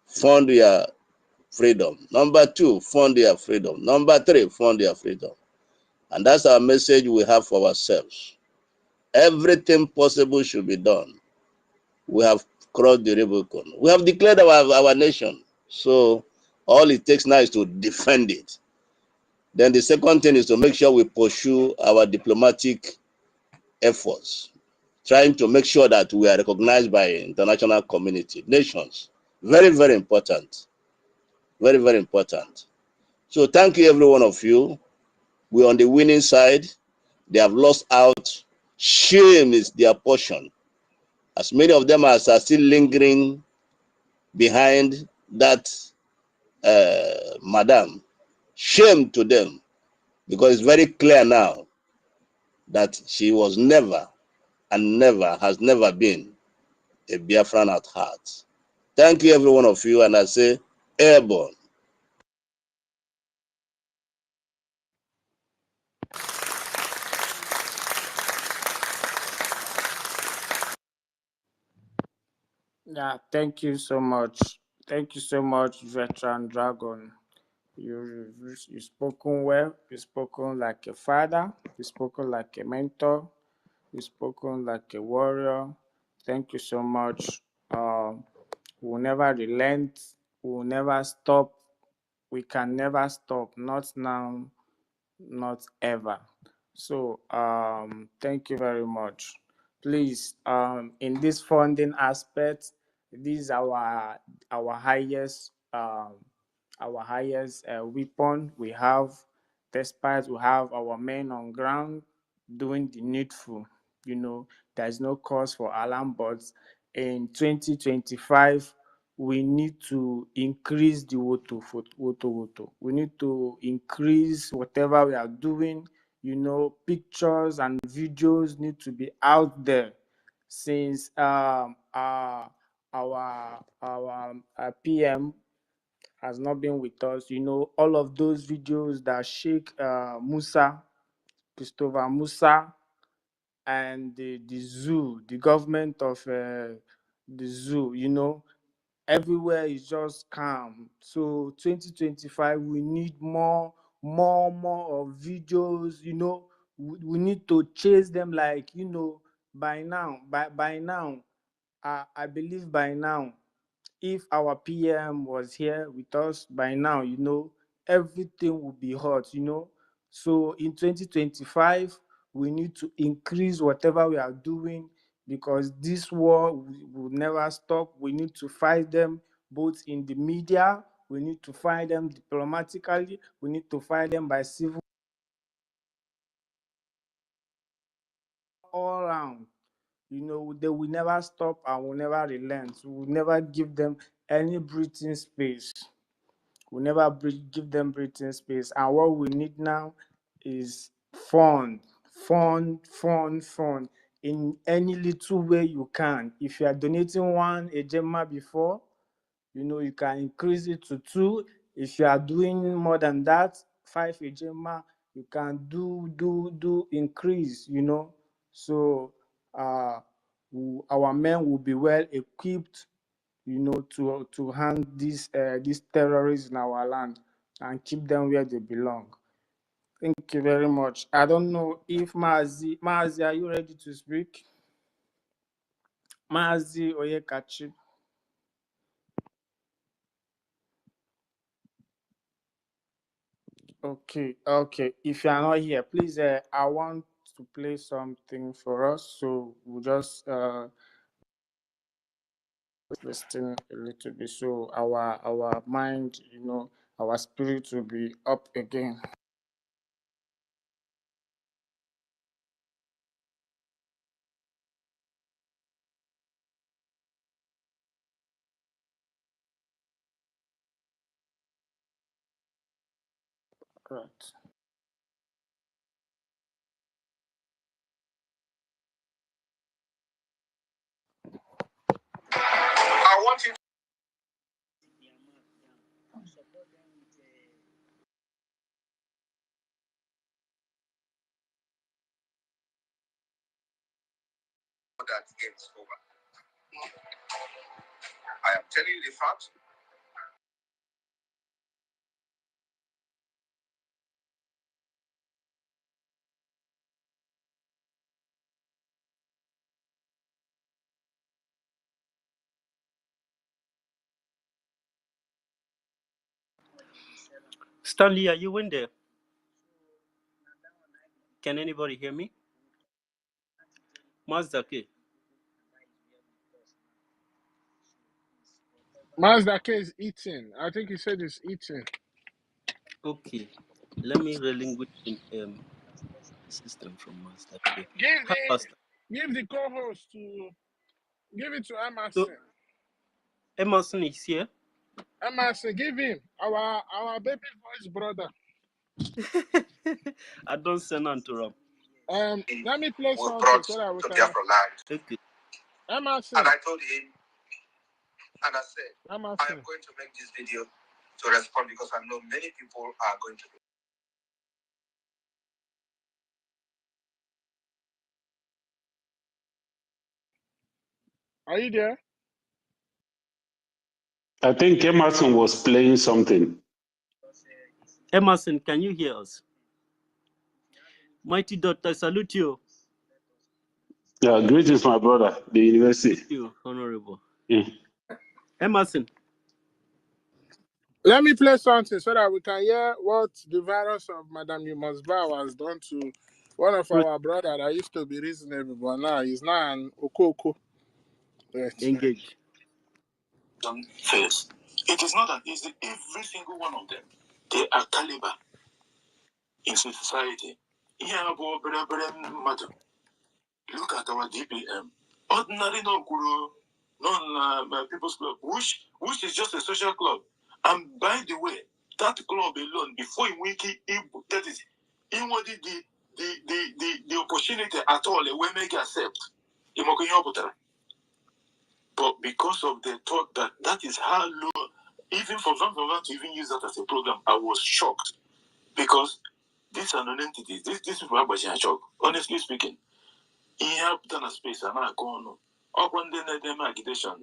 fund your freedom. Number two, fund your freedom. Number three, fund your freedom. And that's our message we have for ourselves. Everything possible should be done. We have crossed the Rubicon. We have declared our nation. So all it takes now is to defend it. Then the second thing is to make sure we pursue our diplomatic efforts, trying to make sure that we are recognized by international community, nations. Very, very important. Very, very important. So thank you, every one of you. We're on the winning side. They have lost out. Shame is their portion. As many of them are still lingering behind that madam. Shame to them, because it's very clear now that she was never and has never been a Biafran at heart. Thank you, every one of you, and I say airborne. Yeah, thank you so much. Thank you so much, Veteran Dragon. You spoken well. You spoken like a father. You spoken like a mentor. You spoken like a warrior. Thank you so much. We'll never relent. We'll never stop. We can never stop. Not now. Not ever. So thank you very much. Please, in this funding aspect, this is our highest weapon we have. Despite we have our men on ground doing the needful, there's no cause for alarm. But in 2025, we need to increase the woto. We need to increase whatever we are doing. Pictures and videos need to be out there since our PM has not been with us. You know, all of those videos that Sheikh Musa, Christopher Musa, and the zoo, the government of the zoo, you know, everywhere is just calm. So 2025, we need more of videos, you know. We need to chase them, like, you know, by now, by now, I believe by now, if our PM was here with us by now, you know, everything would be hot, you know. So in 2025, we need to increase whatever we are doing, because this war will never stop. We need to fight them both in the media, we need to fight them diplomatically, we need to fight them by civil, all around. You know, they will never stop and will never relent. We will never give them any breathing space. We never give them breathing space. And what we need now is fun, in any little way you can. If you are donating 1 ejema before, you know, you can increase it to 2. If you are doing more than that, 5 ejema, you can do increase, you know. So our men will be well equipped, you know, to hand these terrorists in our land and keep them where they belong. Thank you very much. I don't know if Mazi, are you ready to speak? Mazi Oyekachi. Okay. If you are not here, please, I want to play something for us. So we'll just listen a little bit, so our mind, you know, our spirit will be up again. Right. I want you that game is over. I am telling you the facts. Stanley, are you in there? Can anybody hear me? Mazdake. Mazdake is eating. I think he said he's eating. Okay. Let me relinquish the system from Mazdake. Give the co-host to give it to Emerson. So, Emerson is here. Emerson, give him our baby voice brother. I don't send on to Rob. Let me play something so that we can. Okay. Emerson. And I told him, and I said, Emerson, I am going to make this video to respond because I know many people are going to. Are you there? I think Emerson was playing something. Emerson, can you hear us? Mighty Doctor, salute you. Yeah, greetings, my brother, the university. Thank you, Honorable. Yeah. Emerson. Let me play something so that we can hear what the virus of Madame Yumasba has done to one of our brothers that used to be reasonable, but now he's now an Okoko. Right. Engage. First, it is not that easy. Every single one of them, they are caliber in society. Yeah, matter. Look at our DPM. Ordinary no guru, non people's club, which is just a social club. And by the way, that club alone, before in wiki, that is, in what the opportunity at all, we make accept. But because of the thought that that is how low, even for some to even use that as a program, I was shocked because these are non-entities. This people are shocked. Honestly speaking, he helped done a space and I go on. Up on the agitation,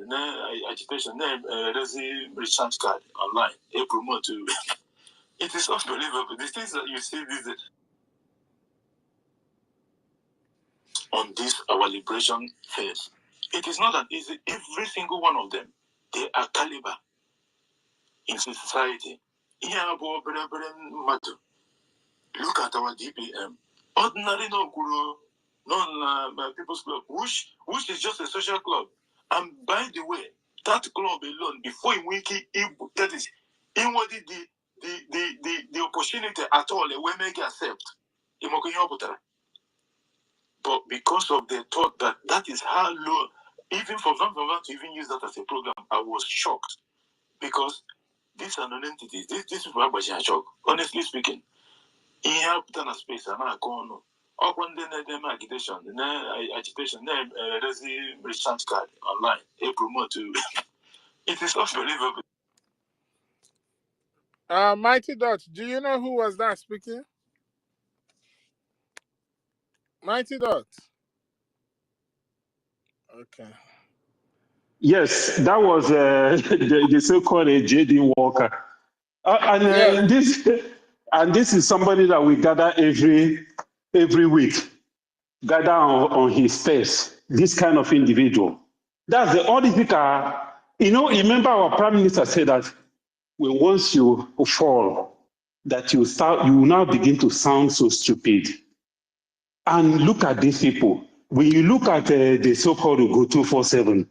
recharge card online, a promote to. It is unbelievable. These things that you see this on this our liberation phase. It is not that easy. Every single one of them, they are caliber in society. Here, matter. Look at our DPM. Ordinary no guru, non people's club, which is just a social club. And by the way, that club alone, before in wiki, that is inwardly the opportunity at all, we make accept. But because of the thought that that is how low, even for some to even use that as a program, I was shocked because these are non-entities. This is why I shocked. Honestly speaking, he helped on a space and I go on. Up on the agitation, agitation, recharge card online, a promote to. It is unbelievable. Mighty Dot, do you know who was that speaking? Mighty Dot. Okay. Yes, that was the so-called JD Walker, and this is somebody that we gather every week, gather on his space. This kind of individual. That's the all these people are. Remember our Prime Minister said that when once you fall, that you will now begin to sound so stupid. And look at these people. When you look at the so-called Go 247.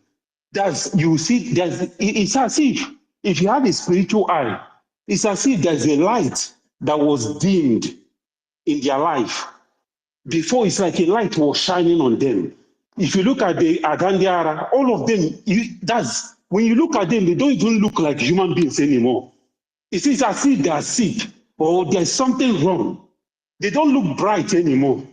You see, it's as if you have a spiritual eye, it's as if there's a light that was dimmed in their life. Before, it's like a light was shining on them. If you look at the Agandiara, all of them, when you look at them, they don't even look like human beings anymore. It's as if they are sick or there's something wrong. They don't look bright anymore.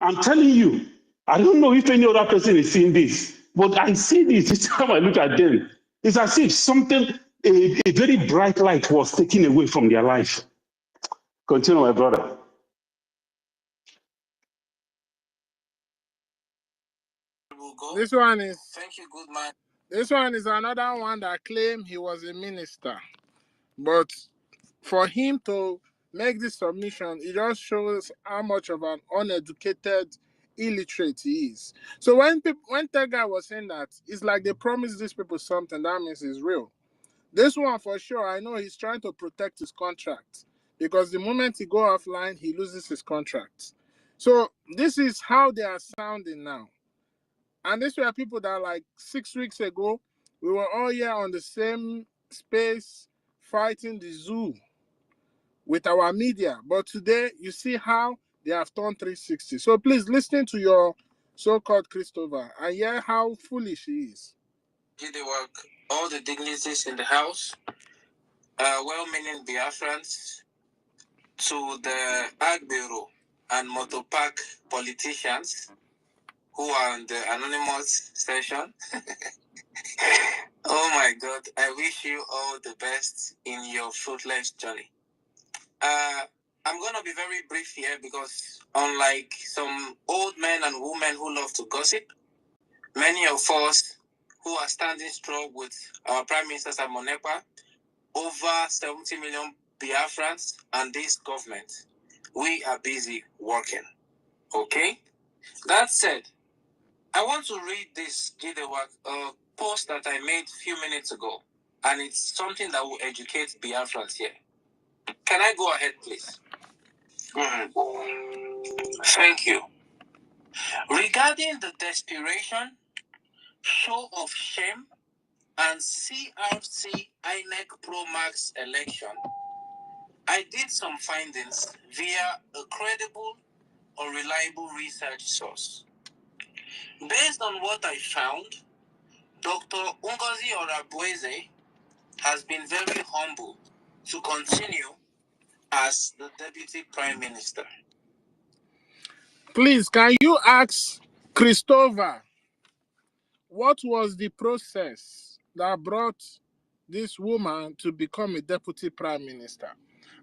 I'm telling you, I don't know if any other person is seeing this, but I see this each time I look at them. It's as if a very bright light was taken away from their life. Continue, my brother. This one is. Thank you, good man. This one is another one that claimed he was a minister, but for him to make this submission, it just shows how much of an uneducated, illiterate he is. So when that guy was saying that, it's like they promised these people something, that means it's real. This one for sure, I know he's trying to protect his contract because the moment he go offline, he loses his contract. So this is how they are sounding now. And these were people that like 6 weeks ago, we were all here on the same space fighting the zoo with our media. But today, you see how they have turned 360. So please listen to your so-called Christopher and hear how foolish he is. Did they work? All the dignitaries in the house, well-meaning Biafrans, to the Ag Bureau and Motopack politicians who are in the anonymous session. Oh my God, I wish you all the best in your fruitless journey. I'm going to be very brief here because unlike some old men and women who love to gossip, many of us who are standing strong with our Prime Minister Samonepa, over 70 million Biafrans and this government, we are busy working. Okay? That said, I want to read this post that I made a few minutes ago, and it's something that will educate Biafrans here. Can I go ahead, please? Go ahead. Thank you. Regarding the desperation, show of shame, and CRC INEC Pro Max election, I did some findings via a credible or reliable research source. Based on what I found, Dr. Ngozi Orabueze has been very humble to continue as the Deputy Prime Minister. Please, can you ask Christopher what was the process that brought this woman to become a deputy prime minister?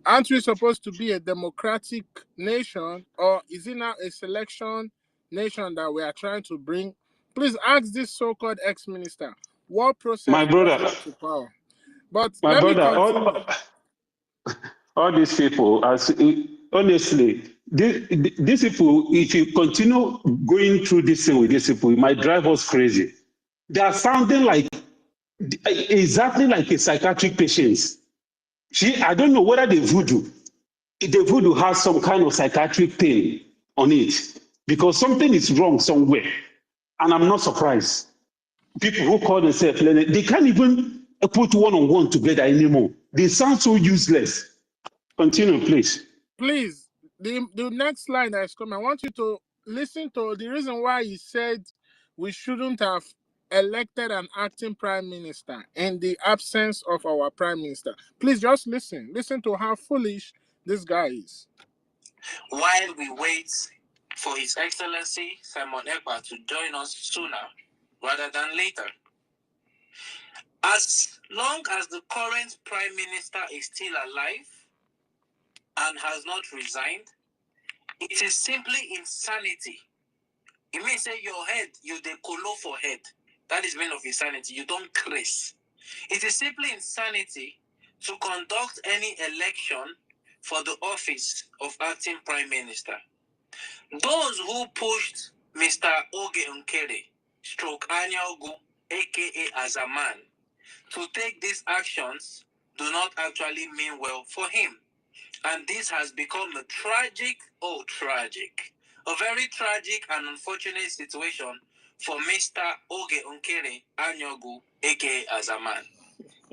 Aren't we supposed to be a democratic nation, or is it now a selection nation that we are trying to bring? Please ask this so-called ex-minister what process My brought brother, her to power. But my let me brother, continue. all these people, honestly, these people, if you continue going through this thing with these people, it might drive us crazy. They are sounding like exactly like a psychiatric patient. I don't know whether the voodoo has some kind of psychiatric pain on it, because something is wrong somewhere. And I'm not surprised. People who call themselves learned, they can't even put one-on-one together anymore. They sound so useless. Continue, please. Please, the next line that is coming, I want you to listen to the reason why he said we shouldn't have elected an acting prime minister in the absence of our prime minister. Please just listen. Listen to how foolish this guy is. While we wait for His Excellency Simon Ekpa to join us sooner rather than later, as long as the current prime minister is still alive and has not resigned, it is simply insanity. It means say your head, you dey kolo for head. That is meaning of insanity. You don't craze. It is simply insanity to conduct any election for the office of acting prime minister. Those who pushed Mr. Oge Nkere, stroke Anyaogu, aka Azaman, to take these actions do not actually mean well for him. And this has become a very tragic and unfortunate situation for Mr. Oge Nkere Anyaogu, aka Azaman.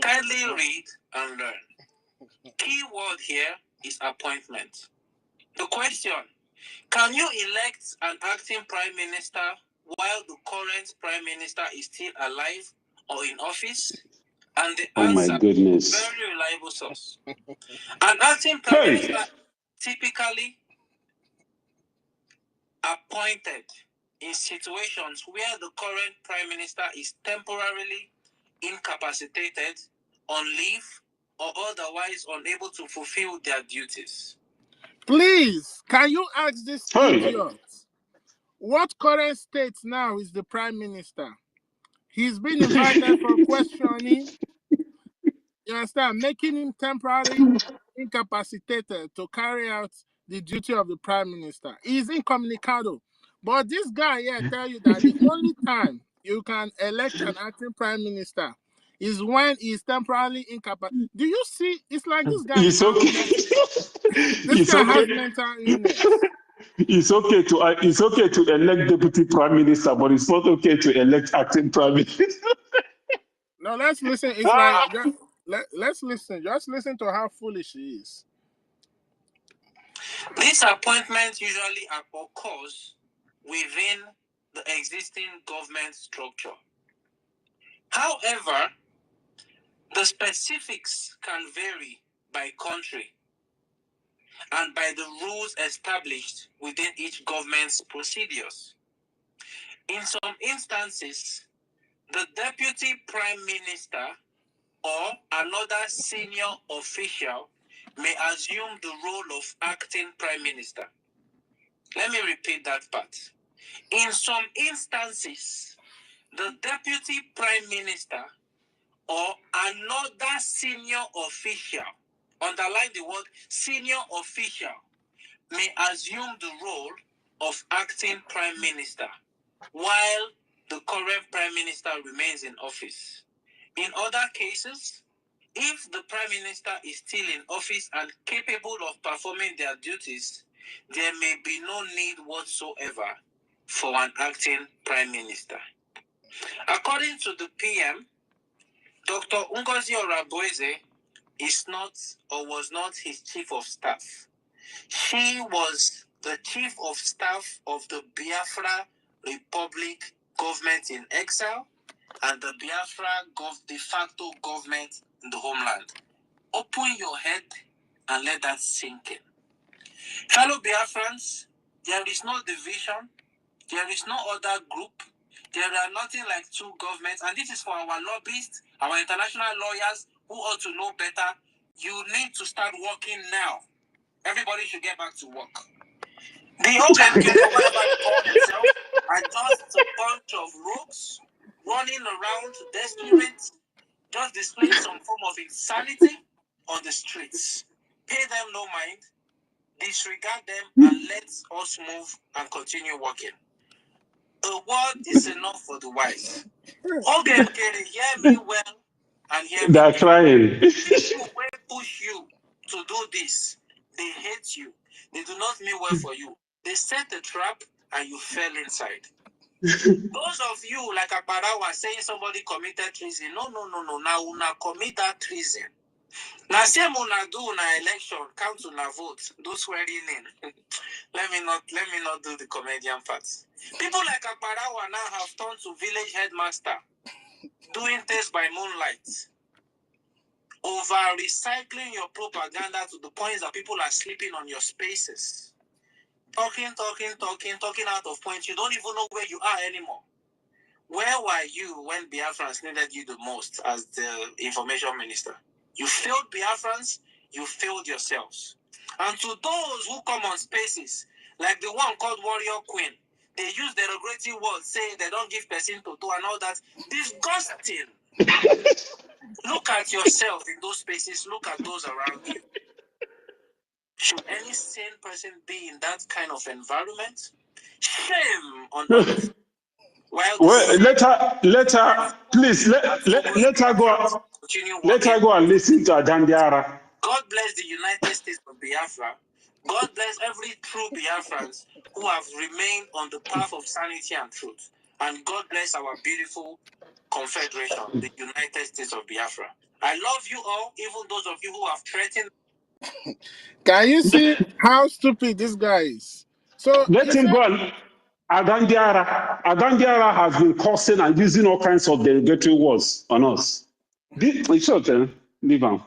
Kindly read and learn. Key word here is appointment. The question: can you elect an acting prime minister while the current prime minister is still alive or in office? And the Oh my answer, goodness. very reliable source. An acting prime minister typically appointed in situations where the current prime minister is temporarily incapacitated, on leave, or otherwise unable to fulfill their duties. Please, can you ask this idiot what current state now is the prime minister? He's been invited for questioning. You understand? Making him temporarily incapacitated to carry out the duty of the prime minister. He's incommunicado. But this guy here tell you that the only time you can elect an acting prime minister is when he's temporarily incapacitated. Do you see? It's like this guy It's okay. this guy has mental illness. It's okay to elect deputy prime minister, but it's not okay to elect acting prime minister. No, let's listen. It's like let's listen. Just listen to how foolish he is. This appointment usually occurs within the existing government structure. However, the specifics can vary by country and by the rules established within each government's procedures. In some instances, the deputy prime minister or another senior official may assume the role of acting prime minister. Let me repeat that part. In some instances, the deputy prime minister or another senior official, underline the word senior official, may assume the role of acting prime minister while the current prime minister remains in office. In other cases, if the prime minister is still in office and capable of performing their duties, there may be no need whatsoever for an acting prime minister. According to the PM, Dr. Ngozi Oraboeze is not or was not his chief of staff. She was the chief of staff of the Biafra Republic government in exile and the Biafra de facto government in the homeland. Open your head and let that sink in. Fellow Biafrans, there is no division, there is no other group, There are nothing like two governments, and this is for our lobbyists, our international lawyers who ought to know better. You need to start working now. Everybody should get back to work. The OGOJA, or whatever they call themselves, are just a bunch of rogues running around desperate, just displaying some form of insanity on the streets. Pay them no mind, disregard them, and let us move and continue working. A word is enough for the wise. OGOJA, hear me well and hear me. They're trying. People will push you to do this. They hate you. They do not mean well for you. They set a trap and you fell inside. Those of you like Akbarawa saying somebody committed treason. No. Now una commit that treason. Now same una do una election, count una vote, do swearing in. let me not do the comedian parts. People like Akbarawa now have turned to village headmaster, doing things by moonlight. Over recycling your propaganda to the point that people are sleeping on your spaces. Talking out of point. You don't even know where you are anymore. Where were you when Biafrans needed you the most as the information minister? You failed Biafrans, you failed yourselves. And to those who come on spaces, like the one called Warrior Queen, they use derogatory words saying they don't give person to do and all that. Disgusting. Look at yourself in those spaces. Look at those around you. Should any sane person be in that kind of environment? Shame on earth. Well, let her please let her go. Let her go and listen to Adandiara. God bless the United States of Biafra. God bless every true Biafrans who have remained on the path of sanity and truth. And God bless our beautiful confederation, the United States of Biafra. I love you all, even those of you who have threatened. Can you see how stupid this guy is? So let him go. And Adandiara has been cursing and using all kinds of derogatory words on us. It's short, leave him.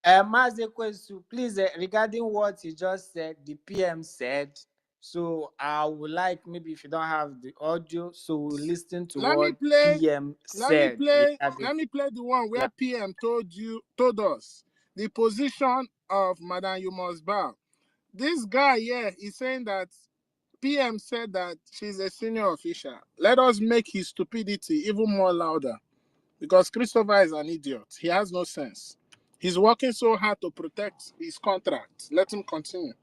Mazekwesu, please, regarding what he just said, the PM said. So I would like, maybe if you don't have the audio, so we'll listen to what PM said. Let me play the one where PM told us the position of Madam You Must Bow. This guy here is saying that PM said that she's a senior official. Let us make his stupidity even more louder, because Christopher is an idiot. He has no sense. He's working so hard to protect his contract. Let him continue.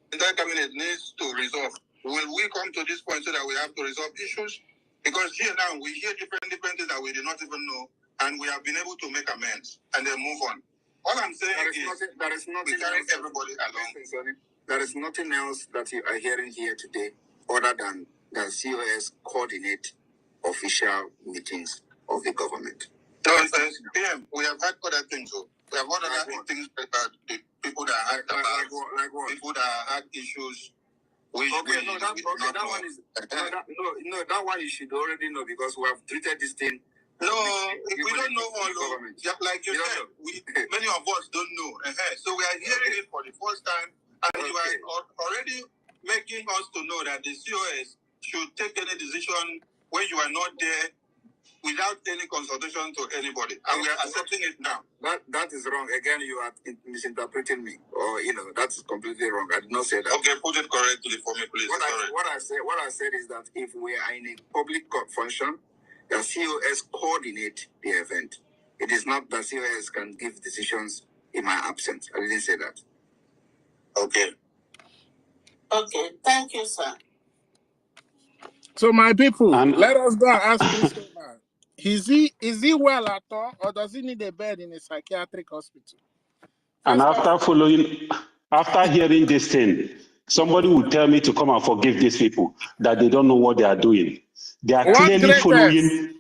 The entire cabinet needs to resolve. Will we come to this point so that we have to resolve issues? Because here now we hear different things that we did not even know, and we have been able to make amends and then move on. All I'm saying there is nothing we carry everybody along. There is nothing else that you are hearing here today other than the COS coordinate official meetings of the government. No, PM, we have had other things. So we have had other things about the people that had people that had issues. That one you should already know, because we have treated this thing. No, we don't know all. Like you said, many of us don't know. So we are hearing it for the first time, and you are already making us to know that the COS should take any decision when you are not there, without any consultation to anybody, and we are accepting it now. That is wrong. Again, you are misinterpreting me, or that's completely wrong. I did not say that. Okay, put it correctly for me, please. What I said is that if we are in a public function, the COS coordinate the event. It is not that COS can give decisions in my absence. I didn't say that. Okay. Okay. Thank you, sir. So my people, let us go and ask Christopher. Is he well at all, or does he need a bed in a psychiatric hospital? And after hearing this thing, somebody will tell me to come and forgive these people that they don't know what they are doing. They are clearly following.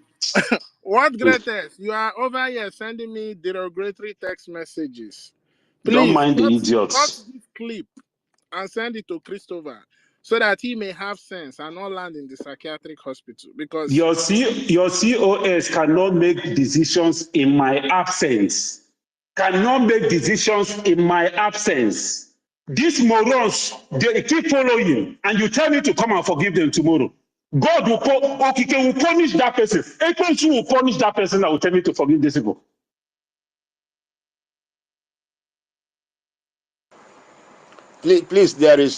What greatest? You are over here sending me derogatory text messages. Please, don't mind the idiots. Cut this clip and send it to Christopher, so that he may have sense and not land in the psychiatric hospital. Because your COS cannot make decisions in my absence. Cannot make decisions in my absence. These morons, they keep following, and you tell me to come and forgive them tomorrow. God will will punish that person. Ekwensu will punish that person that will tell me to forgive these people. Please, there is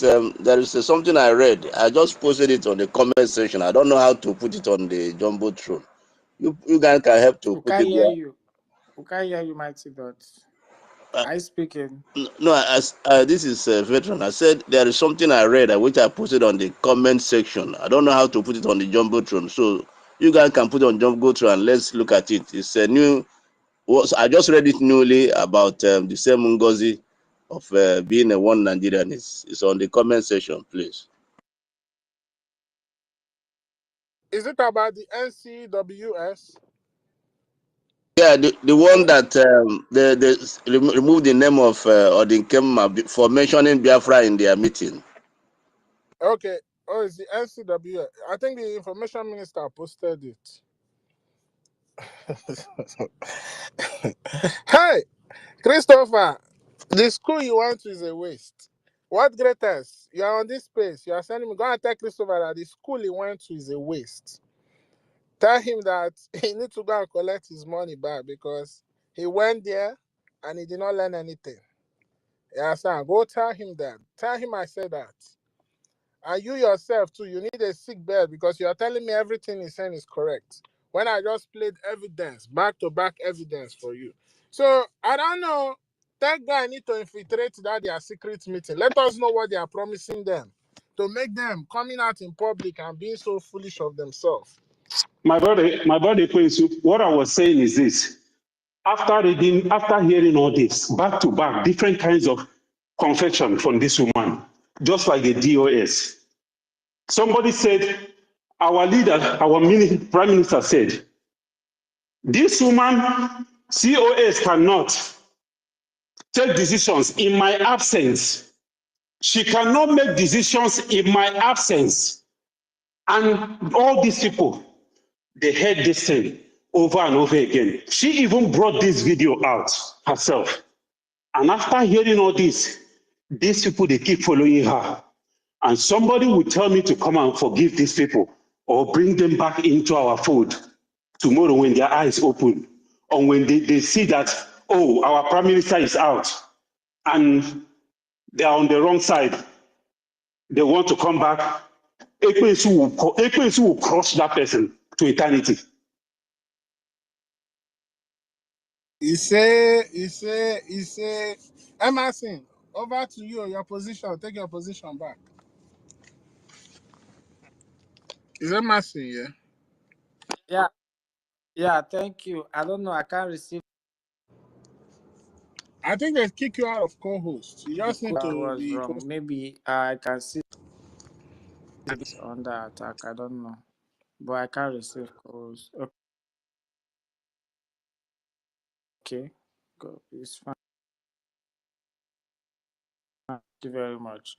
something I read. I just posted it on the comment section. I don't know how to put it on the jumbotron. You guys can help to We put can't it hear there. you. We can't hear you, Mighty Dot. I speaking. No, this is a veteran. I said there is something I read which I posted on the comment section. I don't know how to put it on the jumbotron, so you guys can put it on jumbotron and let's look at it. It's a new. I just read it newly about the same Ngozi of being a one Nigerian. It's on the comment section, please. Is it about the NCWS? Yeah, the one that they removed the name of Odinkema for mentioning Biafra in their meeting. Okay. Oh, it's the NCWS. I think the information minister posted it. Hey, Christopher, the school you went to is a waste. What greatest? You are on this space. You are sending me. Go and tell Christopher that the school he went to is a waste. Tell him that he needs to go and collect his money back because he went there and he did not learn anything. Yeah, sir. Go tell him that. Tell him I said that. And you yourself too, you need a sick bed because you are telling me everything he's saying is correct. When I just played evidence, back-to-back evidence for you. So I don't know. That guy need to infiltrate that their secret meeting. Let us know what they are promising them to make them coming out in public and being so foolish of themselves. My brother, Ekwensu, what I was saying is this. After hearing all this, back to back, different kinds of confession from this woman, just like the DOS. Somebody said, our leader, prime minister said, this woman, COS cannot take decisions in my absence. She cannot make decisions in my absence. And all these people, they heard this thing over and over again. She even brought this video out herself. And after hearing all this, these people, they keep following her. And somebody will tell me to come and forgive these people or bring them back into our fold tomorrow when their eyes open. Or when they see that, oh, our prime minister is out and they are on the wrong side. They want to come back. Ekwensu will crush that person to eternity. He say, Emerson, over to you, your position. Take your position back. Is Emerson, yeah? Yeah, thank you. I don't know. I can't receive I think they kick you out of co-host. You the just need call. I to was be wrong. Maybe I can see it's under attack. I don't know. But I can't receive calls. Okay. Go. It's fine. Thank you very much.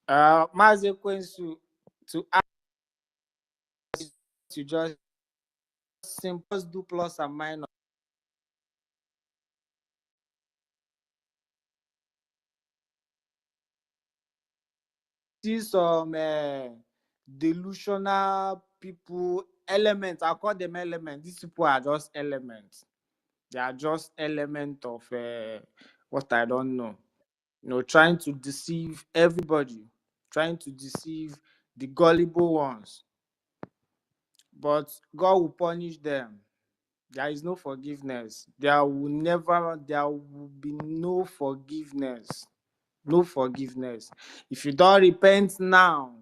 Mazi Kwensu, to ask you just simple do plus and minus. See some delusional people, elements. I call them elements. These people are just elements. They are just element of what I don't know. Trying to deceive everybody, trying to deceive the gullible ones. But God will punish them. There is no forgiveness. There will be no forgiveness. No forgiveness. If you don't repent now,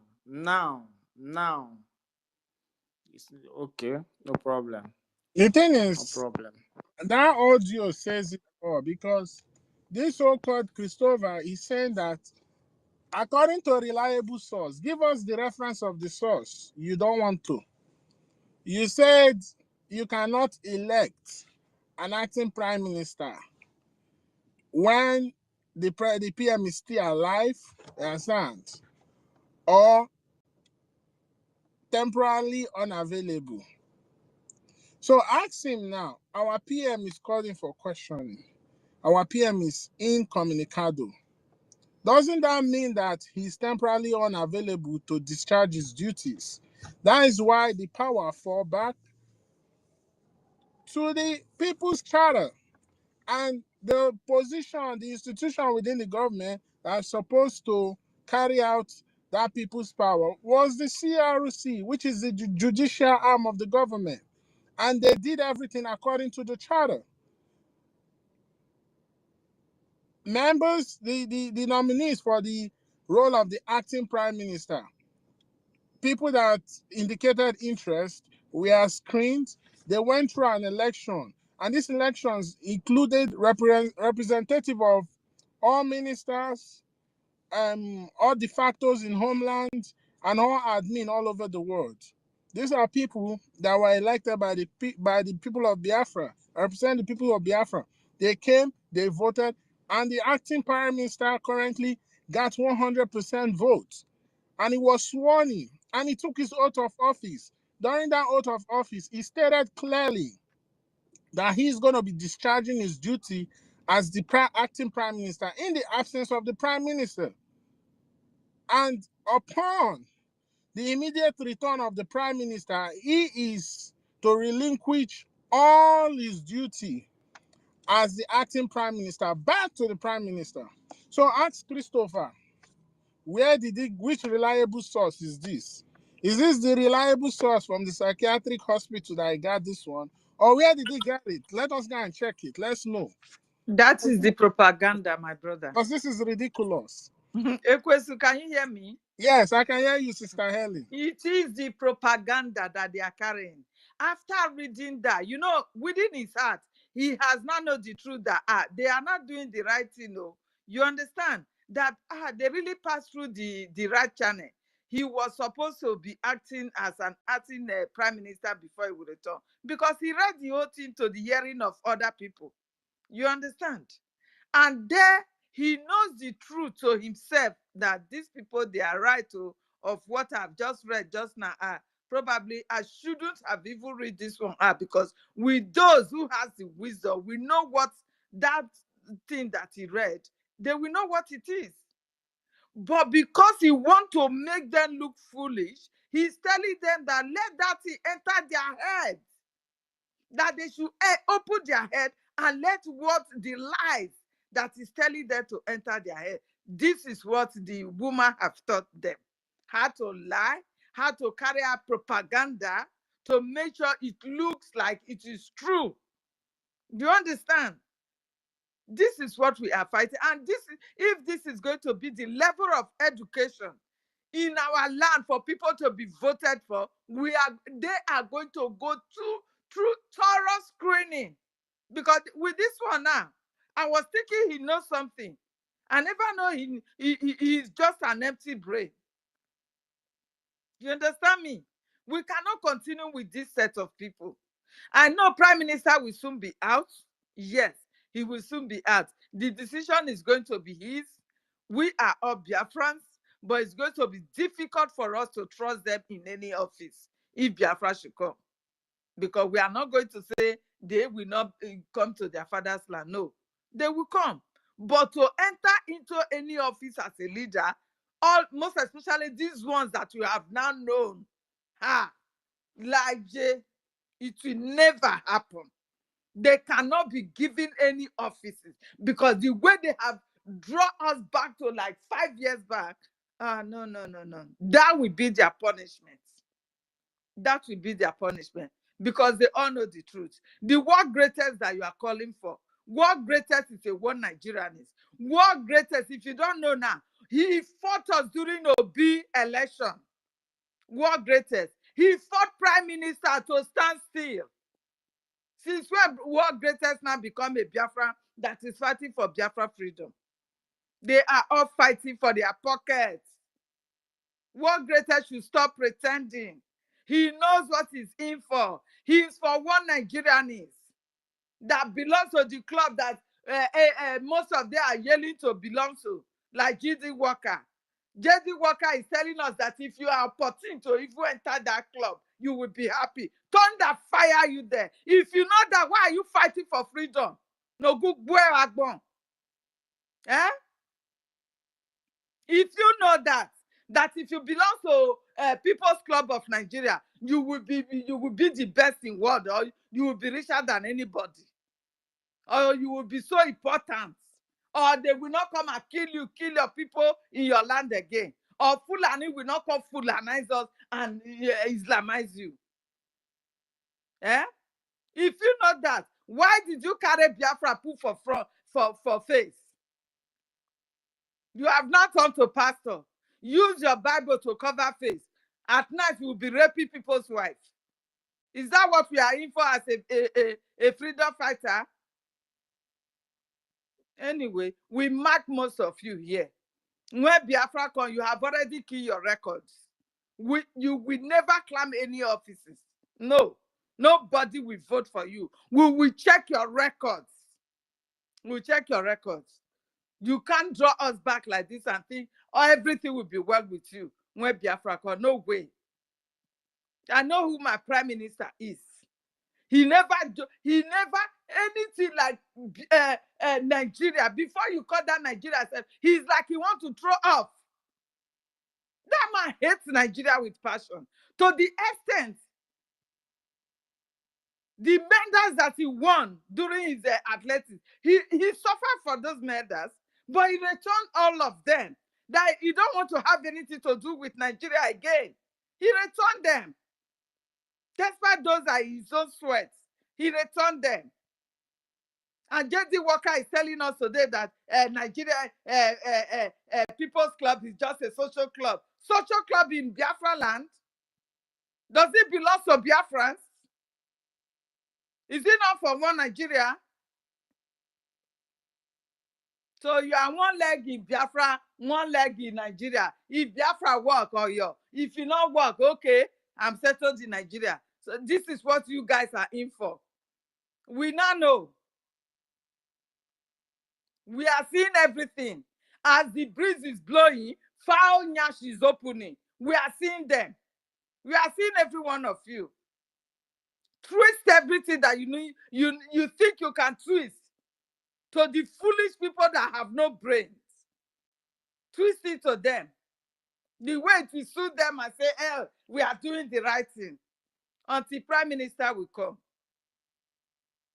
it's okay, no problem. The thing No is, problem. that audio says it all because this so-called Christopher is saying that according to a reliable source, give us the reference of the source. You don't want to. You said you cannot elect an acting prime minister when the PM is still alive, you understand, or temporarily unavailable. So ask him now. Our PM is calling for questioning. Our PM is incommunicado. doesn't that mean that he's temporarily unavailable to discharge his duties? That is why the power fall back to the People's Charter. And the position, the institution within the government that's supposed to carry out that people's power was the CRC, which is the judicial arm of the government. And they did everything according to the charter. Members, the nominees for the role of the acting prime minister, people that indicated interest were screened. They went through an election, and these elections included representative of all ministers, all de factos in homeland, and all admin all over the world. These are people that were elected by the people of Biafra, represent the people of Biafra. They came, they voted, and the acting prime minister currently got 100% votes. And he was sworn in, and he took his oath of office. During that oath of office, he stated clearly that he's going to be discharging his duty as the acting prime minister in the absence of the prime minister. And upon the immediate return of the prime minister, he is to relinquish all his duty as the acting prime minister back to the prime minister. So ask Christopher, which reliable source is this? Is this the reliable source from the psychiatric hospital that I got this one? Or where did he get it? Let us go and check it. Let's know. That is the propaganda, my brother. Because this is ridiculous. Ekwesu, can you hear me? Yes, I can hear you, Sister Helen. It is the propaganda that they are carrying. After reading that, within his heart, he has not known the truth that they are not doing the right thing. No. You understand that they really passed through the right channel. He was supposed to be acting as an acting prime minister before he would return, because he read the whole thing to the hearing of other people. You understand? And there he knows the truth to himself that these people, they are right of what I've just read just now. Probably I shouldn't have even read this one because with those who has the wisdom, we know what that thing that he read, they will know what it is. But because he want to make them look foolish, he's telling them that let that thing enter their head, that they should open their head and let what the lies that is telling them to enter their head. This is what the woman have taught them. How to lie, how to carry out propaganda to make sure it looks like it is true. Do you understand? This is what we are fighting. And if this is going to be the level of education in our land for people to be voted for, they are going to go through thorough screening. Because with this one now, I was thinking he knows something. I never know he's just an empty brain. You understand me? We cannot continue with this set of people. I know Prime Minister will soon be out. Yes, he will soon be out. The decision is going to be his. We are all Biafrans, but it's going to be difficult for us to trust them in any office if Biafra should come. Because we are not going to say they will not come to their father's land. No, they will come. But to enter into any office as a leader, most especially these ones that you have now known, like it will never happen. They cannot be given any offices because the way they have drawn us back to like 5 years back, no. That will be their punishment. That will be their punishment because they all know the truth. The world greatest that you are calling for, world greatest is a one Nigerianist. World greatest, if you don't know now, he fought us during Obi election. World greatest. He fought prime minister to stand still. Since when world greatest now become a Biafra that is fighting for Biafra freedom? They are all fighting for their pockets. World greatest should stop pretending. He knows what he's in for. He's for one Nigerianist that belongs to the club that most of them are yelling to belong to, like J.D. Walker. J.D. Walker is telling us that if you are opportune to even enter that club, you will be happy. Thunder fire you there. If you know that, why are you fighting for freedom? No good boy agbon. Eh? If you know that if you belong to People's Club of Nigeria, you will be the best in world, or you will be richer than anybody, or you will be so important, or they will not come and kill your people in your land again, or Fulani will not come Fulanize us and Islamize you. Eh? If you know that, why did you carry Biafra put for face? You have not turned to pastor. Use your Bible to cover face. At night, you will be raping people's wives. Is that what we are in for as a freedom fighter? Anyway, we mark most of you here. When BIAFRACOIN, you have already killed your records. You will never climb any offices. No. Nobody will vote for you. We will check your records. We'll check your records. You can't draw us back like this and think, oh, everything will be well with you. When BIAFRACOIN, no way. I know who my prime minister is. He never anything like Nigeria. Before you call that Nigeria, he's like he wants to throw off. That man hates Nigeria with passion. To the extent, the medals that he won during his athletics, he suffered for those medals, but he returned all of them. That he don't want to have anything to do with Nigeria again. He returned them. Despite those are his own sweats, he returned them. And JD Walker is telling us today that Nigeria People's Club is just a social club. Social club in Biafra land? Does it belong to Biafrans? Is it not for one Nigeria? So you are one leg in Biafra, one leg in Nigeria. If Biafra work or you, if you not work, okay, I'm settled in Nigeria. So this is what you guys are in for. We now know. We are seeing everything. As the breeze is blowing, foul nyash is opening. We are seeing them. We are seeing every one of you. Twist everything that you think you can twist to the foolish people that have no brains. Twist it to them. The way to suit them and say, oh, we are doing the right thing. Until Prime Minister will come.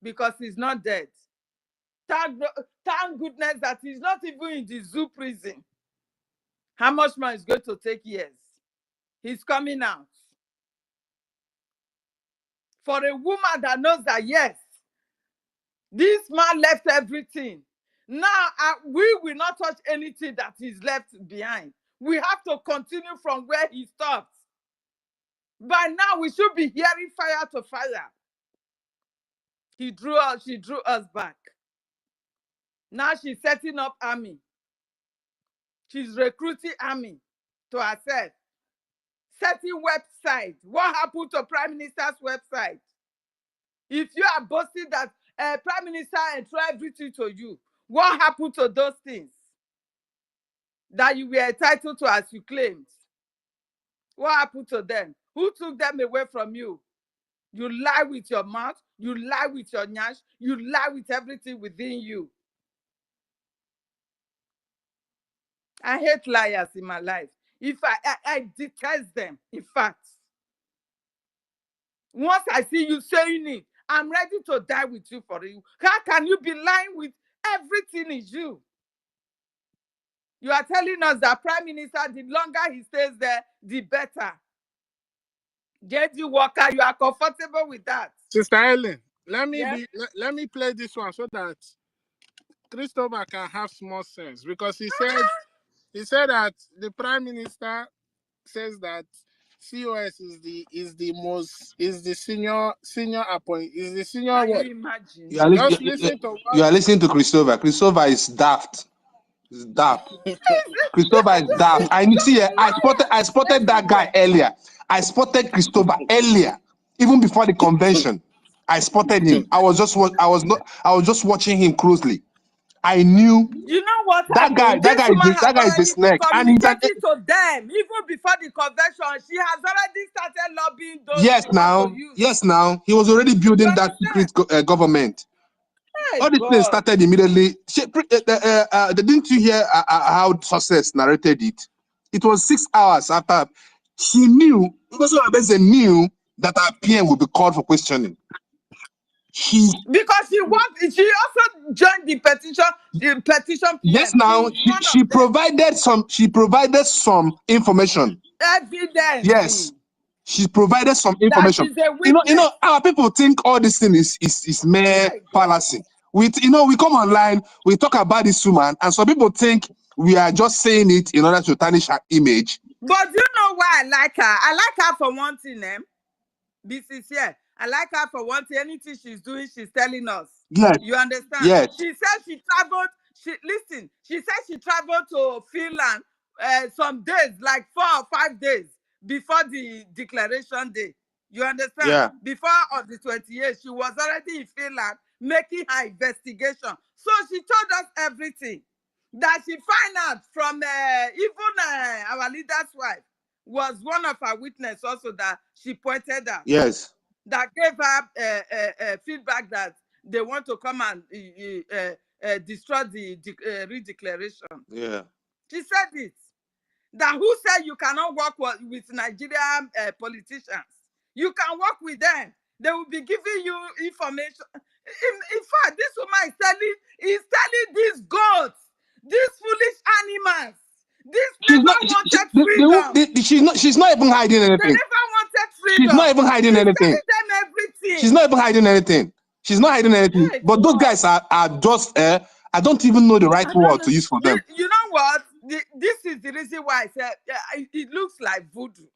Because he's not dead. Thank goodness that he's not even in the zoo prison. How much more is going to take years? He's coming out. For a woman that knows that, yes, this man left everything. Now, we will not touch anything that is left behind. We have to continue from where he stopped. By now, we should be hearing fire to fire. She drew us back. Now she's setting up army. She's recruiting army to herself. Setting website. What happened to Prime Minister's website? If you are boasting that Prime Minister entrusted everything to you, what happened to those things that you were entitled to as you claimed? What happened to them? Who took them away from you? You lie with your mouth. You lie with your nyash. You lie with everything within you. I hate liars in my life. If I detest them, in fact. Once I see you saying it, I'm ready to die with you for you. How can you be lying with everything is you? You are telling us that Prime Minister, the longer he stays there, the better. JD Walker, you are comfortable with that? Sister Ellen, let me play this one so that Christopher can have small sense, because he said that the Prime Minister says that COS is the senior appoint, is the senior. Can what? you imagine? You are listening to Christopher. Christopher is daft. It's daft. Christopher is daft. I see. I spotted that guy earlier. I spotted Christopher earlier, even before the convention. I spotted him. I was just watching him closely. I knew. You know what that happened? guy is a snake, and he's to them even before the convention. She has already started lobbying those. Yes, now he was already building that secret government. all this thing started immediately. Didn't you hear how Success narrated it? It was 6 hours after she knew, because Obese knew that our PM would be called for questioning. Because she also joined the petition PM. Yes, now she provided some information. Evidence. Yes. She provided some That information. she's a witness. Our people think all this thing is mere fallacy. We come online, we talk about this woman, and some people think we are just saying it in order to tarnish her image. But do you know why I like her? I like her for one thing, Be sincere. I like her for one thing. Anything she's doing, she's telling us. Yes. You understand? Yes. She said she traveled. She said she traveled to Finland some days, like 4 or 5 days before the declaration day. You understand? Yeah. Before on the 28th, she was already in Finland making her investigation. So she told us everything that she found out from even our leader's wife was one of her witnesses also that she pointed out. Yes. That gave her feedback that they want to come and destroy the redeclaration. Yeah. She said it. That who said you cannot work with Nigerian politicians? You can work with them. They will be giving you information. In fact, this woman is telling these goats, these foolish animals, these never wanted freedom. She's not even hiding anything. They never wanted freedom. She's not even hiding anything. Telling them everything. She's not even hiding anything. She's not hiding anything. Hey, but those guys are just I don't even know the right word to use for them. You know what? This is the reason why I said it looks like voodoo.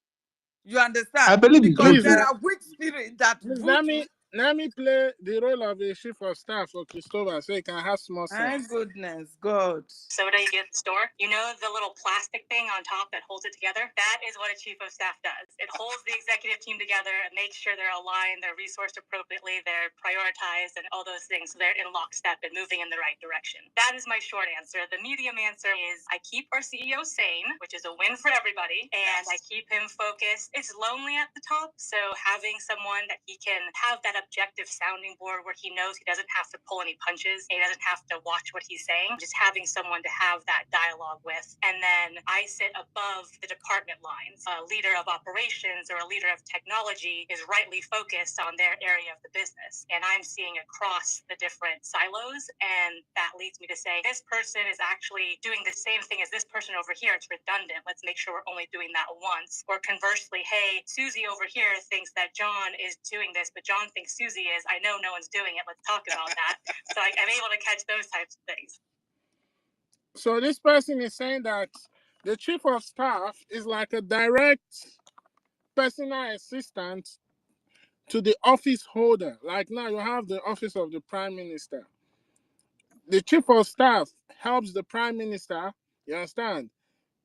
You understand? I believe because there are weak spirits that voodoo. Let me play the role of a chief of staff for Christopher so he can have small sense. My goodness, God. Soda you get at the store, you know the little plastic thing on top that holds it together? That is what a chief of staff does. It holds the executive team together and makes sure they're aligned, they're resourced appropriately, they're prioritized, and all those things. So they're in lockstep and moving in the right direction. That is my short answer. The medium answer is I keep our CEO sane, which is a win for everybody, and I keep him focused. It's lonely at the top, so having someone that he can have that objective sounding board where he knows he doesn't have to pull any punches, he doesn't have to watch what he's saying, just having someone to have that dialogue with. And then I sit above the department lines. A leader of operations or a leader of technology is rightly focused on their area of the business. And I'm seeing across the different silos, and that leads me to say, this person is actually doing the same thing as this person over here. It's redundant. Let's make sure we're only doing that once. Or conversely, hey, Susie over here thinks that John is doing this, but John thinks Susie is. I know no one's doing it. Let's talk about that. So I'm able to catch those types of things. So this person is saying that the chief of staff is like a direct personal assistant to the office holder. Like now you have the office of the prime minister. The chief of staff helps the prime minister, you understand,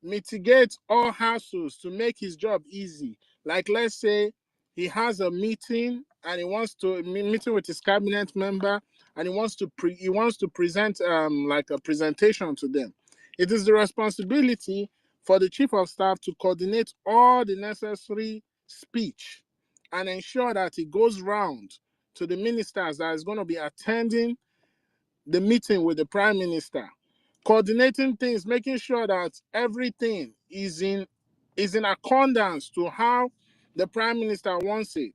mitigate all hassles to make his job easy. Like let's say he has a meeting and he wants to meeting with his cabinet member and he wants to present like a presentation to them. It is the responsibility for the chief of staff to coordinate all the necessary speech and ensure that it goes round to the ministers that is going to be attending the meeting with the prime minister, coordinating things, making sure that everything is in accordance to how the prime minister wants it.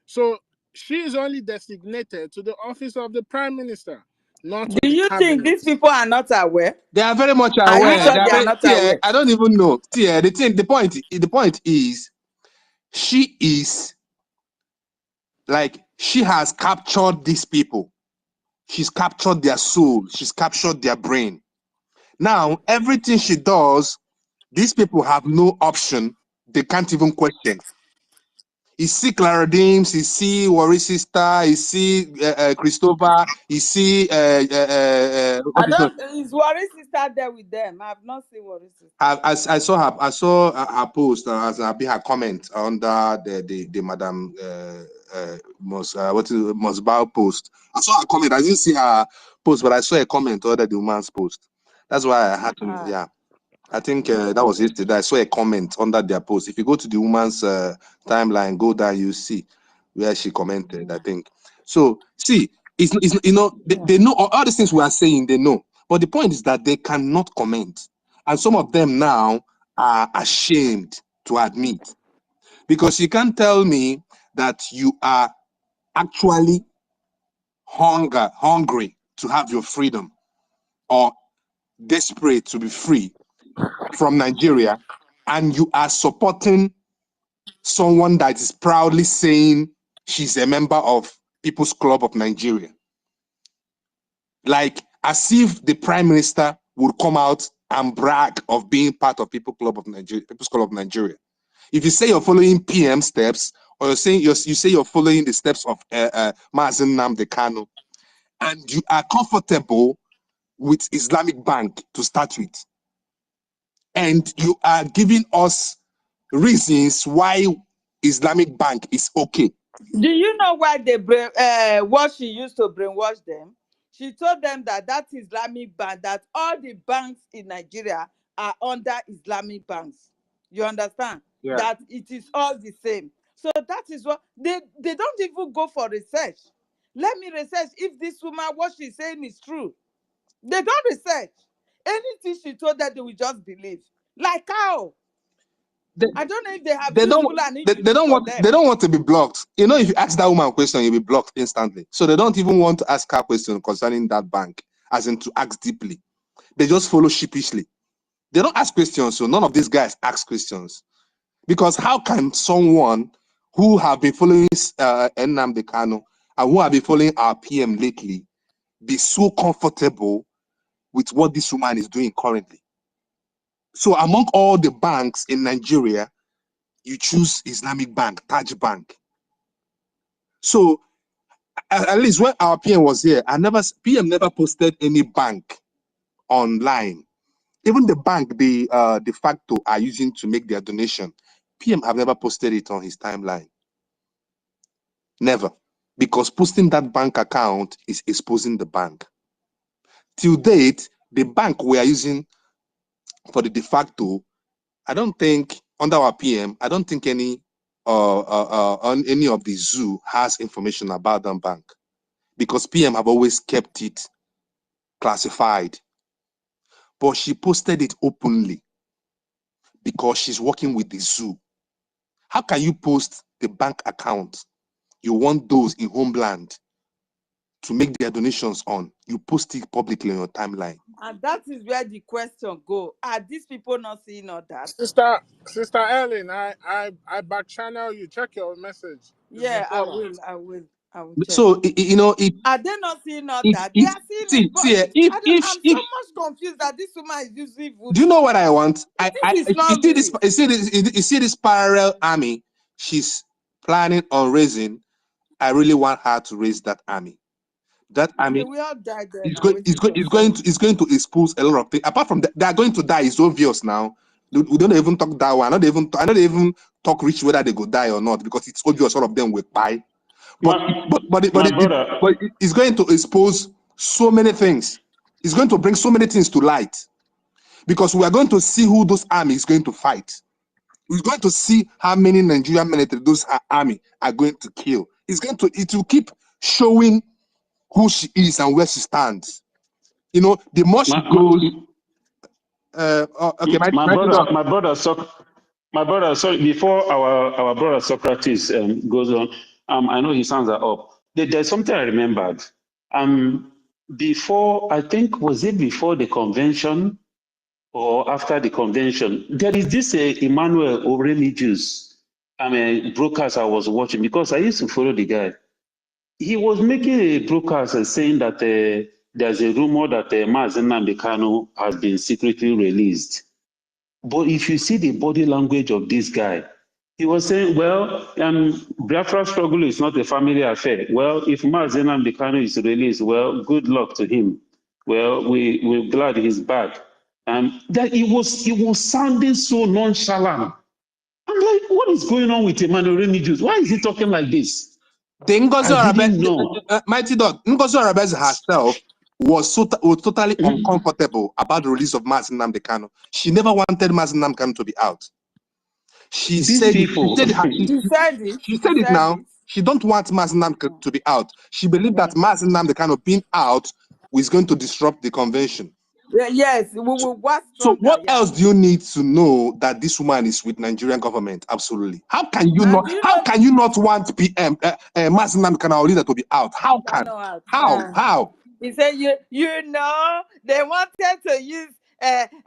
So she is only designated to the office of the prime minister, not to Do you think these people are not aware? They are very much aware. Are you sure they are not aware? I don't even know. The point is, she is like she has captured these people. She's captured their soul. She's captured their brain. Now, everything she does, these people have no option. They can't even question. You see Clara Deems, you see Worry Sister, you see Christopher, you see is Worry Sister there with them? I have not seen Worry Sister. I saw her post as her comment under the Madam Mosbao post. I saw her comment. I didn't see her post, but I saw a comment under the woman's post. That's why I had to. Yeah, I think that was yesterday. I saw a comment under their post. If you go to the woman's timeline, go down, you see where she commented. I think so. See, They know all these things we are saying, they know. But the point is that they cannot comment. And some of them now are ashamed to admit. Because you can't tell me that you are actually hungry to have your freedom or desperate to be free from Nigeria, and you are supporting someone that is proudly saying she's a member of People's Club of Nigeria. Like as if the Prime Minister would come out and brag of being part of People's Club of Nigeria. If you say you're following PM steps, or you say you're following the steps of Mazen Nnamdi Kanu, and you are comfortable with Islamic Bank to start with, and you are giving us reasons why Islamic Bank is okay. Do you know why they what she used to brainwash them? She told them that Islamic bank, that all the banks in Nigeria are under Islamic banks. You understand? Yeah. That it is all the same. So that is what they don't even go for research. Let me research if this woman, what she's saying is true. They don't research. Anything she told them, they will just believe. Like how? I don't know if they have used Fulani they don't want to be blocked. You know, if you ask that woman a question, you'll be blocked instantly. So they don't even want to ask her question concerning that bank, as in to ask deeply. They just follow sheepishly. They don't ask questions, so none of these guys ask questions. Because how can someone who have been following Nnamdi Kanu and who have been following our PM lately be so comfortable with what this woman is doing currently? So among all the banks in Nigeria, you choose Islamic Bank, Taj Bank. So at least when our PM was here, PM never posted any bank online. Even the bank they de facto are using to make their donation, PM have never posted it on his timeline. Never. Because posting that bank account is exposing the bank. Till date, the bank we are using for the de facto, I don't think under our PM, I don't think any on any of the zoo has information about that bank, because PM have always kept it classified. But she posted it openly because she's working with the zoo. How can you post the bank account you want those in homeland to make their donations on? You post it publicly on your timeline. And that is where the question go. Are these people not seeing all that? Sister Ellen, I back channel you. Check your message. Yeah, I will check. So you know, are they not seeing all that? They are seeing it. I'm so much confused that this woman is using voodoo. Do you know what I want? You see this parallel army she's planning on raising. I really want her to raise that army. That army we all died there. It's going to expose a lot of things. Apart from that, they are going to die. It's obvious now. We don't even talk that one. I don't even talk rich whether they go die or not, because it's obvious all of them will die. But it's going to expose so many things. It's going to bring so many things to light, because we are going to see who those armies is going to fight. We're going to see how many Nigerian military those army are going to kill. It will keep showing who she is and where she stands. You know, the more she goes. Okay, my brother. Sorry, before our brother Socrates goes on, I know his hands are up. There's something I remembered. Before, I think, was it before the convention or after the convention? There is this Emmanuel Oremigius, broadcast I was watching, because I used to follow the guy. He was making a broadcast and saying that there's a rumor that Mazen Nnamdi Kanu has been secretly released. But if you see the body language of this guy, he was saying, well, Biafra struggle is not a family affair. Well, if Mazen Nnamdi Kanu is released, well, good luck to him. Well, we're glad he's back. That he was sounding so nonchalant. I'm like, what is going on with Emmanuel Remigius? Why is he talking like this? The Mighty Dog, Ngozi Arabez herself was totally uncomfortable about the release of Mazen Nnamdi Kanu. She never wanted Mazen Nnamdi Kanu to be out. She said it now. She don't want Mazi Nnamdi to be out. She believed that Mazi Nnamdi kind of being out was going to disrupt the convention. Yes, we will work So stronger. what Yeah. else do you need to know that this woman is with Nigerian government? Absolutely. How can you And not? do you How know can you not want PM Mazi Nnamdi Kanu leader to be out? How can? How? How? He said, you know, they wanted to use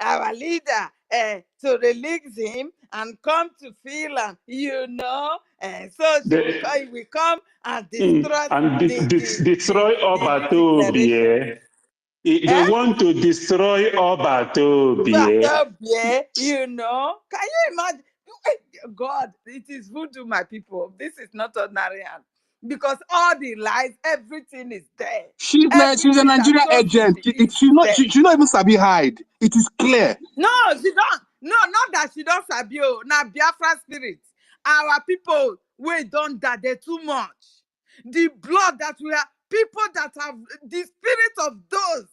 our leader to release him and come to Finland, you know, and so she will come and destroy destroy Oba this declaration. They want to destroy Oba You know, can you imagine? God, it is voodoo, my people. This is not ordinary hand. Because all the lies, everything is there. She's a Everything that Nigerian shows agent. is She not even sabi hide. It is clear. No, she don't. No, not that she don't sabi. Now Biafra spirit. Our people, we don't die. They're too much. The blood that we have, people that have the spirit of those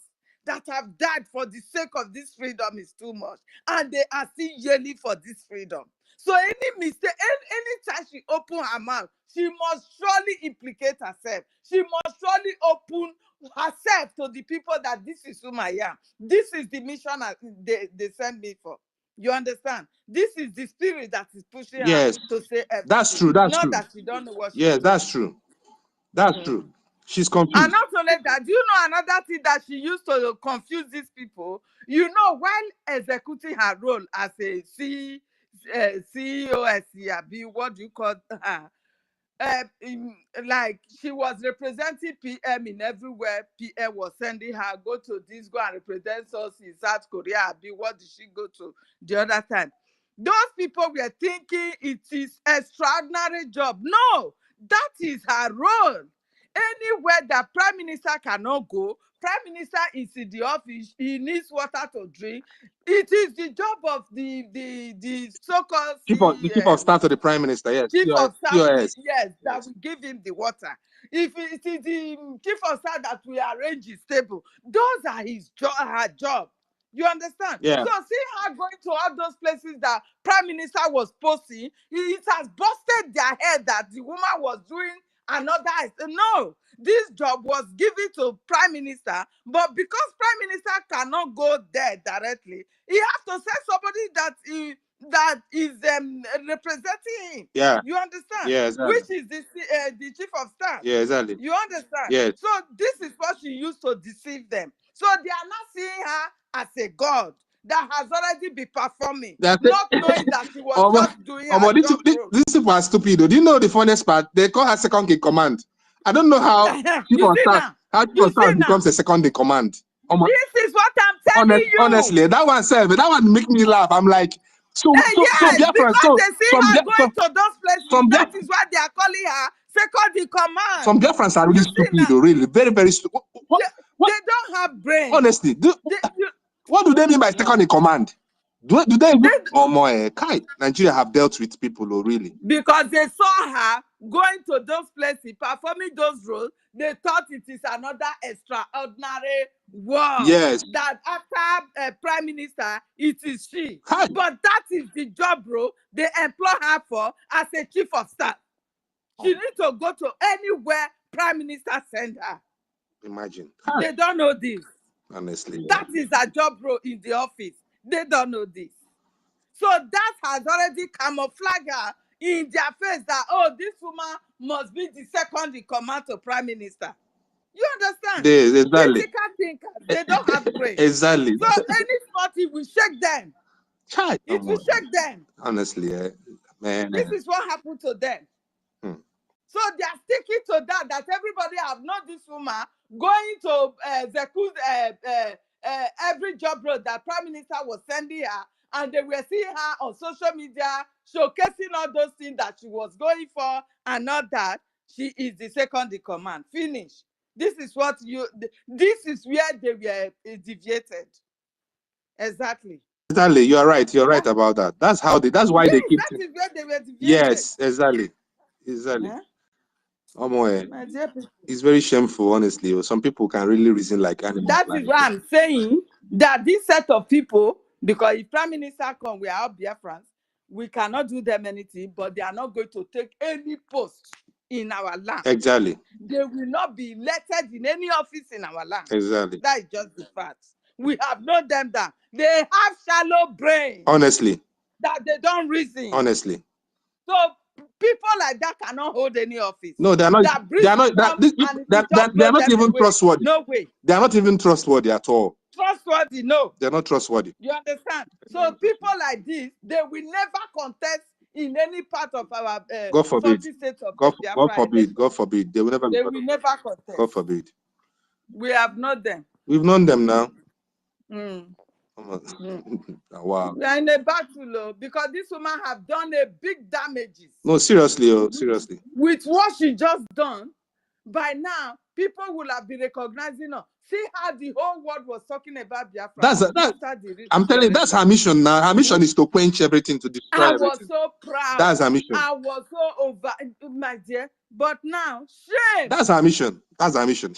that have died for the sake of this freedom is too much, and they are still yearning for this freedom. So any mistake, anytime she open her mouth, she must surely implicate herself. She must surely open herself to the people that this is whom I am. This is the mission they sent me for. You understand? This is the spirit that is pushing her Yes, to say everything. that's true. That's Not true. that she don't know what she's Yes, doing. that's true. That's true. She's confused. And not only that, do you know another thing that she used to confuse these people? You know, while executing her role as a COS, what do you call her? Like she was representing PM in everywhere. PM was sending her, go to this, go and represent us in South Korea. What did she go to the other time? Those people were thinking it is extraordinary job. No, that is her role. Anywhere that Prime Minister cannot go, Prime Minister is in the office, he needs water to drink. It is the job of the so-called The chief of staff to the prime minister, yes. chief of staff, COS. yes, that will give him the water. If it is the chief of staff that will arrange his table, those are her job. You understand? Yeah. So see her going to all those places that Prime Minister was posting, it has busted their head that the woman was doing another. No, this job was given to Prime Minister, but because Prime Minister cannot go there directly, he has to send somebody that is representing him. Yeah. You understand? Yeah, exactly. Which is the chief of staff. Yeah, exactly. You understand? Yes. So this is what she used to deceive them. So they are not seeing her as a god that has already been performing, not knowing that she was just doing her job. These people are stupid. Do you know the funniest part? They call her second in command. I don't know how chief of staff becomes a second in command. This is what I'm telling you. Honestly, that one make me laugh. I'm like, yes, Biafrans, because they see her going to those places. That is why they are calling her second in command. Some Biafrans are really stupid, though, really. Very, very stupid. They don't have brains. Honestly, what do they mean by second in command? Do they even... Oh, my, Nigeria have dealt with people, though, really. Because they saw her going to those places, performing those roles, they thought it is another extraordinary work. Yes. That after Prime Minister, it is she. But that is the job role they employ her for as a chief of staff. She needs to go to anywhere Prime Minister send her. Imagine. They don't know this. Honestly. That is her job role in the office. They don't know this. So that has already camouflaged her in their face that, oh, this woman must be the second in command to Prime Minister. You understand? Exactly. Critical thinkers, they don't have brains. Exactly. So any party will shake them. It will shake them. Honestly, man. This is what happened to them. So they are sticking to that everybody have known this woman going to execute every job role that Prime Minister was sending her, and they were seeing her on social media showcasing all those things that she was going for, and not that she is the second in command. Finish. This is what this is where they were deviated. Exactly. Exactly. You are right. You're right about that. That's why they keep. That is where they were deviated. Yes, exactly. Exactly. It's very shameful, honestly. Some people can really reason like animals. That is why I'm saying that this set of people, because if Prime Minister come, we are all Biafrans, we cannot do them anything, but they are not going to take any post in our land. Exactly. They will not be elected in any office in our land. Exactly. That is just the fact. We have known them that they have shallow brain. Honestly. That they don't reason. Honestly. So people like that cannot hold any office. No, they are not. They are not. They are not even away. trustworthy. No way. They are not even trustworthy at all. Trustworthy, no. They are not trustworthy. You understand? So people like this, they will never contest in any part of our God forbid. 40 states of God Biafra forbid. election. God forbid. They will never. They will never contest. God forbid. We have known them. We've known them now. Wow. We are in a battle, because this woman have done a big damages. No, seriously, seriously. With what she just done, by now people will have been recognizing her. See how the whole world was talking about Biafra. I'm telling you, that's her mission now. Her mission is to quench everything, to destroy everything. I was so proud. That's her mission. I was so over, my dear. But now, shame. That's her mission. That's her mission.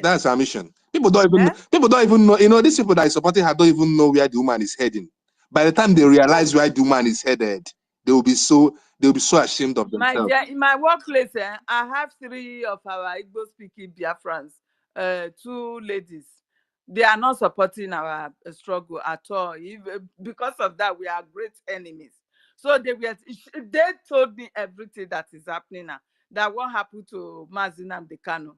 That's her mission. People don't even people don't even know. You know, these people that are supporting her don't even know where the woman is heading. By the time they realize where the woman is headed, they will be so ashamed of themselves. My dear, in my workplace, I have 3 of our Igbo speaking Biafrans, 2 ladies. They are not supporting our struggle at all. Because of that, we are great enemies. So they told me everything that is happening now. That what happened to Mazinam Dekano,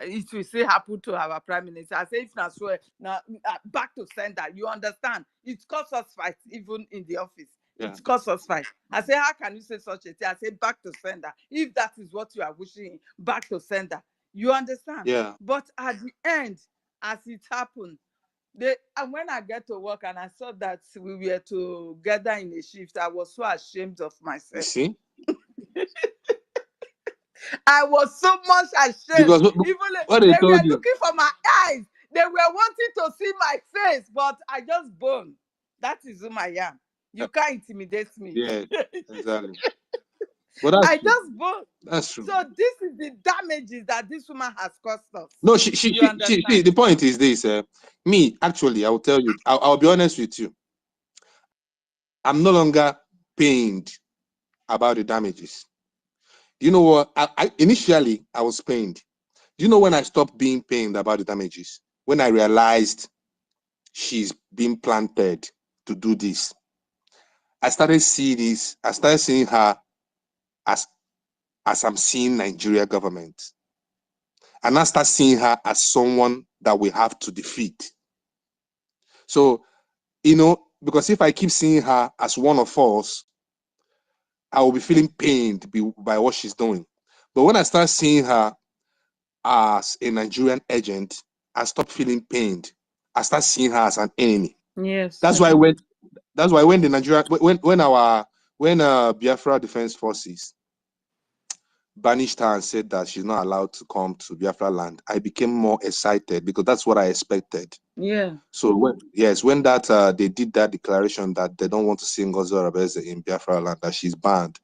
it will still happen to our prime minister. I say, if not sure, now back to sender. You understand? It costs us fight even in the office. Yeah. It costs us fight. I say, how can you say such a thing? I say, back to sender. If that is what you are wishing, back to sender. You understand? Yeah. But at the end, as it happened, and when I get to work and I saw that we were together in a shift, I was so ashamed of myself. You see? I was so much ashamed. Because they were looking for my eyes. They were wanting to see my face, but I just bone. That is who I am. You can't intimidate me. Yeah, exactly. Well, I just bone. That's true. So this is the damages that this woman has caused us. No, she the point is this. Me, actually, I will tell you, I'll be honest with you. I'm no longer pained about the damages. You know what? Initially, I was pained. Do you know when I stopped being pained about the damages? When I realized she's being planted to do this. I started seeing her as I'm seeing Nigeria government. And I start seeing her as someone that we have to defeat. So, you know, because if I keep seeing her as one of us, I will be feeling pained by what she's doing. But when I start seeing her as a Nigerian agent, I stop feeling pained. I start seeing her as an enemy. Yes. That's why when the Nigeria when Biafra Defense Forces banished her and said that she's not allowed to come to Biafra land, I became more excited because that's what I expected. Yeah. So when that they did that declaration that they don't want to see Ngozi in Biafra land, that she's banned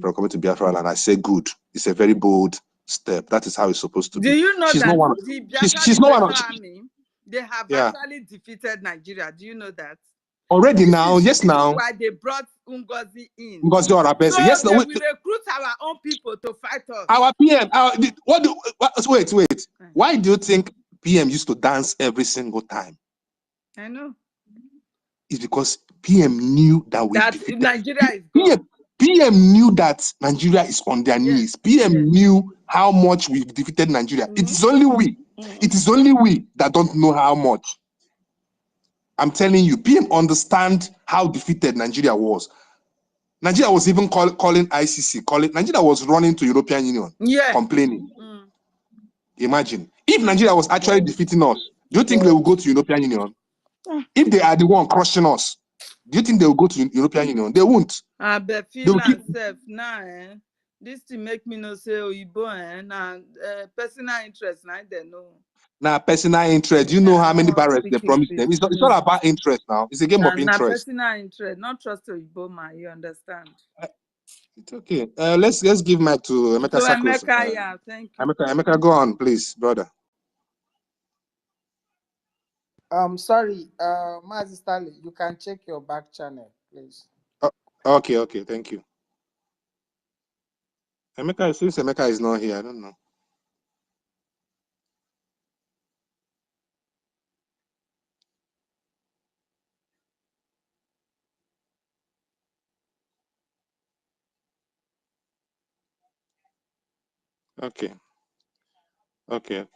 from coming to Biafra land, I say good. It's a very bold step. That is how it's supposed to be. Do you know she's that not one of, the Biafra she's not one of, army, they have actually defeated Nigeria? Do you know that? Already now, yes, now. Why they brought Ngozi in? Ngozi so yes, they no, will recruit our own people to fight us. Our PM. Wait. Why do you think PM used to dance every single time? I know. It's because PM knew that Nigeria is gone. PM knew that Nigeria is on their knees. PM knew how much we've defeated Nigeria. It is only we. It is only we that don't know how much. I'm telling you, PM understand how defeated Nigeria was. Nigeria was even calling ICC, Nigeria was running to European Union, complaining. Imagine, if Nigeria was actually defeating us, do you think they will go to European Union? If they are the one crushing us, do you think they will go to European Union? They won't. I bet Finland self now, this to make me know say Oyibo, now personal interest, now they know. Now, personal interest. Do you know how many barrels they promised them? It's all about interest now. It's a game of interest. Personal interest, not trust Oyibo, man. You understand? It's okay. Let's give mic to Emeka Sakos. Emeka, yeah, thank you. Emeka, go on, please, brother. Sorry, Mazi Stanley, you can check your back channel, please. Okay, thank you. Since Emeka is not here, I don't know. Okay. Okay.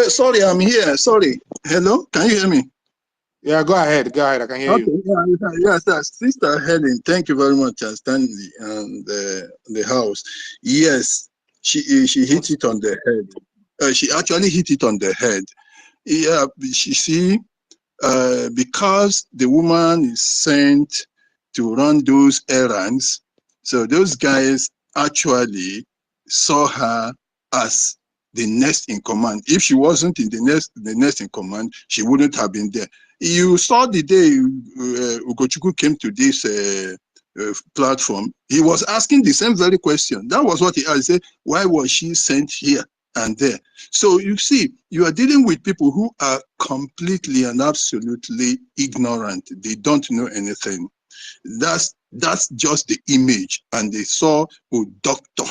Sorry, I'm here. Sorry. Hello, can you hear me? Yeah, go ahead. Go ahead. I can hear Okay. you. Yes, Sister Helen, thank you very much, Stanley, and the house. Yes, she hit it on the head. She actually hit it on the head. Yeah, she see, because the woman is sent to run those errands, so those guys actually saw her as the next in command. If she wasn't in the next in command, she wouldn't have been there. You saw the day Ugochukwu came to this platform, he was asking the same very question. That was what he asked. He said, why was she sent here and there? So you see, you are dealing with people who are completely and absolutely ignorant. They don't know anything. That's just the image. And they saw a doctor.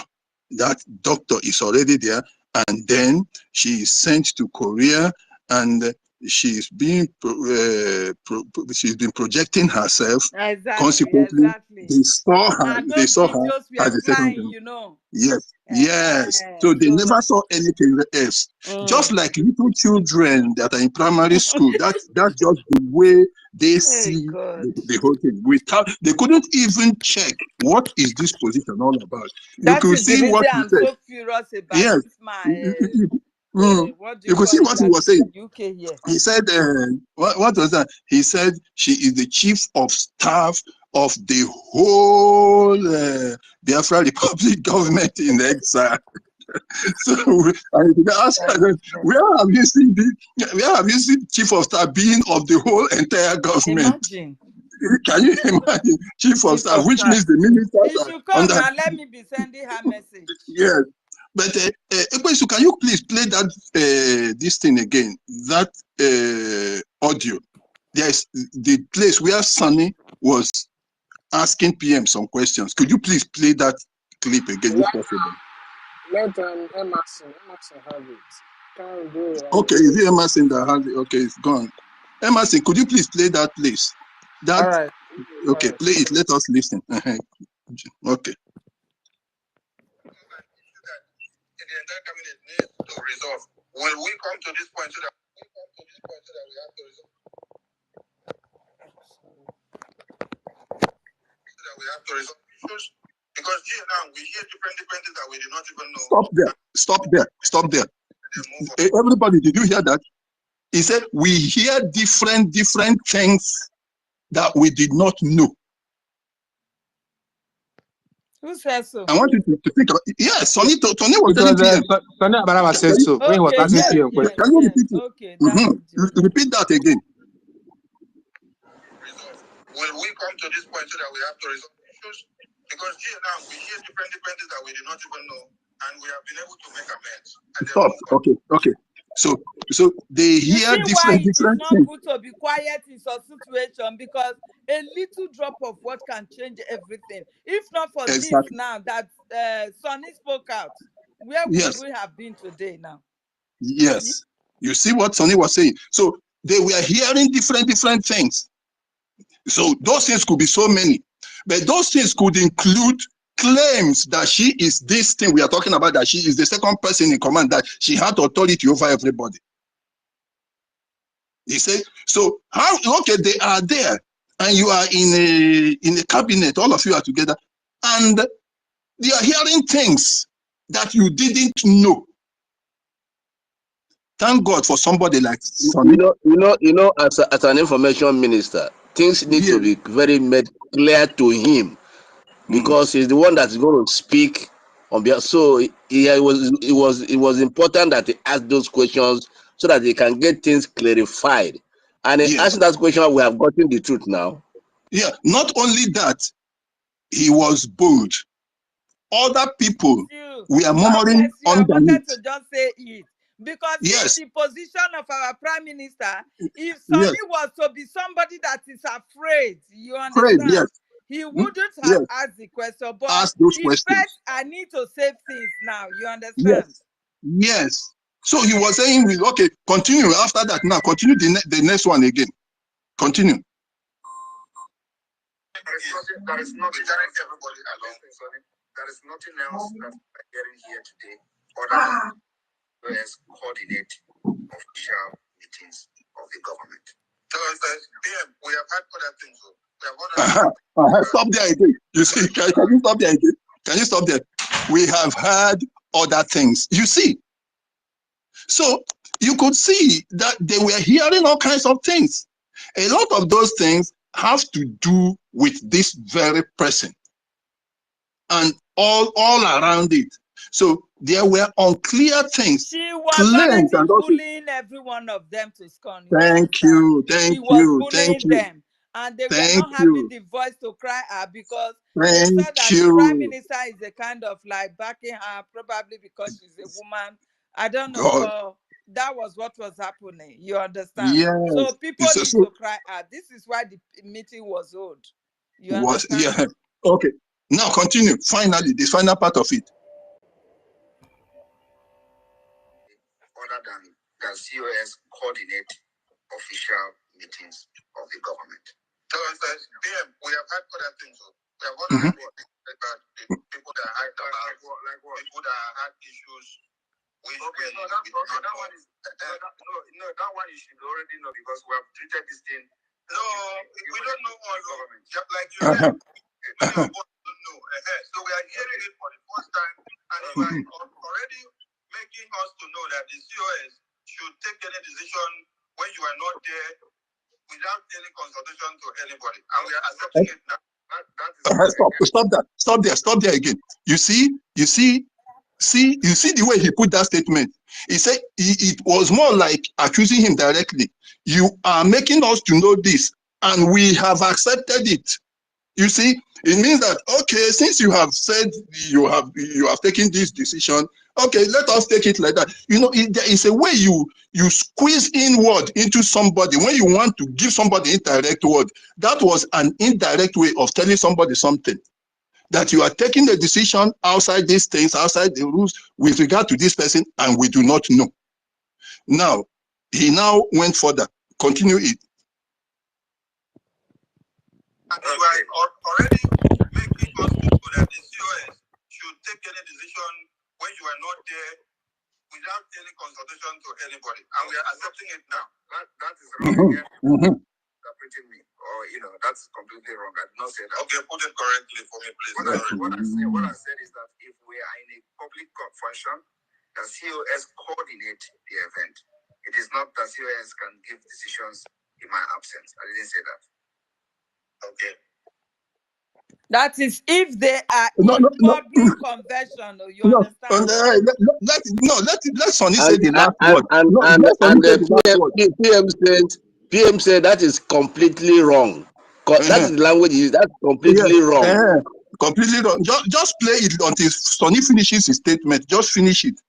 That doctor is already there. And then she is sent to Korea, and she's been projecting herself. Consequently, they saw her. They saw her as a second. Flying, you know. Yes. So they never saw anything else. Just like little children that are in primary school, that's just the way they see the whole thing. They couldn't even check what is this position all about. You could see what he I'm said. so furious about. Yes. What do you could see what he was saying. UK here. He said, what was that? He said she is the chief of staff of the whole Biafra Republic government in exile. So I asked her, where have you seen chief of staff being of the whole entire government? Imagine. Can you imagine chief of staff, which means the ministers he should come now. Let me be sending her message. Yes. But Ekwesu, can you please play that this thing again? That audio. There's the place where Sunny was asking PM some questions. Could you please play that clip again, if possible? Let Emerson have it. Can't do it. Okay, is it Emerson that has it? Okay, it's gone. Emerson, could you please play that, please? That. All right. Okay, play it. Let us listen. Okay. The entire cabinet needs to resolve. Will we come to this point so that we have to resolve? So that we have to resolve issues? Because now we hear different things that we do not even know. Stop there. Everybody, did you hear that? He said we hear different things that we did not know. Who says so? I want you to think about it. Yes, Tony was telling PM. Sonny Abaraba said so. When he was asking PM question. Can you repeat it? Okay, repeat that again. Will we come to this point so that we have to resolve issues? Because now we hear different things that we did not even know, and we have been able to make amends. Stop. Okay. So they hear different things. It's not things. good to be quiet in some situation, because a little drop of what can change everything. If not for this now that Sonny spoke out, where would we have been today now? Yes. You see what Sonny was saying? So they were hearing different things. So those things could be so many, but those things could include claims that she is this thing we are talking about, that she is the second person in command, that she had authority over everybody. He said, so how, okay, they are there, and you are in a cabinet, all of you are together, and they are hearing things that you didn't know. Thank God for somebody like Sonny. You know, as an information minister, things need to be very made clear to him, because he's the one that's going to speak on behalf. So it was important that he asked those questions so that they can get things clarified. And in asking that question, we have gotten the truth now. Yeah, not only that, he was bold. Other people we are murmuring underneath. I wanted to just say it. Because Yes. in the position of our prime minister, if Sonny Yes. was to be somebody that is afraid, you Afraid. understand, Yes. he wouldn't have Yes. asked the question. But Ask those he questions. felt, I need to save things now. You understand? Yes. Yes. So he was saying, okay, continue. After that, now continue the next one again. Continue. There is nothing everybody along. There is nothing else that we're hearing here today other than US coordinate official meetings of the government. So, PM, we have had other things. We have other Stop there again. You see, can you stop there again? Can you stop there? We have heard other things. You see, so you could see that they were hearing all kinds of things. A lot of those things have to do with this very person and all around it. So there were unclear things. She was Claims already and also. bullying every one of them to scorn. Thank you, She was bullying them, and they were not having the voice to cry out because they saw that the prime minister is a kind of like backing her, probably because she's a woman. I don't know, but that was what was happening. You understand? Yes. So people need to cry out. This is why the meeting was held. You understand? Yeah. Okay. Now continue. Finally, the final part of it. Other than the COS coordinate official meetings of the government. So, PM, we have had other things. We have other about the people that had people that had issues. That one is no, that one you should already know because we have treated this thing. No, we don't know all government. Like you said, many of us don't know. So we are hearing it for the first time, and you are already making us to know that the COS should take any decision when you are not there without any consultation to anybody, and we are accepting it now. Stop there again. You see the way he put that statement. He said it was more like accusing him directly. You are making us to know this, and we have accepted it. You see, it means that okay, since you have said you have taken this decision, okay, let us take it like that. You know, there is a way you squeeze in word into somebody when you want to give somebody indirect word. That was an indirect way of telling somebody something. That you are taking the decision outside these things, outside the rules with regard to this person, and we do not know. Now, he now went further. Continue it. And you are already making us to know that the COS should take any decision when you are not there without any consultation to anybody. And we are accepting it now. That is wrong. Interpreting me, or that's completely wrong. I did not say that. Okay, put it correctly for me, please. What I said is that if we are in a public function, the COS coordinate the event. It is not that COS can give decisions in my absence. I didn't say that. Okay. That is if they are in public conversion. You understand? Let Sonny say the last word. PM said that is completely wrong. That is the language used. That's completely wrong. Completely wrong. Just play it until Sonny finishes his statement. Just finish it.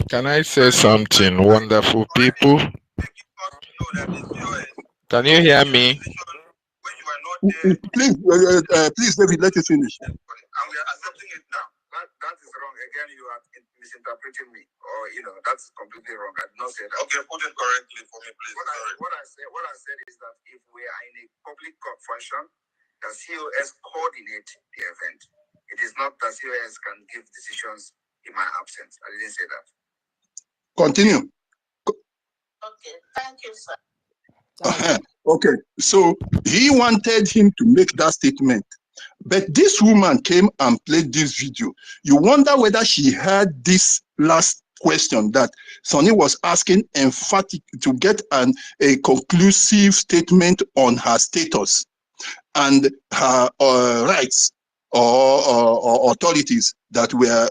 Can I say something, wonderful people? Can you hear me? Please, David, let it finish. And we are accepting it now. That is wrong. Again, you are misinterpreting me, or that's completely wrong. I did not say that. Okay, put it correctly for me, please. What I said is that if we are in a public function, the COS coordinate the event. It is not that COS can give decisions in my absence. I didn't say that. Continue. Okay, thank you, sir. Okay, so he wanted him to make that statement, but this woman came and played this video. You wonder whether she heard this last question that Sonny was asking emphatic to get a conclusive statement on her status and her rights or authorities that were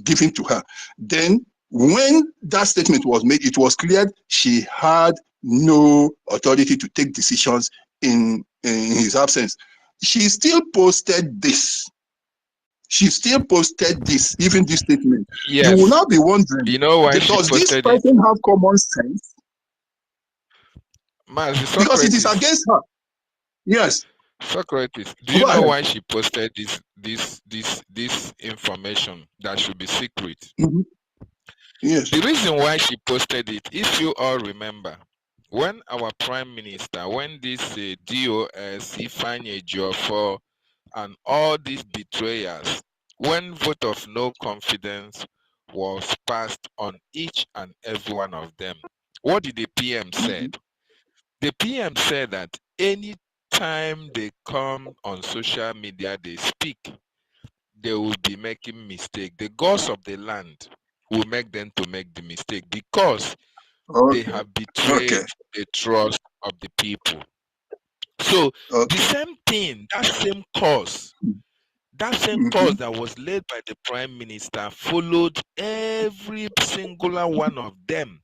given to her. Then when that statement was made, it was clear she had no authority to take decisions in his absence. She still posted this. she still posted this, even this statement. You will Yes. not be wondering, You know why she does this posted it? person have common sense? Mazi Because it is Socrates. against her. Yes. Socrates, do Go you know ahead. why she posted this information that should be secret? Mhm. Yes. The reason why she posted it, if you all remember, when our prime minister, when this DOS, EFIK-IBIBIO, and all these betrayers, when vote of no confidence was passed on each and every one of them, what did the PM said? The PM said that any time they come on social media, they speak, they will be making mistake. The gods of the land will make them to make the mistake because they Okay. have betrayed Okay. the trust of the people. So the Okay. same thing, that same cause Mhm. that was led by the prime minister followed every singular one of them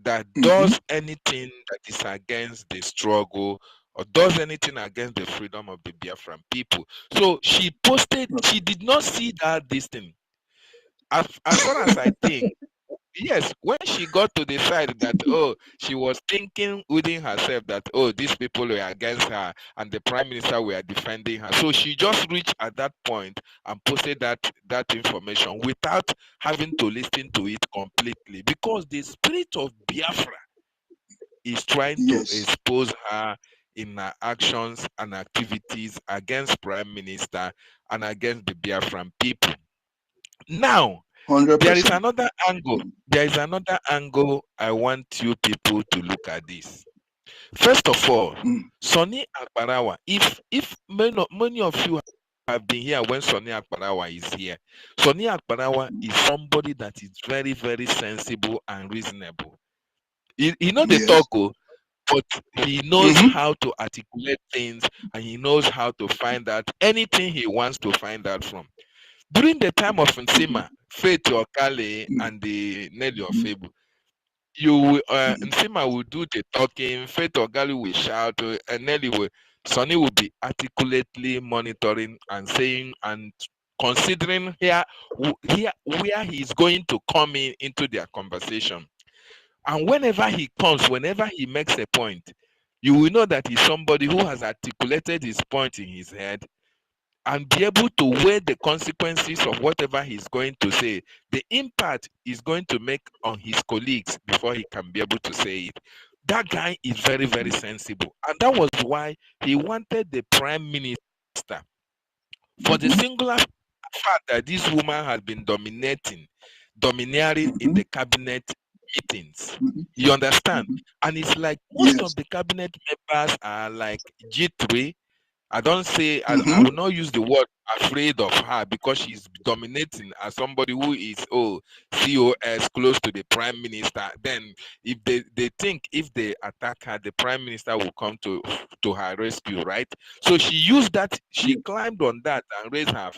that Mhm. does anything that is against the struggle or does anything against the freedom of the Biafran people. So she posted, she did not see that this thing. As far as I think, yes, when she got to the side that, oh, she was thinking within herself that, oh, these people were against her and the prime minister were defending her. So she just reached at that point and posted that information without having to listen to it completely because the spirit of Biafra is trying to Yes. expose her in her actions and activities against prime minister and against the Biafran people. Now, there is 100%. another angle. There is another angle I want you people to look at this. First of all, Sonny Akbarawa, if many of you have been here when Sonny Akbarawa is here, Sonny Akbarawa is somebody that is very, very sensible and reasonable. He know the Yes. talk, but he knows how to articulate things and he knows how to find out anything he wants to find out from. During the time of Nsima, Faith Okale and the Nelly of Fable, Nsima will do the talking, Faith Okale will shout, and Nelly will, Sonny will be articulately monitoring and saying and considering here where he's going to come into their conversation. And whenever he comes, whenever he makes a point, you will know that he's somebody who has articulated his point in his head and be able to weigh the consequences of whatever he's going to say, the impact he's going to make on his colleagues before he can be able to say it. That guy is very, very sensible. And that was why he wanted the prime minister for the singular fact that this woman has been domineering in the cabinet meetings. You understand? And it's like most Yes. of the cabinet members are like G3. I don't say I will not use the word afraid of her because she's dominating as somebody who is COS close to the prime minister. Then if they think if they attack her, the prime minister will come to her rescue, right? So she used that, she climbed on that and raised her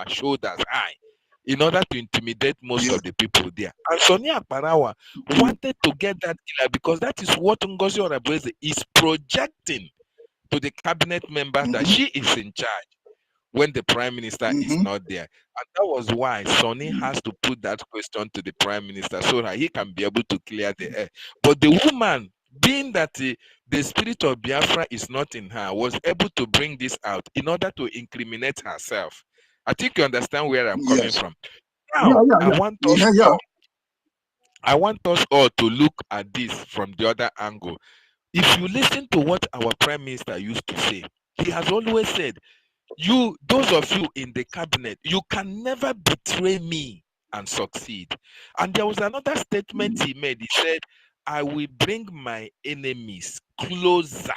shoulders high in order to intimidate most of the people there. And Sonia Parawa wanted to get that killer because that is what Ngozi Orebeze is projecting to the cabinet members that she is in charge when the prime minister is not there. And that was why Sonny has to put that question to the prime minister so that he can be able to clear the air. But the woman, being that the spirit of Biafra is not in her, was able to bring this out in order to incriminate herself. I think you understand where I'm coming Yes. from. Yeah, Now, yeah, I yeah. want us Yeah, yeah. all to look at this from the other angle. If you listen to what our prime minister used to say, he has always said, you, those of you in the cabinet, you can never betray me and succeed. And there was another statement he made. He said, I will bring my enemies closer.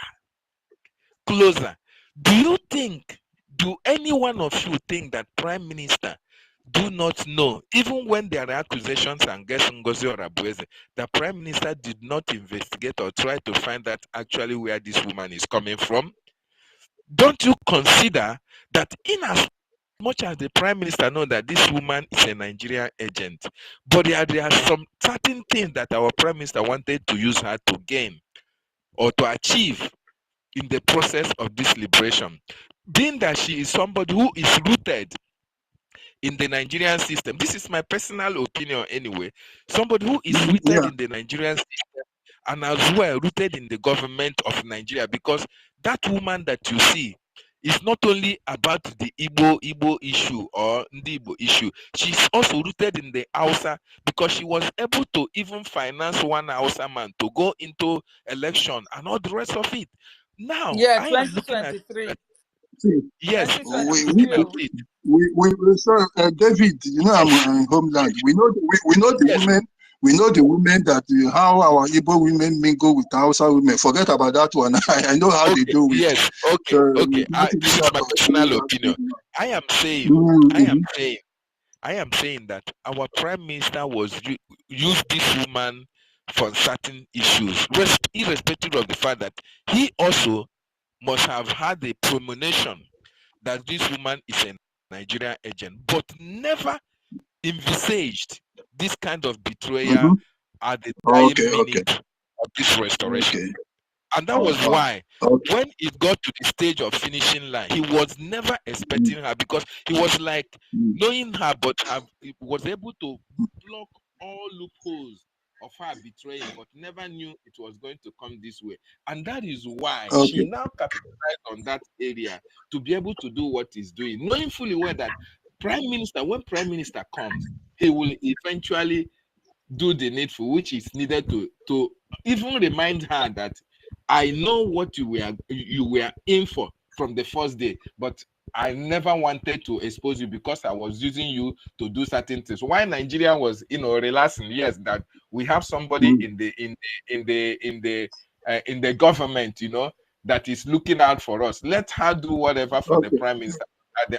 Closer. Do any one of you think that prime minister do not know, even when there are accusations against Ngozi Orebeze, the prime minister did not investigate or try to find out actually where this woman is coming from? Don't you consider that in as much as the prime minister knows that this woman is a Nigerian agent, but there are some certain things that our prime minister wanted to use her to gain or to achieve in the process of this liberation, being that she is somebody who is rooted in the Nigerian system. This is my personal opinion anyway. Somebody who is rooted in the Nigerian system and as well rooted in the government of Nigeria, because that woman that you see is not only about the Igbo issue or the Igbo issue. She's also rooted in the Hausa, because she was able to even finance one Hausa man to go into election and all the rest of it. Now, Yeah, I am looking at 2023. yes, I'm 2023. looking at it. Sorry, David, you know I'm in homeland. We know the Yes. women. We know the women that how our Igbo women mingle with Hausa women. Forget about that one. I know how they do it. Yes. Okay. Okay. This is my personal opinion. I am saying that our prime minister was used this woman for certain issues, irrespective of the fact that he also must have had a premonition that this woman is a Nigerian agent, but never envisaged this kind of betrayal at the dying minute of this restoration. And that was why when it got to the stage of finishing line, he was never expecting her, because he was like knowing her, but he was able to block all loopholes of her betraying, but never knew it was going to come this way. And that is why she now capitalized on that area to be able to do what he's doing, knowing fully well that when prime minister comes, he will eventually do the needful, which is needed to even remind her that I know what you were in for from the first day, but I never wanted to expose you because I was using you to do certain things. Why Nigeria was, relaxing? Yes, that we have somebody in the government, that is looking out for us. Let her do whatever for the prime minister. At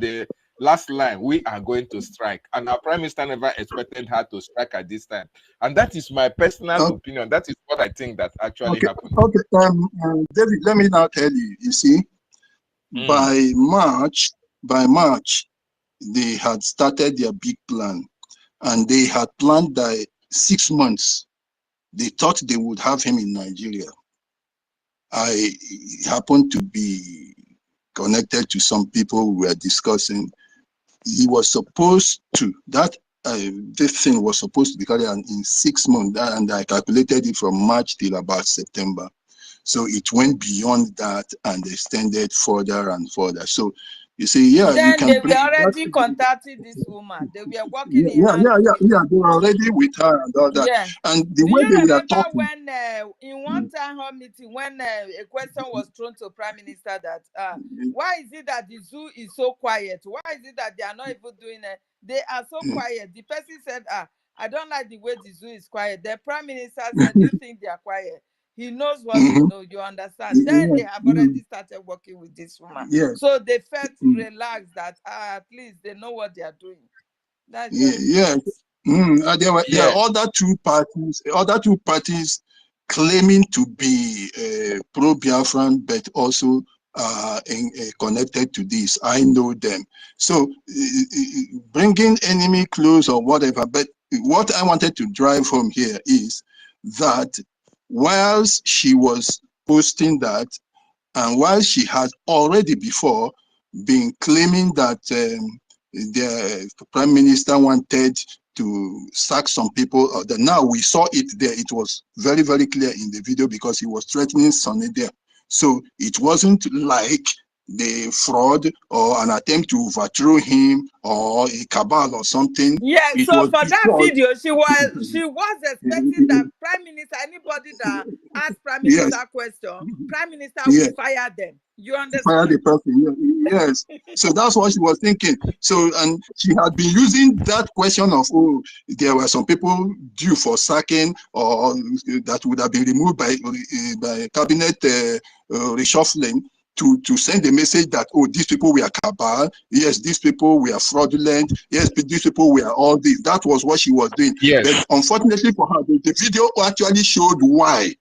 the last line, we are going to strike, and our prime minister never expected her to strike at this time. And that is my personal opinion. That is what I think that actually happened. David, let me now tell you. You see, by March, they had started their big plan, and they had planned that 6 months. They thought they would have him in Nigeria. I happened to be connected to some people who were discussing. He was supposed to, this thing was supposed to be carried out in 6 months, and I calculated it from March till about September. So it went beyond that and extended further and further. So you see, then you can they bring were already contacting this woman. They were working they were already with her and all that. Yeah. And the Do way you they were remember talking, when in one town hall meeting, when a question was thrown to Prime Minister that why is it that the zoo is so quiet? Why is it that they are not even doing it? They are so quiet. The person said, I don't like the way the zoo is quiet. The Prime Minister said, do you think they are quiet? He knows what they know, you understand? Then they have already started working with this woman. So they felt relaxed that at least they know what they are doing. That's just there are other two parties claiming to be pro-Biafran, but also connected to this. I know them. So bringing enemy close or whatever, but what I wanted to drive home here is that whilst she was posting that, and while she has already before been claiming that the prime minister wanted to sack some people, now we saw it there. It was very, very clear in the video because he was threatening Sonny there. So it wasn't like the fraud or an attempt to overthrow him or a cabal or something. Yeah, it so was for that because, video, she was expecting that Prime Minister, anybody that asks Prime Minister question, Prime Minister will fire them. You understand? Fire the person, yes. So that's what she was thinking. So, and she had been using that question of, there were some people due for sacking or that would have been removed by cabinet reshuffling to send a message that, these people were cabal, yes, these people were fraudulent, yes, these people were all this. That was what she was doing. But unfortunately for her, the video actually showed why.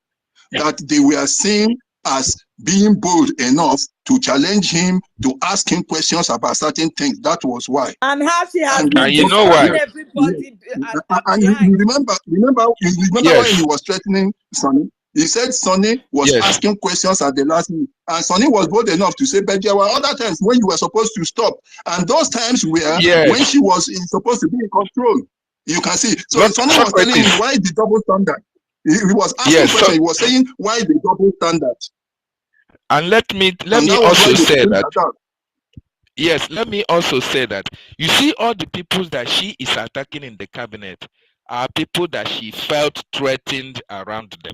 That they were seen as being bold enough to challenge him, to ask him questions about certain things. That was why. And how she has been disturbing everybody. And you remember when he was threatening Sonny? He said Sonny was Yes. asking questions at the last minute, and Sonny was bold enough to say, but there were other times when you were supposed to stop, and those times were when Yes. she was supposed to be in control. You can see. So Look, Sonny was telling him Socrates. why the double standard. He was asking Yes. So, questions. He was saying why the double standard, and let me and that was why also they say couldn't that. attack. Yes, let me also say that you see all the people that she is attacking in the cabinet are people that she felt threatened around them.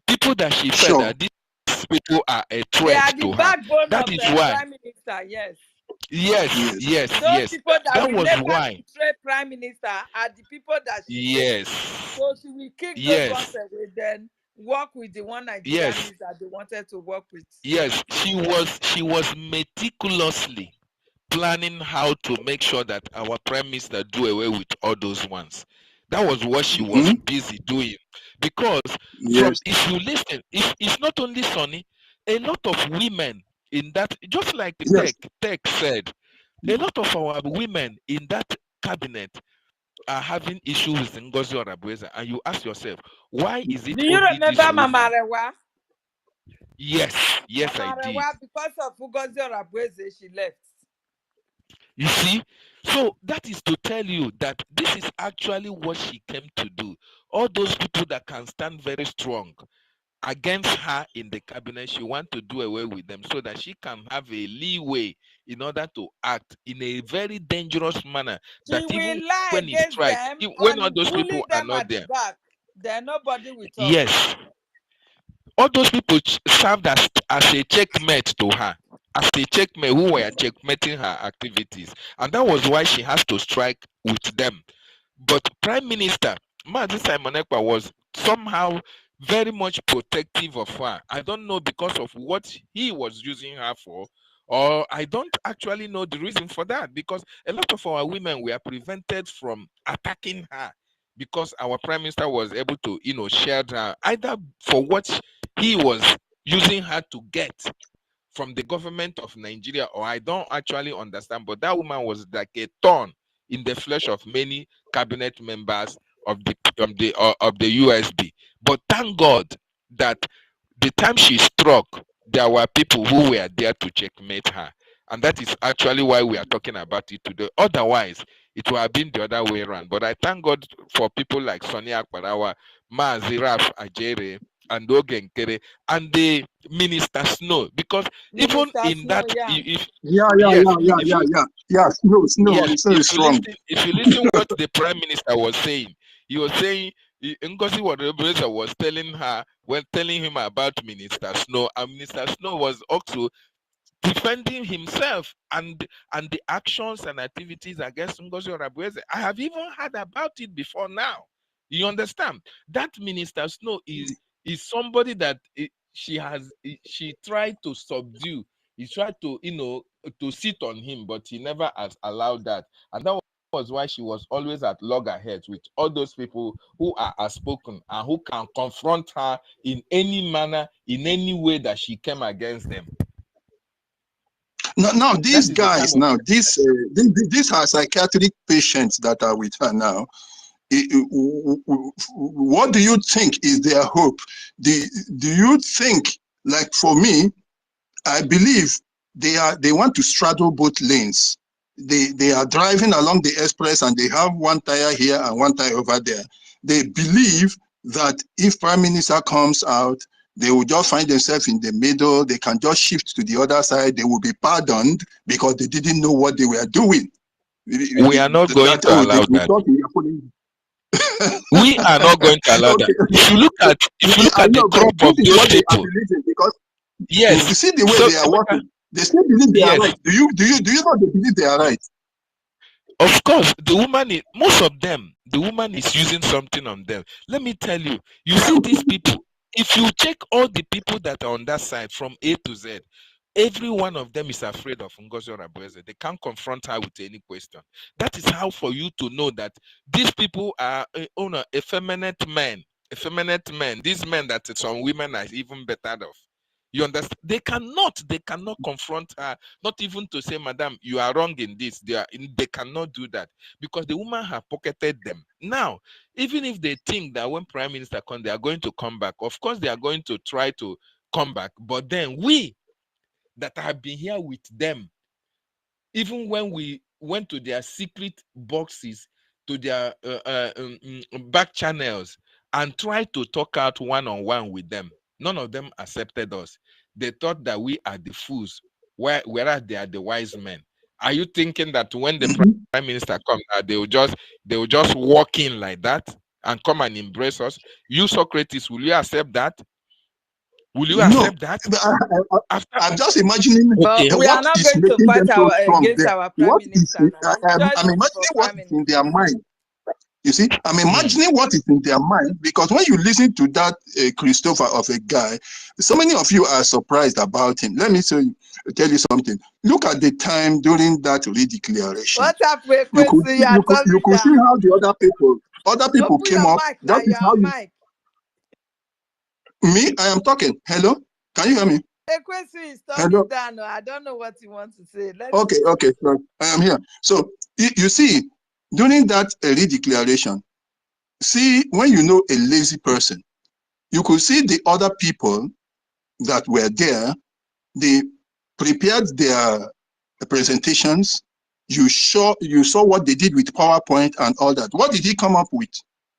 People that she felt Sure. that these people are a They are threat the to her. backbone That of is the why. prime minister. Yes. Yes, yes, Those yes. people that That will was never why. betray prime minister are the people that she hates. Yes. So she will kick those ones Yes. away, then work with the one Yes. Nigerianese that they wanted to work with. Yes. She was meticulously planning how to make sure that our prime minister do away with all those ones. That was what she was busy doing. Because from, Yes. if you listen, it's not only Sonny, a lot of women in that, just like Yes. Tech said, a lot of our women in that cabinet are having issues with Ngozi Orabueza, and you ask yourself, why is it Do you only remember these Mama women? Rewa? Yes, yes, I Mama did. Rewa, because of Ngozi Orabueza, she left. You see, so that is to tell you that this is actually what she came to do. All those people that can stand very strong against her in the cabinet, she wants to do away with them so that she can have a leeway in order to act in a very dangerous manner. She That will even lie when he against strikes, them when all and those bully people are them not at the there, back. Then nobody will talk. yes, all those people served as a checkmate to her, as a checkmate who were checkmating her activities, and that was why she has to strike with them. But Prime Minister Mazi Simon Ekpa was somehow very much protective of her. I don't know because of what he was using her for, or I don't actually know the reason for that, because a lot of our women were prevented from attacking her because our Prime Minister was able to, shield her either for what he was using her to get from the government of Nigeria, or I don't actually understand, but that woman was like a thorn in the flesh of many cabinet members of the USB. But thank God that the time she struck, there were people who were there to checkmate her. And that is actually why we are talking about it today. Otherwise, it would have been the other way around. But I thank God for people like Sonia Akparawa, Maazi Raf Ajere, and Ogenkere, and the Minister Snow, because even Minister in Snow, that, yeah. Yeah. Snow yes, is strong. if you listen what the Prime Minister was saying, he was saying Ngozi Wadobeza was telling him about Minister Snow, and Minister Snow was also defending himself and the actions and activities against Ngozi Orabueze. I have even heard about it before now. You understand? That Minister Snow is somebody that she tried to subdue. He tried to to sit on him, but he never has allowed that. And that was why she was always at loggerheads with all those people who are outspoken and who can confront her in any manner, in any way that she came against them. Now these That is the kind guys, of these are psychiatric patients that are with her now. What do you think is their hope? Do you think, like for me, I believe they want to straddle both lanes. They are driving along the express and they have one tire here and one tire over there. They believe that if Prime Minister comes out, they will just find themselves in the middle. They can just shift to the other side. They will be pardoned because they didn't know what they were doing. We are not going to allow that. We are not going to allow that. If you look at the crop of those people, because yes, you see the way they are working, they still believe they are right. Do you know they believe they are right? Of course, most of them, the woman is using something on them. Let me tell you, you see these people, if you check all the people that are on that side from A to Z, every one of them is afraid of Ngozi Orabueze. They can't confront her with any question. That is how for you to know that these people are effeminate men. Effeminate men. These men that some women are even better of. You understand? They cannot confront her, not even to say, Madam, you are wrong in this. They cannot do that because the woman have pocketed them. Now, even if they think that when Prime Minister comes, they are going to come back, of course they are going to try to come back. But then we that have been here with them, even when we went to their secret boxes, to their back channels, and tried to talk out one-on-one with them, none of them accepted us. They thought that we are the fools, whereas they are the wise men. Are you thinking that when the Prime Minister comes, they will just walk in like that and come and embrace us? You, Socrates, will you accept that? Will you No, accept that? I'm just imagining Okay. But we are what not is going to making fight them so strong against there. our prime What is minister now. It's I'm choice imagining for what prime is in minister. their mind. You see, I'm imagining what is in their mind because when you listen to that Christopher of a guy, so many of you are surprised about him. Let me tell you something. Look at the time during that redeclaration. What happened? You could see how the other people Open came your up. mic now. That is You're how on mic. me. I am talking. Hello, can you hear me? Equesu is Hello. turning down. I don't know what he wants to say. Okay. So I am here. So you see, during that redeclaration, see when you know a lazy person, you could see the other people that were there. They prepared their presentations. You saw what they did with PowerPoint and all that. What did he come up with?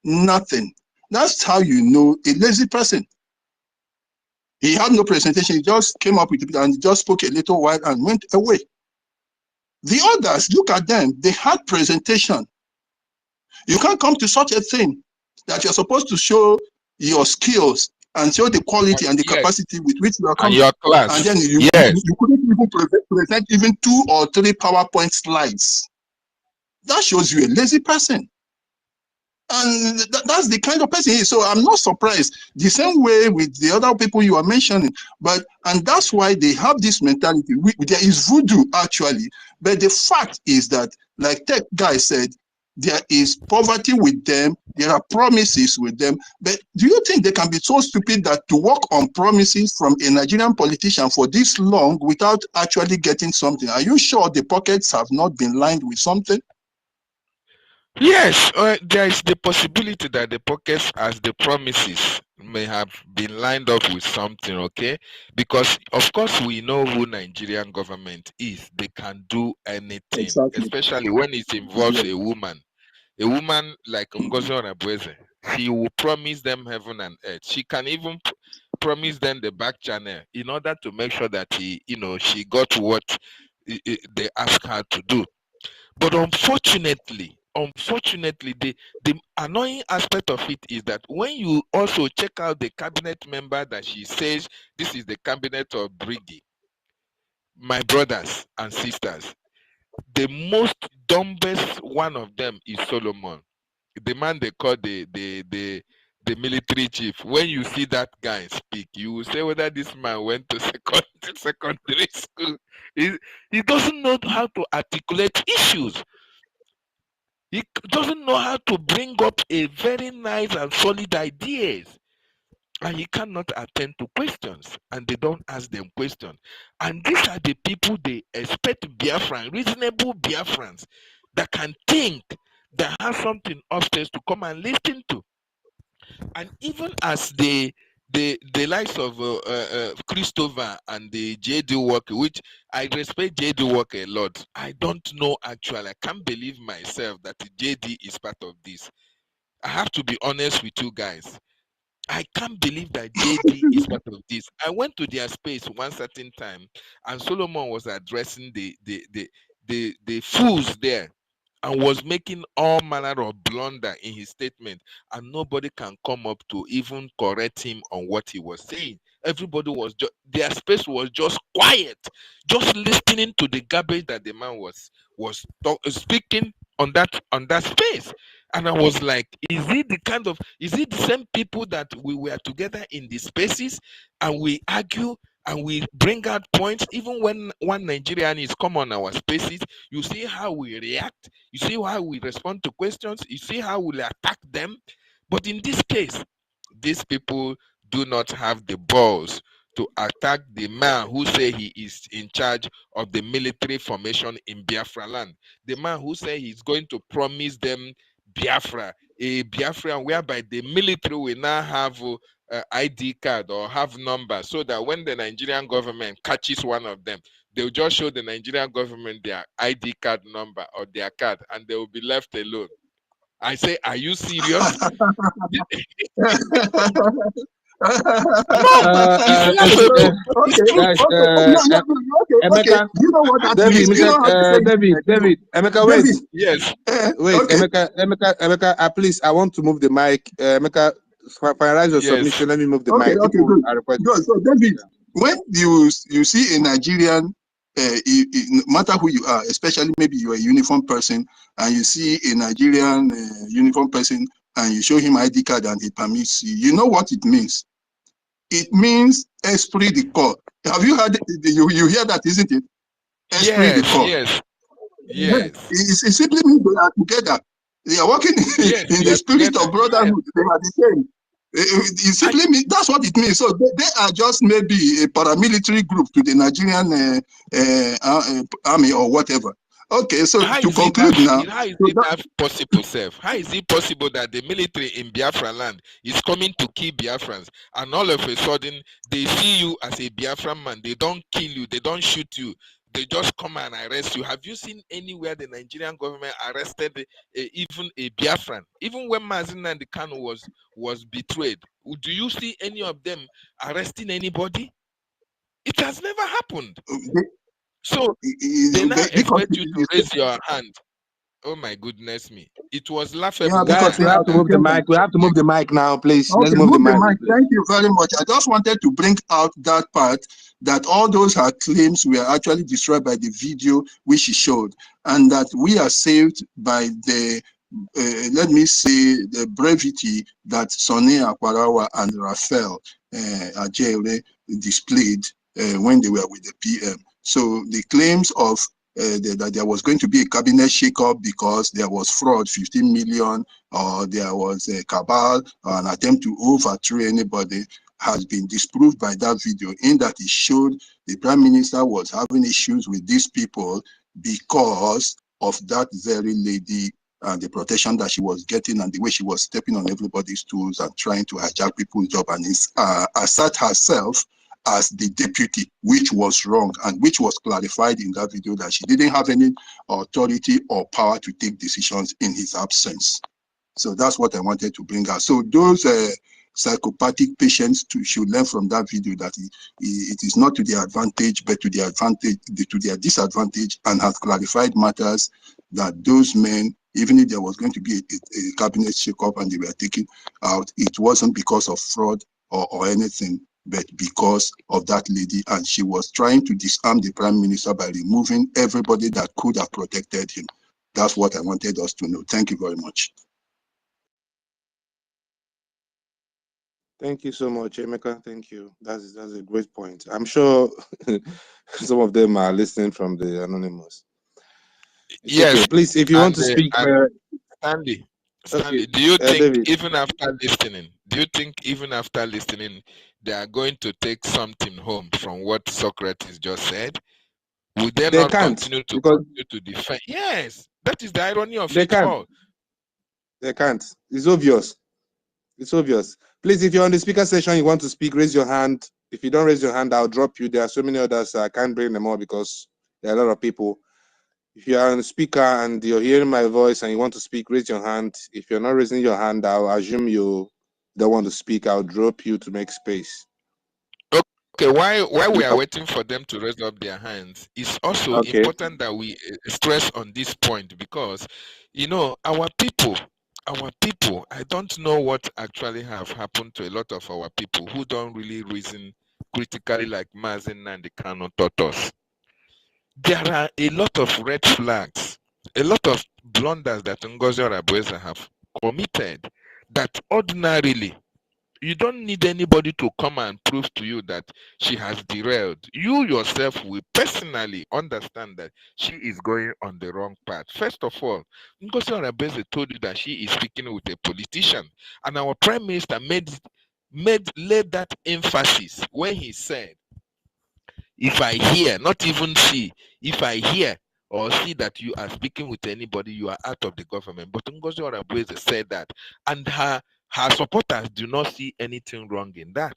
Nothing. That's how you know a lazy person. He had no presentation. He just came up with it and just spoke a little while and went away. The others, look at them. They had presentation. You can't come to such a thing that you're supposed to show your skills and show the quality and the capacity with which you are And coming. your class. And then you couldn't even present even 2 or 3 PowerPoint slides. That shows you a lazy person. And that's the kind of person he is. So I'm not surprised. The same way with the other people you are mentioning. And that's why they have this mentality. There is voodoo actually. But the fact is that, like Tech Guy said, there is poverty with them. There are promises with them. But do you think they can be so stupid that to work on promises from a Nigerian politician for this long without actually getting something? Are you sure the pockets have not been lined with something? Yes, there is the possibility that the pockets, as the promises, may have been lined up with something, okay? Because, of course, we know who Nigerian government is. They can do anything, Exactly. especially when it involves a woman. A woman like Ngozi Onabweze, she will promise them heaven and earth. She can even promise them the back channel in order to make sure that she got what they ask her to do. But unfortunately, the annoying aspect of it is that when you also check out the cabinet member that she says this is the cabinet of BRGIE, my brothers and sisters, the most dumbest one of them is Solomon, the man they call the military chief. When you see that guy speak, you will say whether this man went to secondary school. He doesn't know how to articulate issues. He doesn't know how to bring up a very nice and solid ideas. And he cannot attend to questions. And they don't ask them questions. And these are the people they expect Biafran, reasonable Biafrans, that can think, that have something upstairs to come and listen to. And even as the likes of Christopher and the JD Walker, which I respect JD Walker a lot. I don't know actually. I can't believe myself that JD is part of this. I have to be honest with you guys. I can't believe that JD is part of this. I went to their space one certain time, and Solomon was addressing the fools there, and was making all manner of blunder in his statement, and nobody can come up to even correct him on what he was saying. Everybody was just, their space was just quiet, just listening to the garbage that the man was speaking on that space. And I was like, is it the same people that we were together in the spaces and we argue and we bring out points? Even when one Nigerian is come on our spaces, you see how we react, you see how we respond to questions, you see how we attack them. But in this case, these people do not have the balls to attack the man who say he is in charge of the military formation in Biafra land. The man who say he's going to promise them Biafra, a Biafran whereby the military will now have ID card or have number, so that when the Nigerian government catches one of them, they'll just show the Nigerian government their ID card number or their card, and they will be left alone. I say, are you serious? Emeka, you know what that David, means? You know how to say David, Emeka, wait. David. Yes. Wait, Okay. Emeka, please, I want to move the mic. Emeka, finalize your submission. Let me move the mic. Okay, good. Good. So, David, when you see a Nigerian, no matter who you are, especially maybe you're a uniform person, and you see a Nigerian uniform person, and you show him ID card and he permits you, you know what it means? It means esprit de corps. Have you heard? You hear that, isn't it? Esprit de corps. Yes. It simply means they are together. They are working in the spirit of brotherhood. They are the same. It simply means that's what it means. So they are just maybe a paramilitary group to the Nigerian army or whatever. Okay, so to conclude now, how is it that possible, Seth? How is it possible that the military in Biafra land is coming to kill Biafrans, and all of a sudden they see you as a Biafran man? They don't kill you, they don't shoot you, they just come and arrest you. Have you seen anywhere the Nigerian government arrested even a Biafran? Even when Mazen and the Kanu was betrayed, do you see any of them arresting anybody? It has never happened. So they now expect you to raise your hand. Oh my goodness me! It was laughable. Guys, we have to move the mic. We have to move the mic now, please. Okay, Let's move the mic. Thank you very much. I just wanted to bring out that part, that all those her claims were actually destroyed by the video which she showed, and that we are saved by the let me say the brevity that Sonny Akwarawa and Raphael Ajere displayed when they were with the PM. So the claims of that there was going to be a cabinet shake-up because there was fraud, 15 million, or there was a cabal, or an attempt to overthrow anybody, has been disproved by that video, in that it showed the Prime Minister was having issues with these people because of that very lady and the protection that she was getting and the way she was stepping on everybody's toes and trying to hijack people's job, and assert herself as the deputy, which was wrong and which was clarified in that video, that she didn't have any authority or power to take decisions in his absence. So that's what I wanted to bring out. So those psychopathic patients should learn from that video that it is not to their advantage, but to their advantage, to their disadvantage, and has clarified matters that those men, even if there was going to be a cabinet shake-up and they were taken out, it wasn't because of fraud or anything, but because of that lady, and she was trying to disarm the Prime Minister by removing everybody that could have protected him. That's what I wanted us to know. Thank you very much. Thank you so much, Emeka. Thank you. That's a great point. I'm sure some of them are listening from the anonymous. Yes, okay. Please, if you want to speak, Stanley, okay. Do you think David, even after listening, they are going to take something home from what Socrates just said? Will they not continue to defend? Yes, that is the irony of it all. They can't. It's obvious. It's obvious. Please, if you're on the speaker session, you want to speak, raise your hand. If you don't raise your hand, I'll drop you. There are so many others, I can't bring them all because there are a lot of people. If you are on the speaker and you're hearing my voice and you want to speak, raise your hand. If you're not raising your hand, I'll assume you don't want to speak. I'll drop you to make space. Okay, while we are waiting for them to raise up their hands, it's also important that we stress on this point, because, you know, our people, I don't know what actually have happened to a lot of our people who don't really reason critically like Mazen and the Kano taught us. There are a lot of red flags, a lot of blunders that Ngozi Arabueza have committed that ordinarily you don't need anybody to come and prove to you that she has derailed. You yourself will personally understand that she is going on the wrong path. First of all, Ngozi Arabueza told you that she is speaking with a politician, and our Prime Minister made laid that emphasis when he said, if I hear, not even see, if I hear or see that you are speaking with anybody, you are out of the government. But Ngozi Orebweze said that, and her supporters do not see anything wrong in that.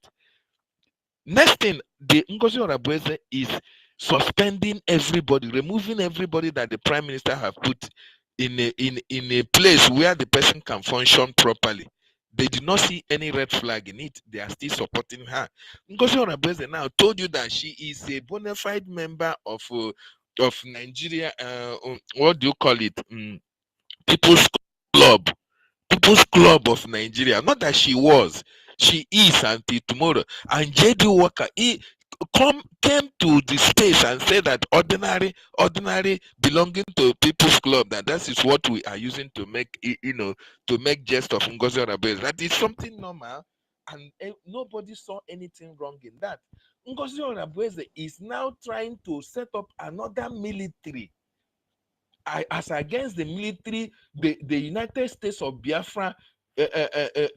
Next thing, the Ngozi Orebweze is suspending everybody, removing everybody that the prime minister have put in a place where the person can function properly. They did not see any red flag in it. They are still supporting her. Ngozi Orebweze now told you that she is a bona fide member of Nigeria. What do you call it? People's Club. People's Club of Nigeria. Not that she was. She is until tomorrow. And J.D. Walker, he came to the space and said that ordinary belonging to People's Club, that is what we are using to make to make jest of Ngozi Orebweze. That is something normal, and nobody saw anything wrong in that. Ngozi Orebweze is now trying to set up another military as against the military, the United States of Biafra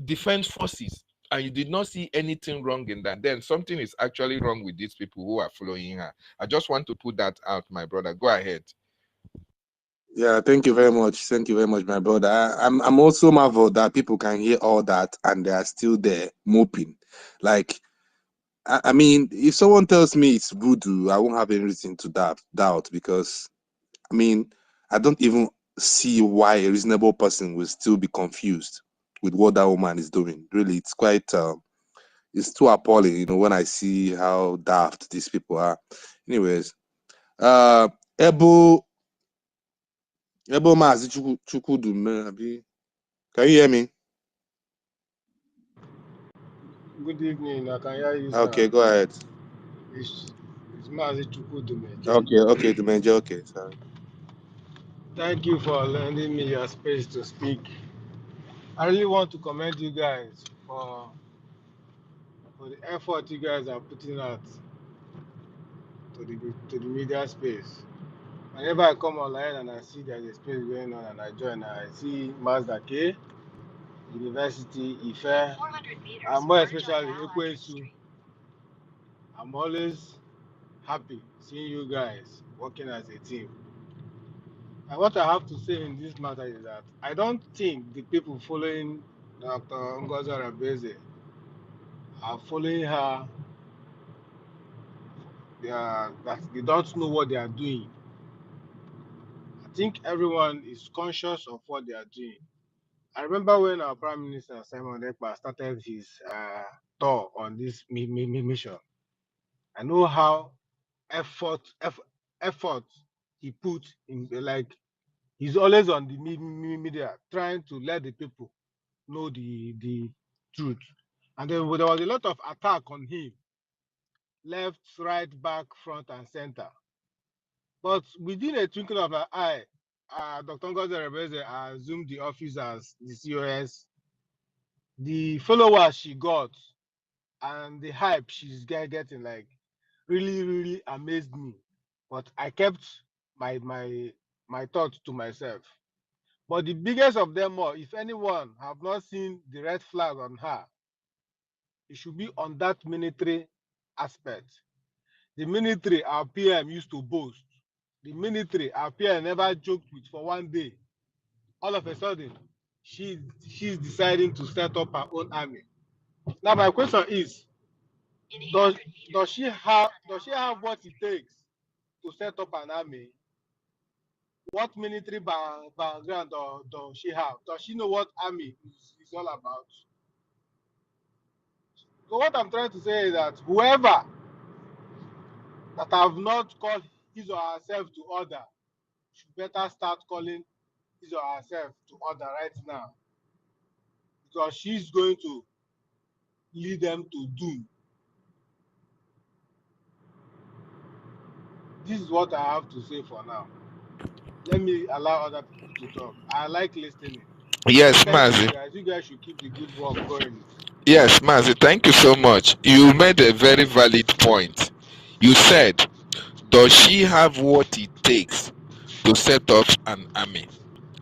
Defense Forces, and you did not see anything wrong in that. Then something is actually wrong with these people who are following her. I just want to put that out, my brother. Go ahead. Yeah, thank you very much. Thank you very much, my brother. I'm also marveled that people can hear all that and they are still there moping. Like, I mean, if someone tells me it's voodoo, I won't have any reason to doubt because, I mean, I don't even see why a reasonable person will still be confused with what that woman is doing. Really, it's quite, it's too appalling, you know, when I see how daft these people are. Anyways, Ebo Mazi Chukwudume, can you hear me? Good evening. I can hear you, sir. Okay, go ahead. It's Mazi Chukwudumeje. Okay, Dumeje, okay, sorry. Thank you for lending me your space to speak. I really want to commend you guys for the effort you guys are putting out to the media space. Whenever I come online and I see there's a space going on and I join, I see Mazda K, University, IFE, and more especially Ekwesu. I'm always happy seeing you guys working as a team. And what I have to say in this matter is that I don't think the people following Dr. Ngozi Orebweze are following her. That they don't know what they are doing. I think everyone is conscious of what they are doing. I remember when our Prime Minister Simon Ekpa started his tour on this mission. I know how effort he put in, like he's always on the media trying to let the people know the truth. And then there was a lot of attack on him, left, right, back, front, and center. But within a twinkle of an eye, Dr. Ngozi Orebweze assumed the office as the COS. The followers she got and the hype she's getting, like, really amazed me. But I kept my thoughts to myself. But the biggest of them all, if anyone have not seen the red flag on her, it should be on that military aspect. The military, our PM used to boast. The military, our PM never joked with for one day. All of a sudden, she's deciding to set up her own army. Now my question is, does she have what it takes to set up an army? What military background does she have? Does she know what army is all about? So what I'm trying to say is that whoever that have not called his or herself to order should better start calling his or herself to order right now, because she's going to lead them to doom. This is what I have to say for now. Let me allow other people to talk. I like listening. Yes, So thank you Mazi. guys. You guys should keep the good work going. Yes, Mazi, thank you so much. You made a very valid point. You said, does she have what it takes to set up an army?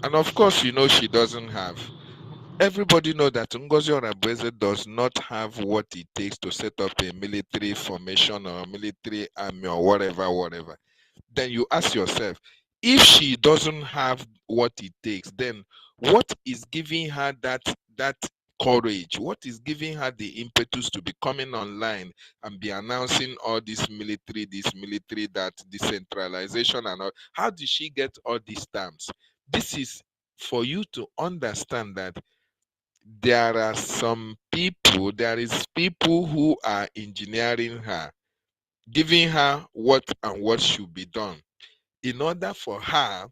And of course, you know she doesn't have. Everybody know that Ngozi Onabueze does not have what it takes to set up a military formation or a military army or whatever. Then you ask yourself, if she doesn't have what it takes, then what is giving her that courage? What is giving her the impetus to be coming online and be announcing all this military, that decentralization and all? How did she get all these terms? This is for you to understand that there is people who are engineering her, giving her what and what should be done in order for her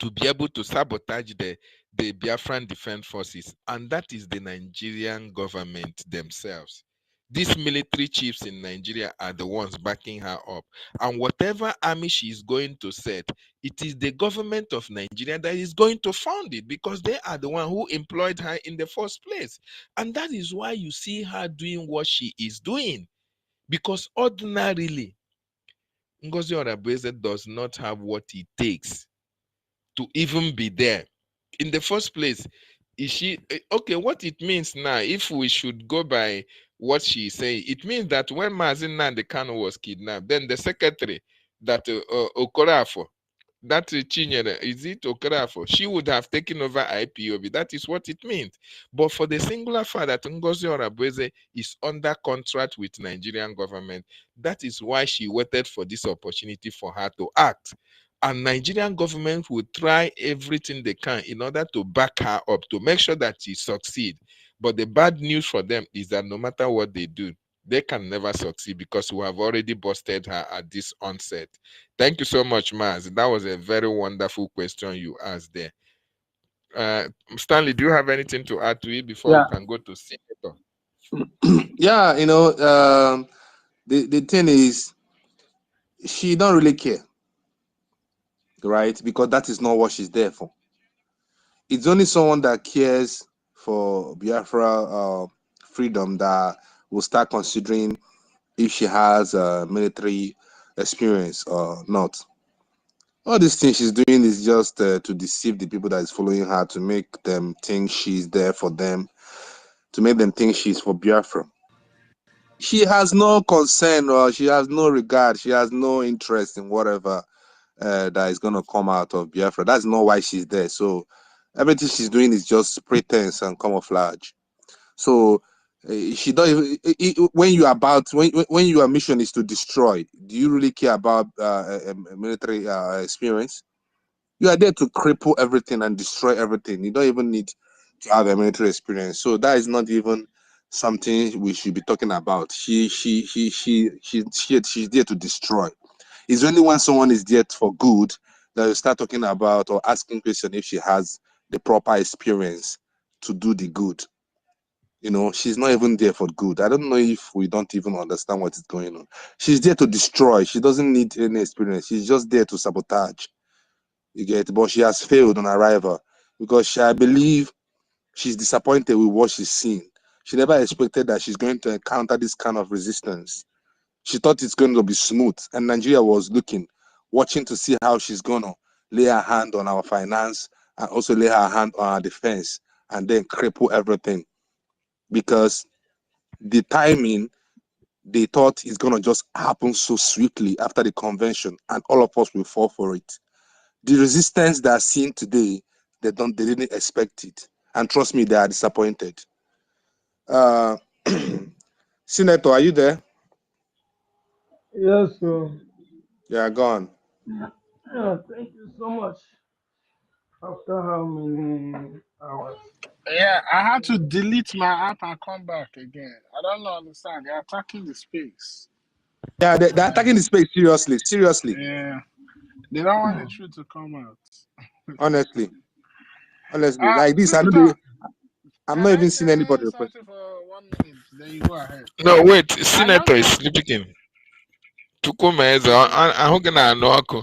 to be able to sabotage the Biafran Defense Forces, and that is the Nigerian government themselves. These military chiefs in Nigeria are the ones backing her up. And whatever army she is going to set, it is the government of Nigeria that is going to fund it, because they are the one who employed her in the first place. And that is why you see her doing what she is doing. Because ordinarily, Ngozi Onabueze does not have what it takes to even be there. In the first place, is she okay? What it means now, if we should go by what she is saying, it means that when Mazin Nnamdi Kanu was kidnapped, then the secretary that Okorafo, that Chinyere, is it Okorafo? She would have taken over IPOB. That is what it means. But for the singular fact that Ngozi Onabueze is under contract with Nigerian government, that is why she waited for this opportunity for her to act. And Nigerian government will try everything they can in order to back her up, to make sure that she succeeds. But the bad news for them is that no matter what they do, they can never succeed, because we have already busted her at this onset. Thank you so much, Maz. That was a very wonderful question you asked there. Stanley, do you have anything to add to it before we Yeah. can go to Senator? Yeah, the thing is, she don't really care, right? Because that is not what she's there for. It's only someone that cares for Biafra freedom that will start considering if she has military experience or not. All these things she's doing is just to deceive the people that is following her, to make them think she's there for them, to make them think she's for Biafra. She has no concern, or she has no regard, she has no interest in whatever that is going to come out of Biafra. That's not why she's there. So everything she's doing is just pretense and camouflage. So she don't even, when when your mission is to destroy, do you really care about military experience? You are there to cripple everything and destroy everything. You don't even need to have a military experience. So that is not even something we should be talking about. She's there to destroy. It's only when someone is there for good that you start talking about or asking questions if she has the proper experience to do the good. She's not even there for good. I don't know if we don't even understand what is going on. She's there to destroy. She doesn't need any experience. She's just there to sabotage. You get, but she has failed on arrival because I believe she's disappointed with what she's seen. She never expected that she's going to encounter this kind of resistance. She thought it's going to be smooth, and Nigeria was watching to see how she's going to lay her hand on our finance and also lay her hand on our defense and then cripple everything. Because the timing, they thought is going to just happen so swiftly after the convention, and all of us will fall for it. The resistance they are seeing today, they didn't expect it. And trust me, they are disappointed. Senator, are you there? Yes, sir. Yeah, gone. Yeah, thank you so much. After how many hours? Yeah, I had to delete my app and come back again. I don't understand. They're attacking the space. Yeah, they're attacking the space seriously. Seriously. Yeah, they don't want the truth to come out. Honestly. Like this, Senator, I'm can not I even seeing say anybody request. something for 1 minute? Then you go ahead. No, wait. I don't Senator is know. sleeping. Chukwumeze, ahụ gị na-anụ ọkụ.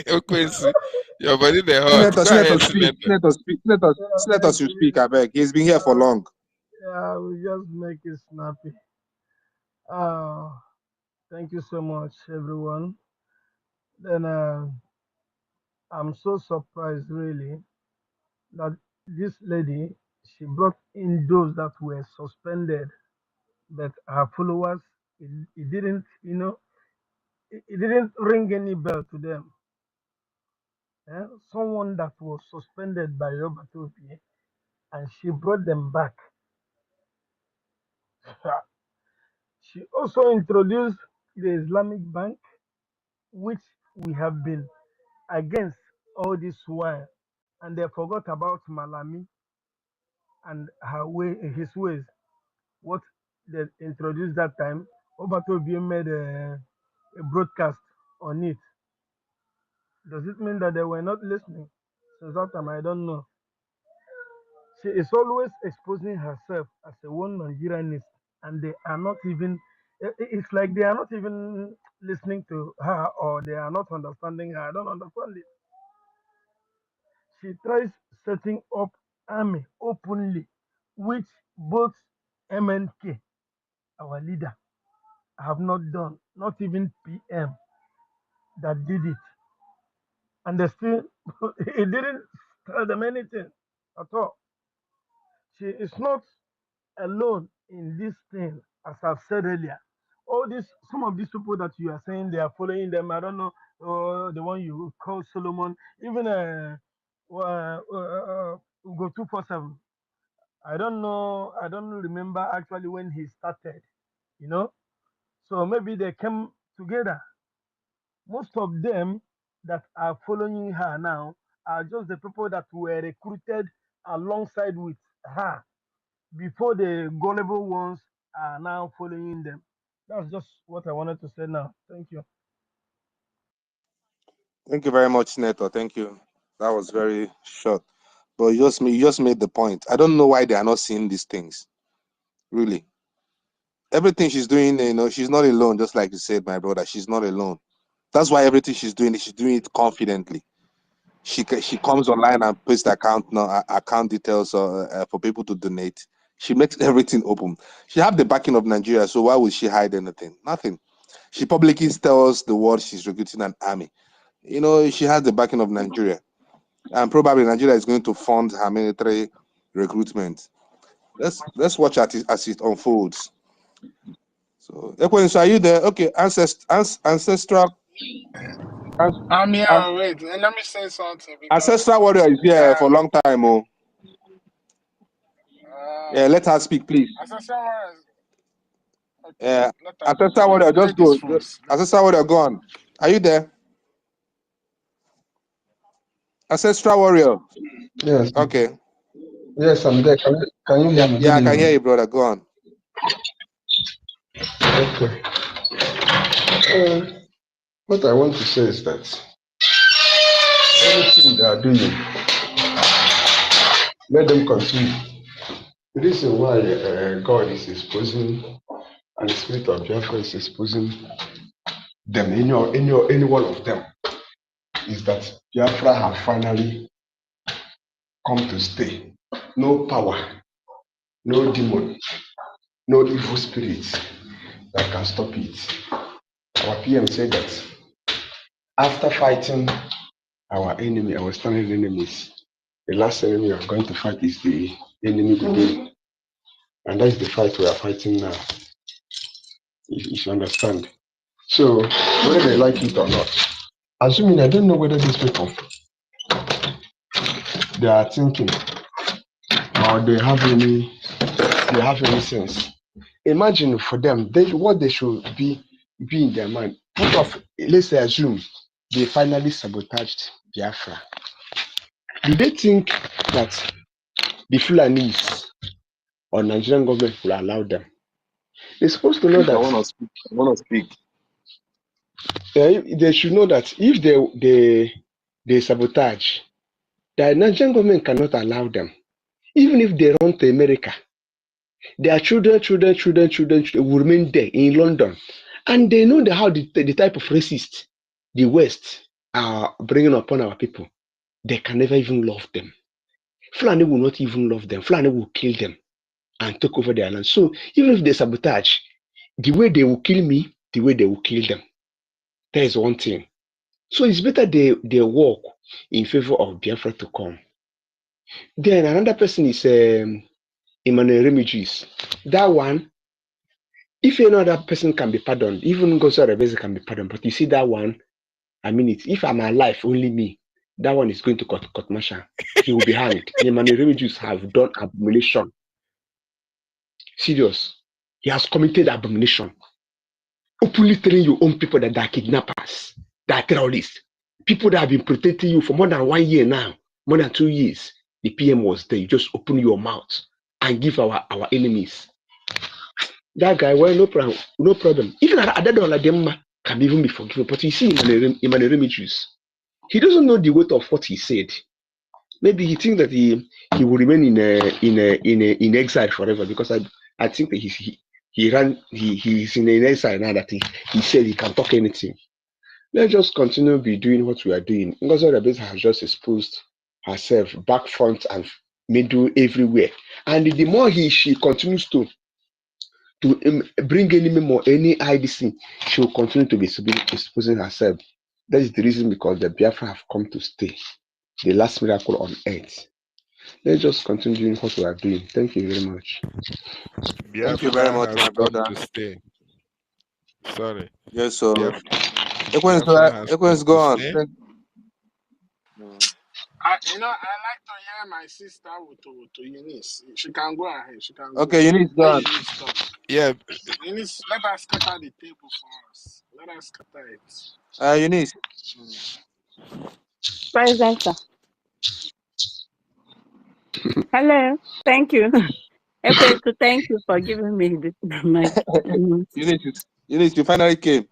Okwesi, your body dey hot. Go Senator, ahead, speak. Senator. Senator should speak, I beg. He's been here for long. Yeah, we just make it snappy. Thank you so much, everyone. Then I'm so surprised, really, that this lady, she brought in those that were suspended, but her followers, it didn't, it didn't ring any bell to them. Someone that was suspended by Robert, and she brought them back. She also introduced the Islamic Bank, which we have been against all this while, and they forgot about Malami and his ways. What they introduced that time, Obatobie made a broadcast on it. Does it mean that they were not listening? Since that time, I don't know. She is always exposing herself as a one Nigerianist, and they are not even. It's like they are not even listening to her, or they are not understanding her. I don't understand it. She tries setting up army openly, which both MNK, our leader, have not done. Not even PM that did it, and they still it didn't tell them anything at all. She is not alone in this thing, as I've said earlier. Some of these people that you are saying they are following them, I don't know, the one you call Solomon, even go 247. I don't know, I don't remember actually when he started, you know. So maybe they came together. Most of them that are following her now are just the people that were recruited alongside with her before the gullible ones are now following them. That's just what I wanted to say now. Thank you. Thank you very much, Neto. Thank you. That was very short. But you just made the point. I don't know why they are not seeing these things. Really. Everything she's doing, she's not alone, just like you said, my brother. She's not alone. That's why everything she's doing it confidently. She comes online and puts the account details for people to donate. She makes everything open. She have the backing of Nigeria, so why would she hide anything? Nothing. She publicly tells the world she's recruiting an army. She has the backing of Nigeria, and probably Nigeria is going to fund her military recruitment. Let's watch as it unfolds. So, Ekwen, so are you there? Okay, ancestral. I'm here. Wait, let me say something because Ancestral warrior is here for a long time. Oh, yeah, let her speak, please. Ancestral Warriors. Okay, Yeah, let her go. Ancestral warrior, just Ladies go. first. Ancestral warrior, go on. Are you there? Ancestral warrior. Yes, Okay. yes, I'm there. Can you hear me? Yeah, Good I can hear evening. you, brother. Go on. Okay. What I want to say is that anything they are doing, let them continue. The reason why God is exposing and the Spirit of Biafra is exposing them, any one of them, is that Biafra have finally come to stay. No power, no demon, no evil spirits that can stop it. Our PM said that after fighting our enemy, our standing enemies, the last enemy we are going to fight is the enemy within. And that's the fight we are fighting now, if you understand. So, whether they like it or not, assuming I don't know whether these people, they are thinking or they have any sense. Imagine for them, what they should be in their mind. Let's assume they finally sabotaged Biafra. Do they think that the Fulanese or Nigerian government will allow them? They're supposed to know Please, I that want to speak. they should know that if they sabotage, the Nigerian government cannot allow them. Even if they run to America, their children will remain there in London. And they know how the type of racist the West are bringing upon our people. They can never even love them. Fulani will not even love them. Fulani will kill them and take over their land. So even if they sabotage, the way they will kill me, the way they will kill them. That is one thing. So it's better they work in favor of Biafra to come. Then another person is Emmanuel Remigius. That one, if any other person can be pardoned, even Ngozi Rebezi can be pardoned. But you see that one, I mean it. If I'm alive, only me, that one is going to court martial. He will be hanged. Emmanuel Remigius have done abomination. Serious. He has committed abomination. Openly telling your own people that they are kidnappers, they are terrorists. People that have been protecting you for more than 1 year now, more than 2 years. The PM was there. You just open your mouth and give our enemies. That guy, well, no problem. No problem. Even Adedola can even be forgiven. But you see Emmanuel Remigius, he doesn't know the weight of what he said. Maybe he thinks that he will remain in exile forever, because I think that he's in an exile now that he said he can talk anything. Let's just continue be doing what we are doing. Ngozi Rebezi has just exposed herself back, front, and middle, everywhere. And the more she continues to bring any more any IDC, she will continue to be exposing herself. That is the reason, because the Biafra have come to stay, the last miracle on earth. Let's just continue doing what we are doing. Thank you very much. Thank you very Biafra much, has my come brother. to stay. Sorry. Yes, so Biafra has come go to on. stay. I like to hear my sister to Eunice. She can go ahead. She can go. Okay, Eunice, go Let on. Eunice talk. Yeah. Eunice, let us scatter the table for us. Let us scatter it. Eunice. Present, sir. Hello. Thank you. Okay, so thank you for giving me the mic. Eunice, you finally came.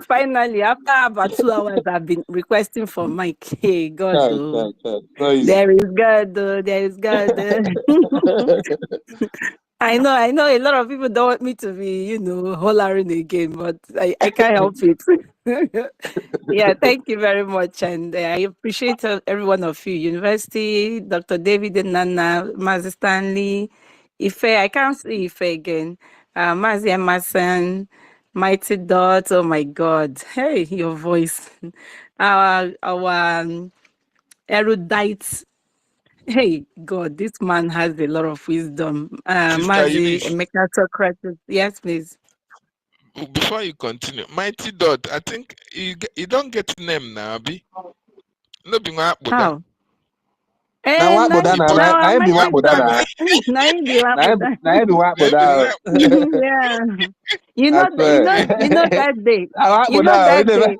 Finally, after about 2 hours, I've been requesting for mic. Hey, God, No, there is God, there is God. I know a lot of people don't want me to be, hollering again, but I can't help it. Yeah, thank you very much. And I appreciate every one of you. University, Dr. David and Nana, Mazi Stanley, Ife, I can't see Ife again. Mazi Emerson, Mighty Dot, oh my God. Hey, your voice. Our erudite. Hey, God, this man has a lot of wisdom. Sister Mazi Eunice, Emeka Socrates. Yes, please. before you continue, Mighty Dot, I think you don't get name now, Abi. No be How? Now what Now, Bodana? now I I'm am my the what Bodana. Now you be what Now I am the what Bodana. Yeah. I swear. That day. What You know that Bodana?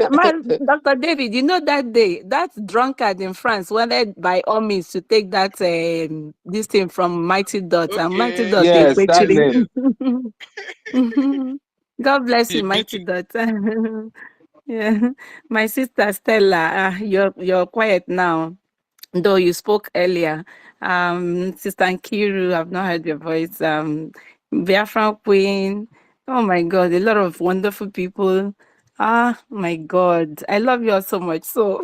day. Dr. David, you know that day, that drunkard in France wanted by all means to take that this thing from Mighty Dot, and Mighty Okay. Dot they Yes, that actually. name. God bless He you, beat Mighty Dot. Yeah, my sister Stella, you're quiet now. Though you spoke earlier, Sister Nkiru, I've not heard your voice. BIAFRACOIN, oh my God, a lot of wonderful people. My God, I love you all so much. So,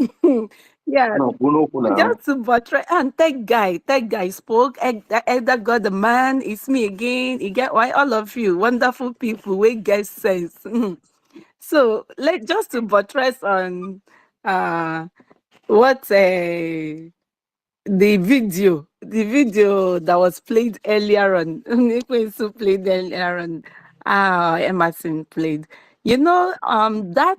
yeah, No, Puno now. just to buttress, and that guy spoke. Elder God, the man, it's me again. You get why all of you wonderful people, we get sense. So, just to buttress on what the video that was played earlier on, Nikwesu played earlier on, Emerson played. That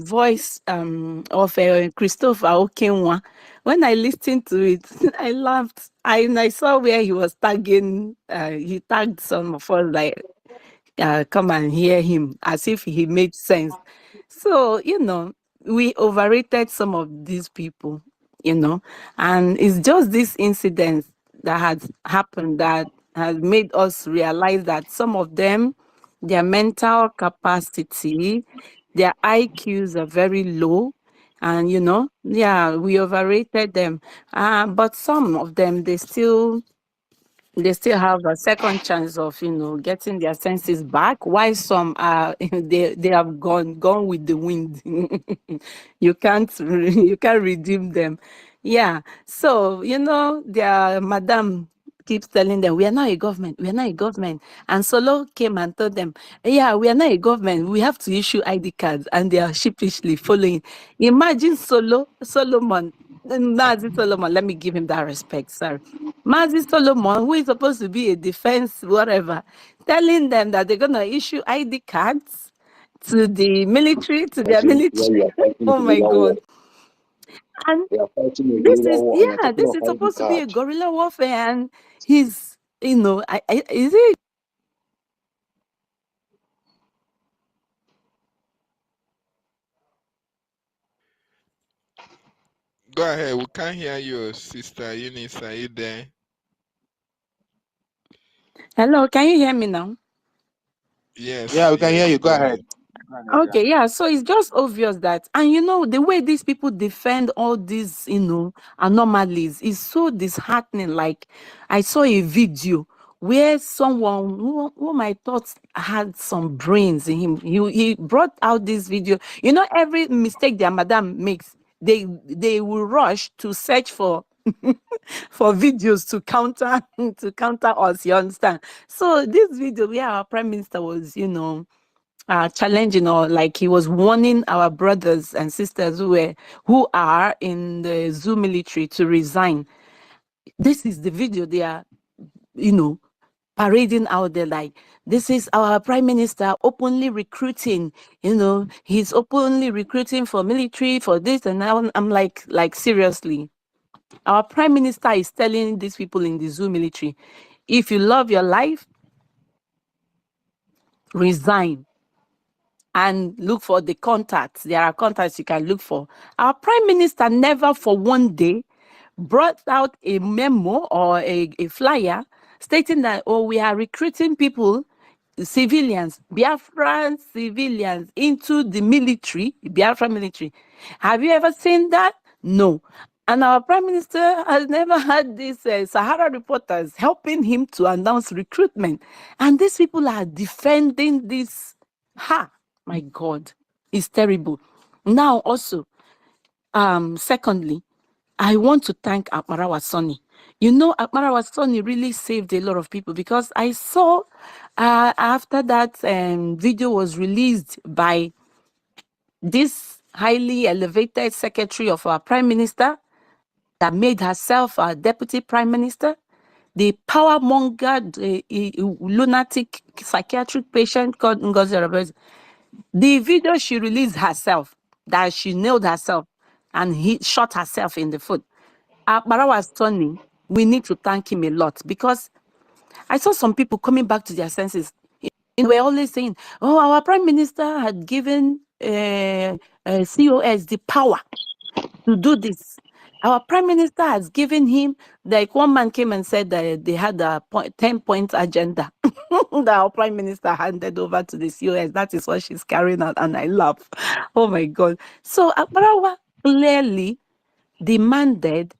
voice of Christopher Okenwa, when I listened to it, I laughed. I saw where he was tagging, he tagged some of us, like, come and hear him, as if he made sense. So, we overrated some of these people, and it's just this incident that has happened that has made us realize that some of them, their mental capacity, their IQs are very low. And, we overrated them. But some of them, they still have a second chance of getting their senses back, while some are they have gone with the wind. You can't redeem them. Yeah, so their madam keeps telling them, we are not a government, and Solo came and told them, yeah, we are not a government, we have to issue ID cards, and they are sheepishly following. Imagine Solomon Mazi Solomon, let me give him that respect, sorry. Mazi Solomon, who is supposed to be a defense, whatever, telling them that they're going to issue ID cards to the military, to their Fighting where military. we are fighting Oh my guerrilla war. God. And We are fighting a this guerrilla is, war, and you're yeah, talking this of is ID supposed to be a card. guerrilla warfare. And he's, is it? Go ahead. We can't hear you, Sister Eunice. Are you there? Hello, can you hear me now? Yeah, Yes, we can hear you. yes. Go Go ahead. ahead. Go ahead, yeah. Okay, yeah. So it's just obvious that, and the way these people defend all these, anomalies is so disheartening. Like, I saw a video where someone whom I thought had some brains in him, he brought out this video. Every mistake their madam makes, they will rush to search for for videos to counter us. You understand? So this video where our prime minister was, challenging, or like he was warning our brothers and sisters who are in the zoo military to resign. This is the video they are, parading out there, like, this is our prime minister openly recruiting, he's openly recruiting for military, for this and that. I'm like, seriously, our prime minister is telling these people in the zoo military, if you love your life, resign and look for the contacts. There are contacts you can look for. Our prime minister never for one day brought out a memo or a flyer stating that, we are recruiting people, civilians, Biafran civilians into the military, Biafra military. Have you ever seen that? No. And our prime minister has never had these Sahara reporters helping him to announce recruitment. And these people are defending this. My God, it's terrible. Now, also, secondly, I want to thank Akmarawa Sonny. Akmarawa Sonny really saved a lot of people, because I saw after that video was released by this highly elevated secretary of our prime minister that made herself our deputy prime minister, the power mongered lunatic psychiatric patient called Ngozi Arabez. The video she released herself, that she nailed herself and he shot herself in the foot. Barawa Tony, we need to thank him a lot, because I saw some people coming back to their senses. We're always saying, oh, our prime minister had given COS the power to do this. Our prime minister has given him, like one man came and said that they had a 10-point agenda that our prime minister handed over to the COS. That is what she's carrying out, and I laugh. Oh my God. So Akbarawa clearly demanded,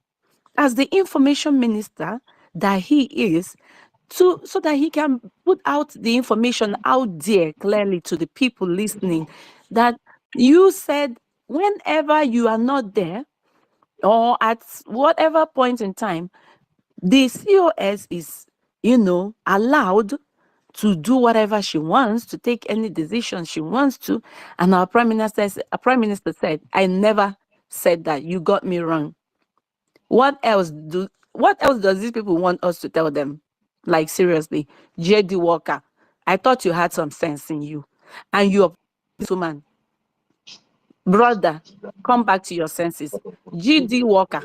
as the information minister that he is, so that he can put out the information out there clearly to the people listening, that you said whenever you are not there, or at whatever point in time, the COS is, allowed to do whatever she wants, to take any decision she wants to. And our prime minister said, I never said that. You got me wrong. What else does these people want us to tell them? Like, seriously, JD Walker, I thought you had some sense in you. And you're this woman. Brother, come back to your senses. GD Walker.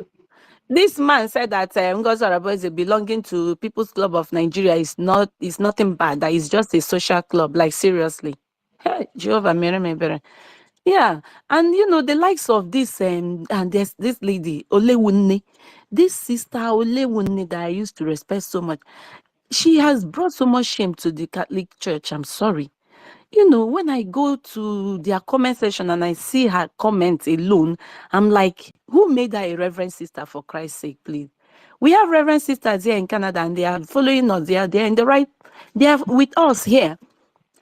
This man said that Ngozi Arabose belonging to People's Club of Nigeria is nothing bad. That is just a social club. Like, seriously. Hey, Jehovah, mere me bere. Yeah, and the likes of this and there's this lady Olewunne, this sister Olewunne that I used to respect so much. She has brought so much shame to the Catholic Church. I'm sorry. When I go to their comment section and I see her comments alone, I'm like, who made her a reverend sister, for Christ's sake, please? We have reverend sisters here in Canada, and they are following us. They're in the right. They are with us here,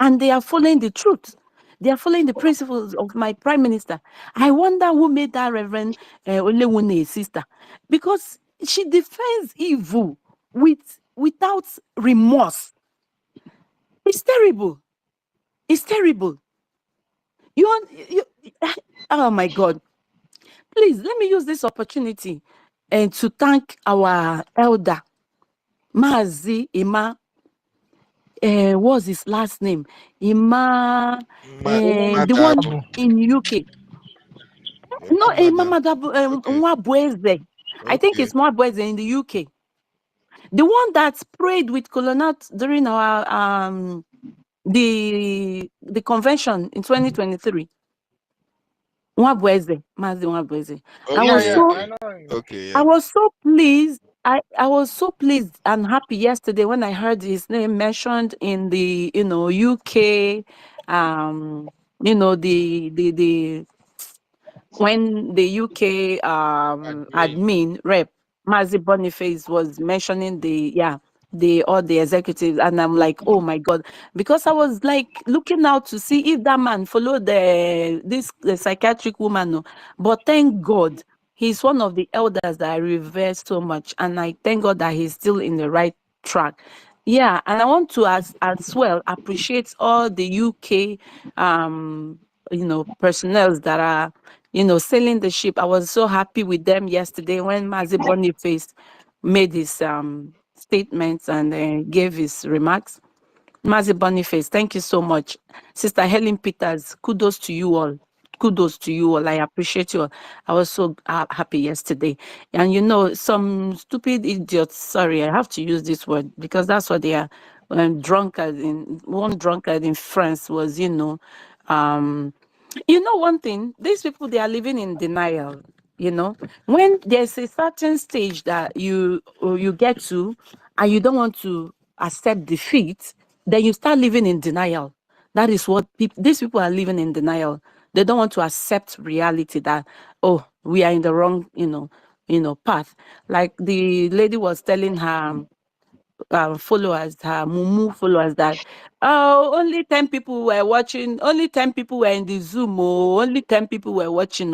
and they are following the truth. They are following the principles of my prime minister. I wonder who made that Reverend Olewune a sister, because she defends evil without remorse. It's terrible. It's terrible. You, oh my God. Please let me use this opportunity and to thank our elder, Mazi Ima. What's his last name? Ima, the one Madabu. in UK. No, Madabu. Mama Okay. Mwabweze. I think Okay. it's Mwabweze in the UK. The one that prayed with Colonat during our the convention in 2023. Mwabweze, Mazi Mwabweze. I Yeah, was Okay. yeah, so I Okay. know him. Okay. I Yeah. was so pleased. I was so pleased and happy yesterday when I heard his name mentioned in the UK, the when the UK Admin. admin rep Mazi Boniface was mentioning the all the executives, and I'm like, oh my god, because I was like looking out to see if that man followed the psychiatric woman, no. But thank God he's one of the elders that I revere so much, and I thank God that he's still in the right track. Yeah, and I want to as well appreciate all the UK personnel that are sailing the ship. I was so happy with them yesterday when Mazi Boniface made his statements and gave his remarks. Mazi Boniface, thank you so much. Sister Helen Peters, kudos to you all. Kudos to you all. I appreciate you all. I was so happy yesterday. And some stupid idiots, sorry, I have to use this word because that's what they are. One drunkard in France was, one thing, these people, they are living in denial. When there's a certain stage that you get to and you don't want to accept defeat, then you start living in denial. That is what these people are living in denial. They don't want to accept reality that, oh, we are in the wrong, path. Like the lady was telling her followers, her Mumu followers, that only 10 people were watching, only 10 people were in the Zoom, only 10 people were watching.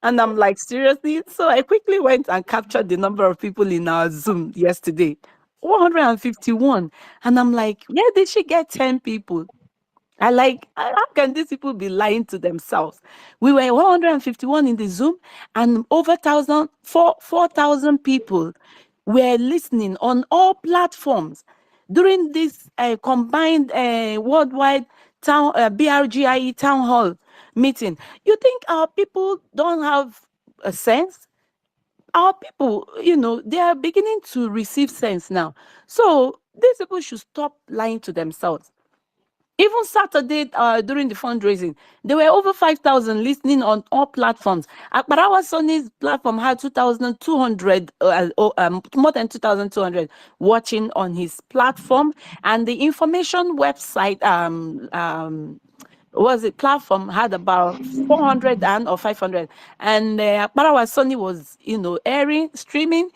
And I'm like, seriously? So I quickly went and captured the number of people in our Zoom yesterday. 151. And I'm like, where did she get 10 people? How can these people be lying to themselves? We were 151 in the Zoom, and over 4,000 people were listening on all platforms during this combined worldwide BRGIE town hall meeting. You think our people don't have a sense? Our people, they are beginning to receive sense now. So these people should stop lying to themselves. Even Saturday, during the fundraising, there were over 5,000 listening on all platforms. Akbarawa Sony's platform had 2,200, more than 2,200 watching on his platform. And the information website, platform had about 400 or 500. And Akbarawa Sony was, airing, streaming.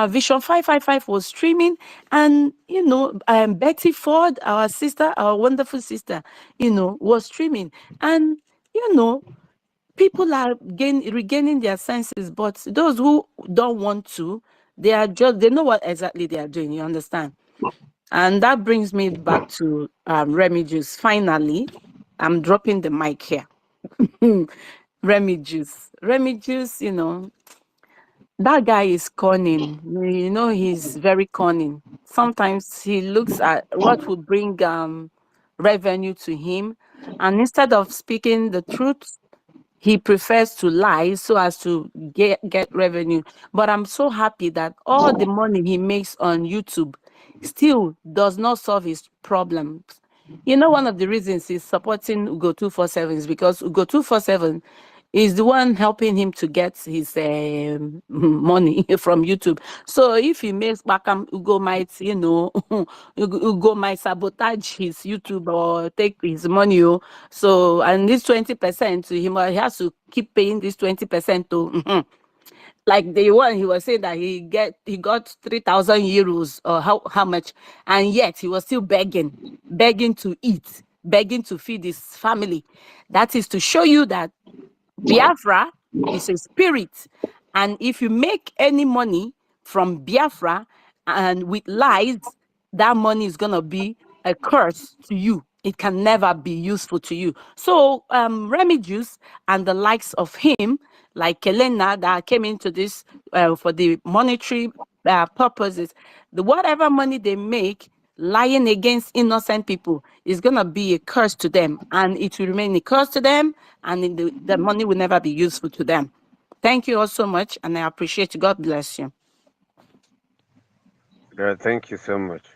Vision 555 was streaming, and Betty Ford, our sister, our wonderful sister, was streaming. And people are regaining their senses, but those who don't want to, they know what exactly they are doing, you understand? And that brings me back to Remy Juice. Finally, I'm dropping the mic here. Remy Juice. Remy Juice, that guy is cunning. He's very cunning. Sometimes he looks at what would bring revenue to him, and instead of speaking the truth, he prefers to lie so as to get revenue. But I'm so happy that all the money he makes on YouTube still does not solve his problems. One of the reasons he's supporting Ugo 247 is because Ugo 247 is the one helping him to get his money from YouTube. So if he makes Bakam, Ugo might, Ugo might sabotage his YouTube or take his money. So, and this 20% to him, he has to keep paying this 20% to. Like the one he was saying that he got 3,000 euros or how much, and yet he was still begging to eat, begging to feed his family. That is to show you that Biafra is a spirit, and if you make any money from Biafra and with lies, that money is gonna be a curse to you. it can never be useful to you. So Remy Juice and the likes of him, like Kelena that came into this for the monetary purposes, whatever money they make lying against innocent people is going to be a curse to them, and it will remain a curse to them, and the money will never be useful to them. Thank you all so much, and I appreciate you. God bless you. Thank you so much.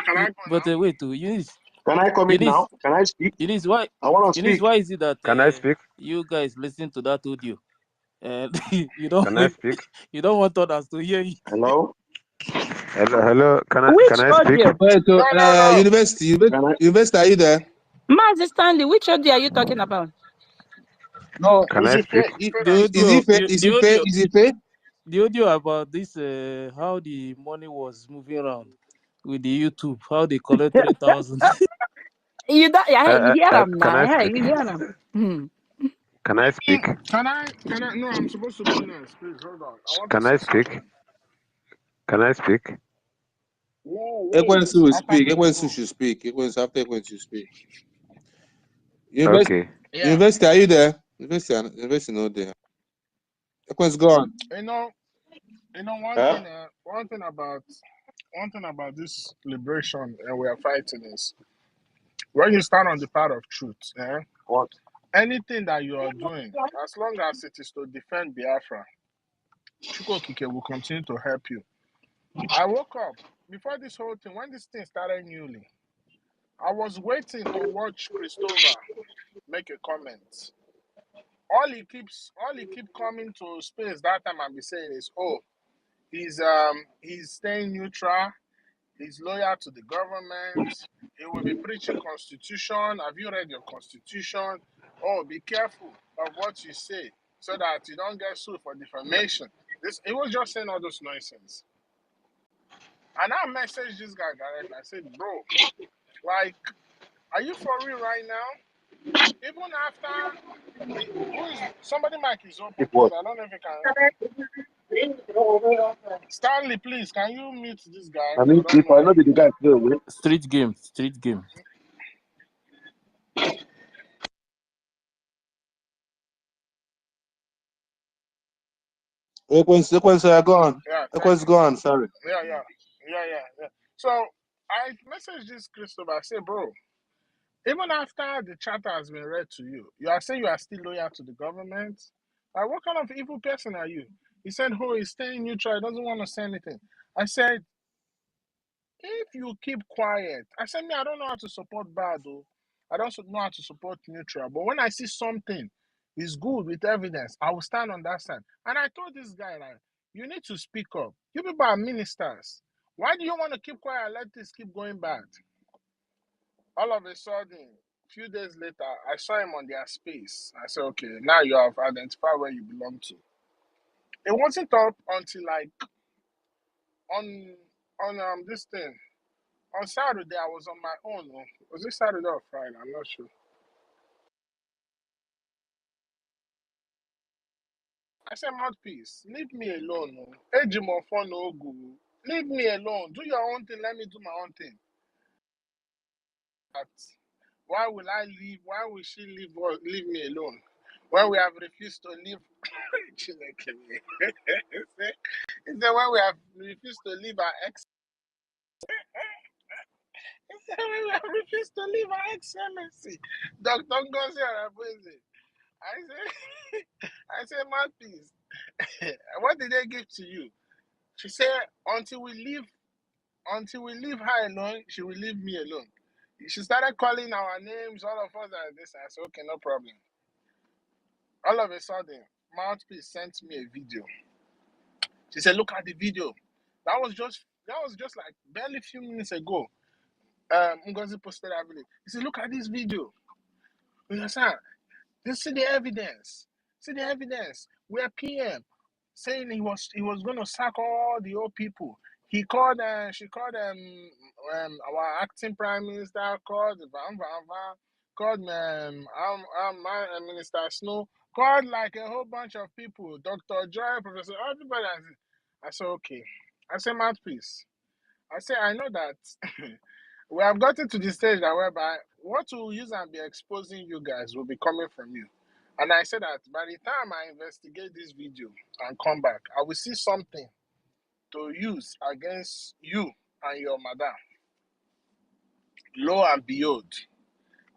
Can I go But now? wait, Eunice, Can I come in now? Can I speak? Eunice, why? I want to Eunice, speak. why is it that Can I speak? you guys listen to that audio and you don't Can I speak? you don't want others to hear you? Hello? Hello. Can Which I speak? audio? Wait, No, no, no. Can I? University, are you there? Master Stanley, which audio are you talking about? No, Can is I it fair? speak? Spirit The and Is truth. audio, it fair? the, Is the it fair? audio, Is it fair? the audio about this how the money was moving around with the YouTube, how they collect 3,000. You don't, yeah, you hear them Can now. I Yeah, speak? you hear them. Can I speak? Can I? No, I'm supposed to go next. Please hold on. I want to Can say I speak? something. Can I speak? No, wait. Ekwensu will After speak. me, Ekwensu go. should speak. After Ekwensu speak. Okay. Yeah. University, are you there? University not there. Ekwensu, go on. You know, one Huh? thing. One thing about this liberation and we are fighting is when you stand on the path of truth. What? Anything that you are doing, as long as it is to defend Biafra, Chukokike will continue to help you. I woke up before this whole thing, when this thing started newly. I was waiting to watch Christopher make a comment. All he keep coming to space that time and be saying is, oh, he's staying neutral, he's loyal to the government, he will be preaching constitution. Have you read your constitution? Oh, be careful of what you say so that you don't get sued for defamation. He was just saying all those nonsense. And I messaged this guy directly. I said, bro, like, are you for real right now? Even after somebody mic is open, If please. what? I don't know if you can. Stanley, please, can you mute this guy? I I mean, don't if I know. know the guy today, wait. Street game, street game. Ekwensu, go on. Yeah, thank Ekwensu, you. go on. Sorry. Yeah. So I messaged this Christopher. I said, bro, even after the charter has been read to you, you are saying you are still loyal to the government? Like, what kind of evil person are you? He said, oh, he's staying neutral. He doesn't want to say anything. I said, if you keep quiet, I said, me, I don't know how to support bad, though. I don't know how to support neutral. But when I see something is good with evidence, I will stand on that side. And I told this guy, like, you need to speak up. You people are ministers. Why do you want to keep quiet and let this keep going bad? All of a sudden, a few days later, I saw him on their space. I said, okay, now you have identified where you belong to. It wasn't up until like on this thing. On Saturday, I was on my own. Was it Saturday or Friday? I'm not sure. I said, mouthpiece, leave me alone. Ejimofo no Google. Leave me alone. Do your own thing. Let me do my own thing. But why will I leave? Why will she leave me alone? When we have refused to leave. Chineke me. He said, when we have refused to leave our ex. He said, when we have refused to leave our excellency. Dr. Ngozi Arabuzi. I said, mouthpiece. What did they give to you? She said, until we leave her alone, she will leave me alone. She started calling our names, all of us are this. I said, okay, no problem. All of a sudden, Mouthpiece sent me a video. She said, look at the video. That was just like barely a few minutes ago. Ngozi posted that video. He said, look at this video. You understand? Just see the evidence. See the evidence. We're PM saying he was going to sack all the old people. She called our acting prime minister, called Van, called Minister Snow, called like a whole bunch of people, Dr. Joy, Professor, everybody. I said, okay. I said, mouthpiece. I said, I know that We have gotten to the stage that whereby what we'll use and be exposing you guys will be coming from you. And I said that by the time I investigate this video and come back, I will see something to use against you and your madam. Lo and behold,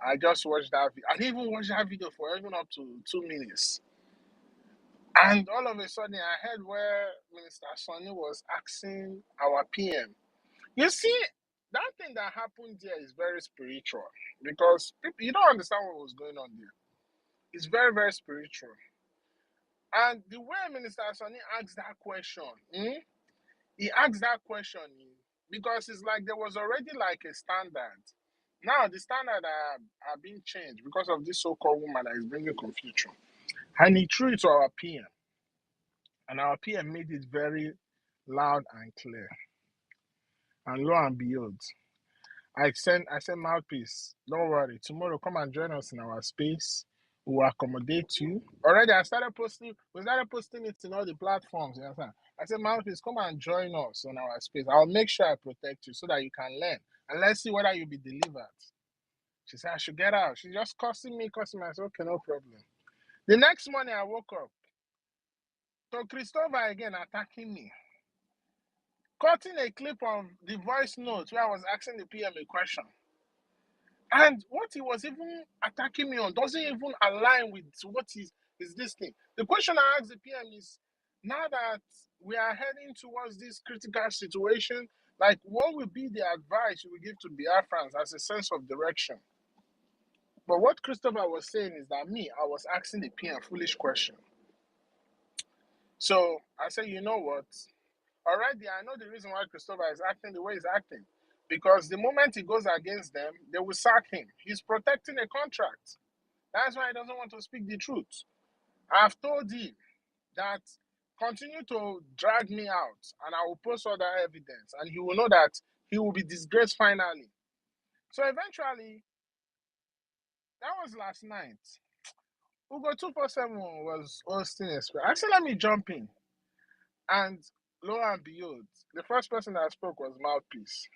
I just watched that video. I didn't even watch that video for even up to 2 minutes. And all of a sudden, I heard where Minister Sonny was asking our PM. You see, that thing that happened there is very spiritual because people, you don't understand what was going on there. It's very, very spiritual. And the way Minister Sonny asked that question, he asked that question because it's like there was already like a standard. Now the standard are being changed because of this so-called woman that is bringing confusion. And he threw it to our PM. And our PM made it very loud and clear. And lo and behold, I sent mouthpiece. Don't worry. Tomorrow, come and join us in our space. We will accommodate you. Already, we started posting it in all the platforms. You understand? I said, mouthpiece, come and join us on our space. I'll make sure I protect you so that you can learn. And let's see whether you'll be delivered. She said, I should get out. She's just cursing me. I said, okay, no problem. The next morning, I woke up. So Christopher again attacking me. Cutting a clip of the voice note where I was asking the PM a question. And what he was even attacking me on doesn't even align with what is this thing. The question I asked the PM is, now that we are heading towards this critical situation, like what will be the advice you will give to Biafrans as a sense of direction? But what Christopher was saying is that I was asking the PM foolish question. So I said, you know what? Already, I know the reason why Christopher is acting the way he's acting. Because the moment he goes against them, they will sack him. He's protecting a contract. That's why he doesn't want to speak the truth. I've told him that continue to drag me out and I will post other evidence and he will know that he will be disgraced finally. So eventually, that was last night. Ugo 247 was hosting a speech. I said, let me jump in. And lo and behold, the first person that spoke was Mouthpiece.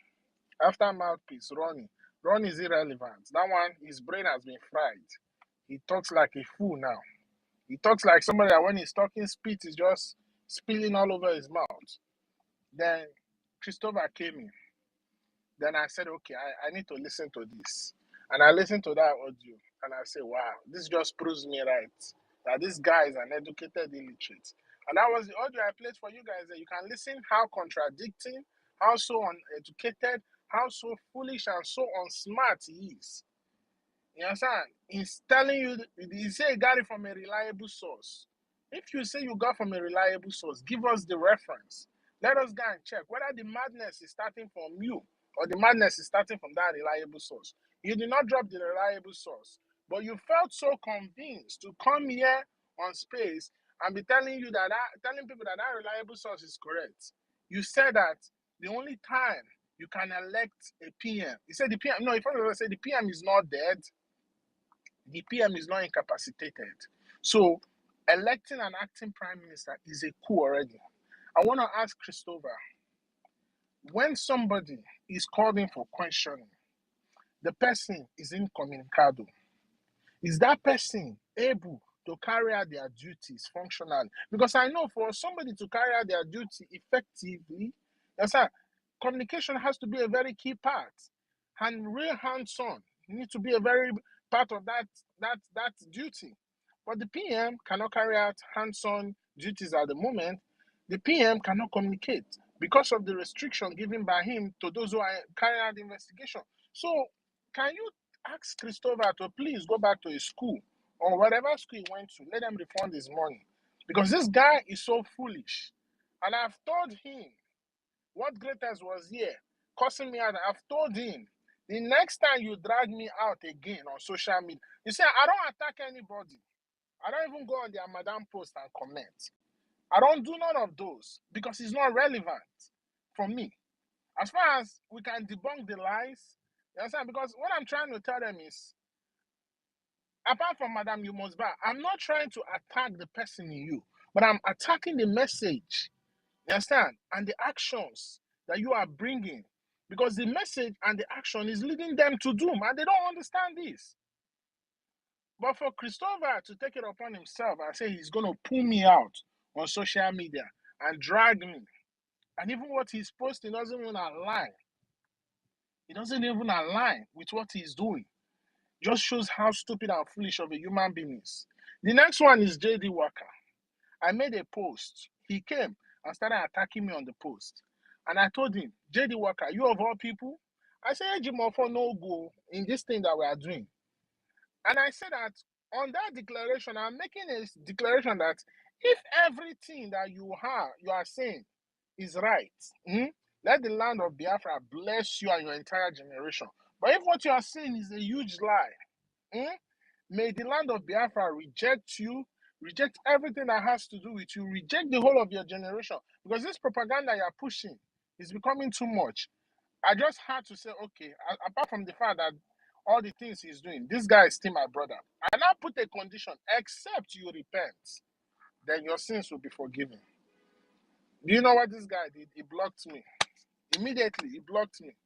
After Mouthpiece, Ronnie. Ronnie is irrelevant. That one, his brain has been fried. He talks like a fool now. He talks like somebody that when he's talking, spit is just spilling all over his mouth. Then Christopher came in. Then I said, okay, I need to listen to this. And I listened to that audio. And I said, wow, this just proves me right. That this guy is an educated illiterate. And that was the audio I played for you guys. That you can listen how contradicting, how so uneducated, how so foolish and so unsmart he is. You understand? He's telling you, he say he got it from a reliable source. If you say you got from a reliable source, give us the reference. Let us go and check whether the madness is starting from you or the madness is starting from that reliable source. You did not drop the reliable source, but you felt so convinced to come here on space and be telling you telling people that that reliable source is correct. You said that the only time you can elect a PM, he said the PM, no, he first said the PM is not dead. The PM is not incapacitated. So electing an acting prime minister is a coup already. I want to ask Christopher, when somebody is called in for questioning, the person is incommunicado. Is that person able to carry out their duties functionally? Because I know for somebody to carry out their duty effectively, communication has to be a very key part. And real hands-on need to be a very part of that duty. But the PM cannot carry out hands-on duties at the moment. The PM cannot communicate because of the restriction given by him to those who are carrying out the investigation. So can you ask Christopher to please go back to his school or whatever school he went to, let them refund his money. Because this guy is so foolish. And I've told him what greatest was here, cussing me out. I've told him, the next time you drag me out again on social media, you say, I don't attack anybody. I don't even go on their madam post and comment. I don't do none of those because it's not relevant for me. As far as we can debunk the lies, you understand? Because what I'm trying to tell them is, apart from Madam you must buy, I'm not trying to attack the person in you, but I'm attacking the message, you understand? And the actions that you are bringing because the message and the action is leading them to doom, and they don't understand this. But for Christopher to take it upon himself and say he's going to pull me out on social media and drag me, and even what he's posting doesn't even align. It doesn't even align with what he's doing. Just shows how stupid and foolish of a human being is. The next one is JD Walker. I made a post. He came and started attacking me on the post. And I told him, JD Walker, you of all people, I said, hey, Jimofo, no go in this thing that we are doing. And I said that on that declaration, I'm making a declaration that if everything that you are saying is right, let the land of Biafra bless you and your entire generation. But if what you are saying is a huge lie, may the land of Biafra reject you, reject everything that has to do with you, reject the whole of your generation. Because this propaganda you're pushing is becoming too much. I just had to say, okay, apart from the fact that all the things he's doing, this guy is still my brother. I now put a condition, except you repent, then your sins will be forgiven. Do you know what this guy did? He blocked me. Immediately, he blocked me.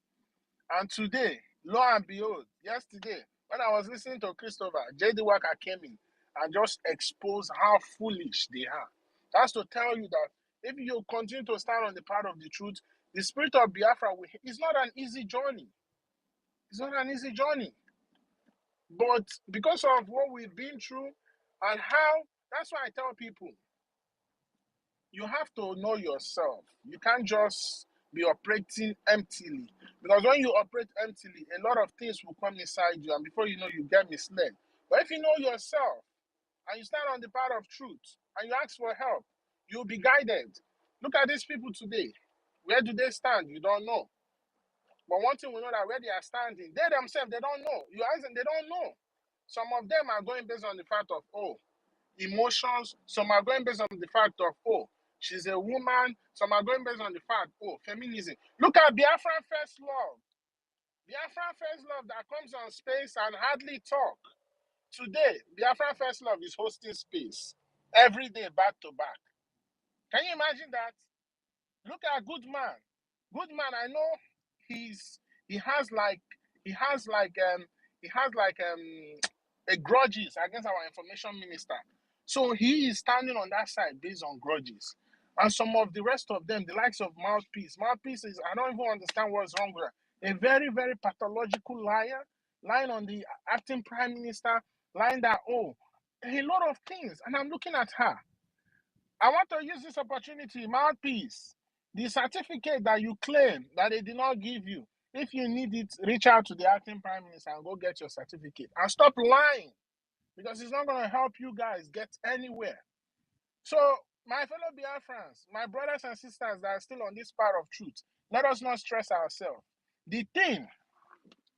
And today, lo and behold, yesterday, when I was listening to Christopher, JD Walker came in and just exposed how foolish they are. That's to tell you that if you continue to stand on the path of the truth, the spirit of Biafra is not an easy journey. It's not an easy journey. But because of what we've been through and how, that's why I tell people, you have to know yourself. You can't just be operating emptily. Because when you operate emptily, a lot of things will come inside you, and before you know, you get misled. But if you know yourself and you stand on the path of truth and you ask for help, you'll be guided. Look at these people today. Where do they stand? You don't know. But one thing we know that where they are standing, they themselves, they don't know. You ask them, they don't know. Some of them are going based on the fact of, emotions. Some are going based on the fact of, she's a woman. Some are going based on the fact, feminism. Look at Biafran First Love. Biafran First Love that comes on space and hardly talk. Today, Biafran First Love is hosting space every day, back to back. Can you imagine that? Look at Good Man. Good Man, I know he has a grudges against our information minister. So he is standing on that side based on grudges. And some of the rest of them, the likes of Mouthpiece. Mouthpiece is, I don't even understand what's wrong with her. A very, very pathological liar, lying on the acting prime minister, lying that, a lot of things. And I'm looking at her. I want to use this opportunity, Mouthpiece. The certificate that you claim that they did not give you, if you need it, reach out to the acting prime minister and go get your certificate. And stop lying, because it's not going to help you guys get anywhere. So, my fellow Biafrans, my brothers and sisters that are still on this path of truth, let us not stress ourselves. The thing,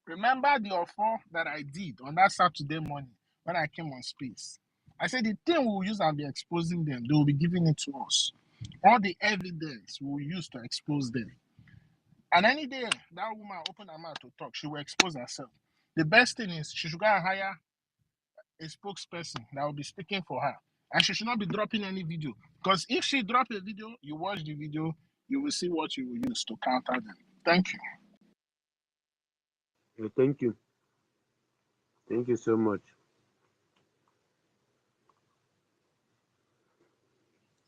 remember the offer that I did on that Saturday morning when I came on space. I said the thing we'll use and be exposing them, they will be giving it to us. All the evidence we'll use to expose them. And any day that woman open her mouth to talk, she will expose herself. The best thing is she should go and hire a spokesperson that will be speaking for her. And she should not be dropping any video. Because if she drop a video, you watch the video, you will see what you will use to counter them. Thank you. Thank you. Thank you so much.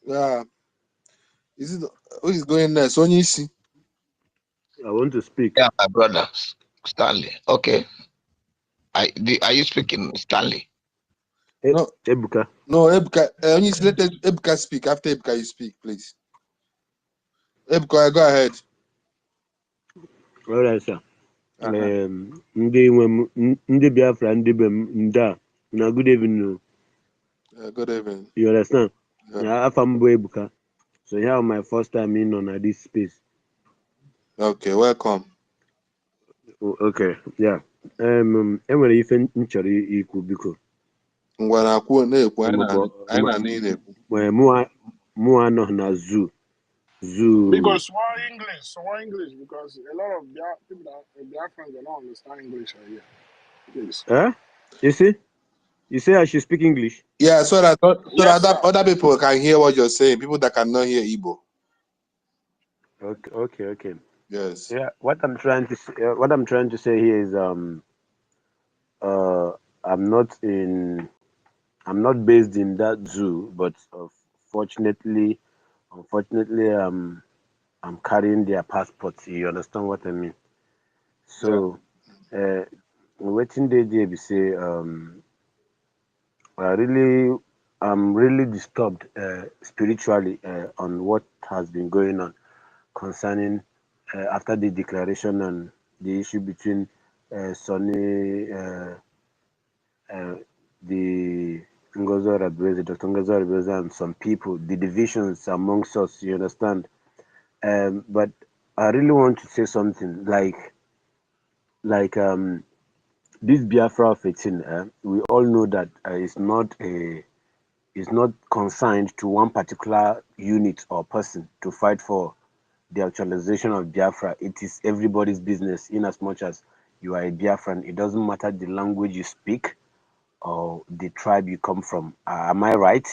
Yeah. Who is going next? Only see. I want to speak. Yeah, my brother, Stanley. Okay. Are you speaking, Stanley? No, Ebuka. no, Ebuka. Only let Ebuka speak. After Ebuka, you speak, please. Ebuka, go ahead. All right, sir. Ndị Biafra, ndị Bem, na good evening. Good evening. You understand? Yeah. I'm Ebuka. So here my first time in on this space. Okay, welcome. Okay, yeah. Enwere ife nchọrọ ikwu biko. Ngwa na-akwu na-ekwu anyị na na-ekwu. Mụ anọ na zoo. Because why English? Because a lot of people that Biafrans don't understand English here. Please. You say I should speak English? Yeah, so that other people can hear what you're saying. People that cannot hear Igbo. Okay. Yes. Yeah, what I'm trying to say here is uh I'm not in I'm not based in that zoo, but fortunately, unfortunately, I'm carrying their passports. You understand what I mean? Yeah. So, waiting day they be say I really I'm really disturbed spiritually on what has been going on concerning after the declaration and the issue between Sonny, the Dr. Ngozi Arabueze, and some people, the divisions amongst us, you understand? But I really want to say something like this Biafra of 18. We all know that it's not consigned to one particular unit or person to fight for the actualization of Biafra. It is everybody's business in as much as you are a Biafran. It doesn't matter the language you speak or the tribe you come from. Am I right?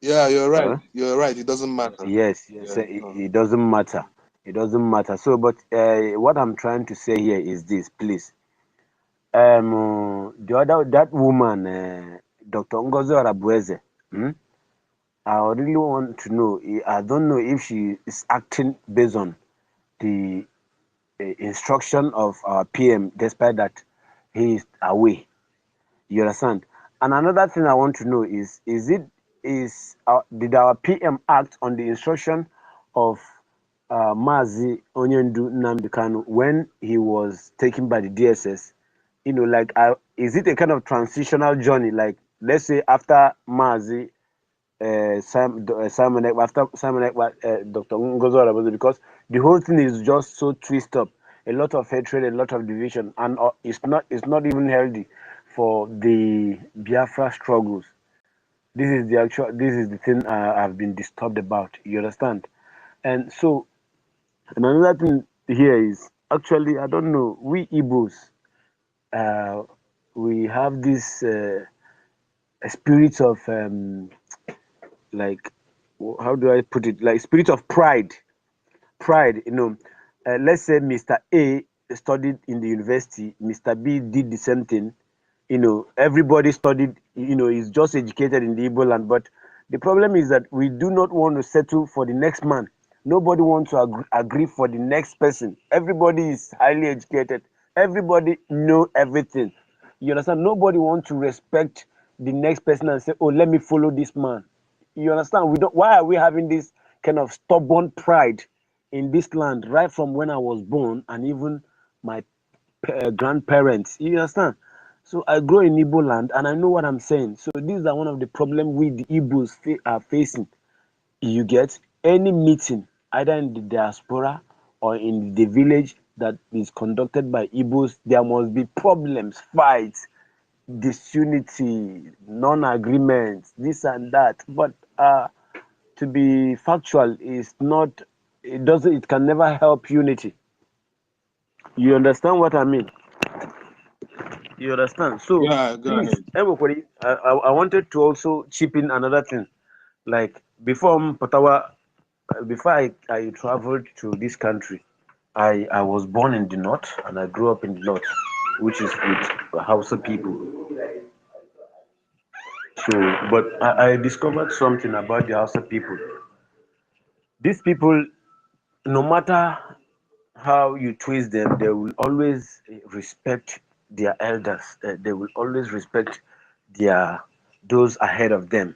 Yeah, you're right. Huh? You're right. It doesn't matter. Yes. It doesn't matter. It doesn't matter. So, but what I'm trying to say here is this, please. That woman, Dr. Ngozi Arabueze, I really want to know. I don't know if she is acting based on the instruction of our PM, despite that he is away. You understand? And another thing I want to know did our PM act on the instruction of Mazi Onyendu Nnamdi Kanu when he was taken by the DSS? Is it a kind of transitional journey? Like, let's say after Mazi after Simon Ekpa, Dr. Ngozi Arabuzo, because the whole thing is just so twisted up, a lot of hatred, a lot of division, and it's not even healthy for the Biafra struggles. This is the thing I've been disturbed about. You understand? And so, and another thing here is actually, I don't know, we Igbos, uh, we have this spirit of like, how do I put it, like spirit of pride. Let's say Mr. A studied in the university, Mr. B did the same thing. Everybody studied, is just educated in the Igbo land. But the problem is that we do not want to settle for the next man. Nobody wants to agree for the next person. Everybody is highly educated. Everybody know everything. You understand? Nobody wants to respect the next person and say, "Oh, let me follow this man." You understand? We don't. Why are we having this kind of stubborn pride in this land right from when I was born, and even my grandparents? You understand? So I grow in Igbo land, and I know what I'm saying. So these are one of the problems we the Igbos are facing. You get any meeting either in the diaspora or in the village that is conducted by Igbos, there must be problems, fights, disunity, non-agreement, this and that. But to be factual is not. It can never help unity. You understand what I mean? You understand? So Yeah, go please, ahead. everybody, I wanted to also chip in another thing. Like before Potawa, before I traveled to this country, I was born in the north and I grew up in the north, which is with Hausa people. So, but I discovered something about the Hausa people. These people, no matter how you twist them, they will always respect their elders. They will always respect their those ahead of them,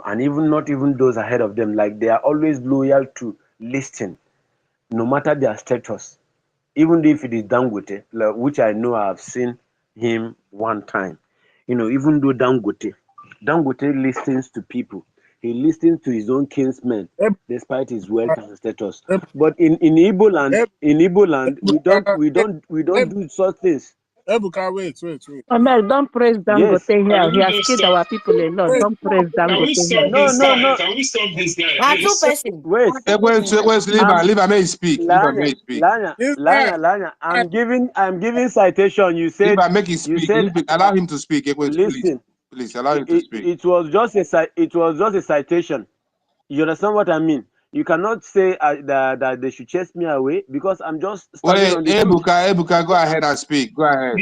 and even not even those ahead of them. Like they are always loyal to listen, no matter their status. Even if it is Dangote, like, which I know I've seen him one time. Even though Dangote listens to people, he listens to his own kinsmen, Eb- despite his wealth and status. Eb- But in Igbo land, Eb- Ebuka, we don't Eb- do such things. Ebuka, wait. Ahmed, don't praise Yes. Dangote here. Can He we has just killed stop? our people a lot. Wait, Don't praise Can we Dangote stop here. No, this no, guy? no. Can we stop this guy, Now two please? person. Wait. Now two person. Leave him, may he speak. Leave him, may Lanya, he speak. Lanya, this guy, Lanya, Lanya. I'm giving citation. Leave him, make him You speak. said, Allow him to speak. Please. listen. Please, allow him to It, speak. it was just a citation. You understand what I mean? You cannot say that they should chase me away because I'm just standing Wait, on the truth. Ebuka, go ahead and speak. Go ahead.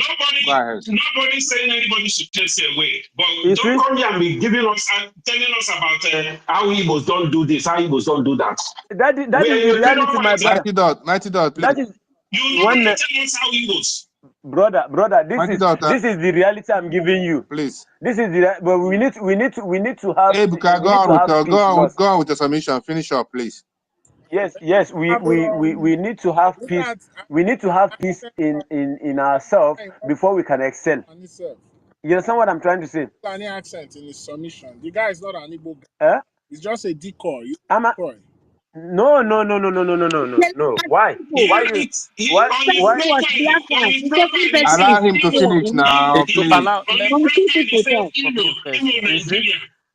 Go ahead. Nobody saying anybody should chase you away. But You don't see, come here and be giving us, telling us about how Igbos don't do this, how Igbos don't do that. that We is are the a freedom reality, my fighter. brother. Mighty Dot, please. That is You one nobody tell us how Igbos. brother. This Mighty is Dot, the reality I'm giving you. please. This is the but we need to have Ebuka, we need to have peace in us. go on with the submission. Finish up, please. Yes, we need to have Look peace. at We need to have peace in ourselves before we can excel. You understand what I'm trying to say? any accent in his submission. The guy is not an Igbo guy. Eh? He's just a decoy. Decoy. No. Why? Why you? Why? Why? Allow him to finish now, please. Let people him talk. talking first now. You see?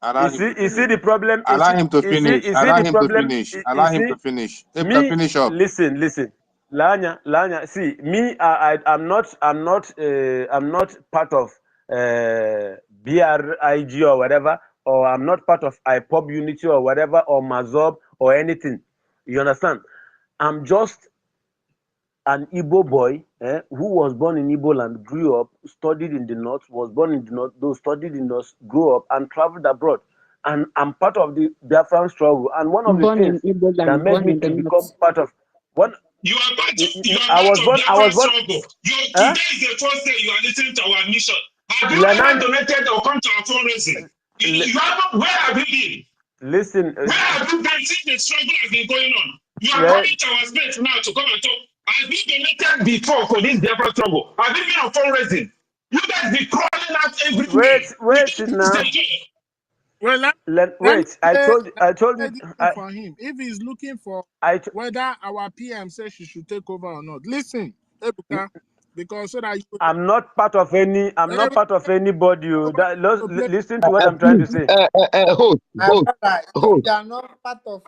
Allow him to You see finish. the problem? Allow him to finish. You see Allow the him to problem? finish. You Allow him see? to finish. Ebuka, Me, finish up. listen. Lanya, see, me, I'm not part of BRIG or whatever, or I'm not part of IPOB Unity or whatever, or Mazob or anything. You understand? I'm just an Igbo boy who was born in Igbo land, grew up, studied in the north, was born in the north, those studied in the north, grew up and traveled abroad. And I'm part of the Biafran struggle. And one of the Born in things Igbo that land, made born me in the to become north. part of one. You are part I was of born. Biafra struggle. Huh? Today is the first day you are listening to our mission. Have you ever Lananya, donated or come to our fundraising? Where have you been? listen. Where have you been since the struggle has been going on? You are Yeah, coming to our space now to come and talk. Have you donated before for this Biafra struggle? Have you been on fundraising? You guys be crawling out everywhere. wait now. Well, Wait, I told you. let me play this thing for him. If he's looking for I whether our PM says she should take over or not, listen, Ebuka, because so that you I'm not part of any. I'm not part of anybody. Listen to what I'm trying to Please, say. hold. My brother, if you are not part of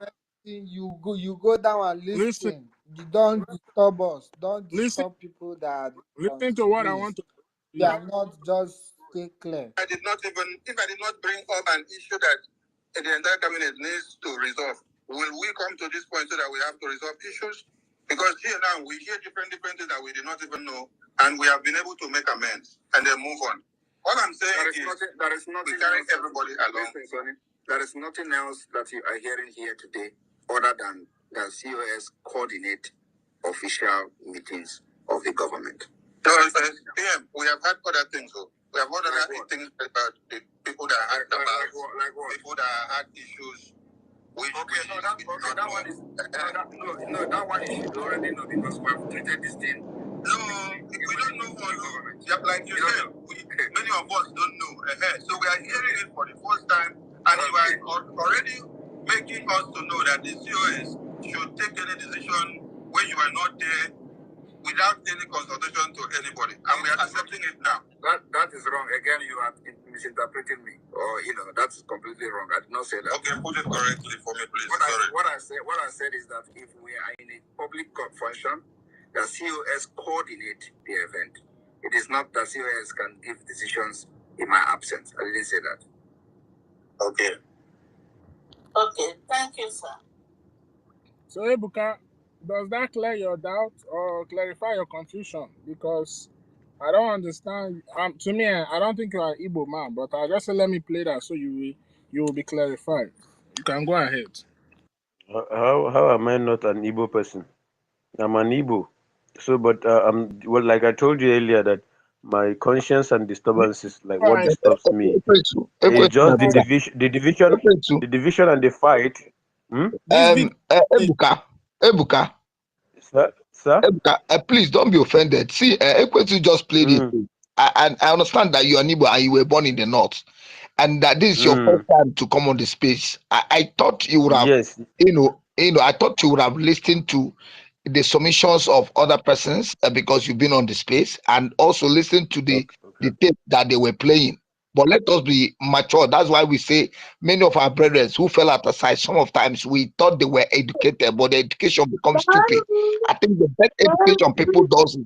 anything, you go down and listen. You don't disturb us. Don't disturb people that listen to what I please. want to. You are not just stay clear. If I did not bring up an issue that the entire cabinet needs to resolve, will we come to this point so that we have to resolve issues? Because here now we hear different things that we did not even know, and we have been able to make amends and then move on. All I'm saying there is nothing we carry everybody along. Listen, Sonny, there is nothing else that you are hearing here today other than the COS coordinate official meetings of the government. No, PM, we have had other things. We have had other things about the people that had people that had issues. That one is that one is you already know because we have treated this thing. No, we don't know all government. Yeah, like you said, many of us don't know. So we are hearing it for the first time, and you are already making us to know that the COS should take any decision when you are not there without any consultation to anybody, and we are accepting it now. That is wrong. Again, you are misinterpreting me, or that's completely wrong. I did not say that. Okay, put it correctly for me, please. What I said is that if we are in a public function, the COS coordinate the event. It is not that COS can give decisions in my absence. I didn't say that. Okay. Okay, thank you, sir. So, Ebuka, does that clear your doubt or clarify your confusion? Because I don't understand. To me, I don't think you are an Igbo man, but I just say let me play that so you will be clarified. You can go ahead. How am I not an Igbo person? I'm an Igbo. So, but like I told you earlier, that my conscience and disturbances, like what Right. disturbs me, is just the division and the fight. Ebuka. Sir? Ebuka, please don't be offended. See, Ekwetu just played it. I understand that you are Igbo and you were born in the north, and that this is your first time to come on the space. I thought you would have, I thought you would have listened to the submissions of other persons because you've been on the space, and also listen to the tape that they were playing. But let us be mature. That's why we say many of our brethren who fell out of sight, some of times we thought they were educated, but the education becomes stupid. I think the best education people does is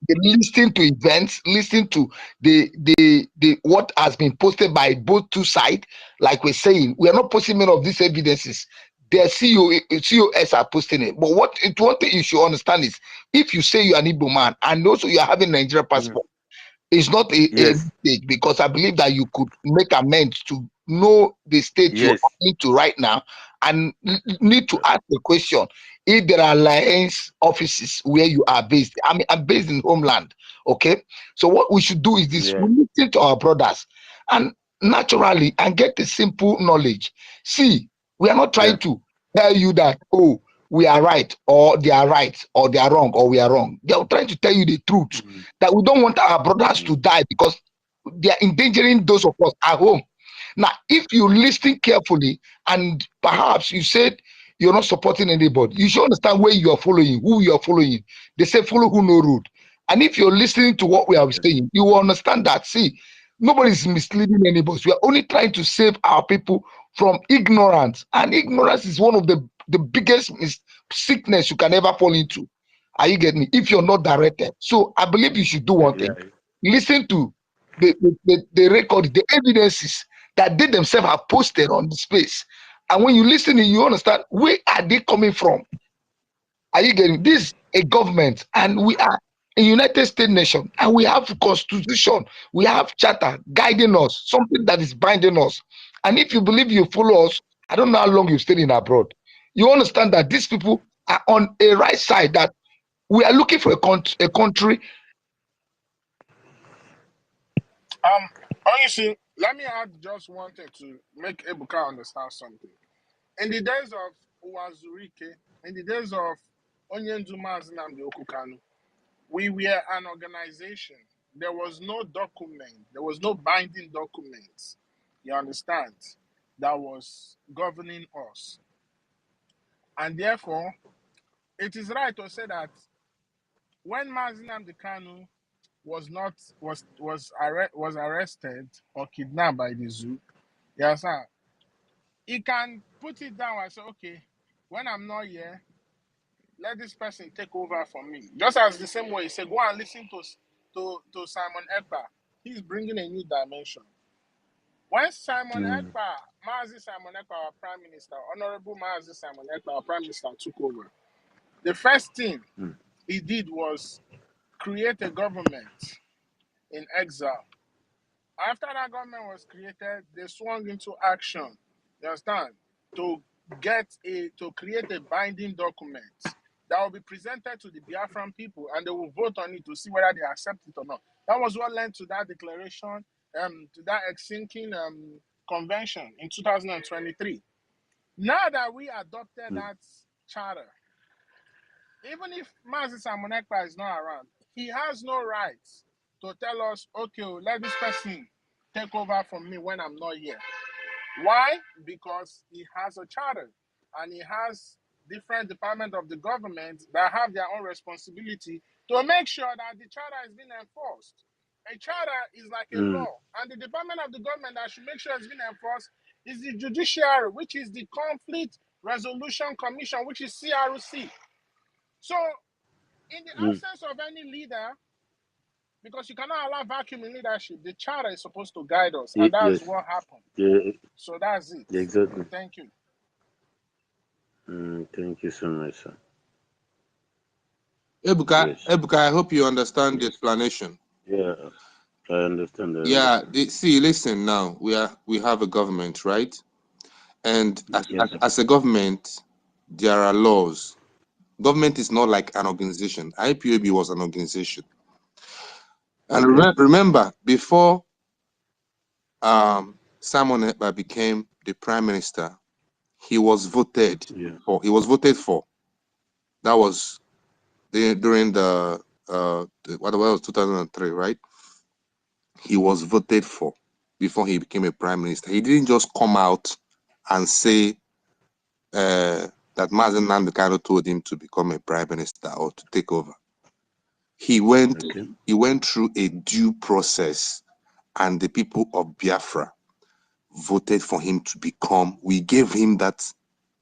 they listen to events, listen to the what has been posted by both two sides. Like we're saying, we are not posting many of these evidences. their COS are posting it. But one thing you should understand is, if you say you're an Igbo man and also you're having Nigerian passport, it's not a mistake, because I believe that you could make amends to know the state you are into right now, and need to ask the question if there are alliance offices where you are based. I mean, I'm based in homeland. Okay, so what we should do is this: we listen to our brothers and naturally and get the simple knowledge. See, we are not trying to tell you that, oh, we are right or they are right, or they are wrong or we are wrong. They are trying to tell you the truth, that we don't want our brothers to die because they are endangering those of us at home. Now, if you listen carefully and perhaps you said you're not supporting anybody, you should understand where you are following, who you are following. They say follow who no road. And if you're listening to what we are saying, you will understand that, see, nobody is misleading anybody. We are only trying to save our people from ignorance. And ignorance is one of the biggest sickness you can ever fall into. Are you getting me? If you're not directed. So I believe you should do one thing. Listen to the record, the evidences that they themselves have posted on the space. And when you listen, you understand where are they coming from. Are you getting this? A government, and we are a United States nation, and we have constitution, we have charter guiding us, something that is binding us. And if you believe you follow us, I don't know how long you've stayed in abroad, you understand that these people are on a right side, that we are looking for a country. You let me add just one thing to make Ebuka understand something. In the days of Uwazurike, in the days of Onyenduma Nnamdi Okukanu, we were an organization. There was no document, there was no binding documents, you understand, that was governing us. And therefore, it is right to say that when Mazi Nnamdi Kanu was arrested or kidnapped by the zoo, yes, sir, he can put it down and say, okay, when I'm not here, let this person take over for me. Just as the same way he said, go and listen to Simon Ekpa. He's bringing a new dimension. When Simon Ekpa, Mazi Simon Ekpa, our Prime Minister, Honorable Mazi Simon Ekpa, our Prime Minister, took over, the first thing he did was create a government in exile. After that government was created, they swung into action. You understand? To create a binding document that will be presented to the Biafran people, and they will vote on it to see whether they accept it or not. That was what led to that declaration, to that extinction convention in 2023. Now that we adopted that charter, even if Mazi Simon Ekpa is not around, he has no rights to tell us, okay, let this person take over from me when I'm not here. Why? Because he has a charter, and he has different departments of the government that have their own responsibility to make sure that the charter is being enforced. A charter is like a law, and the department of the government that should make sure it's being enforced is the judiciary, which is the Conflict Resolution Commission, which is CRC. So, in the absence of any leader, because you cannot allow vacuum in leadership, the charter is supposed to guide us, and that's what happened. So that's it. Exactly. Thank you. Thank you so much, sir. Ebuka, I hope you understand the explanation. Yeah, I understand. See, listen now. We have a government, right? And as a government, there are laws. Government is not like an organization. IPOB was an organization. And remember, before Simon Ekpa became the prime minister, he was voted for. He was voted for. That was during the what was 2003, right? He was voted for before he became a prime minister. He didn't just come out and say that Mazi Nnamdi Kanu told him to become a prime minister or to take over. He went through a due process, and the people of Biafra voted for him to become. We gave him that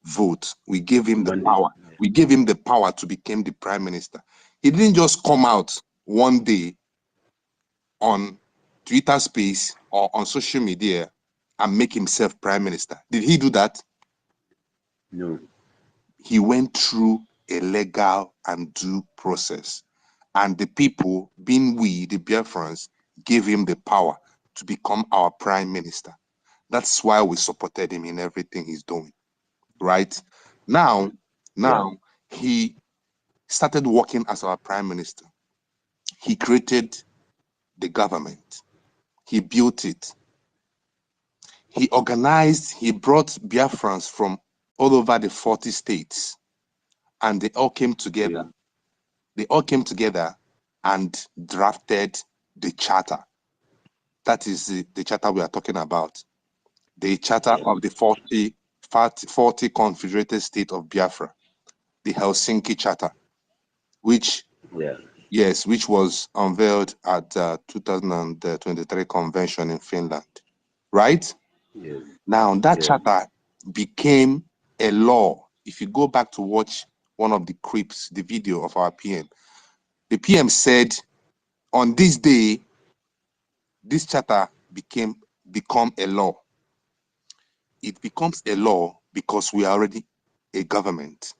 vote. We gave him the power. We gave him the power to become the prime minister. He didn't just come out one day on Twitter space or on social media and make himself prime minister. Did he do that? No. He went through a legal and due process. And the people, being we, the Biafrans, gave him the power to become our prime minister. That's why we supported him in everything he's doing. Right? Now, he started working as our prime minister. He created the government. He built it. He organized, he brought Biafrans from all over the 40 states, and they all came together. Yeah. They all came together and drafted the charter. That is the charter we are talking about. The charter of the 40 confederated state of Biafra, the Helsinki Charter, which which was unveiled at 2023 convention in Finland, right? Yes. Now that charter became a law. If you go back to watch one of the clips, the video of our PM, the PM said, on this day, this charter become a law. It becomes a law because we are already a government.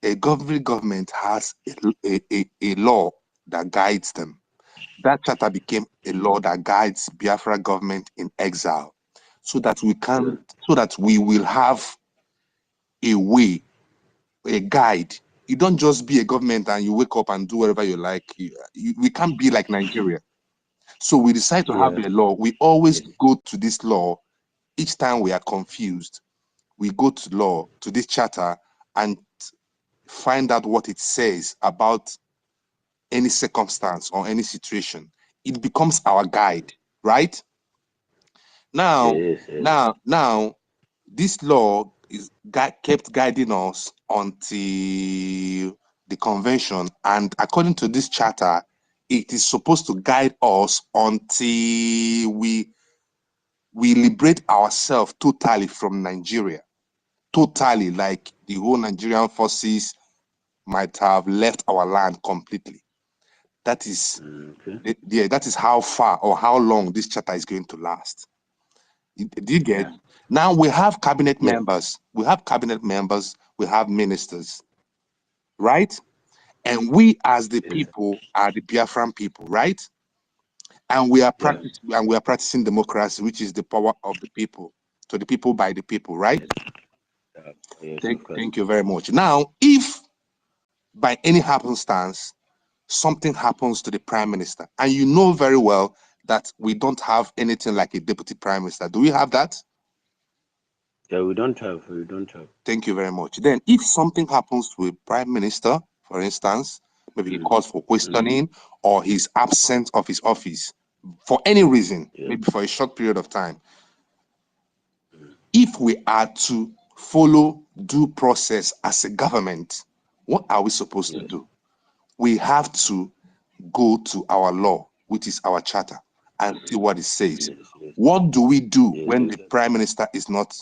A government has a law that guides them. That charter became a law that guides Biafra government in exile, so that we will have a way, a guide. You don't just be a government and you wake up and do whatever you like. We can't be like Nigeria. So we decide to have a law. We always go to this law each time we are confused. We go to law, to this charter, and find out what it says about any circumstance or any situation. It becomes our guide, right? Now, this law is kept guiding us until the convention, and according to this charter, it is supposed to guide us until we liberate ourselves totally from Nigeria. Totally, like the whole Nigerian forces might have left our land completely. That is, that is how far or how long this charter is going to last. Do you get? Now we have cabinet members. We have cabinet members. We have ministers, right? And we, as the people, are the Biafran people, right? And we are practicing democracy, which is the power of the people, to the people by the people, right? Thank you very much. Now, if by any happenstance something happens to the prime minister, and you know very well that we don't have anything like a deputy prime minister. Do we have that? Yeah, we don't have. Thank you very much. Then if something happens to a prime minister, for instance, maybe he calls for questioning or he's absent of his office for any reason, maybe for a short period of time, if we are to follow due process as a government, what are we supposed to do? We have to go to our law, which is our charter, and see what it says. What do we do when the prime minister is not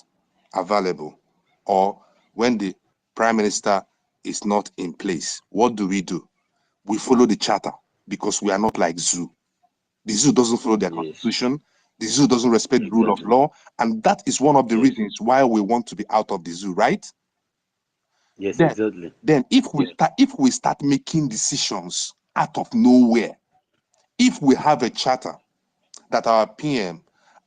available, or when the prime minister is not in place? What do? We follow the charter, because we are not like zoo. The zoo doesn't follow their constitution. The zoo doesn't respect the rule of law, and that is one of the reasons why we want to be out of the zoo, right? Yes, Then, exactly. Then if we start making decisions out of nowhere, if we have a charter that our PM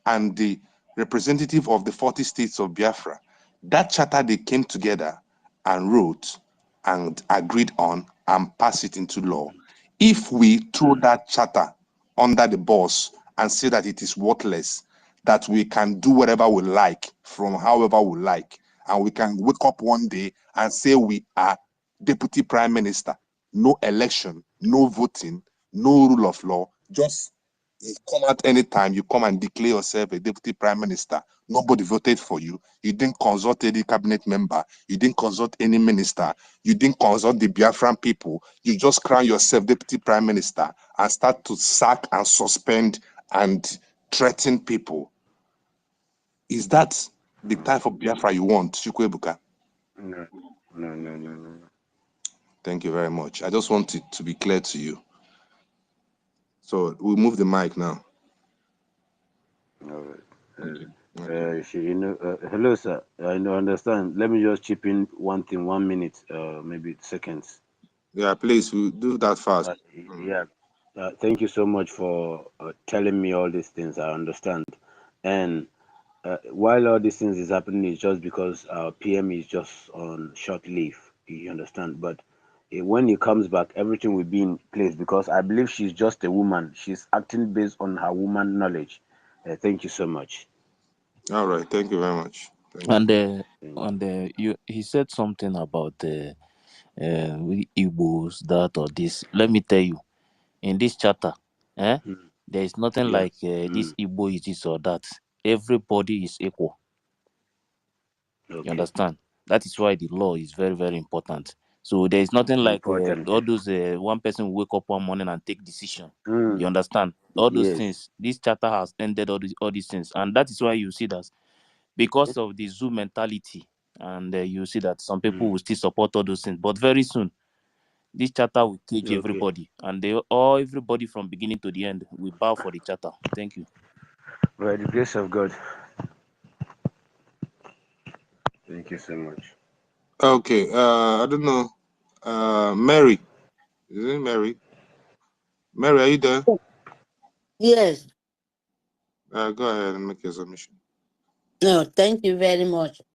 and the representative of the 40 states of Biafra, that charter they came together and wrote and agreed on and passed it into law. If we throw that charter under the bus and say that it is worthless, that we can do whatever we like from however we like, and we can wake up one day and say we are deputy prime minister, no election, no voting, no rule of law, just you come out anytime, you come and declare yourself a deputy prime minister. Nobody voted for you. You didn't consult any cabinet member. You didn't consult any minister. You didn't consult the Biafran people. You just crown yourself deputy prime minister and start to sack and suspend and threaten people. Is that the type of Biafra you want, Chukwebuka? No. Thank you very much. I just want it to be clear to you. So we'll move the mic now. All right. Okay. Hello, sir. I know, understand. Let me just chip in one thing, 1 minute, maybe seconds. Yeah, please, we do that fast. Yeah. Thank you so much for telling me all these things. I understand. And while all these things is happening, it's just because our PM is just on short leave. You understand? But when he comes back, everything will be in place because I believe she's just a woman. She's acting based on her woman knowledge. Thank you so much. All right. Thank you very much. Thank you. And he said something about we Igbos that or this. Let me tell you, in this charter, there is nothing Yeah. like this Igbo is this or that. Everybody is equal. You Okay. understand? That is why the law is very, very important. So there is nothing like Important. all those one person will wake up one morning and take decision. You understand? All those Yes. things. This charter has ended all these things, and that is why you see that because of the zoo mentality, and you see that some people will still support all those things. But very soon, this charter will cage Okay. everybody, and everybody from beginning to the end will bow for the charter. Thank you. By the grace of God. Thank you so much. Okay. I don't know. Mary. Is it Mary? Mary, are you there? Yes. Go ahead and make your submission. No, thank you very much.